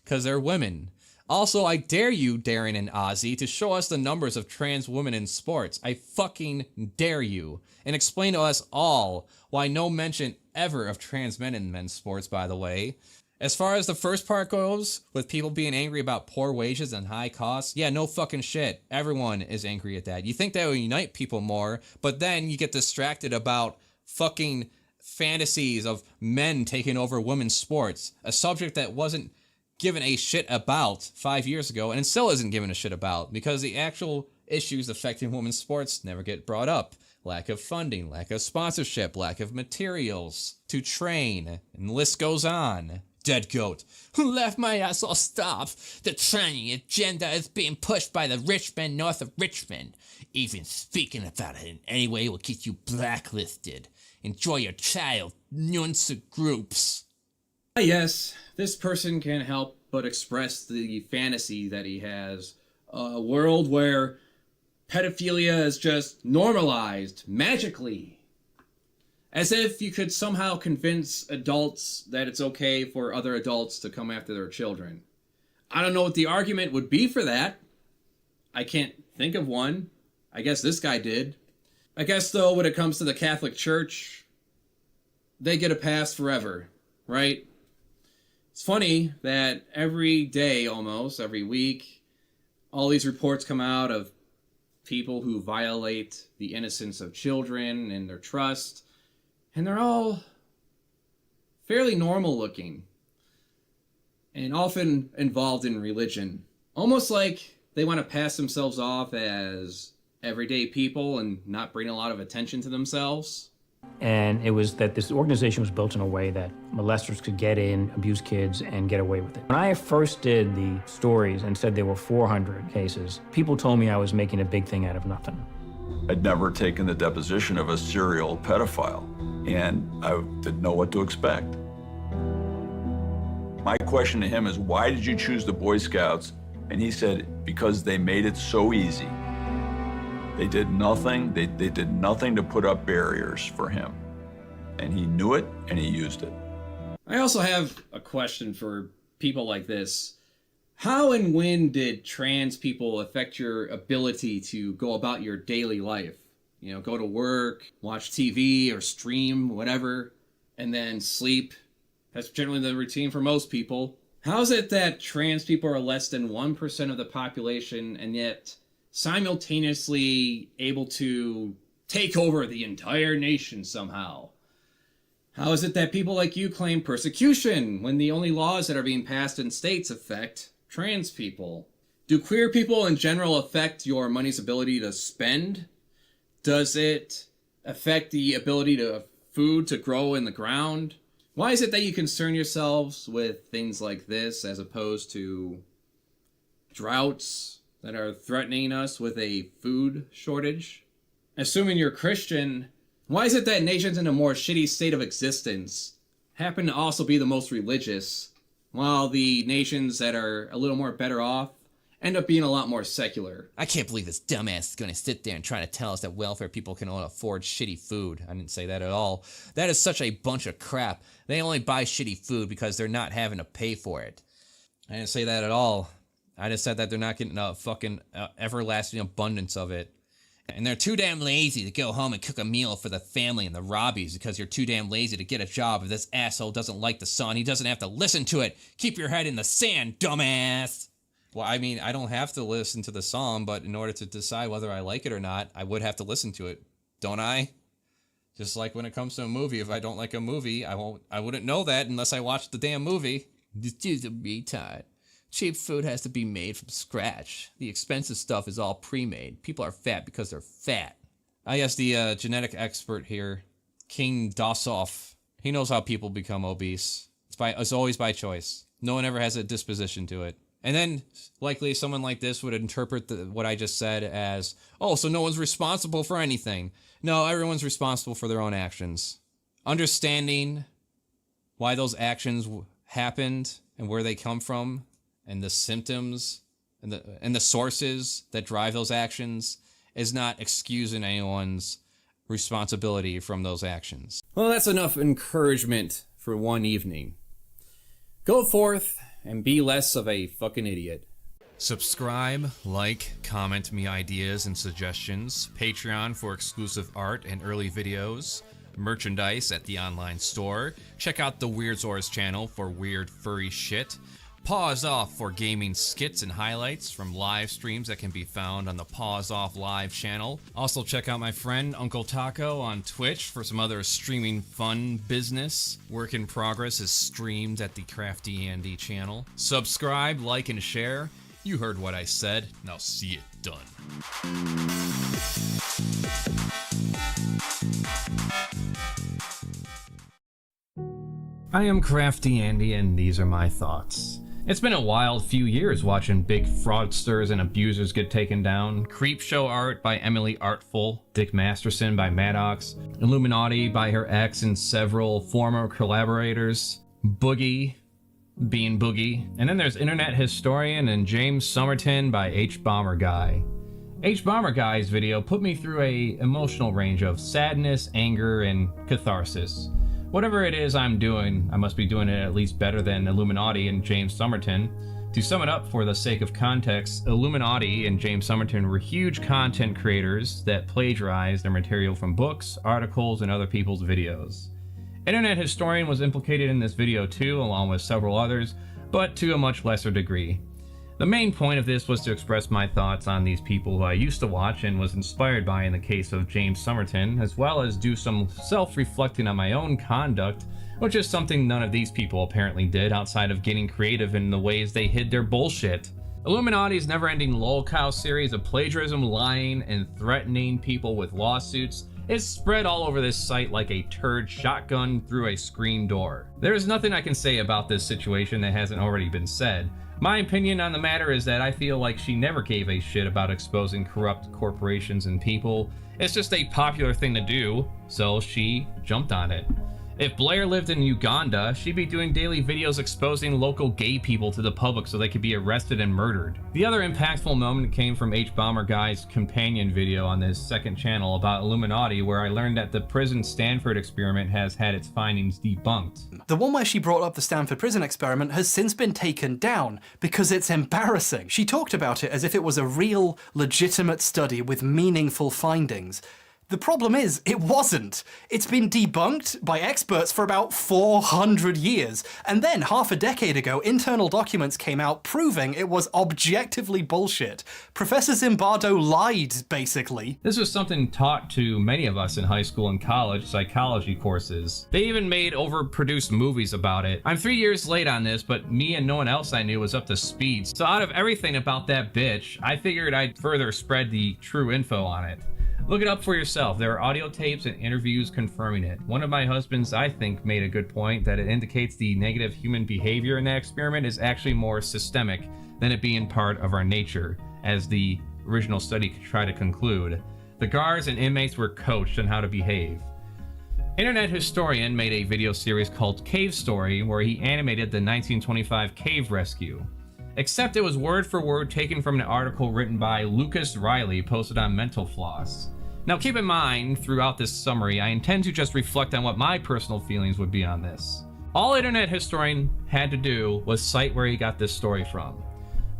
Because they're women. Also, I dare you, Darren and Ozzy, to show us the numbers of trans women in sports. I fucking dare you. And explain to us all why no mention ever of trans men in men's sports, by the way. As far as the first part goes, with people being angry about poor wages and high costs, yeah, no fucking shit. Everyone is angry at that. You think that will unite people more, but then you get distracted about fucking fantasies of men taking over women's sports. A subject that wasn't given a shit about 5 years ago, and it still isn't given a shit about, because the actual issues affecting women's sports never get brought up. Lack of funding, lack of sponsorship, lack of materials to train, and the list goes on. Dead goat. Who left my ass all stop? The training agenda is being pushed by the rich men north of Richmond. Even speaking about it in any way will get you blacklisted. Enjoy your child, nuance groups. Yes, this person can't help but express the fantasy that he has. A world where pedophilia is just normalized magically. As if you could somehow convince adults that it's okay for other adults to come after their children. I don't know what the argument would be for that. I can't think of one. I guess this guy did. I guess, though, when it comes to the Catholic Church, they get a pass forever, right? It's funny that every day, almost, every week, all these reports come out of people who violate the innocence of children and their trust. And they're all fairly normal looking and often involved in religion. Almost like they want to pass themselves off as everyday people and not bring a lot of attention to themselves. And it was that this organization was built in a way that molesters could get in, abuse kids, and get away with it. When I first did the stories and said there were 400 cases, people told me I was making a big thing out of nothing. I'd never taken the deposition of a serial pedophile, and I didn't know what to expect. My question to him is, why did you choose the Boy Scouts? And he said, because they made it so easy. They did nothing, they did nothing to put up barriers for him. And he knew it, and he used it. I also have a question for people like this. How and when did trans people affect your ability to go about your daily life? You know, go to work, watch TV or stream, whatever, and then sleep. That's generally the routine for most people. How is it that trans people are less than 1% of the population and yet simultaneously able to take over the entire nation somehow? How is it that people like you claim persecution when the only laws that are being passed in states affect trans people? Do queer people in general affect your money's ability to spend? Does it affect the ability to food to grow in the ground? Why is it that you concern yourselves with things like this as opposed to droughts that are threatening us with a food shortage? Assuming you're Christian, why is it that nations in a more shitty state of existence happen to also be the most religious, while the nations that are a little more better off end up being a lot more secular? I can't believe this dumbass is going to sit there and try to tell us that welfare people can only afford shitty food. I didn't say that at all. That is such a bunch of crap. They only buy shitty food because they're not having to pay for it. I didn't say that at all. I just said that they're not getting a fucking everlasting abundance of it. And they're too damn lazy to go home and cook a meal for the family and the Robbies because you're too damn lazy to get a job. If this asshole doesn't like the sun, he doesn't have to listen to it. Keep your head in the sand, dumbass. Well, I mean, I don't have to listen to the song, but in order to decide whether I like it or not, I would have to listen to it, don't I? Just like when it comes to a movie, if I don't like a movie, I wouldn't know that unless I watched the damn movie. This dude's a retard. Cheap food has to be made from scratch. The expensive stuff is all pre-made. People are fat because they're fat. I asked the genetic expert here, King Dossoff. He knows how people become obese. It's always by choice. No one ever has a disposition to it. And then, likely, someone like this would interpret what I just said as, oh, so no one's responsible for anything. No, everyone's responsible for their own actions. Understanding why those actions happened and where they come from, and the symptoms and the sources that drive those actions is not excusing anyone's responsibility from those actions. Well, that's enough encouragement for one evening. Go forth and be less of a fucking idiot. Subscribe, like, comment me ideas and suggestions. Patreon for exclusive art and early videos. Merchandise at the online store. Check out the Weird Zors channel for weird furry shit. Pause Off for gaming skits and highlights from live streams that can be found on the Pause Off live channel. Also check out my friend Uncle Taco on Twitch for some other streaming fun business. Work in Progress is streamed at the CraftyAndy channel. Subscribe, like, and share. You heard what I said. Now see it done. I am CraftyAndy, and these are my thoughts. It's been a wild few years watching big fraudsters and abusers get taken down. Creepshow art by Emily Artful, Dick Masterson by Maddox, Illuminati by her ex and several former collaborators, Boogie being Boogie, and then there's Internet Historian and James Somerton by H Bomber Guy. H Bomber Guy's video put me through a emotional range of sadness, anger, and catharsis. Whatever it is I'm doing, I must be doing it at least better than Illuminati and James Somerton. To sum it up for the sake of context, Illuminati and James Somerton were huge content creators that plagiarized their material from books, articles, and other people's videos. Internet Historian was implicated in this video too, along with several others, but to a much lesser degree. The main point of this was to express my thoughts on these people who I used to watch and was inspired by in the case of James Somerton, as well as do some self-reflecting on my own conduct, which is something none of these people apparently did outside of getting creative in the ways they hid their bullshit. Illuminati's never-ending lolcow series of plagiarism, lying, and threatening people with lawsuits is spread all over this site like a turd shotgun through a screen door. There is nothing I can say about this situation that hasn't already been said. My opinion on the matter is that I feel like she never gave a shit about exposing corrupt corporations and people. It's just a popular thing to do, so she jumped on it. If Blair lived in Uganda, she'd be doing daily videos exposing local gay people to the public so they could be arrested and murdered. The other impactful moment came from H-Bomber Guy's companion video on his second channel about Illuminati, where I learned that the prison Stanford experiment has had its findings debunked. The one where she brought up the Stanford prison experiment has since been taken down because it's embarrassing. She talked about it as if it was a real, legitimate study with meaningful findings. The problem is, it wasn't. It's been debunked by experts for about 400 years. And then, half a decade ago, internal documents came out proving it was objectively bullshit. Professor Zimbardo lied, basically. This was something taught to many of us in high school and college psychology courses. They even made overproduced movies about it. I'm 3 years late on this, but me and no one else I knew was up to speed. So out of everything about that bitch, I figured I'd further spread the true info on it. Look it up for yourself. There are audio tapes and interviews confirming it. One of my husbands, I think, made a good point that it indicates the negative human behavior in that experiment is actually more systemic than it being part of our nature, as the original study tried to conclude. The guards and inmates were coached on how to behave. Internet Historian made a video series called Cave Story, where he animated the 1925 cave rescue. Except it was word for word taken from an article written by Lucas Riley posted on Mental Floss. Now keep in mind, throughout this summary, I intend to just reflect on what my personal feelings would be on this. All Internet Historian had to do was cite where he got this story from.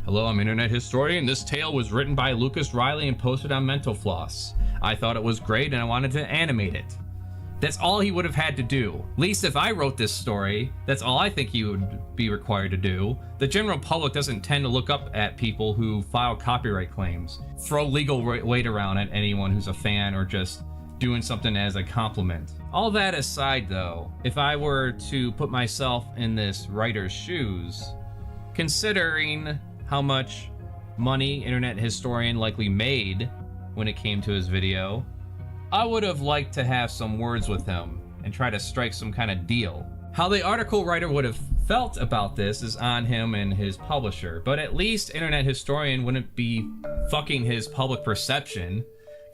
Hello, I'm Internet Historian. This tale was written by Lucas Riley and posted on Mental Floss. I thought it was great and I wanted to animate it. That's all he would have had to do. At least if I wrote this story, that's all I think he would be required to do. The general public doesn't tend to look up at people who file copyright claims, throw legal weight around at anyone who's a fan or just doing something as a compliment. All that aside though, if I were to put myself in this writer's shoes, considering how much money Internet Historian likely made when it came to his video, I would have liked to have some words with him and try to strike some kind of deal. How the article writer would have felt about this is on him and his publisher, but at least Internet Historian wouldn't be fucking his public perception.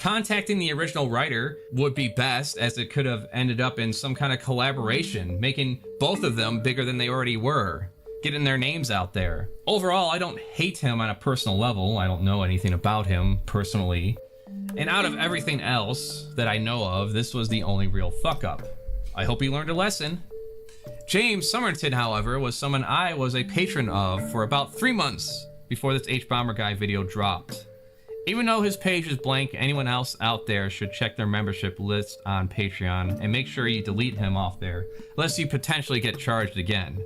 Contacting the original writer would be best, as it could have ended up in some kind of collaboration, making both of them bigger than they already were, getting their names out there. Overall, I don't hate him on a personal level. I don't know anything about him personally. And out of everything else that I know of, this was the only real fuck-up. I hope he learned a lesson. James Somerton, however, was someone I was a patron of for about 3 months before this H-Bomber Guy video dropped. Even though his page is blank, anyone else out there should check their membership list on Patreon and make sure you delete him off there, lest you potentially get charged again.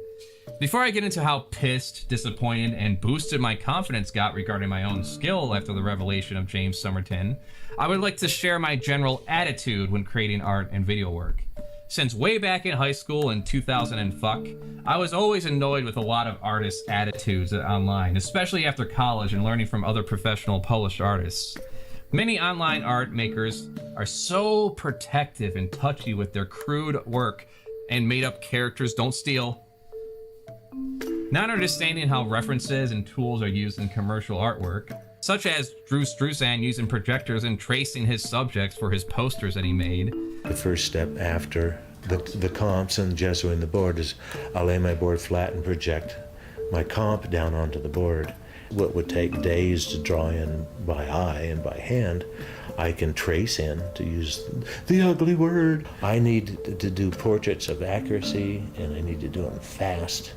Before I get into how pissed, disappointed, and boosted my confidence got regarding my own skill after the revelation of James Somerton, I would like to share my general attitude when creating art and video work. Since way back in high school in 2000 and fuck, I was always annoyed with a lot of artists' attitudes online, especially after college and learning from other professional published artists. Many online art makers are so protective and touchy with their crude work and made-up characters don't steal. Not understanding how references and tools are used in commercial artwork, such as Drew Struzan using projectors and tracing his subjects for his posters that he made. The first step after the comps and gessoing the board is I'll lay my board flat and project my comp down onto the board. What would take days to draw in by eye and by hand, I can trace in, to use the ugly word. I need to do portraits of accuracy, and I need to do them fast.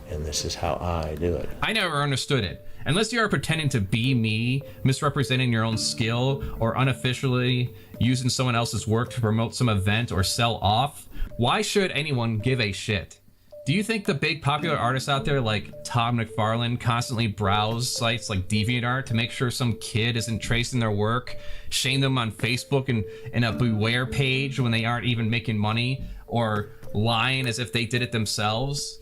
And this is how I do it. I never understood it. Unless you are pretending to be me, misrepresenting your own skill, or unofficially using someone else's work to promote some event or sell off, why should anyone give a shit? Do you think the big popular artists out there like Todd McFarlane constantly browse sites like DeviantArt to make sure some kid isn't tracing their work, shame them on Facebook and a beware page when they aren't even making money, or lying as if they did it themselves?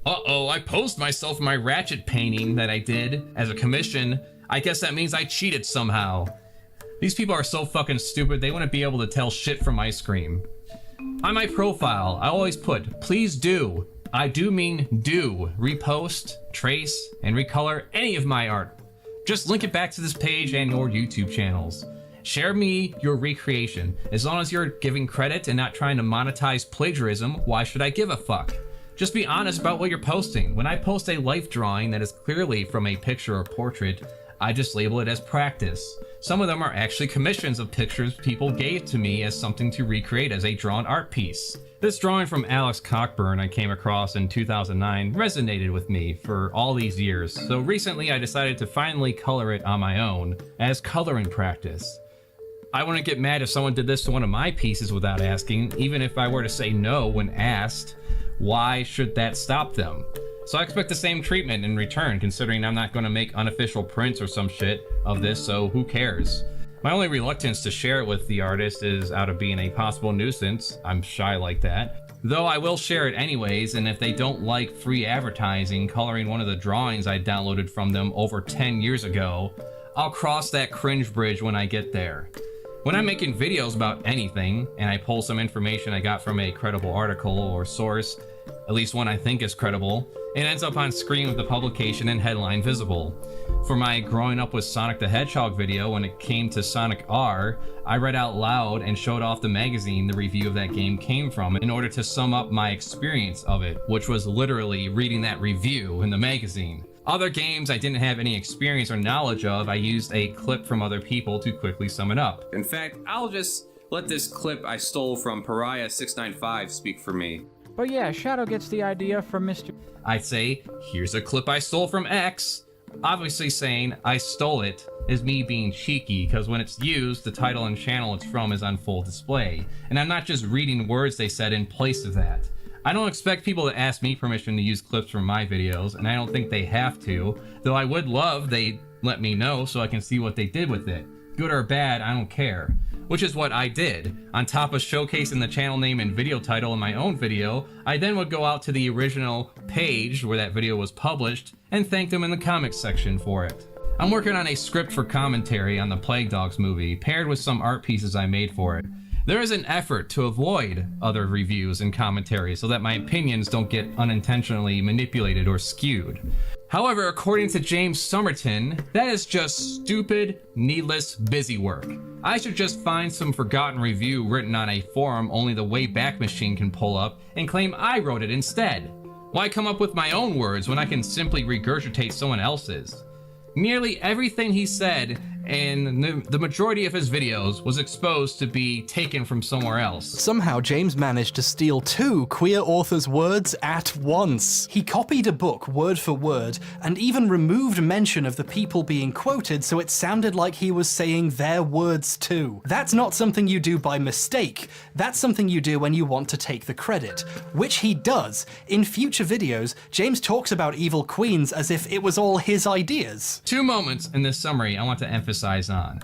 Uh-oh, I posed myself in my Ratchet painting that I did as a commission. I guess that means I cheated somehow. These people are so fucking stupid, they wouldn't be able to tell shit from ice cream. On my profile, I always put, please do, I do mean do, repost, trace, and recolor any of my art. Just link it back to this page and your YouTube channels. Share me your recreation. As long as you're giving credit and not trying to monetize plagiarism, why should I give a fuck? Just be honest about what you're posting. When I post a life drawing that is clearly from a picture or portrait, I just label it as practice. Some of them are actually commissions of pictures people gave to me as something to recreate as a drawn art piece. This drawing from Alex Cockburn I came across in 2009 resonated with me for all these years, so recently I decided to finally color it on my own as coloring practice. I wouldn't get mad if someone did this to one of my pieces without asking, even if I were to say no when asked. Why should that stop them? So I expect the same treatment in return, considering I'm not going to make unofficial prints or some shit of this, so who cares? My only reluctance to share it with the artist is out of being a possible nuisance. I'm shy like that. Though I will share it anyways, and if they don't like free advertising coloring one of the drawings I downloaded from them over 10 years ago, I'll cross that cringe bridge when I get there. When I'm making videos about anything, and I pull some information I got from a credible article or source, at least one I think is credible, it ends up on screen with the publication and headline visible. For my Growing Up with Sonic the Hedgehog video, when it came to Sonic R, I read out loud and showed off the magazine the review of that game came from in order to sum up my experience of it, which was literally reading that review in the magazine. Other games I didn't have any experience or knowledge of, I used a clip from other people to quickly sum it up. In fact, I'll just let this clip I stole from Pariah695 speak for me. But yeah, Shadow gets the idea from Mr. I'd say, here's a clip I stole from X. Obviously saying I stole it is me being cheeky, because when it's used, the title and channel it's from is on full display. And I'm not just reading words they said in place of that. I don't expect people to ask me permission to use clips from my videos, and I don't think they have to, though I would love they let me know so I can see what they did with it. Good or bad, I don't care. Which is what I did. On top of showcasing the channel name and video title in my own video, I then would go out to the original page where that video was published and thank them in the comments section for it. I'm working on a script for commentary on the Plague Dogs movie, paired with some art pieces I made for it. There is an effort to avoid other reviews and commentary so that my opinions don't get unintentionally manipulated or skewed. However, according to James Somerton, that is just stupid, needless, busy work. I should just find some forgotten review written on a forum only the Wayback Machine can pull up and claim I wrote it instead. Why come up with my own words when I can simply regurgitate someone else's? Nearly everything he said in the majority of his videos was exposed to be taken from somewhere else. Somehow James managed to steal 2 queer authors' words at once. He copied a book word for word and even removed mention of the people being quoted so it sounded like he was saying their words too. That's not something you do by mistake. That's something you do when you want to take the credit, which he does. In future videos, James talks about evil queens as if it was all his ideas. 2 moments in this summary I want to emphasize on.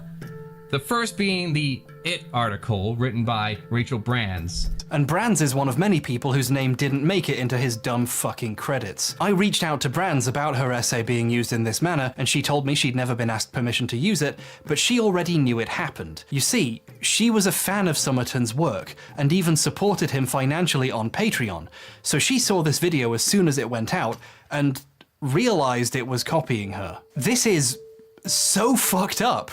The first being the It article written by Rachel Brands. And Brands is one of many people whose name didn't make it into his dumb fucking credits. I reached out to Brands about her essay being used in this manner, and she told me she'd never been asked permission to use it, but she already knew it happened. You see, she was a fan of Somerton's work, and even supported him financially on Patreon, so she saw this video as soon as it went out, and realized it was copying her. This is so fucked up.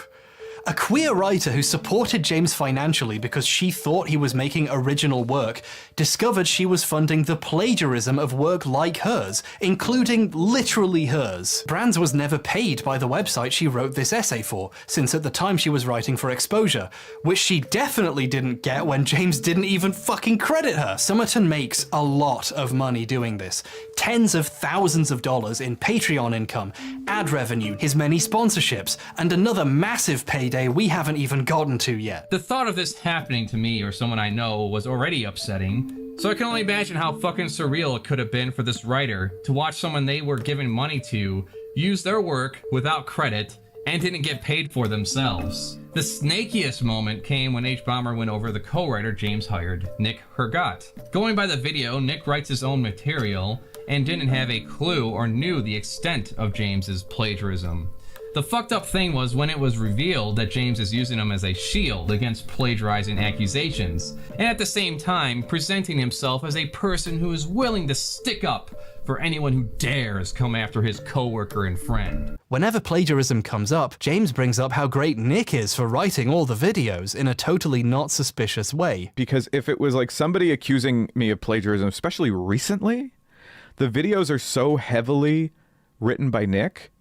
A queer writer who supported James financially because she thought he was making original work discovered she was funding the plagiarism of work like hers, including literally hers. Brands was never paid by the website she wrote this essay for, since at the time she was writing for exposure, which she definitely didn't get when James didn't even fucking credit her. Somerton makes a lot of money doing this. Tens of thousands of dollars in Patreon income, ad revenue, his many sponsorships, and another massive payday we haven't even gotten to yet. The thought of this happening to me or someone I know was already upsetting, so I can only imagine how fucking surreal it could have been for this writer to watch someone they were giving money to use their work without credit and didn't get paid for themselves. The snakiest moment came when H-Bomber went over the co-writer James hired, Nick Hergott. Going by the video, Nick writes his own material and didn't have a clue or knew the extent of James's plagiarism. The fucked up thing was when it was revealed that James is using them as a shield against plagiarizing accusations, and at the same time presenting himself as a person who is willing to stick up for anyone who dares come after his coworker and friend. Whenever plagiarism comes up, James brings up how great Nick is for writing all the videos in a totally not suspicious way. Because if it was like somebody accusing me of plagiarism, especially recently, the videos are so heavily written by Nick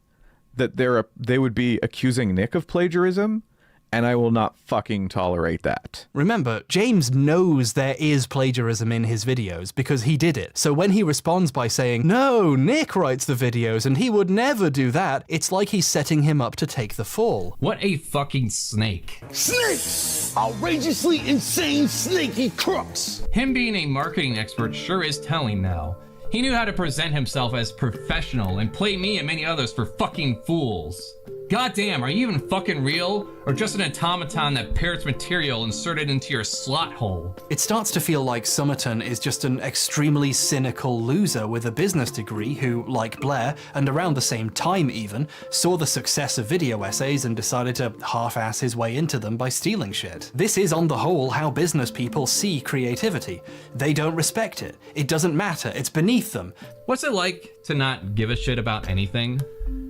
that they would be accusing Nick of plagiarism, and I will not fucking tolerate that. Remember, James knows there is plagiarism in his videos because he did it. So when he responds by saying, no, Nick writes the videos and he would never do that, it's like he's setting him up to take the fall. What a fucking snake. Snakes! Outrageously insane snaky crooks! Him being a marketing expert sure is telling now. He knew how to present himself as professional and play me and many others for fucking fools. Goddamn, are you even fucking real? Or just an automaton that parrots material inserted into your slot hole? It starts to feel like Summerton is just an extremely cynical loser with a business degree who, like Blair, and around the same time even, saw the success of video essays and decided to half-ass his way into them by stealing shit. This is on the whole how business people see creativity. They don't respect it. It doesn't matter. It's beneath them. What's it like to not give a shit about anything?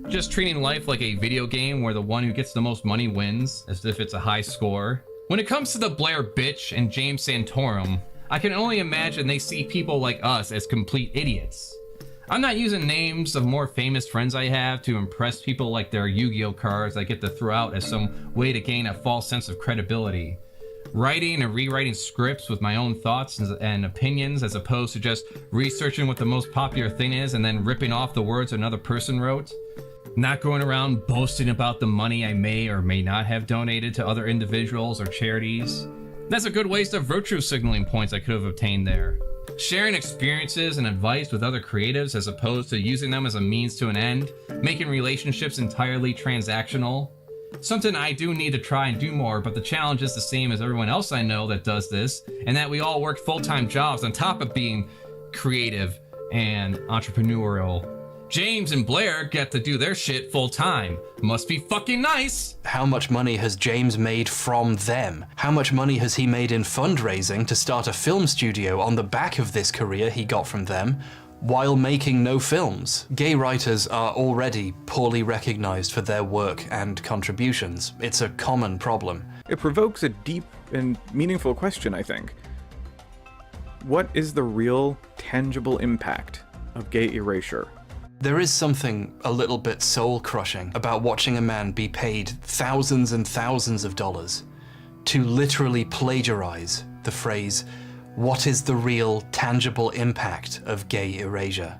Just treating life like a video game where the one who gets the most money wins, as if it's a high score. When it comes to the Blair bitch and James Santorum, I can only imagine they see people like us as complete idiots. I'm not using names of more famous friends I have to impress people like their Yu-Gi-Oh cards I get to throw out as some way to gain a false sense of credibility. Writing and rewriting scripts with my own thoughts and opinions as opposed to just researching what the most popular thing is and then ripping off the words another person wrote. Not going around boasting about the money I may or may not have donated to other individuals or charities. That's a good waste of virtue signaling points I could have obtained there. Sharing experiences and advice with other creatives as opposed to using them as a means to an end, making relationships entirely transactional. Something I do need to try and do more, but the challenge is the same as everyone else I know that does this, and that we all work full-time jobs on top of being creative and entrepreneurial. James and Blair get to do their shit full-time. Must be fucking nice! How much money has James made from them? How much money has he made in fundraising to start a film studio on the back of this career he got from them, while making no films? Gay writers are already poorly recognized for their work and contributions. It's a common problem. It provokes a deep and meaningful question, I think. What is the real, tangible impact of gay erasure? There is something a little bit soul-crushing about watching a man be paid thousands and thousands of dollars to literally plagiarize the phrase, "What is the real, tangible impact of gay erasure?"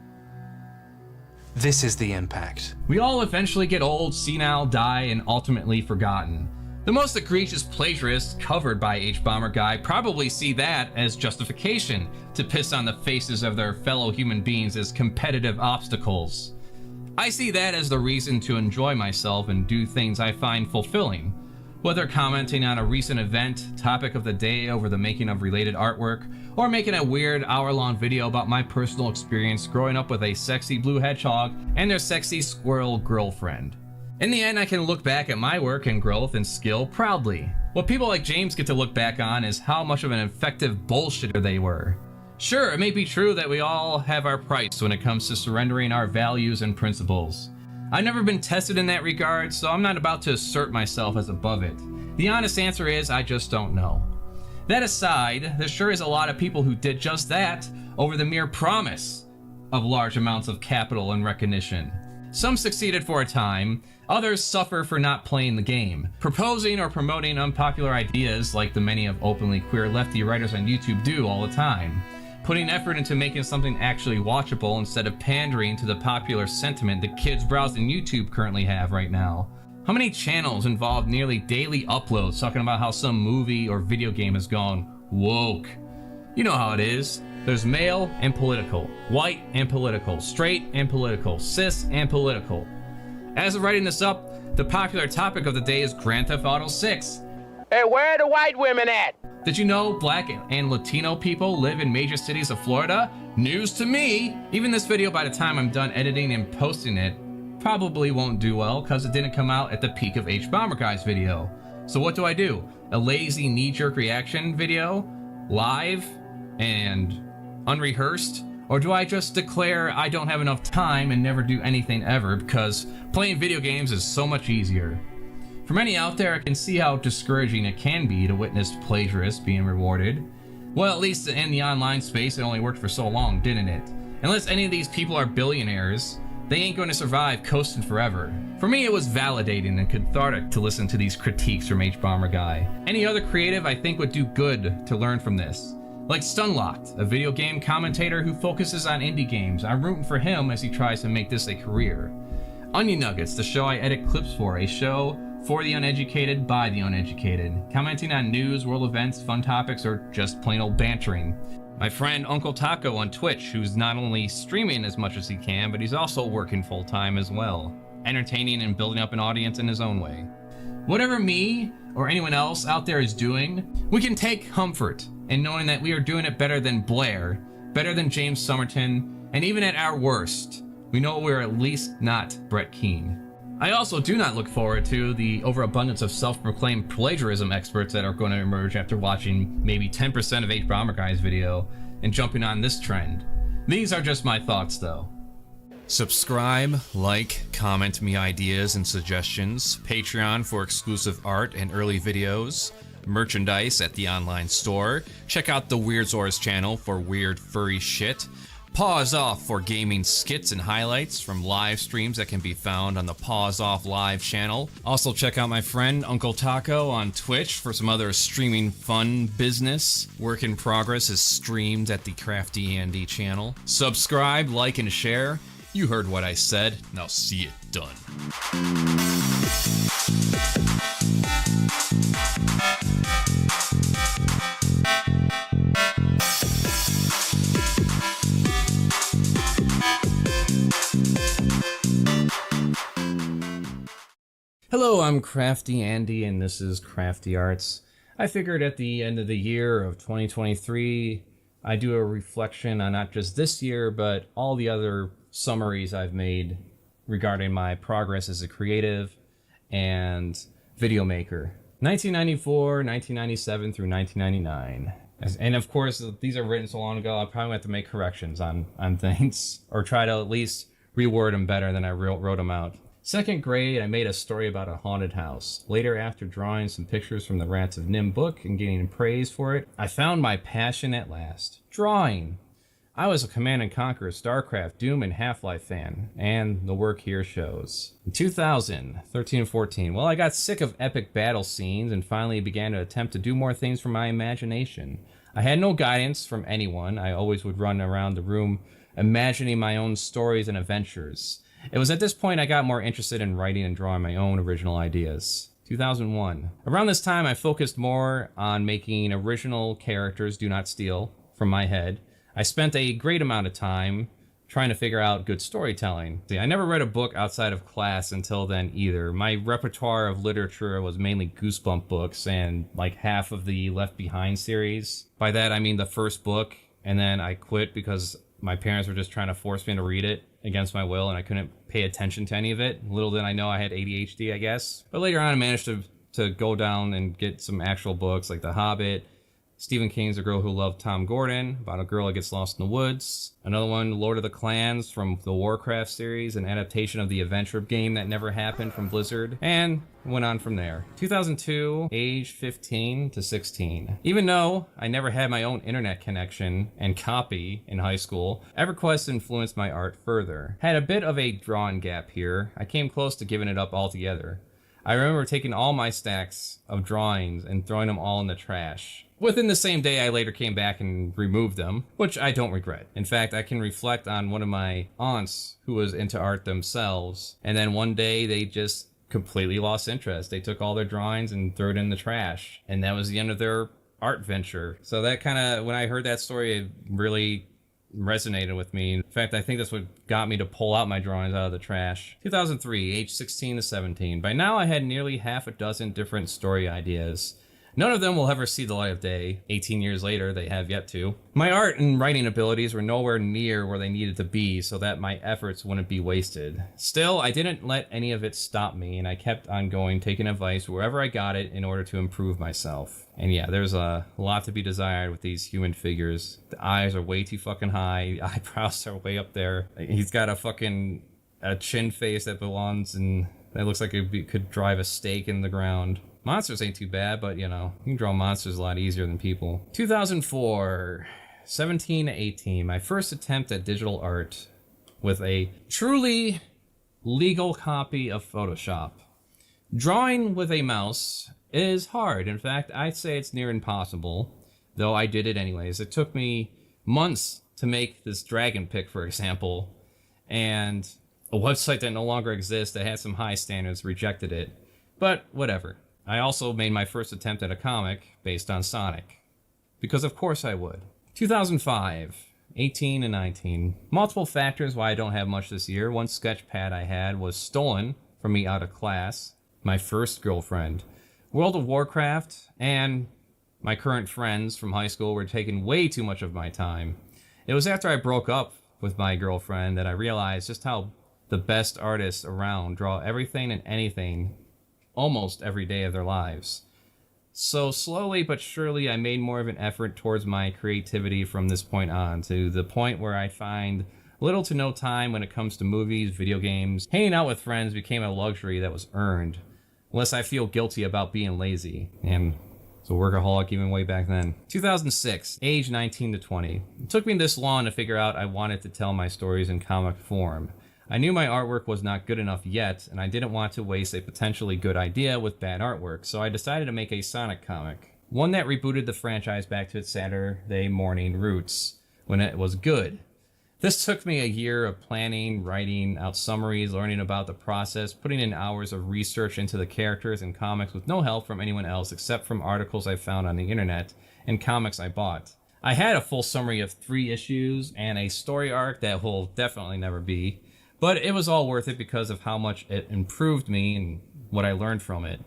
This is the impact. We all eventually get old, senile, die, and ultimately forgotten. The most egregious plagiarists covered by H-Bomber Guy probably see that as justification to piss on the faces of their fellow human beings as competitive obstacles. I see that as the reason to enjoy myself and do things I find fulfilling. Whether commenting on a recent event, topic of the day over the making of related artwork, or making a weird hour-long video about my personal experience growing up with a sexy blue hedgehog and their sexy squirrel girlfriend. In the end, I can look back at my work and growth and skill proudly. What people like James get to look back on is how much of an effective bullshitter they were. Sure, it may be true that we all have our price when it comes to surrendering our values and principles. I've never been tested in that regard, so I'm not about to assert myself as above it. The honest answer is I just don't know. That aside, there sure is a lot of people who did just that over the mere promise of large amounts of capital and recognition. Some succeeded for a time, others suffer for not playing the game, proposing or promoting unpopular ideas like the many of openly queer lefty writers on YouTube do all the time, putting effort into making something actually watchable instead of pandering to the popular sentiment that kids browsing YouTube currently have right now. How many channels involve nearly daily uploads talking about how some movie or video game has gone woke? You know how it is. There's male and political, white and political, straight and political, cis and political. As of writing this up, the popular topic of the day is Grand Theft Auto 6. Hey, where are the white women at? Did you know Black and Latino people live in major cities of Florida? News to me! Even this video, by the time I'm done editing and posting it, probably won't do well because it didn't come out at the peak of HBomberGuy's video. So what do? A lazy knee-jerk reaction video? Live? And unrehearsed? Or do I just declare I don't have enough time and never do anything ever because playing video games is so much easier? For many out there, I can see how discouraging it can be to witness plagiarists being rewarded. Well, at least in the online space, it only worked for so long, didn't it? Unless any of these people are billionaires, they ain't going to survive coasting forever. For me, it was validating and cathartic to listen to these critiques from HBomberGuy. Any other creative I think would do good to learn from this. Like Stunlocked, a video game commentator who focuses on indie games. I'm rooting for him as he tries to make this a career. Onion Nuggets, the show I edit clips for, a show for the uneducated by the uneducated, commenting on news, world events, fun topics, or just plain old bantering. My friend Uncle Taco on Twitch, who's not only streaming as much as he can, but he's also working full-time as well, entertaining and building up an audience in his own way. Whatever me or anyone else out there is doing, we can take comfort in knowing that we are doing it better than Blair, better than James Somerton, and even at our worst, we know we're at least not Brett Keane. I also do not look forward to the overabundance of self-proclaimed plagiarism experts that are going to emerge after watching maybe 10% of HBomberGuy's video and jumping on this trend. These are just my thoughts though. Subscribe, like, comment me ideas and suggestions, Patreon for exclusive art and early videos, merchandise at the online store, check out the Weirdsaurus channel for weird furry shit, Pause Off for gaming skits and highlights from live streams that can be found on the Pause Off Live channel. Also check out my friend Uncle Taco on Twitch for some other streaming fun business. Work in Progress is streamed at the CraftyAndy channel. Subscribe, like, and share. You heard what I said. Now see it done. Hello, I'm CraftyAndy, and this is Crafty Arts. I figured at the end of the year of 2023, I do a reflection on not just this year, but all the other summaries I've made regarding my progress as a creative and video maker. 1994, 1997 through 1999. And of course, these are written so long ago, I'll probably have to make corrections on things, or try to at least reword them better than I wrote them out. Second grade, I made a story about a haunted house. Later, after drawing some pictures from the Rats of Nim book and getting praise for it, I found my passion at last. Drawing. I was a Command & Conquer, StarCraft, Doom, and Half-Life fan, and the work here shows. In 2000, 13 and 14, well, I got sick of epic battle scenes and finally began to attempt to do more things from my imagination. I had no guidance from anyone. I always would run around the room imagining my own stories and adventures. It was at this point I got more interested in writing and drawing my own original ideas. 2001. Around this time, I focused more on making original characters do not steal from my head. I spent a great amount of time trying to figure out good storytelling. See, I never read a book outside of class until then either. My repertoire of literature was mainly Goosebump books and like half of the Left Behind series. By that I mean the first book, and then I quit because my parents were just trying to force me to read it against my will, and I couldn't pay attention to any of it. Little did I know I had ADHD, I guess. But later on I managed to go down and get some actual books like The Hobbit, Stephen King's A Girl Who Loved Tom Gordon, about a girl that gets lost in the woods. Another one, Lord of the Clans from the Warcraft series, an adaptation of the adventure game that never happened from Blizzard, and went on from there. 2002, age 15 to 16. Even though I never had my own internet connection and copy in high school, EverQuest influenced my art further. Had a bit of a drawing gap here. I came close to giving it up altogether. I remember taking all my stacks of drawings and throwing them all in the trash. Within the same day, I later came back and removed them, which I don't regret. In fact, I can reflect on one of my aunts who was into art themselves, and then one day they just completely lost interest. They took all their drawings and threw it in the trash, and that was the end of their art venture. So that kind of, when I heard that story, it really resonated with me. In fact, I think that's what got me to pull out my drawings out of the trash. 2003, age 16 to 17. By now I had nearly half a dozen different story ideas. None of them will ever see the light of day. 18 years later, they have yet to. My art and writing abilities were nowhere near where they needed to be so that my efforts wouldn't be wasted. Still, I didn't let any of it stop me, and I kept on going, taking advice wherever I got it in order to improve myself. And yeah, there's a lot to be desired with these human figures. The eyes are way too fucking high, the eyebrows are way up there. He's got a chin face that belongs in, that looks like it could drive a stake in the ground. Monsters ain't too bad, but you know, you can draw monsters a lot easier than people. 2004, 17 to 18, my first attempt at digital art with a truly legal copy of Photoshop. Drawing with a mouse is hard. In fact, I'd say it's near impossible, though I did it anyways. It took me months to make this dragon pic, for example, and a website that no longer exists that had some high standards rejected it. But whatever. I also made my first attempt at a comic based on Sonic. Because of course I would. 2005, 18 and 19. Multiple factors why I don't have much this year. One sketch pad I had was stolen from me out of class. My first girlfriend. World of Warcraft and my current friends from high school were taking way too much of my time. It was after I broke up with my girlfriend that I realized just how the best artists around draw everything and anything almost every day of their lives. So slowly but surely I made more of an effort towards my creativity from this point on, to the point where I find little to no time when it comes to movies, video games. Hanging out with friends became a luxury that was earned, unless I feel guilty about being lazy. And so workaholic even way back then. 2006, age 19 to 20. It took me this long to figure out I wanted to tell my stories in comic form. I knew my artwork was not good enough yet, and I didn't want to waste a potentially good idea with bad artwork, so I decided to make a Sonic comic. One that rebooted the franchise back to its Saturday morning roots, when it was good. This took me a year of planning, writing out summaries, learning about the process, putting in hours of research into the characters and comics with no help from anyone else except from articles I found on the internet and comics I bought. I had a full summary of 3 issues and a story arc that will definitely never be. But it was all worth it because of how much it improved me and what I learned from it.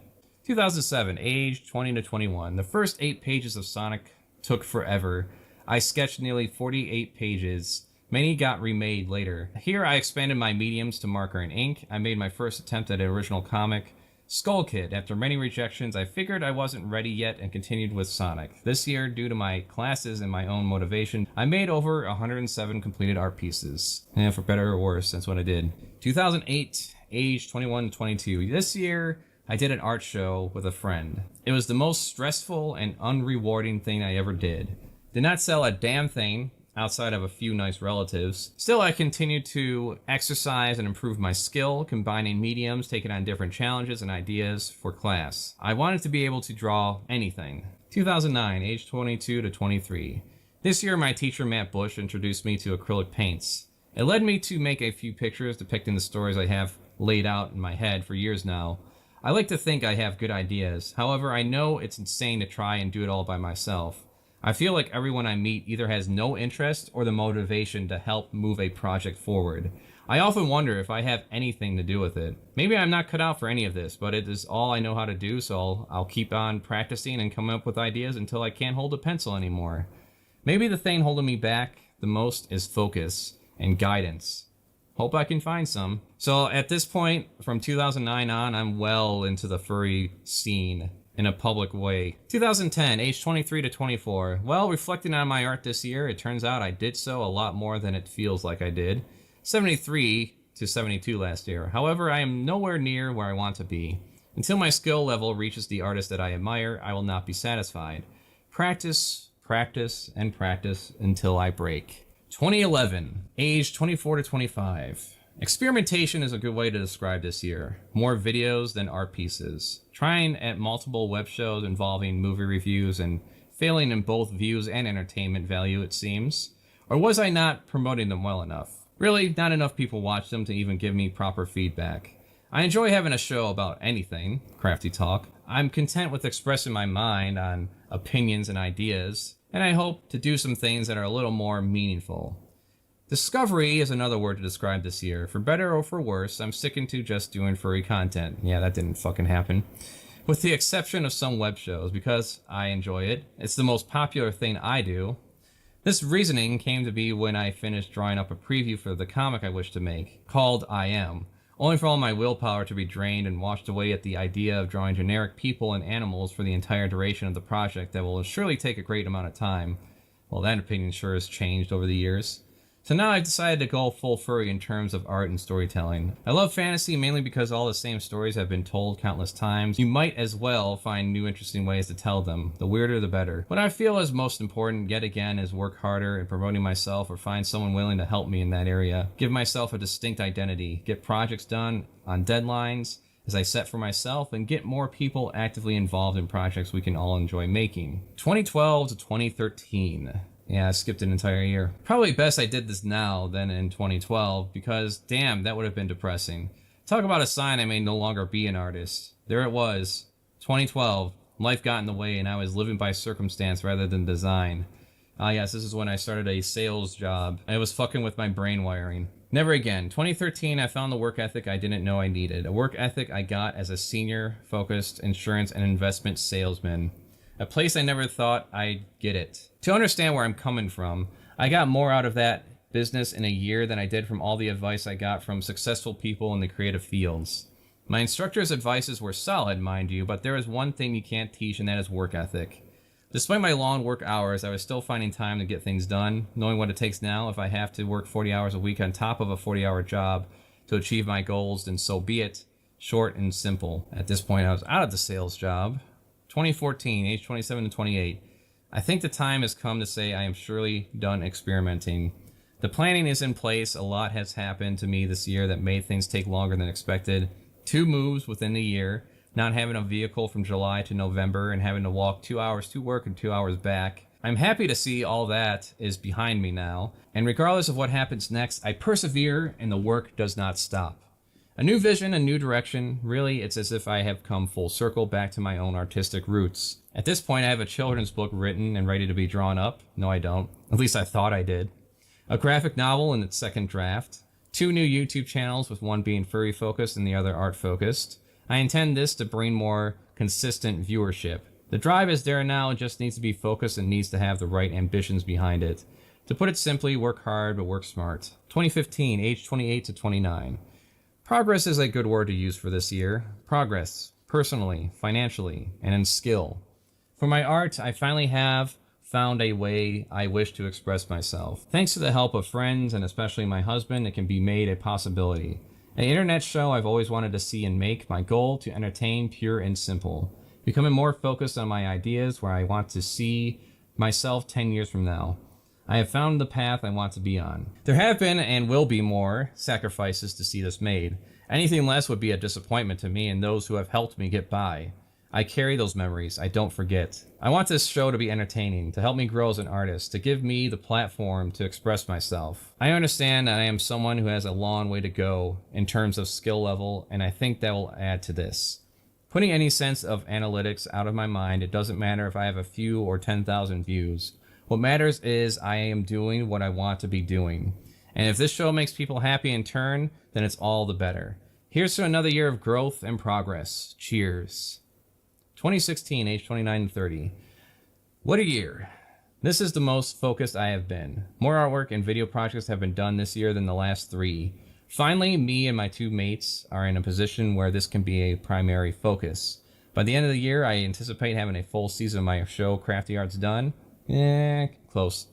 2007, age 20 to 21. The first 8 pages of Sonic took forever. I sketched nearly 48 pages. Many got remade later. Here I expanded my mediums to marker and ink. I made my first attempt at an original comic, Skull Kid. After many rejections, I figured I wasn't ready yet and continued with Sonic. This year, due to my classes and my own motivation, I made over 107 completed art pieces. And for better or worse, that's what I did. 2008, age 21 to 22. This year, I did an art show with a friend. It was the most stressful and unrewarding thing I ever did. Did not sell a damn thing outside of a few nice relatives. Still, I continued to exercise and improve my skill, combining mediums, taking on different challenges and ideas for class. I wanted to be able to draw anything. 2009, age 22 to 23. This year, my teacher Matt Bush introduced me to acrylic paints. It led me to make a few pictures depicting the stories I have laid out in my head for years now. I like to think I have good ideas. However, I know it's insane to try and do it all by myself. I feel like everyone I meet either has no interest or the motivation to help move a project forward. I often wonder if I have anything to do with it. Maybe I'm not cut out for any of this, but it is all I know how to do, so I'll keep on practicing and coming up with ideas until I can't hold a pencil anymore. Maybe the thing holding me back the most is focus and guidance. Hope I can find some. So at this point, from 2009 on, I'm well into the furry scene in a public way. 2010, age 23 to 24. Well, reflecting on my art this year, it turns out I did so a lot more than it feels like I did. 73 to 72 last year. However, I am nowhere near where I want to be. Until my skill level reaches the artist that I admire, I will not be satisfied. Practice, practice, and practice until I break. 2011, age 24 to 25. Experimentation is a good way to describe this year. More videos than art pieces. Trying at multiple web shows involving movie reviews and failing in both views and entertainment value, it seems. Or was I not promoting them well enough? Really, not enough people watch them to even give me proper feedback. I enjoy having a show about anything, Crafty Talk. I'm content with expressing my mind on opinions and ideas, and I hope to do some things that are a little more meaningful. Discovery is another word to describe this year. For better or for worse, I'm sticking to just doing furry content. Yeah, that didn't fucking happen. with the exception of some web shows, because I enjoy it. It's the most popular thing I do. This reasoning came to be when I finished drawing up a preview for the comic I wish to make, called I Am, only for all my willpower to be drained and washed away at the idea of drawing generic people and animals for the entire duration of the project that will surely take a great amount of time. Well, that opinion sure has changed over the years. So now I've decided to go full furry in terms of art and storytelling. I love fantasy mainly because all the same stories have been told countless times. You might as well find new interesting ways to tell them. The weirder the better. What I feel is most important yet again is work harder in promoting myself or find someone willing to help me in that area. Give myself a distinct identity. Get projects done on deadlines as I set for myself and get more people actively involved in projects we can all enjoy making. 2012 to 2013. Yeah, I skipped an entire year. Probably best I did this now than in 2012 because, damn, that would have been depressing. Talk about a sign I may no longer be an artist. There it was. 2012. Life got in the way and I was living by circumstance rather than design. Ah yes, this is when I started a sales job. I was fucking with my brain wiring. Never again. 2013, I found the work ethic I didn't know I needed. A work ethic I got as a senior-focused insurance and investment salesman. A place I never thought I'd get it. To understand where I'm coming from, I got more out of that business in a year than I did from all the advice I got from successful people in the creative fields. My instructor's advices were solid, mind you, but there is one thing you can't teach, and that is work ethic. Despite my long work hours, I was still finding time to get things done, knowing what it takes now. If I have to work 40 hours a week on top of a 40-hour job to achieve my goals, then so be it. Short and simple. At this point, I was out of the sales job. 2014, age 27 to 28. I think the time has come to say I am surely done experimenting. The planning is in place. A lot has happened to me this year that made things take longer than expected. 2 moves within the year, not having a vehicle from July to November and having to walk 2 hours to work and 2 hours back. I'm happy to see all that is behind me now, and regardless of what happens next, I persevere and the work does not stop. A new vision, a new direction. Really, it's as if I have come full circle back to my own artistic roots. At this point, I have a children's book written and ready to be drawn up. No, I don't. At least I thought I did. A graphic novel in its second draft. 2 new YouTube channels, with one being furry focused and the other art focused. I intend this to bring more consistent viewership. The drive is there now, it just needs to be focused and needs to have the right ambitions behind it. To put it simply, work hard but work smart. 2015, age 28 to 29. Progress is a good word to use for this year. Progress, personally, financially, and in skill. For my art, I finally have found a way I wish to express myself. Thanks to the help of friends, and especially my husband, it can be made a possibility. An internet show I've always wanted to see and make, my goal to entertain, pure and simple. Becoming more focused on my ideas, where I want to see myself 10 years from now. I have found the path I want to be on. There have been and will be more sacrifices to see this made. Anything less would be a disappointment to me and those who have helped me get by. I carry those memories, I don't forget. I want this show to be entertaining, to help me grow as an artist, to give me the platform to express myself. I understand that I am someone who has a long way to go in terms of skill level, and I think that will add to this. Putting any sense of analytics out of my mind, it doesn't matter if I have a few or 10,000 views. What matters is I am doing what I want to be doing. And if this show makes people happy in turn, then it's all the better. Here's to another year of growth and progress. Cheers. 2016, age 29 to 30. What a year. This is the most focused I have been. More artwork and video projects have been done this year than the last 3. Finally, me and my 2 mates are in a position where this can be a primary focus. By the end of the year, I anticipate having a full season of my show, Crafty Arts, done. Close.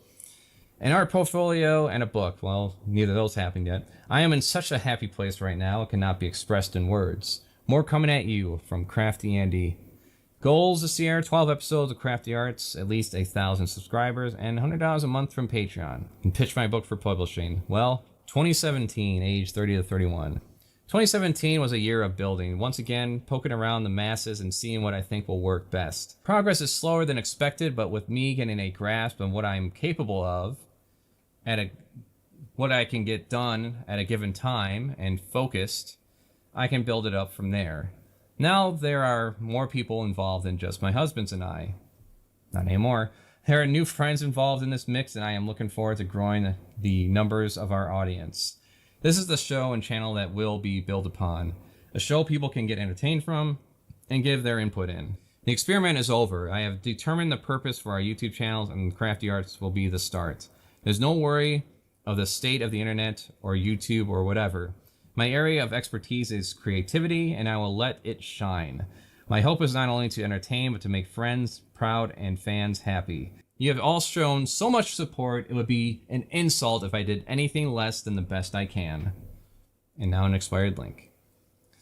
An art portfolio and a book. Well, neither of those happened yet. I am in such a happy place right now, it cannot be expressed in words. More coming at you from CraftyAndy. Goals this year, 12 episodes of Crafty Arts, at least 1,000 subscribers, and $100 a month from Patreon. And pitch my book for publishing. Well, 2017, age 30 to 31. 2017 was a year of building, once again poking around the masses and seeing what I think will work best. Progress is slower than expected, but with me getting a grasp of what I'm capable of, what I can get done at a given time, and focused, I can build it up from there. Now there are more people involved than just my husbands and I. Not anymore. There are new friends involved in this mix, and I am looking forward to growing the numbers of our audience. This is the show and channel that will be built upon. A show people can get entertained from, and give their input in. The experiment is over. I have determined the purpose for our YouTube channels, and Crafty Arts will be the start. There's no worry of the state of the internet or YouTube or whatever. My area of expertise is creativity, and I will let it shine. My hope is not only to entertain, but to make friends proud and fans happy. You have all shown so much support, it would be an insult if I did anything less than the best I can. And now an expired link.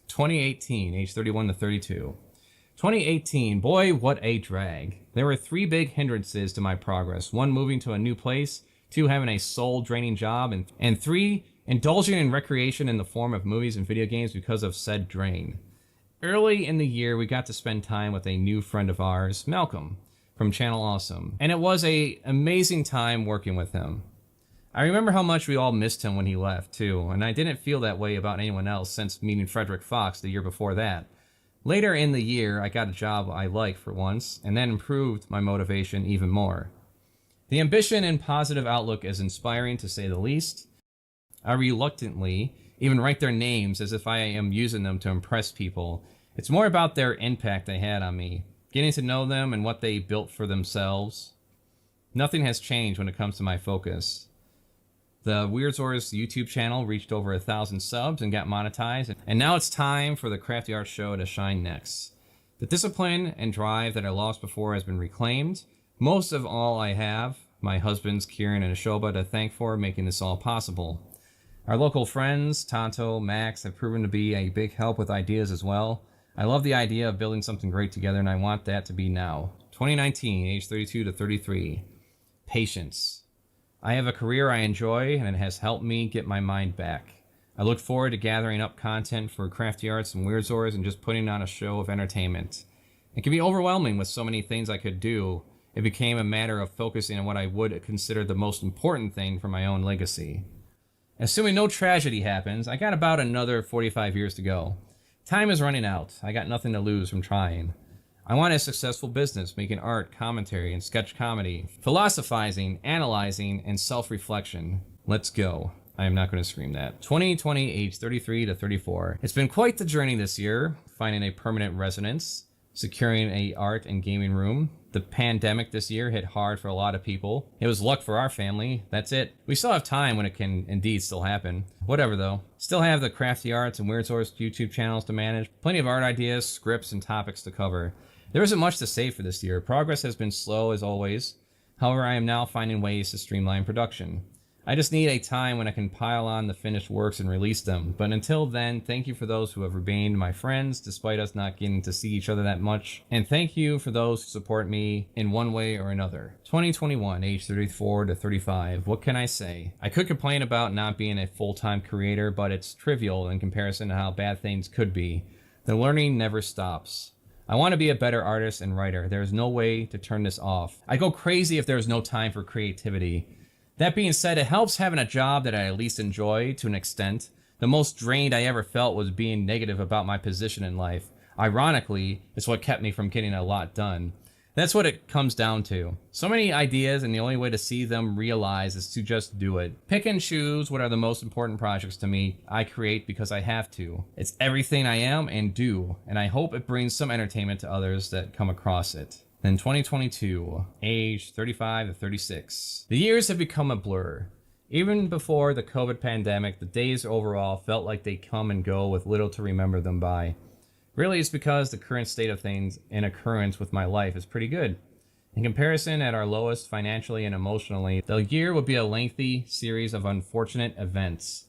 2018, age 31 to 32. 2018, boy, what a drag. There were 3 big hindrances to my progress. 1, moving to a new place. 2, having a soul-draining job. And 3, indulging in recreation in the form of movies and video games because of said drain. Early in the year, we got to spend time with a new friend of ours, Malcolm, from Channel Awesome. And it was an amazing time working with him. I remember how much we all missed him when he left, too, and I didn't feel that way about anyone else since meeting Frederick Fox the year before that. Later in the year, I got a job I liked for once, and that improved my motivation even more. The ambition and positive outlook is inspiring, to say the least. I reluctantly even write their names as if I am using them to impress people. It's more about their impact they had on me, getting to know them and what they built for themselves. Nothing has changed when it comes to my focus. The Weird Zors YouTube channel reached over 1,000 subs and got monetized, and now it's time for the Crafty Art Show to shine next. The discipline and drive that I lost before has been reclaimed. Most of all, I have my husbands, Kieran and Ashoba, to thank for making this all possible. Our local friends, Tonto, Max, have proven to be a big help with ideas as well. I love the idea of building something great together, and I want that to be now. 2019, age 32 to 33. Patience. I have a career I enjoy, and it has helped me get my mind back. I look forward to gathering up content for Crafty Arts and Weird Zors and just putting on a show of entertainment. It can be overwhelming with so many things I could do. It became a matter of focusing on what I would consider the most important thing for my own legacy. Assuming no tragedy happens, I got about another 45 years to go. Time is running out. I got nothing to lose from trying. I want a successful business, making art, commentary, and sketch comedy, philosophizing, analyzing, and self-reflection. Let's go. I am not going to scream that. 2020, age 33 to 34. It's been quite the journey this year, finding a permanent residence, securing a art and gaming room. The pandemic this year hit hard for a lot of people. It was luck for our family. That's it. We still have time when it can indeed still happen. Whatever though. Still have the Crafty Arts and Weird Zors YouTube channels to manage. Plenty of art ideas, scripts, and topics to cover. There isn't much to say for this year. Progress has been slow as always. However, I am now finding ways to streamline production. I just need a time when I can pile on the finished works and release them. But until then, thank you for those who have remained my friends despite us not getting to see each other that much. And thank you for those who support me in one way or another. 2021, age 34 to 35. What can I say? I could complain about not being a full-time creator, but it's trivial in comparison to how bad things could be. The learning never stops. I want to be a better artist and writer. There is no way to turn this off. I go crazy if there is no time for creativity. That being said, it helps having a job that I at least enjoy to an extent. The most drained I ever felt was being negative about my position in life. Ironically, it's what kept me from getting a lot done. That's what it comes down to. So many ideas, and the only way to see them realized is to just do it. Pick and choose what are the most important projects to me. I create because I have to. It's everything I am and do, and I hope it brings some entertainment to others that come across it. Then 2022, age 35 to 36. The years have become a blur. Even before the COVID pandemic, the days overall felt like they come and go with little to remember them by. Really, it's because the current state of things and occurrence with my life is pretty good. In comparison, at our lowest financially and emotionally, the year would be a lengthy series of unfortunate events.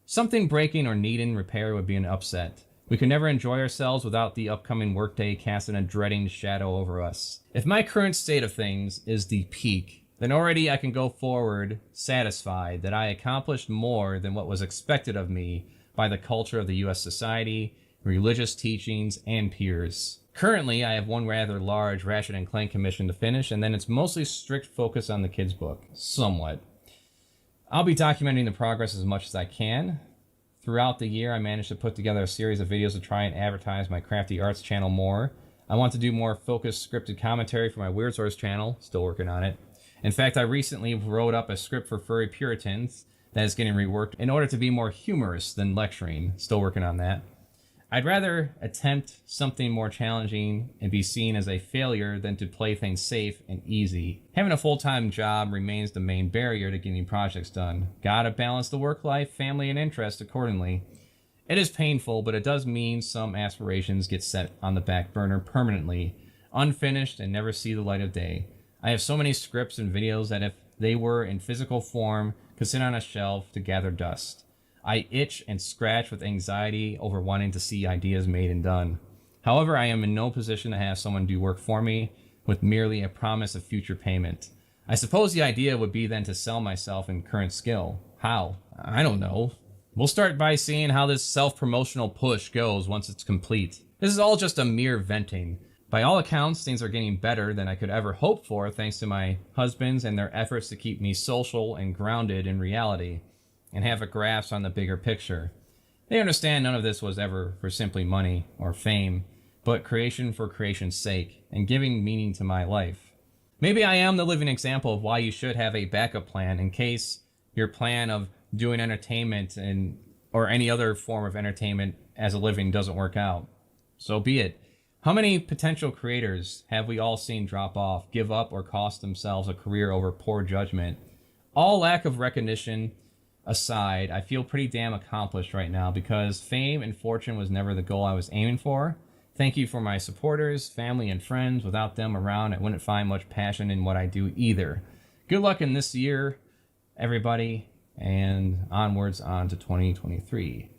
Something breaking or needing repair would be an upset. We could never enjoy ourselves without the upcoming workday casting a dreading shadow over us. If my current state of things is the peak, then already I can go forward satisfied that I accomplished more than what was expected of me by the culture of the U.S. society, religious teachings, and peers. Currently, I have one rather large Ratchet & Clank commission to finish, and then it's mostly strict focus on the kids' book. Somewhat. I'll be documenting the progress as much as I can. Throughout the year, I managed to put together a series of videos to try and advertise my Crafty Arts channel more. I want to do more focused scripted commentary for my Weird Zors channel. Still working on it. In fact, I recently wrote up a script for Furry Puritans that is getting reworked in order to be more humorous than lecturing. Still working on that. I'd rather attempt something more challenging and be seen as a failure than to play things safe and easy. Having a full-time job remains the main barrier to getting projects done. Gotta balance the work life, family, and interest accordingly. It is painful, but it does mean some aspirations get set on the back burner permanently, unfinished, and never see the light of day. I have so many scripts and videos that if they were in physical form, could sit on a shelf to gather dust. I itch and scratch with anxiety over wanting to see ideas made and done. However, I am in no position to have someone do work for me with merely a promise of future payment. I suppose the idea would be then to sell myself in current skill. How? I don't know. We'll start by seeing how this self-promotional push goes once it's complete. This is all just a mere venting. By all accounts, things are getting better than I could ever hope for thanks to my husbands and their efforts to keep me social and grounded in reality, and have a grasp on the bigger picture. They understand none of this was ever for simply money or fame, but creation for creation's sake, and giving meaning to my life. Maybe I am the living example of why you should have a backup plan in case your plan of doing entertainment or any other form of entertainment as a living doesn't work out. So be it. How many potential creators have we all seen drop off, give up, or cost themselves a career over poor judgment? All lack of recognition aside, I feel pretty damn accomplished right now because fame and fortune was never the goal I was aiming for. Thank you for my supporters, family, and friends. Without them around, I wouldn't find much passion in what I do either. Good luck in this year, everybody, and onwards on to 2023.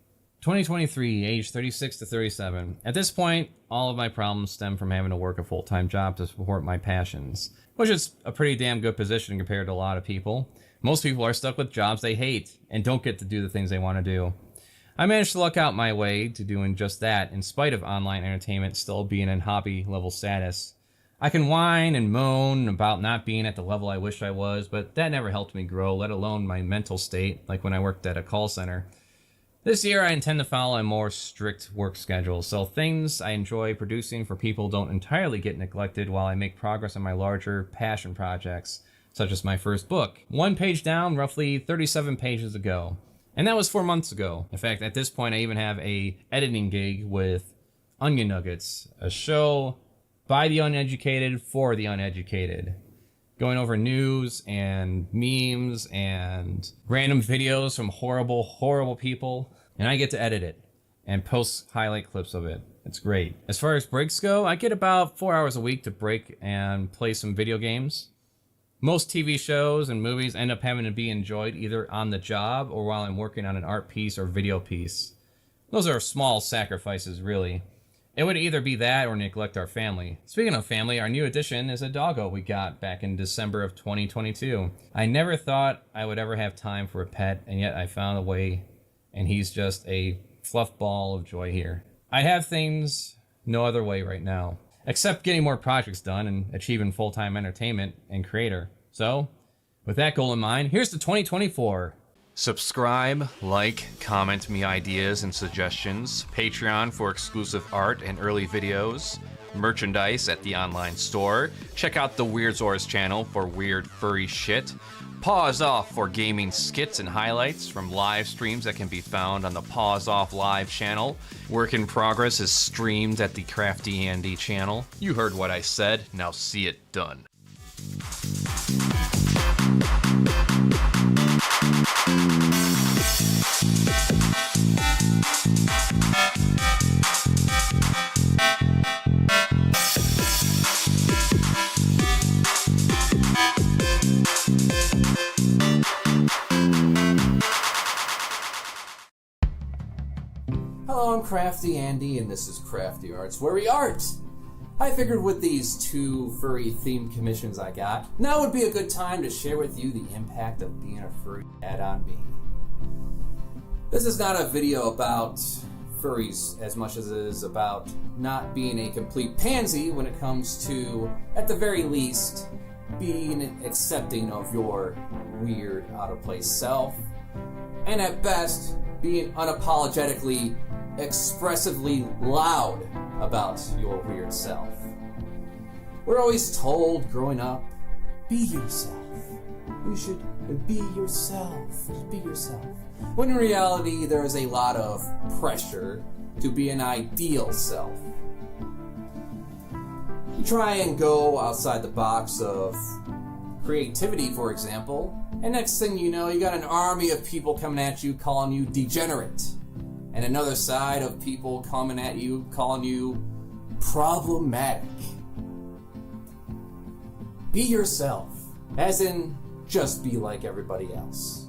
2023, age 36 to 37. At this point, all of my problems stem from having to work a full-time job to support my passions, which is a pretty damn good position compared to a lot of people. Most people are stuck with jobs they hate and don't get to do the things they want to do. I managed to luck out my way to doing just that in spite of online entertainment still being in hobby level status. I can whine and moan about not being at the level I wish I was, but that never helped me grow, let alone my mental state, like when I worked at a call center. This year I intend to follow a more strict work schedule, so things I enjoy producing for people don't entirely get neglected while I make progress on my larger passion projects, such as my first book. 1 page down, roughly 37 pages ago. And that was 4 months ago. In fact, at this point I even have a editing gig with Onion Nuggets, a show by the uneducated for the uneducated, going over news and memes and random videos from horrible people, and I get to edit it and post highlight clips of it. It's great. As far as breaks go, I get about 4 hours a week to break and play some video games. Most TV shows and movies end up having to be enjoyed either on the job or while I'm working on an art piece or video piece. Those are small sacrifices, really. It would either be that or neglect our family. Speaking of family, our new addition is a doggo we got back in December of 2022. I never thought I would ever have time for a pet, and yet I found a way, and he's just a fluff ball of joy here. I have things no other way right now, except getting more projects done and achieving full-time entertainment and creator. So, with that goal in mind, here's the 2024. Subscribe, like, comment me ideas and suggestions, Patreon for exclusive art and early videos, merchandise at the online store, check out the Weirdsaurus channel for weird furry shit, Pause Off for gaming skits and highlights from live streams that can be found on the Pause Off Live channel. Work in Progress is streamed at the CraftyAndy channel. You heard what I said, now see it done. Hello, I'm CraftyAndy, and this is Crafty Arts, where we art! I figured with these 2 furry themed commissions I got, now would be a good time to share with you the impact of being a furry dad on me. This is not a video about furries as much as it is about not being a complete pansy when it comes to, at the very least, being accepting of your weird, out-of-place self, and at best, being unapologetically, expressively loud about your weird self. We're always told growing up, be yourself. You should be yourself. Just be yourself. When in reality, there is a lot of pressure to be an ideal self. You try and go outside the box of creativity, for example, and next thing you know, you got an army of people coming at you calling you degenerate, and another side of people coming at you calling you problematic. Be yourself, as in just be like everybody else.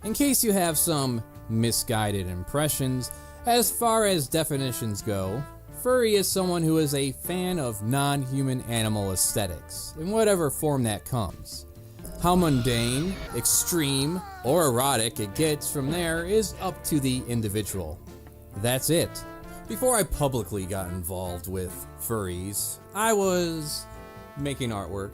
In case you have some misguided impressions, as far as definitions go, furry is someone who is a fan of non-human animal aesthetics, in whatever form that comes. How mundane, extreme, or erotic it gets from there is up to the individual. That's it. Before I publicly got involved with furries, I was making artwork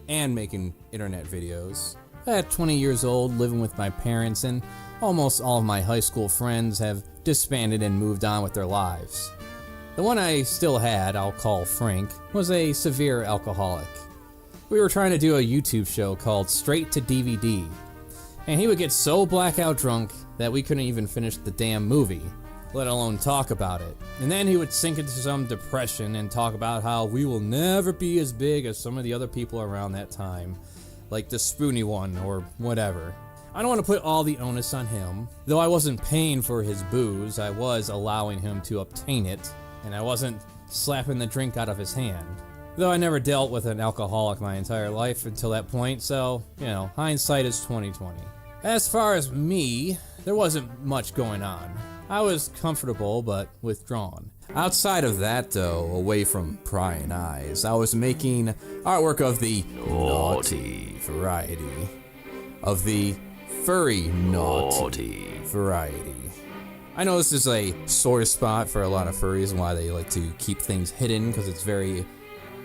and making internet videos. At 20 years old, living with my parents, and almost all of my high school friends have disbanded and moved on with their lives. The one I still had, I'll call Frank, was a severe alcoholic. We were trying to do a YouTube show called Straight to DVD, and he would get so blackout drunk that we couldn't even finish the damn movie, let alone talk about it. And then he would sink into some depression and talk about how we will never be as big as some of the other people around that time, like the Spoony one or whatever. I don't want to put all the onus on him. Though I wasn't paying for his booze, I was allowing him to obtain it, and I wasn't slapping the drink out of his hand. Though I never dealt with an alcoholic my entire life until that point, so, hindsight is 20/20. As far as me, there wasn't much going on. I was comfortable, but withdrawn. Outside of that, though, away from prying eyes, I was making artwork of the naughty variety. Of the furry naughty variety. I know this is a sore spot for a lot of furries and why they like to keep things hidden, because it's very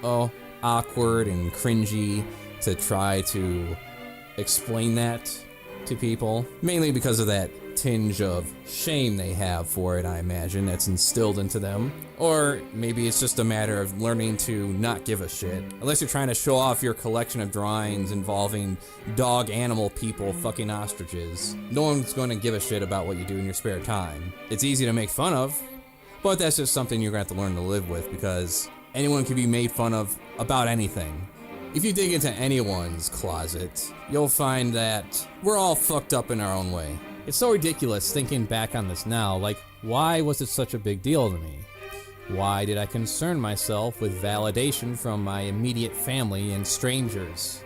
awkward and cringy to try to explain that to people. Mainly because of that tinge of shame they have for it, I imagine, that's instilled into them. Or maybe it's just a matter of learning to not give a shit. Unless you're trying to show off your collection of drawings involving dog animal people fucking ostriches. No one's going to give a shit about what you do in your spare time. It's easy to make fun of, but that's just something you're going to have to learn to live with, because anyone can be made fun of about anything. If you dig into anyone's closet, you'll find that we're all fucked up in our own way. It's so ridiculous thinking back on this now, like, why was it such a big deal to me? Why did I concern myself with validation from my immediate family and strangers?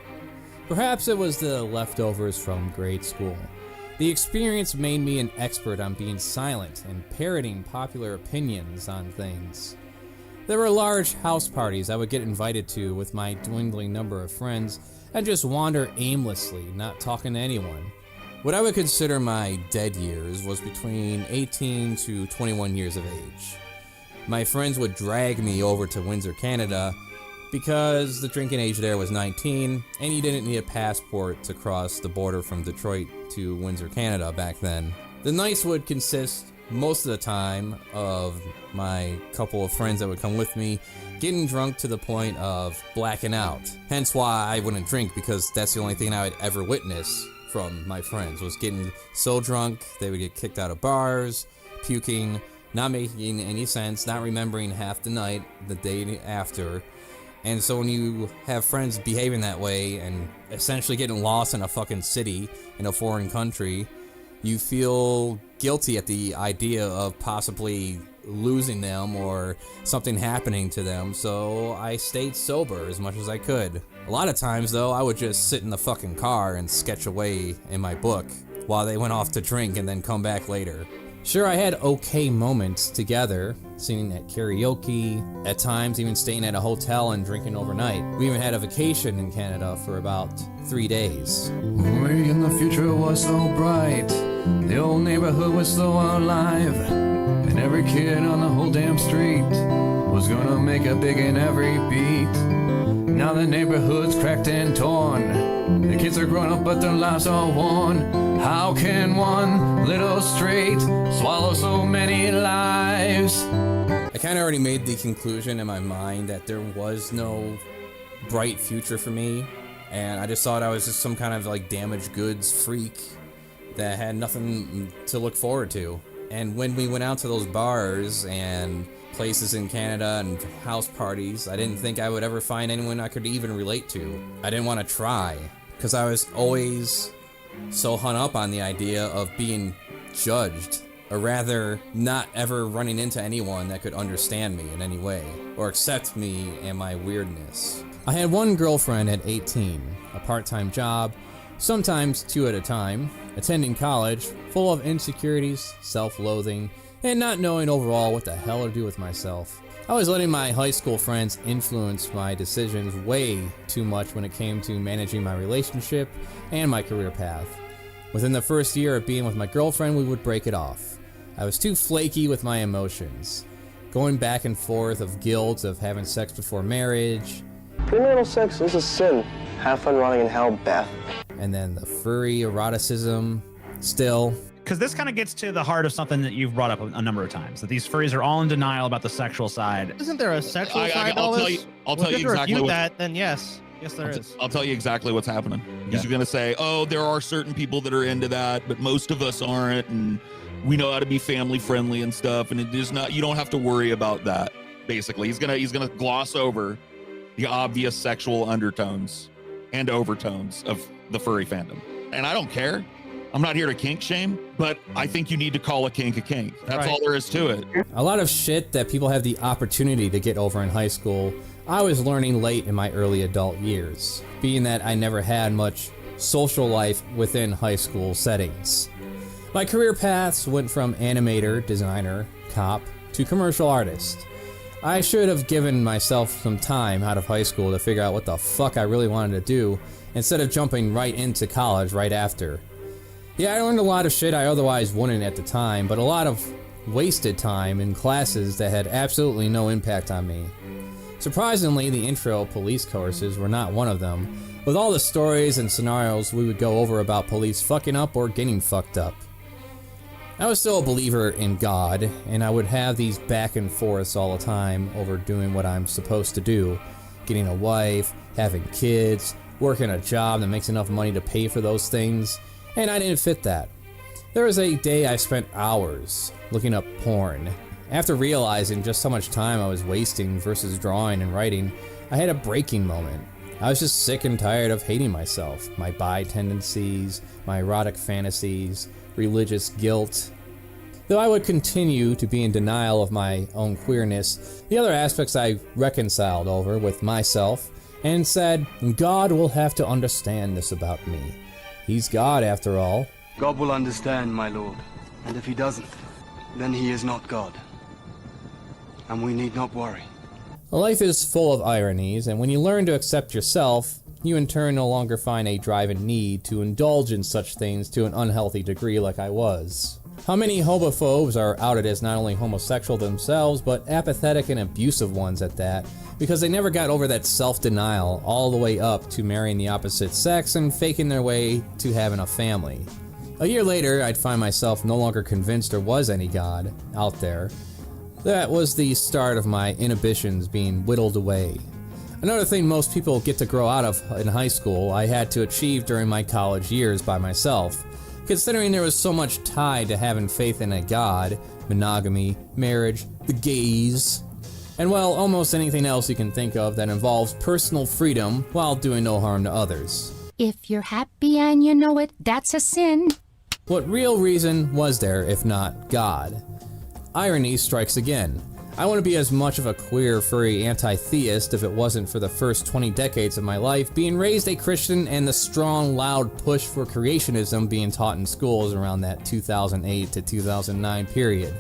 Perhaps it was the leftovers from grade school. The experience made me an expert on being silent and parroting popular opinions on things. There were large house parties I would get invited to with my dwindling number of friends and just wander aimlessly, not talking to anyone. What I would consider my dead years was between 18 to 21 years of age. My friends would drag me over to Windsor, Canada, because the drinking age there was 19, and you didn't need a passport to cross the border from Detroit to Windsor, Canada back then. The nights would consist most of the time of my couple of friends that would come with me getting drunk to the point of blacking out. Hence why I wouldn't drink, because that's the only thing I would ever witness from my friends, was getting so drunk they would get kicked out of bars, puking, not making any sense, not remembering half the night the day after. And so when you have friends behaving that way and essentially getting lost in a fucking city in a foreign country, you feel guilty at the idea of possibly losing them or something happening to them, so I stayed sober as much as I could. A lot of times, though, I would just sit in the fucking car and sketch away in my book while they went off to drink and then come back later. Sure, I had okay moments together, singing at karaoke, at times even staying at a hotel and drinking overnight. We even had a vacation in Canada for about 3 days. Way in the future was so bright, the old neighborhood was so alive, and every kid on the whole damn street was gonna make a big in every beat. Now the neighborhood's cracked and torn, the kids are grown up but their lives are worn. How can one little street swallow so many lives? I kind of already made the conclusion in my mind that there was no bright future for me, and I just thought I was just some kind of like damaged goods freak that had nothing to look forward to. And when we went out to those bars and places in Canada and house parties, I didn't think I would ever find anyone I could even relate to. I didn't want to try, because I was always so hung up on the idea of being judged, or rather, not ever running into anyone that could understand me in any way, or accept me and my weirdness. I had one girlfriend at 18, a part-time job, sometimes 2 at a time, attending college, full of insecurities, self-loathing, and not knowing overall what the hell to do with myself. I was letting my high school friends influence my decisions way too much when it came to managing my relationship and my career path. Within the first year of being with my girlfriend, we would break it off. I was too flaky with my emotions, going back and forth of guilt of having sex before marriage. Premarital sex is a sin. Have fun rotting in hell, Beth. And then the furry eroticism, still. Because this kind of gets to the heart of something that you've brought up a number of times, that these furries are all in denial about the sexual side. Isn't there a sexual side to all this? I'll tell you exactly what, that, then yes. Yes, there is. I'll tell you exactly what's happening. He's going to say, oh, there are certain people that are into that, but most of us aren't, and we know how to be family friendly and stuff, and it is not, you don't have to worry about that, basically. He's gonna gloss over the obvious sexual undertones and overtones of the furry fandom. And I don't care. I'm not here to kink shame, but I think you need to call a kink a kink. That's all there is to it. A lot of shit that people have the opportunity to get over in high school, I was learning late in my early adult years, being that I never had much social life within high school settings. My career paths went from animator, designer, cop, to commercial artist. I should have given myself some time out of high school to figure out what the fuck I really wanted to do, instead of jumping right into college right after. Yeah, I learned a lot of shit I otherwise wouldn't at the time, but a lot of wasted time in classes that had absolutely no impact on me. Surprisingly, the intro police courses were not one of them, with all the stories and scenarios we would go over about police fucking up or getting fucked up. I was still a believer in God, and I would have these back and forths all the time over doing what I'm supposed to do, getting a wife, having kids, working a job that makes enough money to pay for those things, and I didn't fit that. There was a day I spent hours looking up porn. After realizing just how much time I was wasting versus drawing and writing, I had a breaking moment. I was just sick and tired of hating myself, my bi tendencies, my erotic fantasies, religious guilt. Though I would continue to be in denial of my own queerness, the other aspects I reconciled over with myself and said, God will have to understand this about me. He's God after all. God will understand, my lord, and if he doesn't, then he is not God. And we need not worry. Life is full of ironies, and when you learn to accept yourself, you in turn no longer find a drive and need to indulge in such things to an unhealthy degree like I was. How many homophobes are outed as not only homosexual themselves, but apathetic and abusive ones at that, because they never got over that self-denial all the way up to marrying the opposite sex and faking their way to having a family. A year later, I'd find myself no longer convinced there was any God out there. That was the start of my inhibitions being whittled away. Another thing most people get to grow out of in high school, I had to achieve during my college years by myself. Considering there was so much tied to having faith in a God, monogamy, marriage, the gays, and well, almost anything else you can think of that involves personal freedom while doing no harm to others. If you're happy and you know it, that's a sin. What real reason was there if not God? Irony strikes again. I wouldn't be as much of a queer, furry anti-theist if it wasn't for the first 20 decades of my life being raised a Christian and the strong, loud push for creationism being taught in schools around that 2008 to 2009 period.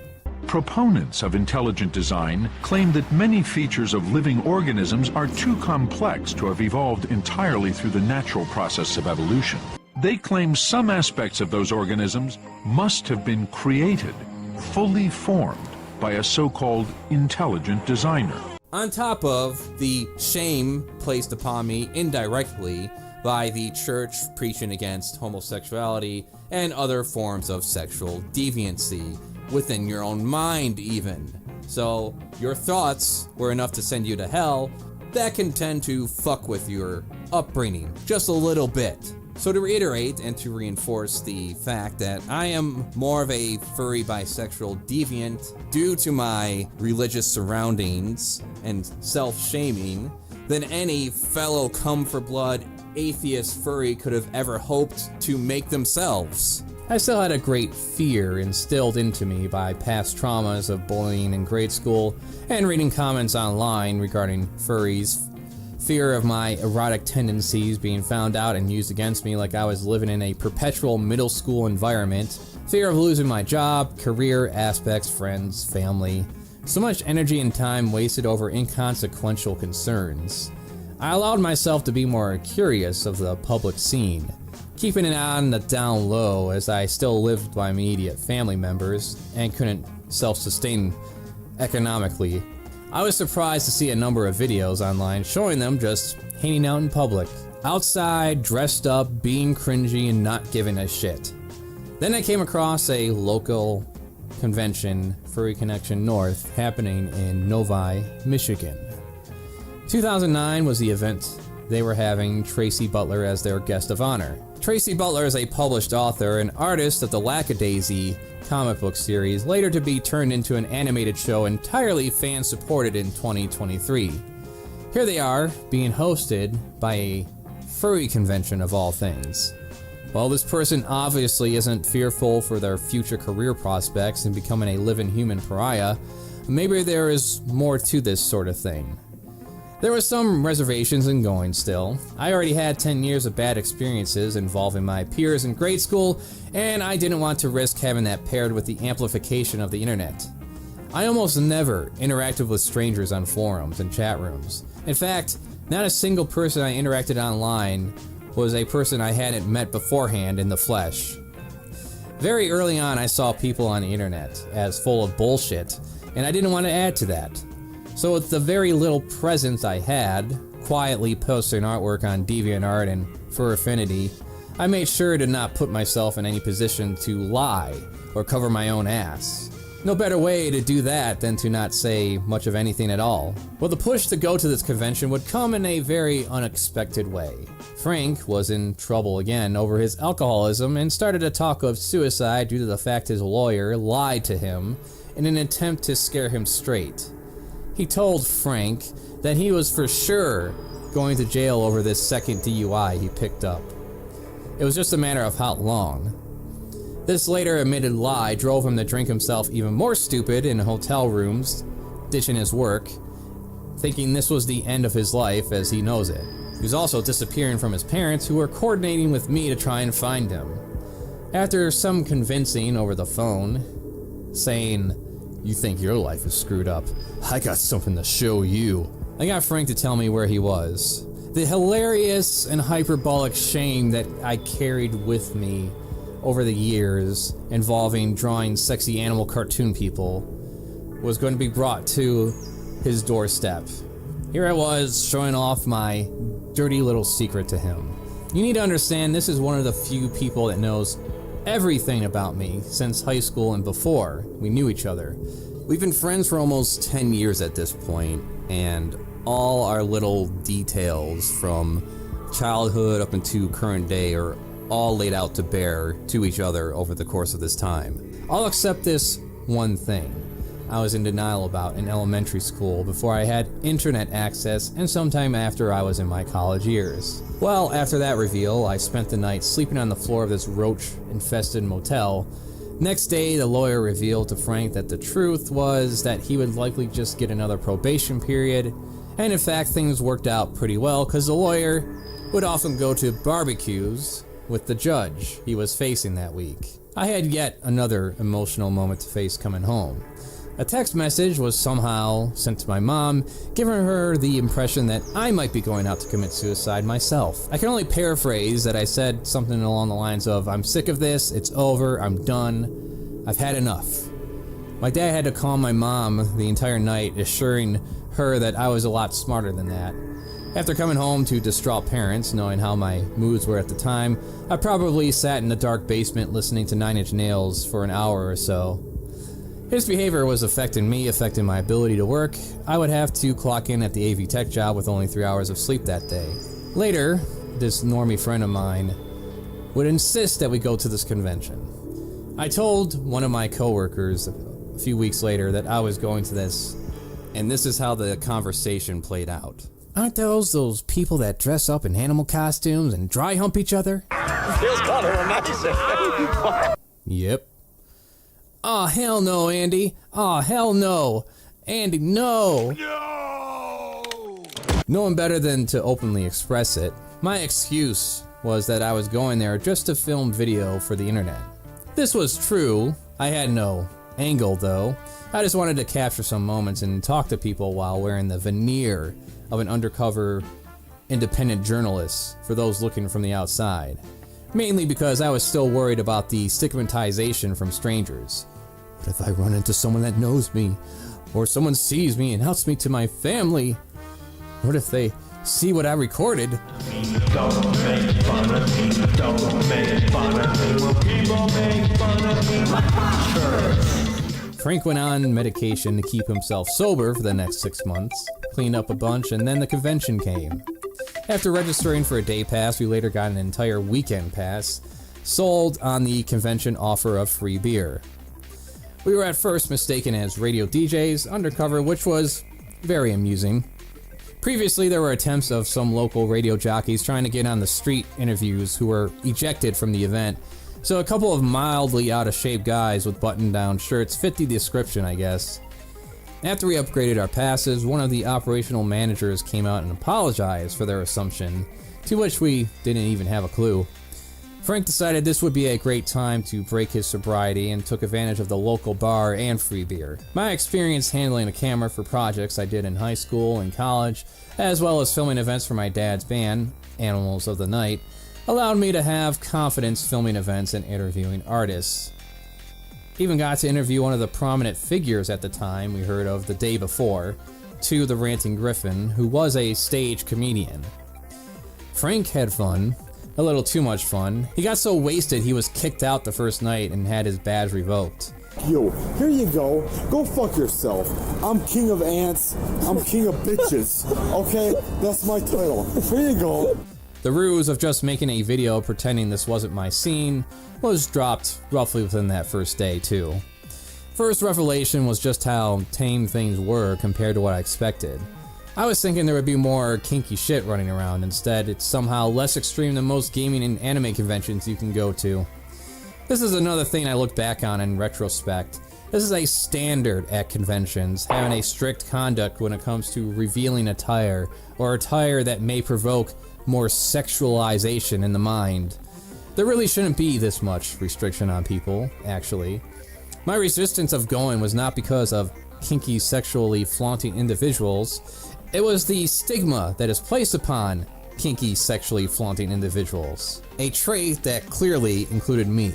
Proponents of intelligent design claim that many features of living organisms are too complex to have evolved entirely through the natural process of evolution. They claim some aspects of those organisms must have been created, fully formed, by a so-called intelligent designer. On top of the shame placed upon me indirectly by the church preaching against homosexuality and other forms of sexual deviancy within your own mind even. So your thoughts were enough to send you to hell. That can tend to fuck with your upbringing just a little bit. So to reiterate and to reinforce the fact that I am more of a furry bisexual deviant due to my religious surroundings and self-shaming than any fellow come-for-blood atheist furry could have ever hoped to make themselves. I still had a great fear instilled into me by past traumas of bullying in grade school and reading comments online regarding furries. Fear of my erotic tendencies being found out and used against me like I was living in a perpetual middle school environment. Fear of losing my job, career aspects, friends, family. So much energy and time wasted over inconsequential concerns. I allowed myself to be more curious of the public scene, keeping it on the down low as I still lived with my immediate family members and couldn't self-sustain economically. I was surprised to see a number of videos online showing them just hanging out in public, outside, dressed up, being cringy, and not giving a shit. Then I came across a local convention, Furry Connection North, happening in Novi, Michigan. 2009 was the event. They were having Tracy Butler as their guest of honor. Tracy Butler is a published author and artist of the Lackadaisy comic book series, later to be turned into an animated show entirely fan-supported in 2023. Here they are, being hosted by a furry convention of all things. While this person obviously isn't fearful for their future career prospects and becoming a living human pariah, maybe there is more to this sort of thing. There were some reservations in going still. I already had 10 years of bad experiences involving my peers in grade school, and I didn't want to risk having that paired with the amplification of the internet. I almost never interacted with strangers on forums and chat rooms. In fact, not a single person I interacted online was a person I hadn't met beforehand in the flesh. Very early on, I saw people on the internet as full of bullshit, and I didn't want to add to that. So with the very little presence I had, quietly posting artwork on DeviantArt and Fur Affinity, I made sure to not put myself in any position to lie or cover my own ass. No better way to do that than to not say much of anything at all. Well, the push to go to this convention would come in a very unexpected way. Frank was in trouble again over his alcoholism and started to talk of suicide due to the fact his lawyer lied to him in an attempt to scare him straight. He told Frank that he was for sure going to jail over this second DUI he picked up. It was just a matter of how long. This later admitted lie drove him to drink himself even more stupid in hotel rooms, ditching his work, thinking this was the end of his life as he knows it. He was also disappearing from his parents, who were coordinating with me to try and find him. After some convincing over the phone, saying, "You think your life is screwed up? I got something to show you," I got Frank to tell me where he was. The hilarious and hyperbolic shame that I carried with me over the years involving drawing sexy animal cartoon people was going to be brought to his doorstep. Here I was, showing off my dirty little secret to him. You need to understand, this is one of the few people that knows everything about me since high school and before we knew each other. We've been friends for almost 10 years at this point, and all our little details from childhood up into current day are all laid out to bear to each other over the course of this time. All except this one thing I was in denial about in elementary school before I had internet access, and sometime after I was in my college years. Well, after that reveal, I spent the night sleeping on the floor of this roach-infested motel. Next day, the lawyer revealed to Frank that the truth was that he would likely just get another probation period, and in fact things worked out pretty well because the lawyer would often go to barbecues with the judge he was facing that week. I had yet another emotional moment to face coming home. A text message was somehow sent to my mom, giving her the impression that I might be going out to commit suicide myself. I can only paraphrase that I said something along the lines of, "I'm sick of this, it's over, I'm done, I've had enough." My dad had to calm my mom the entire night, assuring her that I was a lot smarter than that. After coming home to distraught parents, knowing how my moods were at the time, I probably sat in the dark basement listening to 9 Inch Nails for an hour or so. His behavior was affecting me, affecting my ability to work. I would have to clock in at the AV Tech job with only 3 hours of sleep that day. Later, this normie friend of mine would insist that we go to this convention. I told one of my coworkers a few weeks later that I was going to this, and this is how the conversation played out. Aren't those people that dress up in animal costumes and dry hump each other? Feels kind of amazing. Yep. Aw, hell no, Andy. Aw, hell no. Andy, no. No! No one better than to openly express it. My excuse was that I was going there just to film video for the internet. This was true. I had no angle, though. I just wanted to capture some moments and talk to people while wearing the veneer of an undercover independent journalist for those looking from the outside. Mainly because I was still worried about the stigmatization from strangers. What if I run into someone that knows me? Or someone sees me and outs me to my family? What if they see what I recorded? Don't make fun of me. Don't make fun of me. When people make fun of me. Church. Frank went on medication to keep himself sober for the next 6 months, cleaned up a bunch, and then the convention came. After registering for a day pass, we later got an entire weekend pass, sold on the convention offer of free beer. We were at first mistaken as radio DJs undercover, which was very amusing. Previously, there were attempts of some local radio jockeys trying to get on the street interviews who were ejected from the event, so a couple of mildly out-of-shape guys with button-down shirts fit the description, I guess. After we upgraded our passes, one of the operational managers came out and apologized for their assumption, to which we didn't even have a clue. Frank decided this would be a great time to break his sobriety and took advantage of the local bar and free beer. My experience handling a camera for projects I did in high school and college, as well as filming events for my dad's band, Animals of the Night, allowed me to have confidence filming events and interviewing artists. Even got to interview one of the prominent figures at the time we heard of the day before, to the Ranting Griffin, who was a stage comedian. Frank had fun. A little too much fun. He got so wasted he was kicked out the first night and had his badge revoked. Yo, here you go. Go fuck yourself. I'm king of ants. I'm king of bitches. Okay? That's my title. Here you go. The ruse of just making a video pretending this wasn't my scene was dropped roughly within that first day, too. First revelation was just how tame things were compared to what I expected. I was thinking there would be more kinky shit running around. Instead, it's somehow less extreme than most gaming and anime conventions you can go to. This is another thing I look back on in retrospect. This is a standard at conventions, having a strict conduct when it comes to revealing attire, or attire that may provoke more sexualization in the mind. There really shouldn't be this much restriction on people, actually. My resistance of going was not because of kinky sexually flaunting individuals. It was the stigma that is placed upon kinky sexually flaunting individuals. A trait that clearly included me.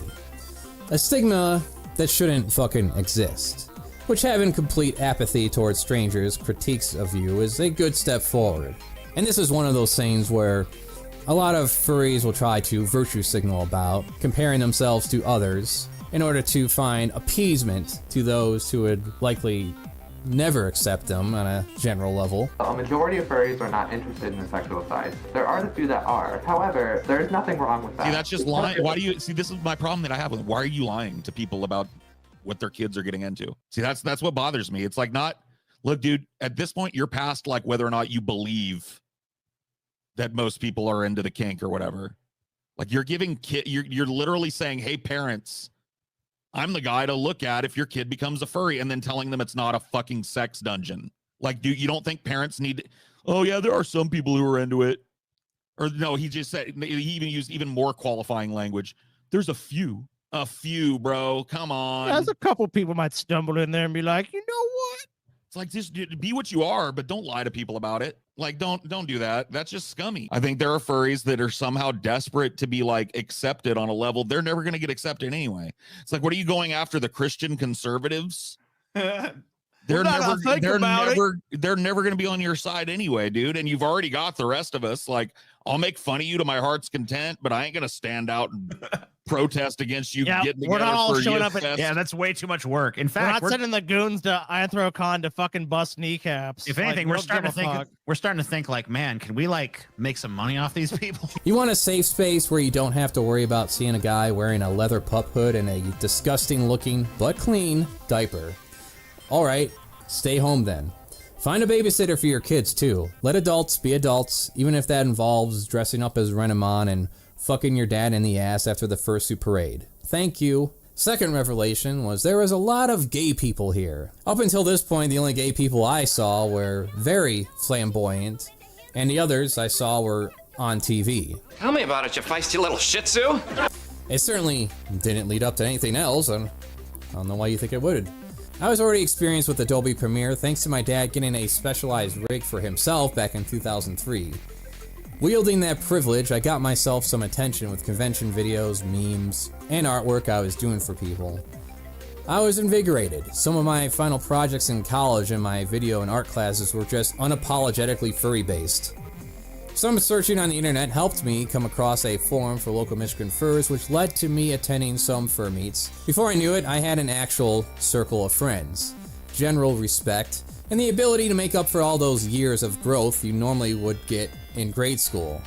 A stigma that shouldn't fucking exist. Which, having complete apathy towards strangers' critiques of you is a good step forward. And this is one of those things where a lot of furries will try to virtue signal about, comparing themselves to others in order to find appeasement to those who would likely never accept them on a general level. A majority of furries are not interested in the sexual side. There are the few that are. However, there is nothing wrong with that. See, that's just lying. Why do you see? This is my problem that I have with. Why are you lying to people about what their kids are getting into? See, that's what bothers me. It's like not. Look, dude. At this point, you're past like whether or not you believe that most people are into the kink or whatever. Like you're giving you're literally saying, "Hey, parents, I'm the guy to look at if your kid becomes a furry," and then telling them it's not a fucking sex dungeon. Like, you don't think parents need to, oh yeah, there are some people who are into it. Or no, he just said, he even used even more qualifying language. There's a few, bro. Come on. There's a couple people might stumble in there and be like, you know what? It's like, just be what you are, but don't lie to people about it. Like, don't do that. That's just scummy. I think there are furries that are somehow desperate to be like accepted on a level they're never going to get accepted anyway. It's like, what are you going after, the Christian conservatives? they're not gonna think about it. they're never going to be on your side anyway, dude. And you've already got the rest of us. Like, I'll make fun of you to my heart's content, but I ain't going to stand out and protest against you Yeah, getting we're together not all for showing Youth up at- Fest. Yeah, that's way too much work. In We're fact, not sending the goons to Anthrocon to fucking bust kneecaps. if anything, Like, we're don't starting to give a think fuck. we're starting to think like, man, can we like make some money off these people? You want a safe space where you don't have to worry about seeing a guy wearing a leather pup hood and a disgusting looking but clean diaper. Alright, stay home then. Find a babysitter for your kids too. Let adults be adults, even if that involves dressing up as Renamon and fucking your dad in the ass after the fursuit parade. Thank you. Second revelation was there was a lot of gay people here. Up until this point, the only gay people I saw were very flamboyant, and the others I saw were on TV. Tell me about it, you feisty little shih tzu. It certainly didn't lead up to anything else, and I don't know why you think it would. I was already experienced with Adobe Premiere thanks to my dad getting a specialized rig for himself back in 2003. Wielding that privilege, I got myself some attention with convention videos, memes, and artwork I was doing for people. I was invigorated. Some of my final projects in college and my video and art classes were just unapologetically furry-based. Some searching on the internet helped me come across a forum for local Michigan furs, which led to me attending some fur meets. Before I knew it, I had an actual circle of friends, general respect, and the ability to make up for all those years of growth you normally would get in grade school.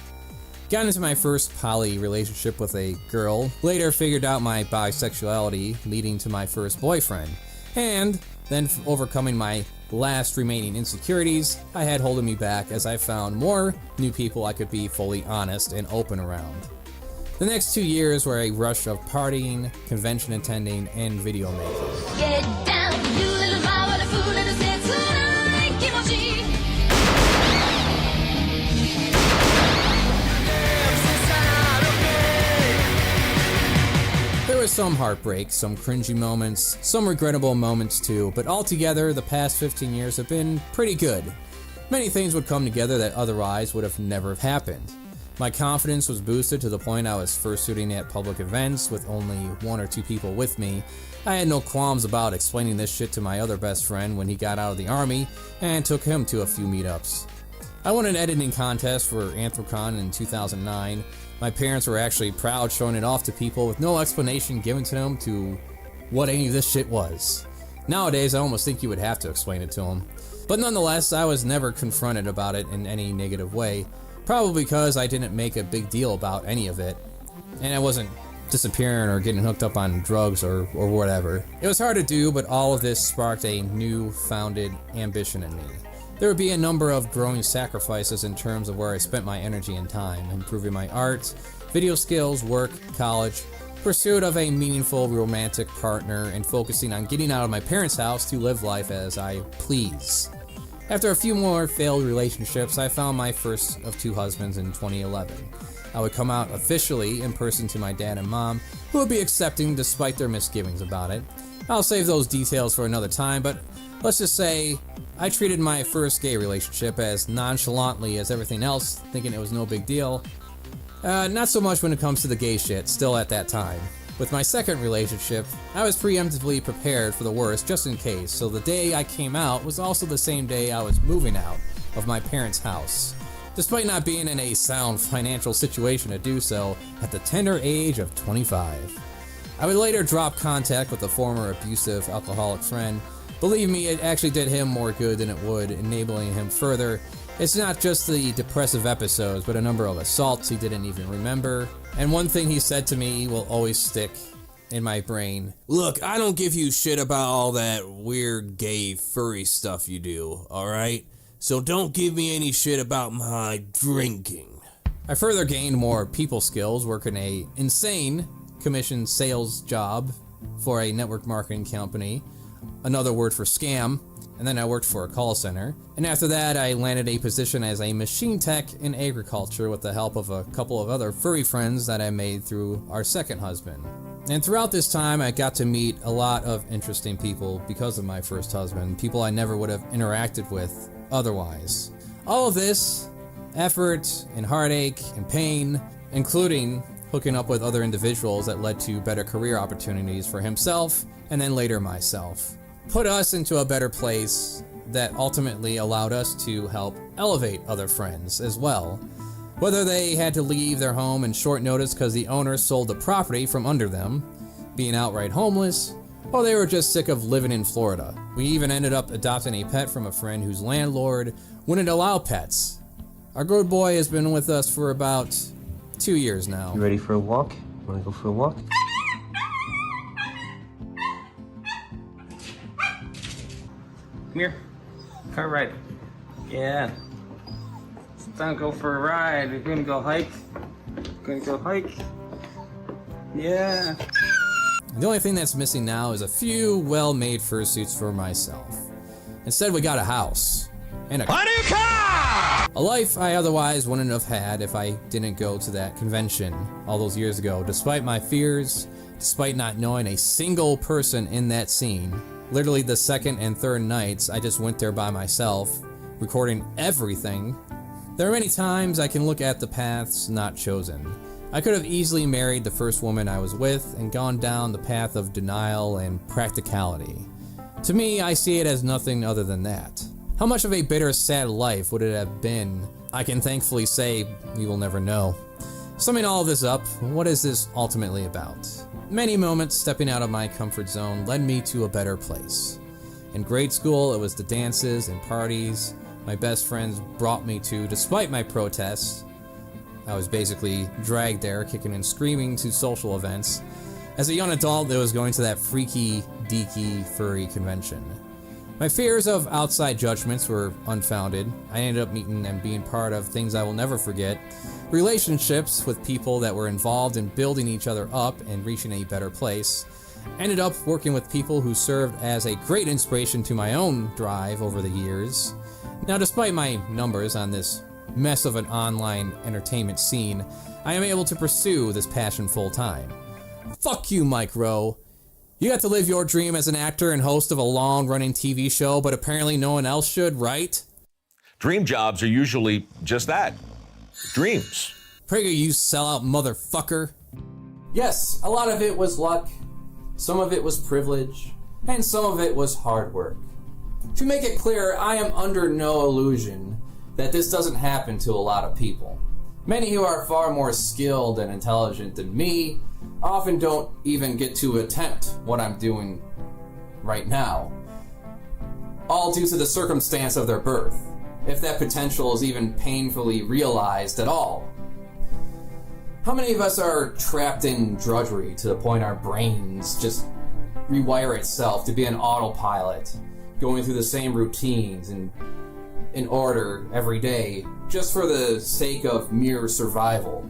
Got into my first poly relationship with a girl, later figured out my bisexuality, leading to my first boyfriend, and then overcoming my last remaining insecurities I had holding me back as I found more new people I could be fully honest and open around. The next 2 years were a rush of partying, convention attending, and video making. Get down, you little flower, the fool in the sense tonight, kimochi. There was some heartbreak, some cringy moments, some regrettable moments too, but altogether the past 15 years have been pretty good. Many things would come together that otherwise would have never happened. My confidence was boosted to the point I was fursuiting at public events with only 1 or 2 people with me. I had no qualms about explaining this shit to my other best friend when he got out of the army and took him to a few meetups. I won an editing contest for Anthrocon in 2009. My parents were actually proud showing it off to people with no explanation given to them to what any of this shit was. Nowadays, I almost think you would have to explain it to them. But nonetheless, I was never confronted about it in any negative way, probably because I didn't make a big deal about any of it, and I wasn't disappearing or getting hooked up on drugs or whatever. It was hard to do, but all of this sparked a new-founded ambition in me. There would be a number of growing sacrifices in terms of where I spent my energy and time, improving my art, video skills, work, college, pursuit of a meaningful romantic partner, and focusing on getting out of my parents' house to live life as I please. After a few more failed relationships, I found my first of 2 husbands in 2011. I would come out officially in person to my dad and mom, who would be accepting despite their misgivings about it. I'll save those details for another time, but let's just say I treated my first gay relationship as nonchalantly as everything else, thinking it was no big deal. Not so much when it comes to the gay shit, still at that time. With my second relationship, I was preemptively prepared for the worst just in case, so the day I came out was also the same day I was moving out of my parents' house, despite not being in a sound financial situation to do so at the tender age of 25. I would later drop contact with a former abusive alcoholic friend. Believe me, it actually did him more good than it would, enabling him further. It's not just the depressive episodes, but a number of assaults he didn't even remember. And one thing he said to me will always stick in my brain. Look, I don't give you shit about all that weird gay furry stuff you do, alright? So don't give me any shit about my drinking. I further gained more people skills working a insane commission sales job for a network marketing company, another word for scam, and then I worked for a call center. And after that, I landed a position as a machine tech in agriculture with the help of a couple of other furry friends that I made through our second husband. And throughout this time, I got to meet a lot of interesting people because of my first husband, people I never would have interacted with otherwise. All of this effort and heartache and pain, including hooking up with other individuals that led to better career opportunities for himself and then later myself. put us into a better place that ultimately allowed us to help elevate other friends as well. Whether they had to leave their home in short notice because the owner sold the property from under them, being outright homeless, or they were just sick of living in Florida. We even ended up adopting a pet from a friend whose landlord wouldn't allow pets. Our good boy has been with us for about 2 years now. You ready for a walk? Wanna go for a walk? Come here. Car ride. Yeah. It's time to go for a ride. We're gonna go hike. Yeah. The only thing that's missing now is a few well-made fursuits for myself. Instead, we got a house. And a new car! A life I otherwise wouldn't have had if I didn't go to that convention all those years ago, despite my fears, despite not knowing a single person in that scene. Literally the second and third nights, I just went there by myself, recording everything. There are many times I can look at the paths not chosen. I could have easily married the first woman I was with and gone down the path of denial and practicality. To me, I see it as nothing other than that. How much of a bitter, sad life would it have been? I can thankfully say we will never know. Summing all of this up, what is this ultimately about? Many moments stepping out of my comfort zone led me to a better place. In grade school, it was the dances and parties my best friends brought me to despite my protests. I was basically dragged there, kicking and screaming to social events. As a young adult, it was going to that freaky, deaky, furry convention. My fears of outside judgments were unfounded. I ended up meeting and being part of things I will never forget. Relationships with people that were involved in building each other up and reaching a better place. Ended up working with people who served as a great inspiration to my own drive over the years. Now, despite my numbers on this mess of an online entertainment scene, I am able to pursue this passion full time. Fuck you, Mike Rowe. You got to live your dream as an actor and host of a long-running TV show, but apparently no one else should, right? Dream jobs are usually just that. Dreams. Prager, you sellout motherfucker. Yes, a lot of it was luck, some of it was privilege, and some of it was hard work. To make it clear, I am under no illusion that this doesn't happen to a lot of people. Many who are far more skilled and intelligent than me often don't even get to attempt what I'm doing right now, all due to the circumstance of their birth, if that potential is even painfully realized at all. How many of us are trapped in drudgery to the point our brains just rewire itself to be an autopilot, going through the same routines and in order every day, just for the sake of mere survival?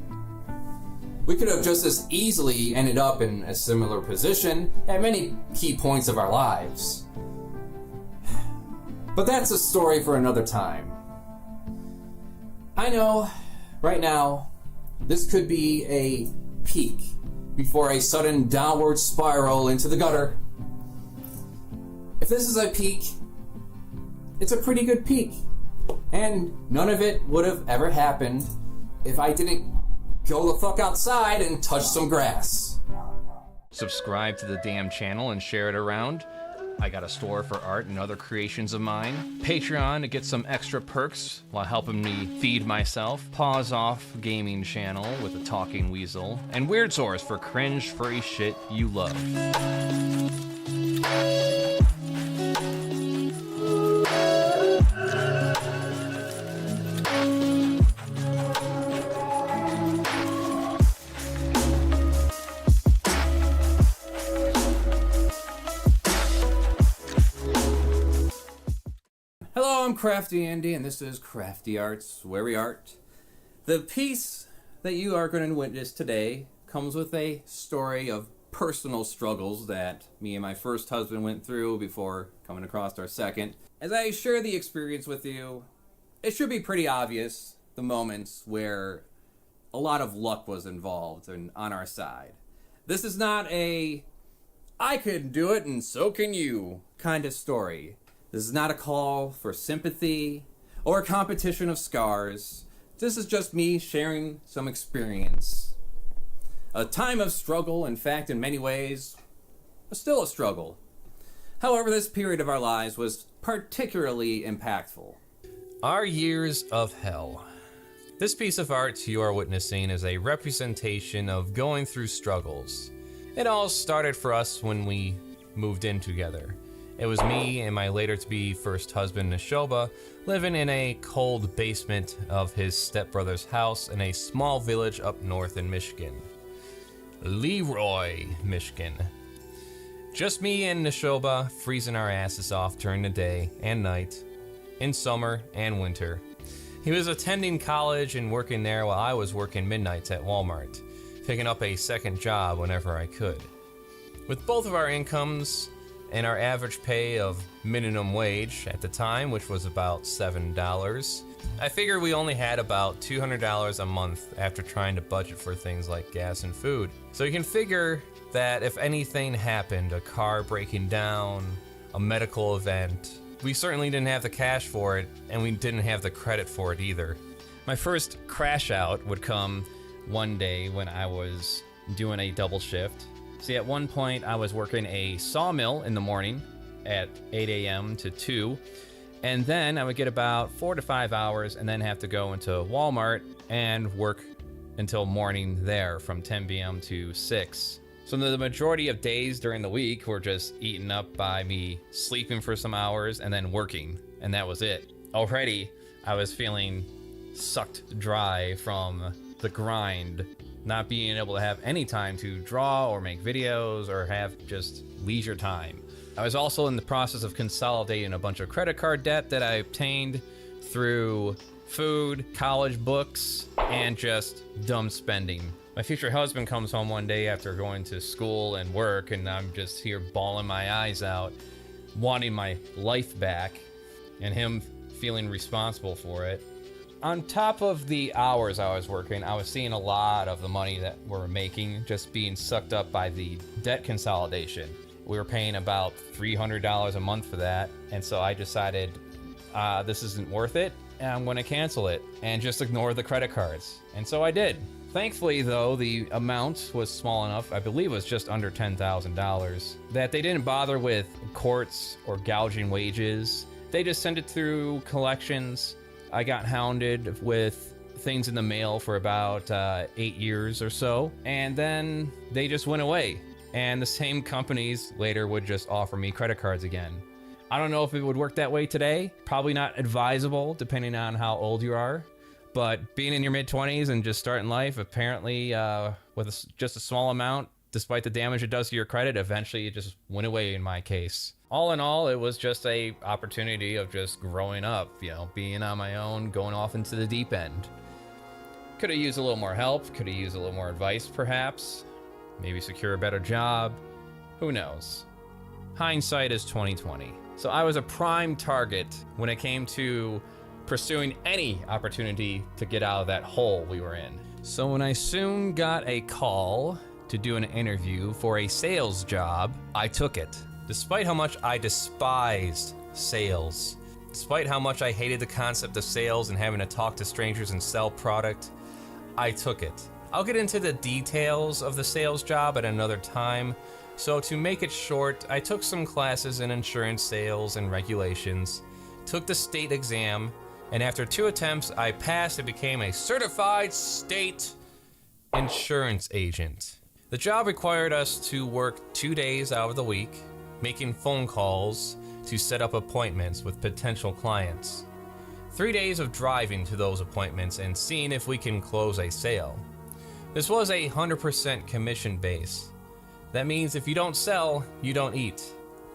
We could have just as easily ended up in a similar position at many key points of our lives. But that's a story for another time. I know, right now, this could be a peak before a sudden downward spiral into the gutter. If this is a peak, it's a pretty good peak. And none of it would have ever happened if I didn't go the fuck outside and touch some grass. Subscribe to the damn channel and share it around. I got a store for art and other creations of mine. Patreon to get some extra perks while helping me feed myself. Paws Off gaming channel with a talking weasel. And Weird Source for cringe furry shit you love. Hello, I'm CraftyAndy, and this is Crafty Arts, where we art. The piece that you are going to witness today comes with a story of personal struggles that me and my first husband went through before coming across our second. As I share the experience with you, it should be pretty obvious the moments where a lot of luck was involved and on our side. This is not a I can do it and so can you kind of story. This is not a call for sympathy or a competition of scars. This is just me sharing some experience. A time of struggle, in fact, in many ways, still a struggle. However, this period of our lives was particularly impactful. Our years of hell. This piece of art you are witnessing is a representation of going through struggles. It all started for us when we moved in together. It was me and my later-to-be first husband, Neshoba, living in a cold basement of his stepbrother's house in a small village up north in Michigan. Leroy, Michigan. Just me and Neshoba freezing our asses off during the day and night, in summer and winter. He was attending college and working there while I was working midnights at Walmart, picking up a second job whenever I could. With both of our incomes and our average pay of minimum wage at the time, which was about $7, I figured we only had about $200 a month after trying to budget for things like gas and food. So you can figure that if anything happened, a car breaking down, a medical event, we certainly didn't have the cash for it, and we didn't have the credit for it either. My first crash out would come one day when I was doing a double shift. See, at one point I was working a sawmill in the morning at 8 a.m. to 2, and then I would get about 4 to 5 hours and then have to go into Walmart and work until morning there from 10 p.m. to 6. So the majority of days during the week were just eaten up by me sleeping for some hours and then working, and that was it. Already, I was feeling sucked dry from the grind, not being able to have any time to draw or make videos or have just leisure time. I was also in the process of consolidating a bunch of credit card debt that I obtained through food, college books, and just dumb spending. My future husband comes home one day after going to school and work, and I'm just here bawling my eyes out, wanting my life back, and him feeling responsible for it. On top of the hours I was working, I was seeing a lot of the money that we're making just being sucked up by the debt consolidation. We were paying about $300 a month for that, and so I decided this isn't worth it, and I'm going to cancel it and just ignore the credit cards. And so I did. Thankfully, though, the amount was small enough, I believe it was just under $10,000, that they didn't bother with courts or gouging wages. They just sent it through collections. I got hounded with things in the mail for about 8 years or so, and then they just went away. And the same companies later would just offer me credit cards again. I don't know if it would work that way today. Probably not advisable, depending on how old you are. But being in your mid-20s and just starting life, apparently with just a small amount, despite the damage it does to your credit, eventually it just went away in my case. All in all, it was just a opportunity of just growing up, you know, being on my own, going off into the deep end. Could have used a little more help, could have used a little more advice perhaps, maybe secure a better job, who knows. Hindsight is 2020. So I was a prime target when it came to pursuing any opportunity to get out of that hole we were in. So when I soon got a call to do an interview for a sales job, I took it. Despite how much I despised sales, despite how much I hated the concept of sales and having to talk to strangers and sell product, I took it. I'll get into the details of the sales job at another time. So to make it short, I took some classes in insurance sales and regulations, took the state exam, and after 2 attempts, I passed and became a certified state insurance agent. The job required us to work 2 days out of the week, making phone calls to set up appointments with potential clients. 3 days of driving to those appointments and seeing if we can close a sale. This was a 100% commission base. That means if you don't sell, you don't eat.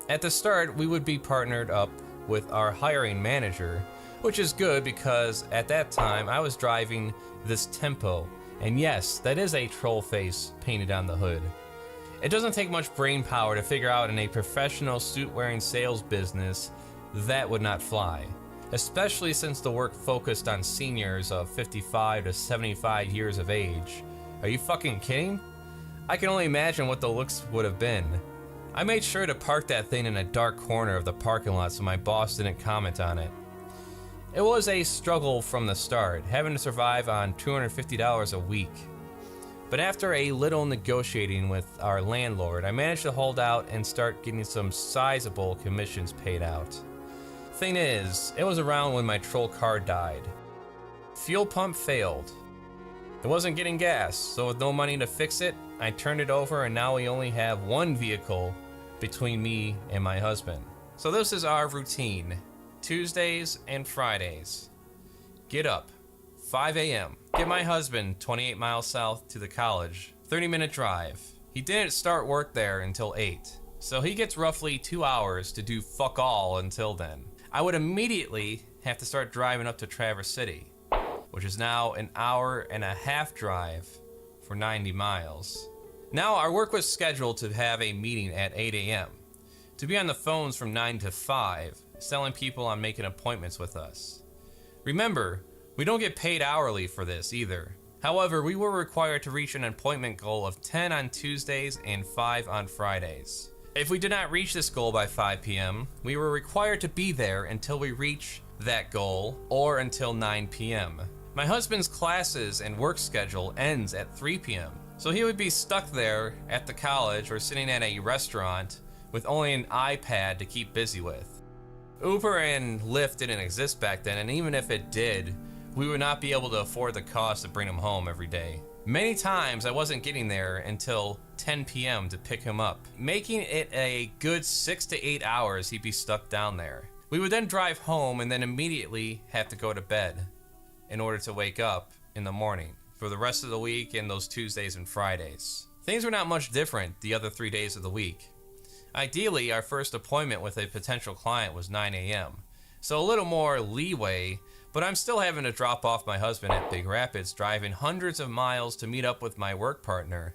At the start, we would be partnered up with our hiring manager, which is good because at that time I was driving this Tempo, and yes, that is a troll face painted on the hood. It doesn't take much brain power to figure out in a professional suit-wearing sales business that would not fly, especially since the work focused on seniors of 55 to 75 years of age. Are you fucking kidding? I can only imagine what the looks would have been. I made sure to park that thing in a dark corner of the parking lot so my boss didn't comment on it. It was a struggle from the start, having to survive on $250 a week. But after a little negotiating with our landlord, I managed to hold out and start getting some sizable commissions paid out. Thing is, it was around when my troll car died. Fuel pump failed. It wasn't getting gas, so with no money to fix it, I turned it over and now we only have one vehicle between me and my husband. So this is our routine. Tuesdays and Fridays. Get up, 5 a.m. Get my husband 28 miles south to the college, 30-minute drive. He didn't start work there until 8, so he gets roughly 2 hours to do fuck all until then. I would immediately have to start driving up to Traverse City, which is now an hour-and-a-half drive for 90 miles. Now, our work was scheduled to have a meeting at 8 a.m. to be on the phones from 9 to 5, selling people on making appointments with us. Remember, we don't get paid hourly for this either. However, we were required to reach an appointment goal of 10 on Tuesdays and 5 on Fridays. If we did not reach this goal by 5 p.m., we were required to be there until we reach that goal or until 9 p.m. My husband's classes and work schedule ends at 3 p.m., so he would be stuck there at the college or sitting at a restaurant with only an iPad to keep busy with. Uber and Lyft didn't exist back then, and even if it did, we would not be able to afford the cost to bring him home every day. Many times I wasn't getting there until 10 p.m. to pick him up, making it a good 6 to 8 hours he'd be stuck down there. We would then drive home and then immediately have to go to bed in order to wake up in the morning for the rest of the week and those Tuesdays and Fridays. Things were not much different the other 3 days of the week. Ideally, our first appointment with a potential client was 9 a.m., so a little more leeway, but I'm still having to drop off my husband at Big Rapids, driving hundreds of miles to meet up with my work partner.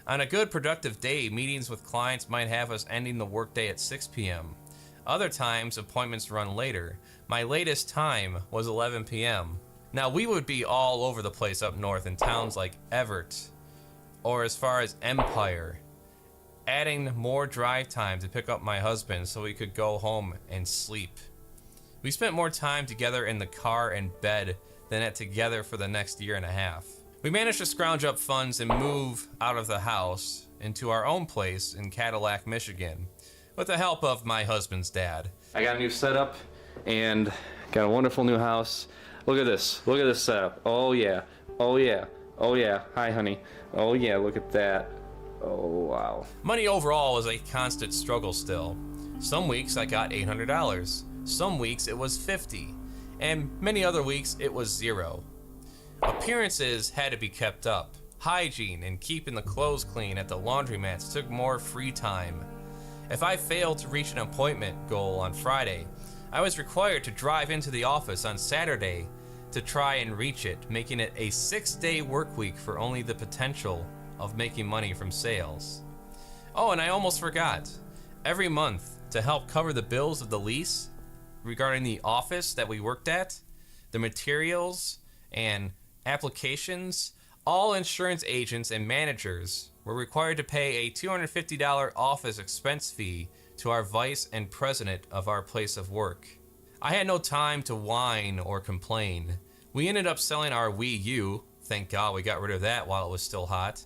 On a good productive day, meetings with clients might have us ending the workday at 6 p.m. Other times, appointments run later. My latest time was 11 p.m. Now, we would be all over the place up north in towns like Everett, or as far as Empire, adding more drive time to pick up my husband so we could go home and sleep. We spent more time together in the car and bed than at together for the next year and a half. We managed to scrounge up funds and move out of the house into our own place in Cadillac, Michigan, with the help of my husband's dad. I got a new setup and got a wonderful new house. Look at this. Look at this setup. Oh yeah. Oh yeah. Oh yeah. Hi, honey. Oh yeah, look at that. Oh wow. Money overall was a constant struggle still. Some weeks I got $800. Some weeks it was $50, and many other weeks it was $0. Appearances had to be kept up. Hygiene and keeping the clothes clean at the laundromats took more free time. If I failed to reach an appointment goal on Friday, I was required to drive into the office on Saturday to try and reach it, making it a 6-day work week for only the potential of making money from sales. Oh, and I almost forgot. Every month, to help cover the bills of the lease, regarding the office that we worked at, the materials and applications, all insurance agents and managers were required to pay a $250 office expense fee to our vice and president of our place of work. I had no time to whine or complain. We ended up selling our Wii U, thank God we got rid of that while it was still hot,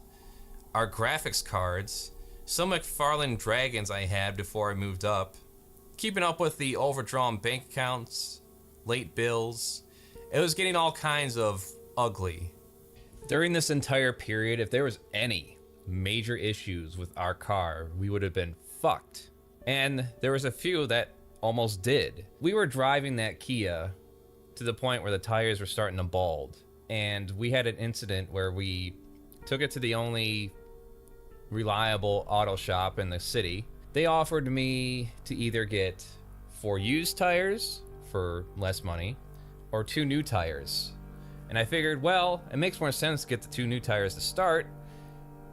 our graphics cards, some McFarlane Dragons I had before I moved up, keeping up with the overdrawn bank accounts, late bills. It was getting all kinds of ugly. During this entire period, if there was any major issues with our car, we would have been fucked. And there was a few that almost did. We were driving that Kia to the point where the tires were starting to bald. And we had an incident where we took it to the only reliable auto shop in the city. They offered me to either get 4 used tires for less money or 2 new tires. And I figured, well, it makes more sense to get the 2 new tires to start,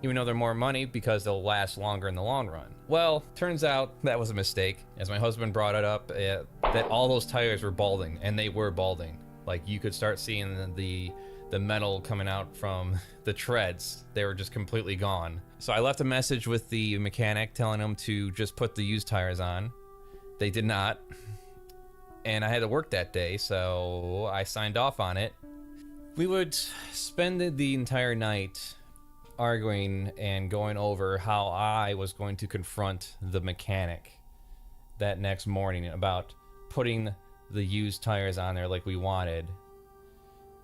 even though they're more money because they'll last longer in the long run. Well, turns out that was a mistake, as my husband brought it up, that all those tires were balding, and they were balding. Like, you could start seeing the metal coming out from the treads. They were just completely gone. So I left a message with the mechanic telling him to just put the used tires on. They did not. And I had to work that day, so I signed off on it. We would spend the entire night arguing and going over how I was going to confront the mechanic that next morning about putting the used tires on there like we wanted,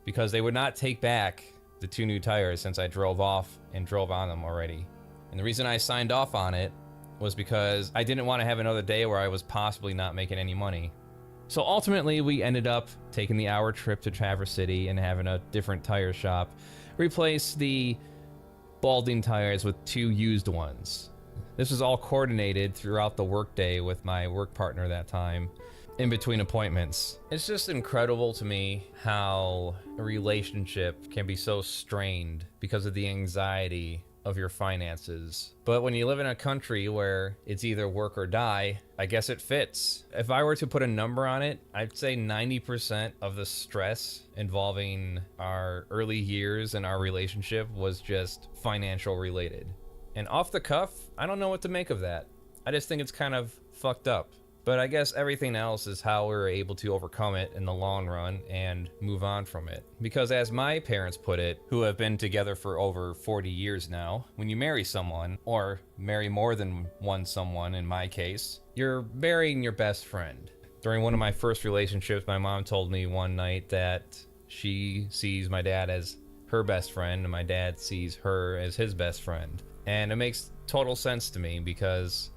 because they would not take back the 2 new tires since I drove off and drove on them already. And the reason I signed off on it was because I didn't want to have another day where I was possibly not making any money. So ultimately, we ended up taking the hour trip to Traverse City and having a different tire shop replace the balding tires with 2 used ones. This was all coordinated throughout the workday with my work partner that time, in between appointments. It's just incredible to me how a relationship can be so strained because of the anxiety of your finances. But when you live in a country where it's either work or die, I guess it fits. If I were to put a number on it, I'd say 90% of the stress involving our early years in our relationship was just financial related. And off the cuff, I don't know what to make of that. I just think it's kind of fucked up. But I guess everything else is how we're able to overcome it in the long run and move on from it. Because as my parents put it, who have been together for over 40 years now, when you marry someone, or marry more than one someone in my case, you're marrying your best friend. During one of my first relationships, my mom told me one night that she sees my dad as her best friend and my dad sees her as his best friend. And it makes total sense to me, because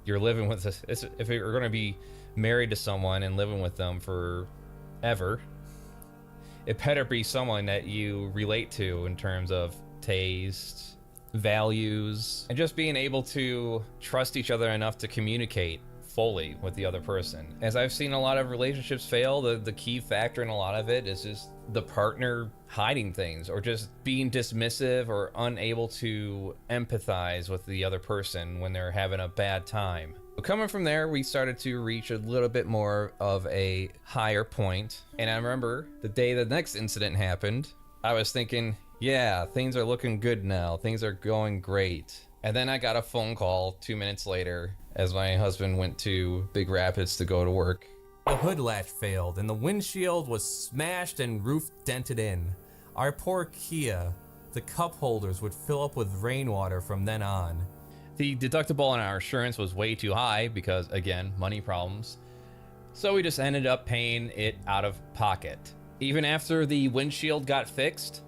you're living with this. If you're going to be married to someone and living with them forever, it better be someone that you relate to in terms of taste, values, and just being able to trust each other enough to communicate fully with the other person. As I've seen a lot of relationships fail, the key factor in a lot of it is just the partner hiding things or just being dismissive or unable to empathize with the other person when they're having a bad time. But coming from there, we started to reach a little bit more of a higher point. And I remember the day the next incident happened, I was thinking, yeah, things are looking good now. Things are going great. And then I got a phone call 2 minutes later as my husband went to Big Rapids to go to work. The hood latch failed and the windshield was smashed and roof dented in. Our poor Kia, the cup holders would fill up with rainwater from then on. The deductible on our insurance was way too high because, again, money problems. So we just ended up paying it out of pocket. Even after the windshield got fixed,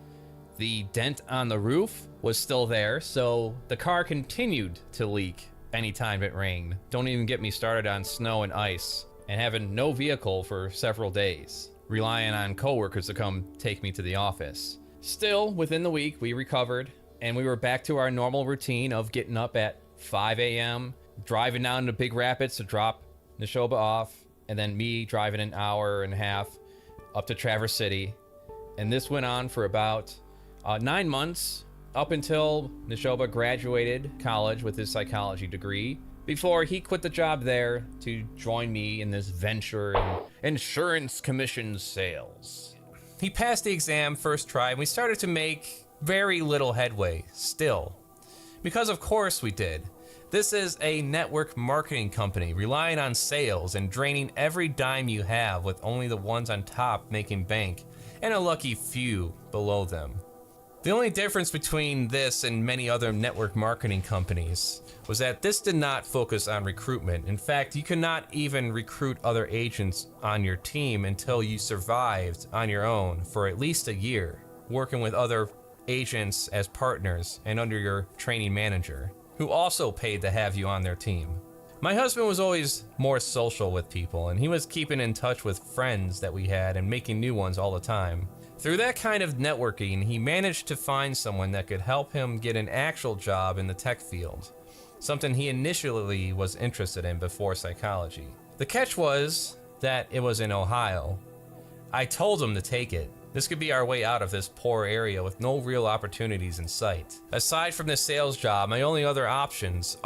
the dent on the roof was still there, so the car continued to leak anytime it rained. Don't even get me started on snow and ice. And having no vehicle for several days, relying on coworkers to come take me to the office. Still, within the week, we recovered, and we were back to our normal routine of getting up at 5 a.m., driving down to Big Rapids to drop Neshoba off, and then me driving an hour and a half up to Traverse City. And this went on for about 9 months, up until Neshoba graduated college with his psychology degree, before he quit the job there to join me in this venture in insurance commission sales. He passed the exam first try, and we started to make very little headway still. Because of course we did. This is a network marketing company relying on sales and draining every dime you have, with only the ones on top making bank and a lucky few below them. The only difference between this and many other network marketing companies was that this did not focus on recruitment. In fact, you could not even recruit other agents on your team until you survived on your own for at least a year, working with other agents as partners and under your training manager, who also paid to have you on their team. My husband was always more social with people, and he was keeping in touch with friends that we had and making new ones all the time. Through that kind of networking, he managed to find someone that could help him get an actual job in the tech field, something he initially was interested in before psychology. The catch was that it was in Ohio. I told him to take it. This could be our way out of this poor area with no real opportunities in sight. Aside from this sales job, our only other options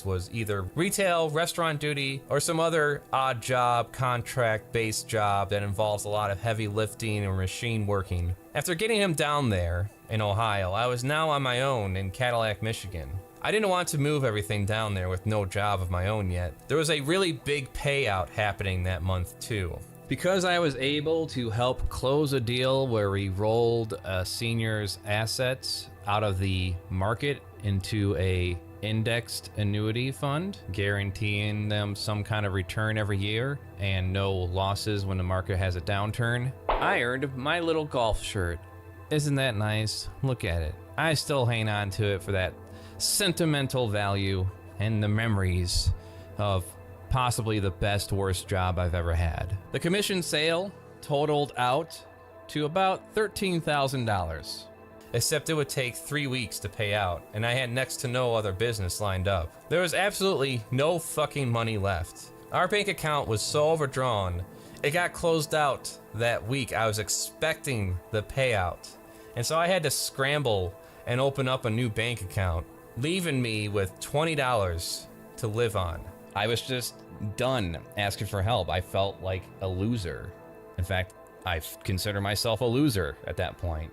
was either retail, restaurant duty, or some other odd job, contract-based job that involves a lot of heavy lifting or machine working. After getting him down there in Ohio, I was now on my own in Cadillac, Michigan. I didn't want to move everything down there with no job of my own yet. There was a really big payout happening that month too. Because I was able to help close a deal where we rolled a senior's assets out of the market into a indexed annuity fund, guaranteeing them some kind of return every year and no losses when the market has a downturn, I earned my little golf shirt. Isn't that nice? Look at it. I still hang on to it for that sentimental value and the memories of possibly the best worst job I've ever had. The commission sale totaled out to about $13,000. Except it would take 3 weeks to pay out, and I had next to no other business lined up. There was absolutely no fucking money left. Our bank account was so overdrawn, it got closed out that week I was expecting the payout. And so I had to scramble and open up a new bank account, leaving me with $20 to live on. I was just done asking for help. I felt like a loser. In fact, I consider myself a loser at that point.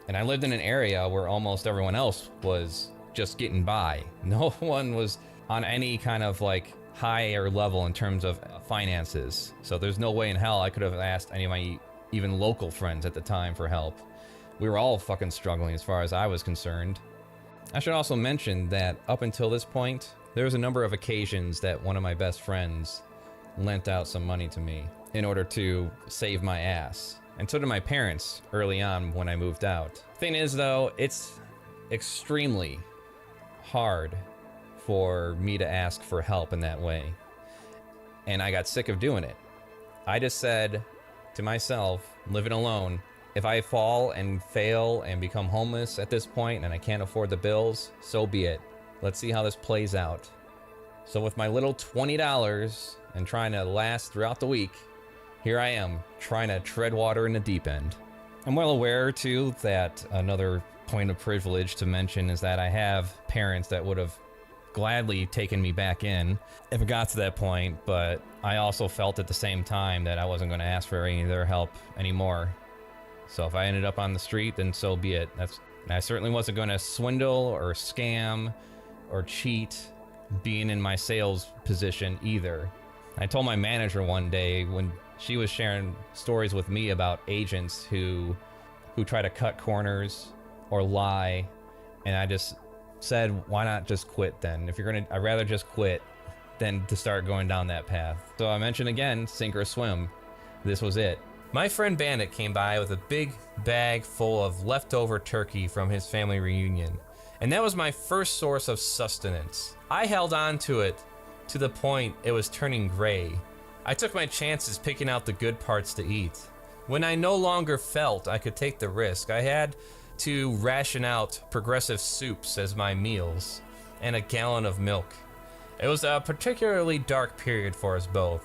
And I lived in an area where almost everyone else was just getting by. No one was on any kind of like higher level in terms of finances. So there's no way in hell I could have asked any of my even local friends at the time for help. We were all fucking struggling as far as I was concerned. I should also mention that up until this point, there was a number of occasions that one of my best friends lent out some money to me in order to save my ass. And so did my parents early on when I moved out. Thing is though, it's extremely hard for me to ask for help in that way. And I got sick of doing it. I just said to myself, living alone, if I fall and fail and become homeless at this point and I can't afford the bills, so be it. Let's see how this plays out. So with my little $20 and trying to last throughout the week, here I am, trying to tread water in the deep end. I'm well aware, too, that another point of privilege to mention is that I have parents that would have gladly taken me back in if it got to that point, but I also felt at the same time that I wasn't going to ask for any of their help anymore. So if I ended up on the street, then so be it. I certainly wasn't going to swindle or scam or cheat being in my sales position either. I told my manager one day when she was sharing stories with me about agents who try to cut corners or lie, and I just said, why not just quit then? If you're gonna, I'd rather just quit than to start going down that path. So I mentioned again, sink or swim. This was it. My friend Bandit came by with a big bag full of leftover turkey from his family reunion, and that was my first source of sustenance. I held on to it to the point it was turning gray. I took my chances picking out the good parts to eat. When I no longer felt I could take the risk, I had to ration out progressive soups as my meals and a gallon of milk. It was a particularly dark period for us both.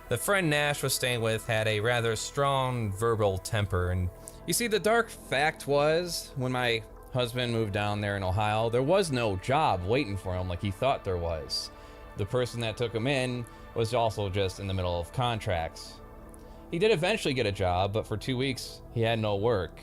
The friend Nash was staying with had a rather strong verbal temper, and you see, the dark fact was, when my husband moved down there in Ohio, there was no job waiting for him like he thought there was. The person that took him in was also just in the middle of contracts. He did eventually get a job, but for 2 weeks he had no work,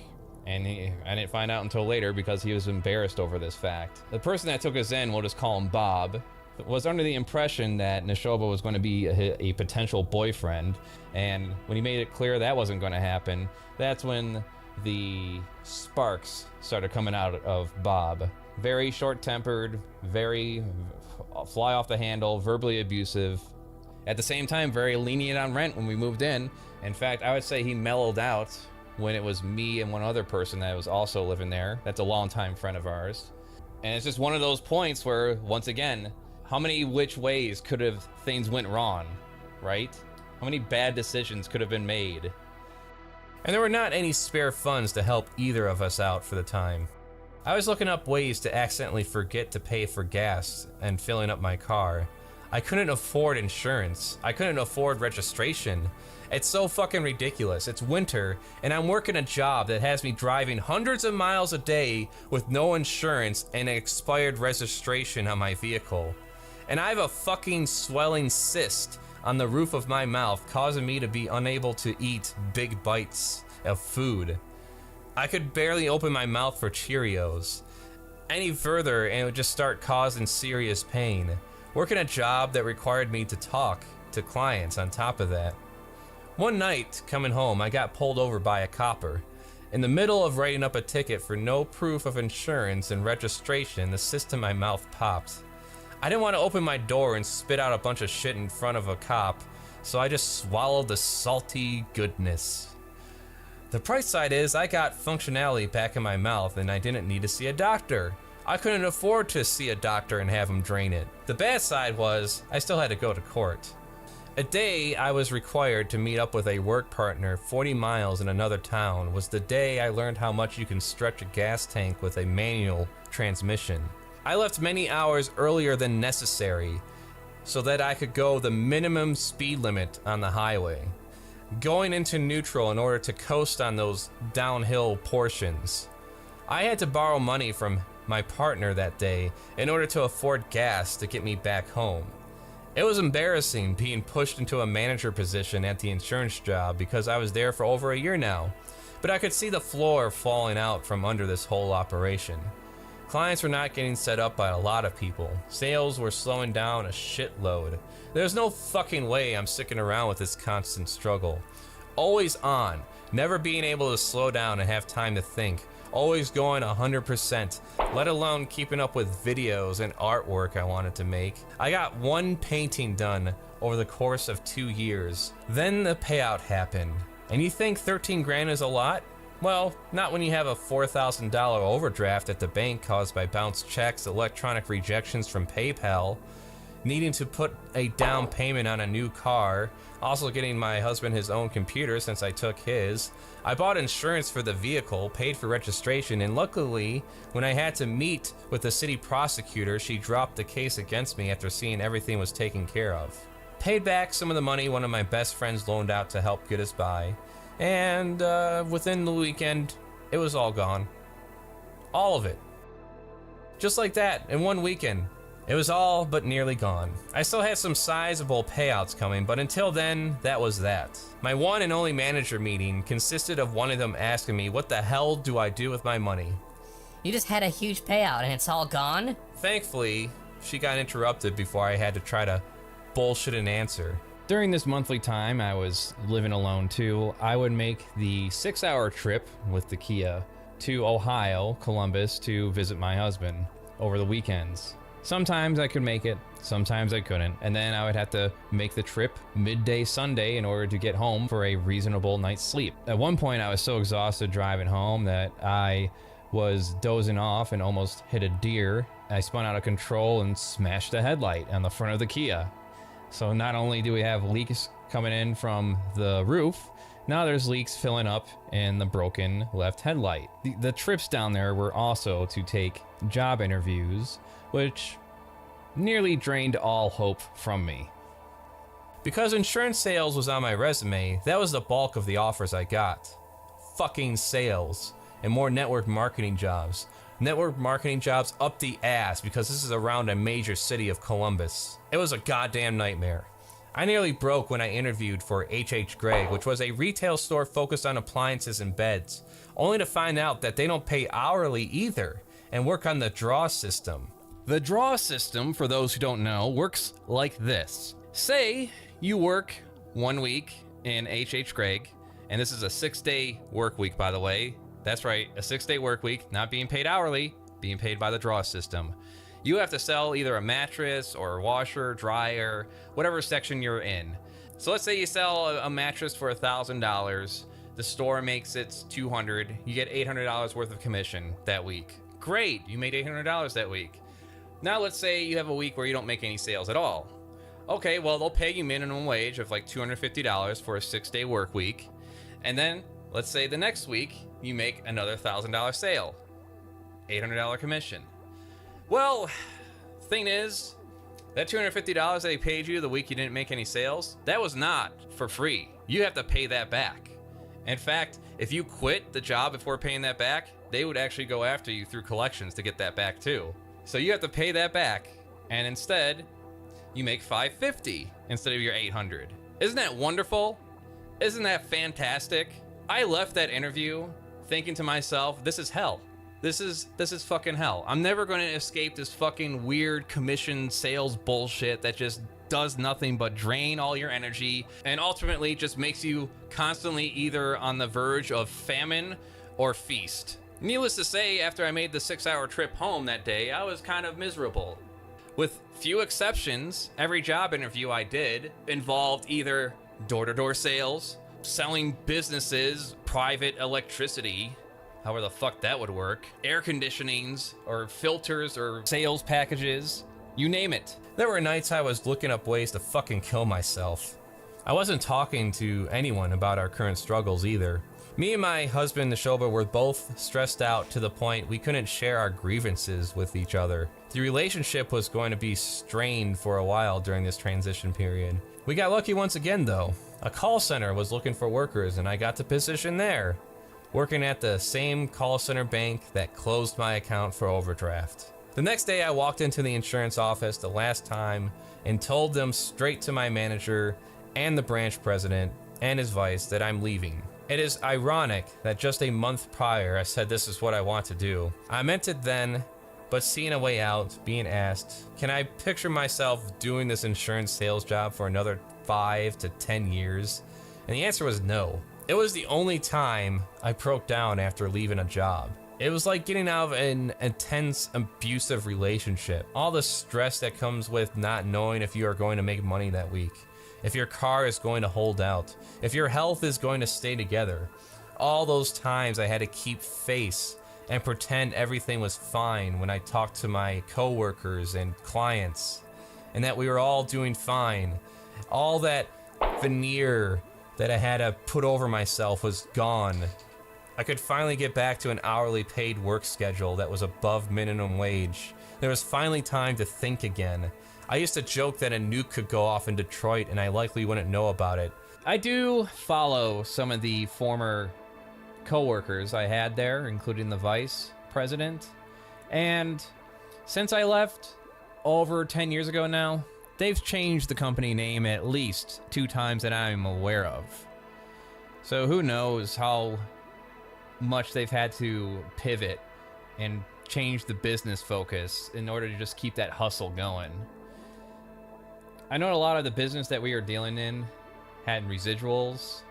and I didn't find out until later because he was embarrassed over this fact. The person that took us in, we'll just call him Bob, was under the impression that Neshoba was going to be a potential boyfriend, and when he made it clear that wasn't going to happen, that's when the sparks started coming out of Bob. Very short-tempered, very fly off the handle, verbally abusive. At the same time, very lenient on rent when we moved in. In fact, I would say he mellowed out when it was me and one other person that was also living there. That's a longtime friend of ours. And it's just one of those points where, once again, how many which ways could have things went wrong, right? How many bad decisions could have been made? And there were not any spare funds to help either of us out for the time. I was looking up ways to accidentally forget to pay for gas and filling up my car. I couldn't afford insurance. I couldn't afford registration. It's so fucking ridiculous. It's winter, and I'm working a job that has me driving hundreds of miles a day with no insurance and an expired registration on my vehicle. And I have a fucking swelling cyst on the roof of my mouth, causing me to be unable to eat big bites of food. I could barely open my mouth for Cheerios. Any further and it would just start causing serious pain. Working a job that required me to talk to clients on top of that. One night, coming home, I got pulled over by a copper. In the middle of writing up a ticket for no proof of insurance and registration, the cyst in my mouth popped. I didn't want to open my door and spit out a bunch of shit in front of a cop, so I just swallowed the salty goodness. The price side is I got functionality back in my mouth and I didn't need to see a doctor. I couldn't afford to see a doctor and have him drain it. The bad side was I still had to go to court. A day I was required to meet up with a work partner 40 miles in another town was the day I learned how much you can stretch a gas tank with a manual transmission. I left many hours earlier than necessary so that I could go the minimum speed limit on the highway, going into neutral in order to coast on those downhill portions. I had to borrow money from my partner that day in order to afford gas to get me back home. It was embarrassing being pushed into a manager position at the insurance job because I was there for over a year now, but I could see the floor falling out from under this whole operation. Clients were not getting set up by a lot of people. Sales were slowing down a shitload. There's no fucking way I'm sticking around with this constant struggle. Always on, never being able to slow down and have time to think. Always going 100%, let alone keeping up with videos and artwork I wanted to make. I got one painting done over the course of 2 years. Then the payout happened. And you think 13 grand is a lot? Well, not when you have a $4,000 overdraft at the bank caused by bounced checks, electronic rejections from PayPal, needing to put a down payment on a new car, also getting my husband his own computer since I took his. I bought insurance for the vehicle, paid for registration, and luckily, when I had to meet with the city prosecutor, she dropped the case against me after seeing everything was taken care of. Paid back some of the money one of my best friends loaned out to help get us by. And within the weekend, it was all gone. All of it. Just like that, in one weekend. It was all but nearly gone. I still had some sizable payouts coming, but until then, that was that. My one and only manager meeting consisted of one of them asking me, what the hell do I do with my money? You just had a huge payout and it's all gone? Thankfully, she got interrupted before I had to try to bullshit an answer. During this monthly time, I was living alone too. I would make the 6-hour trip with the Kia to Ohio, Columbus, to visit my husband over the weekends. Sometimes I could make it, sometimes I couldn't, and then I would have to make the trip midday Sunday in order to get home for a reasonable night's sleep. At one point, I was so exhausted driving home that I was dozing off and almost hit a deer. I spun out of control and smashed a headlight on the front of the Kia. So not only do we have leaks coming in from the roof, now there's leaks filling up in the broken left headlight. The trips down there were also to take job interviews, which nearly drained all hope from me. Because insurance sales was on my resume, that was the bulk of the offers I got. Fucking sales and more network marketing jobs. Network marketing jobs up the ass because this is around a major city of Columbus. It was a goddamn nightmare. I nearly broke when I interviewed for H.H. Gregg, which was a retail store focused on appliances and beds, only to find out that they don't pay hourly either and work on the draw system. The draw system, for those who don't know, works like this. Say you work 1 week in H.H. Gregg, and this is a 6-day work week, by the way. That's right, a 6-day work week, not being paid hourly, being paid by the draw system. You have to sell either a mattress or a washer, dryer, whatever section you're in. So let's say you sell a mattress for $1,000. The store makes it $200. You get $800 worth of commission that week. Great, you made $800 that week. Now let's say you have a week where you don't make any sales at all. Okay, well they'll pay you minimum wage of like $250 for a 6-day work week. And then let's say the next week you make another $1,000 sale. $800 commission. Well, thing is, that $250 that they paid you the week you didn't make any sales, that was not for free. You have to pay that back. In fact, if you quit the job before paying that back, they would actually go after you through collections to get that back too. So you have to pay that back, and instead, you make $550 instead of your $800. Isn't that wonderful? Isn't that fantastic? I left that interview thinking to myself, this is hell. This is fucking hell. I'm never going to escape this fucking weird commission sales bullshit that just does nothing but drain all your energy and ultimately just makes you constantly either on the verge of famine or feast. Needless to say, after I made the 6-hour trip home that day, I was kind of miserable. With few exceptions, every job interview I did involved either door-to-door sales, selling businesses private electricity, however the fuck that would work, air conditionings, or filters, or sales packages, you name it. There were nights I was looking up ways to fucking kill myself. I wasn't talking to anyone about our current struggles either. Me and my husband, Neshoba, were both stressed out to the point we couldn't share our grievances with each other. The relationship was going to be strained for a while during this transition period. We got lucky once again though. A call center was looking for workers and I got the position there, working at the same call center bank that closed my account for overdraft. The next day I walked into the insurance office the last time and told them straight to my manager and the branch president and his vice that I'm leaving. It is ironic that just a month prior I said this is what I want to do. I meant it then, but seeing a way out, being asked, can I picture myself doing this insurance sales job for another 5 to 10 years? And the answer was no. It was the only time I broke down after leaving a job. It was like getting out of an intense, abusive relationship. All the stress that comes with not knowing if you are going to make money that week, if your car is going to hold out, if your health is going to stay together. All those times I had to keep face and pretend everything was fine when I talked to my coworkers and clients, and that we were all doing fine. All that veneer that I had to put over myself was gone. I could finally get back to an hourly paid work schedule that was above minimum wage. There was finally time to think again. I used to joke that a nuke could go off in Detroit and I likely wouldn't know about it. I do follow some of the former co-workers I had there, including the vice president. And since I left over 10 years ago now, they've changed the company name at least 2 times that I'm aware of. So who knows how much they've had to pivot and change the business focus in order to just keep that hustle going. I know a lot of the business that we are dealing in had residuals,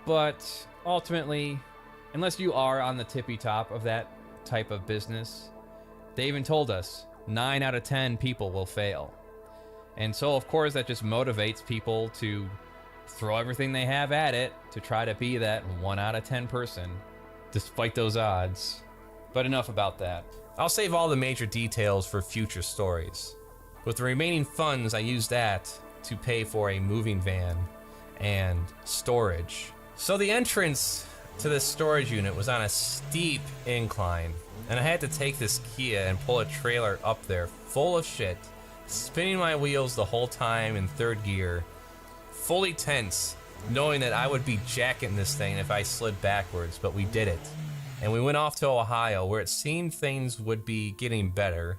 but ultimately, unless you are on the tippy top of that type of business, they even told us 9 out of 10 people will fail. And so of course that just motivates people to throw everything they have at it to try to be that 1 out of 10 person, despite those odds. But enough about that. I'll save all the major details for future stories. With the remaining funds, I used that to pay for a moving van and storage. So the entrance to this storage unit was on a steep incline, and I had to take this Kia and pull a trailer up there full of shit, spinning my wheels the whole time in 3rd gear, fully tense, knowing that I would be jacking this thing if I slid backwards, but we did it. And we went off to Ohio, where it seemed things would be getting better.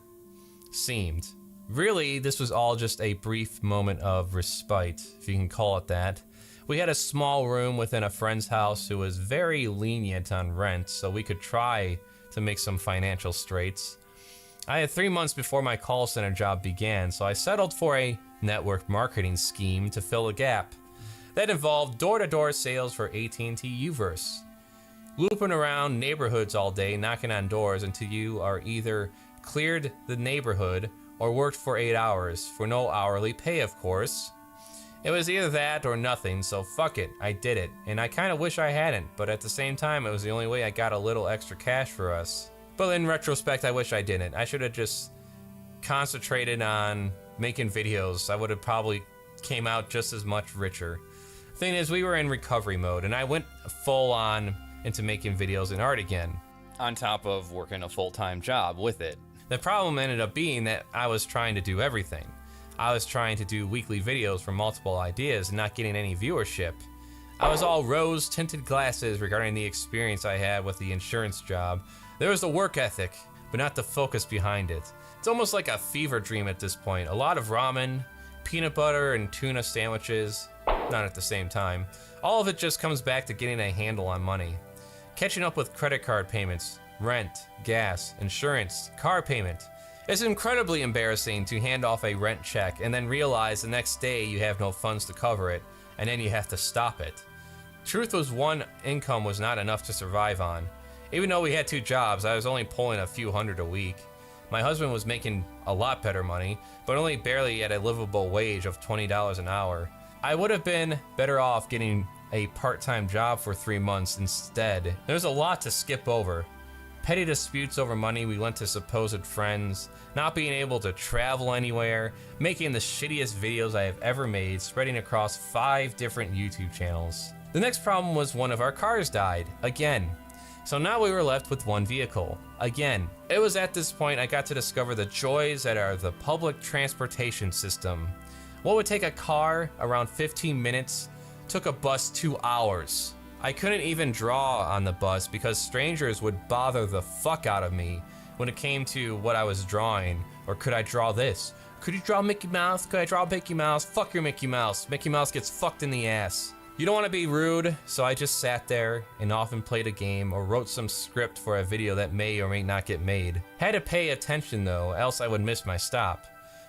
Seemed. Really, this was all just a brief moment of respite, if you can call it that. We had a small room within a friend's house who was very lenient on rent, so we could try to make some financial straights. I had 3 months before my call center job began, so I settled for a network marketing scheme to fill a gap. That involved door-to-door sales for AT&T Uverse. Looping around neighborhoods all day, knocking on doors until you are either cleared the neighborhood or worked for 8 hours, for no hourly pay, of course. It was either that or nothing, so fuck it, I did it. And I kinda wish I hadn't, but at the same time, it was the only way I got a little extra cash for us. But in retrospect, I wish I didn't. I should have just concentrated on making videos. I would have probably came out just as much richer. Thing is, we were in recovery mode, and I went full on into making videos and art again, on top of working a full-time job with it. The problem ended up being that I was trying to do everything. I was trying to do weekly videos for multiple ideas and not getting any viewership. I was all rose-tinted glasses regarding the experience I had with the insurance job. There was the work ethic, but not the focus behind it. It's almost like a fever dream at this point. A lot of ramen, peanut butter and tuna sandwiches, not at the same time. All of it just comes back to getting a handle on money. Catching up with credit card payments, rent, gas, insurance, car payment. It's incredibly embarrassing to hand off a rent check and then realize the next day you have no funds to cover it, and then you have to stop it. Truth was, one income was not enough to survive on. Even though we had 2 jobs, I was only pulling a few hundred a week. My husband was making a lot better money, but only barely at a livable wage of $20 an hour. I would have been better off getting a part-time job for 3 months instead. There's a lot to skip over. Petty disputes over money we lent to supposed friends, not being able to travel anywhere, making the shittiest videos I have ever made, spreading across 5 different YouTube channels. The next problem was one of our cars died, again. So now we were left with 1 vehicle, again. It was at this point I got to discover the joys that are the public transportation system. What would take a car around 15 minutes took a bus 2 hours. I couldn't even draw on the bus because strangers would bother the fuck out of me when it came to what I was drawing. Or could I draw this? Could you draw Mickey Mouse? Could I draw Mickey Mouse? Fuck your Mickey Mouse. Mickey Mouse gets fucked in the ass. You don't want to be rude, so I just sat there and often played a game or wrote some script for a video that may or may not get made. Had to pay attention though, else I would miss my stop.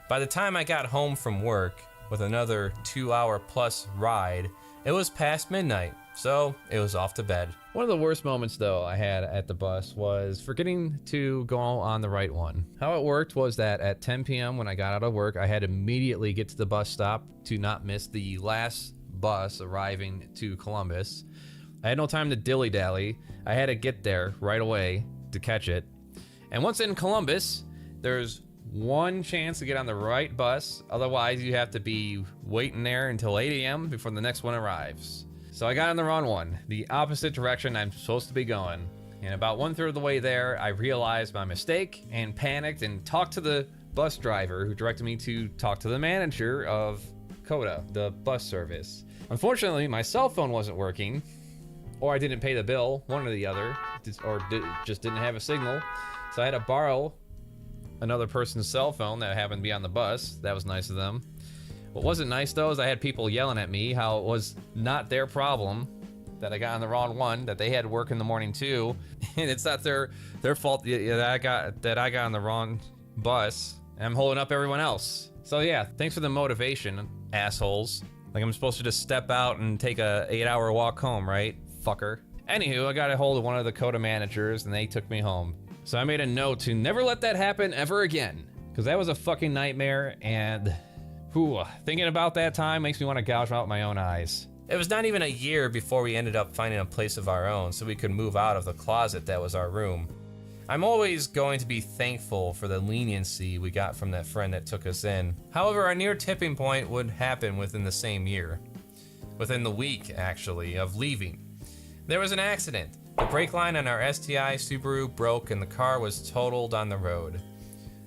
By the time I got home from work, with another 2-hour plus ride, it was past midnight, so it was off to bed. One of the worst moments though I had at the bus was forgetting to go on the right one. How it worked was that at 10 p.m. when I got out of work, I had to immediately get to the bus stop to not miss the last bus arriving to Columbus. I had no time to dilly-dally. I had to get there right away to catch it. And once in Columbus, there's 1 chance to get on the right bus. Otherwise, you have to be waiting there until 8 a.m. before the next one arrives. So I got on the wrong one, the opposite direction I'm supposed to be going. And about 1/3 of the way there, I realized my mistake and panicked and talked to the bus driver who directed me to talk to the manager of Coda, the bus service. Unfortunately, my cell phone wasn't working, or I didn't pay the bill, one or the other, or just didn't have a signal. So I had to borrow another person's cell phone that happened to be on the bus. That was nice of them. What wasn't nice though is I had people yelling at me how it was not their problem that I got on the wrong one, that they had work in the morning too, and it's not their fault that I got on the wrong bus, and I'm holding up everyone else. So yeah, thanks for the motivation, assholes. Like I'm supposed to just step out and take a 8-hour walk home, right? Fucker. Anywho, I got a hold of one of the Coda managers and they took me home. So I made a note to never let that happen ever again, because that was a fucking nightmare, and thinking about that time makes me want to gouge out my own eyes. It was not even a year before we ended up finding a place of our own so we could move out of the closet that was our room. I'm always going to be thankful for the leniency we got from that friend that took us in. However, our near tipping point would happen within the same year. Within the week, actually, of leaving. There was an accident. The brake line on our STI Subaru broke and the car was totaled on the road.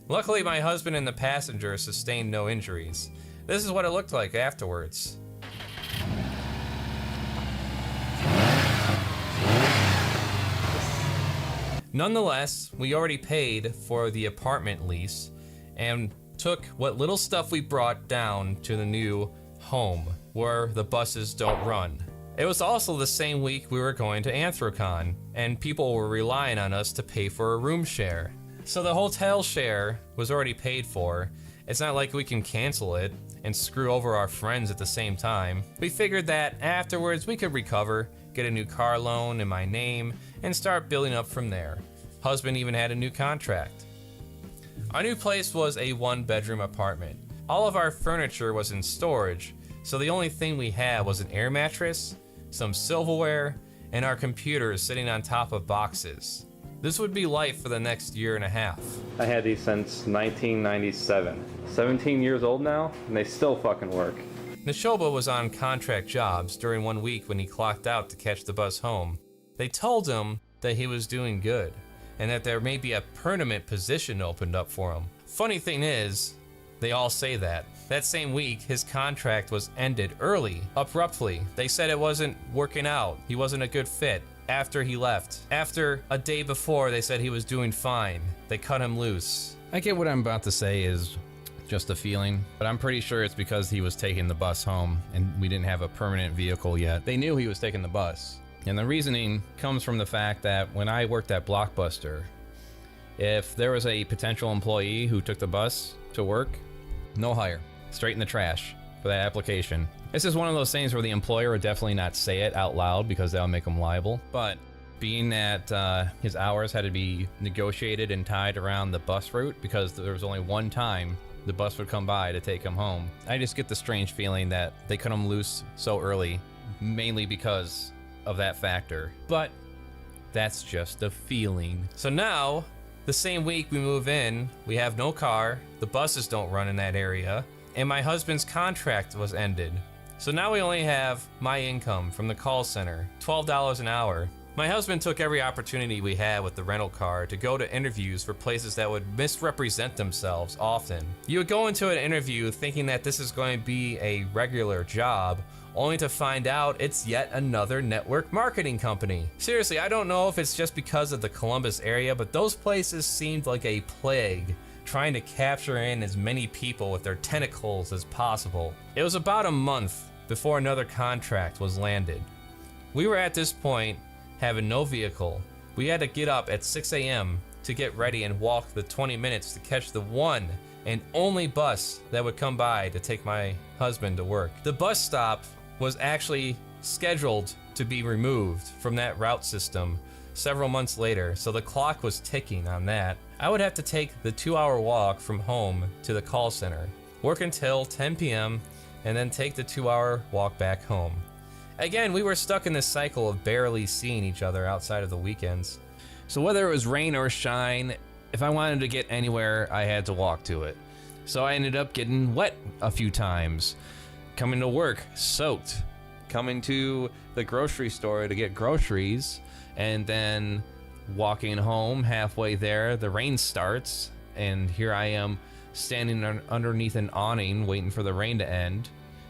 Luckily, my husband and the passenger sustained no injuries. This is what it looked like afterwards. Nonetheless, we already paid for the apartment lease and took what little stuff we brought down to the new home where the buses don't run. It was also the same week we were going to Anthrocon, and people were relying on us to pay for a room share. So the hotel share was already paid for. It's not like we can cancel it and screw over our friends at the same time. We figured that afterwards we could recover, get a new car loan in my name, and start building up from there. Husband even had a new contract. Our new place was a 1-bedroom apartment. All of our furniture was in storage, so the only thing we had was an air mattress, some silverware, and our computers sitting on top of boxes. This would be life for the next 1.5 years. I had these since 1997. 17 years old now, and they still fucking work. Neshoba was on contract jobs during one week when he clocked out to catch the bus home. They told him that he was doing good, and that there may be a permanent position opened up for him. Funny thing is, they all say that. That same week, his contract was ended early, abruptly. They said it wasn't working out, he wasn't a good fit. After he left. After a day before, they said he was doing fine. They cut him loose. I get what I'm about to say is just a feeling, but I'm pretty sure it's because he was taking the bus home and we didn't have a permanent vehicle yet. They knew he was taking the bus. And the reasoning comes from the fact that when I worked at Blockbuster, if there was a potential employee who took the bus to work, no hire, straight in the trash for that application. This is one of those things where the employer would definitely not say it out loud because that would make them liable. But being that his hours had to be negotiated and tied around the bus route because there was only one time the bus would come by to take him home, I just get the strange feeling that they cut him loose so early, mainly because of that factor. But that's just a feeling. So now, the same week we move in, we have no car, the buses don't run in that area, and my husband's contract was ended. So now we only have my income from the call center, $12 an hour. My husband took every opportunity we had with the rental car to go to interviews for places that would misrepresent themselves often. You would go into an interview thinking that this is going to be a regular job, only to find out it's yet another network marketing company. Seriously, I don't know if it's just because of the Columbus area, but those places seemed like a plague, trying to capture in as many people with their tentacles as possible. It was about a month before another contract was landed. We were at this point having no vehicle. We had to get up at 6 a.m. to get ready and walk the 20 minutes to catch the one and only bus that would come by to take my husband to work. The bus stop was actually scheduled to be removed from that route system several months later, so the clock was ticking on that. I would have to take the 2-hour walk from home to the call center, work until 10 p.m., and then take the 2-hour walk back home. Again, we were stuck in this cycle of barely seeing each other outside of the weekends. So whether it was rain or shine, if I wanted to get anywhere, I had to walk to it. So I ended up getting wet a few times. Coming to work, soaked. Coming to the grocery store to get groceries, and then walking home halfway there, the rain starts, and here I am standing underneath an awning waiting for the rain to end,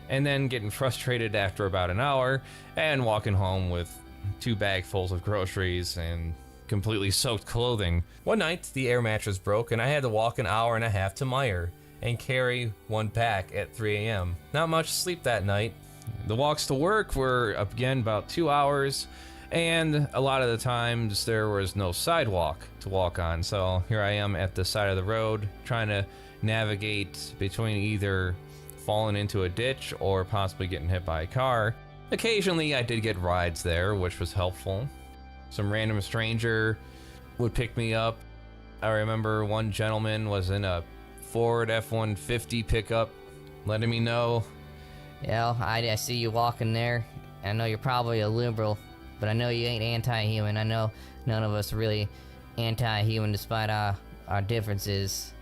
and then getting frustrated after about an hour and walking home with 2 bagfuls of groceries and completely soaked clothing. One night, the air mattress broke and I had to walk an hour and a half to Meijer and carry 1 pack at 3 a.m. Not much sleep that night. The walks to work were, again, about 2 hours, and a lot of the times there was no sidewalk to walk on. So here I am at the side of the road trying to navigate between either falling into a ditch or possibly getting hit by a car. Occasionally I did get rides there, which was helpful. Some random stranger would pick me up. I remember one gentleman was in a Ford F-150 pickup, letting me know, Yeah, I see you walking there. I know you're probably a liberal, but I know you ain't anti-human. I know none of us are really anti-human despite our differences.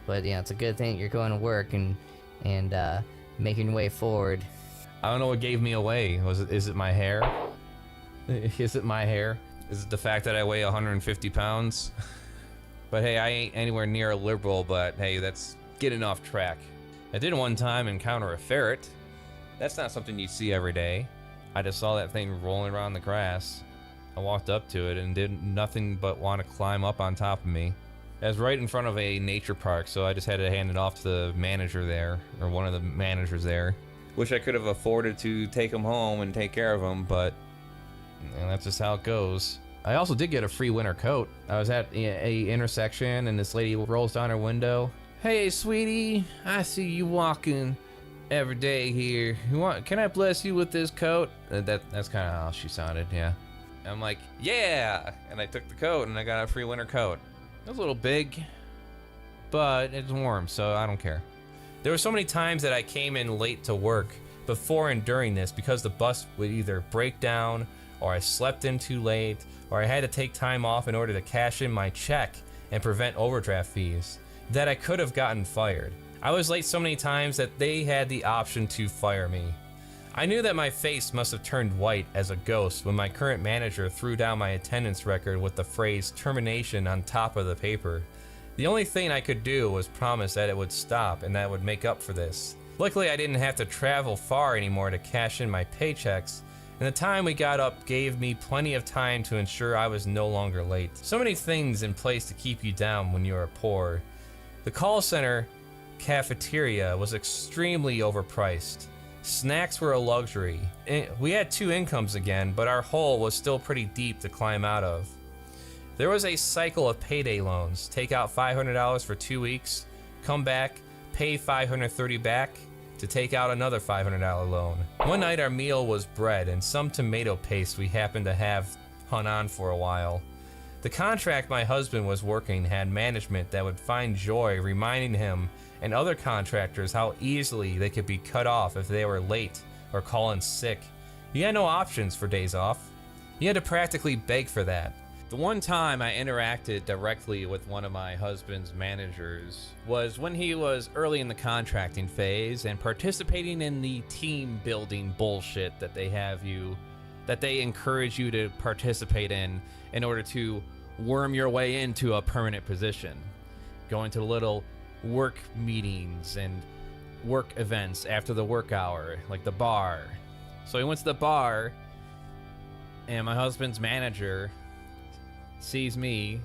But yeah, it's a good thing you're going to work and making your way forward. I don't know what gave me away. Is it my hair? Is it my hair? Is it the fact that I weigh 150 pounds? But hey, I ain't anywhere near a liberal, but hey, that's getting off track. I did one time encounter a ferret. That's not something you see every day. I just saw that thing rolling around the grass. I walked up to it and did nothing but want to climb up on top of me. I was right in front of a nature park, so I just had to hand it off to the manager there, or one of the managers there. Wish I could have afforded to take him home and take care of him, but that's just how it goes. I also did get a free winter coat. I was at a intersection and this lady rolls down her window. Hey, sweetie, I see you walking every day here. Can I bless you with this coat? That's kind of how she sounded, yeah. I'm like, yeah! And I took the coat and I got a free winter coat. It was a little big, but it's warm, so I don't care. There were so many times that I came in late to work before and during this because the bus would either break down, or I slept in too late, or I had to take time off in order to cash in my check and prevent overdraft fees, that I could have gotten fired. I was late so many times that they had the option to fire me. I knew that my face must have turned white as a ghost when my current manager threw down my attendance record with the phrase termination on top of the paper. The only thing I could do was promise that it would stop and that would make up for this. Luckily, I didn't have to travel far anymore to cash in my paychecks, and the time we got up gave me plenty of time to ensure I was no longer late. So many things in place to keep you down when you are poor. The call center cafeteria was extremely overpriced. Snacks were a luxury. We had 2 incomes again, but our hole was still pretty deep to climb out of. There was a cycle of payday loans. Take out $500 for 2 weeks, come back, pay $530 back to take out another $500 loan. One night our meal was bread and some tomato paste we happened to have hung on for a while. The contract my husband was working had management that would find joy reminding him and other contractors how easily they could be cut off if they were late or call in sick. You had no options for days off. You had to practically beg for that. The one time I interacted directly with one of my husband's managers was when he was early in the contracting phase and participating in the team building bullshit that they encourage you to participate in order to worm your way into a permanent position. Going to little work meetings and work events after the work hour, like the bar. So he went to the bar and my husband's manager sees me,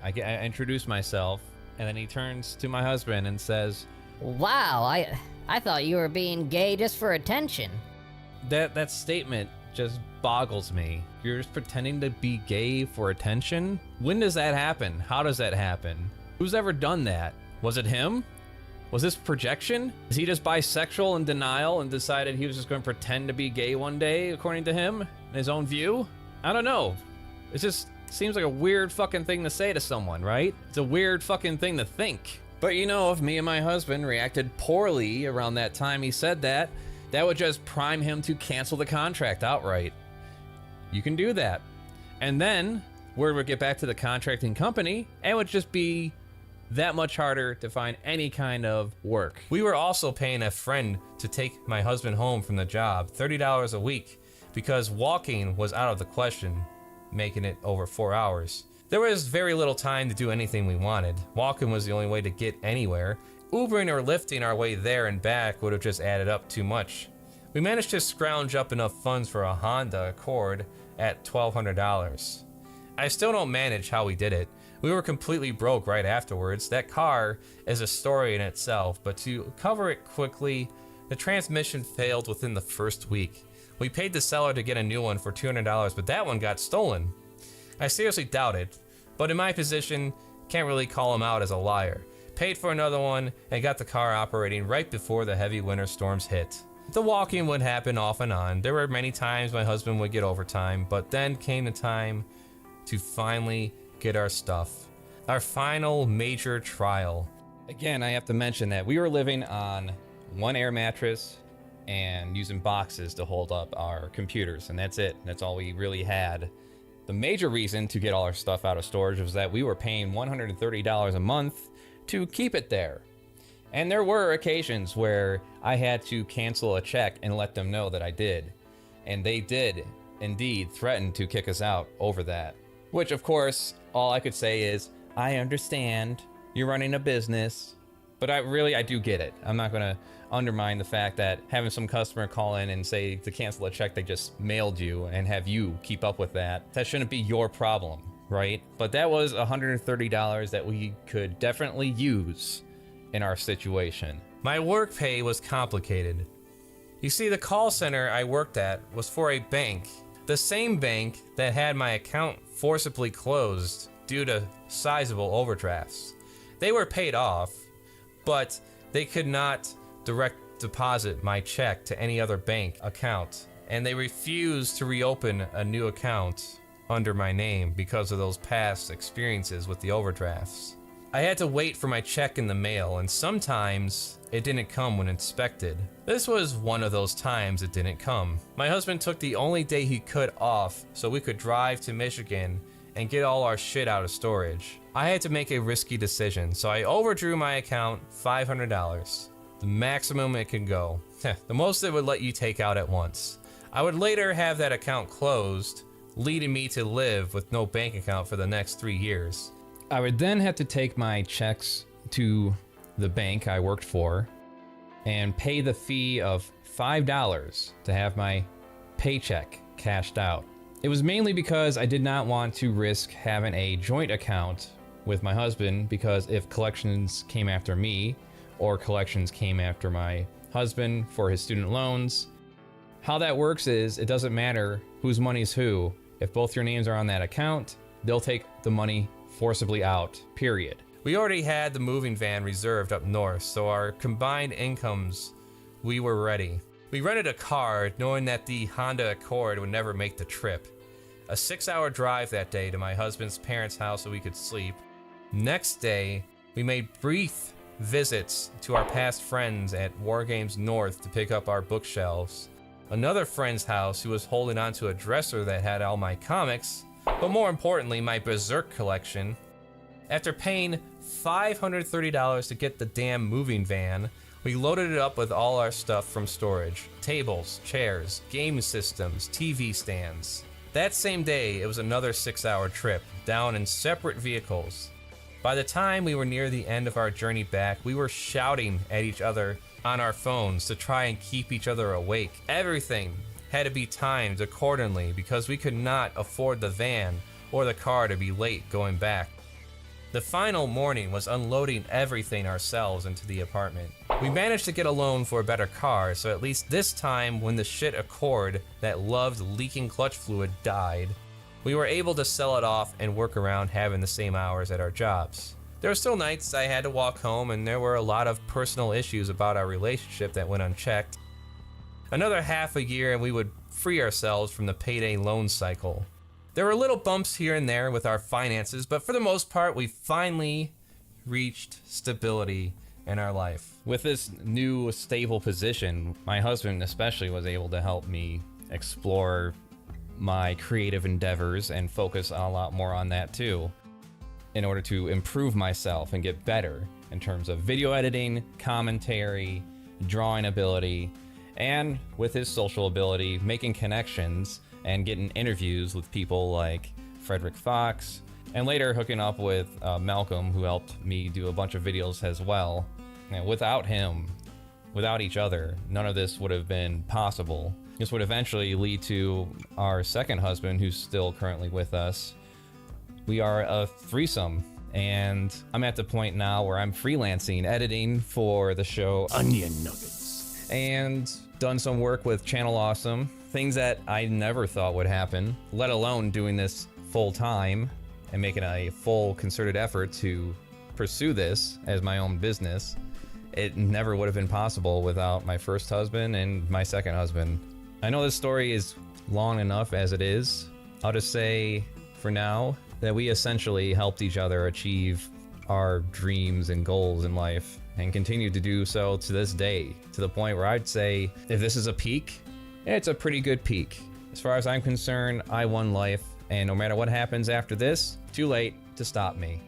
I introduce myself, and then he turns to my husband and says, "Wow, I thought you were being gay just for attention." That statement just boggles me. You're just pretending to be gay for attention? When does that happen? How does that happen? Who's ever done that? Was it him? Was this projection? Is he just bisexual in denial and decided he was just going to pretend to be gay one day, according to him, in his own view? I don't know. It just seems like a weird fucking thing to say to someone, right? It's a weird fucking thing to think. But you know, if me and my husband reacted poorly around that time he said that, that would just prime him to cancel the contract outright. You can do that. And then, word would get back to the contracting company, and it would just be that much harder to find any kind of work. We were also paying a friend to take my husband home from the job, $30 a week, because walking was out of the question, making it over 4 hours. There was very little time to do anything we wanted. Walking was the only way to get anywhere. Ubering or lifting our way there and back would have just added up too much. We managed to scrounge up enough funds for a Honda Accord at $1,200. I still don't manage how we did it. We were completely broke right afterwards. That car is a story in itself, but to cover it quickly, the transmission failed within the first week. We paid the seller to get a new one for $200, but that one got stolen. I seriously doubt it, but in my position, can't really call him out as a liar. Paid for another one and got the car operating right before the heavy winter storms hit. The walking would happen off and on. There were many times my husband would get overtime, but then came the time to finally get our stuff. Our final major trial. Again, I have to mention that we were living on one air mattress and using boxes to hold up our computers, and that's it. That's all we really had. The major reason to get all our stuff out of storage was that we were paying $130 a month to keep it there. And there were occasions where I had to cancel a check and let them know that I did. And they did indeed threaten to kick us out over that. Which, of course, all I could say is, I understand, you're running a business, but I do get it. I'm not gonna undermine the fact that having some customer call in and say to cancel a check they just mailed you and have you keep up with that shouldn't be your problem, right? But that was $130 that we could definitely use in our situation. My work pay was complicated. You see, the call center I worked at was for a bank, the same bank that had my account forcibly closed due to sizable overdrafts. They were paid off, but they could not direct deposit my check to any other bank account, and they refused to reopen a new account under my name because of those past experiences with the overdrafts. I had to wait for my check in the mail, and sometimes it didn't come when inspected. This was one of those times it didn't come. My husband took the only day he could off so we could drive to Michigan and get all our shit out of storage. I had to make a risky decision, so I overdrew my account $500, the maximum it could go. The most it would let you take out at once. I would later have that account closed, leading me to live with no bank account for the next 3 years. I would then have to take my checks to the bank I worked for and pay the fee of $5 to have my paycheck cashed out. It was mainly because I did not want to risk having a joint account with my husband, because if collections came after me or collections came after my husband for his student loans. How that works is it doesn't matter whose money's who. If both your names are on that account, they'll take the money forcibly out, period. We already had the moving van reserved up north, so our combined incomes, we were ready. We rented a car knowing that the Honda Accord would never make the trip. A 6-hour drive that day to my husband's parents' house so we could sleep. Next day, we made brief visits to our past friends at War Games North to pick up our bookshelves. Another friend's house who was holding onto a dresser that had all my comics, but more importantly, my Berserk collection. After paying $530 to get the damn moving van, we loaded it up with all our stuff from storage. Tables, chairs, game systems, TV stands. That same day, it was another 6-hour trip, down in separate vehicles. By the time we were near the end of our journey back, we were shouting at each other on our phones to try and keep each other awake. Everything had to be timed accordingly because we could not afford the van or the car to be late going back. The final morning was unloading everything ourselves into the apartment. We managed to get a loan for a better car, so at least this time when the shit Accord that loved leaking clutch fluid died, we were able to sell it off and work around having the same hours at our jobs. There were still nights I had to walk home, and there were a lot of personal issues about our relationship that went unchecked. Another half a year and we would free ourselves from the payday loan cycle. There were little bumps here and there with our finances, but for the most part, we finally reached stability in our life. With this new stable position, my husband especially was able to help me explore my creative endeavors and focus a lot more on that too, in order to improve myself and get better in terms of video editing, commentary, drawing ability, and with his social ability, making connections and getting interviews with people like Frederick Fox, and later hooking up with Malcolm, who helped me do a bunch of videos as well. And without him, without each other, none of this would have been possible. This would eventually lead to our second husband, who's still currently with us. We are a threesome, and I'm at the point now where I'm freelancing, editing for the show Onion Nuggets, and done some work with Channel Awesome, things that I never thought would happen, let alone doing this full time and making a full concerted effort to pursue this as my own business. It never would have been possible without my first husband and my second husband. I know this story is long enough as it is. I'll just say for now that we essentially helped each other achieve our dreams and goals in life, and continue to do so to this day, to the point where I'd say if this is a peak, it's a pretty good peak. As far as I'm concerned, I won life, and no matter what happens after this, too late to stop me.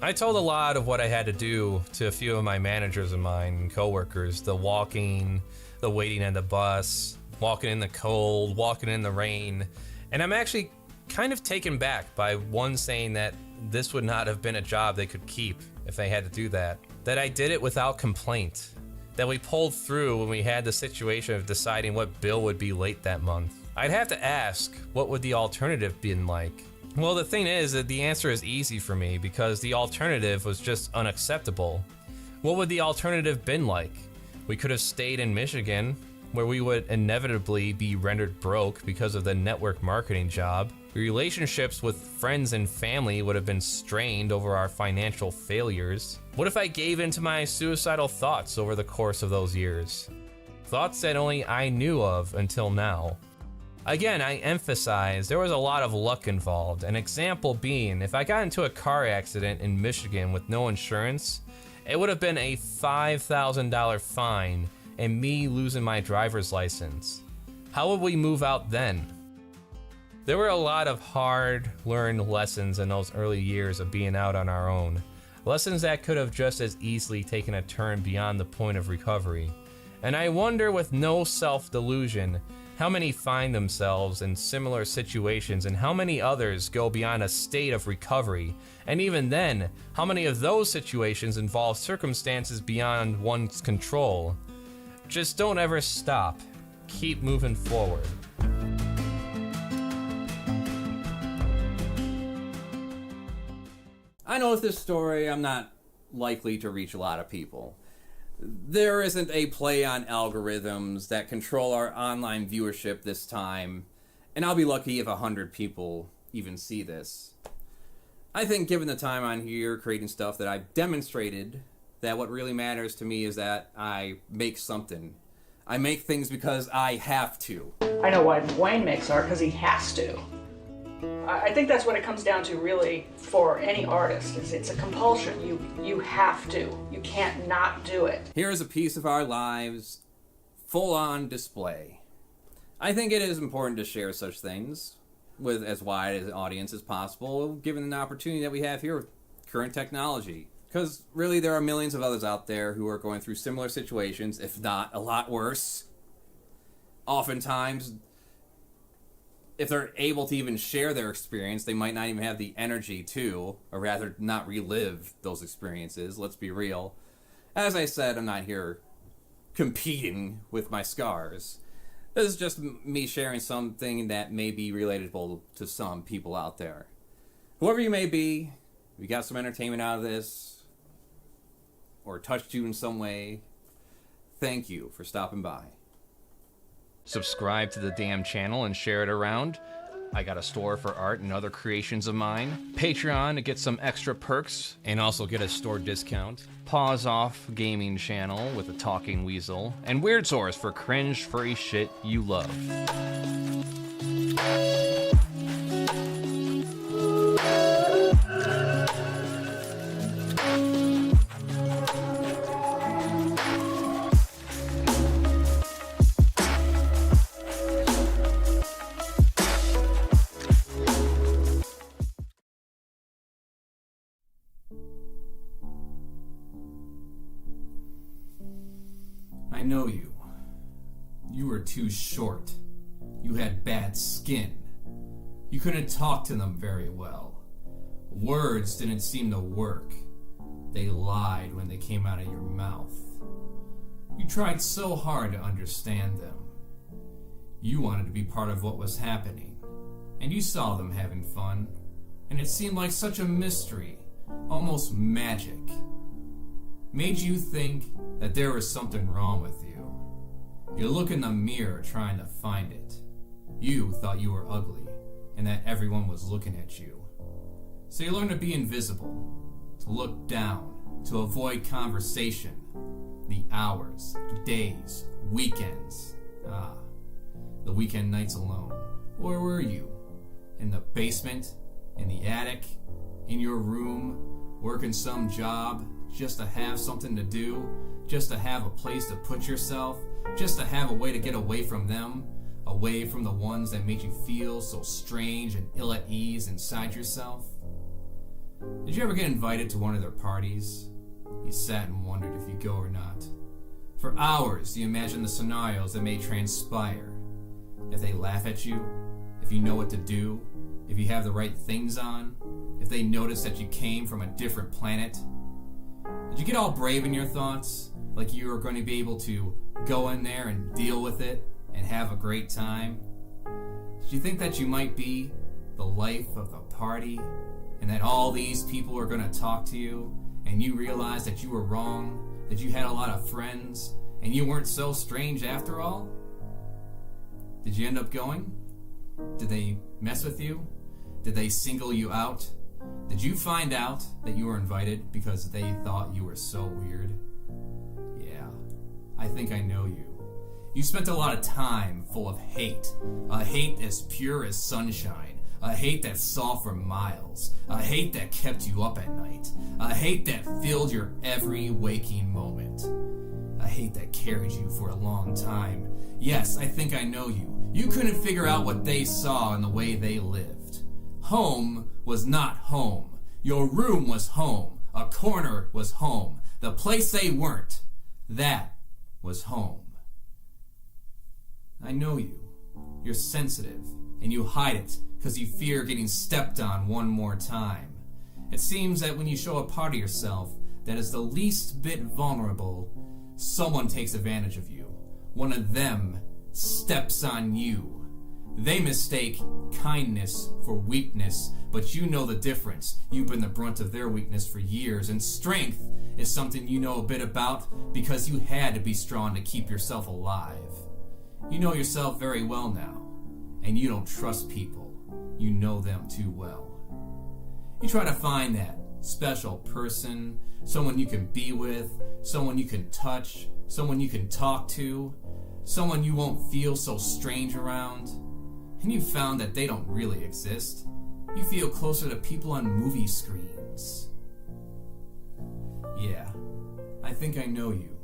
I told a lot of what I had to do to a few of my managers of mine and coworkers, the walking, the waiting on the bus, walking in the cold, walking in the rain, and I'm actually kind of taken back by one saying that this would not have been a job they could keep if they had to do that. That I did it without complaint. That we pulled through when we had the situation of deciding what bill would be late that month. I'd have to ask, what would the alternative been like? Well, the thing is that the answer is easy for me because the alternative was just unacceptable. What would the alternative been like? We could have stayed in Michigan, where we would inevitably be rendered broke because of the network marketing job. Relationships with friends and family would have been strained over our financial failures. What if I gave in to my suicidal thoughts over the course of those years? Thoughts that only I knew of until now. Again, I emphasize there was a lot of luck involved. An example being, if I got into a car accident in Michigan with no insurance, it would have been a $5,000 fine and me losing my driver's license. How would we move out then? There were a lot of hard-learned lessons in those early years of being out on our own. Lessons that could have just as easily taken a turn beyond the point of recovery. And I wonder, with no self-delusion, how many find themselves in similar situations and how many others go beyond a state of recovery. And even then, how many of those situations involve circumstances beyond one's control. Just don't ever stop. Keep moving forward. I know with this story, I'm not likely to reach a lot of people. there isn't a play on algorithms that control our online viewership this time, and I'll be lucky if 100 people even see this. I think given the time on here creating stuff that I've demonstrated that what really matters to me is that I make something. I make things because I have to. I know why Dwayne makes art, because he has to. I think that's what it comes down to really for any artist, is it's a compulsion. You have to. You can't not do it. Here's a piece of our lives, full on display. I think it is important to share such things with as wide an audience as possible, given the opportunity that we have here with current technology. Because really there are millions of others out there who are going through similar situations, if not a lot worse. Oftentimes, if they're able to even share their experience, they might not even have the energy to, or rather not relive those experiences, let's be real. As I said, I'm not here competing with my scars. This is just me sharing something that may be relatable to some people out there. Whoever you may be, if you got some entertainment out of this, or touched you in some way, thank you for stopping by. Subscribe to the damn channel and share it around. I got a store for art and other creations of mine. Patreon to get some extra perks and also get a store discount. Pause Off gaming channel with a talking weasel. And Weird Source for cringe furry shit you love. I know you. You were too short. You had bad skin. You couldn't talk to them very well. Words didn't seem to work. They lied when they came out of your mouth. You tried so hard to understand them. You wanted to be part of what was happening, and you saw them having fun, and it seemed like such a mystery, almost magic. Made you think that there was something wrong with you. You look in the mirror trying to find it. You thought you were ugly, and that everyone was looking at you. So you learned to be invisible, to look down, to avoid conversation. The hours, days, weekends. The weekend nights alone. Where were you? In the basement? In the attic? In your room? Working some job? Just to have something to do? Just to have a place to put yourself? Just to have a way to get away from them? Away from the ones that made you feel so strange and ill at ease inside yourself? Did you ever get invited to one of their parties? You sat and wondered if you'd go or not. For hours, you imagined the scenarios that may transpire. If they laugh at you, if you know what to do, if you have the right things on, if they notice that you came from a different planet. Did you get all brave in your thoughts, like you were going to be able to go in there and deal with it and have a great time? Did you think that you might be the life of the party, and that all these people are going to talk to you, and you realized that you were wrong, that you had a lot of friends, and you weren't so strange after all? Did you end up going? Did they mess with you? Did they single you out? Did you find out that you were invited because they thought you were so weird? Yeah, I think I know you. You spent a lot of time full of hate. A hate as pure as sunshine. A hate that saw for miles. A hate that kept you up at night. A hate that filled your every waking moment. A hate that carried you for a long time. Yes, I think I know you. You couldn't figure out what they saw in the way they lived. Home was not home. Your room was home. A corner was home. The place they weren't, that was home. I know you. You're sensitive, and you hide it because you fear getting stepped on one more time. It seems that when you show a part of yourself that is the least bit vulnerable, someone takes advantage of you. One of them steps on you. They mistake kindness for weakness, but you know the difference. You've been the brunt of their weakness for years, and strength is something you know a bit about because you had to be strong to keep yourself alive. You know yourself very well now, and you don't trust people. You know them too well. You try to find that special person, someone you can be with, someone you can touch, someone you can talk to, someone you won't feel so strange around. And you found that they don't really exist. You feel closer to people on movie screens. Yeah, I think I know you.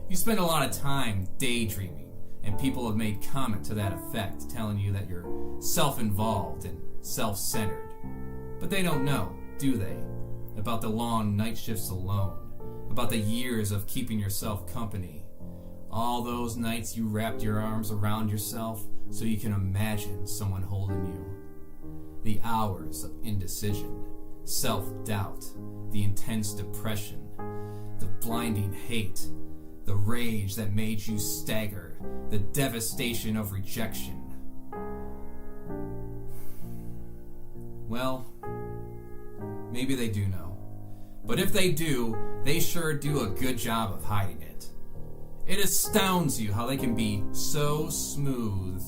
You spend a lot of time daydreaming, and people have made comment to that effect, telling you that you're self-involved and self-centered. But they don't know, do they? About the long night shifts alone, about the years of keeping yourself company. All those nights you wrapped your arms around yourself so you can imagine someone holding you. The hours of indecision, self-doubt, the intense depression, the blinding hate, the rage that made you stagger, the devastation of rejection. Well, maybe they do know. But if they do, they sure do a good job of hiding it. It astounds you how they can be so smooth.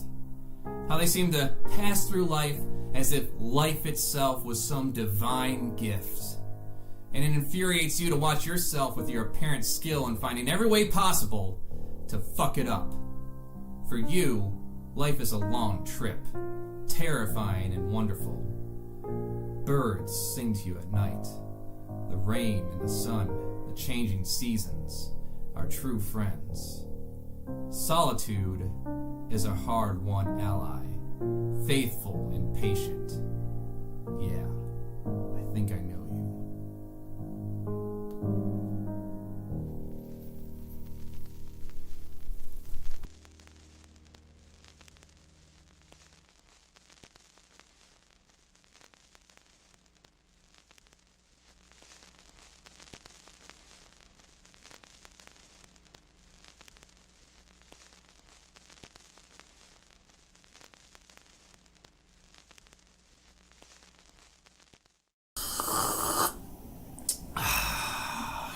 How they seem to pass through life as if life itself was some divine gift. And it infuriates you to watch yourself with your apparent skill in finding every way possible to fuck it up. For you, life is a long trip, terrifying and wonderful. Birds sing to you at night. The rain and the sun, the changing seasons, are true friends. Solitude is a hard-won ally, faithful and patient. Yeah, I think I know you.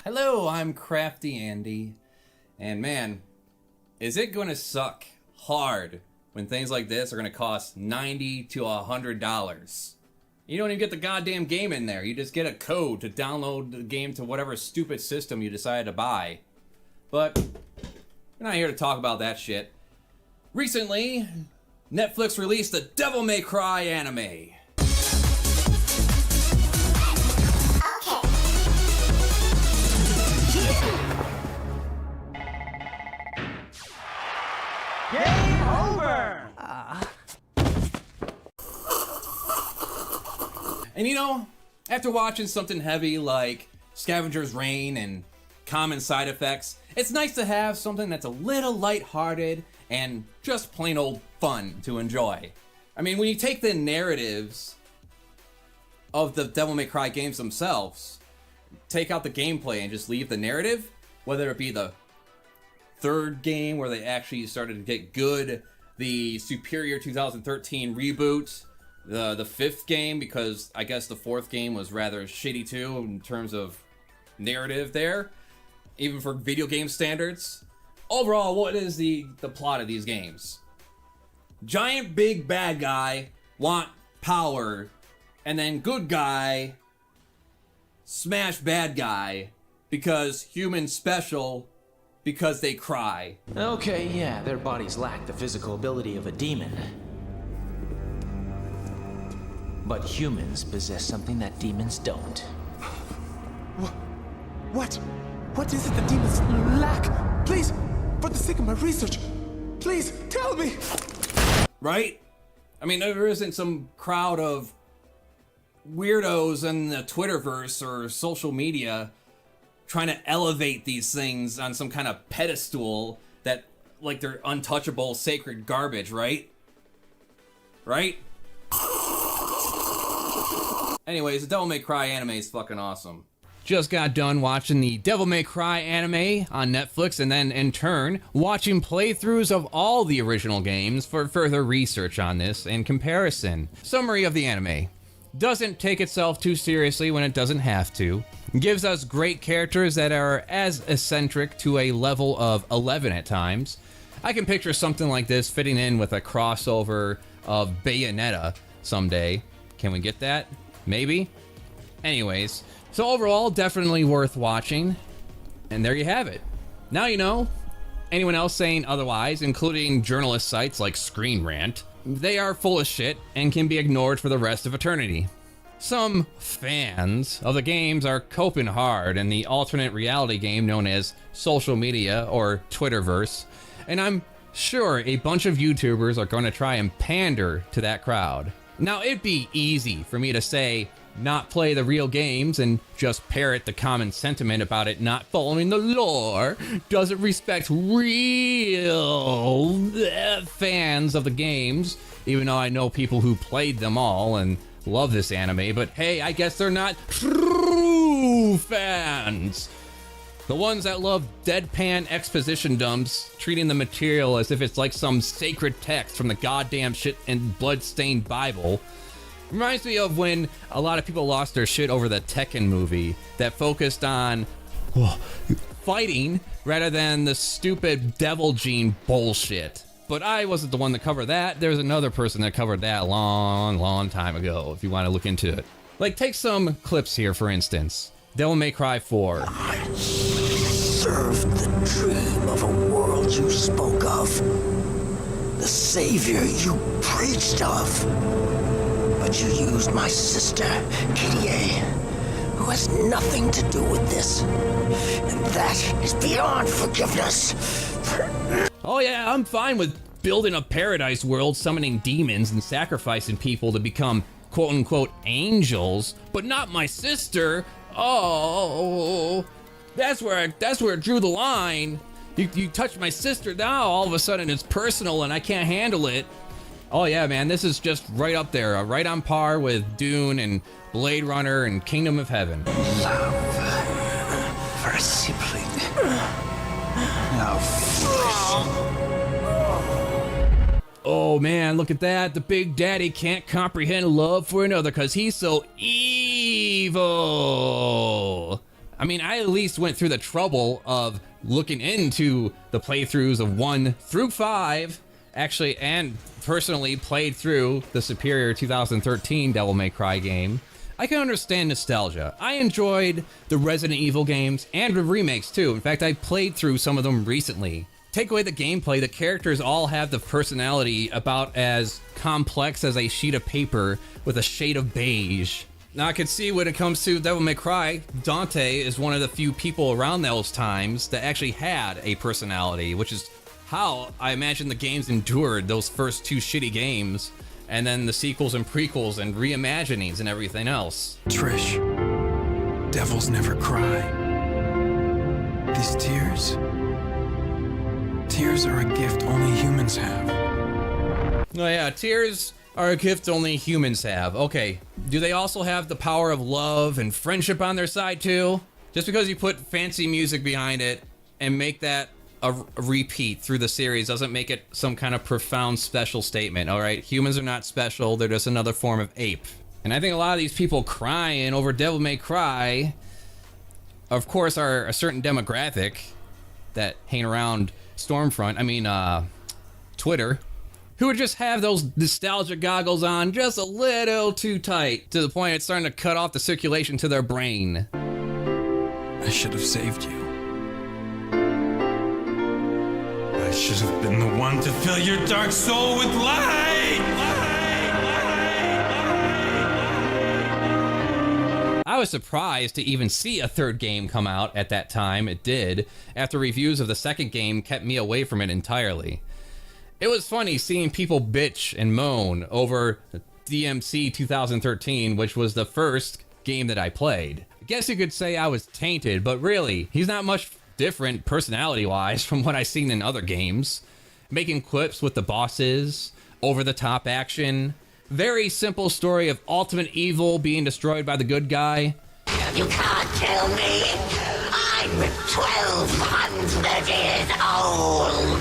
Hello, I'm CraftyAndy, and man, is it gonna suck hard when things like this are gonna cost $90 to $100. You don't even get the goddamn game in there. You just get a code to download the game to whatever stupid system you decided to buy. But we're not here to talk about that shit. Recently, Netflix released the Devil May Cry anime. Game over! And you know, after watching something heavy like Scavenger's Reign and Common Side Effects, it's nice to have something that's a little lighthearted and just plain old fun to enjoy. I mean, when you take the narratives of the Devil May Cry games themselves, take out the gameplay and just leave the narrative, whether it be the third game where they actually started to get good, the Superior 2013 reboot, the fifth game, because I guess the fourth game was rather shitty too in terms of narrative there, even for video game standards. Overall, what is the plot of these games? Giant big bad guy want power, and then good guy smash bad guy because human special because they cry. Okay, yeah, their bodies lack the physical ability of a demon. But humans possess something that demons don't. What? What is it the demons lack? Please, for the sake of my research, please tell me. Right? I mean, there isn't some crowd of weirdos in the Twitterverse or social media trying to elevate these things on some kind of pedestal that, like, they're untouchable, sacred garbage, right? Right? Anyways, the Devil May Cry anime is fucking awesome. just got done watching the Devil May Cry anime on Netflix, and then in turn watching playthroughs of all the original games for further research on this and comparison. Summary of the anime. Doesn't take itself too seriously when it doesn't have to. Gives us great characters that are as eccentric to a level of 11 at times. I can picture something like this fitting in with a crossover of Bayonetta someday. Can we get that? Maybe? Anyways, so overall, definitely worth watching. And there you have it. Now you know. Anyone else saying otherwise, including journalist sites like Screen Rant, they are full of shit and can be ignored for the rest of eternity. Some fans of the games are coping hard in the alternate reality game known as social media or Twitterverse, and I'm sure a bunch of YouTubers are going to try and pander to that crowd. Now, it'd be easy for me to say, not play the real games and just parrot the common sentiment about it not following the lore, doesn't respect real fans of the games, even though I know people who played them all and love this anime, but hey, I guess they're not true fans. The ones that love deadpan exposition dumps, treating the material as if it's like some sacred text from the goddamn shit and blood-stained Bible. Reminds me of when a lot of people lost their shit over the Tekken movie that focused on fighting rather than the stupid devil gene bullshit. But I wasn't the one that covered that. There's another person that covered that a long time ago, if you want to look into it. Like, take some clips here, for instance. Devil May Cry 4. I served the dream of a world you spoke of. The savior you preached of. But you used my sister, Kitty, who has nothing to do with this. And that is beyond forgiveness. Oh yeah, I'm fine with building a paradise world, summoning demons and sacrificing people to become quote-unquote angels, but not my sister. Oh, that's where it drew the line. You touch my sister now, all of a sudden it's personal and I can't handle it. Oh yeah, man, this is just right up there, right on par with Dune and Blade Runner and Kingdom of Heaven. Love for a sibling. Oh man, look at that. The big daddy can't comprehend love for another because he's so evil. I mean, I at least went through the trouble of looking into the playthroughs of 1 through 5, actually, and personally played through the superior 2013 Devil May Cry game. I can understand nostalgia. I enjoyed the Resident Evil games and the remakes too. In fact, I played through some of them recently. Take away the gameplay, the characters all have the personality about as complex as a sheet of paper with a shade of beige. Now I can see when it comes to Devil May Cry, Dante is one of the few people around those times that actually had a personality, which is how I imagine the games endured those first 2 shitty games, and then the sequels and prequels and reimaginings and everything else. Trish, devils never cry. These tears are a gift only humans have. Oh yeah, tears are a gift only humans have. Okay, do they also have the power of love and friendship on their side too? Just because you put fancy music behind it and make that a repeat through the series doesn't make it some kind of profound special statement, all right? Humans are not special, they're just another form of ape. And I think a lot of these people crying over Devil May Cry, of course, are a certain demographic that hang around Twitter, who would just have those nostalgia goggles on just a little too tight, to the point it's starting to cut off the circulation to their brain. I should have saved you. I should have been the one to fill your dark soul with light! I was surprised to even see a third game come out at that time. It did, after reviews of the second game kept me away from it entirely. It was funny seeing people bitch and moan over DMC 2013, which was the first game that I played. I guess you could say I was tainted, but really, he's not much different personality-wise from what I've seen in other games. Making clips with the bosses, over-the-top action, very simple story of ultimate evil being destroyed by the good guy. You can't kill me. I'm 1,200 years old.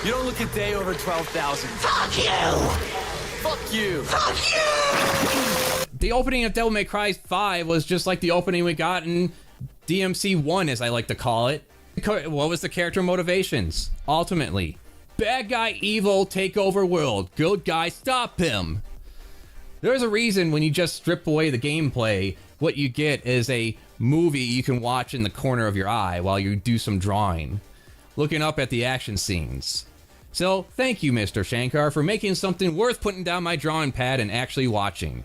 You don't look a day over 12,000. Fuck you. Fuck you. Fuck you. The opening of Devil May Cry 5 was just like the opening we got in DMC 1, as I like to call it. What was the character motivations? Ultimately, bad guy evil take over world, good guy stop him. There's a reason when you just strip away the gameplay, what you get is a movie you can watch in the corner of your eye while you do some drawing, looking up at the action scenes. So thank you, Mr. Shankar, for making something worth putting down my drawing pad and actually watching.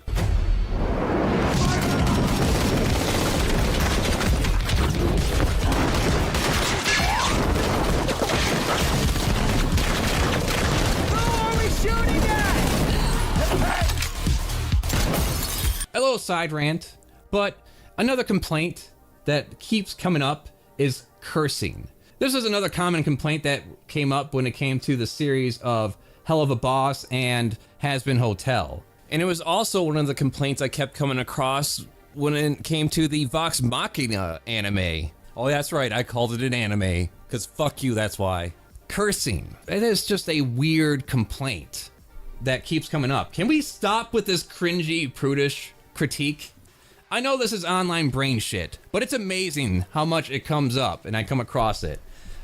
A little side rant, but another complaint that keeps coming up is cursing. This is another common complaint that came up when it came to the series of Hell of a Boss and Has Been Hotel. And it was also one of the complaints I kept coming across when it came to the Vox Machina anime. Oh, that's right, I called it an anime, because fuck you, that's why. Cursing. It is just a weird complaint that keeps coming up. Can we stop with this cringy, prudish critique? I know this is online brain shit, but it's amazing how much it comes up and I come across it.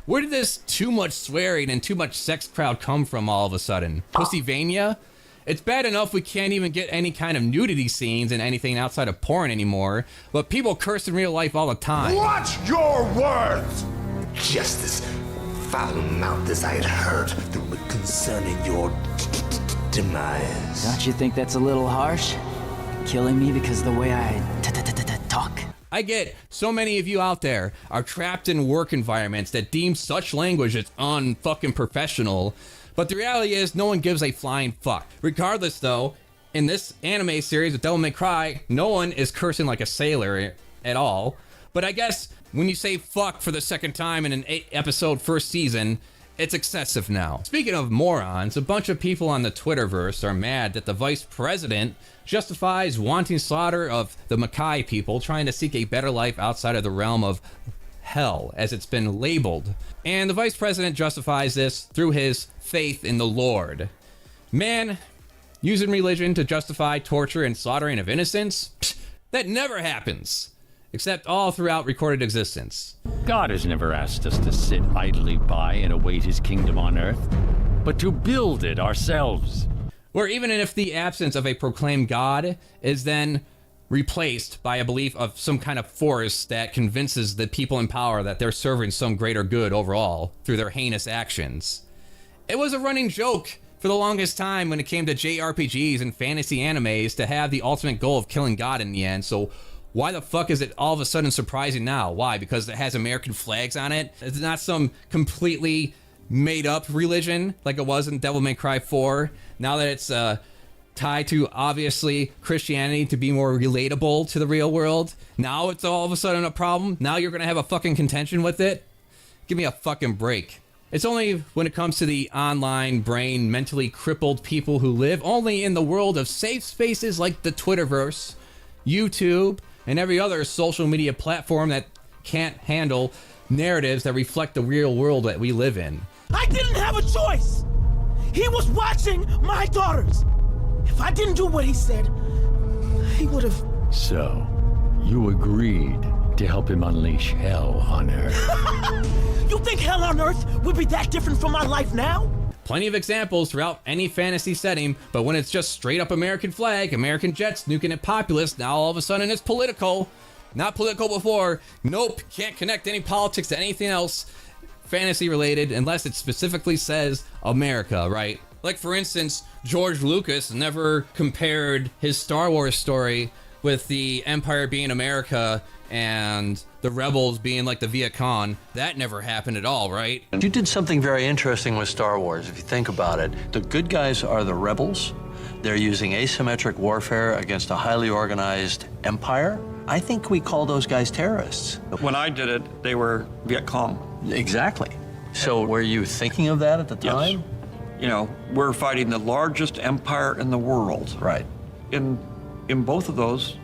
Where did this too much swearing and too much sex crowd come from all of a sudden? Pussyvania? It's bad enough we can't even get any kind of nudity scenes in anything outside of porn anymore, but people curse in real life all the time. Watch your words! Just as foul-mouthed as I had heard concerning your demise. Don't you think that's a little harsh? Killing me because of the way I talk? I get so many of you out there are trapped in work environments that deem such language as unfucking professional, but the reality is no one gives a flying fuck. Regardless though, in this anime series of Devil May Cry, no one is cursing like a sailor at all, but I guess when you say fuck for the second time in an 8-episode first season, it's excessive now. Speaking of morons, a bunch of people on the Twitterverse are mad that the vice president justifies wanting slaughter of the Makai people trying to seek a better life outside of the realm of hell, as it's been labeled. And the vice president justifies this through his faith in the Lord. Man, using religion to justify torture and slaughtering of innocents? Psh, that never happens. Except all throughout recorded existence. God has never asked us to sit idly by and await his kingdom on earth, but to build it ourselves. Where even if the absence of a proclaimed God is then replaced by a belief of some kind of force that convinces the people in power that they're serving some greater good overall through their heinous actions. It was a running joke for the longest time when it came to JRPGs and fantasy animes to have the ultimate goal of killing God in the end, so why the fuck is it all of a sudden surprising now? Why? Because it has American flags on it? It's not some completely made up religion like it was in Devil May Cry 4. Now that it's tied to, obviously, Christianity to be more relatable to the real world, now it's all of a sudden a problem? Now you're gonna have a fucking contention with it? Give me a fucking break. It's only when it comes to the online brain mentally crippled people who live only in the world of safe spaces like the Twitterverse, YouTube, and every other social media platform that can't handle narratives that reflect the real world that we live in. I didn't have a choice! He was watching my daughters! If I didn't do what he said, he would have... So, you agreed to help him unleash hell on Earth. You think hell on Earth would be that different from my life now? Plenty of examples throughout any fantasy setting, but when it's just straight up American flag, American jets nuking at populace, now all of a sudden it's political. Not political before. Nope, can't connect any politics to anything else fantasy related unless it specifically says America, right? Like for instance, George Lucas never compared his Star Wars story with the Empire being America and the rebels being like the Viet Cong. That never happened at all, right? You did something very interesting with Star Wars, if you think about it. The good guys are the rebels. They're using asymmetric warfare against a highly organized empire. I think we call those guys terrorists. When I did it, they were Viet Cong. Exactly. So were you thinking of that at the time? Yes. You know, we're fighting the largest empire in the world. Right. In both of those,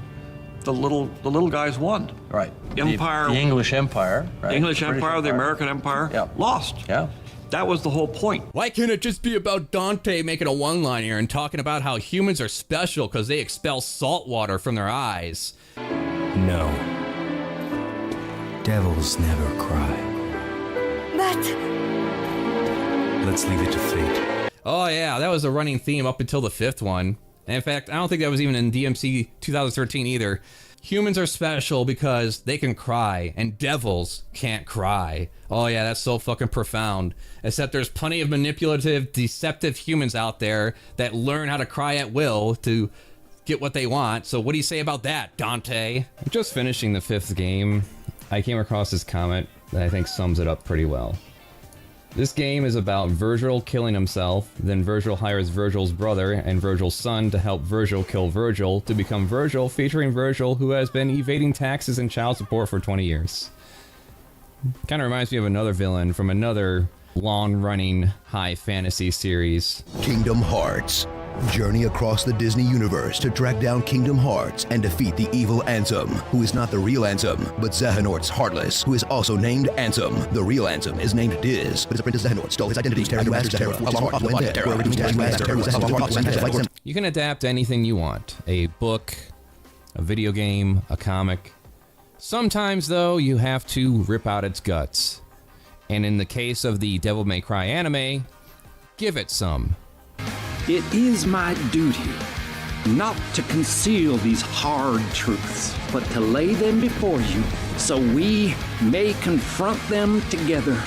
the little guys won. Right. Empire. The English Empire. Right? The English British Empire, the American Empire, lost. Yeah. That was the whole point. Why can't it just be about Dante making a one-liner and talking about how humans are special because they expel salt water from their eyes? No. Devils never cry. But... Let's leave it to fate. Oh yeah, that was a running theme up until the 5th one. And in fact, I don't think that was even in DMC 2013 either. Humans are special because they can cry, and devils can't cry. Oh yeah, that's so fucking profound. Except there's plenty of manipulative, deceptive humans out there that learn how to cry at will to get what they want. So what do you say about that, Dante? Just finishing the 5th game, I came across this comment that I think sums it up pretty well. This game is about Virgil killing himself, then Virgil hires Virgil's brother and Virgil's son to help Virgil kill Virgil to become Virgil, featuring Virgil, who has been evading taxes and child support for 20 years. Kind of reminds me of another villain from another long-running high fantasy series. Kingdom Hearts. Journey across the Disney universe to track down Kingdom Hearts and defeat the evil Ansem, who is not the real Ansem, but Xehanort's Heartless, who is also named Ansem. The real Ansem is named Diz, but his apprentice Xehanort stole his identity. You can adapt anything you want. A book, a video game, a comic. Sometimes, though, you have to rip out its guts. And in the case of the Devil May Cry anime, give it some. It is my duty not to conceal these hard truths, but to lay them before you so we may confront them together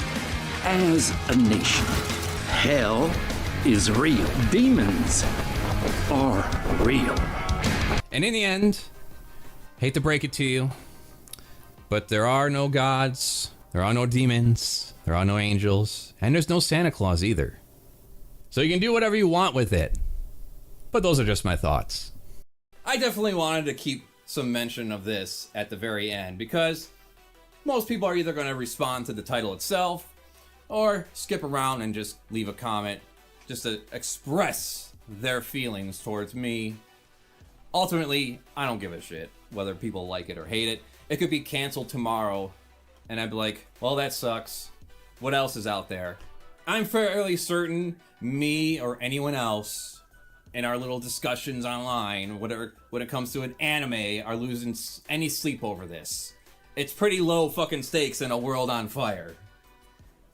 as a nation. Hell is real. Demons are real. And in the end, hate to break it to you, but there are no gods, there are no demons, there are no angels, and there's no Santa Claus either. So you can do whatever you want with it. But those are just my thoughts. I definitely wanted to keep some mention of this at the very end because most people are either going to respond to the title itself or skip around and just leave a comment just to express their feelings towards me. Ultimately, I don't give a shit whether people like it or hate it. It could be canceled tomorrow and I'd be like, well, that sucks. What else is out there? I'm fairly certain me or anyone else in our little discussions online, whatever, when it comes to an anime, are losing any sleep over this. It's pretty low fucking stakes in a world on fire.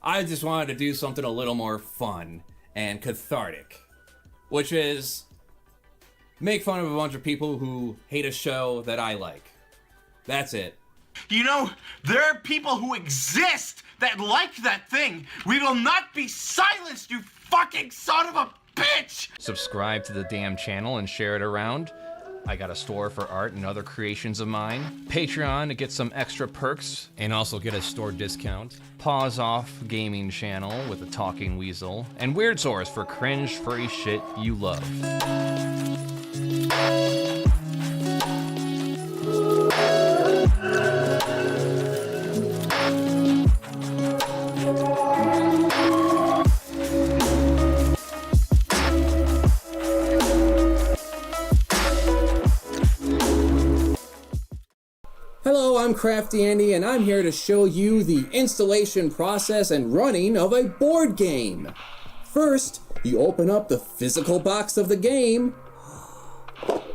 I just wanted to do something a little more fun and cathartic, which is make fun of a bunch of people who hate a show that I like. That's it. You know, there are people who exist that like that thing. We will not be silenced, you fucking son of a bitch! Subscribe to the damn channel and share it around. I got a store for art and other creations of mine. Patreon to get some extra perks and also get a store discount. Pause Off gaming channel with a talking weasel. And Weird Source for cringe-free shit you love. Hello, I'm CraftyAndy, and I'm here to show you the installation process and running of a board game. First, you open up the physical box of the game,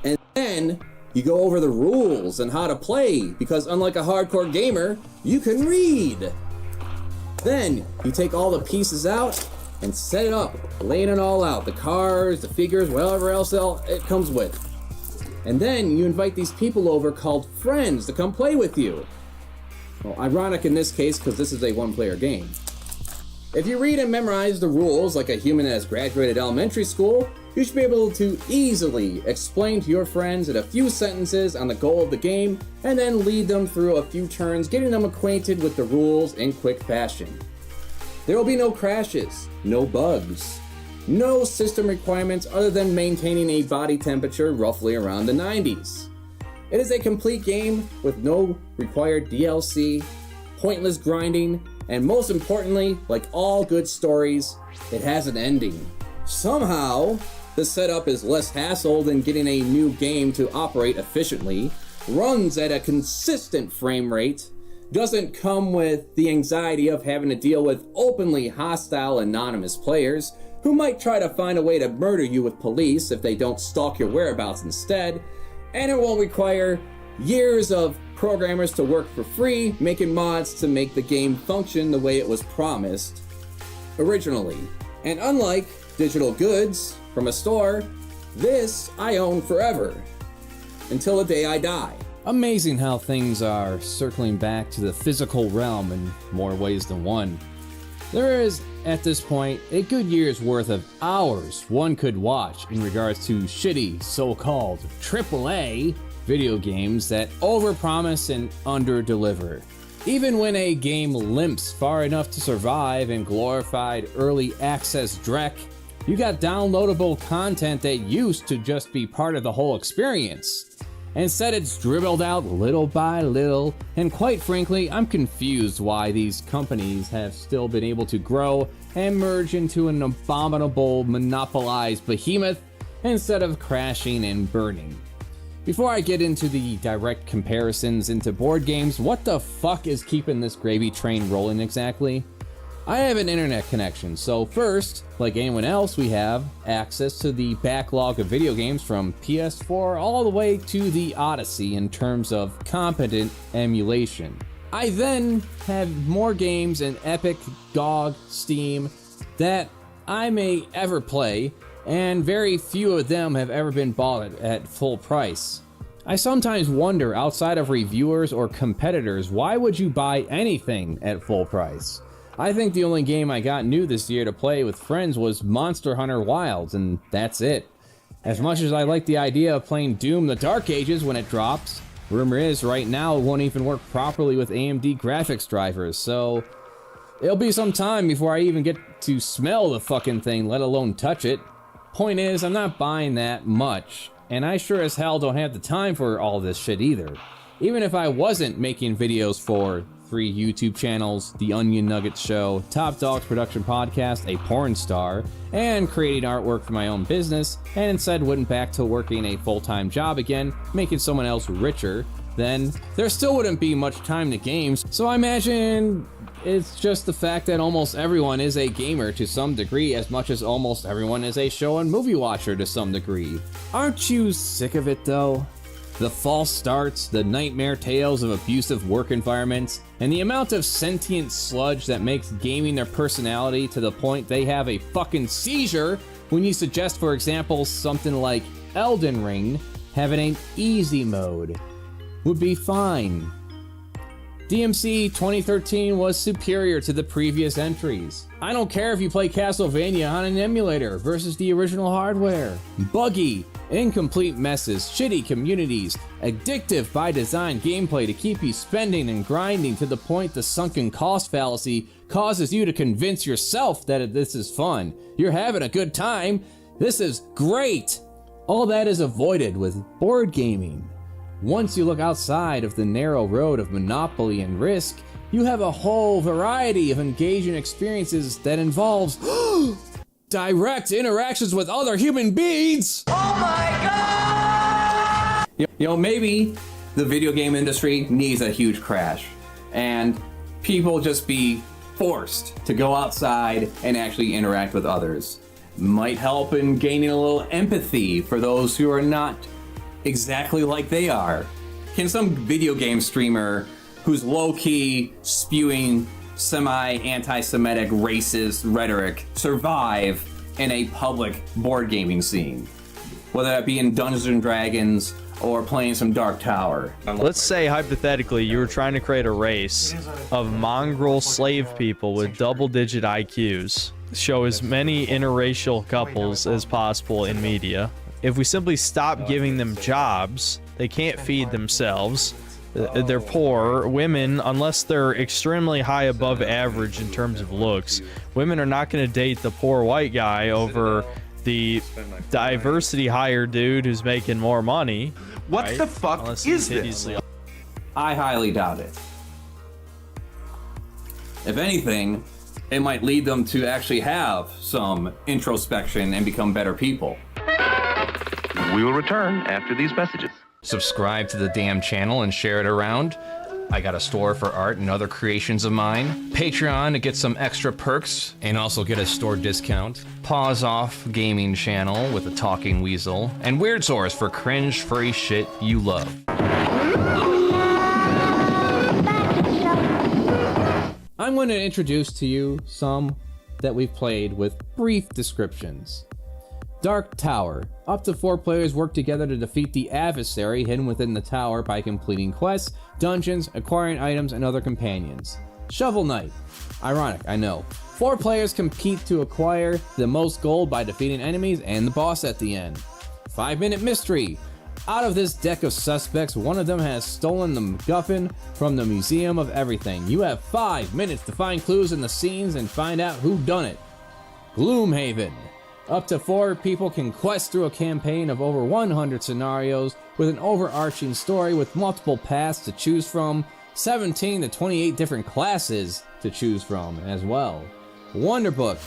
and then you go over the rules and how to play, because unlike a hardcore gamer, you can read. Then, you take all the pieces out and set it up, laying it all out, the cards, the figures, whatever else it comes with. And then you invite these people over called friends to come play with you. Well, ironic in this case because this is a one-player game. If you read and memorize the rules like a human that has graduated elementary school, you should be able to easily explain to your friends in a few sentences on the goal of the game and then lead them through a few turns, getting them acquainted with the rules in quick fashion. There will be no crashes, no bugs, no system requirements other than maintaining a body temperature roughly around the 90s. It is a complete game with no required DLC, pointless grinding, and most importantly, like all good stories, it has an ending. Somehow, the setup is less hassle than getting a new game to operate efficiently, runs at a consistent frame rate, doesn't come with the anxiety of having to deal with openly hostile anonymous players who might try to find a way to murder you with police if they don't stalk your whereabouts instead, and it won't require years of programmers to work for free making mods to make the game function the way it was promised originally. And unlike digital goods from a store, this I own forever, until the day I die. Amazing how things are circling back to the physical realm in more ways than one. There is, at this point, a good year's worth of hours one could watch in regards to shitty, so-called AAA video games that overpromise and underdeliver. Even when a game limps far enough to survive in glorified early access dreck, you got downloadable content that used to just be part of the whole experience. Instead, it's dribbled out little by little, and quite frankly, I'm confused why these companies have still been able to grow and merge into an abominable, monopolized behemoth instead of crashing and burning. Before I get into the direct comparisons into board games, what the fuck is keeping this gravy train rolling exactly? I have an internet connection, so first, like anyone else, we have access to the backlog of video games from PS4 all the way to the Odyssey in terms of competent emulation. I then have more games in Epic, GOG, Steam that I may ever play, and very few of them have ever been bought at full price. I sometimes wonder, outside of reviewers or competitors, why would you buy anything at full price? I think the only game I got new this year to play with friends was Monster Hunter Wilds, and that's it. As much as I like the idea of playing Doom the Dark Ages when it drops, rumor is right now it won't even work properly with AMD graphics drivers, so it'll be some time before I even get to smell the fucking thing, let alone touch it. Point is, I'm not buying that much, and I sure as hell don't have the time for all this shit either. Even if I wasn't making videos for 3 YouTube channels, The Onion Nuggets Show, Top Dogs Production Podcast, a porn star, and creating artwork for my own business, and instead went back to working a full-time job again, making someone else richer, then there still wouldn't be much time to games. So I imagine it's just the fact that almost everyone is a gamer to some degree, as much as almost everyone is a show and movie watcher to some degree. Aren't you sick of it though? The false starts, the nightmare tales of abusive work environments, and the amount of sentient sludge that makes gaming their personality to the point they have a fucking seizure when you suggest, for example, something like Elden Ring having an easy mode would be fine. DMC 2013 was superior to the previous entries. I don't care if you play Castlevania on an emulator versus the original hardware. Buggy, incomplete messes, shitty communities, addictive by design gameplay to keep you spending and grinding to the point the sunken cost fallacy causes you to convince yourself that this is fun. You're having a good time. This is great. All that is avoided with board gaming. Once you look outside of the narrow road of monopoly and risk, you have a whole variety of engaging experiences that involves direct interactions with other human beings. Oh my god! You know, maybe the video game industry needs a huge crash, and people just be forced to go outside and actually interact with others. Might help in gaining a little empathy for those who are not exactly like they are. Can some video game streamer who's low-key spewing semi-anti-Semitic racist rhetoric survive in a public board gaming scene? Whether that be in Dungeons and Dragons or playing some Dark Tower. Let's say hypothetically you were trying to create a race of mongrel slave people with double-digit IQs. Show as many interracial couples as possible in media. If we simply stop giving them jobs, they can't feed themselves. They're poor. Women, unless they're extremely high above average in terms of looks, women are not going to date the poor white guy over the diversity higher dude who's making more money. What right? the fuck Unless is he's this? hideously- I highly doubt it. If anything, it might lead them to actually have some introspection and become better people. We will return after these messages. Subscribe to the damn channel and share it around. I got a store for art and other creations of mine. Patreon to get some extra perks and also get a store discount. Pause Off gaming channel with a talking weasel. And Weird Source for cringe-free shit you love. I'm going to introduce to you some that we've played with brief descriptions. Dark Tower. Up to 4 players work together to defeat the adversary hidden within the tower by completing quests, dungeons, acquiring items, and other companions. Shovel Knight. Ironic, I know. 4 players compete to acquire the most gold by defeating enemies and the boss at the end. 5-minute mystery. Out of this deck of suspects, one of them has stolen the MacGuffin from the Museum of Everything. You have 5 minutes to find clues in the scenes and find out who done it. Gloomhaven. Up to 4 people can quest through a campaign of over 100 scenarios with an overarching story with multiple paths to choose from, 17 to 28 different classes to choose from as well. Wonderbook.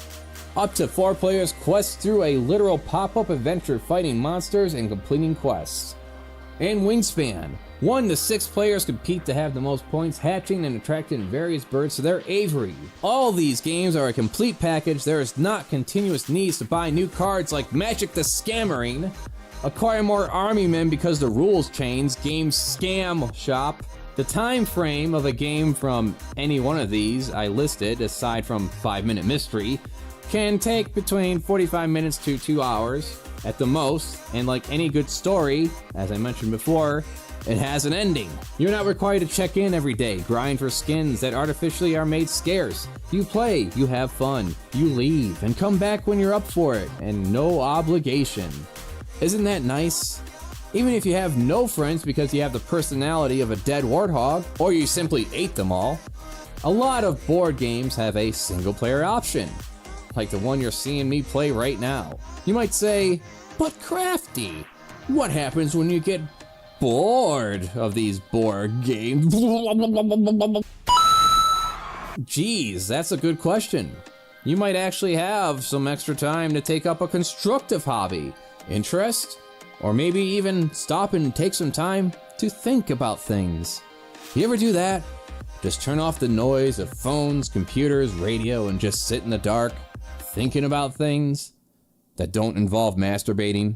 Up to 4 players quest through a literal pop-up adventure fighting monsters and completing quests. And Wingspan. 1 to 6 players compete to have the most points hatching and attracting various birds to their aviary. All these games are a complete package. There is not continuous needs to buy new cards like Magic the Scammering, acquire more army men because the rules change, game scam shop. The time frame of a game from any one of these I listed, aside from 5-minute mystery, can take between 45 minutes to 2 hours at the most, and like any good story, as I mentioned before, it has an ending. You're not required to check in every day, grind for skins that artificially are made scarce. You play, you have fun, you leave, and come back when you're up for it, and no obligation. Isn't that nice? Even if you have no friends because you have the personality of a dead warthog, or you simply ate them all. A lot of board games have a single-player option, like the one you're seeing me play right now. You might say, but Crafty, what happens when you get bored of these board games? Geez, that's a good question. You might actually have some extra time to take up a constructive hobby, interest, or maybe even stop and take some time to think about things. You ever do that? Just turn off the noise of phones, computers, radio, and just sit in the dark, thinking about things that don't involve masturbating?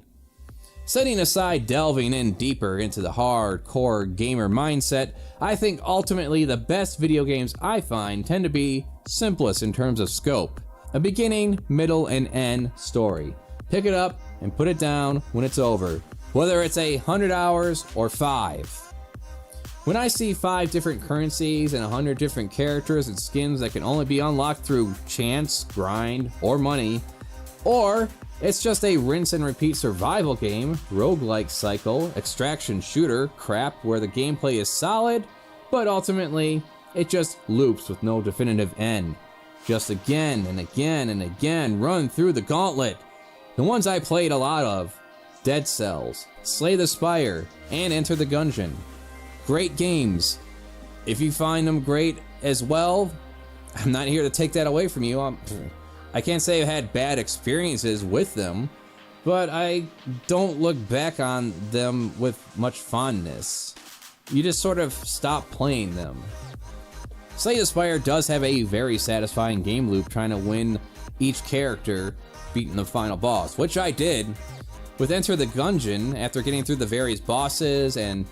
Setting aside delving in deeper into the hardcore gamer mindset, I think ultimately the best video games I find tend to be simplest in terms of scope. A beginning, middle, and end story. Pick it up and put it down when it's over, whether it's 100 hours or 5. When I see 5 different currencies and 100 different characters and skins that can only be unlocked through chance, grind, or money, or it's just a rinse and repeat survival game, roguelike cycle, extraction shooter crap where the gameplay is solid, but ultimately it just loops with no definitive end. Just again and again and again run through the gauntlet. The ones I played a lot of: Dead Cells, Slay the Spire, and Enter the Gungeon. Great games. If you find them great as well, I'm not here to take that away from you. I can't say I've had bad experiences with them, but I don't look back on them with much fondness. You just sort of stop playing them. Slay the Spire does have a very satisfying game loop trying to win each character, beating the final boss, which I did. With Enter the Gungeon, after getting through the various bosses and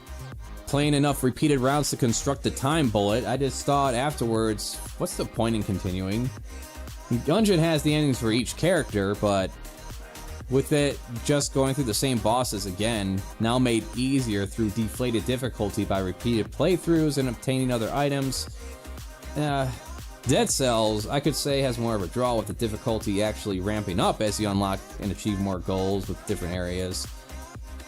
playing enough repeated rounds to construct the time bullet, I just thought afterwards, what's the point in continuing? Gungeon has the endings for each character, but with it just going through the same bosses again, now made easier through deflated difficulty by repeated playthroughs and obtaining other items, Dead Cells, I could say, has more of a draw with the difficulty actually ramping up as you unlock and achieve more goals with different areas.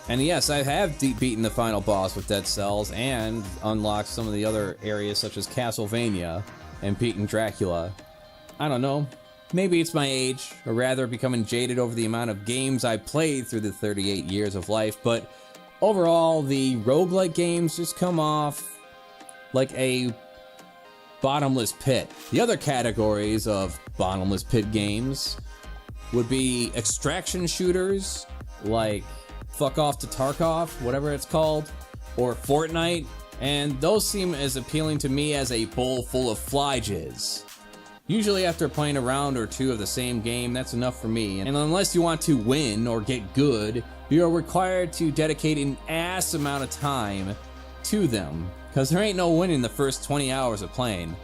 And yes, I have beaten the final boss with Dead Cells and unlocked some of the other areas such as Castlevania and beaten Dracula. I don't know, maybe it's my age, or rather becoming jaded over the amount of games I played through the 38 years of life, but overall, the roguelike games just come off like a bottomless pit. The other categories of bottomless pit games would be extraction shooters like Fuck Off to Tarkov, whatever it's called, or Fortnite, and those seem as appealing to me as a bowl full of fly jizz. Usually after playing a round or two of the same game, that's enough for me, and unless you want to win or get good, you are required to dedicate an ass amount of time to them, because there ain't no winning the first 20 hours of playing.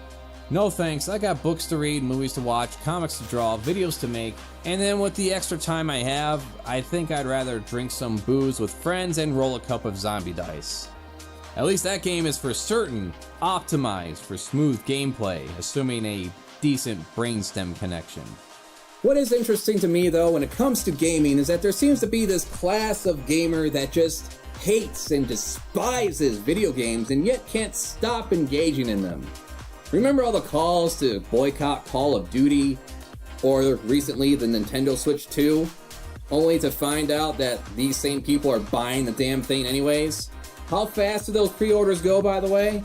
No thanks, I got books to read, movies to watch, comics to draw, videos to make, and then with the extra time I have, I think I'd rather drink some booze with friends and roll a cup of zombie dice. At least that game is for certain optimized for smooth gameplay, assuming a decent brainstem connection. What is interesting to me, though, when it comes to gaming is that there seems to be this class of gamer that just hates and despises video games and yet can't stop engaging in them. Remember all the calls to boycott Call of Duty, or recently the Nintendo Switch 2, only to find out that these same people are buying the damn thing anyways? How fast do those pre-orders go, by the way?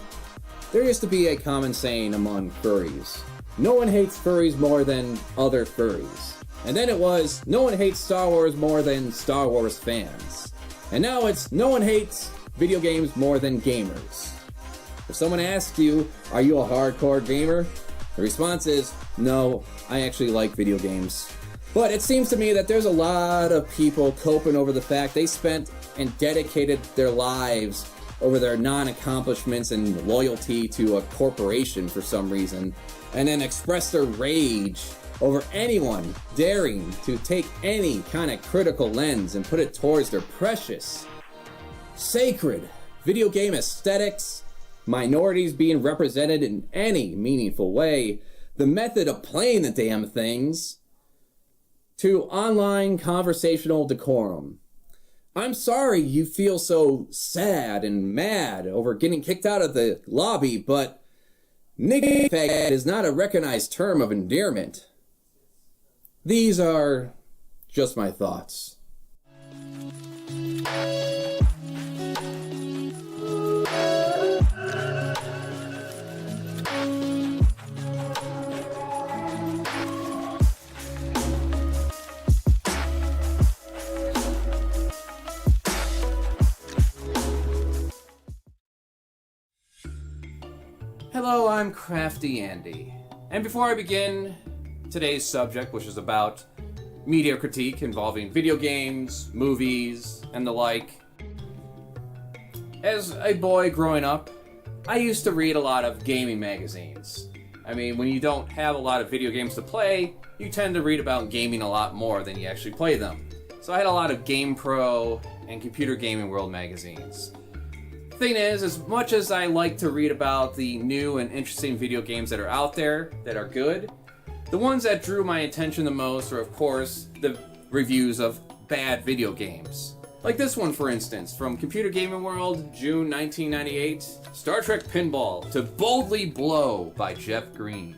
There used to be a common saying among furries: no one hates furries more than other furries. And then it was, no one hates Star Wars more than Star Wars fans. And now it's, no one hates video games more than gamers. If someone asks you, are you a hardcore gamer? The response is, no, I actually like video games. But it seems to me that there's a lot of people coping over the fact they spent and dedicated their lives over their non-accomplishments and loyalty to a corporation for some reason, and then express their rage over anyone daring to take any kind of critical lens and put it towards their precious, sacred video game aesthetics, minorities being represented in any meaningful way, the method of playing the damn things, to online conversational decorum. I'm sorry you feel so sad and mad over getting kicked out of the lobby, but nigga fag is not a recognized term of endearment. These are just my thoughts. Hello, I'm CraftyAndy. And before I begin today's subject, which is about media critique involving video games, movies, and the like, as a boy growing up, I used to read a lot of gaming magazines. I mean, when you don't have a lot of video games to play, you tend to read about gaming a lot more than you actually play them. So I had a lot of GamePro and Computer Gaming World magazines. Thing is, as much as I like to read about the new and interesting video games that are out there that are good, the ones that drew my attention the most are, of course, the reviews of bad video games. Like this one, for instance, from Computer Gaming World, June 1998, Star Trek Pinball to Boldly Blow by Jeff Green.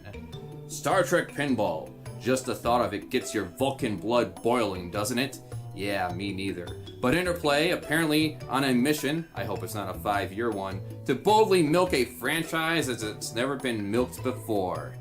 Star Trek Pinball. Just the thought of it gets your Vulcan blood boiling, doesn't it? Yeah, me neither. But Interplay, apparently on a mission, I hope it's not a 5-year one, to boldly milk a franchise as it's never been milked before.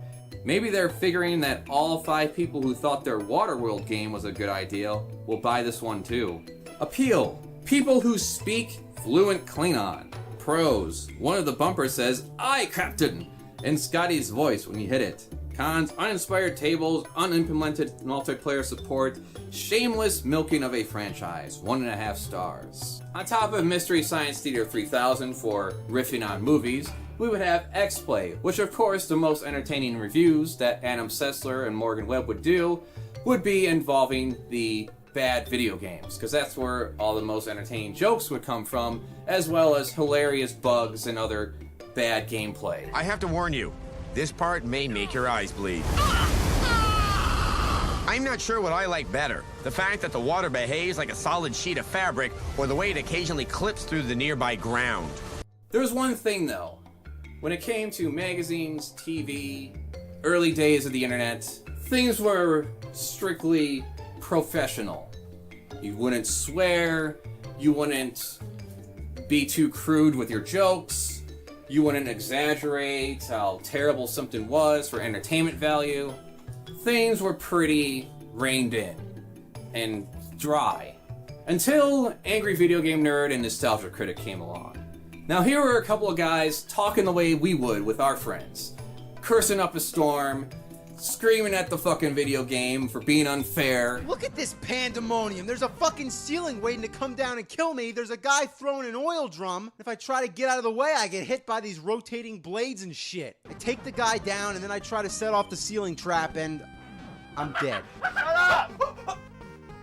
Maybe they're figuring that all 5 people who thought their Waterworld game was a good idea will buy this one too. Appeal. People who speak fluent Klingon. Pros. One of the bumpers says, "Aye, Captain!" in Scotty's voice when you hit it. Cons, uninspired tables, unimplemented multiplayer support, shameless milking of a franchise, 1.5 stars. On top of Mystery Science Theater 3000 for riffing on movies, we would have X-Play, which of course the most entertaining reviews that Adam Sessler and Morgan Webb would do would be involving the bad video games, because that's where all the most entertaining jokes would come from, as well as hilarious bugs and other bad gameplay. I have to warn you, this part may make your eyes bleed. I'm not sure what I like better, the fact that the water behaves like a solid sheet of fabric, or the way it occasionally clips through the nearby ground. There's one thing though, when it came to magazines, TV, early days of the internet, things were strictly professional. You wouldn't swear, you wouldn't be too crude with your jokes, you wouldn't exaggerate how terrible something was for entertainment value. Things were pretty reined in and dry. Until Angry Video Game Nerd and Nostalgia Critic came along. Now here were a couple of guys talking the way we would with our friends. Cursing up a storm, screaming at the fucking video game for being unfair. Look at this pandemonium. There's a fucking ceiling waiting to come down and kill me. There's a guy throwing an oil drum. If I try to get out of the way, I get hit by these rotating blades and shit. I take the guy down and then I try to set off the ceiling trap and I'm dead. Shut up!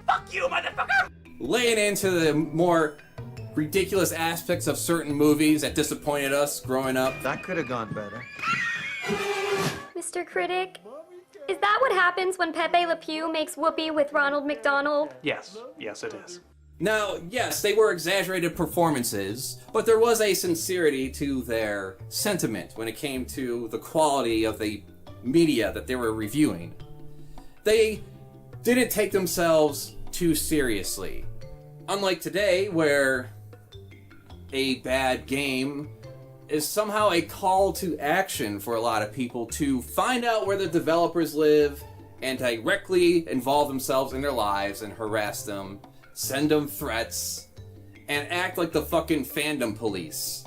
Fuck you, motherfucker! Laying into the more ridiculous aspects of certain movies that disappointed us growing up. That could have gone better. Mr. Critic, is that what happens when Pepe Le Pew makes Whoopi with Ronald McDonald? Yes, yes it is. Now, yes, they were exaggerated performances, but there was a sincerity to their sentiment when it came to the quality of the media that they were reviewing. They didn't take themselves too seriously. Unlike today, where a bad game is somehow a call to action for a lot of people to find out where the developers live and directly involve themselves in their lives and harass them, send them threats, and act like the fucking fandom police.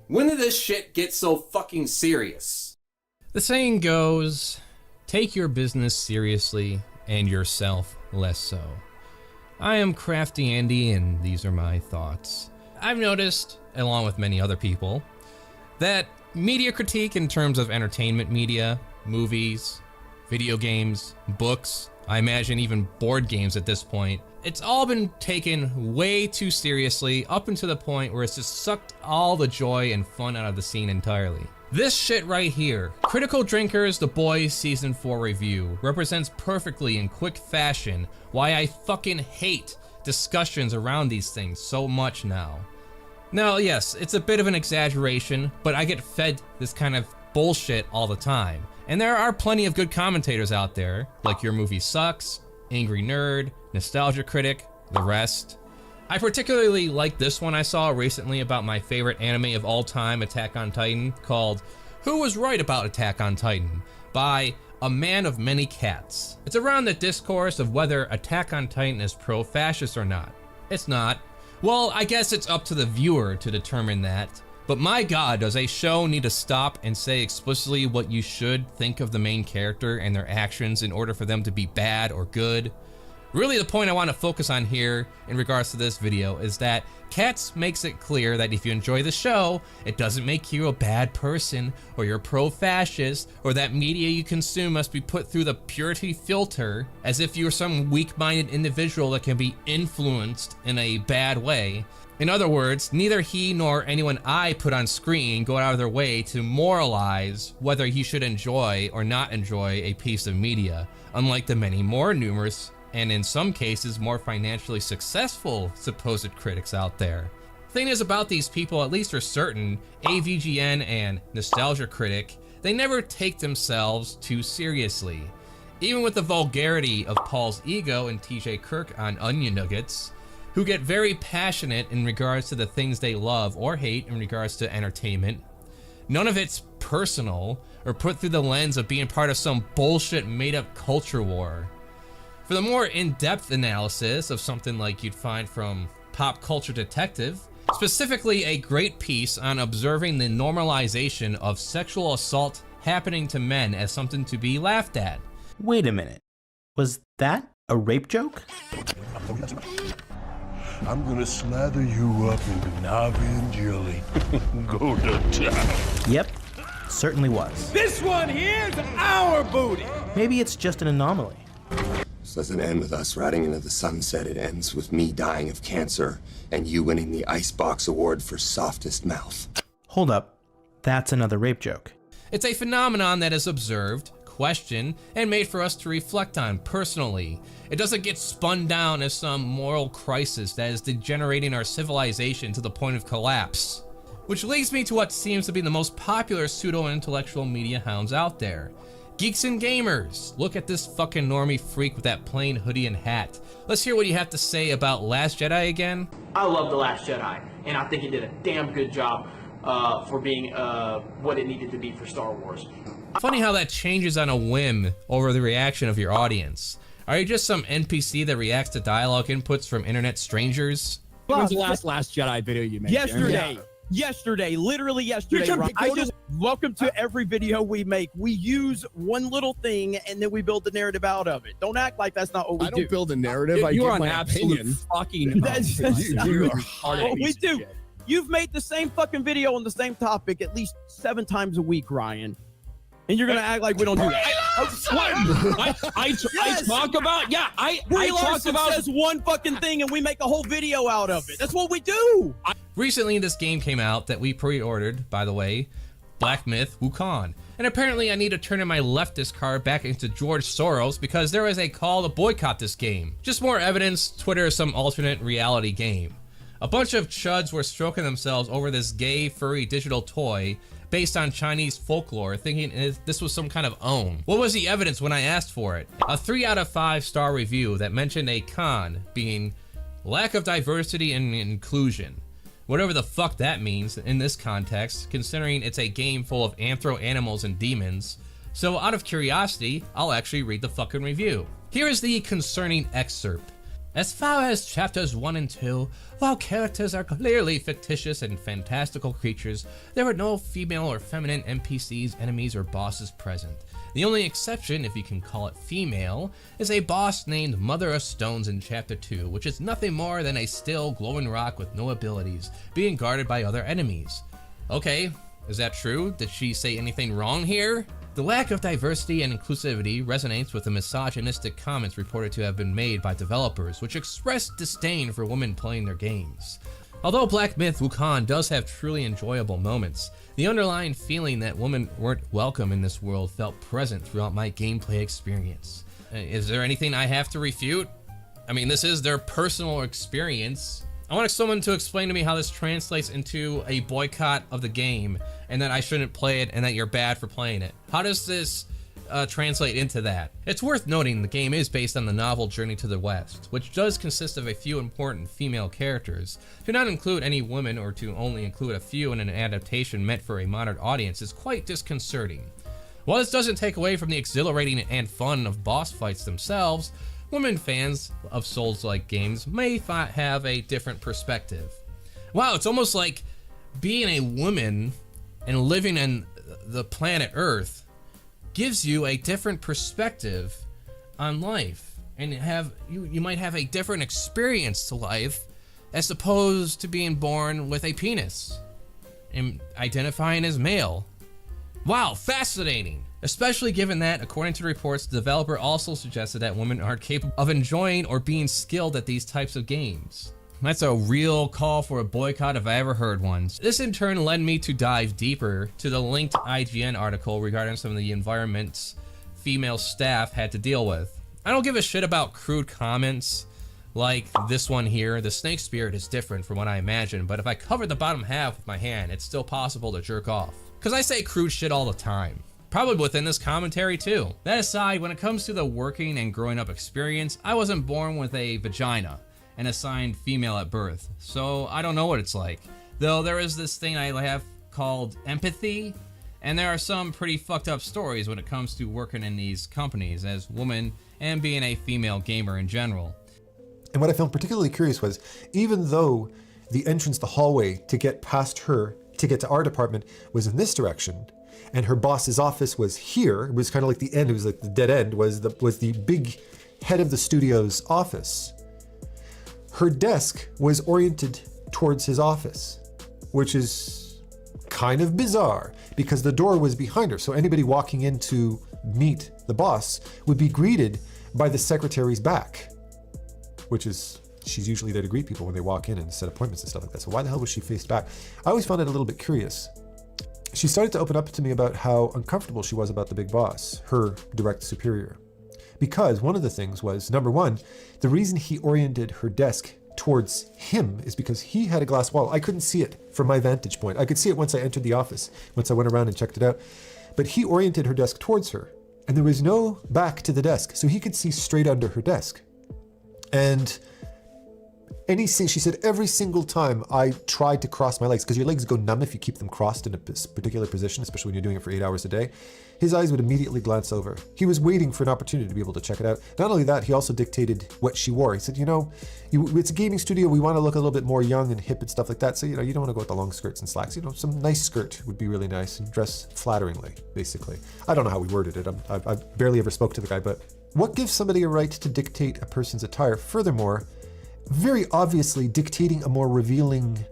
When did this shit get so fucking serious? The saying goes, take your business seriously and yourself less so. I am CraftyAndy and these are my thoughts. I've noticed, along with many other people, that media critique in terms of entertainment media, movies, video games, books, I imagine even board games at this point, it's all been taken way too seriously up until the point where it's just sucked all the joy and fun out of the scene entirely. This shit right here, Critical Drinkers The Boys Season 4 review, represents perfectly in quick fashion why I fucking hate discussions around these things so much now. Now, yes, it's a bit of an exaggeration, but I get fed this kind of bullshit all the time. And there are plenty of good commentators out there, like Your Movie Sucks, Angry Nerd, Nostalgia Critic, the rest. I particularly like this one I saw recently about my favorite anime of all time, Attack on Titan, called Who Was Right About Attack on Titan? By A Man of Many Cats. It's around the discourse of whether Attack on Titan is pro-fascist or not. It's not. Well, I guess it's up to the viewer to determine that. But my god, does a show need to stop and say explicitly what you should think of the main character and their actions in order for them to be bad or good? Really, the point I want to focus on here in regards to this video is that Cats makes it clear that if you enjoy the show, it doesn't make you a bad person, or you're pro-fascist, or that media you consume must be put through the purity filter as if you're some weak-minded individual that can be influenced in a bad way. In other words, neither he nor anyone I put on screen go out of their way to moralize whether he should enjoy or not enjoy a piece of media, unlike the many more numerous and in some cases more financially successful supposed critics out there. Thing is about these people, at least for certain, AVGN and Nostalgia Critic, they never take themselves too seriously. Even with the vulgarity of Paul's ego and TJ Kirk on Onion Nuggets, who get very passionate in regards to the things they love or hate in regards to entertainment, none of it's personal or put through the lens of being part of some bullshit made-up culture war. For the more in-depth analysis of something like you'd find from Pop Culture Detective, specifically a great piece on observing the normalization of sexual assault happening to men as something to be laughed at. Wait a minute. Was that a rape joke? I'm gonna slather you up in Navi and jelly. Go to town. Yep, certainly was. This one here's our booty! Maybe it's just an anomaly. This doesn't end with us riding into the sunset. It ends with me dying of cancer and you winning the Icebox Award for softest mouth. Hold up. That's another rape joke. It's a phenomenon that is observed, questioned, and made for us to reflect on personally. It doesn't get spun down as some moral crisis that is degenerating our civilization to the point of collapse. Which leads me to what seems to be the most popular pseudo-intellectual media hounds out there. Geeks and gamers, look at this fucking normie freak with that plain hoodie and hat. Let's hear what you have to say about Last Jedi again. I love The Last Jedi, and I think it did a damn good job for being what it needed to be for Star Wars. Funny how that changes on a whim over the reaction of your audience. Are you just some NPC that reacts to dialogue inputs from internet strangers? When was the last Jedi video you made? Yesterday. Yesterday, literally yesterday. Welcome to every video we make. We use one little thing and then we build the narrative out of it. Don't act like that's not what we do. I don't build a narrative. I give You're my an absolute opinion. fucking. You are What we do. You've made the same fucking video on the same topic at least 7 times a week, Ryan. And you're gonna act like we don't do that. I talk about I talk about says one fucking thing and we make a whole video out of it. That's what we do. Recently, this game came out that we pre-ordered, by the way, Black Myth Wukong. And apparently I need to turn in my leftist card back into George Soros because there is a call to boycott this game. Just more evidence Twitter is some alternate reality game. A bunch of chuds were stroking themselves over this gay, furry digital toy based on Chinese folklore, thinking this was some kind of own. What was the evidence when I asked for it? A 3 out of 5 star review that mentioned a con being lack of diversity and inclusion. Whatever the fuck that means in this context, considering it's a game full of anthro animals and demons. So out of curiosity, I'll actually read the fucking review. Here is the concerning excerpt. As far as chapters 1 and 2, while characters are clearly fictitious and fantastical creatures, there are no female or feminine NPCs, enemies, or bosses present. The only exception, if you can call it female, is a boss named Mother of Stones in chapter 2, which is nothing more than a still glowing rock with no abilities, being guarded by other enemies. Okay, is that true? Did she say anything wrong here? The lack of diversity and inclusivity resonates with the misogynistic comments reported to have been made by developers, which express disdain for women playing their games. Although Black Myth Wukong does have truly enjoyable moments, the underlying feeling that women weren't welcome in this world felt present throughout my gameplay experience. Is there anything I have to refute? I mean, this is their personal experience. I want someone to explain to me how this translates into a boycott of the game and that I shouldn't play it and that you're bad for playing it. How does this translate into that? It's worth noting the game is based on the novel Journey to the West, which does consist of a few important female characters. To not include any women or to only include a few in an adaptation meant for a modern audience is quite disconcerting. While this doesn't take away from the exhilarating and fun of boss fights themselves, women fans of Souls-like games may have a different perspective. Wow, it's almost like being a woman and living in the planet Earth gives you a different perspective on life, and you might have a different experience to life as opposed to being born with a penis and identifying as male. Wow, fascinating! Especially given that, according to reports, the developer also suggested that women aren't capable of enjoying or being skilled at these types of games. That's a real call for a boycott if I ever heard one. This in turn led me to dive deeper to the linked IGN article regarding some of the environments female staff had to deal with. I don't give a shit about crude comments like this one here. The snake spirit is different from what I imagined, but if I cover the bottom half with my hand, it's still possible to jerk off. Because I say crude shit all the time. Probably within this commentary too. That aside, when it comes to the working and growing up experience, I wasn't born with a vagina and assigned female at birth, so I don't know what it's like. Though there is this thing I have called empathy, and there are some pretty fucked up stories when it comes to working in these companies as a woman and being a female gamer in general. And what I found particularly curious was, even though the entrance, the hallway to get past her, to get to our department was in this direction, and her boss's office was here, it was kind of like the end, it was like the dead end, was the big head of the studio's office. Her desk was oriented towards his office, which is kind of bizarre because the door was behind her. So anybody walking in to meet the boss would be greeted by the secretary's back, which is, she's usually there to greet people when they walk in and set appointments and stuff like that. So why the hell was she faced back? I always found it a little bit curious. She started to open up to me about how uncomfortable she was about the big boss, her direct superior. Because one of the things was, number one, the reason he oriented her desk towards him is because he had a glass wall. I couldn't see it from my vantage point. I could see it once I entered the office, once I went around and checked it out. But he oriented her desk towards her, and there was no back to the desk, so he could see straight under her desk. And She said every single time I tried to cross my legs, because your legs go numb if you keep them crossed in a particular position, especially when you're doing it for 8 hours a day, his eyes would immediately glance over. He was waiting for an opportunity to be able to check it out. Not only that, he also dictated what she wore. He said, it's a gaming studio, we want to look a little bit more young and hip and stuff like that, so you don't want to go with the long skirts and slacks. Some nice skirt would be really nice, and dress flatteringly, basically. I don't know how we worded it. I barely ever spoke to the guy, but what gives somebody a right to dictate a person's attire? Furthermore, very obviously dictating a more revealing,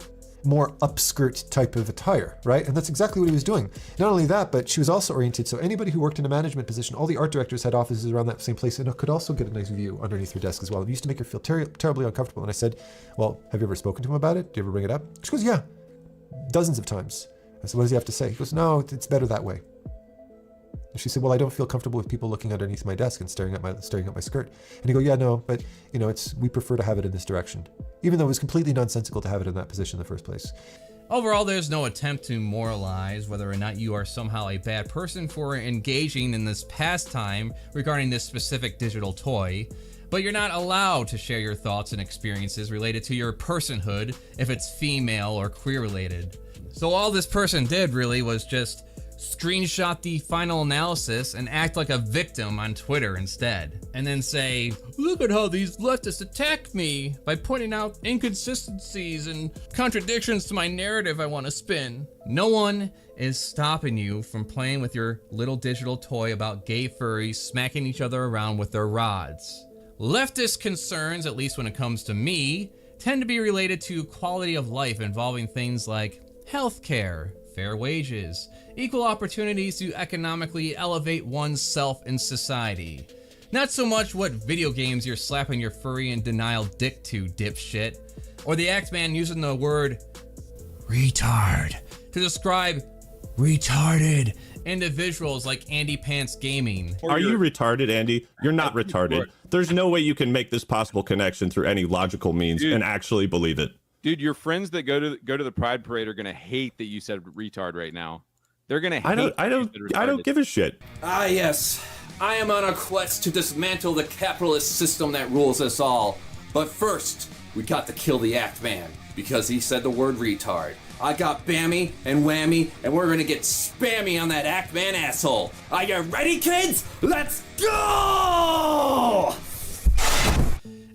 more upskirt type of attire, right? And that's exactly what he was doing. Not only that, but she was also oriented, so anybody who worked in a management position, all the art directors had offices around that same place and could also get a nice view underneath her desk as well. It used to make her feel terribly uncomfortable. And I said, well, have you ever spoken to him about it? Do you ever bring it up? She goes, yeah, dozens of times. I said, what does he have to say? He goes, no, it's better that way. She said, well, I don't feel comfortable with people looking underneath my desk and staring at my skirt. And he go, yeah, no, but we prefer to have it in this direction. Even though it was completely nonsensical to have it in that position in the first place. Overall, there's no attempt to moralize whether or not you are somehow a bad person for engaging in this pastime regarding this specific digital toy, but you're not allowed to share your thoughts and experiences related to your personhood if it's female or queer related. So all this person did really was just screenshot the final analysis and act like a victim on Twitter instead. And then say, look at how these leftists attack me by pointing out inconsistencies and contradictions to my narrative I want to spin. No one is stopping you from playing with your little digital toy about gay furries smacking each other around with their rods. Leftist concerns, at least when it comes to me, tend to be related to quality of life involving things like healthcare, fair wages, equal opportunities to economically elevate oneself in society. Not so much what video games you're slapping your furry and denial dick to, dipshit, or the Axeman using the word retard to describe retarded individuals like Andy Pants Gaming. Are you retarded, Andy? You're not retarded. There's no way you can make this possible connection through any logical means and actually believe it. Dude, your friends that go to the Pride Parade are gonna hate that you said retard right now. They're gonna hate. I don't give a shit. Ah, yes. I am on a quest to dismantle the capitalist system that rules us all. But first, we got to kill the Act Man because he said the word retard. I got Bammy and Whammy, and we're gonna get spammy on that Act Man asshole. Are you ready, kids? Let's go!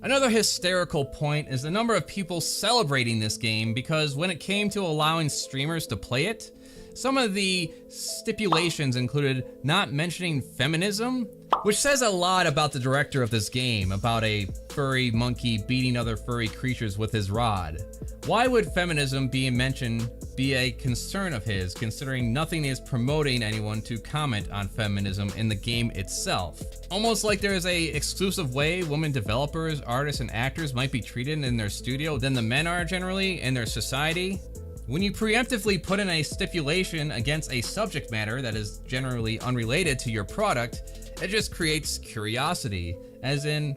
Another hysterical point is the number of people celebrating this game, because when it came to allowing streamers to play it, some of the stipulations included not mentioning feminism, which says a lot about the director of this game, about a furry monkey beating other furry creatures with his rod. Why would feminism being mentioned be a concern of his, considering nothing is promoting anyone to comment on feminism in the game itself? Almost like there is a exclusive way women developers, artists, and actors might be treated in their studio than the men are generally in their society. When you preemptively put in a stipulation against a subject matter that is generally unrelated to your product, it just creates curiosity, as in,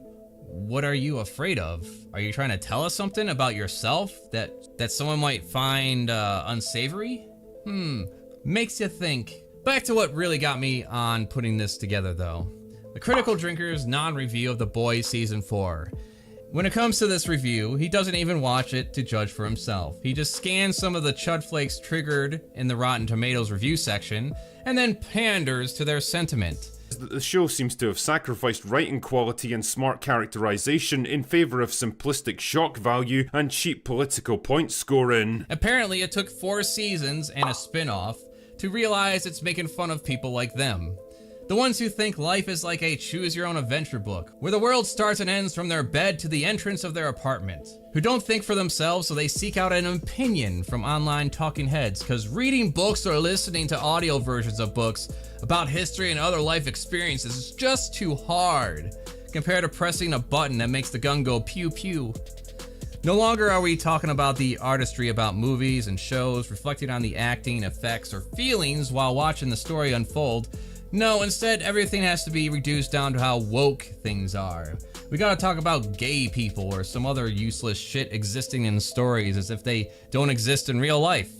what are you afraid of? Are you trying to tell us something about yourself that someone might find unsavory? Makes you think. Back to what really got me on putting this together though. The Critical Drinker's non-review of The Boys Season 4. When it comes to this review, he doesn't even watch it to judge for himself. He just scans some of the chud flakes triggered in the Rotten Tomatoes review section, and then panders to their sentiment. The show seems to have sacrificed writing quality and smart characterization in favor of simplistic shock value and cheap political point scoring. Apparently it took 4 seasons and a spin-off to realize it's making fun of people like them. The ones who think life is like a choose-your-own-adventure book, where the world starts and ends from their bed to the entrance of their apartment. Who don't think for themselves, so they seek out an opinion from online talking heads, because reading books or listening to audio versions of books about history and other life experiences is just too hard, compared to pressing a button that makes the gun go pew-pew. No longer are we talking about the artistry about movies and shows, reflecting on the acting, effects, or feelings while watching the story unfold. No, instead, everything has to be reduced down to how woke things are. We gotta talk about gay people or some other useless shit existing in stories as if they don't exist in real life.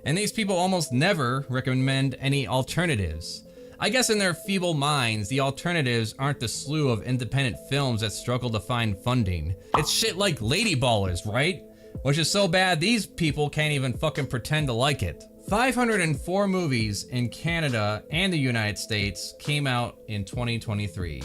And these people almost never recommend any alternatives. I guess in their feeble minds, the alternatives aren't the slew of independent films that struggle to find funding. It's shit like Lady Ballers, right? Which is so bad these people can't even fucking pretend to like it. 504 movies in Canada and the United States came out in 2023.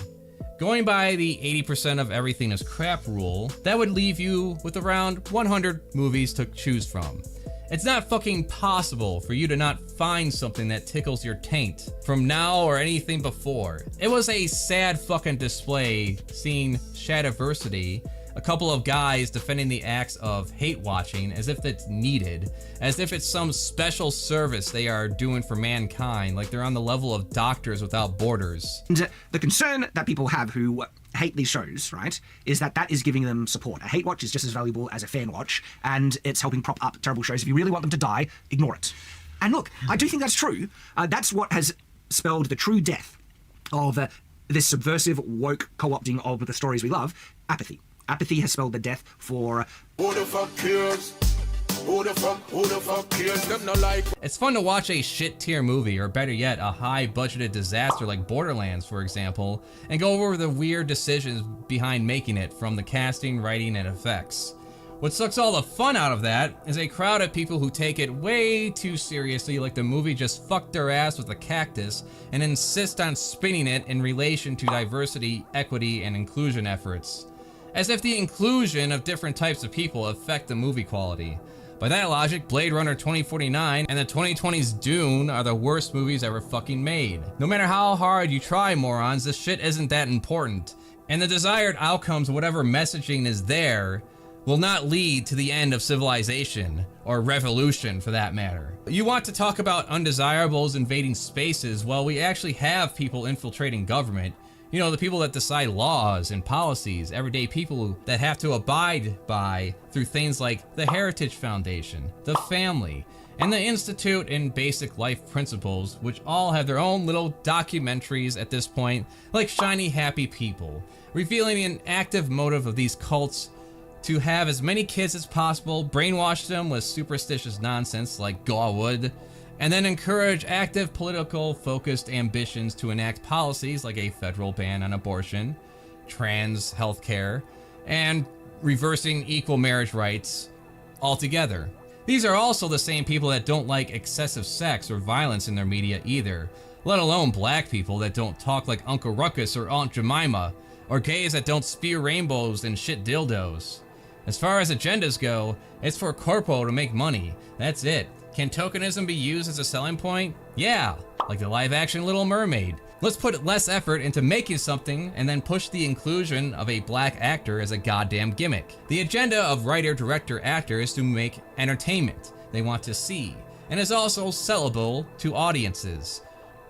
Going by the 80% of everything is crap rule, that would leave you with around 100 movies to choose from. It's not fucking possible for you to not find something that tickles your taint from now or anything before. It was a sad fucking display seeing Shadiversity, a couple of guys defending the acts of hate watching as if it's needed, as if it's some special service they are doing for mankind, like they're on the level of Doctors Without Borders. And the concern that people have who hate these shows, right, is that is giving them support. A hate watch is just as valuable as a fan watch, and it's helping prop up terrible shows. If you really want them to die, ignore it. And look, I do think that's true. That's what has spelled the true death of this subversive, woke co-opting of the stories we love, apathy. Apathy has spelled the death for... Who the fuck cares? Who the fuck cares? Them no like. It's fun to watch a shit tier movie, or better yet, a high budgeted disaster like Borderlands, for example, and go over the weird decisions behind making it, from the casting, writing, and effects. What sucks all the fun out of that is a crowd of people who take it way too seriously, like the movie just fucked their ass with a cactus, and insist on spinning it in relation to diversity, equity, and inclusion efforts. As if the inclusion of different types of people affect the movie quality. By that logic, Blade Runner 2049 and the 2020's Dune are the worst movies ever fucking made. No matter how hard you try, morons, this shit isn't that important. And the desired outcomes, whatever messaging is there, will not lead to the end of civilization, or revolution for that matter. You want to talk about undesirables invading spaces? Well, we actually have people infiltrating government. You know, the people that decide laws and policies, everyday people that have to abide by through things like the Heritage Foundation, the family, and the Institute and Basic Life Principles, which all have their own little documentaries at this point, like Shiny Happy People, revealing an active motive of these cults to have as many kids as possible, brainwash them with superstitious nonsense like Garwood, and then encourage active political focused ambitions to enact policies like a federal ban on abortion, trans healthcare, and reversing equal marriage rights altogether. These are also the same people that don't like excessive sex or violence in their media either, let alone black people that don't talk like Uncle Ruckus or Aunt Jemima, or gays that don't spew rainbows and shit dildos. As far as agendas go, it's for corpo to make money, that's it. Can tokenism be used as a selling point? Yeah, like the live-action Little Mermaid. Let's put less effort into making something and then push the inclusion of a black actor as a goddamn gimmick. The agenda of writer, director, actor is to make entertainment they want to see, and is also sellable to audiences.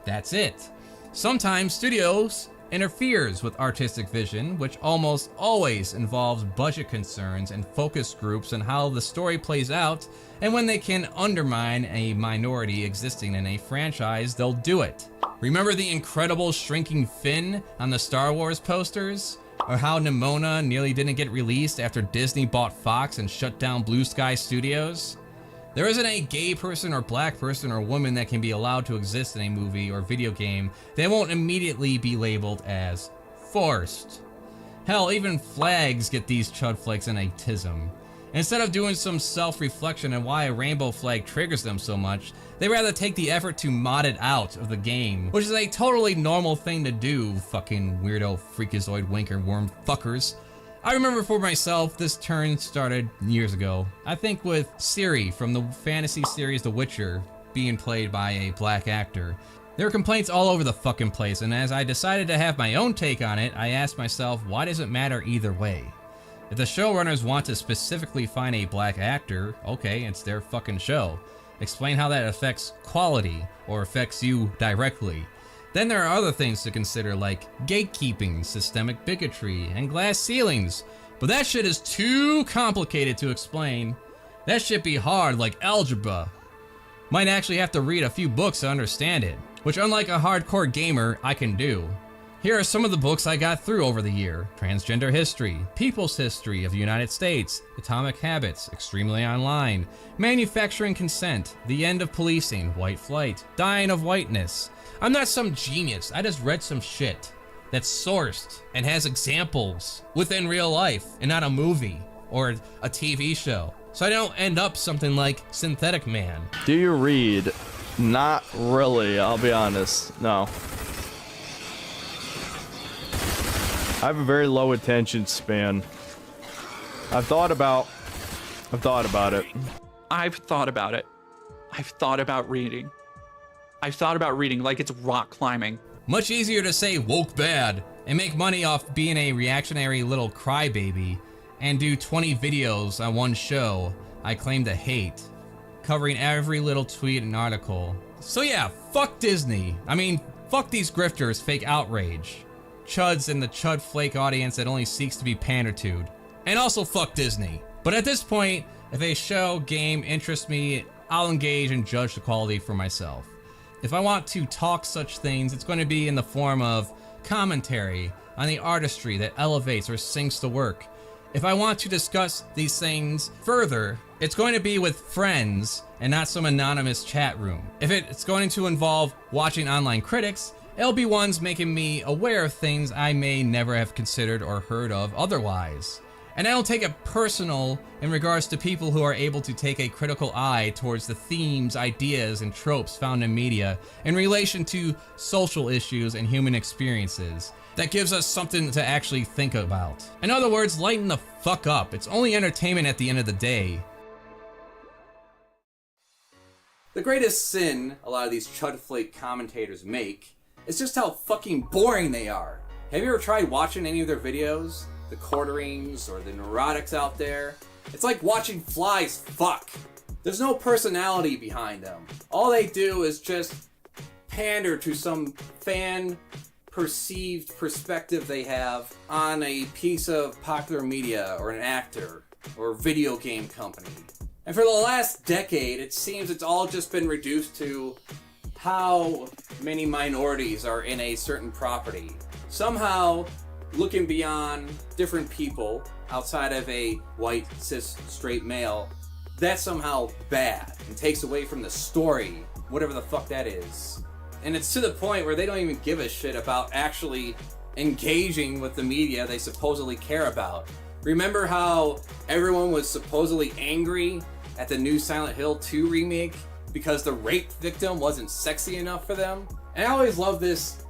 That's it. Sometimes studios interferes with artistic vision, which almost always involves budget concerns and focus groups on how the story plays out, and when they can undermine a minority existing in a franchise, they'll do it. Remember the incredible shrinking Finn on the Star Wars posters? Or how Nimona nearly didn't get released after Disney bought Fox and shut down Blue Sky Studios? There isn't a gay person or black person or woman that can be allowed to exist in a movie or video game that won't immediately be labeled as forced. Hell, even flags get these chud flakes in a tism. Instead of doing some self-reflection on why a rainbow flag triggers them so much, they rather take the effort to mod it out of the game, which is a totally normal thing to do, fucking weirdo freakazoid winker worm fuckers. I remember for myself, this turn started years ago. I think with Ciri from the fantasy series The Witcher being played by a black actor. There were complaints all over the fucking place, and as I decided to have my own take on it, I asked myself, why does it matter either way? If the showrunners want to specifically find a black actor, okay, it's their fucking show. Explain how that affects quality, or affects you directly. Then there are other things to consider like gatekeeping, systemic bigotry, and glass ceilings. But that shit is too complicated to explain. That shit be hard like algebra. Might actually have to read a few books to understand it, which unlike a hardcore gamer, I can do. Here are some of the books I got through over the year: Transgender History, People's History of the United States, Atomic Habits, Extremely Online, Manufacturing Consent, The End of Policing, White Flight, Dying of Whiteness. I'm not some genius, I just read some shit that's sourced and has examples within real life and not a movie or a TV show. So I don't end up something like Synthetic Man. Do you read? Not really, I'll be honest. No. I have a very low attention span. I've thought about it. I've thought about it. I've thought about reading. I've thought about reading like it's rock climbing. Much easier to say woke bad and make money off being a reactionary little crybaby and do 20 videos on one show I claim to hate, covering every little tweet and article. So yeah, fuck Disney. I mean, fuck these grifters, fake outrage, chuds and the chud flake audience that only seeks to be pandered to. And also fuck Disney. But at this point, if a show, game interests me, I'll engage and judge the quality for myself. If I want to talk such things, it's going to be in the form of commentary on the artistry that elevates or sinks the work. If I want to discuss these things further, it's going to be with friends and not some anonymous chat room. If it's going to involve watching online critics, it'll be ones making me aware of things I may never have considered or heard of otherwise. And I don't take it personal in regards to people who are able to take a critical eye towards the themes, ideas, and tropes found in media in relation to social issues and human experiences. That gives us something to actually think about. In other words, lighten the fuck up. It's only entertainment at the end of the day. The greatest sin a lot of these chudflake commentators make is just how fucking boring they are. Have you ever tried watching any of their videos? The quarterings or the neurotics out there? It's like watching flies fuck. There's no personality behind them. All they do is just pander to some fan perceived perspective they have on a piece of popular media or an actor or video game company. And for the last decade, it seems it's all just been reduced to how many minorities are in a certain property. Somehow, looking beyond different people outside of a white, cis, straight male, that's somehow bad and takes away from the story, whatever the fuck that is. And it's to the point where they don't even give a shit about actually engaging with the media they supposedly care about. Remember how everyone was supposedly angry at the new Silent Hill 2 remake because the rape victim wasn't sexy enough for them? And I always love this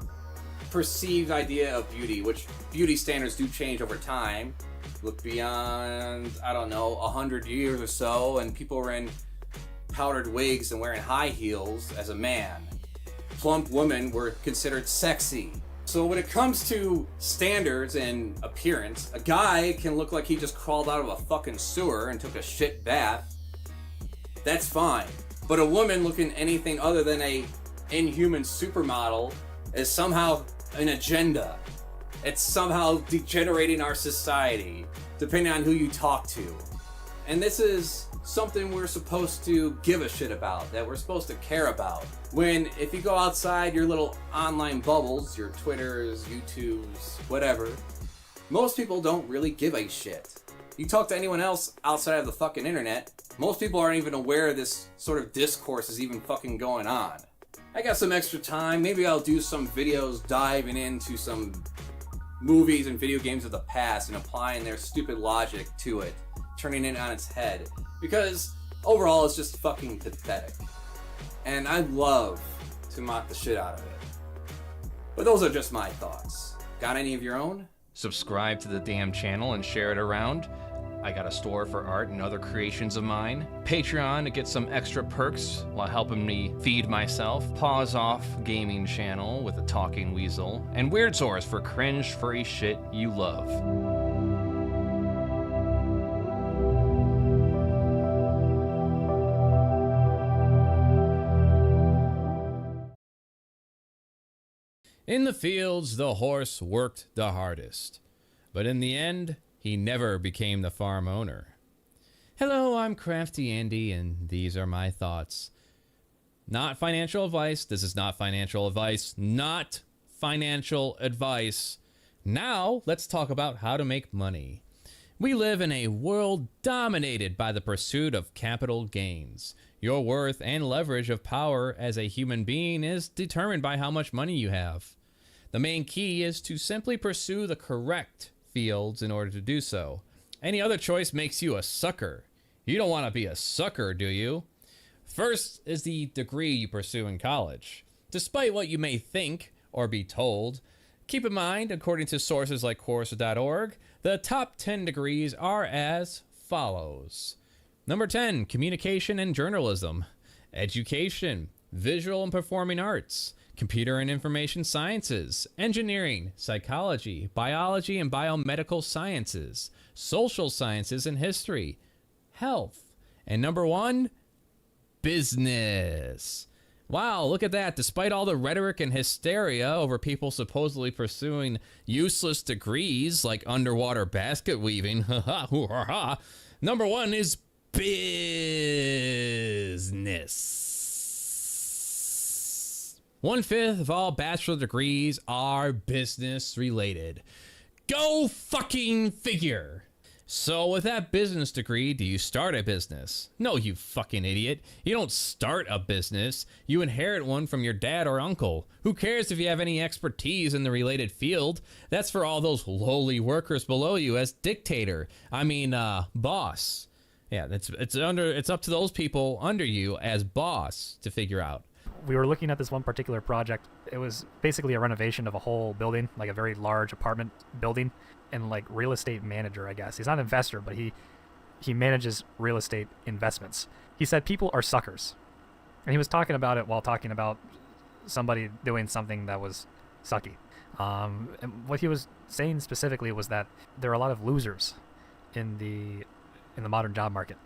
perceived idea of beauty, which beauty standards do change over time. Look beyond, I don't know, 100 years or so, and people were in powdered wigs and wearing high heels as a man. Plump women were considered sexy. So when it comes to standards and appearance, a guy can look like he just crawled out of a fucking sewer and took a shit bath. That's fine. But a woman looking anything other than a inhuman supermodel is somehow an agenda. It's somehow degenerating our society, depending on who you talk to. And this is something we're supposed to give a shit about, that we're supposed to care about. When, if you go outside your little online bubbles, your Twitters, YouTubes, whatever, most people don't really give a shit. You talk to anyone else outside of the fucking internet, most people aren't even aware this sort of discourse is even fucking going on. I got some extra time, maybe I'll do some videos diving into some movies and video games of the past and applying their stupid logic to it, turning it on its head. Because overall it's just fucking pathetic. And I love to mock the shit out of it. But those are just my thoughts. Got any of your own? Subscribe to the damn channel and share it around. I got a store for art and other creations of mine. Patreon to get some extra perks while helping me feed myself. Paws Off gaming channel with a talking weasel. And Weird Source for cringe furry shit you love. In the fields, the horse worked the hardest, but in the end, he never became the farm owner. Hello, I'm CraftyAndy, and these are my thoughts. Not financial advice. This is not financial advice. Not financial advice. Now, let's talk about how to make money. We live in a world dominated by the pursuit of capital gains. Your worth and leverage of power as a human being is determined by how much money you have. The main key is to simply pursue the correct fields in order to do so. Any other choice makes you a sucker. You don't want to be a sucker, do you? First is the degree you pursue in college. Despite what you may think or be told, keep in mind, according to sources like Coursera.org, the top 10 degrees are as follows. Number 10, communication and journalism, education, visual and performing arts, computer and information sciences, engineering, psychology, biology and biomedical sciences, social sciences and history, health, and number 1, business. Wow, look at that. Despite all the rhetoric and hysteria over people supposedly pursuing useless degrees like underwater basket weaving, number 1 is business. 1/5 of all bachelor degrees are business related. Go fucking figure. So with that business degree, do you start a business? No, you fucking idiot. You don't start a business. You inherit one from your dad or uncle. Who cares if you have any expertise in the related field? That's for all those lowly workers below you as dictator. Boss. Yeah, it's up to those people under you as boss to figure out. We were looking at this one particular project. It was basically a renovation of a whole building, like a very large apartment building, and like real estate manager, I guess. He's not an investor, but he manages real estate investments. He said people are suckers. And he was talking about it while talking about somebody doing something that was sucky. And what he was saying specifically was that there are a lot of losers in the modern job market.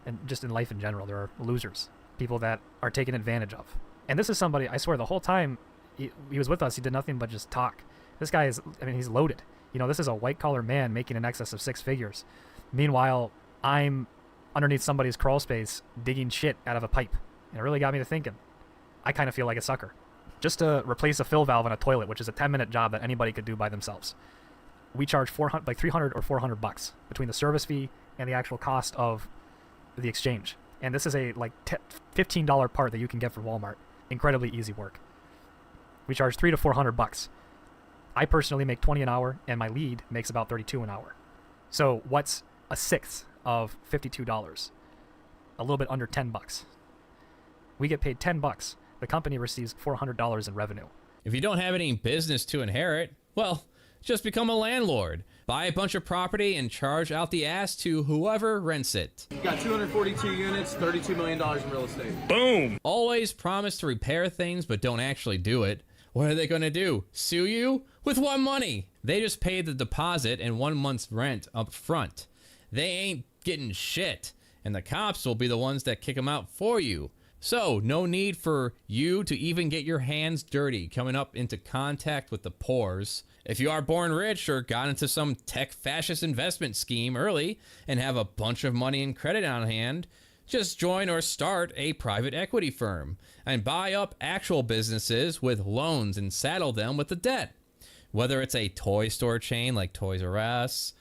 And just in life in general, there are losers. People that are taken advantage of. And this is somebody, I swear, the whole time he was with us, he did nothing but just talk. This guy is, he's loaded. You know, this is a white-collar man making in excess of 6 figures. Meanwhile, I'm underneath somebody's crawl space digging shit out of a pipe. And it really got me to thinking. I kind of feel like a sucker. Just to replace a fill valve in a toilet, which is a 10-minute job that anybody could do by themselves. We charge $300 or $400 between the service fee and the actual cost of the exchange. And this is a $15 part that you can get from Walmart. Incredibly easy work. We charge $300 to $400. I personally make $20 an hour, and my lead makes about $32 an hour. So what's a sixth of $52? A little bit under $10. We get paid $10. The company receives $400 in revenue. If you don't have any business to inherit, well, just become a landlord. Buy a bunch of property and charge out the ass to whoever rents it. We've got 242 units, $32 million in real estate. Boom! Always promise to repair things, but don't actually do it. What are they going to do? Sue you? With what money? They just paid the deposit and 1 month's rent up front. They ain't getting shit, and the cops will be the ones that kick them out for you. So, no need for you to even get your hands dirty coming up into contact with the pores. If you are born rich or got into some tech fascist investment scheme early and have a bunch of money and credit on hand, just join or start a private equity firm and buy up actual businesses with loans and saddle them with the debt. Whether it's a toy store chain like Toys R Us,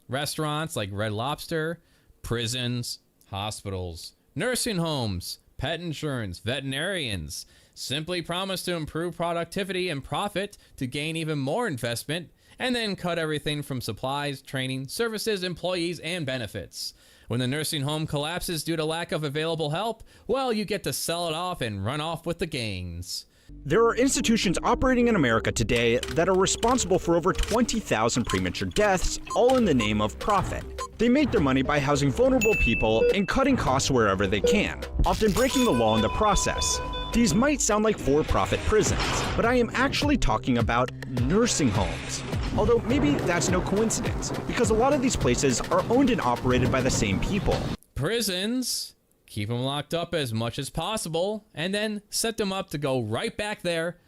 restaurants like Red Lobster, prisons, hospitals, nursing homes, pet insurance, veterinarians. Simply promise to improve productivity and profit to gain even more investment, and then cut everything from supplies, training, services, employees, and benefits. When the nursing home collapses due to lack of available help, well, you get to sell it off and run off with the gains. There are institutions operating in America today that are responsible for over 20,000 premature deaths, all in the name of profit. They make their money by housing vulnerable people and cutting costs wherever they can, often breaking the law in the process. These might sound like for-profit prisons, but I am actually talking about nursing homes. Although maybe that's no coincidence, because a lot of these places are owned and operated by the same people. Prisons? Keep them locked up as much as possible, and then set them up to go right back there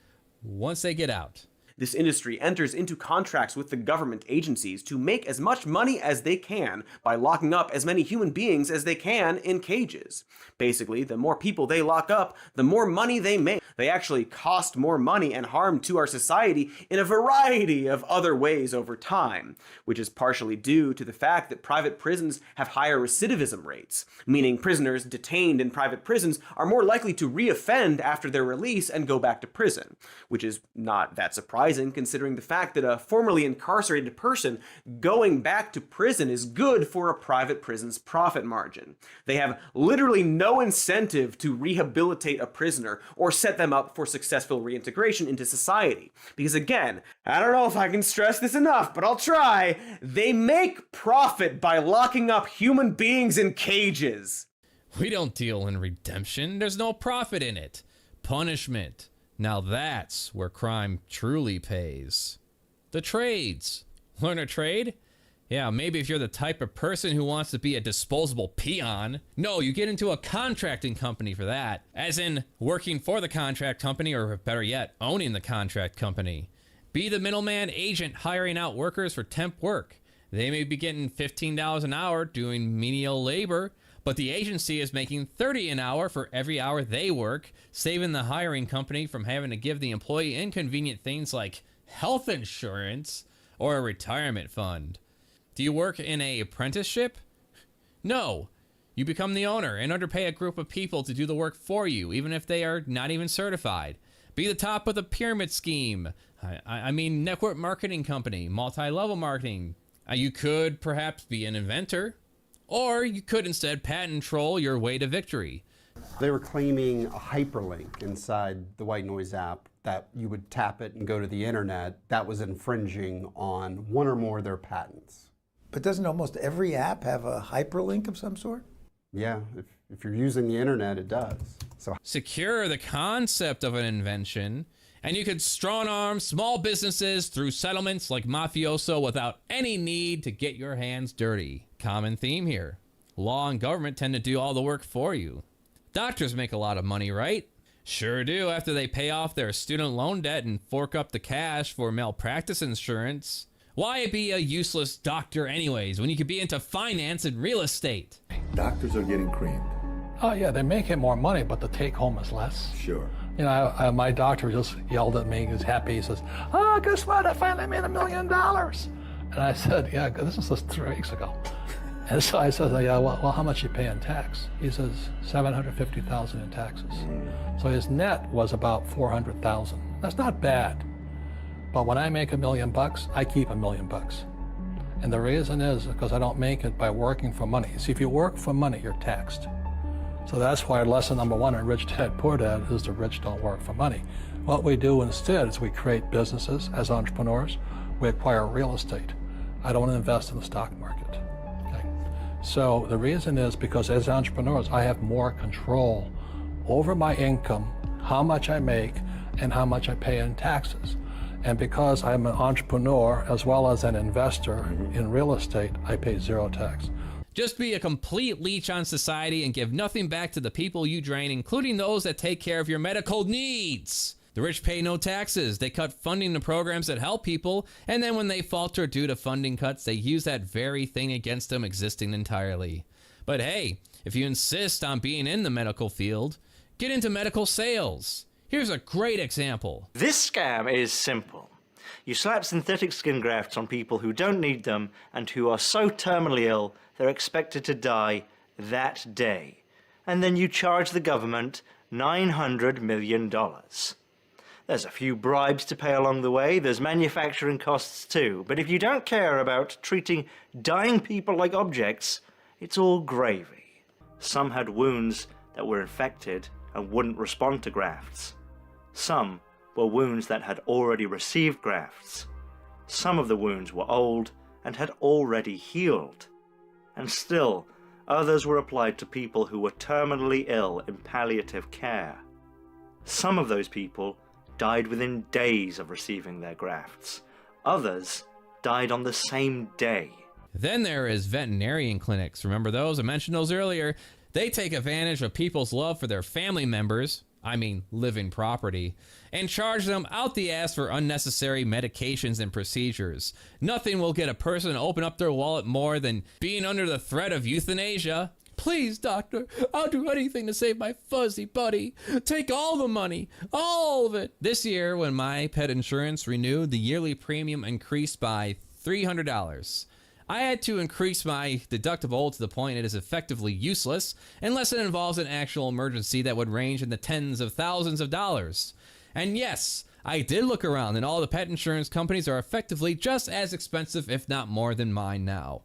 once they get out. This industry enters into contracts with the government agencies to make as much money as they can by locking up as many human beings as they can in cages. Basically, the more people they lock up, the more money they make. They actually cost more money and harm to our society in a variety of other ways over time, which is partially due to the fact that private prisons have higher recidivism rates, meaning prisoners detained in private prisons are more likely to reoffend after their release and go back to prison, which is not that surprising considering the fact that a formerly incarcerated person going back to prison is good for a private prison's profit margin. They have literally no incentive to rehabilitate a prisoner or set them up for successful reintegration into society. Because again, I don't know if I can stress this enough, but I'll try. They make profit by locking up human beings in cages. We don't deal in redemption. There's no profit in it. Punishment. Now that's where crime truly pays. The trades. Learn a trade? Yeah, maybe if you're the type of person who wants to be a disposable peon. No, you get into a contracting company for that. As in, working for the contract company, or better yet, owning the contract company. Be the middleman agent hiring out workers for temp work. They may be getting $15 an hour doing menial labor, but the agency is making $30 an hour for every hour they work, saving the hiring company from having to give the employee inconvenient things like health insurance or a retirement fund. Do you work in an apprenticeship? No. You become the owner and underpay a group of people to do the work for you, even if they are not even certified. Be the top of the pyramid scheme. I mean, network marketing company, multi-level marketing. You could perhaps be an inventor, or you could instead patent troll your way to victory. They were claiming a hyperlink inside the White Noise app that you would tap it and go to the internet. That was infringing on one or more of their patents. But doesn't almost every app have a hyperlink of some sort? Yeah, if you're using the internet, it does. So secure the concept of an invention, and you could strong-arm small businesses through settlements like mafioso without any need to get your hands dirty. Common theme here. Law and government tend to do all the work for you. Doctors make a lot of money, right? Sure do after they pay off their student loan debt and fork up the cash for malpractice insurance. Why be a useless doctor anyways when you could be into finance and real estate? Doctors are getting creamed. Oh yeah, they're making more money, but the take home is less. Sure. You know, my doctor just yelled at me. He was happy. He says, "Oh, guess what? I finally made $1 million." And I said, "Yeah, this was just 3 weeks ago." And so I said, "Yeah, well, how much you pay in tax?" He says, $750,000 in taxes. So his net was about $400,000. That's not bad. But when I make $1 million, I keep $1 million. And the reason is because I don't make it by working for money. See, if you work for money, you're taxed. So that's why lesson number 1 in Rich Dad Poor Dad is the rich don't work for money. What we do instead is we create businesses as entrepreneurs. We acquire real estate. I don't invest in the stock market. Okay? So the reason is because as entrepreneurs, I have more control over my income, how much I make, and how much I pay in taxes. And because I'm an entrepreneur as well as an investor in real estate, I pay 0 tax. Just be a complete leech on society and give nothing back to the people you drain, including those that take care of your medical needs. The rich pay no taxes. They cut funding to programs that help people, and then when they falter due to funding cuts, they use that very thing against them existing entirely. But hey, if you insist on being in the medical field, get into medical sales. Here's a great example. This scam is simple. You slap synthetic skin grafts on people who don't need them and who are so terminally ill they're expected to die that day. And then you charge the government $900 million. There's a few bribes to pay along the way, there's manufacturing costs too, but if you don't care about treating dying people like objects, it's all gravy. Some had wounds that were infected and wouldn't respond to grafts. Some were wounds that had already received grafts. Some of the wounds were old and had already healed. And still, others were applied to people who were terminally ill in palliative care. Some of those people died within days of receiving their grafts. Others died on the same day. Then there is veterinarian clinics. Remember those? I mentioned those earlier. They take advantage of people's love for their family members, I mean living property, and charge them out the ass for unnecessary medications and procedures. Nothing will get a person to open up their wallet more than being under the threat of euthanasia. Please, doctor, I'll do anything to save my fuzzy buddy. Take all the money, all of it. This year, when my pet insurance renewed, the yearly premium increased by $300. I had to increase my deductible to the point it is effectively useless unless it involves an actual emergency that would range in the tens of thousands of dollars. And yes, I did look around, and all the pet insurance companies are effectively just as expensive, if not more, than mine now.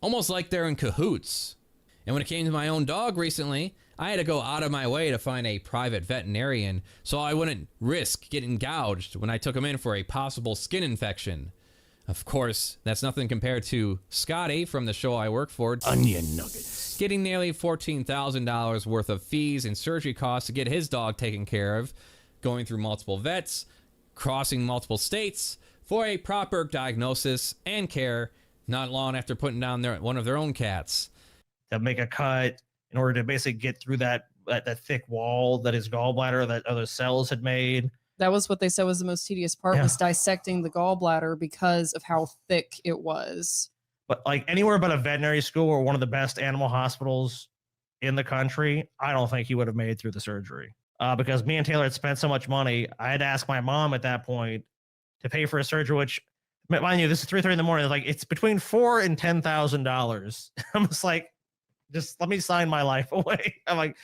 Almost like they're in cahoots. And when it came to my own dog recently, I had to go out of my way to find a private veterinarian so I wouldn't risk getting gouged when I took him in for a possible skin infection. Of course, that's nothing compared to Scotty from the show I work for. Onion nuggets. Getting nearly $14,000 worth of fees and surgery costs to get his dog taken care of, going through multiple vets, crossing multiple states for a proper diagnosis and care not long after putting down one of their own cats. To make a cut in order to basically get through that thick wall that his gallbladder, that other cells had made. That was what they said was the most tedious part, was dissecting the gallbladder because of how thick it was. But like anywhere but a veterinary school or one of the best animal hospitals in the country, I don't think he would have made it through the surgery. Because me and Taylor had spent so much money, I had to ask my mom at that point to pay for a surgery, which, mind you, this is 3:30 in the morning. Like, it's between $4,000 and $10,000. I'm just like, just let me sign my life away. I'm like,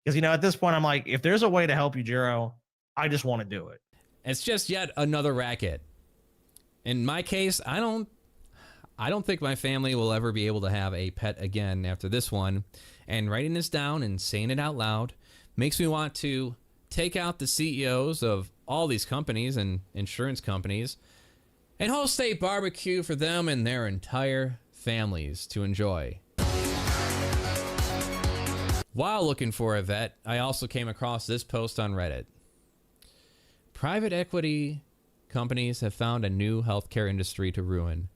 because, at this point, I'm like, if there's a way to help you, Jiro, I just want to do it. It's just yet another racket. In my case, I don't think my family will ever be able to have a pet again after this one. And writing this down and saying it out loud makes me want to take out the CEOs of all these companies and insurance companies and host a barbecue for them and their entire families to enjoy. While looking for a vet, I also came across this post on Reddit. Private equity companies have found a new healthcare industry to ruin,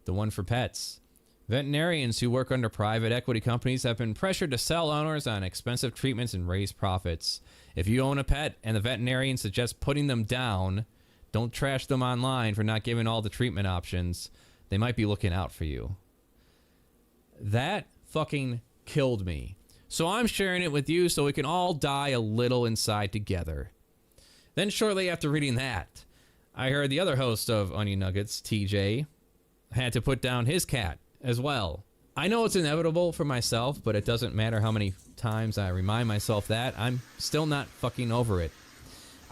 the one for pets. Veterinarians who work under private equity companies have been pressured to sell owners on expensive treatments and raise profits. If you own a pet and the veterinarian suggests putting them down, don't trash them online for not giving all the treatment options. They might be looking out for you. That fucking killed me. So I'm sharing it with you so we can all die a little inside together. Then shortly after reading that, I heard the other host of Onion Nuggets, TJ, had to put down his cat as well. I know it's inevitable for myself, but it doesn't matter how many times I remind myself that. I'm still not fucking over it.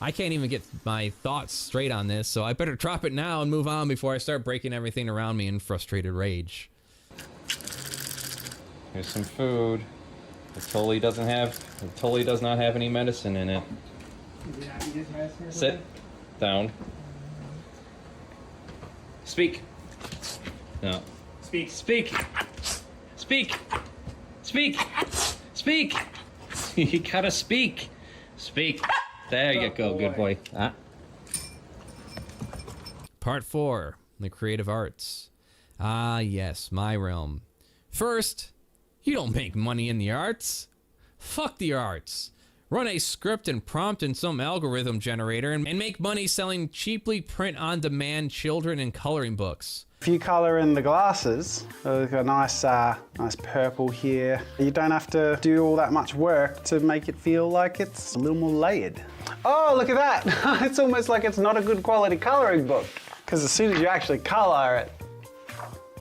I can't even get my thoughts straight on this, so I better drop it now and move on before I start breaking everything around me in frustrated rage. Here's some food. It totally does not have any medicine in it. Sit down. Speak. No. Speak. Speak. Speak. Speak. Speak. You gotta speak. Speak. There you go, good boy. Part 4, the creative arts. Ah, yes, my realm. First, you don't make money in the arts. Fuck the arts. Run a script and prompt in some algorithm generator and make money selling cheaply print-on-demand children and coloring books. If you colour in the glasses, we've got a nice purple here. You don't have to do all that much work to make it feel like it's a little more layered. Oh, look at that. It's almost like it's not a good quality colouring book, because as soon as you actually colour it,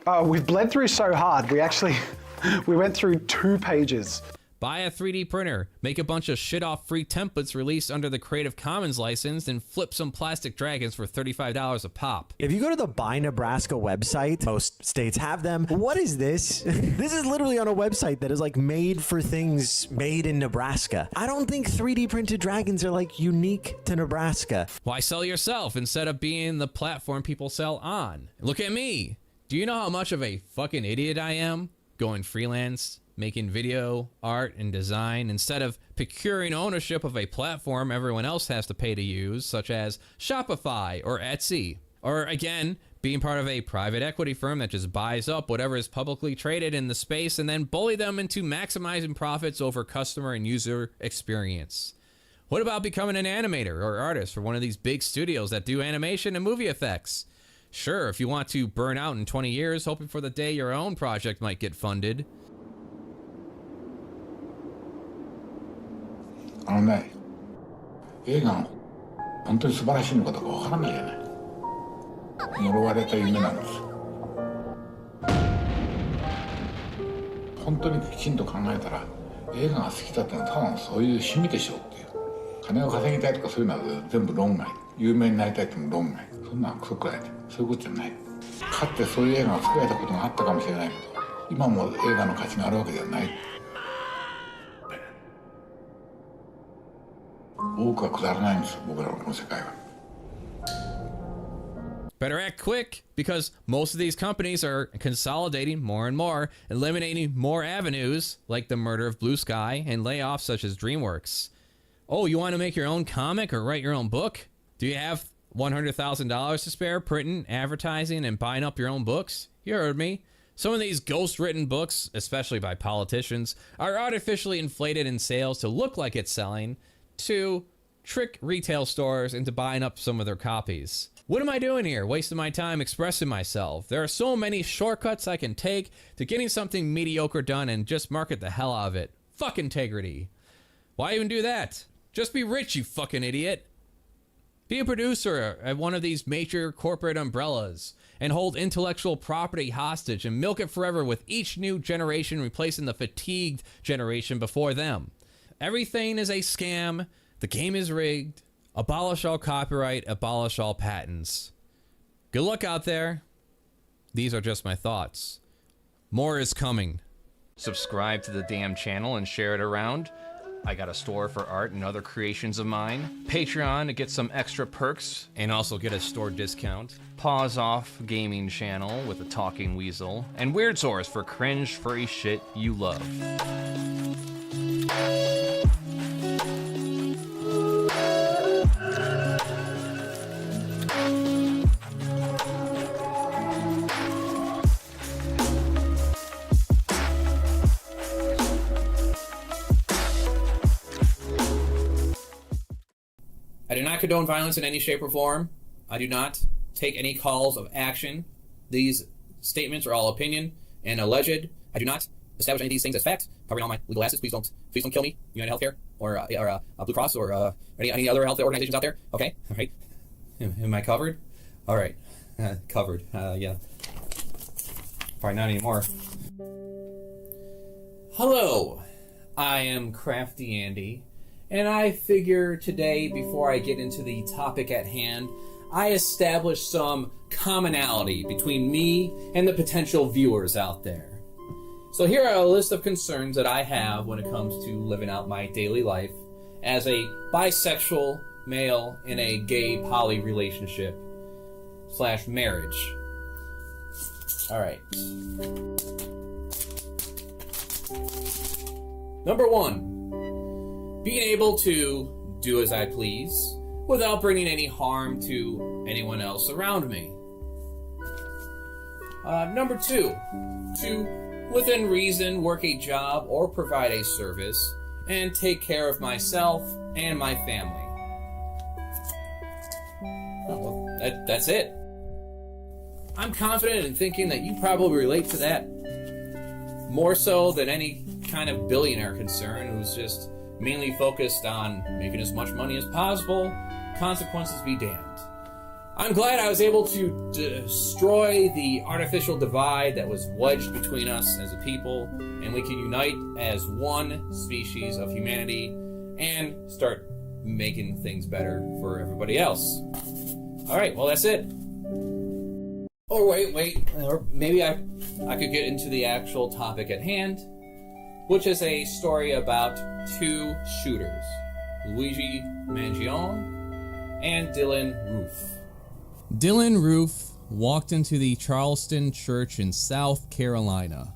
oh, we've bled through so hard. We went through 2 pages. Buy a 3D printer, make a bunch of shit-off free templates released under the Creative Commons license, and flip some plastic dragons for $35 a pop. If you go to the Buy Nebraska website, most states have them. What is this? This is literally on a website that is like made for things made in Nebraska. I don't think 3D printed dragons are like unique to Nebraska. Why sell yourself instead of being the platform people sell on? Look at me. Do you know how much of a fucking idiot I am? Going freelance, making video, art, and design instead of procuring ownership of a platform everyone else has to pay to use, such as Shopify or Etsy. Or again, being part of a private equity firm that just buys up whatever is publicly traded in the space and then bully them into maximizing profits over customer and user experience. What about becoming an animator or artist for one of these big studios that do animation and movie effects? Sure, if you want to burn out in 20 years, hoping for the day your own project might get funded. あのね、映画の本当に素晴らしいのかどうかわからないじゃない。呪われた夢なんですよ。本当にきちんと考えたら、映画が好きだってのはただのそういう趣味でしょうっていう。金を稼ぎたいとかそういうのは全部論外。有名になりたいっても論外。そんなのクソくらいで。そういうことじゃない。かつてそういう映画が作られたことがあったかもしれないけど、今も映画の価値があるわけではない。多くはくだらないんですよ、僕らのこの世界は。Better act quick, because most of these companies are consolidating more and more, eliminating more avenues, like the murder of Blue Sky and layoffs such as DreamWorks. Oh, you want to make your own comic or write your own book? Do you have $100,000 to spare printing, advertising, and buying up your own books? You heard me. Some of these ghost-written books, especially by politicians, are artificially inflated in sales to look like it's selling, to trick retail stores into buying up some of their copies. What am I doing here? Wasting my time expressing myself. There are so many shortcuts I can take to getting something mediocre done and just market the hell out of it. Fuck integrity. Why even do that? Just be rich, you fucking idiot. Be a producer at one of these major corporate umbrellas and hold intellectual property hostage and milk it forever with each new generation replacing the fatigued generation before them. Everything is a scam. The game is rigged. Abolish all copyright, abolish all patents. Good luck out there. These are just my thoughts. More is coming. Subscribe to the damn channel and share it around. I got a store for art and other creations of mine. Patreon to get some extra perks and also get a store discount. Pause Off gaming channel with a talking weasel. And Weird Source for cringe furry shit you love. I do not condone violence in any shape or form. I do not take any calls of action. These statements are all opinion and alleged. I do not establish any of these things as fact. Covering all my legal assets. Please don't kill me. United Healthcare or Blue Cross or any other health organizations out there. Okay, all right. Am I covered? All right, covered. Yeah. Probably not anymore. Hello, I am CraftyAndy. And I figure today, before I get into the topic at hand, I establish some commonality between me and the potential viewers out there. So here are a list of concerns that I have when it comes to living out my daily life as a bisexual male in a gay poly relationship / marriage. All right. Number 1. Being able to do as I please without bringing any harm to anyone else around me. Number 2, to, within reason, work a job or provide a service and take care of myself and my family. Oh, well, that's it. I'm confident in thinking that you probably relate to that more so than any kind of billionaire concern who's just mainly focused on making as much money as possible, consequences be damned. I'm glad I was able to destroy the artificial divide that was wedged between us as a people, and we can unite as one species of humanity and start making things better for everybody else. Alright, well that's it. Oh wait, or maybe I could get into the actual topic at hand, which is a story about two shooters, Luigi Mangione and Dylan Roof. Dylan Roof walked into the Charleston church in South Carolina.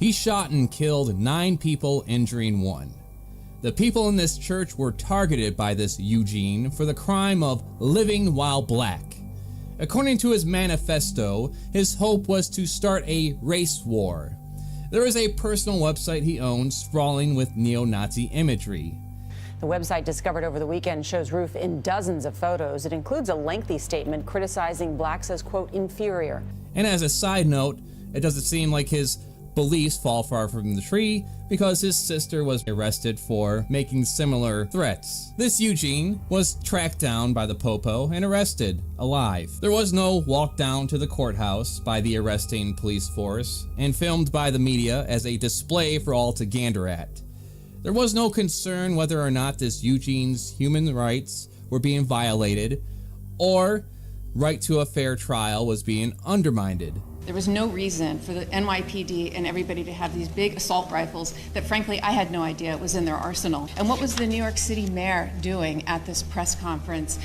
He shot and killed 9 people, injuring 1. The people in this church were targeted by this Eugene for the crime of living while black. According to his manifesto, his hope was to start a race war. There is a personal website he owns sprawling with neo-Nazi imagery. The website discovered over the weekend shows Roof in dozens of photos. It includes a lengthy statement criticizing blacks as, quote, inferior. And as a side note, it doesn't seem like his beliefs fall far from the tree because his sister was arrested for making similar threats. This Eugene was tracked down by the Popo and arrested alive. There was no walk down to the courthouse by the arresting police force and filmed by the media as a display for all to gander at. There was no concern whether or not this Eugene's human rights were being violated or right to a fair trial was being undermined. There was no reason for the NYPD and everybody to have these big assault rifles that, frankly, I had no idea was in their arsenal. And what was the New York City mayor doing at this press conference,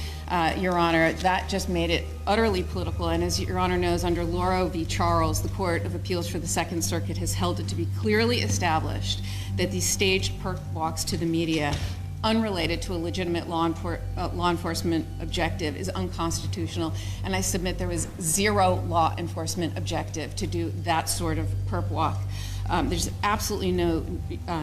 Your Honor? That just made it utterly political. And as Your Honor knows, under Lauro v. Charles, the Court of Appeals for the Second Circuit has held it to be clearly established that these staged perp walks to the media, unrelated to a legitimate law enforcement objective, is unconstitutional, and I submit there was zero law enforcement objective to do that sort of perp walk. There's absolutely no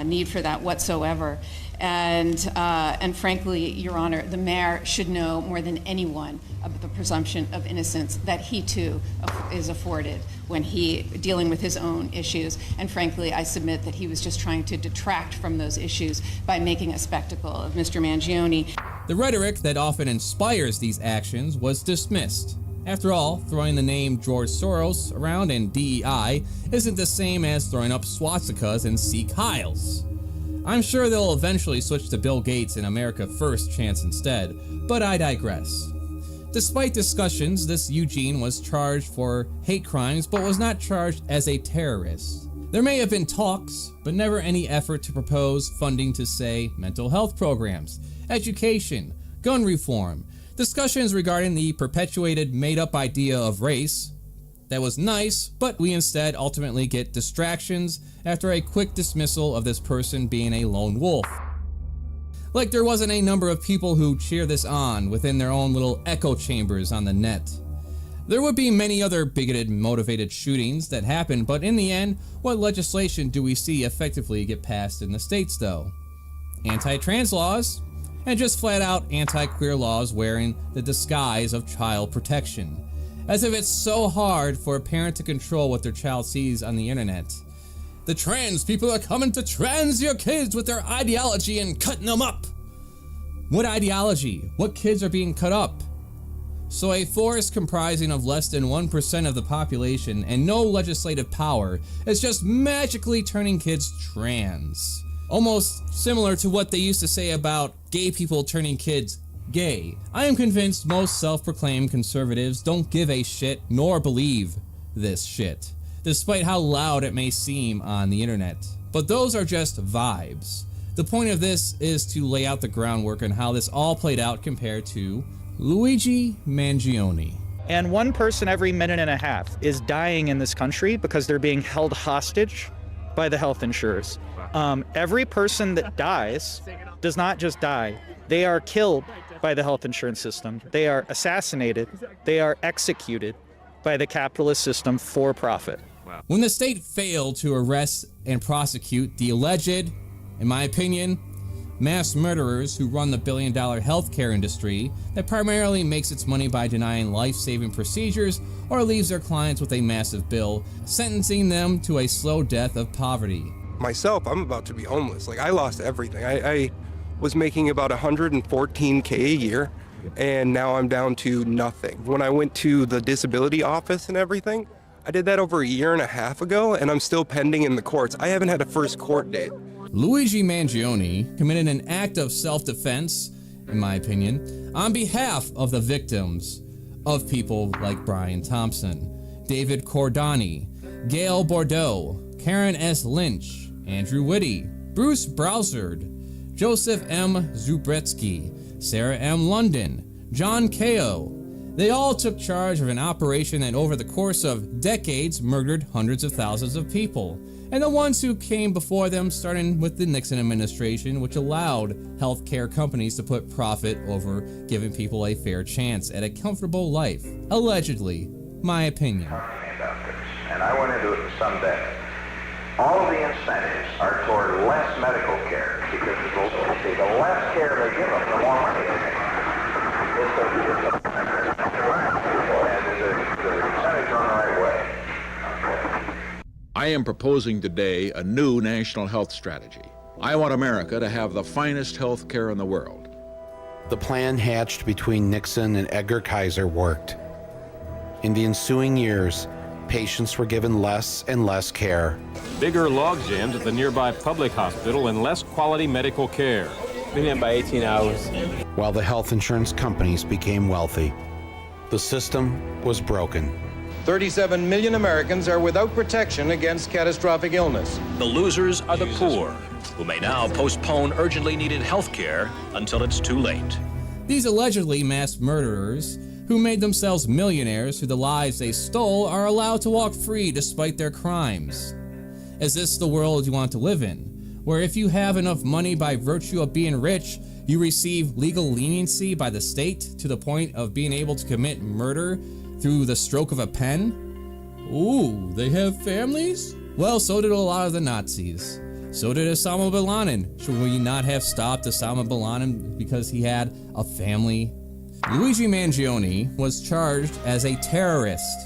need for that whatsoever, and frankly, Your Honor, the mayor should know more than anyone about the presumption of innocence that he too is afforded when he dealing with his own issues. And frankly, I submit that he was just trying to detract from those issues by making a spectacle of Mr. Mangione. The rhetoric that often inspires these actions was dismissed. After all, throwing the name George Soros around and DEI isn't the same as throwing up swastikas and Sikh Heils. I'm sure they'll eventually switch to Bill Gates and America First chants instead, but I digress. Despite discussions, this Eugene was charged for hate crimes but was not charged as a terrorist. There may have been talks, but never any effort to propose funding to, say, mental health programs, education, gun reform, discussions regarding the perpetuated made-up idea of race. That was nice, but we instead ultimately get distractions after a quick dismissal of this person being a lone wolf. Like there wasn't a number of people who cheer this on within their own little echo chambers on the net. There would be many other bigoted, motivated shootings that happen, but in the end, what legislation do we see effectively get passed in the states though? Anti-trans laws, and just flat out anti-queer laws wearing the disguise of child protection. As if it's so hard for a parent to control what their child sees on the internet. The trans people are coming to trans your kids with their ideology and cutting them up. What ideology? What kids are being cut up? So a force comprising of less than 1% of the population and no legislative power is just magically turning kids trans. Almost similar to what they used to say about gay people turning kids gay. I am convinced most self-proclaimed conservatives don't give a shit nor believe this shit, despite how loud it may seem on the internet. But those are just vibes. The point of this is to lay out the groundwork on how this all played out compared to Luigi Mangione. And one person every minute and a half is dying in this country because they're being held hostage by the health insurers. Every person that dies does not just die. They are killed by the health insurance system. They are assassinated. They are executed by the capitalist system for profit. When the state failed to arrest and prosecute the alleged, in my opinion, mass murderers who run the billion-dollar healthcare industry that primarily makes its money by denying life-saving procedures or leaves their clients with a massive bill, sentencing them to a slow death of poverty. Myself, I'm about to be homeless. Like, I lost everything. I was making about $114K a year, and now I'm down to nothing. When I went to the disability office and everything, I did that over a year and a half ago, and I'm still pending in the courts. I haven't had a first court date. Luigi Mangione committed an act of self-defense, in my opinion, on behalf of the victims of people like Brian Thompson, David Cordani, Gail Bordeaux, Karen S. Lynch, Andrew Whitty, Bruce Broussard, Joseph M. Zubretsky, Sarah M. London, John Kao. They all took charge of an operation that over the course of decades murdered hundreds of thousands of people. And the ones who came before them, starting with the Nixon administration, which allowed healthcare companies to put profit over giving people a fair chance at a comfortable life. Allegedly, my opinion. And I went into it with some depth. All of the incentives are toward less medical care because the less care they give them, the more money they make. And the incentives are in the right way. I I am proposing today a new national health strategy. I want America to have the finest health care in the world. The plan hatched between Nixon and Edgar Kaiser worked. In the ensuing years, patients were given less and less care. Bigger log jams at the nearby public hospital and less quality medical care. Been in by 18 hours. While the health insurance companies became wealthy, the system was broken. 37 million Americans are without protection against catastrophic illness. The losers are the poor, who may now postpone urgently needed health care until it's too late. These allegedly mass murderers, who made themselves millionaires through the lives they stole, are allowed to walk free despite their crimes. Is this the world you want to live in, where if you have enough money by virtue of being rich, you receive legal leniency by the state to the point of being able to commit murder through the stroke of a pen? Ooh, they have families? Well, so did a lot of the Nazis. So did Osama bin Laden. Should we not have stopped Osama bin Laden because he had a family? Luigi Mangione was charged as a terrorist.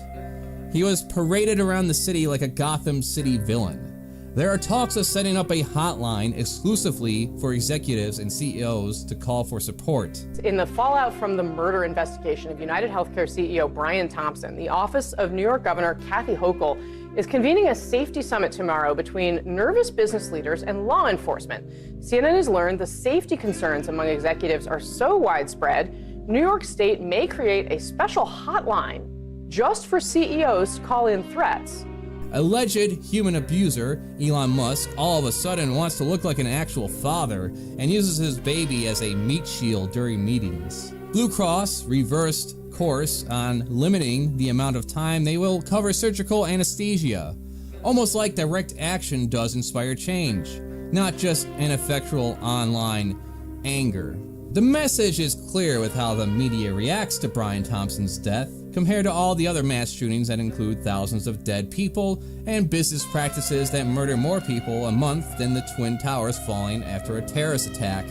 He was paraded around the city like a Gotham City villain. There are talks of setting up a hotline exclusively for executives and CEOs to call for support. In the fallout from the murder investigation of United Healthcare CEO Brian Thompson, the office of New York Governor Kathy Hochul is convening a safety summit tomorrow between nervous business leaders and law enforcement. CNN has learned the safety concerns among executives are so widespread, New York State may create a special hotline just for CEOs to call in threats. Alleged human abuser Elon Musk all of a sudden wants to look like an actual father and uses his baby as a meat shield during meetings. Blue Cross reversed course on limiting the amount of time they will cover surgical anesthesia, almost like direct action does inspire change, not just ineffectual online anger. The message is clear with how the media reacts to Brian Thompson's death compared to all the other mass shootings that include thousands of dead people and business practices that murder more people a month than the Twin Towers falling after a terrorist attack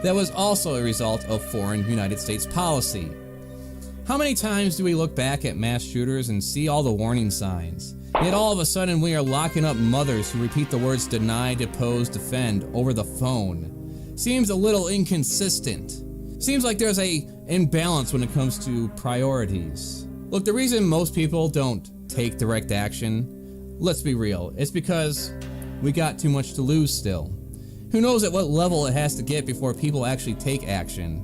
that was also a result of foreign United States policy. How many times do we look back at mass shooters and see all the warning signs? Yet all of a sudden we are locking up mothers who repeat the words deny, depose, defend over the phone. Seems a little inconsistent. Seems like there's a imbalance when it comes to priorities. Look, the reason most people don't take direct action, let's be real, it's because we got too much to lose still. Who knows at what level it has to get before people actually take action?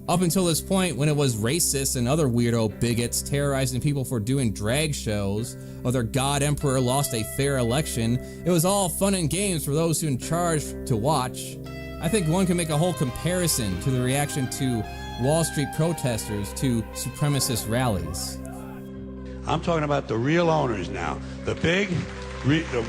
Up until this point, when it was racists and other weirdo bigots terrorizing people for doing drag shows, or their god emperor lost a fair election, it was all fun and games for those who in charge to watch. I think one can make a whole comparison to the reaction to Wall Street protesters to supremacist rallies. I'm talking about the real owners now. The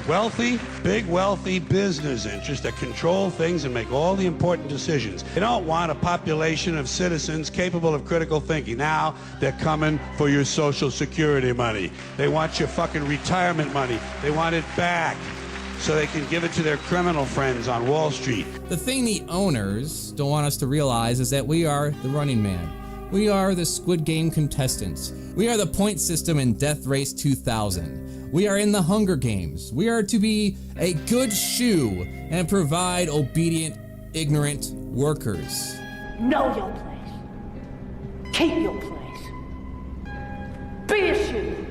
wealthy business interests that control things and make all the important decisions. They don't want a population of citizens capable of critical thinking. Now they're coming for your Social Security money. They want your fucking retirement money. They want it back so they can give it to their criminal friends on Wall Street. The thing the owners don't want us to realize is that we are the running man. We are the Squid Game contestants. We are the point system in Death Race 2000. We are in the Hunger Games. We are to be a good shoe and provide obedient, ignorant workers. Know your place. Keep your place. Be a shoe.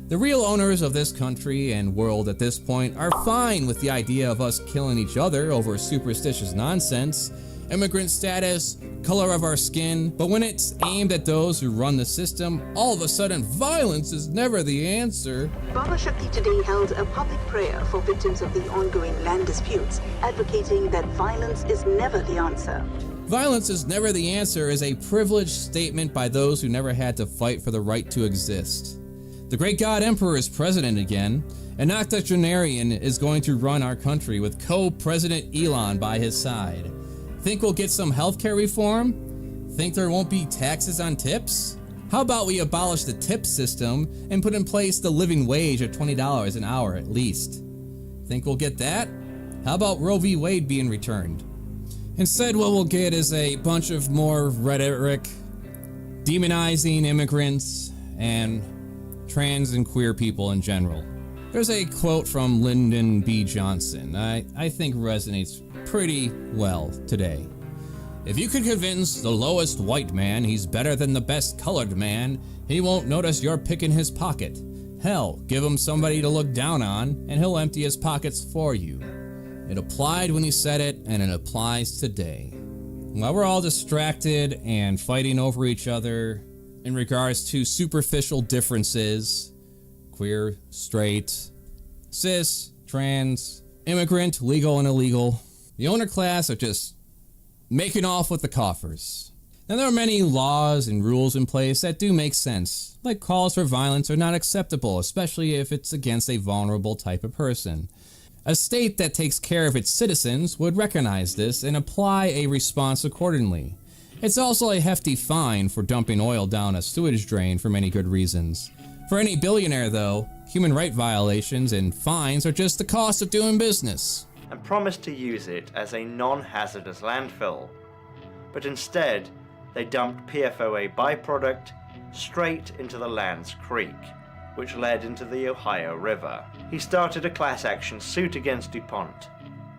The real owners of this country and world at this point are fine with the idea of us killing each other over superstitious nonsense, immigrant status, color of our skin, but when it's aimed at those who run the system, all of a sudden violence is never the answer. Baba Shakti today held a public prayer for victims of the ongoing land disputes, advocating that violence is never the answer. Violence is never the answer is a privileged statement by those who never had to fight for the right to exist. The great God Emperor is president again. An octogenarian is going to run our country with co-president Elon by his side. Think we'll get some healthcare reform? Think there won't be taxes on tips? How about we abolish the tip system and put in place the living wage of $20 an hour at least? Think we'll get that? How about Roe v. Wade being returned? Instead, what we'll get is a bunch of more rhetoric, demonizing immigrants, and trans and queer people in general. There's a quote from Lyndon B. Johnson I think resonates pretty well today. If you could convince the lowest white man he's better than the best colored man, he won't notice you're picking his pocket. Hell, give him somebody to look down on, and he'll empty his pockets for you. It applied when he said it, and it applies today. While we're all distracted and fighting over each other in regards to superficial differences, queer, straight, cis, trans, immigrant, legal and illegal, the owner class are just making off with the coffers. Now, there are many laws and rules in place that do make sense, like calls for violence are not acceptable, especially if it's against a vulnerable type of person. A state that takes care of its citizens would recognize this and apply a response accordingly. It's also a hefty fine for dumping oil down a sewage drain for many good reasons. For any billionaire, though, human rights violations and fines are just the cost of doing business. And promised to use it as a non-hazardous landfill. But instead, they dumped PFOA byproduct straight into the Lands Creek, which led into the Ohio River. He started a class action suit against DuPont,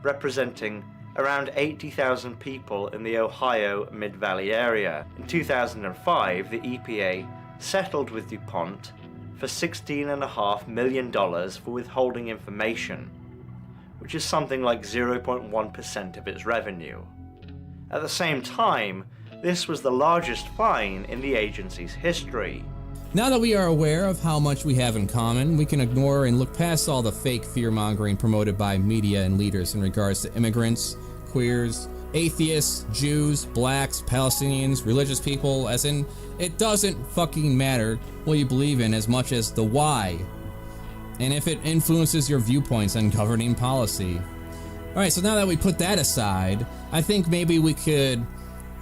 representing around 80,000 people in the Ohio Mid-Valley area. In 2005, the EPA settled with DuPont for $16.5 million for withholding information, which is something like 0.1% of its revenue. At the same time, this was the largest fine in the agency's history. Now that we are aware of how much we have in common, we can ignore and look past all the fake fear-mongering promoted by media and leaders in regards to immigrants, queers, atheists, Jews, blacks, Palestinians, religious people, as in, it doesn't fucking matter what you believe in as much as the why, and if it influences your viewpoints on governing policy. Alright, so now that we put that aside, I think maybe we could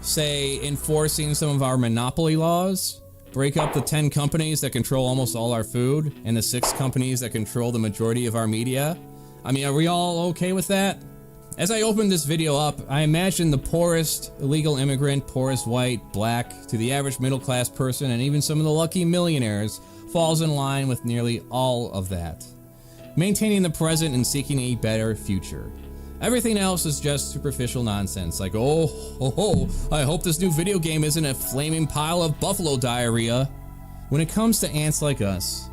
say enforcing some of our monopoly laws, break up the 10 companies that control almost all our food, and the 6 companies that control the majority of our media. I mean, are we all okay with that? As I opened this video up, I imagine the poorest illegal immigrant, poorest white, black, to the average middle class person, and even some of the lucky millionaires falls in line with nearly all of that. Maintaining the present and seeking a better future. Everything else is just superficial nonsense, like, oh, I hope this new video game isn't a flaming pile of buffalo diarrhea. When it comes to ants like us,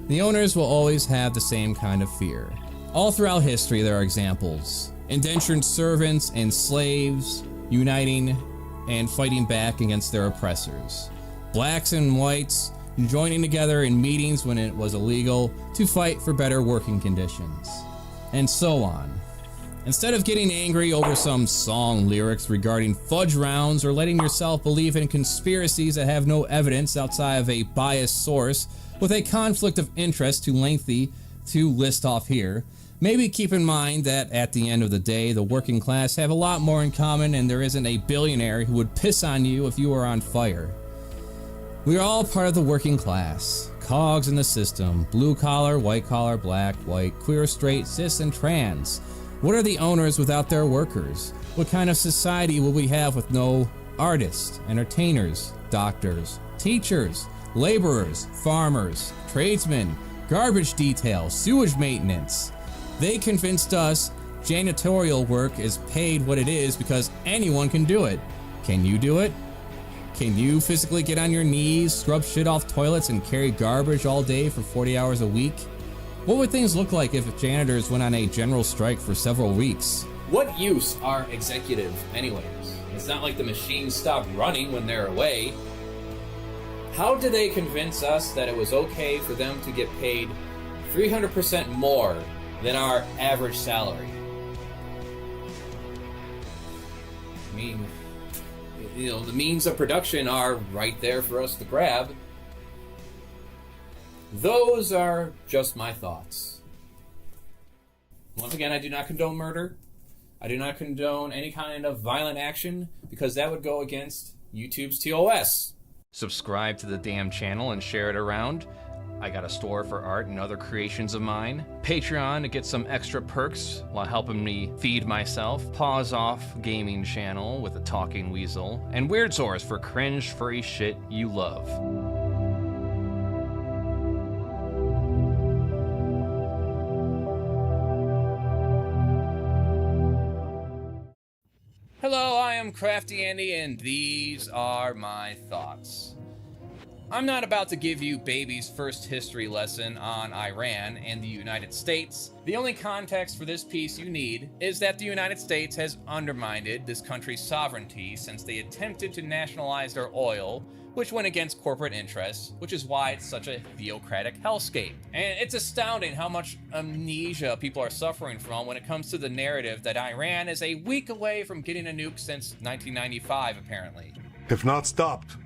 the owners will always have the same kind of fear. All throughout history there are examples. Indentured servants and slaves uniting and fighting back against their oppressors. Blacks and whites joining together in meetings when it was illegal to fight for better working conditions. And so on. Instead of getting angry over some song lyrics regarding fudge rounds or letting yourself believe in conspiracies that have no evidence outside of a biased source with a conflict of interest too lengthy to list off here, maybe keep in mind that at the end of the day, the working class have a lot more in common and there isn't a billionaire who would piss on you if you were on fire. We are all part of the working class, cogs in the system, blue collar, white collar, black, white, queer, straight, cis, and trans. What are the owners without their workers? What kind of society will we have with no artists, entertainers, doctors, teachers, laborers, farmers, tradesmen, garbage detail, sewage maintenance? They convinced us janitorial work is paid what it is because anyone can do it. Can you do it? Can you physically get on your knees, scrub shit off toilets, and carry garbage all day for 40 hours a week? What would things look like if janitors went on a general strike for several weeks? What use are executives anyways? It's not like the machines stop running when they're away. How did they convince us that it was okay for them to get paid 300% more than our average salary? I mean, you know, the means of production are right there for us to grab. Those are just my thoughts. Once again, I do not condone murder. I do not condone any kind of violent action because that would go against YouTube's TOS. Subscribe to the damn channel and share it around. I got a store for art and other creations of mine. Patreon to get some extra perks while helping me feed myself. Paws Off gaming channel with a talking weasel. And Weird Source for cringe furry shit you love. Hello, I am CraftyAndy, and these are my thoughts. I'm not about to give you baby's first history lesson on Iran and the United States. The only context for this piece you need is that the United States has undermined this country's sovereignty since they attempted to nationalize their oil, which went against corporate interests, which is why it's such a theocratic hellscape. And it's astounding how much amnesia people are suffering from when it comes to the narrative that Iran is a week away from getting a nuke since 1995, apparently. If not stopped,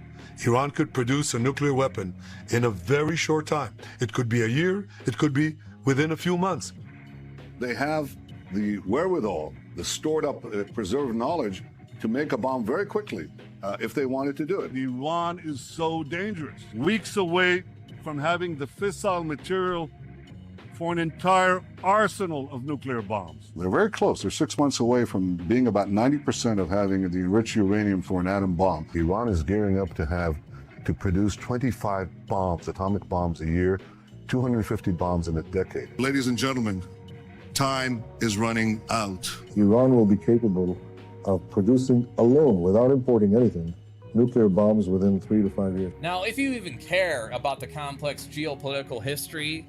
Iran could produce a nuclear weapon in a very short time. It could be a year, it could be within a few months. They have the wherewithal, the stored up, preserved knowledge to make a bomb very quickly if they wanted to do it. Iran is so dangerous. Weeks away from having the fissile material for an entire arsenal of nuclear bombs. They're very close. They're 6 months away from being about 90% of having the enriched uranium for an atom bomb. Iran is gearing up to produce 25 bombs, atomic bombs a year, 250 bombs in a decade. Ladies and gentlemen, time is running out. Iran will be capable of producing alone, without importing anything, nuclear bombs within 3 to 5 years. Now, if you even care about the complex geopolitical history,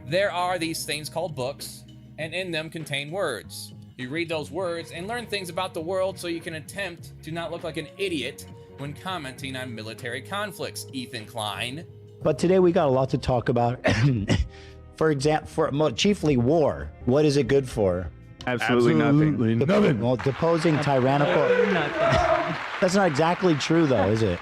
there are these things called books, and in them contain words. You read those words and learn things about the world so you can attempt to not look like an idiot when commenting on military conflicts, Ethan Klein. But today we got a lot to talk about. For example, chiefly war. What is it good for? Absolutely nothing. Well, deposing tyrannical... That's not exactly true, though, is it?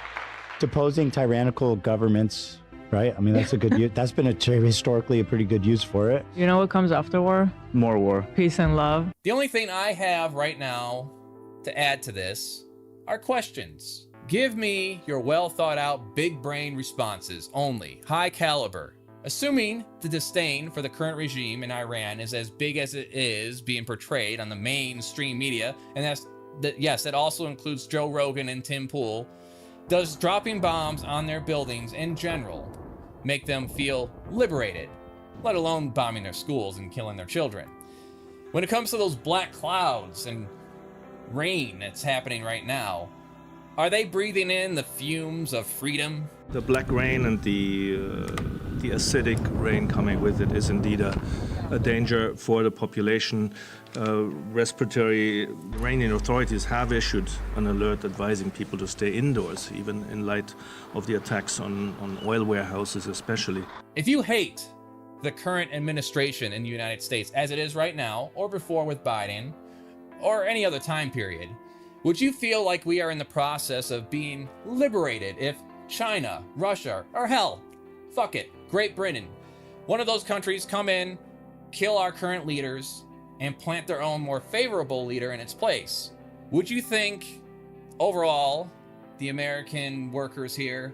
Deposing tyrannical governments, right? I mean, that's a good use. That's been historically a pretty good use for it. You know what comes after war? More war. Peace and love. The only thing I have right now to add to this are questions. Give me your well thought out, big brain responses only, high caliber. Assuming the disdain for the current regime in Iran is as big as it is being portrayed on the mainstream media, and that also includes Joe Rogan and Tim Pool, does dropping bombs on their buildings in general make them feel liberated, let alone bombing their schools and killing their children? When it comes to those black clouds and rain that's happening right now, are they breathing in the fumes of freedom? The black rain and the acidic rain coming with it is indeed a danger for the population. Respiratory Iranian authorities have issued an alert advising people to stay indoors, even in light of the attacks on oil warehouses especially. If you hate the current administration in the United States as it is right now, or before with Biden, or any other time period, would you feel like we are in the process of being liberated if China, Russia, or hell, fuck it, Great Britain, one of those countries come in, kill our current leaders, and plant their own more favorable leader in its place? Would you think, overall, the American workers here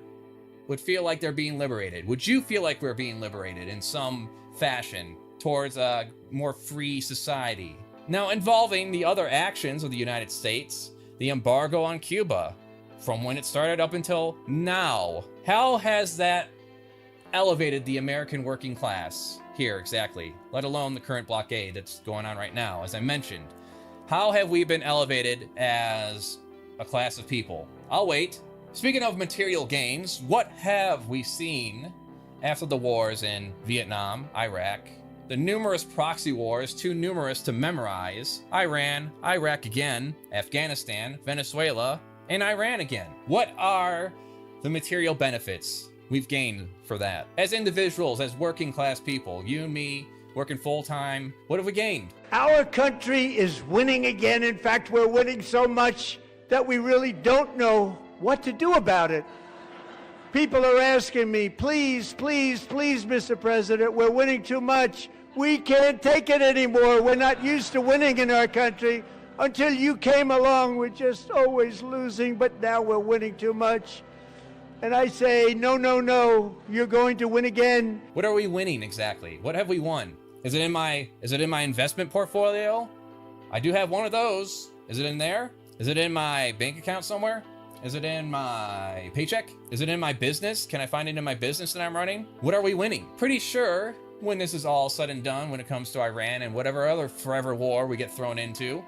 would feel like they're being liberated? Would you feel like we're being liberated in some fashion towards a more free society? Now, involving the other actions of the United States, the embargo on Cuba, from when it started up until now, how has that elevated the American working class here exactly, let alone the current blockade that's going on right now? As I mentioned, how have we been elevated as a class of people? I'll wait. Speaking of material gains, what have we seen after the wars in Vietnam, Iraq, the numerous proxy wars, too numerous to memorize, Iran, Iraq again, Afghanistan, Venezuela, and Iran again? What are the material benefits we've gained for that? As individuals, as working class people, you and me, working full-time, what have we gained? Our country is winning again. In fact, we're winning so much that we really don't know what to do about it. People are asking me, please, please, please, Mr. President, we're winning too much. We can't take it anymore. We're not used to winning in our country. Until you came along, we're just always losing, but now we're winning too much. And I say, no, no, no, you're going to win again. What are we winning exactly? What have we won? Is it in my investment portfolio? I do have one of those. Is it in there? Is it in my bank account somewhere? Is it in my paycheck? Is it in my business? Can I find it in my business that I'm running? What are we winning? Pretty sure when this is all said and done, when it comes to Iran and whatever other forever war we get thrown into,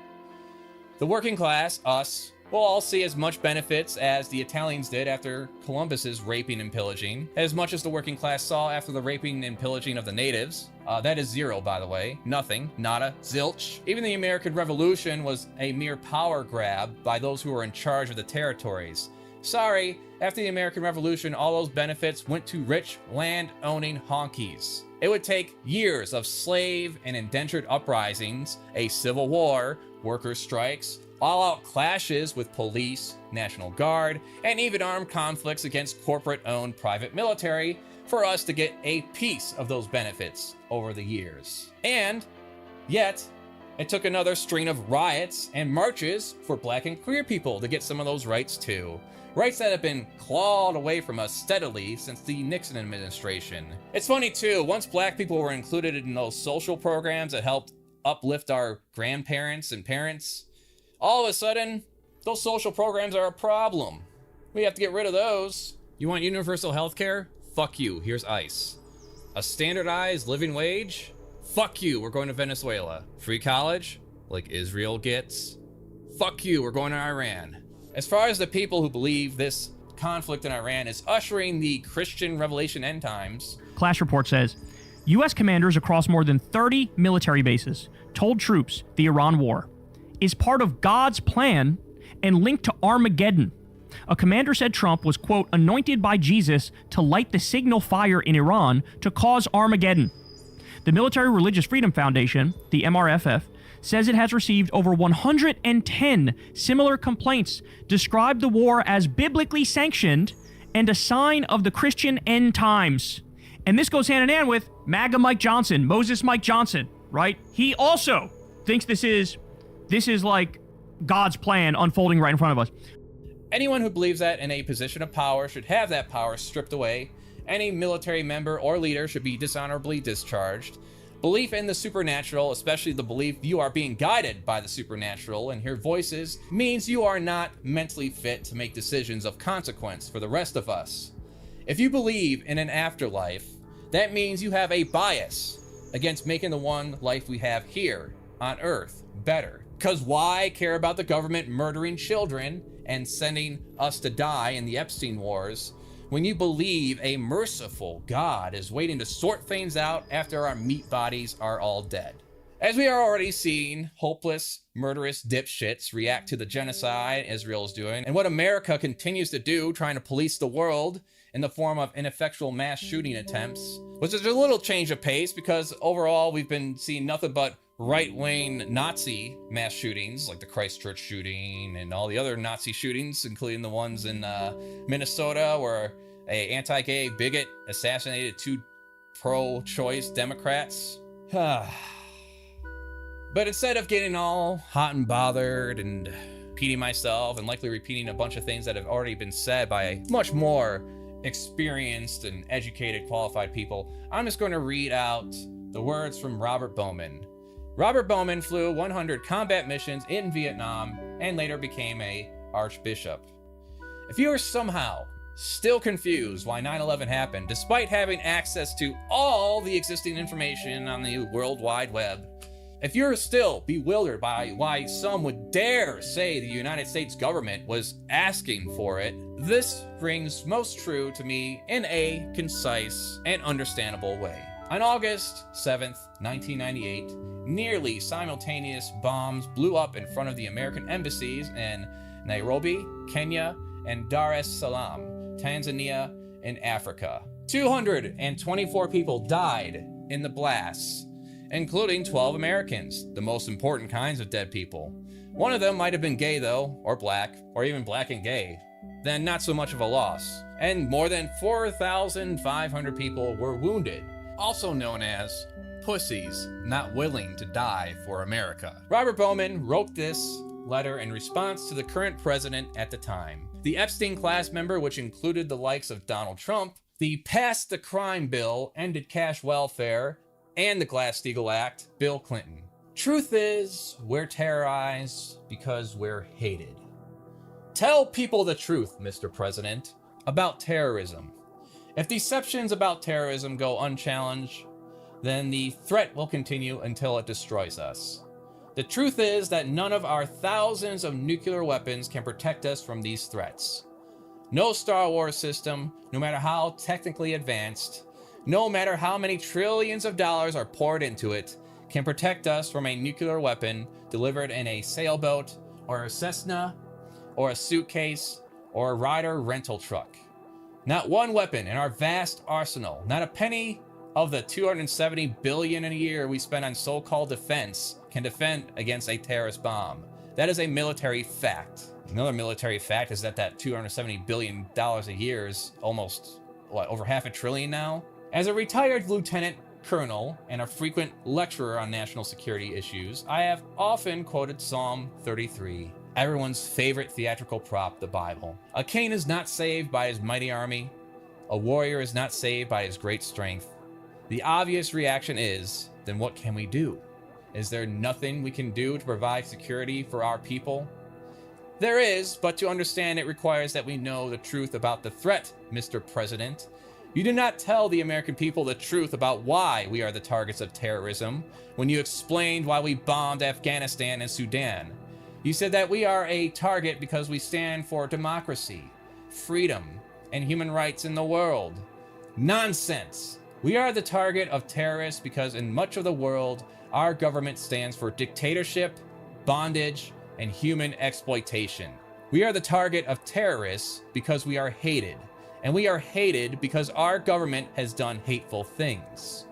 The working class, us, will all see as much benefits as the Italians did after Columbus's raping and pillaging, as much as the working class saw after the raping and pillaging of the natives. That is zero, by the way. Nothing. Nada. Zilch. Even the American Revolution was a mere power grab by those who were in charge of the territories. Sorry, after the American Revolution, all those benefits went to rich, land-owning honkies. It would take years of slave and indentured uprisings, a civil war, workers' strikes, all-out clashes with police, National Guard, and even armed conflicts against corporate-owned private military for us to get a piece of those benefits over the years. And yet, it took another string of riots and marches for black and queer people to get some of those rights too. Rights that have been clawed away from us steadily since the Nixon administration. It's funny too, once black people were included in those social programs that helped uplift our grandparents and parents, all of a sudden, those social programs are a problem. We have to get rid of those. You want universal health care? Fuck you, here's ICE. A standardized living wage? Fuck you, we're going to Venezuela. Free college? Like Israel gets? Fuck you, we're going to Iran. As far as the people who believe this conflict in Iran is ushering the Christian Revelation end times, Clash Report says, U.S. commanders across more than 30 military bases told troops the Iran war is part of God's plan and linked to Armageddon. A commander said Trump was, quote, anointed by Jesus to light the signal fire in Iran to cause Armageddon. The Military Religious Freedom Foundation, the MRFF, says it has received over 110 similar complaints, described the war as biblically sanctioned and a sign of the Christian end times. And this goes hand in hand with MAGA Mike Johnson, Moses Mike Johnson, right? He also thinks this is like God's plan unfolding right in front of us. Anyone who believes that in a position of power should have that power stripped away. Any military member or leader should be dishonorably discharged. Belief in the supernatural, especially the belief you are being guided by the supernatural and hear voices, means you are not mentally fit to make decisions of consequence for the rest of us. If you believe in an afterlife, that means you have a bias against making the one life we have here on Earth better. Because why care about the government murdering children and sending us to die in the Epstein wars when you believe a merciful God is waiting to sort things out after our meat bodies are all dead? As we are already seeing hopeless, murderous dipshits react to the genocide Israel is doing, and what America continues to do, trying to police the world in the form of ineffectual mass shooting attempts, which is a little change of pace because overall we've been seeing nothing but right-wing Nazi mass shootings, like the Christchurch shooting and all the other Nazi shootings, including the ones in Minnesota where a anti-gay bigot assassinated 2 pro-choice Democrats. But instead of getting all hot and bothered and repeating myself and likely repeating a bunch of things that have already been said by much more experienced and educated, qualified people, I'm just going to read out the words from Robert Bowman. Robert Bowman flew 100 combat missions in Vietnam and later became a archbishop. If you are somehow still confused why 9/11 happened, despite having access to all the existing information on the World Wide Web, if you're still bewildered by why some would dare say the United States government was asking for it, this rings most true to me in a concise and understandable way. On August 7th, 1998, nearly simultaneous bombs blew up in front of the American embassies in Nairobi, Kenya, and Dar es Salaam, Tanzania, in Africa. 224 people died in the blasts, including 12 Americans, the most important kinds of dead people. One of them might have been gay though, or black, or even black and gay. Then not so much of a loss. And more than 4,500 people were wounded, also known as pussies not willing to die for America. Robert Bowman wrote this letter in response to the current president at the time, the Epstein class member, which included the likes of Donald Trump, the Pass the Crime Bill, ended cash welfare, and the Glass-Steagall Act, Bill Clinton. Truth is, we're terrorized because we're hated. Tell people the truth, Mr. President, about terrorism. If deceptions about terrorism go unchallenged, then the threat will continue until it destroys us. The truth is that none of our thousands of nuclear weapons can protect us from these threats. No Star Wars system, no matter how technically advanced, no matter how many trillions of dollars are poured into it, can protect us from a nuclear weapon delivered in a sailboat, or a Cessna, or a suitcase, or a Ryder rental truck. Not one weapon in our vast arsenal, not a penny of the $270 billion a year we spend on so-called defense can defend against a terrorist bomb. That is a military fact. Another military fact is that $270 billion a year is almost, over $500 billion now? As a retired lieutenant colonel and a frequent lecturer on national security issues, I have often quoted Psalm 33, everyone's favorite theatrical prop, the Bible. A king is not saved by his mighty army. A warrior is not saved by his great strength. The obvious reaction is, then what can we do? Is there nothing we can do to provide security for our people? There is, but to understand it requires that we know the truth about the threat, Mr. President. You did not tell the American people the truth about why we are the targets of terrorism when you explained why we bombed Afghanistan and Sudan. You said that we are a target because we stand for democracy, freedom, and human rights in the world. Nonsense! We are the target of terrorists because in much of the world, our government stands for dictatorship, bondage, and human exploitation. We are the target of terrorists because we are hated, and we are hated because our government has done hateful things.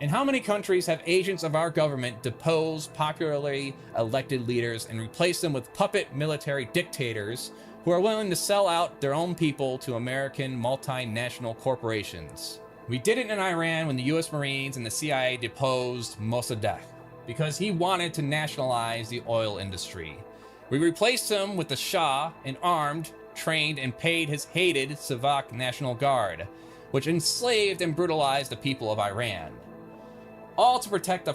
In how many countries have agents of our government deposed popularly elected leaders and replaced them with puppet military dictators who are willing to sell out their own people to American multinational corporations? We did it in Iran when the US Marines and the CIA deposed Mossadegh because he wanted to nationalize the oil industry. We replaced him with the Shah, an armed, trained, and paid his hated Savak National Guard, which enslaved and brutalized the people of Iran. All to protect the